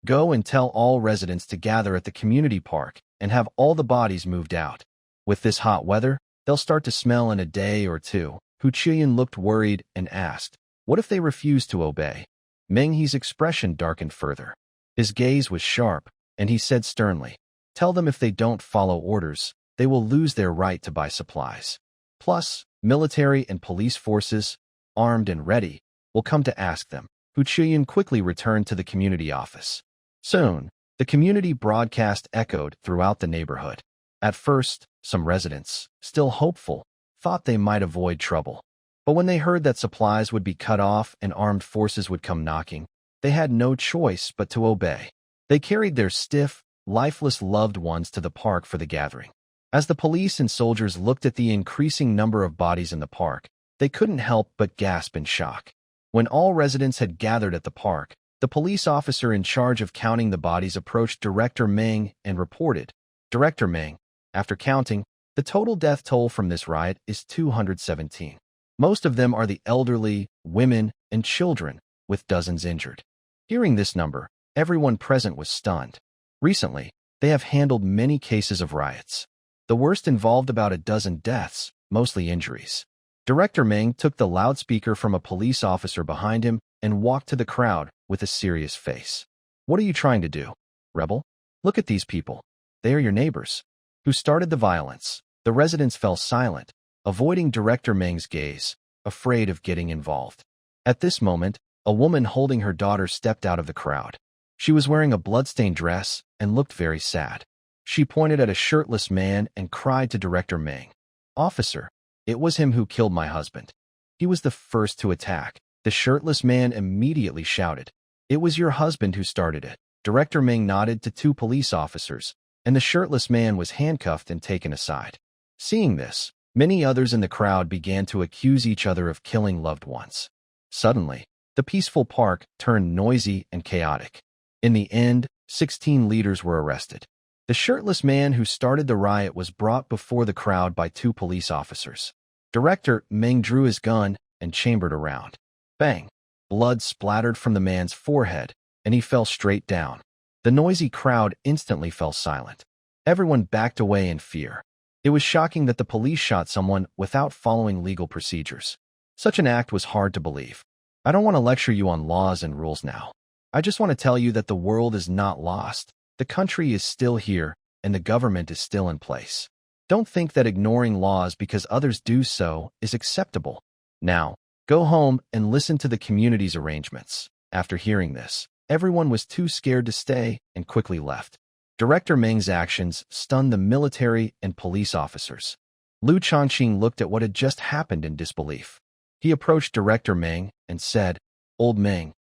Go and tell all residents to gather at the community park and have all the bodies moved out. With this hot weather, they'll start to smell in a day or two. Hu Qiuyun looked worried and asked, What if they refuse to obey? Meng he's expression darkened further. His gaze was sharp, and he said sternly, Tell them if they don't follow orders, they will lose their right to buy supplies. Plus, military and police forces, armed and ready, will come to ask them. Hu Qiuyun quickly returned to the community office. Soon, the community broadcast echoed throughout the neighborhood. At first, some residents, still hopeful, thought they might avoid trouble. But when they heard that supplies would be cut off and armed forces would come knocking, they had no choice but to obey. They carried their stiff, lifeless loved ones to the park for the gathering. As the police and soldiers looked at the increasing number of bodies in the park, they couldn't help but gasp in shock. When all residents had gathered at the park, the police officer in charge of counting the bodies approached Director Meng and reported, Director Meng, after counting, the total death toll from this riot is 217. Most of them are the elderly, women, and children, with dozens injured. Hearing this number, everyone present was stunned. Recently, they have handled many cases of riots. The worst involved about a dozen deaths, mostly injuries. Director Meng took the loudspeaker from a police officer behind him and walked to the crowd with a serious face. What are you trying to do, rebel? Look at these people. They are your neighbors. Who started the violence? The residents fell silent, avoiding Director Meng's gaze, afraid of getting involved. At this moment, a woman holding her daughter stepped out of the crowd. She was wearing a bloodstained dress and looked very sad. She pointed at a shirtless man and cried to Director Meng, Officer, it was him who killed my husband. He was the first to attack. The shirtless man immediately shouted, It was your husband who started it. Director Meng nodded to two police officers, and the shirtless man was handcuffed and taken aside. Seeing this, many others in the crowd began to accuse each other of killing loved ones. Suddenly, the peaceful park turned noisy and chaotic. In the end, 16 leaders were arrested. The shirtless man who started the riot was brought before the crowd by 2 police officers. Director Meng drew his gun and chambered around. Bang! Blood splattered from the man's forehead, and he fell straight down. The noisy crowd instantly fell silent. Everyone backed away in fear. It was shocking that the police shot someone without following legal procedures. Such an act was hard to believe. I don't want to lecture you on laws and rules now. I just want to tell you that the world is not lost. The country is still here, and the government is still in place. Don't think that ignoring laws because others do so is acceptable. Now, go home and listen to the community's arrangements. After hearing this, everyone was too scared to stay and quickly left. Director Meng's actions stunned the military and police officers. Lu Chongqing looked at what had just happened in disbelief. He approached Director Meng and said, "Old Meng,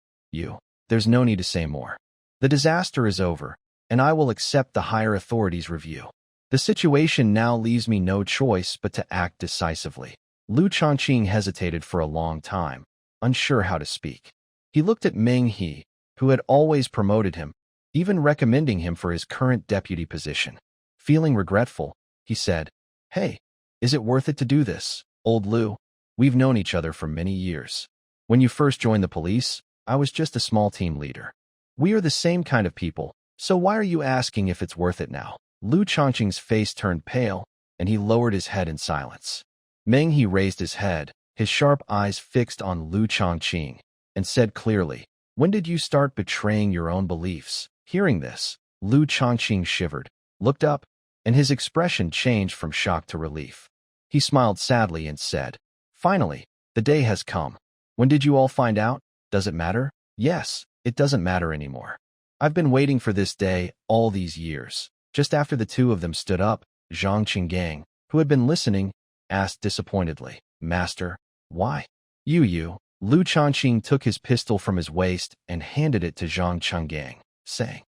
there's no need to say more. The disaster is over, and I will accept the higher authorities' review. The situation now leaves me no choice but to act decisively." Lu Chongqing hesitated for a long time, unsure how to speak. He looked at Meng He, who had always promoted him, even recommending him for his current deputy position. Feeling regretful, he said, "Hey, is it worth it to do this, old Lu? We've known each other for many years. When you first joined the police, I was just a small team leader. We are the same kind of people, so why are you asking if it's worth it now?" Lu Chongqing's face turned pale, and he lowered his head in silence. Meng He raised his head, his sharp eyes fixed on Lu Chongqing, and said clearly, "When did you start betraying your own beliefs?" Hearing this, Lu Chongqing shivered, looked up, and his expression changed from shock to relief. He smiled sadly and said, "Finally, the day has come. When did you all find out? Does it matter?" "Yes, it doesn't matter anymore. I've been waiting for this day all these years." Just after the 2 of them stood up, Zhang Qinggang, who had been listening, asked disappointedly, "Master, why?" You. Lu Chongqing took his pistol from his waist and handed it to Zhang Qinggang, saying,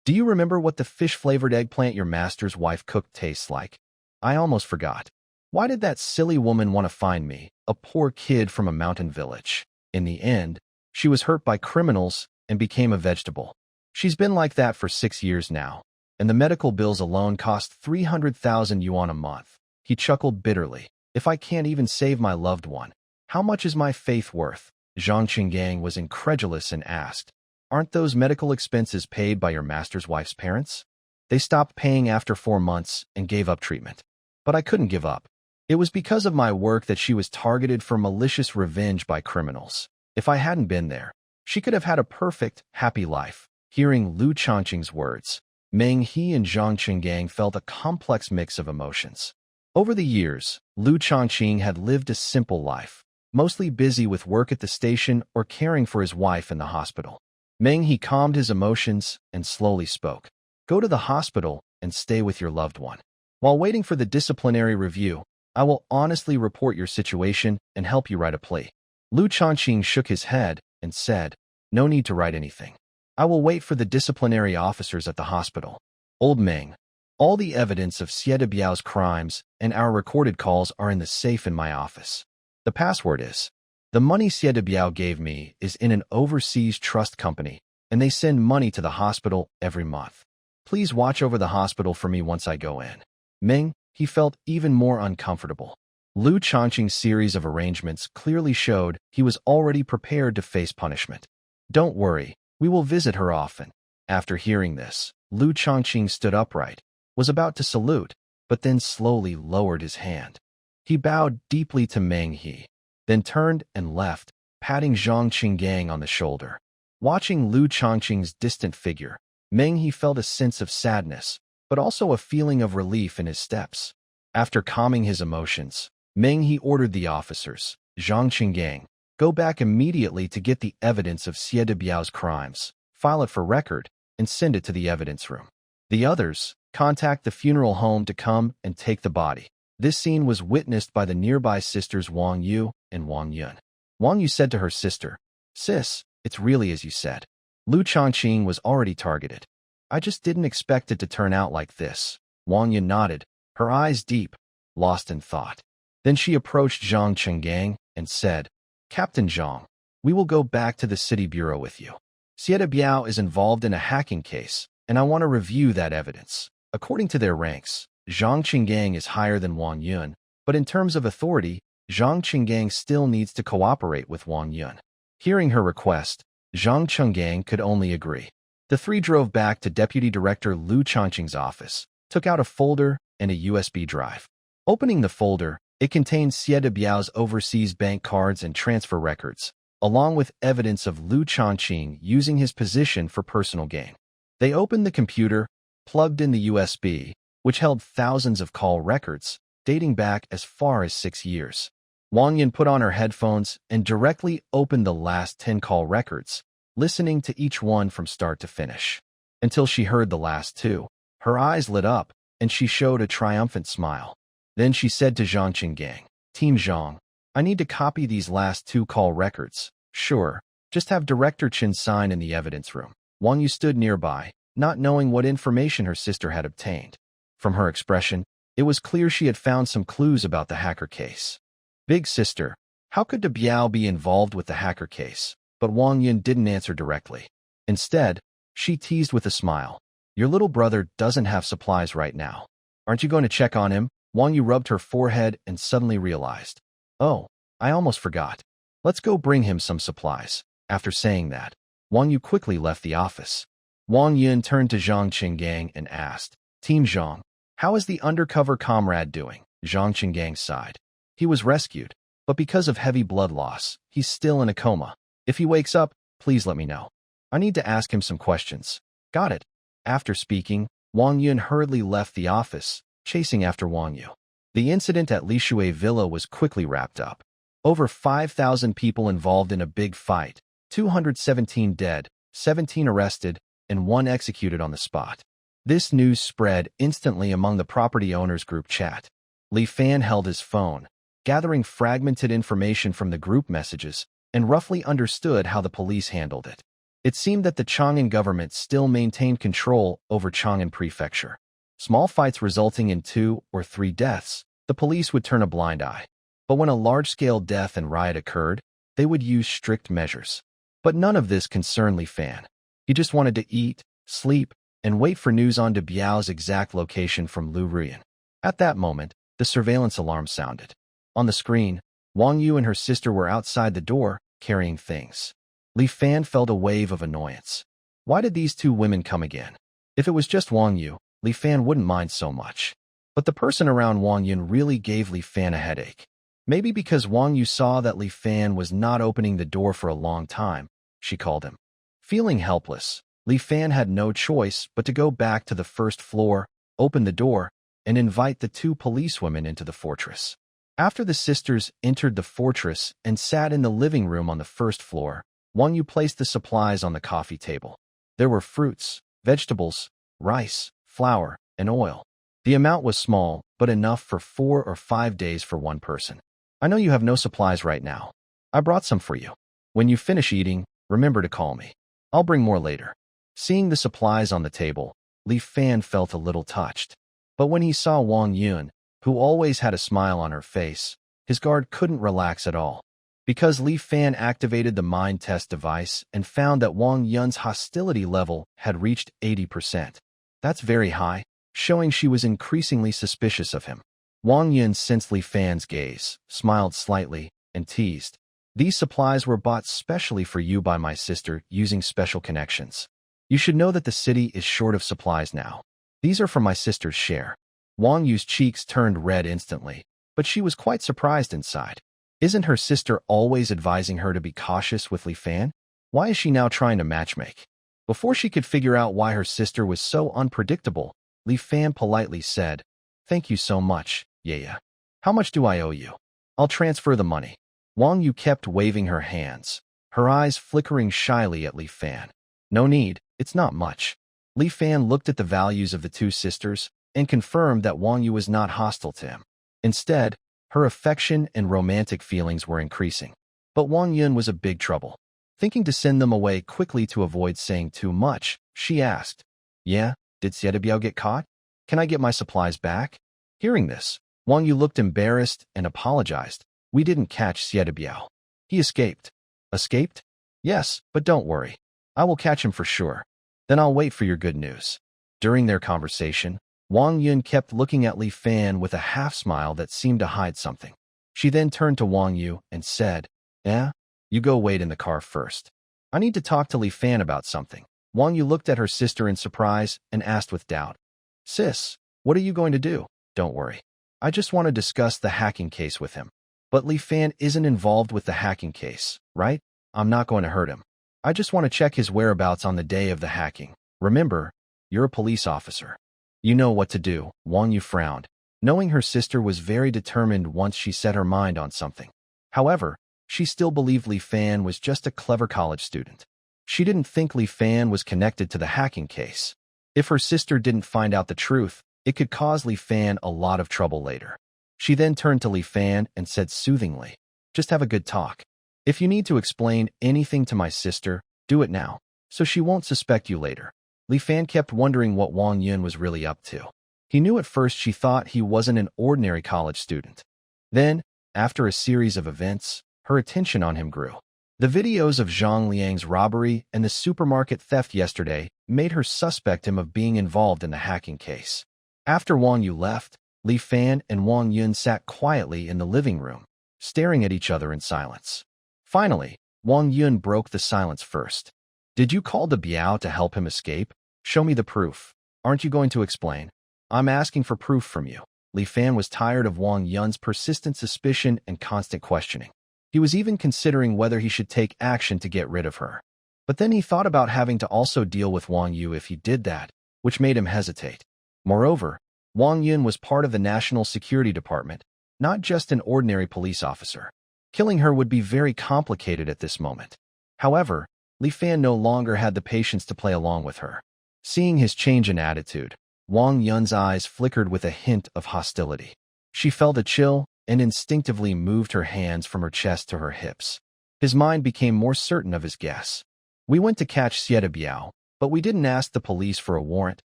"Do you remember what the fish-flavored eggplant your master's wife cooked tastes like? I almost forgot. Why did that silly woman want to find me, a poor kid from a mountain village? In the end, she was hurt by criminals and became a vegetable. She's been like that for 6 years now, and the medical bills alone cost 300,000 yuan a month." He chuckled bitterly. "If I can't even save my loved one, how much is my faith worth?" Zhang Qinggang was incredulous and asked, "Aren't those medical expenses paid by your master's wife's parents?" "They stopped paying after 4 months and gave up treatment. But I couldn't give up. It was because of my work that she was targeted for malicious revenge by criminals. If I hadn't been there, she could have had a perfect, happy life." Hearing Lu Chongqing's words, Meng He and Zhang Qinggang felt a complex mix of emotions. Over the years, Lu Chongqing had lived a simple life, mostly busy with work at the station or caring for his wife in the hospital. Meng He calmed his emotions and slowly spoke, "Go to the hospital and stay with your loved one. While waiting for the disciplinary review, I will honestly report your situation and help you write a plea." Lu Chongqing shook his head and said, "No need to write anything. I will wait for the disciplinary officers at the hospital. Old Meng, all the evidence of Xie Biao's crimes and our recorded calls are in the safe in my office. The password is, the money Xie Biao gave me is in an overseas trust company, and they send money to the hospital every month. Please watch over the hospital for me once I go in." Meng, he felt even more uncomfortable. Lu Chongqing's series of arrangements clearly showed he was already prepared to face punishment. "Don't worry, we will visit her often." After hearing this, Lu Chongqing stood upright, was about to salute, but then slowly lowered his hand. He bowed deeply to Meng He, then turned and left, patting Zhang Qinggang on the shoulder. Watching Lu Chongqing's distant figure, Meng He felt a sense of sadness, but also a feeling of relief in his steps. After calming his emotions, Meng He ordered the officers, Zhang Qinggang, go back immediately to get the evidence of Xie Biao's crimes, file it for record, and send it to the evidence room. The others, contact the funeral home to come and take the body. This scene was witnessed by the nearby sisters Wang Yu and Wang Yun. Wang Yu said to her sister, "Sis, it's really as you said. Lu Chongqing was already targeted. I just didn't expect it to turn out like this." Wang Yun nodded, her eyes deep, lost in thought. Then she approached Zhang Qinggang and said, "Captain Zhang, we will go back to the city bureau with you. Xie Biao is involved in a hacking case, and I want to review that evidence. According to their ranks, Zhang Qinggang is higher than Wang Yun, but in terms of authority, Zhang Qinggang still needs to cooperate with Wang Yun. Hearing her request, Zhang Qinggang could only agree. The three drove back to Deputy Director Liu Changqing's office, took out a folder and a USB drive. Opening the folder, it contained Xie Biao's overseas bank cards and transfer records, along with evidence of Liu Changqing using his position for personal gain. They opened the computer, plugged in the USB, which held thousands of call records, dating back as far as 6 years. Wang Yun put on her headphones and directly opened the last 10 call records, listening to each one from start to finish. Until she heard the last 2, her eyes lit up, and she showed a triumphant smile. Then she said to Zhang Qinggang, "Team Zhang, I need to copy these last 2 call records." "Sure, just have Director Chen sign in the evidence room." Wang Yu stood nearby, not knowing what information her sister had obtained. From her expression, it was clear she had found some clues about the hacker case. "Big sister, how could De Biao be involved with the hacker case?" But Wang Yun didn't answer directly. Instead, she teased with a smile. "Your little brother doesn't have supplies right now. Aren't you going to check on him?" Wang Yu rubbed her forehead and suddenly realized, "Oh, I almost forgot. Let's go bring him some supplies." After saying that, Wang Yu quickly left the office. Wang Yun turned to Zhang Qinggang and asked, "Team Zhang, how is the undercover comrade doing?" Zhang Qinggang sighed. "He was rescued, but because of heavy blood loss, he's still in a coma. If he wakes up, please let me know. I need to ask him some questions." "Got it." After speaking, Wang Yun hurriedly left the office, chasing after Wang Yu. The incident at Lishui Villa was quickly wrapped up. Over 5,000 people involved in a big fight, 217 dead, 17 arrested, and 1 executed on the spot. This news spread instantly among the property owners' group chat. Li Fan held his phone, gathering fragmented information from the group messages, and roughly understood how the police handled it. It seemed that the Chang'an government still maintained control over Chang'an Prefecture. Small fights resulting in 2 or 3 deaths, the police would turn a blind eye. But when a large-scale death and riot occurred, they would use strict measures. But none of this concerned Li Fan. He just wanted to eat, sleep, and wait for news on De Biao's exact location from Lu Ruyan. At that moment, the surveillance alarm sounded. On the screen, Wang Yu and her sister were outside the door, carrying things. Li Fan felt a wave of annoyance. Why did these 2 women come again? If it was just Wang Yu, Li Fan wouldn't mind so much. But the person around Wang Yun really gave Li Fan a headache. Maybe because Wang Yu saw that Li Fan was not opening the door for a long time, she called him. Feeling helpless, Li Fan had no choice but to go back to the first floor, open the door, and invite the 2 policewomen into the fortress. After the sisters entered the fortress and sat in the living room on the first floor, Wang Yu placed the supplies on the coffee table. There were fruits, vegetables, rice, flour, and oil. The amount was small, but enough for 4 or 5 days for one person. "I know you have no supplies right now. I brought some for you. When you finish eating, remember to call me. I'll bring more later." Seeing the supplies on the table, Li Fan felt a little touched. But when he saw Wang Yun, who always had a smile on her face, his guard couldn't relax at all. Because Li Fan activated the mind test device and found that Wang Yun's hostility level had reached 80%. That's very high, showing she was increasingly suspicious of him. Wang Yun sensed Li Fan's gaze, smiled slightly, and teased. "These supplies were bought specially for you by my sister using special connections. You should know that the city is short of supplies now. These are from my sister's share." Wang Yu's cheeks turned red instantly, but she was quite surprised inside. Isn't her sister always advising her to be cautious with Li Fan? Why is she now trying to matchmake? Before she could figure out why her sister was so unpredictable, Li Fan politely said, "Thank you so much, Yaya. How much do I owe you? I'll transfer the money." Wang Yu kept waving her hands, her eyes flickering shyly at Li Fan. "No need, it's not much." Li Fan looked at the values of the 2 sisters and confirmed that Wang Yu was not hostile to him. Instead, her affection and romantic feelings were increasing. But Wang Yun was a big trouble. Thinking to send them away quickly to avoid saying too much, she asked, "Yeah, did Xie Biao get caught? Can I get my supplies back?" Hearing this, Wang Yu looked embarrassed and apologized. "We didn't catch Xie Biao. He escaped." "Escaped?" "Yes, but don't worry. I will catch him for sure. Then I'll wait for your good news." During their conversation, Wang Yun kept looking at Li Fan with a half-smile that seemed to hide something. She then turned to Wang Yu and said, you go wait in the car first. I need to talk to Li Fan about something. Wang Yu looked at her sister in surprise and asked with doubt, Sis, what are you going to do? Don't worry. I just want to discuss the hacking case with him. But Li Fan isn't involved with the hacking case, right? I'm not going to hurt him. I just want to check his whereabouts on the day of the hacking. Remember, you're a police officer. You know what to do. Wang Yu frowned, knowing her sister was very determined once she set her mind on something. However, she still believed Li Fan was just a clever college student. She didn't think Li Fan was connected to the hacking case. If her sister didn't find out the truth, it could cause Li Fan a lot of trouble later. She then turned to Li Fan and said soothingly, just have a good talk. If you need to explain anything to my sister, do it now, so she won't suspect you later. Li Fan kept wondering what Wang Yun was really up to. He knew at first she thought he wasn't an ordinary college student. Then, after a series of events, her attention on him grew. The videos of Zhang Liang's robbery and the supermarket theft yesterday made her suspect him of being involved in the hacking case. After Wang Yu left, Li Fan and Wang Yun sat quietly in the living room, staring at each other in silence. Finally, Wang Yun broke the silence first. Did you call the Biao to help him escape? Show me the proof. Aren't you going to explain? I'm asking for proof from you. Li Fan was tired of Wang Yun's persistent suspicion and constant questioning. He was even considering whether he should take action to get rid of her. But then he thought about having to also deal with Wang Yu if he did that, which made him hesitate. Moreover, Wang Yun was part of the National Security Department, not just an ordinary police officer. Killing her would be very complicated at this moment. However, Li Fan no longer had the patience to play along with her. Seeing his change in attitude, Wang Yun's eyes flickered with a hint of hostility. She felt a chill and instinctively moved her hands from her chest to her hips. His mind became more certain of his guess. We went to catch Sieta Biao, but we didn't ask the police for a warrant,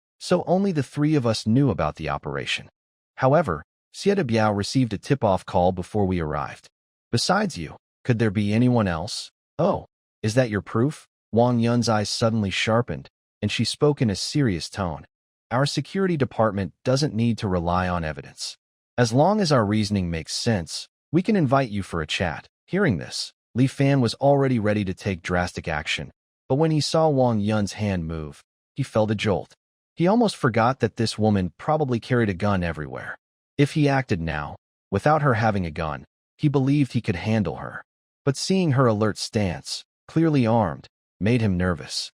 so only the three of us knew about the operation. However, Sieta Biao received a tip-off call before we arrived. Besides you, could there be anyone else? Oh, is that your proof? Wang Yun's eyes suddenly sharpened, and she spoke in a serious tone. Our security department doesn't need to rely on evidence. As long as our reasoning makes sense, we can invite you for a chat. Hearing this, Li Fan was already ready to take drastic action, but when he saw Wang Yun's hand move, he felt a jolt. He almost forgot that this woman probably carried a gun everywhere. If he acted now, without her having a gun, he believed he could handle her. But seeing her alert stance, clearly armed, made him nervous.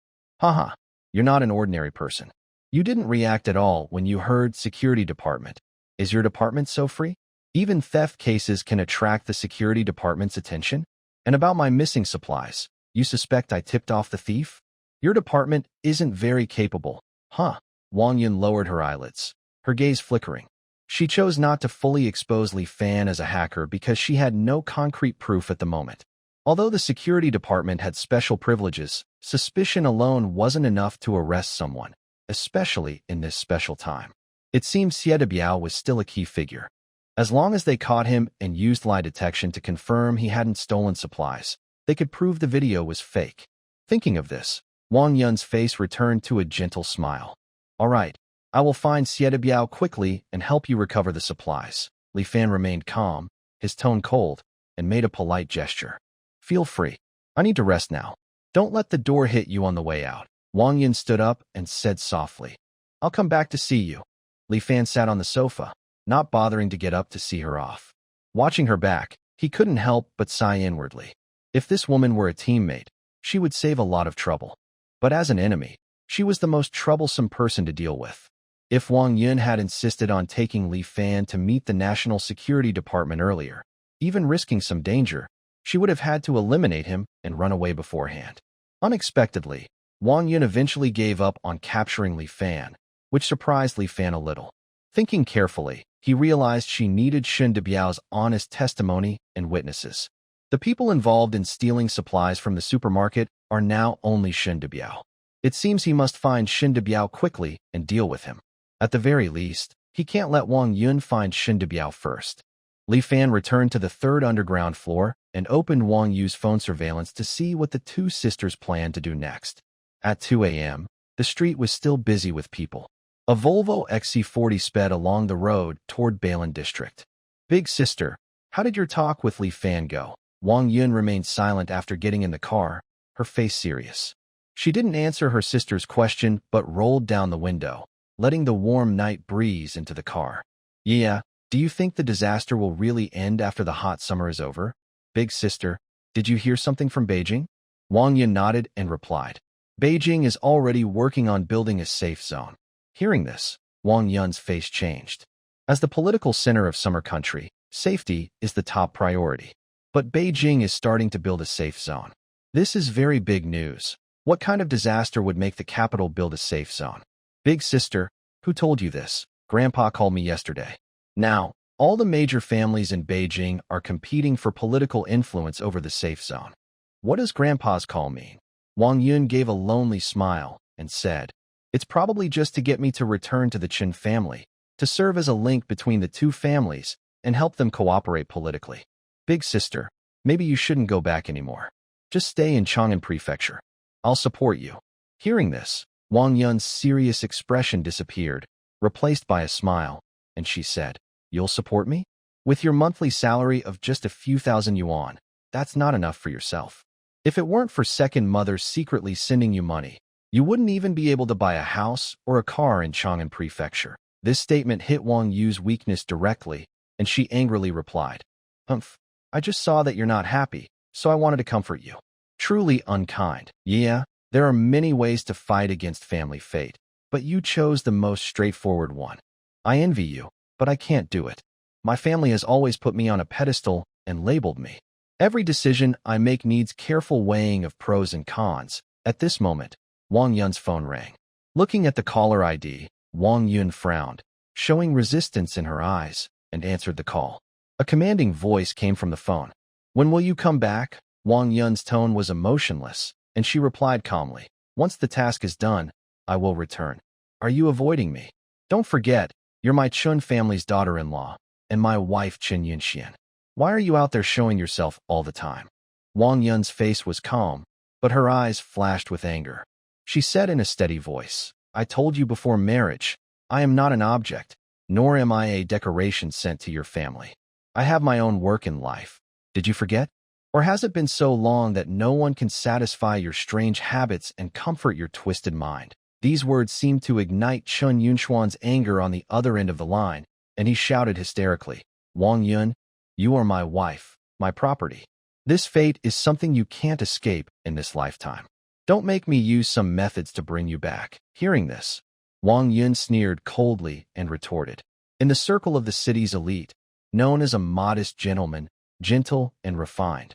Haha, you're not an ordinary person. You didn't react at all when you heard security department. Is your department so free? Even theft cases can attract the security department's attention? And about my missing supplies, you suspect I tipped off the thief? Your department isn't very capable, huh? Wang Yun lowered her eyelids, her gaze flickering. She chose not to fully expose Li Fan as a hacker because she had no concrete proof at the moment. Although the security department had special privileges, suspicion alone wasn't enough to arrest someone, especially in this special time. It seemed Sieta Biao was still a key figure. As long as they caught him and used lie detection to confirm he hadn't stolen supplies, they could prove the video was fake. Thinking of this, Wang Yun's face returned to a gentle smile. All right, I will find Sieta Biao quickly and help you recover the supplies. Li Fan remained calm, his tone cold, and made a polite gesture. Feel free. I need to rest now. Don't let the door hit you on the way out. Wang Yun stood up and said softly, I'll come back to see you. Li Fan sat on the sofa, not bothering to get up to see her off. Watching her back, he couldn't help but sigh inwardly. If this woman were a teammate, she would save a lot of trouble. But as an enemy, she was the most troublesome person to deal with. If Wang Yun had insisted on taking Li Fan to meet the National Security Department earlier, even risking some danger, she would have had to eliminate him and run away beforehand. Unexpectedly, Wang Yun eventually gave up on capturing Li Fan, which surprised Li Fan a little. Thinking carefully, he realized she needed Shen Debiao's honest testimony and witnesses. The people involved in stealing supplies from the supermarket are now only Shen Debiao. It seems he must find Shen Debiao quickly and deal with him. At the very least, he can't let Wang Yun find Shen Debiao first. Li Fan returned to the third underground floor and opened Wang Yu's phone surveillance to see what the two sisters planned to do next. At 2 a.m., the street was still busy with people. A Volvo XC40 sped along the road toward Balen District. Big sister, how did your talk with Li Fan go? Wang Yun remained silent after getting in the car, her face serious. She didn't answer her sister's question but rolled down the window, letting the warm night breeze into the car. Yeah, do you think the disaster will really end after the hot summer is over? Big sister, did you hear something from Beijing? Wang Yun nodded and replied. Beijing is already working on building a safe zone. Hearing this, Wang Yun's face changed. As the political center of summer country, safety is the top priority. But Beijing is starting to build a safe zone. This is very big news. What kind of disaster would make the capital build a safe zone? Big sister, who told you this? Grandpa called me yesterday. Now, all the major families in Beijing are competing for political influence over the safe zone. What does Grandpa's call mean? Wang Yun gave a lonely smile and said, It's probably just to get me to return to the Qin family, to serve as a link between the two families and help them cooperate politically. Big sister, maybe you shouldn't go back anymore. Just stay in Chang'an Prefecture. I'll support you. Hearing this, Wang Yun's serious expression disappeared, replaced by a smile, and she said, You'll support me? With your monthly salary of just a few thousand yuan, that's not enough for yourself. If it weren't for second mother secretly sending you money, you wouldn't even be able to buy a house or a car in Chang'an Prefecture. This statement hit Wang Yu's weakness directly, and she angrily replied, I just saw that you're not happy, so I wanted to comfort you. Truly unkind. Yeah, there are many ways to fight against family fate, but you chose the most straightforward one. I envy you, but I can't do it. My family has always put me on a pedestal and labeled me. Every decision I make needs careful weighing of pros and cons. At this moment, Wang Yun's phone rang. Looking at the caller ID, Wang Yun frowned, showing resistance in her eyes, and answered the call. A commanding voice came from the phone. When will you come back? Wang Yun's tone was emotionless, and she replied calmly, Once the task is done, I will return. Are you avoiding me? Don't forget, you're my Chun family's daughter-in-law, and my wife Qin Yunxian. Why are you out there showing yourself all the time? Wang Yun's face was calm, but her eyes flashed with anger. She said in a steady voice, I told you before marriage, I am not an object, nor am I a decoration sent to your family. I have my own work in life. Did you forget? Or has it been so long that no one can satisfy your strange habits and comfort your twisted mind? These words seemed to ignite Chun Yunxuan's anger on the other end of the line, and he shouted hysterically, Wang Yun, you are my wife, my property. This fate is something you can't escape in this lifetime. Don't make me use some methods to bring you back. Hearing this, Wang Yun sneered coldly and retorted, In the circle of the city's elite, known as a modest gentleman, gentle and refined,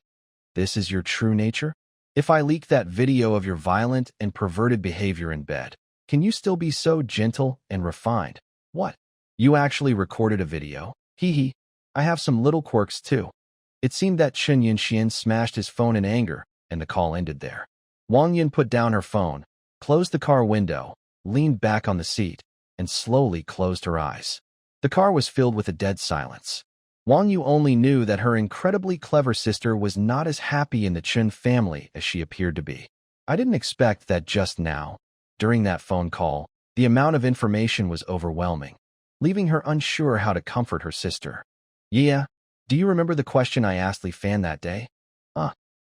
this is your true nature? If I leak that video of your violent and perverted behavior in bed, can you still be so gentle and refined? What? You actually recorded a video? Hee hee. I have some little quirks too. It seemed that Chen Yunxian smashed his phone in anger, and the call ended there. Wang Yun put down her phone, closed the car window, leaned back on the seat, and slowly closed her eyes. The car was filled with a dead silence. Wang Yu only knew that her incredibly clever sister was not as happy in the Chen family as she appeared to be. I didn't expect that just now. During that phone call, the amount of information was overwhelming, leaving her unsure how to comfort her sister. Yeah, do you remember the question I asked Li Fan that day?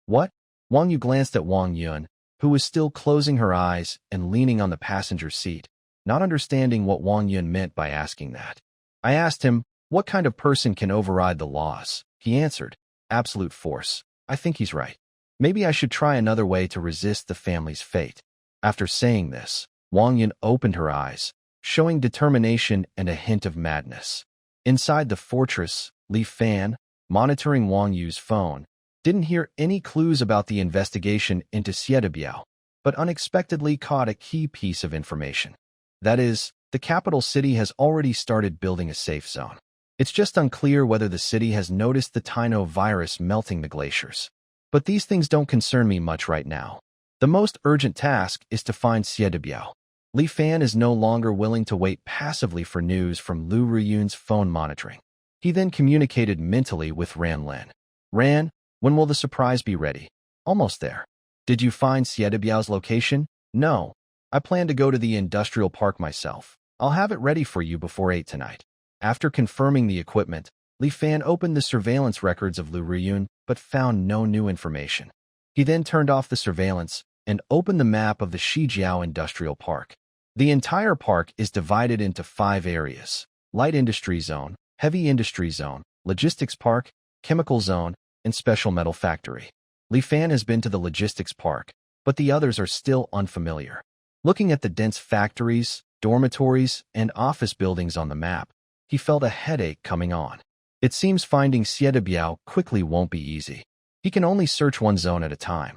What? Wang Yu glanced at Wang Yun, who was still closing her eyes and leaning on the passenger seat, not understanding what Wang Yun meant by asking that. I asked him, what kind of person can override the laws? He answered, absolute force. I think he's right. Maybe I should try another way to resist the family's fate. After saying this, Wang Yun opened her eyes, showing determination and a hint of madness. Inside the fortress, Li Fan, monitoring Wang Yu's phone, didn't hear any clues about the investigation into Xiedebiao, but unexpectedly caught a key piece of information. That is, the capital city has already started building a safe zone. It's just unclear whether the city has noticed the Taino virus melting the glaciers. But these things don't concern me much right now. The most urgent task is to find Xiedebiao. Li Fan is no longer willing to wait passively for news from Lu Riyun's phone monitoring. He then communicated mentally with Ran Lin. Ran, when will the surprise be ready? Almost there. Did you find Xiedebiao's location? No. I plan to go to the industrial park myself. I'll have it ready for you before 8 tonight. After confirming the equipment, Li Fan opened the surveillance records of Lu Riyun but found no new information. He then turned off the surveillance and opened the map of the Shijiao Industrial Park. The entire park is divided into 5 areas: light industry zone, heavy industry zone, logistics park, chemical zone, and special metal factory. Li Fan has been to the logistics park, but the others are still unfamiliar. Looking at the dense factories, dormitories, and office buildings on the map, he felt a headache coming on. It seems finding Xiedebiao quickly won't be easy. He can only search one zone at a time.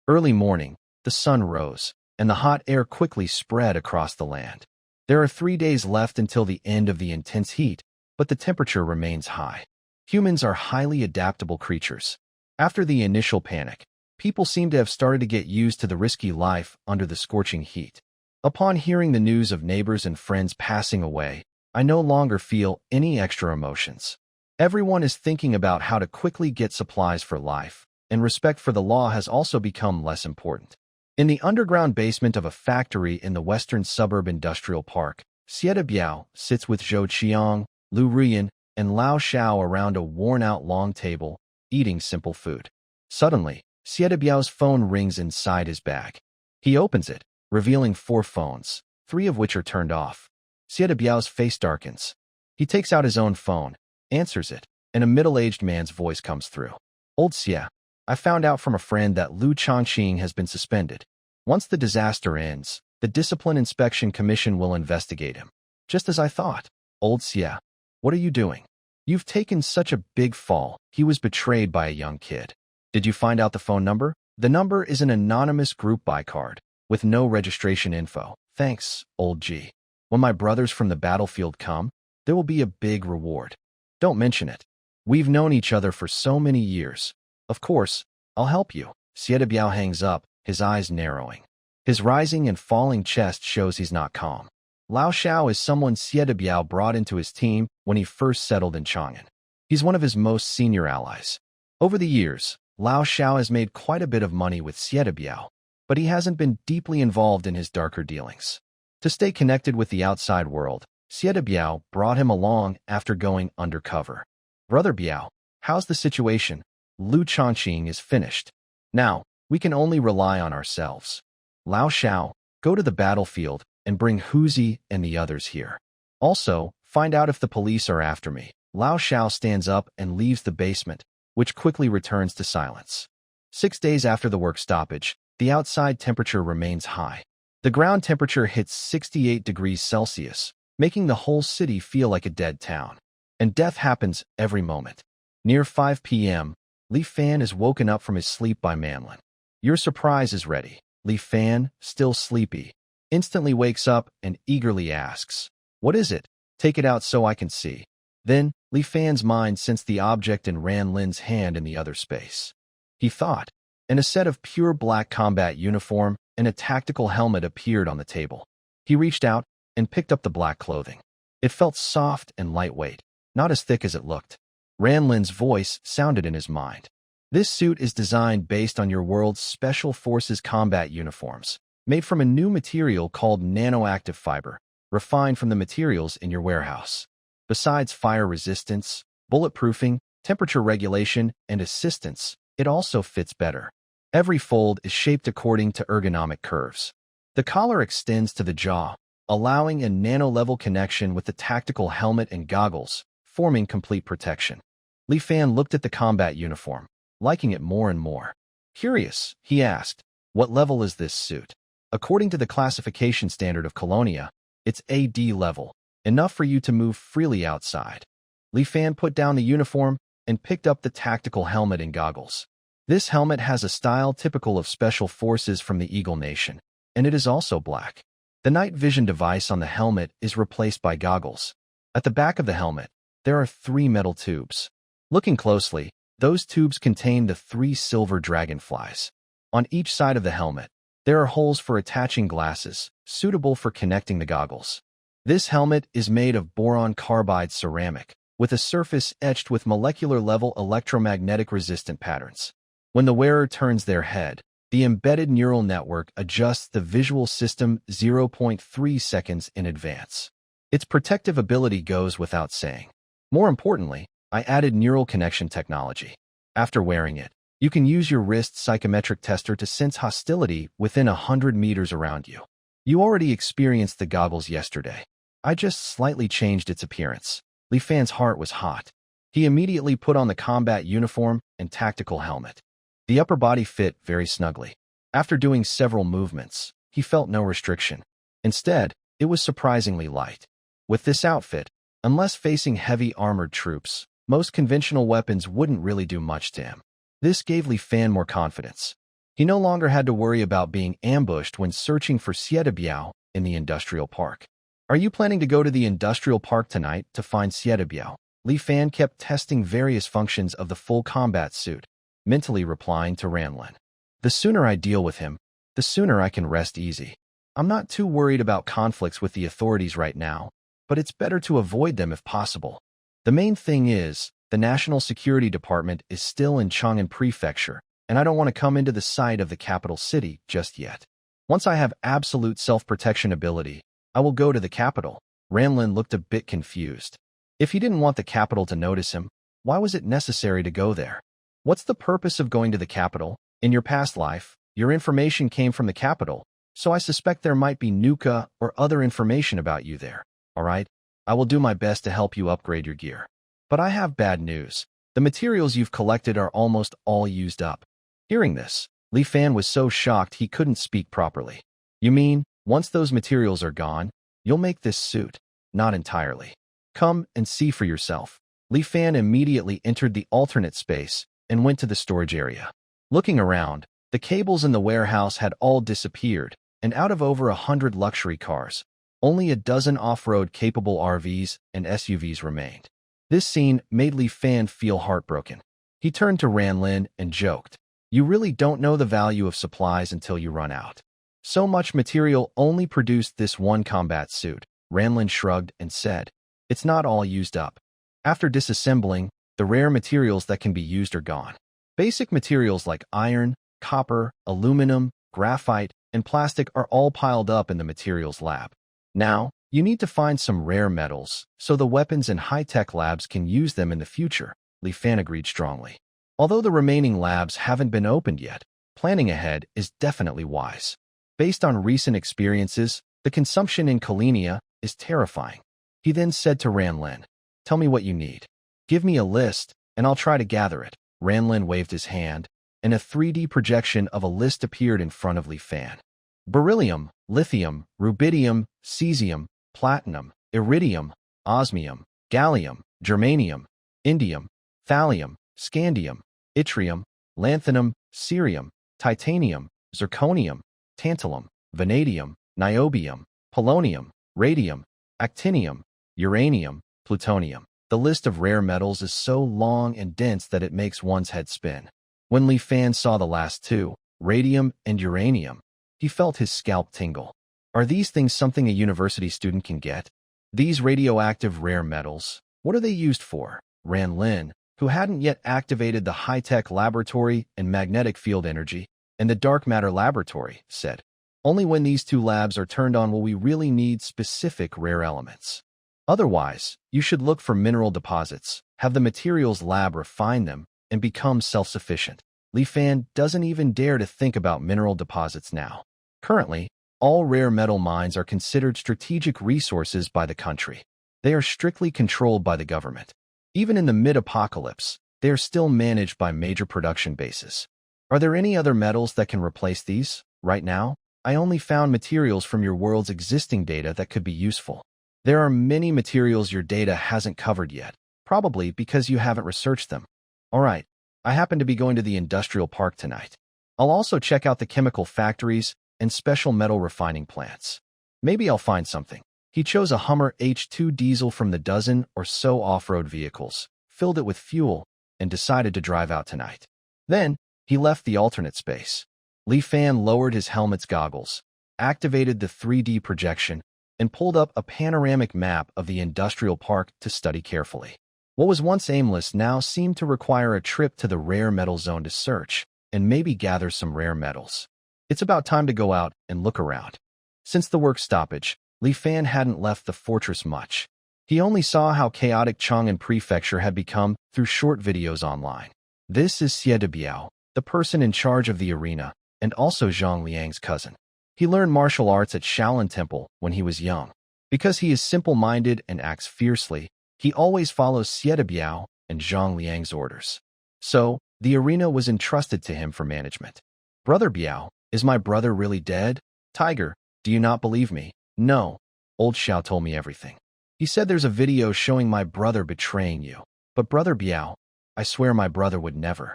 Early morning, the sun rose, and the hot air quickly spread across the land. There are 3 days left until the end of the intense heat, but the temperature remains high. Humans are highly adaptable creatures. After the initial panic, people seem to have started to get used to the risky life under the scorching heat. Upon hearing the news of neighbors and friends passing away, I no longer feel any extra emotions. Everyone is thinking about how to quickly get supplies for life, and respect for the law has also become less important. In the underground basement of a factory in the western suburb industrial park, Xiedebiao sits with Zhou Qiang, Lu Riyun, and Lao Xiao around a worn-out long table, eating simple food. Suddenly, Xiedebiao's phone rings inside his bag. He opens it, revealing 4 phones, 3 of which are turned off. Xiedebiao's face darkens. He takes out his own phone, answers it, and a middle-aged man's voice comes through. "Old Xie, I found out from a friend that Lu Changqing has been suspended. Once the disaster ends, the Discipline Inspection Commission will investigate him. Just as I thought. Old Xie, what are you doing? You've taken such a big fall. He was betrayed by a young kid. Did you find out the phone number? The number is an anonymous group buy card, with no registration info. Thanks, old G. When my brothers from the battlefield come, there will be a big reward. Don't mention it. We've known each other for so many years. Of course, I'll help you." Xiedebiao hangs up, his eyes narrowing. His rising and falling chest shows he's not calm. Lao Xiao is someone Xiedebiao brought into his team when he first settled in Chang'an. He's one of his most senior allies. Over the years, Lao Xiao has made quite a bit of money with Xiedebiao, but he hasn't been deeply involved in his darker dealings. To stay connected with the outside world, Xiedebiao brought him along after going undercover. "Brother Biao, how's the situation? Lu Changqing is finished. Now, we can only rely on ourselves. Lao Xiao, go to the battlefield and bring Huzi and the others here. Also, find out if the police are after me." Lao Xiao stands up and leaves the basement, which quickly returns to silence. 6 days after the work stoppage, the outside temperature remains high. The ground temperature hits 68 degrees Celsius, making the whole city feel like a dead town. And death happens every moment. Near 5 p.m., Li Fan is woken up from his sleep by Manlin. "Your surprise is ready." Li Fan, still sleepy, instantly wakes up and eagerly asks, "What is it? Take it out so I can see." Then, Li Fan's mind sensed the object in Ran Lin's hand in the other space. He thought, and a set of pure black combat uniform and a tactical helmet appeared on the table. He reached out and picked up the black clothing. It felt soft and lightweight, not as thick as it looked. Ran Lin's voice sounded in his mind. "This suit is designed based on your world's Special Forces combat uniforms, made from a new material called nanoactive fiber, refined from the materials in your warehouse. Besides fire resistance, bulletproofing, temperature regulation, and assistance, it also fits better. Every fold is shaped according to ergonomic curves. The collar extends to the jaw, allowing a nano-level connection with the tactical helmet and goggles, forming complete protection." Li Fan looked at the combat uniform, liking it more and more. Curious, he asked, "What level is this suit?" "According to the classification standard of Colonia, it's AD level, enough for you to move freely outside." Li Fan put down the uniform and picked up the tactical helmet and goggles. This helmet has a style typical of special forces from the Eagle Nation, and it is also black. The night vision device on the helmet is replaced by goggles. At the back of the helmet, there are 3 metal tubes. Looking closely, those tubes contain the 3 silver dragonflies. On each side of the helmet, there are holes for attaching glasses, suitable for connecting the goggles. This helmet is made of boron carbide ceramic, with a surface etched with molecular-level electromagnetic resistant patterns. When the wearer turns their head, The embedded neural network adjusts the visual system 0.3 seconds in advance. Its protective ability goes without saying. More importantly, I added neural connection technology. After wearing it, you can use your wrist psychometric tester to sense hostility within 100 meters around you. You already experienced the goggles yesterday. I just slightly changed its appearance. Li Fan's heart was hot. He immediately put on the combat uniform and tactical helmet. The upper body fit very snugly. After doing several movements, he felt no restriction. Instead, it was surprisingly light. With this outfit, unless facing heavy armored troops, most conventional weapons wouldn't really do much to him. This gave Li Fan more confidence. He no longer had to worry about being ambushed when searching for Xietabiao in the industrial park. Are you planning to go to the industrial park tonight to find Xietabiao? Li Fan kept testing various functions of the full combat suit, mentally replying to Ranlin. The sooner I deal with him, the sooner I can rest easy. I'm not too worried about conflicts with the authorities right now, but it's better to avoid them if possible. The main thing is, the National Security Department is still in Chang'an Prefecture, and I don't want to come into the sight of the capital city just yet. Once I have absolute self-protection ability, I will go to the capital. Ranlin looked a bit confused. If he didn't want the capital to notice him, why was it necessary to go there? What's the purpose of going to the capital? In your past life, your information came from the capital, so I suspect there might be Nuka or other information about you there. All right? I will do my best to help you upgrade your gear. But I have bad news. The materials you've collected are almost all used up. Hearing this, Li Fan was so shocked he couldn't speak properly. You mean, once those materials are gone, you'll make this suit? Not entirely. Come and see for yourself. Li Fan immediately entered the alternate space and went to the storage area. Looking around, the cables in the warehouse had all disappeared, and out of over 100 luxury cars, only a dozen off-road capable RVs and SUVs remained. This scene made Li Fan feel heartbroken. He turned to Ranlin and joked, "You really don't know the value of supplies until you run out. So much material only produced this one combat suit." Ranlin shrugged and said, "It's not all used up. After disassembling, the rare materials that can be used are gone. Basic materials like iron, copper, aluminum, graphite, and plastic are all piled up in the materials lab. Now, you need to find some rare metals, so the weapons and high-tech labs can use them in the future." Li Fan agreed strongly. Although the remaining labs haven't been opened yet, planning ahead is definitely wise. Based on recent experiences, the consumption in Kalinia is terrifying. He then said to Ranlin, "Tell me what you need. Give me a list, and I'll try to gather it." Ranlin waved his hand, and a 3D projection of a list appeared in front of Li Fan. Beryllium, lithium, rubidium, cesium, platinum, iridium, osmium, gallium, germanium, indium, thallium, scandium, yttrium, lanthanum, cerium, titanium, zirconium, tantalum, vanadium, niobium, polonium, radium, actinium, uranium, plutonium. The list of rare metals is so long and dense that it makes one's head spin. When Li Fan saw the last two, radium and uranium, he felt his scalp tingle. Are these things something a university student can get? These radioactive rare metals, what are they used for? Ranlin, who hadn't yet activated the high-tech laboratory and magnetic field energy, and the dark matter laboratory, said, "Only when these two labs are turned on will we really need specific rare elements. Otherwise, you should look for mineral deposits, have the materials lab refine them, and become self-sufficient." Li Fan doesn't even dare to think about mineral deposits now. Currently, all rare metal mines are considered strategic resources by the country. They are strictly controlled by the government. Even in the mid-apocalypse, they are still managed by major production bases. Are there any other metals that can replace these? Right now, I only found materials from your world's existing data that could be useful. There are many materials your data hasn't covered yet, probably because you haven't researched them. All right, I happen to be going to the industrial park tonight. I'll also check out the chemical factories and special metal refining plants. Maybe I'll find something. He chose a Hummer H2 diesel from the dozen or so off-road vehicles, filled it with fuel, and decided to drive out tonight. Then, he left the alternate space. Li Fan lowered his helmet's goggles, activated the 3D projection, and pulled up a panoramic map of the industrial park to study carefully. What was once aimless now seemed to require a trip to the rare metal zone to search. and maybe gather some rare metals. It's about time to go out and look around. Since the work stoppage, Li Fan hadn't left the fortress much. He only saw how chaotic Chang'an Prefecture had become through short videos online. This is Xie Biao, the person in charge of the arena, and also Zhang Liang's cousin. He learned martial arts at Shaolin Temple when he was young. Because he is simple-minded and acts fiercely, he always follows Xie Biao and Zhang Liang's orders. So, the arena was entrusted to him for management. Brother Biao, is my brother really dead? Tiger, do you not believe me? No. Old Xiao told me everything. He said there's a video showing my brother betraying you. But Brother Biao, I swear my brother would never.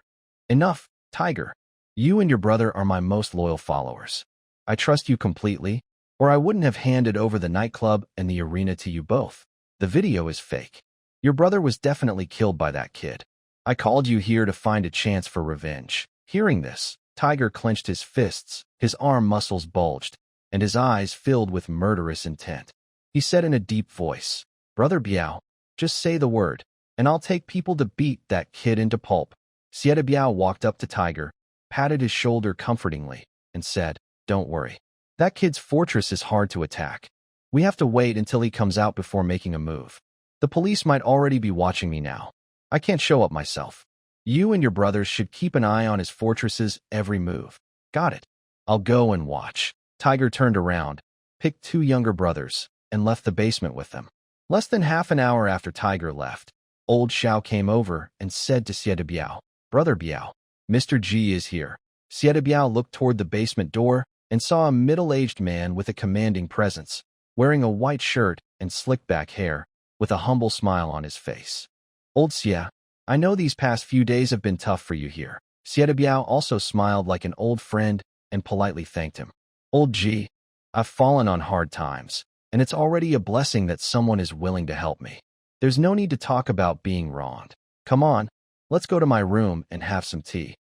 Enough, Tiger. You and your brother are my most loyal followers. I trust you completely, or I wouldn't have handed over the nightclub and the arena to you both. The video is fake. Your brother was definitely killed by that kid. I called you here to find a chance for revenge. Hearing this, Tiger clenched his fists, his arm muscles bulged, and his eyes filled with murderous intent. He said in a deep voice, Brother Biao, just say the word, and I'll take people to beat that kid into pulp. Xie Biao walked up to Tiger, patted his shoulder comfortingly, and said, Don't worry. That kid's fortress is hard to attack. We have to wait until he comes out before making a move. The police might already be watching me now. I can't show up myself. You and your brothers should keep an eye on his fortress's every move. Got it. I'll go and watch. Tiger turned around, picked two younger brothers, and left the basement with them. Less than half an hour after Tiger left, Old Xiao came over and said to Xie Biao, Brother Biao, Mr. G is here. Xie Biao looked toward the basement door and saw a middle-aged man with a commanding presence, wearing a white shirt and slick-back hair, with a humble smile on his face. Old Xie, I know these past few days have been tough for you here. Xie Biao also smiled like an old friend and politely thanked him. Old G, I've fallen on hard times, and it's already a blessing that someone is willing to help me. There's no need to talk about being wronged. Come on, let's go to my room and have some tea.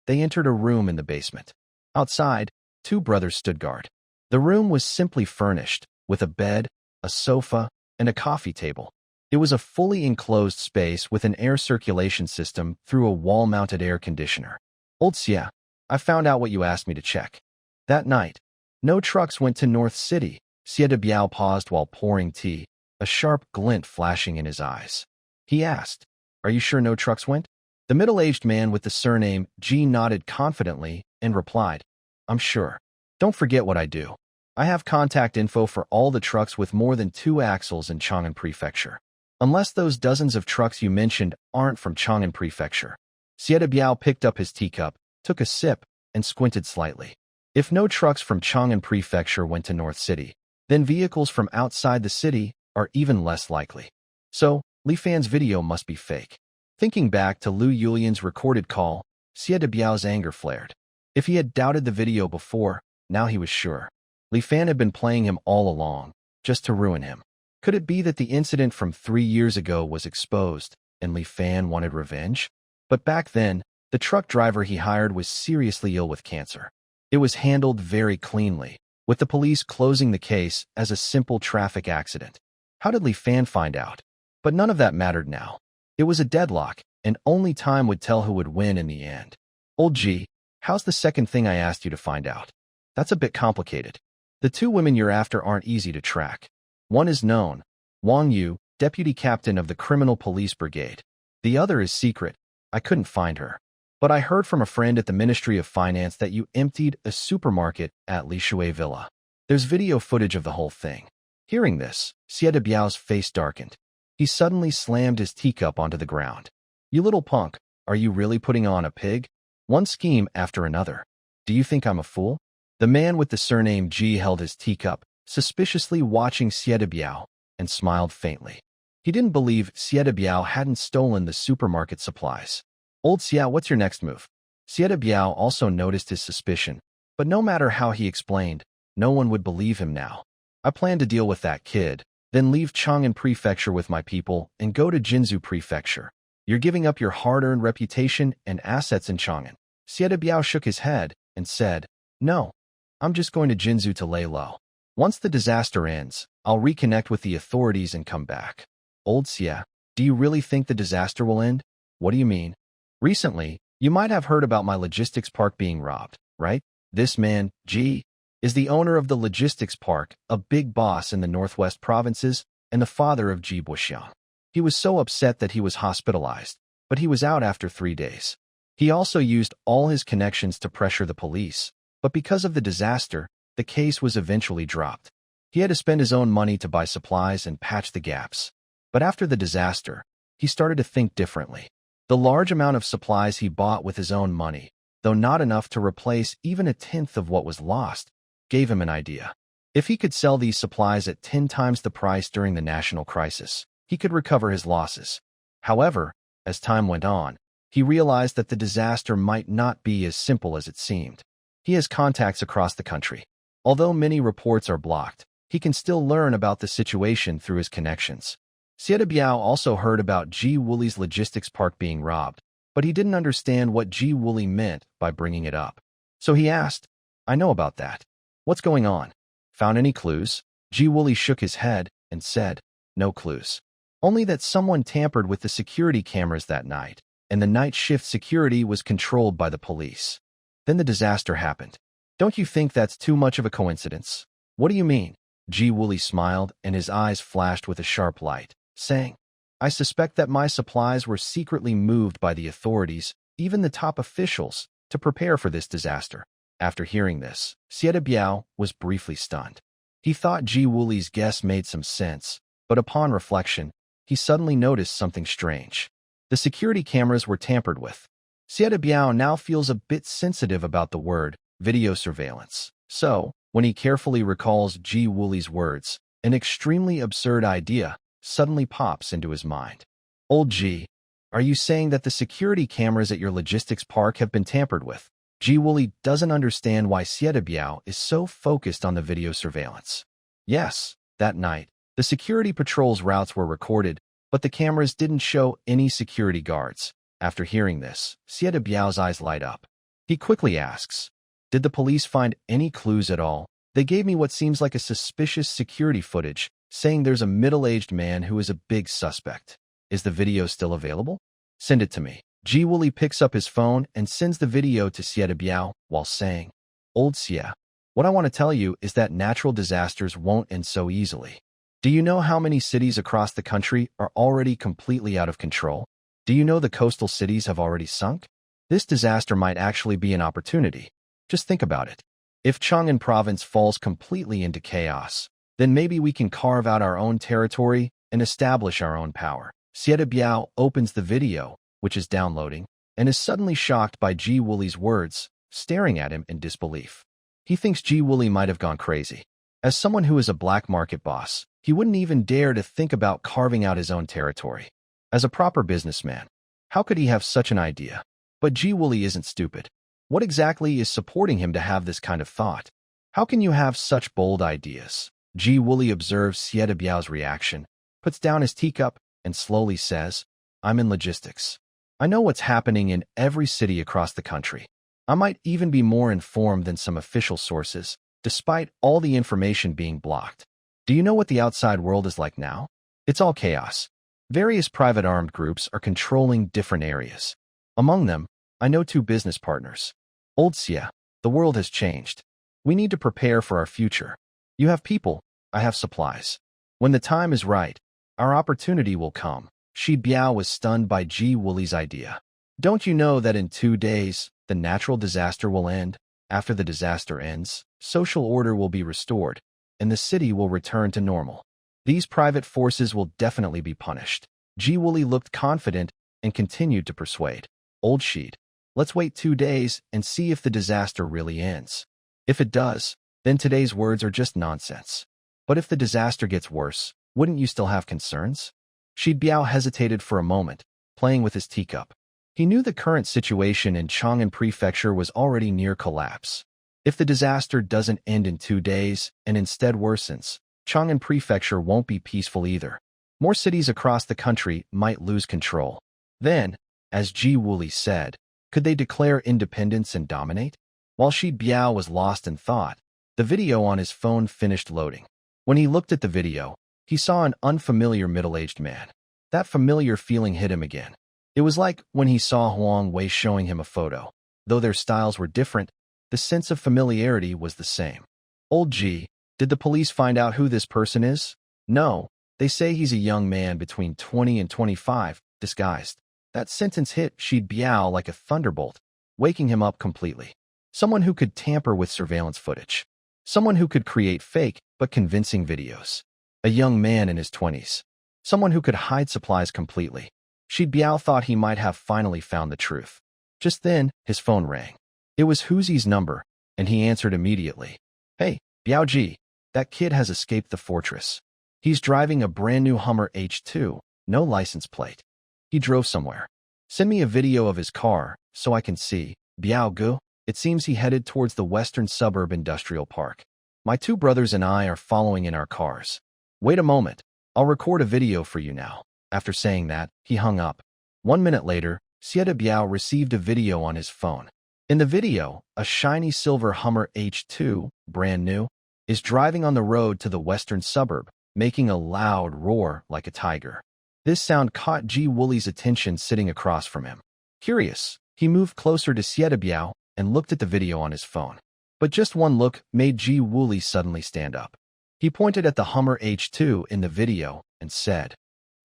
They entered a room in the basement. Outside, two brothers stood guard. The room was simply furnished, with a bed, a sofa, and a coffee table. It was a fully enclosed space with an air circulation system through a wall-mounted air conditioner. Old Xie, I found out what you asked me to check. That night, no trucks went to North City. Xie Biao paused while pouring tea, a sharp glint flashing in his eyes. He asked, Are you sure no trucks went? The middle-aged man with the surname G nodded confidently and replied, I'm sure. Don't forget what I do. I have contact info for all the trucks with more than 2 axles in Chang'an Prefecture. Unless those dozens of trucks you mentioned aren't from Chang'an Prefecture. Xie Biao picked up his teacup, took a sip, and squinted slightly. If no trucks from Chang'an Prefecture went to North City, then vehicles from outside the city are even less likely. So, Li Fan's video must be fake. Thinking back to Lu Yulian's recorded call, Xie Biao's anger flared. If he had doubted the video before, now he was sure. Li Fan had been playing him all along, just to ruin him. Could it be that the incident from 3 years ago was exposed, and Li Fan wanted revenge? But back then, the truck driver he hired was seriously ill with cancer. It was handled very cleanly, with the police closing the case as a simple traffic accident. How did Li Fan find out? But none of that mattered now. It was a deadlock, and only time would tell who would win in the end. Old G, how's the second thing I asked you to find out? That's a bit complicated. The 2 women you're after aren't easy to track. One is known, Wang Yu, deputy captain of the Criminal Police Brigade. The other is secret. I couldn't find her. But I heard from a friend at the Ministry of Finance that you emptied a supermarket at Li Shui Villa. There's video footage of the whole thing. Hearing this, Xie Biao's face darkened. He suddenly slammed his teacup onto the ground. You little punk, are you really putting on a pig? One scheme after another. Do you think I'm a fool? The man with the surname G held his teacup, suspiciously watching Xie Biao, and smiled faintly. He didn't believe Xie Biao hadn't stolen the supermarket supplies. Old Xie, what's your next move? Xie Biao also noticed his suspicion, but no matter how he explained, no one would believe him now. I plan to deal with that kid, then leave Chang'an Prefecture with my people and go to Jinzhou Prefecture. You're giving up your hard-earned reputation and assets in Chang'an. Xie Biao shook his head and said, No, I'm just going to Jinzhou to lay low. Once the disaster ends, I'll reconnect with the authorities and come back. Old Xie, do you really think the disaster will end? What do you mean? Recently, You might have heard about my logistics park being robbed, right? This man, G, is the owner of the logistics park, a big boss in the Northwest provinces, and the father of Ji Buxiang. He was so upset that he was hospitalized, but he was out after 3 days. He also used all his connections to pressure the police, but because of the disaster, the case was eventually dropped. He had to spend his own money to buy supplies and patch the gaps. But after the disaster, he started to think differently. The large amount of supplies he bought with his own money, though not enough to replace even a tenth of what was lost, gave him an idea. If he could sell these supplies at 10 times the price during the national crisis, he could recover his losses. However, as time went on, he realized that the disaster might not be as simple as it seemed. He has contacts across the country. Although many reports are blocked, he can still learn about the situation through his connections. Xie Biao also heard about Ji Wuli's logistics park being robbed, but he didn't understand what Ji Wuli meant by bringing it up. So he asked, I know about that. What's going on? Found any clues? Ji Wuli shook his head and said, no clues. Only that someone tampered with the security cameras that night, and the night shift security was controlled by the police. Then the disaster happened. Don't you think that's too much of a coincidence? What do you mean? Ji Wuli smiled and his eyes flashed with a sharp light, saying, I suspect that my supplies were secretly moved by the authorities, even the top officials, to prepare for this disaster. After hearing this, Xie Biao was briefly stunned. He thought Ji Wuli's guess made some sense, but upon reflection, he suddenly noticed something strange. The security cameras were tampered with. Xie Biao now feels a bit sensitive about the word video surveillance. So, when he carefully recalls Ji Wuli's words, an extremely absurd idea suddenly pops into his mind. Old Ji, are you saying that the security cameras at your logistics park have been tampered with? Ji Wuli doesn't understand why Xie Biao is so focused on the video surveillance. Yes, that night, the security patrol's routes were recorded, but the cameras didn't show any security guards. After hearing this, Xie Biao's eyes light up. He quickly asks, did the police find any clues at all? They gave me what seems like a suspicious security footage, saying there's a middle-aged man who is a big suspect. Is the video still available? Send it to me. Ji Wuli picks up his phone and sends the video to Xie Biao while saying, Old Xie, what I want to tell you is that natural disasters won't end so easily. Do you know how many cities across the country are already completely out of control? Do you know the coastal cities have already sunk? This disaster might actually be an opportunity. Just think about it. If Chang'an province falls completely into chaos, then maybe we can carve out our own territory and establish our own power. Xie Biao opens the video, which is downloading, and is suddenly shocked by Ji Wuli's words, staring at him in disbelief. He thinks Ji Wuli might have gone crazy. As someone who is a black market boss, he wouldn't even dare to think about carving out his own territory. As a proper businessman, how could he have such an idea? But Ji Wuli isn't stupid. What exactly is supporting him to have this kind of thought? How can you have such bold ideas? Ji Wuli observes Xie Biao's reaction, puts down his teacup, and slowly says, I'm in logistics. I know what's happening in every city across the country. I might even be more informed than some official sources, despite all the information being blocked. Do you know what the outside world is like now? It's all chaos. Various private armed groups are controlling different areas. Among them, I know 2 business partners. Old Xie, the world has changed. We need to prepare for our future. You have people, I have supplies. When the time is right, our opportunity will come. Shi Biao was stunned by Ji Wuli's idea. Don't you know that in 2 days, the natural disaster will end? After the disaster ends, social order will be restored, and the city will return to normal. These private forces will definitely be punished. Ji Wuli looked confident and continued to persuade. Old Sheed, let's wait 2 days and see if the disaster really ends. If it does, then today's words are just nonsense. But if the disaster gets worse, wouldn't you still have concerns? Shi Biao hesitated for a moment, playing with his teacup. He knew the current situation in Chang'an Prefecture was already near collapse. If the disaster doesn't end in 2 days and instead worsens, Chang'an Prefecture won't be peaceful either. More cities across the country might lose control. Then, as Ji Wuli said, could they declare independence and dominate? While Shi Biao was lost in thought, the video on his phone finished loading. When he looked at the video, he saw an unfamiliar middle-aged man. That familiar feeling hit him again. It was like when he saw Huang Wei showing him a photo. Though their styles were different, the sense of familiarity was the same. Old G, did the police find out who this person is? No, they say he's a young man between 20 and 25, disguised. That sentence hit Shi Biao like a thunderbolt, waking him up completely. Someone who could tamper with surveillance footage. Someone who could create fake but convincing videos. A young man in his 20s. Someone who could hide supplies completely. Shi Biao thought he might have finally found the truth. Just then, his phone rang. It was Huzi's number, and he answered immediately. Hey, Biaoji, that kid has escaped the fortress. He's driving a brand new Hummer H2, no license plate. He drove somewhere. Send me a video of his car, so I can see. Biao Gu, it seems he headed towards the western suburb industrial park. My two brothers and I are following in our cars. Wait a moment, I'll record a video for you now. After saying that, he hung up. 1 minute later, Sieta Biao received a video on his phone. In the video, a shiny silver Hummer H2, brand new, is driving on the road to the western suburb, making a loud roar like a tiger. This sound caught Ji Wooley's attention sitting across from him. Curious, he moved closer to Sieta Biao and looked at the video on his phone. But just one look made Ji Wooley suddenly stand up. He pointed at the Hummer H2 in the video and said,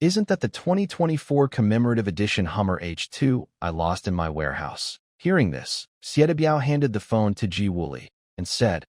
"Isn't that the 2024 commemorative edition Hummer H2 I lost in my warehouse?" Hearing this, Sieta Biao handed the phone to Ji Wooley and said,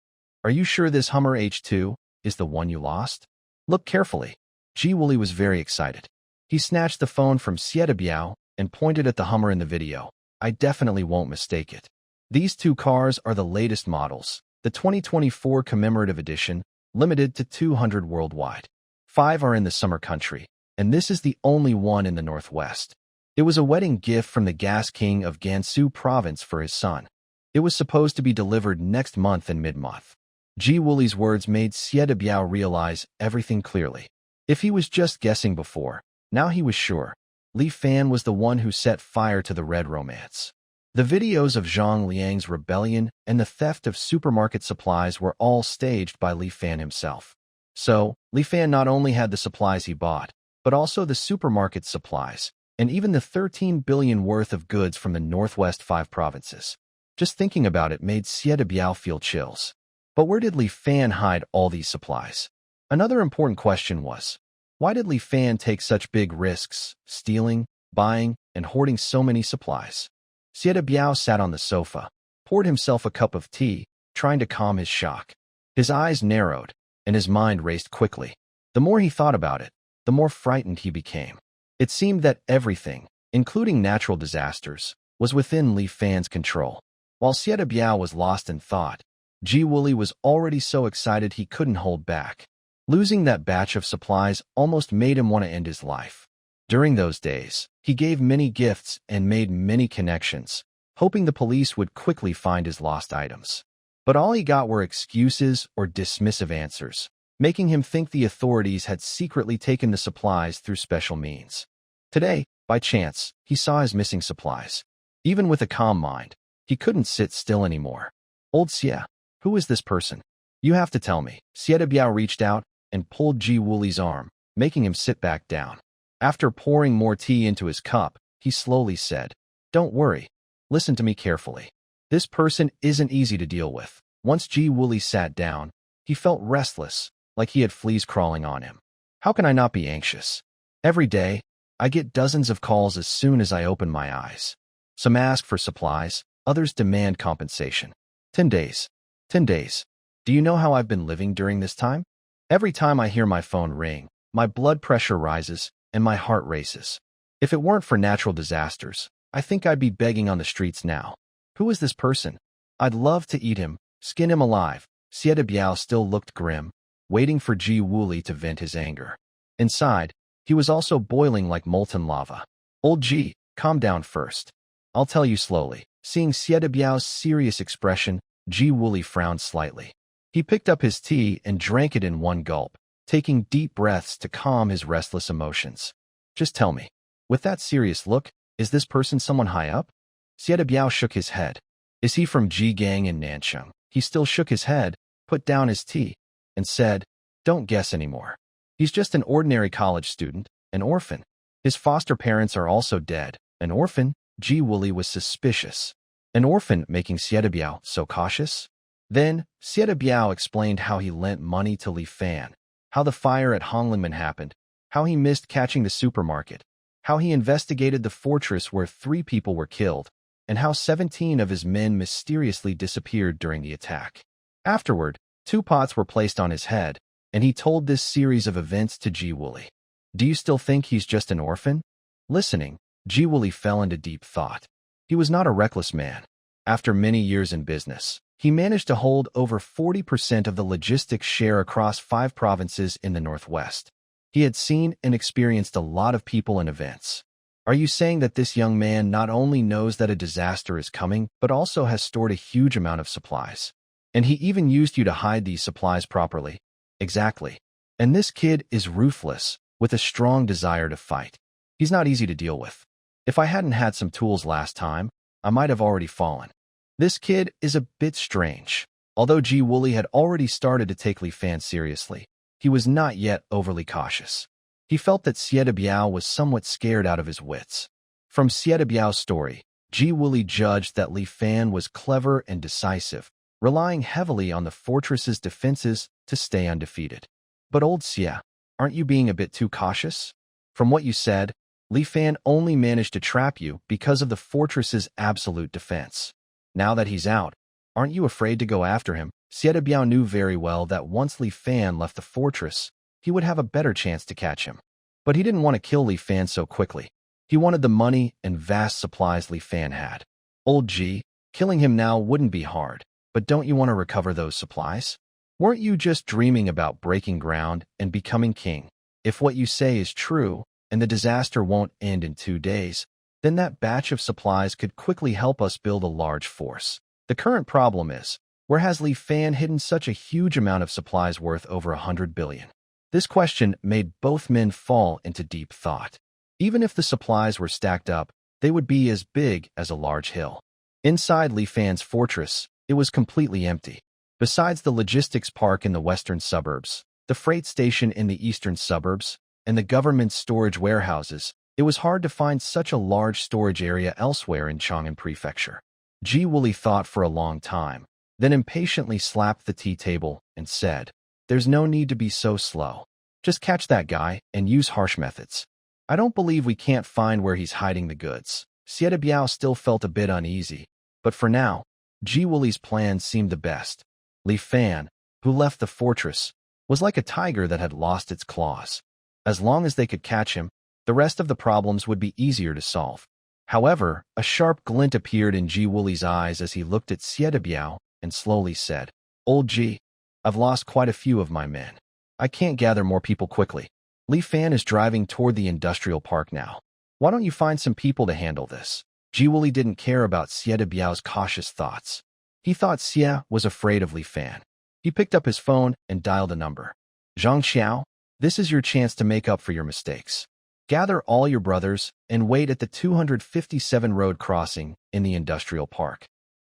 "Are you sure this Hummer H2 is the one you lost? Look carefully." Ji Wooley was very excited. He snatched the phone from Sieta Biao and pointed at the Hummer in the video. "I definitely won't mistake it. These two cars are the latest models, the 2024 commemorative edition, limited to 200 worldwide. 5 are in the summer country, and this is the only one in the northwest. It was a wedding gift from the gas king of Gansu province for his son. It was supposed to be delivered next month in mid-month." Ji Wooley's words made Sieta Biao realize everything clearly. If he was just guessing before, now he was sure. Li Fan was the one who set fire to the Red Romance. The videos of Zhang Liang's rebellion and the theft of supermarket supplies were all staged by Li Fan himself. So, Li Fan not only had the supplies he bought, but also the supermarket supplies, and even the 13 billion worth of goods from the Northwest 5 provinces. Just thinking about it made Sieta Biao feel chills. But where did Li Fan hide all these supplies? Another important question was, why did Li Fan take such big risks, stealing, buying, and hoarding so many supplies? Sieta Biao sat on the sofa, poured himself a cup of tea, trying to calm his shock. His eyes narrowed, and his mind raced quickly. The more he thought about it, the more frightened he became. It seemed that everything, including natural disasters, was within Li Fan's control. While Sieta Biao was lost in thought, Ji Wooley was already so excited he couldn't hold back. Losing that batch of supplies almost made him want to end his life. During those days, he gave many gifts and made many connections, hoping the police would quickly find his lost items. But all he got were excuses or dismissive answers, making him think the authorities had secretly taken the supplies through special means. Today, by chance, he saw his missing supplies. Even with a calm mind, he couldn't sit still anymore. "Old Xie, who is this person? You have to tell me." Sieta Biao reached out and pulled Ji Wooley's arm, making him sit back down. After pouring more tea into his cup, he slowly said, "Don't worry. Listen to me carefully. This person isn't easy to deal with." Once Ji Wooley sat down, he felt restless, like he had fleas crawling on him. "How can I not be anxious? Every day, I get dozens of calls as soon as I open my eyes. Some ask for supplies, others demand compensation. 10 days. 10 days. Do you know how I've been living during this time? Every time I hear my phone ring, my blood pressure rises and my heart races. If it weren't for natural disasters, I think I'd be begging on the streets now. Who is this person? I'd love to eat him, skin him alive." Sieta Biao still looked grim, waiting for Ji Wooley to vent his anger. Inside, he was also boiling like molten lava. "Old Ji, calm down first. I'll tell you slowly." Seeing Sieta Biao's serious expression, Ji Wooley frowned slightly. He picked up his tea and drank it in one gulp, taking deep breaths to calm his restless emotions. "Just tell me, with that serious look, is this person someone high up?" Sieta Biao shook his head. "Is he from Jigang in Nancheng?" He still shook his head, put down his tea, and said, "Don't guess anymore. He's just an ordinary college student, an orphan. His foster parents are also dead, An orphan? Ji Wooly was suspicious. An orphan making Xie Biao so cautious? Then, Xie Biao explained how he lent money to Li Fan, how the fire at Honglingman happened, how he missed catching the supermarket, how he investigated the fortress where 3 people were killed, and how 17 of his men mysteriously disappeared during the attack. Afterward, 2 pots were placed on his head, and he told this series of events to Ji Wooly. Do you still think he's just an orphan? Listening, Ji Wooly fell into deep thought. He was not a reckless man. After many years in business, he managed to hold over 40% of the logistics share across 5 provinces in the Northwest. He had seen and experienced a lot of people and events. Are you saying that this young man not only knows that a disaster is coming, but also has stored a huge amount of supplies? And he even used you to hide these supplies properly? Exactly. And this kid is ruthless, with a strong desire to fight. He's not easy to deal with. If I hadn't had some tools last time, I might have already fallen. This kid is a bit strange. Although Ji Wooly had already started to take Li Fan seriously, he was not yet overly cautious. He felt that Xie Biao was somewhat scared out of his wits. From Xie Biao's story, Ji Wooly judged that Li Fan was clever and decisive, relying heavily on the fortress's defenses to stay undefeated. But old Xie, aren't you being a bit too cautious? From what you said, Li Fan only managed to trap you because of the fortress's absolute defense. Now that he's out, aren't you afraid to go after him? Xie Biao knew very well that once Li Fan left the fortress, he would have a better chance to catch him. But he didn't want to kill Li Fan so quickly. He wanted the money and vast supplies Li Fan had. Old Ji, killing him now wouldn't be hard, but don't you want to recover those supplies? Weren't you just dreaming about breaking ground and becoming king? If what you say is true, and the disaster won't end in 2 days, then that batch of supplies could quickly help us build a large force. The current problem is, where has Li Fan hidden such a huge amount of supplies worth over 100 billion? This question made both men fall into deep thought. Even if the supplies were stacked up, they would be as big as a large hill. Inside Li Fan's fortress, it was completely empty. Besides the logistics park in the western suburbs, the freight station in the eastern suburbs, and the government's storage warehouses, it was hard to find such a large storage area elsewhere in Chang'an Prefecture. Ji Wooly thought for a long time, then impatiently slapped the tea table and said, "There's no need to be so slow. Just catch that guy and use harsh methods. I don't believe we can't find where he's hiding the goods." Xie Biao still felt a bit uneasy, but for now, Ji Wooly's plan seemed the best. Li Fan, who left the fortress, was like a tiger that had lost its claws. As long as they could catch him, the rest of the problems would be easier to solve. However, a sharp glint appeared in Ji Wooly's eyes as he looked at Xie Biao and slowly said, "Old Ji, I've lost quite a few of my men. I can't gather more people quickly. Li Fan is driving toward the industrial park now. Why don't you find some people to handle this?" Ji Wooly didn't care about Xie Biao's cautious thoughts. He thought Xie was afraid of Li Fan. He picked up his phone and dialed a number. "Zhang Xiao, this is your chance to make up for your mistakes. Gather all your brothers and wait at the 257 road crossing in the industrial park.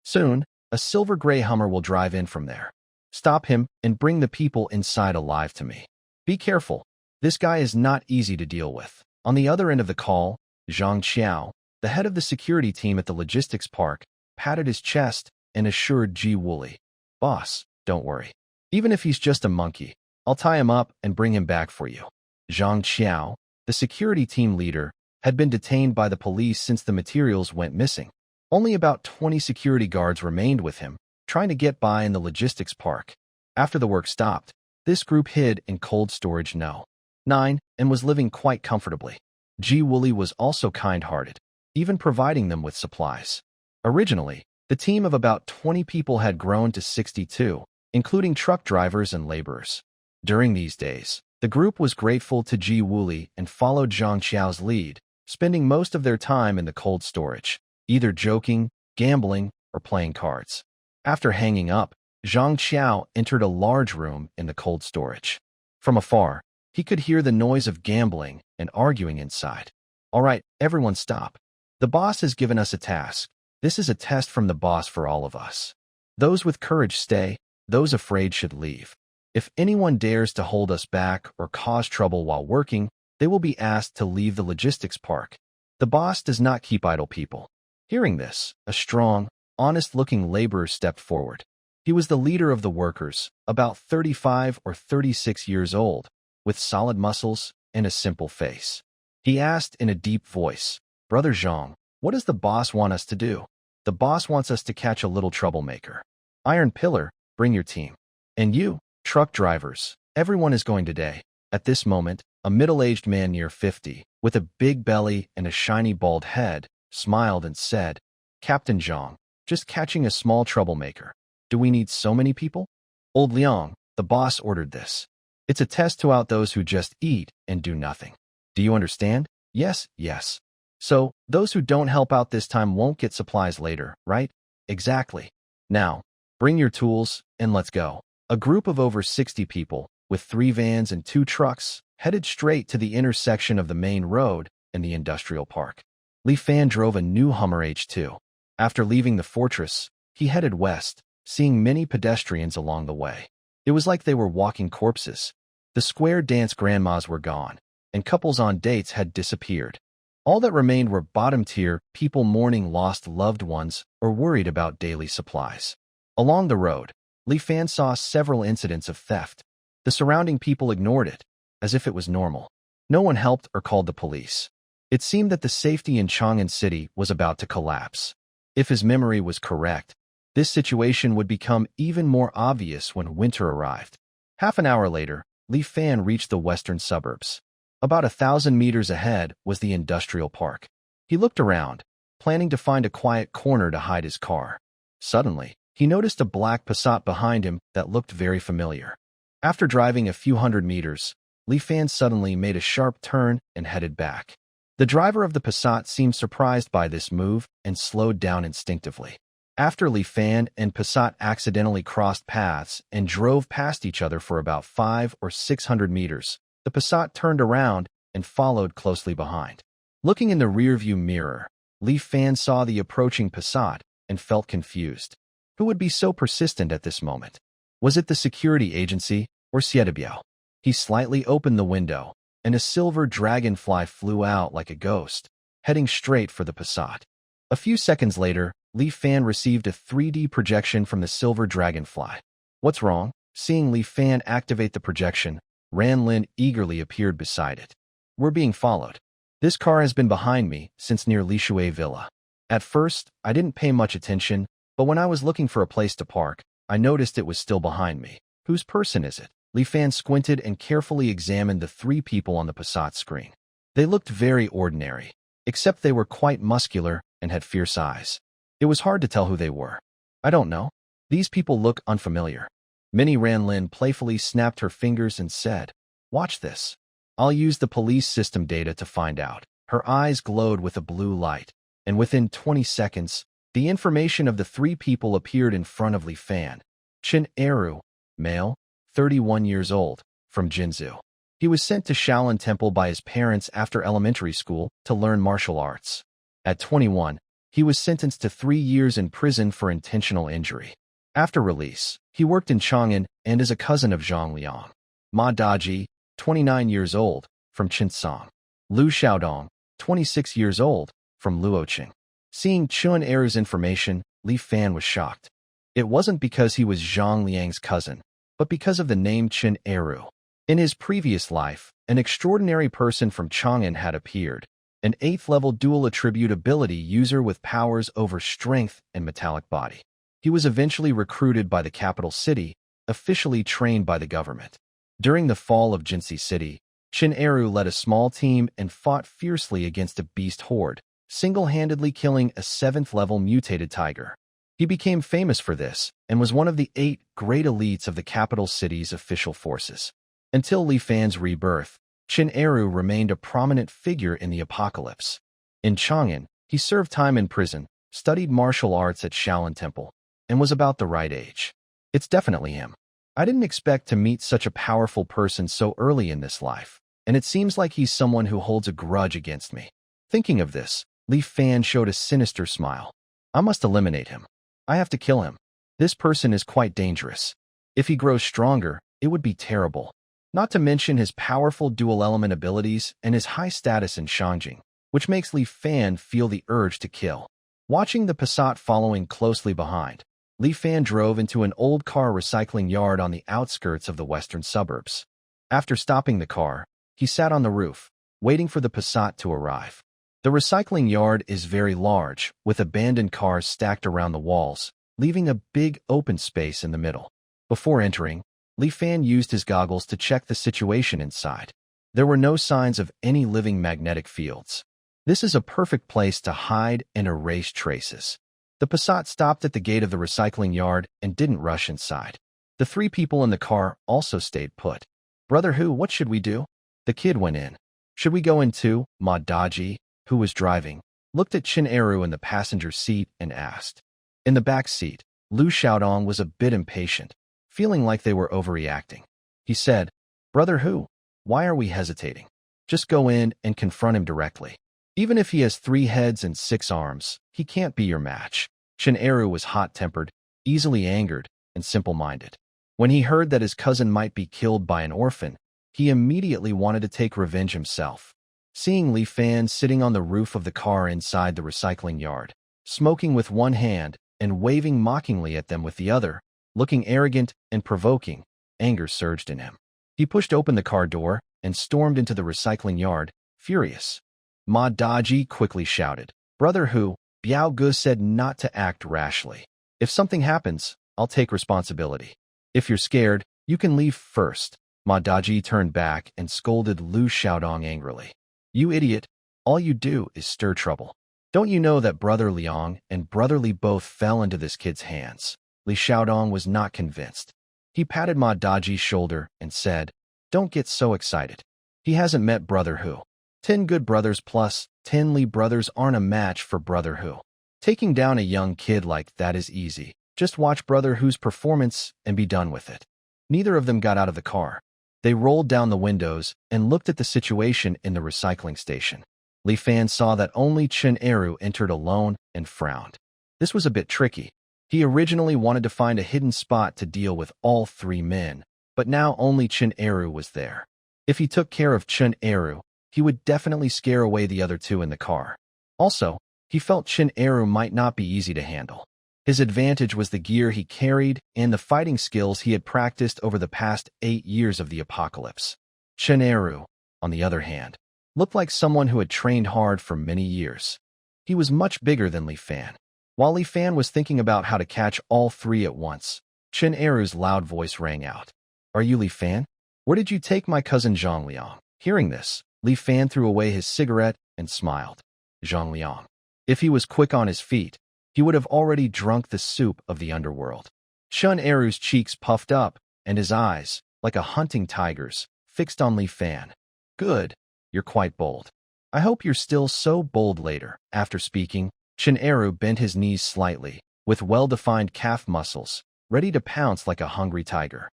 Soon, a silver-gray Hummer will drive in from there. Stop him and bring the people inside alive to me. Be careful. This guy is not easy to deal with." On the other end of the call, Zhang Xiao, the head of the security team at the logistics park, patted his chest and assured Ji Wooly, "Boss, don't worry. Even if he's just a monkey, I'll tie him up and bring him back for you." Zhang Xiao, the security team leader, had been detained by the police since the materials went missing. Only about 20 security guards remained with him, trying to get by in the logistics park. After the work stopped, this group hid in cold storage No. 9 and was living quite comfortably. Ji Wooly was also kind-hearted, even providing them with supplies. Originally, the team of about 20 people had grown to 62, including truck drivers and laborers. During these days, the group was grateful to Ji Wooly and followed Zhang Xiao's lead, spending most of their time in the cold storage, either joking, gambling, or playing cards. After hanging up, Zhang Xiao entered a large room in the cold storage. From afar, he could hear the noise of gambling and arguing inside. "All right, everyone stop. The boss has given us a task. This is a test from the boss for all of us. Those with courage stay, those afraid should leave. If anyone dares to hold us back or cause trouble while working, they will be asked to leave the logistics park. The boss does not keep idle people. Hearing this, a strong, honest-looking laborer stepped forward. He was the leader of the workers, about 35 or 36 years old, with solid muscles and a simple face. He asked in a deep voice, "Brother Zhang, what does the boss want us to do?" "The boss wants us to catch a little troublemaker. Iron Pillar, bring your team. And you, truck drivers, everyone is going today." At this moment, a middle-aged man near 50, with a big belly and a shiny bald head, smiled and said, "Captain Zhang, just catching a small troublemaker. Do we need so many people?" "Old Liang, the boss ordered this. It's a test to out those who just eat and do nothing. Do you understand?" "Yes, yes. So, those who don't help out this time won't get supplies later, right?" "Exactly. Now, bring your tools, and let's go." A group of over 60 people, with 3 vans and 2 trucks, headed straight to the intersection of the main road and the industrial park. Li Fan drove a new Hummer H2. After leaving the fortress, he headed west, seeing many pedestrians along the way. It was like they were walking corpses. The square dance grandmas were gone, and couples on dates had disappeared. All that remained were bottom-tier people mourning lost loved ones or worried about daily supplies. Along the road, Li Fan saw several incidents of theft. The surrounding people ignored it, as if it was normal. No one helped or called the police. It seemed that the safety in Chang'an City was about to collapse. If his memory was correct, this situation would become even more obvious when winter arrived. Half an hour later, Li Fan reached the western suburbs. About 1,000 meters ahead was the industrial park. He looked around, planning to find a quiet corner to hide his car. Suddenly, he noticed a black Passat behind him that looked very familiar. After driving a few hundred meters, Li Fan suddenly made a sharp turn and headed back. The driver of the Passat seemed surprised by this move and slowed down instinctively. After Li Fan and Passat accidentally crossed paths and drove past each other for about 500 or 600 meters, the Passat turned around and followed closely behind. Looking in the rearview mirror, Li Fan saw the approaching Passat and felt confused. Who would be so persistent at this moment? Was it the security agency or Xiedebiao? He slightly opened the window, and a silver dragonfly flew out like a ghost, heading straight for the Passat. A few seconds later, Li Fan received a 3D projection from the silver dragonfly. "What's wrong?" Seeing Li Fan activate the projection, Ran Lin eagerly appeared beside it. "We're being followed. This car has been behind me since near Li Shui Villa. At first, I didn't pay much attention, but when I was looking for a place to park, I noticed it was still behind me. Whose person is it?" Li Fan squinted and carefully examined the 3 people on the Passat screen. They looked very ordinary, except they were quite muscular and had fierce eyes. It was hard to tell who they were. "I don't know. These people look unfamiliar." Minnie Ran Lin playfully snapped her fingers and said, "Watch this. I'll use the police system data to find out." Her eyes glowed with a blue light, and within 20 seconds, the information of the 3 people appeared in front of Li Fan. Chen Eru, male, 31 years old, from Jinzhou. He was sent to Shaolin Temple by his parents after elementary school to learn martial arts. At 21, he was sentenced to 3 years in prison for intentional injury. After release, he worked in Chang'an and is a cousin of Zhang Liang. Ma Daji, 29 years old, from Chinsong. Lu Xiaodong, 26 years old, from Luoqing. Seeing Chen Eru's information, Li Fan was shocked. It wasn't because he was Zhang Liang's cousin, but because of the name Chen Eru. In his previous life, an extraordinary person from Chang'an had appeared, an 8th-level dual attribute ability user with powers over strength and metallic body. He was eventually recruited by the capital city, officially trained by the government. During the fall of Jinsi City, Chen Eru led a small team and fought fiercely against a beast horde, single-handedly killing a 7th-level mutated tiger. He became famous for this and was one of the 8 great elites of the capital city's official forces. Until Li Fan's rebirth, Chen Eru remained a prominent figure in the apocalypse. In Chang'an, he served time in prison, studied martial arts at Shaolin Temple, and was about the right age. It's definitely him. I didn't expect to meet such a powerful person so early in this life, and it seems like he's someone who holds a grudge against me. Thinking of this, Li Fan showed a sinister smile. I must eliminate him. I have to kill him. This person is quite dangerous. If he grows stronger, it would be terrible. Not to mention his powerful dual-element abilities and his high status in Shangjing. which makes Li Fan feel the urge to kill. Watching the Passat following closely behind, Li Fan drove into an old car recycling yard on the outskirts of the western suburbs. After stopping the car, he sat on the roof, waiting for the Passat to arrive. The recycling yard is very large, with abandoned cars stacked around the walls, leaving a big open space in the middle. Before entering, Li Fan used his goggles to check the situation inside. There were no signs of any living magnetic fields. This is a perfect place to hide and erase traces. The Passat stopped at the gate of the recycling yard and didn't rush inside. The three people in the car also stayed put. "Brother Hu, what should we do?" The kid went in. "Should we go in too?" Ma Daji, who was driving, looked at Chin Eru in the passenger seat and asked. In the back seat, Lu Xiaodong was a bit impatient, feeling like they were overreacting. He said, "Brother Hu, why are we hesitating? Just go in and confront him directly. Even if he has 3 heads and 6 arms, he can't be your match." Chin Eru was hot-tempered, easily angered, and simple-minded. When he heard that his cousin might be killed by an orphan, he immediately wanted to take revenge himself. Seeing Li Fan sitting on the roof of the car inside the recycling yard, smoking with one hand and waving mockingly at them with the other, looking arrogant and provoking, anger surged in him. He pushed open the car door and stormed into the recycling yard, furious. Ma Daji quickly shouted, "Brother Hu, Biao Gu said not to act rashly. If something happens, I'll take responsibility. If you're scared, you can leave first." Ma Daji turned back and scolded Lu Xiaodong angrily. "You idiot, all you do is stir trouble. Don't you know that Brother Liang and Brother Li both fell into this kid's hands?" Li Xiaodong was not convinced. He patted Ma Daji's shoulder and said, "Don't get so excited. He hasn't met Brother Hu. 10 good brothers plus 10 Li brothers aren't a match for Brother Hu. Taking down a young kid like that is easy. Just watch Brother Hu's performance and be done with it." Neither of them got out of the car. They rolled down the windows and looked at the situation in the recycling station. Li Fan saw that only Chin Eru entered alone and frowned. This was a bit tricky. He originally wanted to find a hidden spot to deal with all 3 men, but now only Chin Eru was there. If he took care of Chin Eru, he would definitely scare away the other 2 in the car. Also, he felt Chin Eru might not be easy to handle. His advantage was the gear he carried and the fighting skills he had practiced over the past 8 years of the apocalypse. Chin Eru, on the other hand, looked like someone who had trained hard for many years. He was much bigger than Li Fan. While Li Fan was thinking about how to catch all 3 at once, Chin Eru's loud voice rang out. "Are you Li Fan? Where did you take my cousin Zhang Liang?" Hearing this, Li Fan threw away his cigarette and smiled. Zhang Liang. If he was quick on his feet, he would have already drunk the soup of the underworld. Chin Eru's cheeks puffed up, and his eyes, like a hunting tiger's, fixed on Li Fan. "Good. You're quite bold. I hope you're still so bold later." After speaking, Chin Eru bent his knees slightly, with well-defined calf muscles, ready to pounce like a hungry tiger.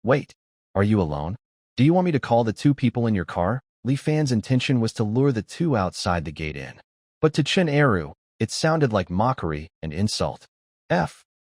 "Wait, are you alone? Do you want me to call the 2 people in your car?" Li Fan's intention was to lure the 2 outside the gate in. But to Chin Eru, it sounded like mockery and insult.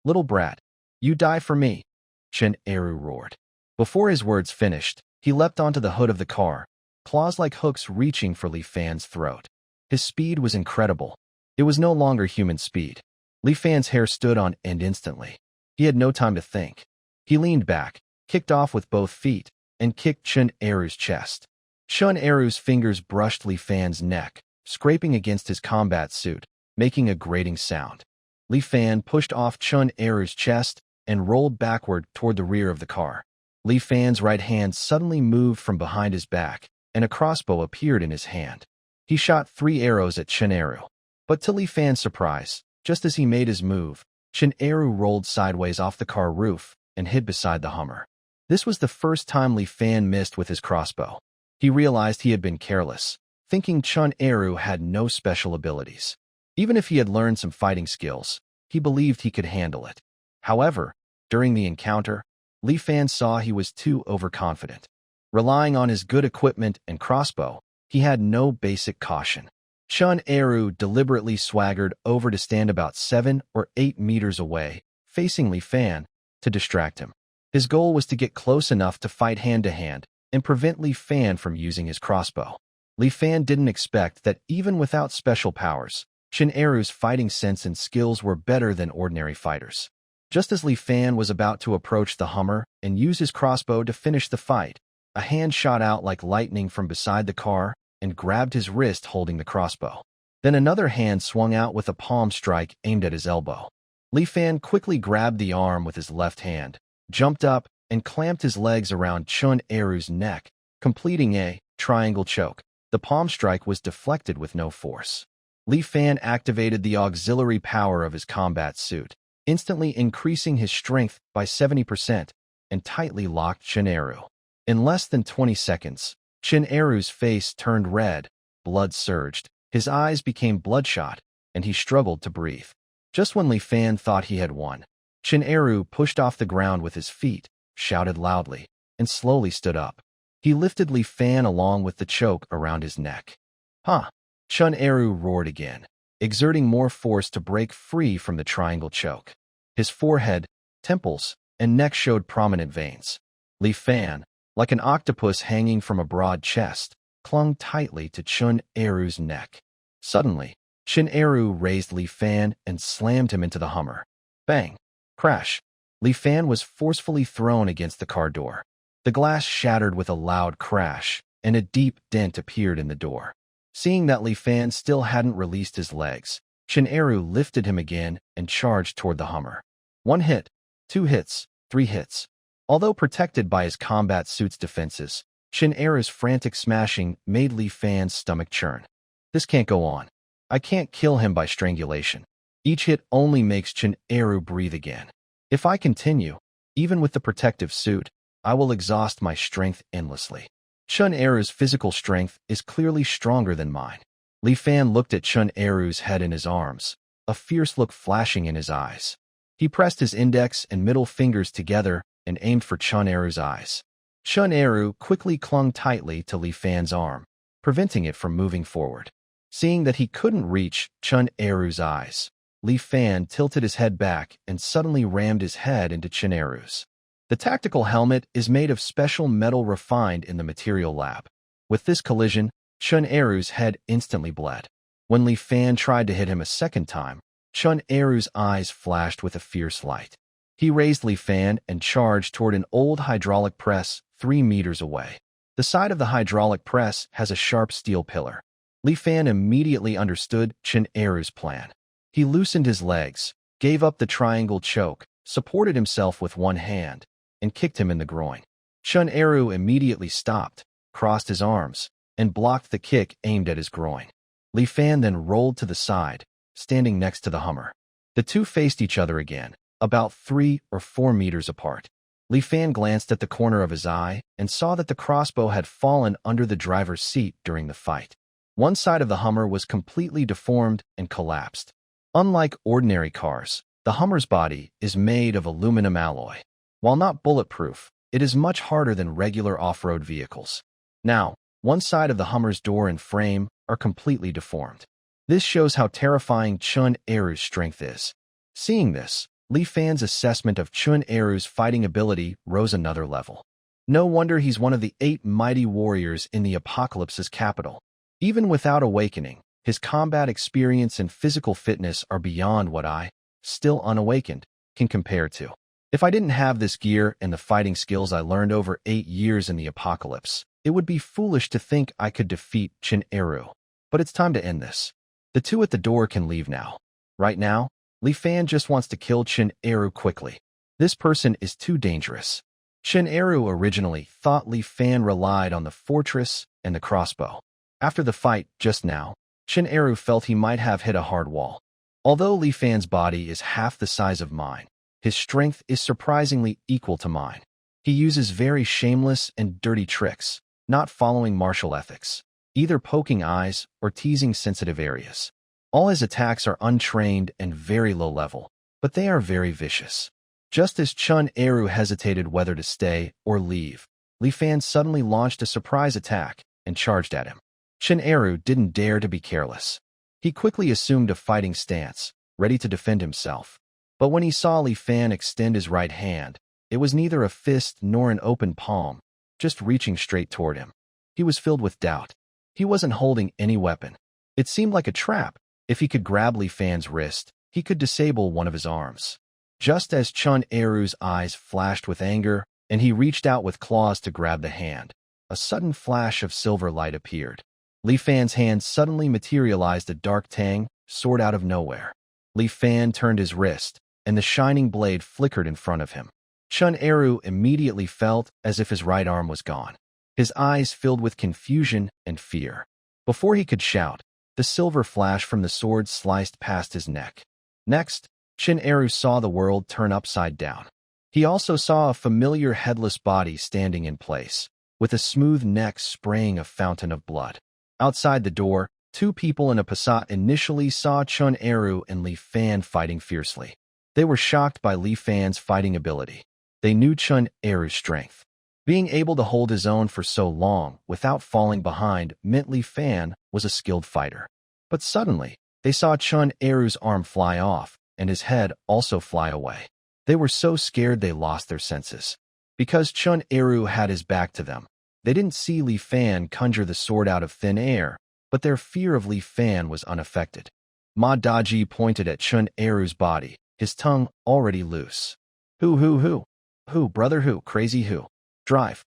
Little brat, you die for me," Chin Eru roared. Before his words finished, he leapt onto the hood of the car, claws like hooks reaching for Li Fan's throat. His speed was incredible. It was no longer human speed. Li Fan's hair stood on end instantly. He had no time to think. He leaned back, kicked off with both feet, and kicked Chin Eru's chest. Chin Eru's fingers brushed Li Fan's neck, scraping against his combat suit, making a grating sound. Li Fan pushed off Chin Eru's chest and rolled backward toward the rear of the car. Li Fan's right hand suddenly moved from behind his back, and a crossbow appeared in his hand. He shot 3 arrows at Chin Eru. But to Li Fan's surprise, just as he made his move, Chin Eru rolled sideways off the car roof and hid beside the Hummer. This was the first time Li Fan missed with his crossbow. He realized he had been careless, thinking Chin Eru had no special abilities. Even if he had learned some fighting skills, he believed he could handle it. However, during the encounter, Li Fan saw he was too overconfident. Relying on his good equipment and crossbow, he had no basic caution. Chin Eru deliberately swaggered over to stand about 7 or 8 meters away, facing Li Fan, to distract him. His goal was to get close enough to fight hand-to-hand and prevent Li Fan from using his crossbow. Li Fan didn't expect that even without special powers, Chen Eru's fighting sense and skills were better than ordinary fighters. Just as Li Fan was about to approach the Hummer and use his crossbow to finish the fight, a hand shot out like lightning from beside the car and grabbed his wrist holding the crossbow. Then another hand swung out with a palm strike aimed at his elbow. Li Fan quickly grabbed the arm with his left hand, jumped up, and clamped his legs around Chen Eru's neck, completing a triangle choke. The palm strike was deflected with no force. Li Fan activated the auxiliary power of his combat suit, instantly increasing his strength by 70%, and tightly locked Chen Eru. In less than 20 seconds, Chen Eru's face turned red, blood surged, his eyes became bloodshot, and he struggled to breathe. Just when Li Fan thought he had won, Chen Eru pushed off the ground with his feet, shouted loudly, and slowly stood up. He lifted Li Fan along with the choke around his neck. Huh! Chen Eru roared again, exerting more force to break free from the triangle choke. His forehead, temples, and neck showed prominent veins. Li Fan, like an octopus hanging from a broad chest, clung tightly to Chen Eru's neck. Suddenly, Chen Eru raised Li Fan and slammed him into the Hummer. Bang! Crash! Li Fan was forcefully thrown against the car door. The glass shattered with a loud crash, and a deep dent appeared in the door. Seeing that Li Fan still hadn't released his legs, Chen Eru lifted him again and charged toward the Hummer. 1 hit, 2 hits, 3 hits. Although protected by his combat suit's defenses, Chen Eru's frantic smashing made Li Fan's stomach churn. This can't go on. I can't kill him by strangulation. Each hit only makes Chen Eru breathe again. If I continue, even with the protective suit, I will exhaust my strength endlessly. Chen Eru's physical strength is clearly stronger than mine. Li Fan looked at Chen Eru's head in his arms, a fierce look flashing in his eyes. He pressed his index and middle fingers together and aimed for Chen Eru's eyes. Chen Eru quickly clung tightly to Li Fan's arm, preventing it from moving forward. Seeing that he couldn't reach Chen Eru's eyes, Li Fan tilted his head back and suddenly rammed his head into Chen Eru's. The tactical helmet is made of special metal refined in the material lab. With this collision, Chen Eru's head instantly bled. When Li Fan tried to hit him a second time, Chen Eru's eyes flashed with a fierce light. He raised Li Fan and charged toward an old hydraulic press 3 meters away. The side of the hydraulic press has a sharp steel pillar. Li Fan immediately understood Chen Eru's plan. He loosened his legs, gave up the triangle choke, supported himself with one hand, and kicked him in the groin. Chen Eru immediately stopped, crossed his arms, and blocked the kick aimed at his groin. Li Fan then rolled to the side, standing next to the Hummer. The two faced each other again, about 3 or 4 meters apart. Li Fan glanced at the corner of his eye and saw that the crossbow had fallen under the driver's seat during the fight. One side of the Hummer was completely deformed and collapsed. Unlike ordinary cars, the Hummer's body is made of aluminum alloy. While not bulletproof, it is much harder than regular off-road vehicles. Now, one side of the Hummer's door and frame are completely deformed. This shows how terrifying Chen Eru's strength is. Seeing this, Li Fan's assessment of Chen Eru's fighting ability rose another level. No wonder he's one of the 8 mighty warriors in the Apocalypse's capital. Even without awakening, his combat experience and physical fitness are beyond what I, still unawakened, can compare to. If I didn't have this gear and the fighting skills I learned over 8 years in the Apocalypse, it would be foolish to think I could defeat Chen Eru. But it's time to end this. The two at the door can leave now. Right now, Li Fan just wants to kill Chen Eru quickly. This person is too dangerous. Chen Eru originally thought Li Fan relied on the fortress and the crossbow. After the fight just now, Chen Eru felt he might have hit a hard wall. Although Li Fan's body is half the size of mine, his strength is surprisingly equal to mine. He uses very shameless and dirty tricks, not following martial ethics, either poking eyes or teasing sensitive areas. All his attacks are untrained and very low level, but they are very vicious. Just as Chen Eru hesitated whether to stay or leave, Li Fan suddenly launched a surprise attack and charged at him. Chen Eru didn't dare to be careless. He quickly assumed a fighting stance, ready to defend himself. But when he saw Li Fan extend his right hand, it was neither a fist nor an open palm, just reaching straight toward him. He was filled with doubt. He wasn't holding any weapon. It seemed like a trap. If he could grab Li Fan's wrist, he could disable one of his arms. Just as Chun Eru's eyes flashed with anger, and he reached out with claws to grab the hand, a sudden flash of silver light appeared. Li Fan's hand suddenly materialized a dark tang sword out of nowhere. Li Fan turned his wrist, and the shining blade flickered in front of him. Chun Eru immediately felt as if his right arm was gone. His eyes filled with confusion and fear. Before he could shout, the silver flash from the sword sliced past his neck. Next, Chun Eru saw the world turn upside down. He also saw a familiar headless body standing in place, with a smooth neck spraying a fountain of blood. Outside the door, two people in a Passat initially saw Chun Eru and Li Fan fighting fiercely. They were shocked by Li Fan's fighting ability. They knew Chun Eru's strength. Being able to hold his own for so long without falling behind meant Li Fan was a skilled fighter. But suddenly, they saw Chun Eru's arm fly off, and his head also fly away. They were so scared they lost their senses. Because Chun Eru had his back to them, they didn't see Li Fan conjure the sword out of thin air, but their fear of Li Fan was unaffected. Ma Daji pointed at Chun Eru's body, his tongue already loose. Who, brother who, crazy who? Drive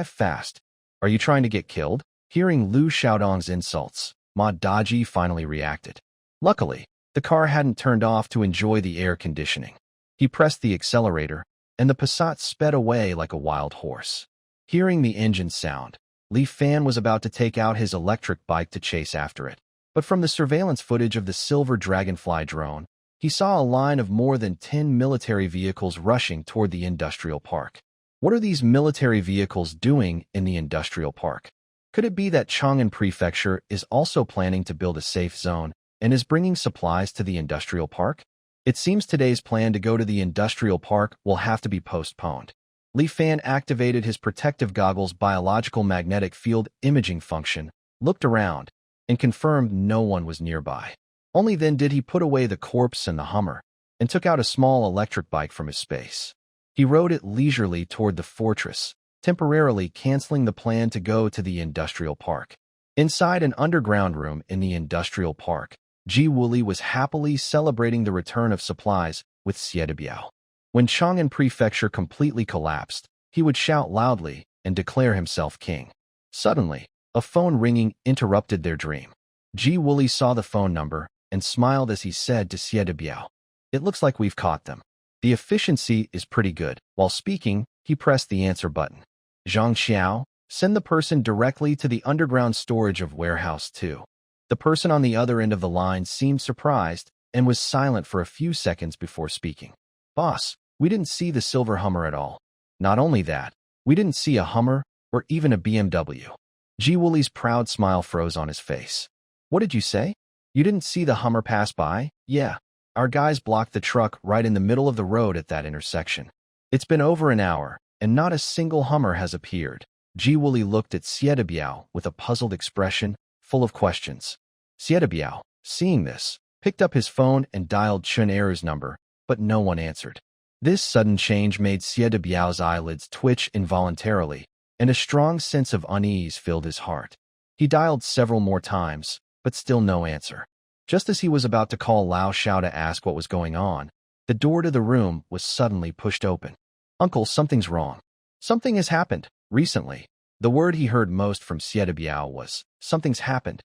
fast. Are you trying to get killed? Hearing Lu Xiaodong's insults, Ma Daji finally reacted. Luckily, the car hadn't turned off to enjoy the air conditioning. He pressed the accelerator, and the Passat sped away like a wild horse. Hearing the engine sound, Li Fan was about to take out his electric bike to chase after it. But from the surveillance footage of the silver dragonfly drone, he saw a line of more than 10 military vehicles rushing toward the industrial park. What are these military vehicles doing in the industrial park? Could it be that Chang'an Prefecture is also planning to build a safe zone and is bringing supplies to the industrial park? It seems today's plan to go to the industrial park will have to be postponed. Li Fan activated his protective goggles' biological magnetic field imaging function, looked around, and confirmed no one was nearby. Only then did he put away the corpse and the Hummer, and took out a small electric bike from his space. He rode it leisurely toward the fortress, temporarily canceling the plan to go to the industrial park. Inside an underground room in the industrial park, Ji Wuli was happily celebrating the return of supplies with Xie When Chang'an Prefecture completely collapsed, he would shout loudly and declare himself king. Suddenly, a phone ringing interrupted their dream. Ji Wuli saw the phone number and smiled as he said to Xie "It looks like we've caught them. The efficiency is pretty good." While speaking, he pressed the answer button. "Zhang Xiao, send the person directly to the underground storage of Warehouse 2. The person on the other end of the line seemed surprised and was silent for a few seconds before speaking. "Boss, we didn't see the silver Hummer at all. Not only that, we didn't see a Hummer or even a BMW." Ji Wuli's proud smile froze on his face. "What did you say? You didn't see the Hummer pass by?" "Yeah. Our guys blocked the truck right in the middle of the road at that intersection. It's been over an hour, and not a single Hummer has appeared." Ji Wuli looked at Xie with a puzzled expression, full of questions. Xie, seeing this, picked up his phone and dialed Chun Eru's number, but no one answered. This sudden change made Xie eyelids twitch involuntarily, and a strong sense of unease filled his heart. He dialed several more times, but still no answer. Just as he was about to call Lao Shao to ask what was going on, the door to the room was suddenly pushed open. "Uncle, something's wrong. Something has happened, recently." The word he heard most from Xie was, "Something's happened."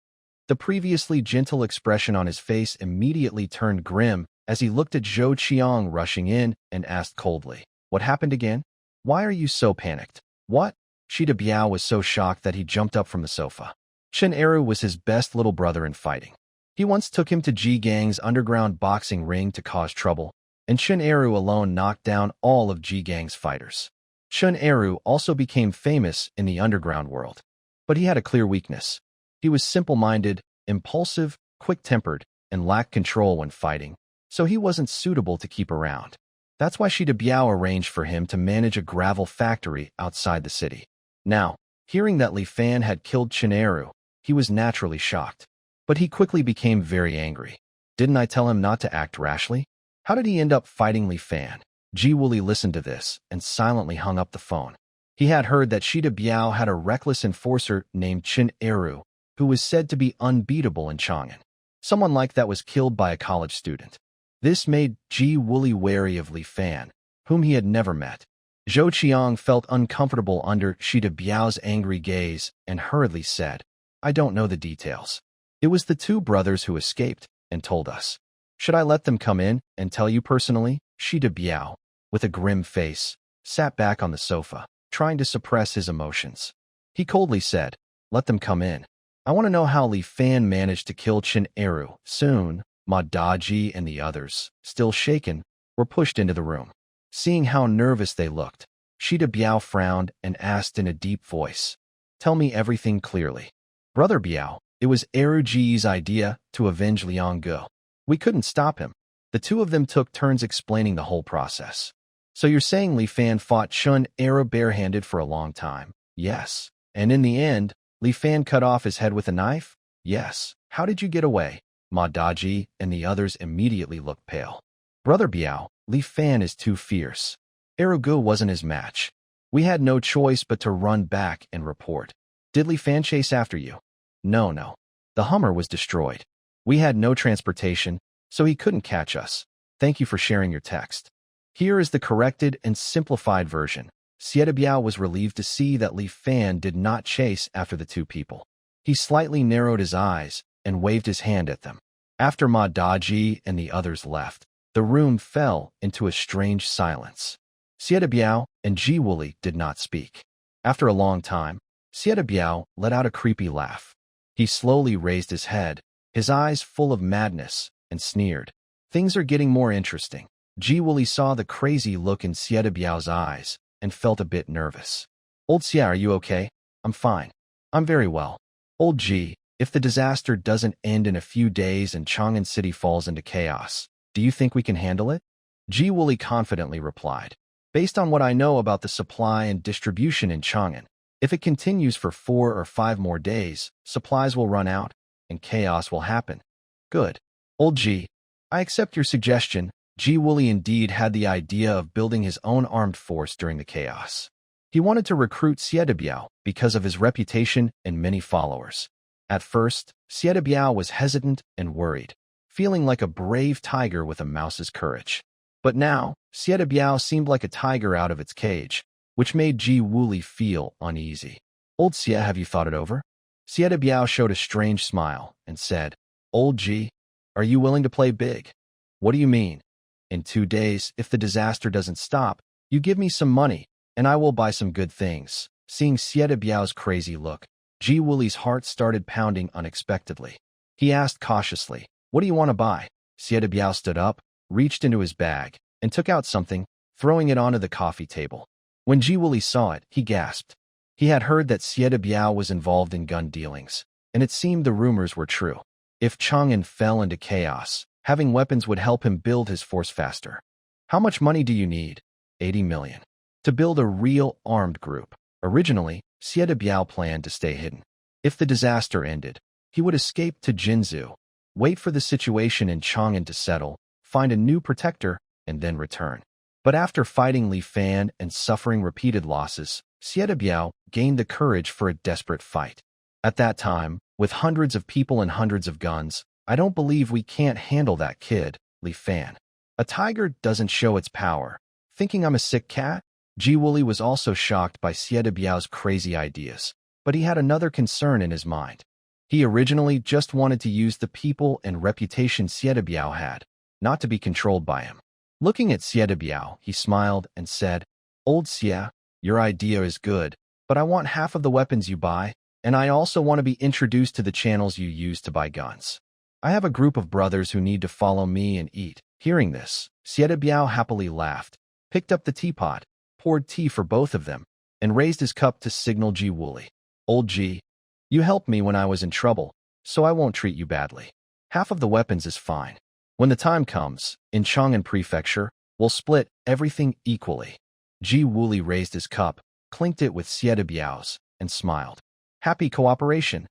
The previously gentle expression on his face immediately turned grim as he looked at Zhou Qiang rushing in and asked coldly, "What happened again? Why are you so panicked?" "What?" Xie Biao was so shocked that he jumped up from the sofa. Chun Eru was his best little brother in fighting. He once took him to Ji Gang's underground boxing ring to cause trouble, and Chun Eru alone knocked down all of Ji Gang's fighters. Chun Eru also became famous in the underground world. But he had a clear weakness. He was simple-minded, impulsive, quick-tempered, and lacked control when fighting, so he wasn't suitable to keep around. That's why Xie Biao arranged for him to manage a gravel factory outside the city. Now, hearing that Li Fan had killed Chun Eru, he was naturally shocked. But he quickly became very angry. "Didn't I tell him not to act rashly? How did he end up fighting Li Fan?" Ji Wuli listened to this and silently hung up the phone. He had heard that Xie Biao had a reckless enforcer named Chun Eru, who was said to be unbeatable in Chang'an. Someone like that was killed by a college student. This made Ji Wooly wary of Li Fan, whom he had never met. Zhou Qiang felt uncomfortable under Shida Biao's angry gaze and hurriedly said, "I don't know the details. It was the two brothers who escaped and told us. Should I let them come in and tell you personally?" Shida Biao, with a grim face, sat back on the sofa, trying to suppress his emotions. He coldly said, "Let them come in. I want to know how Li Fan managed to kill Chen Eru." Soon, Ma Daji and the others, still shaken, were pushed into the room. Seeing how nervous they looked, Shida Biao frowned and asked in a deep voice, "Tell me everything clearly." "Brother Biao, it was Eru Ji's idea to avenge Liang Ge. We couldn't stop him." The two of them took turns explaining the whole process. "So you're saying Li Fan fought Chen Eru barehanded for a long time?" "Yes. And in the end, Li Fan cut off his head with a knife?" "Yes. How did you get away?" Ma Daji and the others immediately looked pale. "Brother Biao, Li Fan is too fierce. Eru Ge wasn't his match. We had no choice but to run back and report." "Did Li Fan chase after you?" No. The Hummer was destroyed. We had no transportation, so he couldn't catch us. Thank you for sharing your text. Here is the corrected and simplified version. Xie Biao was relieved to see that Li Fan did not chase after the two people. He slightly narrowed his eyes and waved his hand at them. After Ma Daji and the others left, the room fell into a strange silence. Xie Biao and Ji Wooly did not speak. After a long time, Xie Biao let out a creepy laugh. He slowly raised his head, his eyes full of madness, and sneered. "Things are getting more interesting." Ji Wooly saw the crazy look in Xie Biao's eyes and felt a bit nervous. "Old Xie, are you okay?" "I'm fine. I'm very well." "Old Ji, if the disaster doesn't end in a few days and Chang'an City falls into chaos, do you think we can handle it?" Ji Wooly confidently replied. "Based on what I know about the supply and distribution in Chang'an, if it continues for 4 or 5 more days, supplies will run out, and chaos will happen." "Good. Old Ji, I accept your suggestion." Ji Wooly indeed had the idea of building his own armed force during the chaos. He wanted to recruit Xie Biao because of his reputation and many followers. At first, Xie Biao was hesitant and worried, feeling like a brave tiger with a mouse's courage. But now, Xie Biao seemed like a tiger out of its cage, which made Ji Wooly feel uneasy. "Old Xie, have you thought it over?" Xie Biao showed a strange smile and said, "Old Ji, are you willing to play big?" "What do you mean?" "In 2 days, if the disaster doesn't stop, you give me some money, and I will buy some good things." Seeing Xie Biao's crazy look, Ji Wooly's heart started pounding unexpectedly. He asked cautiously, "What do you want to buy?" Xie Biao stood up, reached into his bag, and took out something, throwing it onto the coffee table. When Ji Wooly saw it, he gasped. He had heard that Xie Biao was involved in gun dealings, and it seemed the rumors were true. If Chang'an fell into chaos, having weapons would help him build his force faster. "How much money do you need?" 80 million. To build a real armed group. Originally, Xie Biao planned to stay hidden. If the disaster ended, he would escape to Jinzhou, wait for the situation in Chang'an to settle, find a new protector, and then return. But after fighting Li Fan and suffering repeated losses, Xie Biao gained the courage for a desperate fight. At that time, with hundreds of people and hundreds of guns, "I don't believe we can't handle that kid, Li Fan. A tiger doesn't show its power. Thinking I'm a sick cat?" Ji Wooly was also shocked by Xie Biao's crazy ideas, but he had another concern in his mind. He originally just wanted to use the people and reputation Xie Biao had, not to be controlled by him. Looking at Xie Biao, he smiled and said, "Old Xie, your idea is good, but I want half of the weapons you buy, and I also want to be introduced to the channels you use to buy guns. I have a group of brothers who need to follow me and eat." Hearing this, Xie Biao happily laughed, picked up the teapot, poured tea for both of them, and raised his cup to signal Ji Wooly. "Old Ji, you helped me when I was in trouble, so I won't treat you badly. Half of the weapons is fine. When the time comes, in Chang'an Prefecture, we'll split everything equally." Ji Wooly raised his cup, clinked it with Xie Biao's, and smiled. Happy cooperation.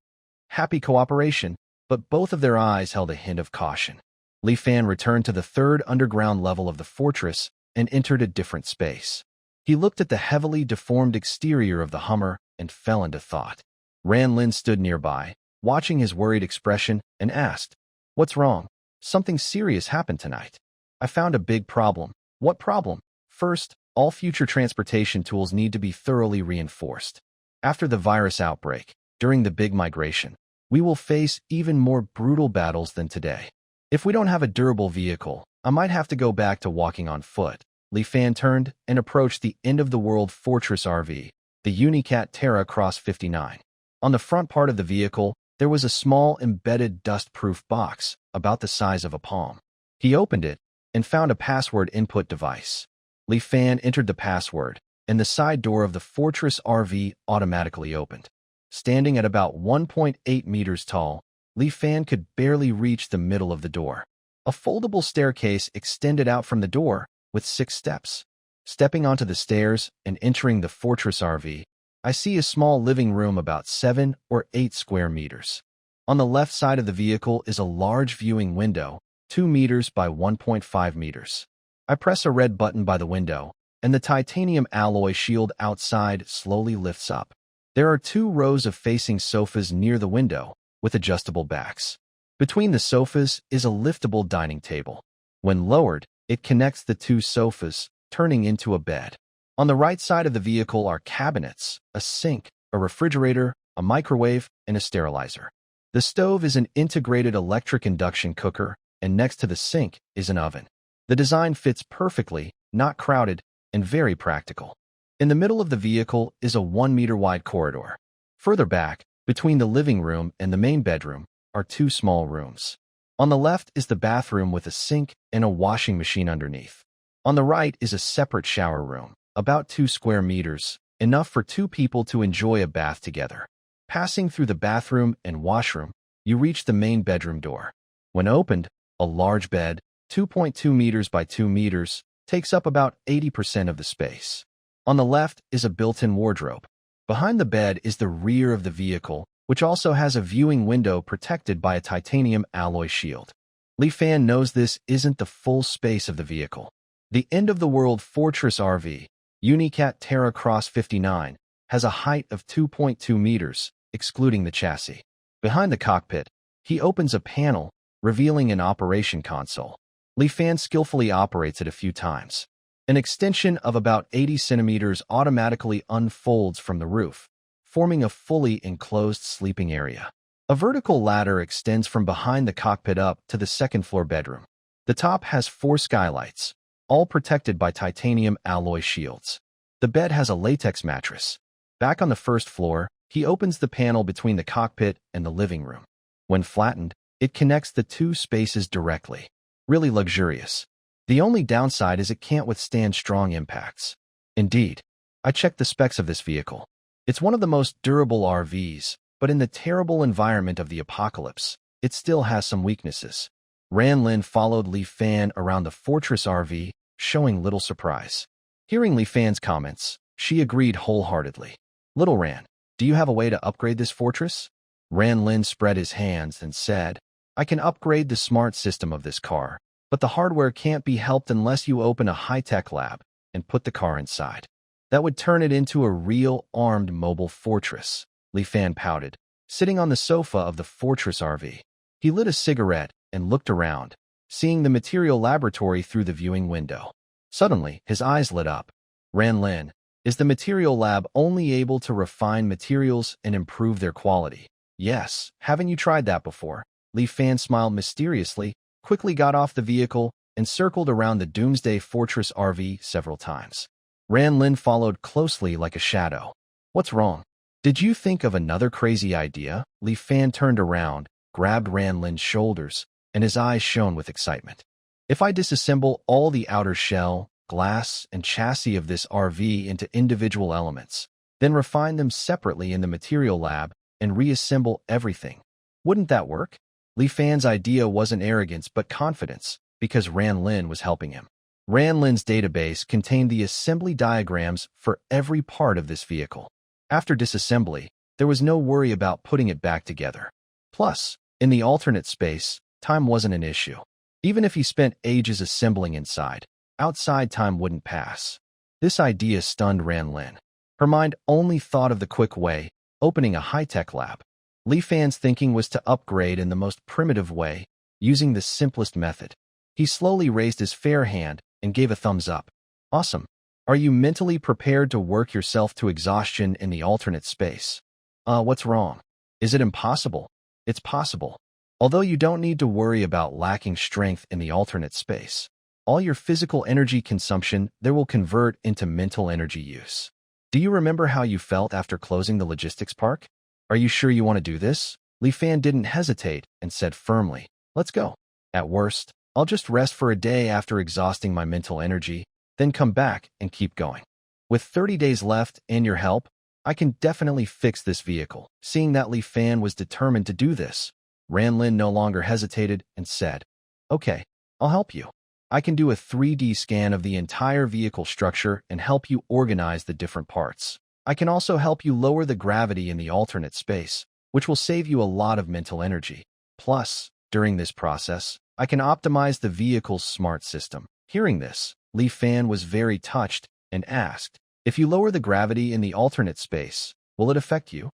Happy cooperation, but both of their eyes held a hint of caution. Li Fan returned to the 3rd underground level of the fortress and entered a different space. He looked at the heavily deformed exterior of the Hummer and fell into thought. Ran Lin stood nearby, watching his worried expression, and asked, "What's wrong? Something serious happened tonight." "I found a big problem." "What problem?" "First, all future transportation tools need to be thoroughly reinforced. After the virus outbreak, during the big migration, we will face even more brutal battles than today. If we don't have a durable vehicle, I might have to go back to walking on foot." Li Fan turned and approached the end-of-the-world fortress RV, the Unicat Terra Cross 59. On the front part of the vehicle, there was a small embedded dust-proof box about the size of a palm. He opened it and found a password input device. Li Fan entered the password, and the side door of the fortress RV automatically opened. Standing at about 1.8 meters tall, Li Fan could barely reach the middle of the door. A foldable staircase extended out from the door with 6 steps. Stepping onto the stairs and entering the fortress RV, I see a small living room about 7 or 8 square meters. On the left side of the vehicle is a large viewing window, 2 meters by 1.5 meters. I press a red button by the window, and the titanium alloy shield outside slowly lifts up. There are 2 rows of facing sofas near the window, with adjustable backs. Between the sofas is a liftable dining table. When lowered, it connects the 2 sofas, turning into a bed. On the right side of the vehicle are cabinets, a sink, a refrigerator, a microwave, and a sterilizer. The stove is an integrated electric induction cooker, and next to the sink is an oven. The design fits perfectly, not crowded, and very practical. In the middle of the vehicle is a 1-meter-wide corridor. Further back, between the living room and the main bedroom, are 2 small rooms. On the left is the bathroom with a sink and a washing machine underneath. On the right is a separate shower room, about 2 square meters, enough for 2 people to enjoy a bath together. Passing through the bathroom and washroom, you reach the main bedroom door. When opened, a large bed, 2.2 meters by 2 meters, takes up about 80% of the space. On the left is a built-in wardrobe. Behind the bed is the rear of the vehicle, which also has a viewing window protected by a titanium alloy shield. Li Fan knows this isn't the full space of the vehicle. The end-of-the-world fortress RV, Unicat Terra Cross 59, has a height of 2.2 meters, excluding the chassis. Behind the cockpit, he opens a panel, revealing an operation console. Li Fan skillfully operates it a few times. An extension of about 80 centimeters automatically unfolds from the roof, forming a fully enclosed sleeping area. A vertical ladder extends from behind the cockpit up to the second-floor bedroom. The top has 4 skylights, all protected by titanium alloy shields. The bed has a latex mattress. Back on the first floor, he opens the panel between the cockpit and the living room. When flattened, it connects the 2 spaces directly. Really luxurious. The only downside is it can't withstand strong impacts. Indeed, I checked the specs of this vehicle. It's one of the most durable RVs, but in the terrible environment of the apocalypse, it still has some weaknesses. Ran Lin followed Li Fan around the fortress RV, showing little surprise. Hearing Li Fan's comments, she agreed wholeheartedly. "Little Ran, do you have a way to upgrade this fortress?" Ran Lin spread his hands and said, "I can upgrade the smart system of this car, but the hardware can't be helped unless you open a high-tech lab and put the car inside. That would turn it into a real armed mobile fortress." Li Fan pouted, sitting on the sofa of the fortress RV. He lit a cigarette and looked around, seeing the material laboratory through the viewing window. Suddenly, his eyes lit up. "Ran Lin, is the material lab only able to refine materials and improve their quality?" "Yes, haven't you tried that before?" Li Fan smiled mysteriously, quickly got off the vehicle, and circled around the Doomsday Fortress RV several times. Ran Lin followed closely like a shadow. "What's wrong? Did you think of another crazy idea?" Li Fan turned around, grabbed Ran Lin's shoulders, and his eyes shone with excitement. "If I disassemble all the outer shell, glass, and chassis of this RV into individual elements, then refine them separately in the material lab and reassemble everything, wouldn't that work?" Li Fan's idea wasn't arrogance but confidence, because Ran Lin was helping him. Ran Lin's database contained the assembly diagrams for every part of this vehicle. After disassembly, there was no worry about putting it back together. Plus, in the alternate space, time wasn't an issue. Even if he spent ages assembling inside, outside time wouldn't pass. This idea stunned Ran Lin. Her mind only thought of the quick way, opening a high-tech lab. Li Fan's thinking was to upgrade in the most primitive way, using the simplest method. He slowly raised his fair hand and gave a thumbs up. Awesome. Are you mentally prepared to work yourself to exhaustion in the alternate space? What's wrong? Is it impossible? It's possible. Although you don't need to worry about lacking strength in the alternate space. All your physical energy consumption there will convert into mental energy use. Do you remember how you felt after closing the logistics park? Are you sure you want to do this? Li Fan didn't hesitate and said firmly, let's go. At worst, I'll just rest for a day after exhausting my mental energy, then come back and keep going. With 30 days left and your help, I can definitely fix this vehicle. Seeing that Li Fan was determined to do this, Ranlin no longer hesitated and said, okay, I'll help you. I can do a 3D scan of the entire vehicle structure and help you organize the different parts. I can also help you lower the gravity in the alternate space, which will save you a lot of mental energy. Plus, during this process, I can optimize the vehicle's smart system. Hearing this, Li Fan was very touched and asked, if you lower the gravity in the alternate space, will it affect you?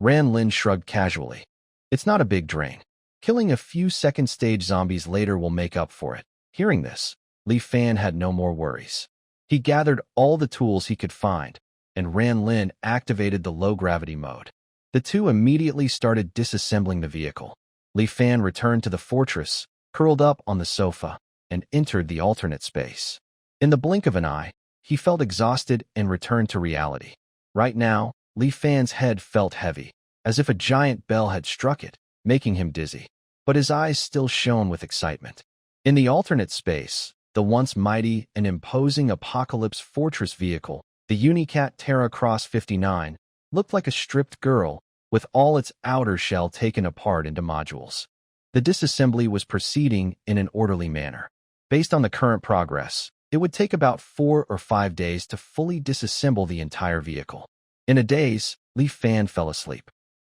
Ran Lin shrugged casually. It's not a big drain. Killing a few second-stage zombies later will make up for it. Hearing this, Li Fan had no more worries. He gathered all the tools he could find, and Ran Lin activated the low-gravity mode. The two immediately started disassembling the vehicle. Li Fan returned to the fortress, curled up on the sofa, and entered the alternate space. In the blink of an eye, he felt exhausted and returned to reality. Right now, Li Fan's head felt heavy, as if a giant bell had struck it, making him dizzy. But his eyes still shone with excitement. In the alternate space, the once mighty and imposing Apocalypse Fortress vehicle, the Unicat Terra Cross 59, looked like a stripped girl, with all its outer shell taken apart into modules. The disassembly was proceeding in an orderly manner. Based on the current progress, it would take about 4 or 5 days to fully disassemble the entire vehicle. In a daze, Li Fan fell asleep.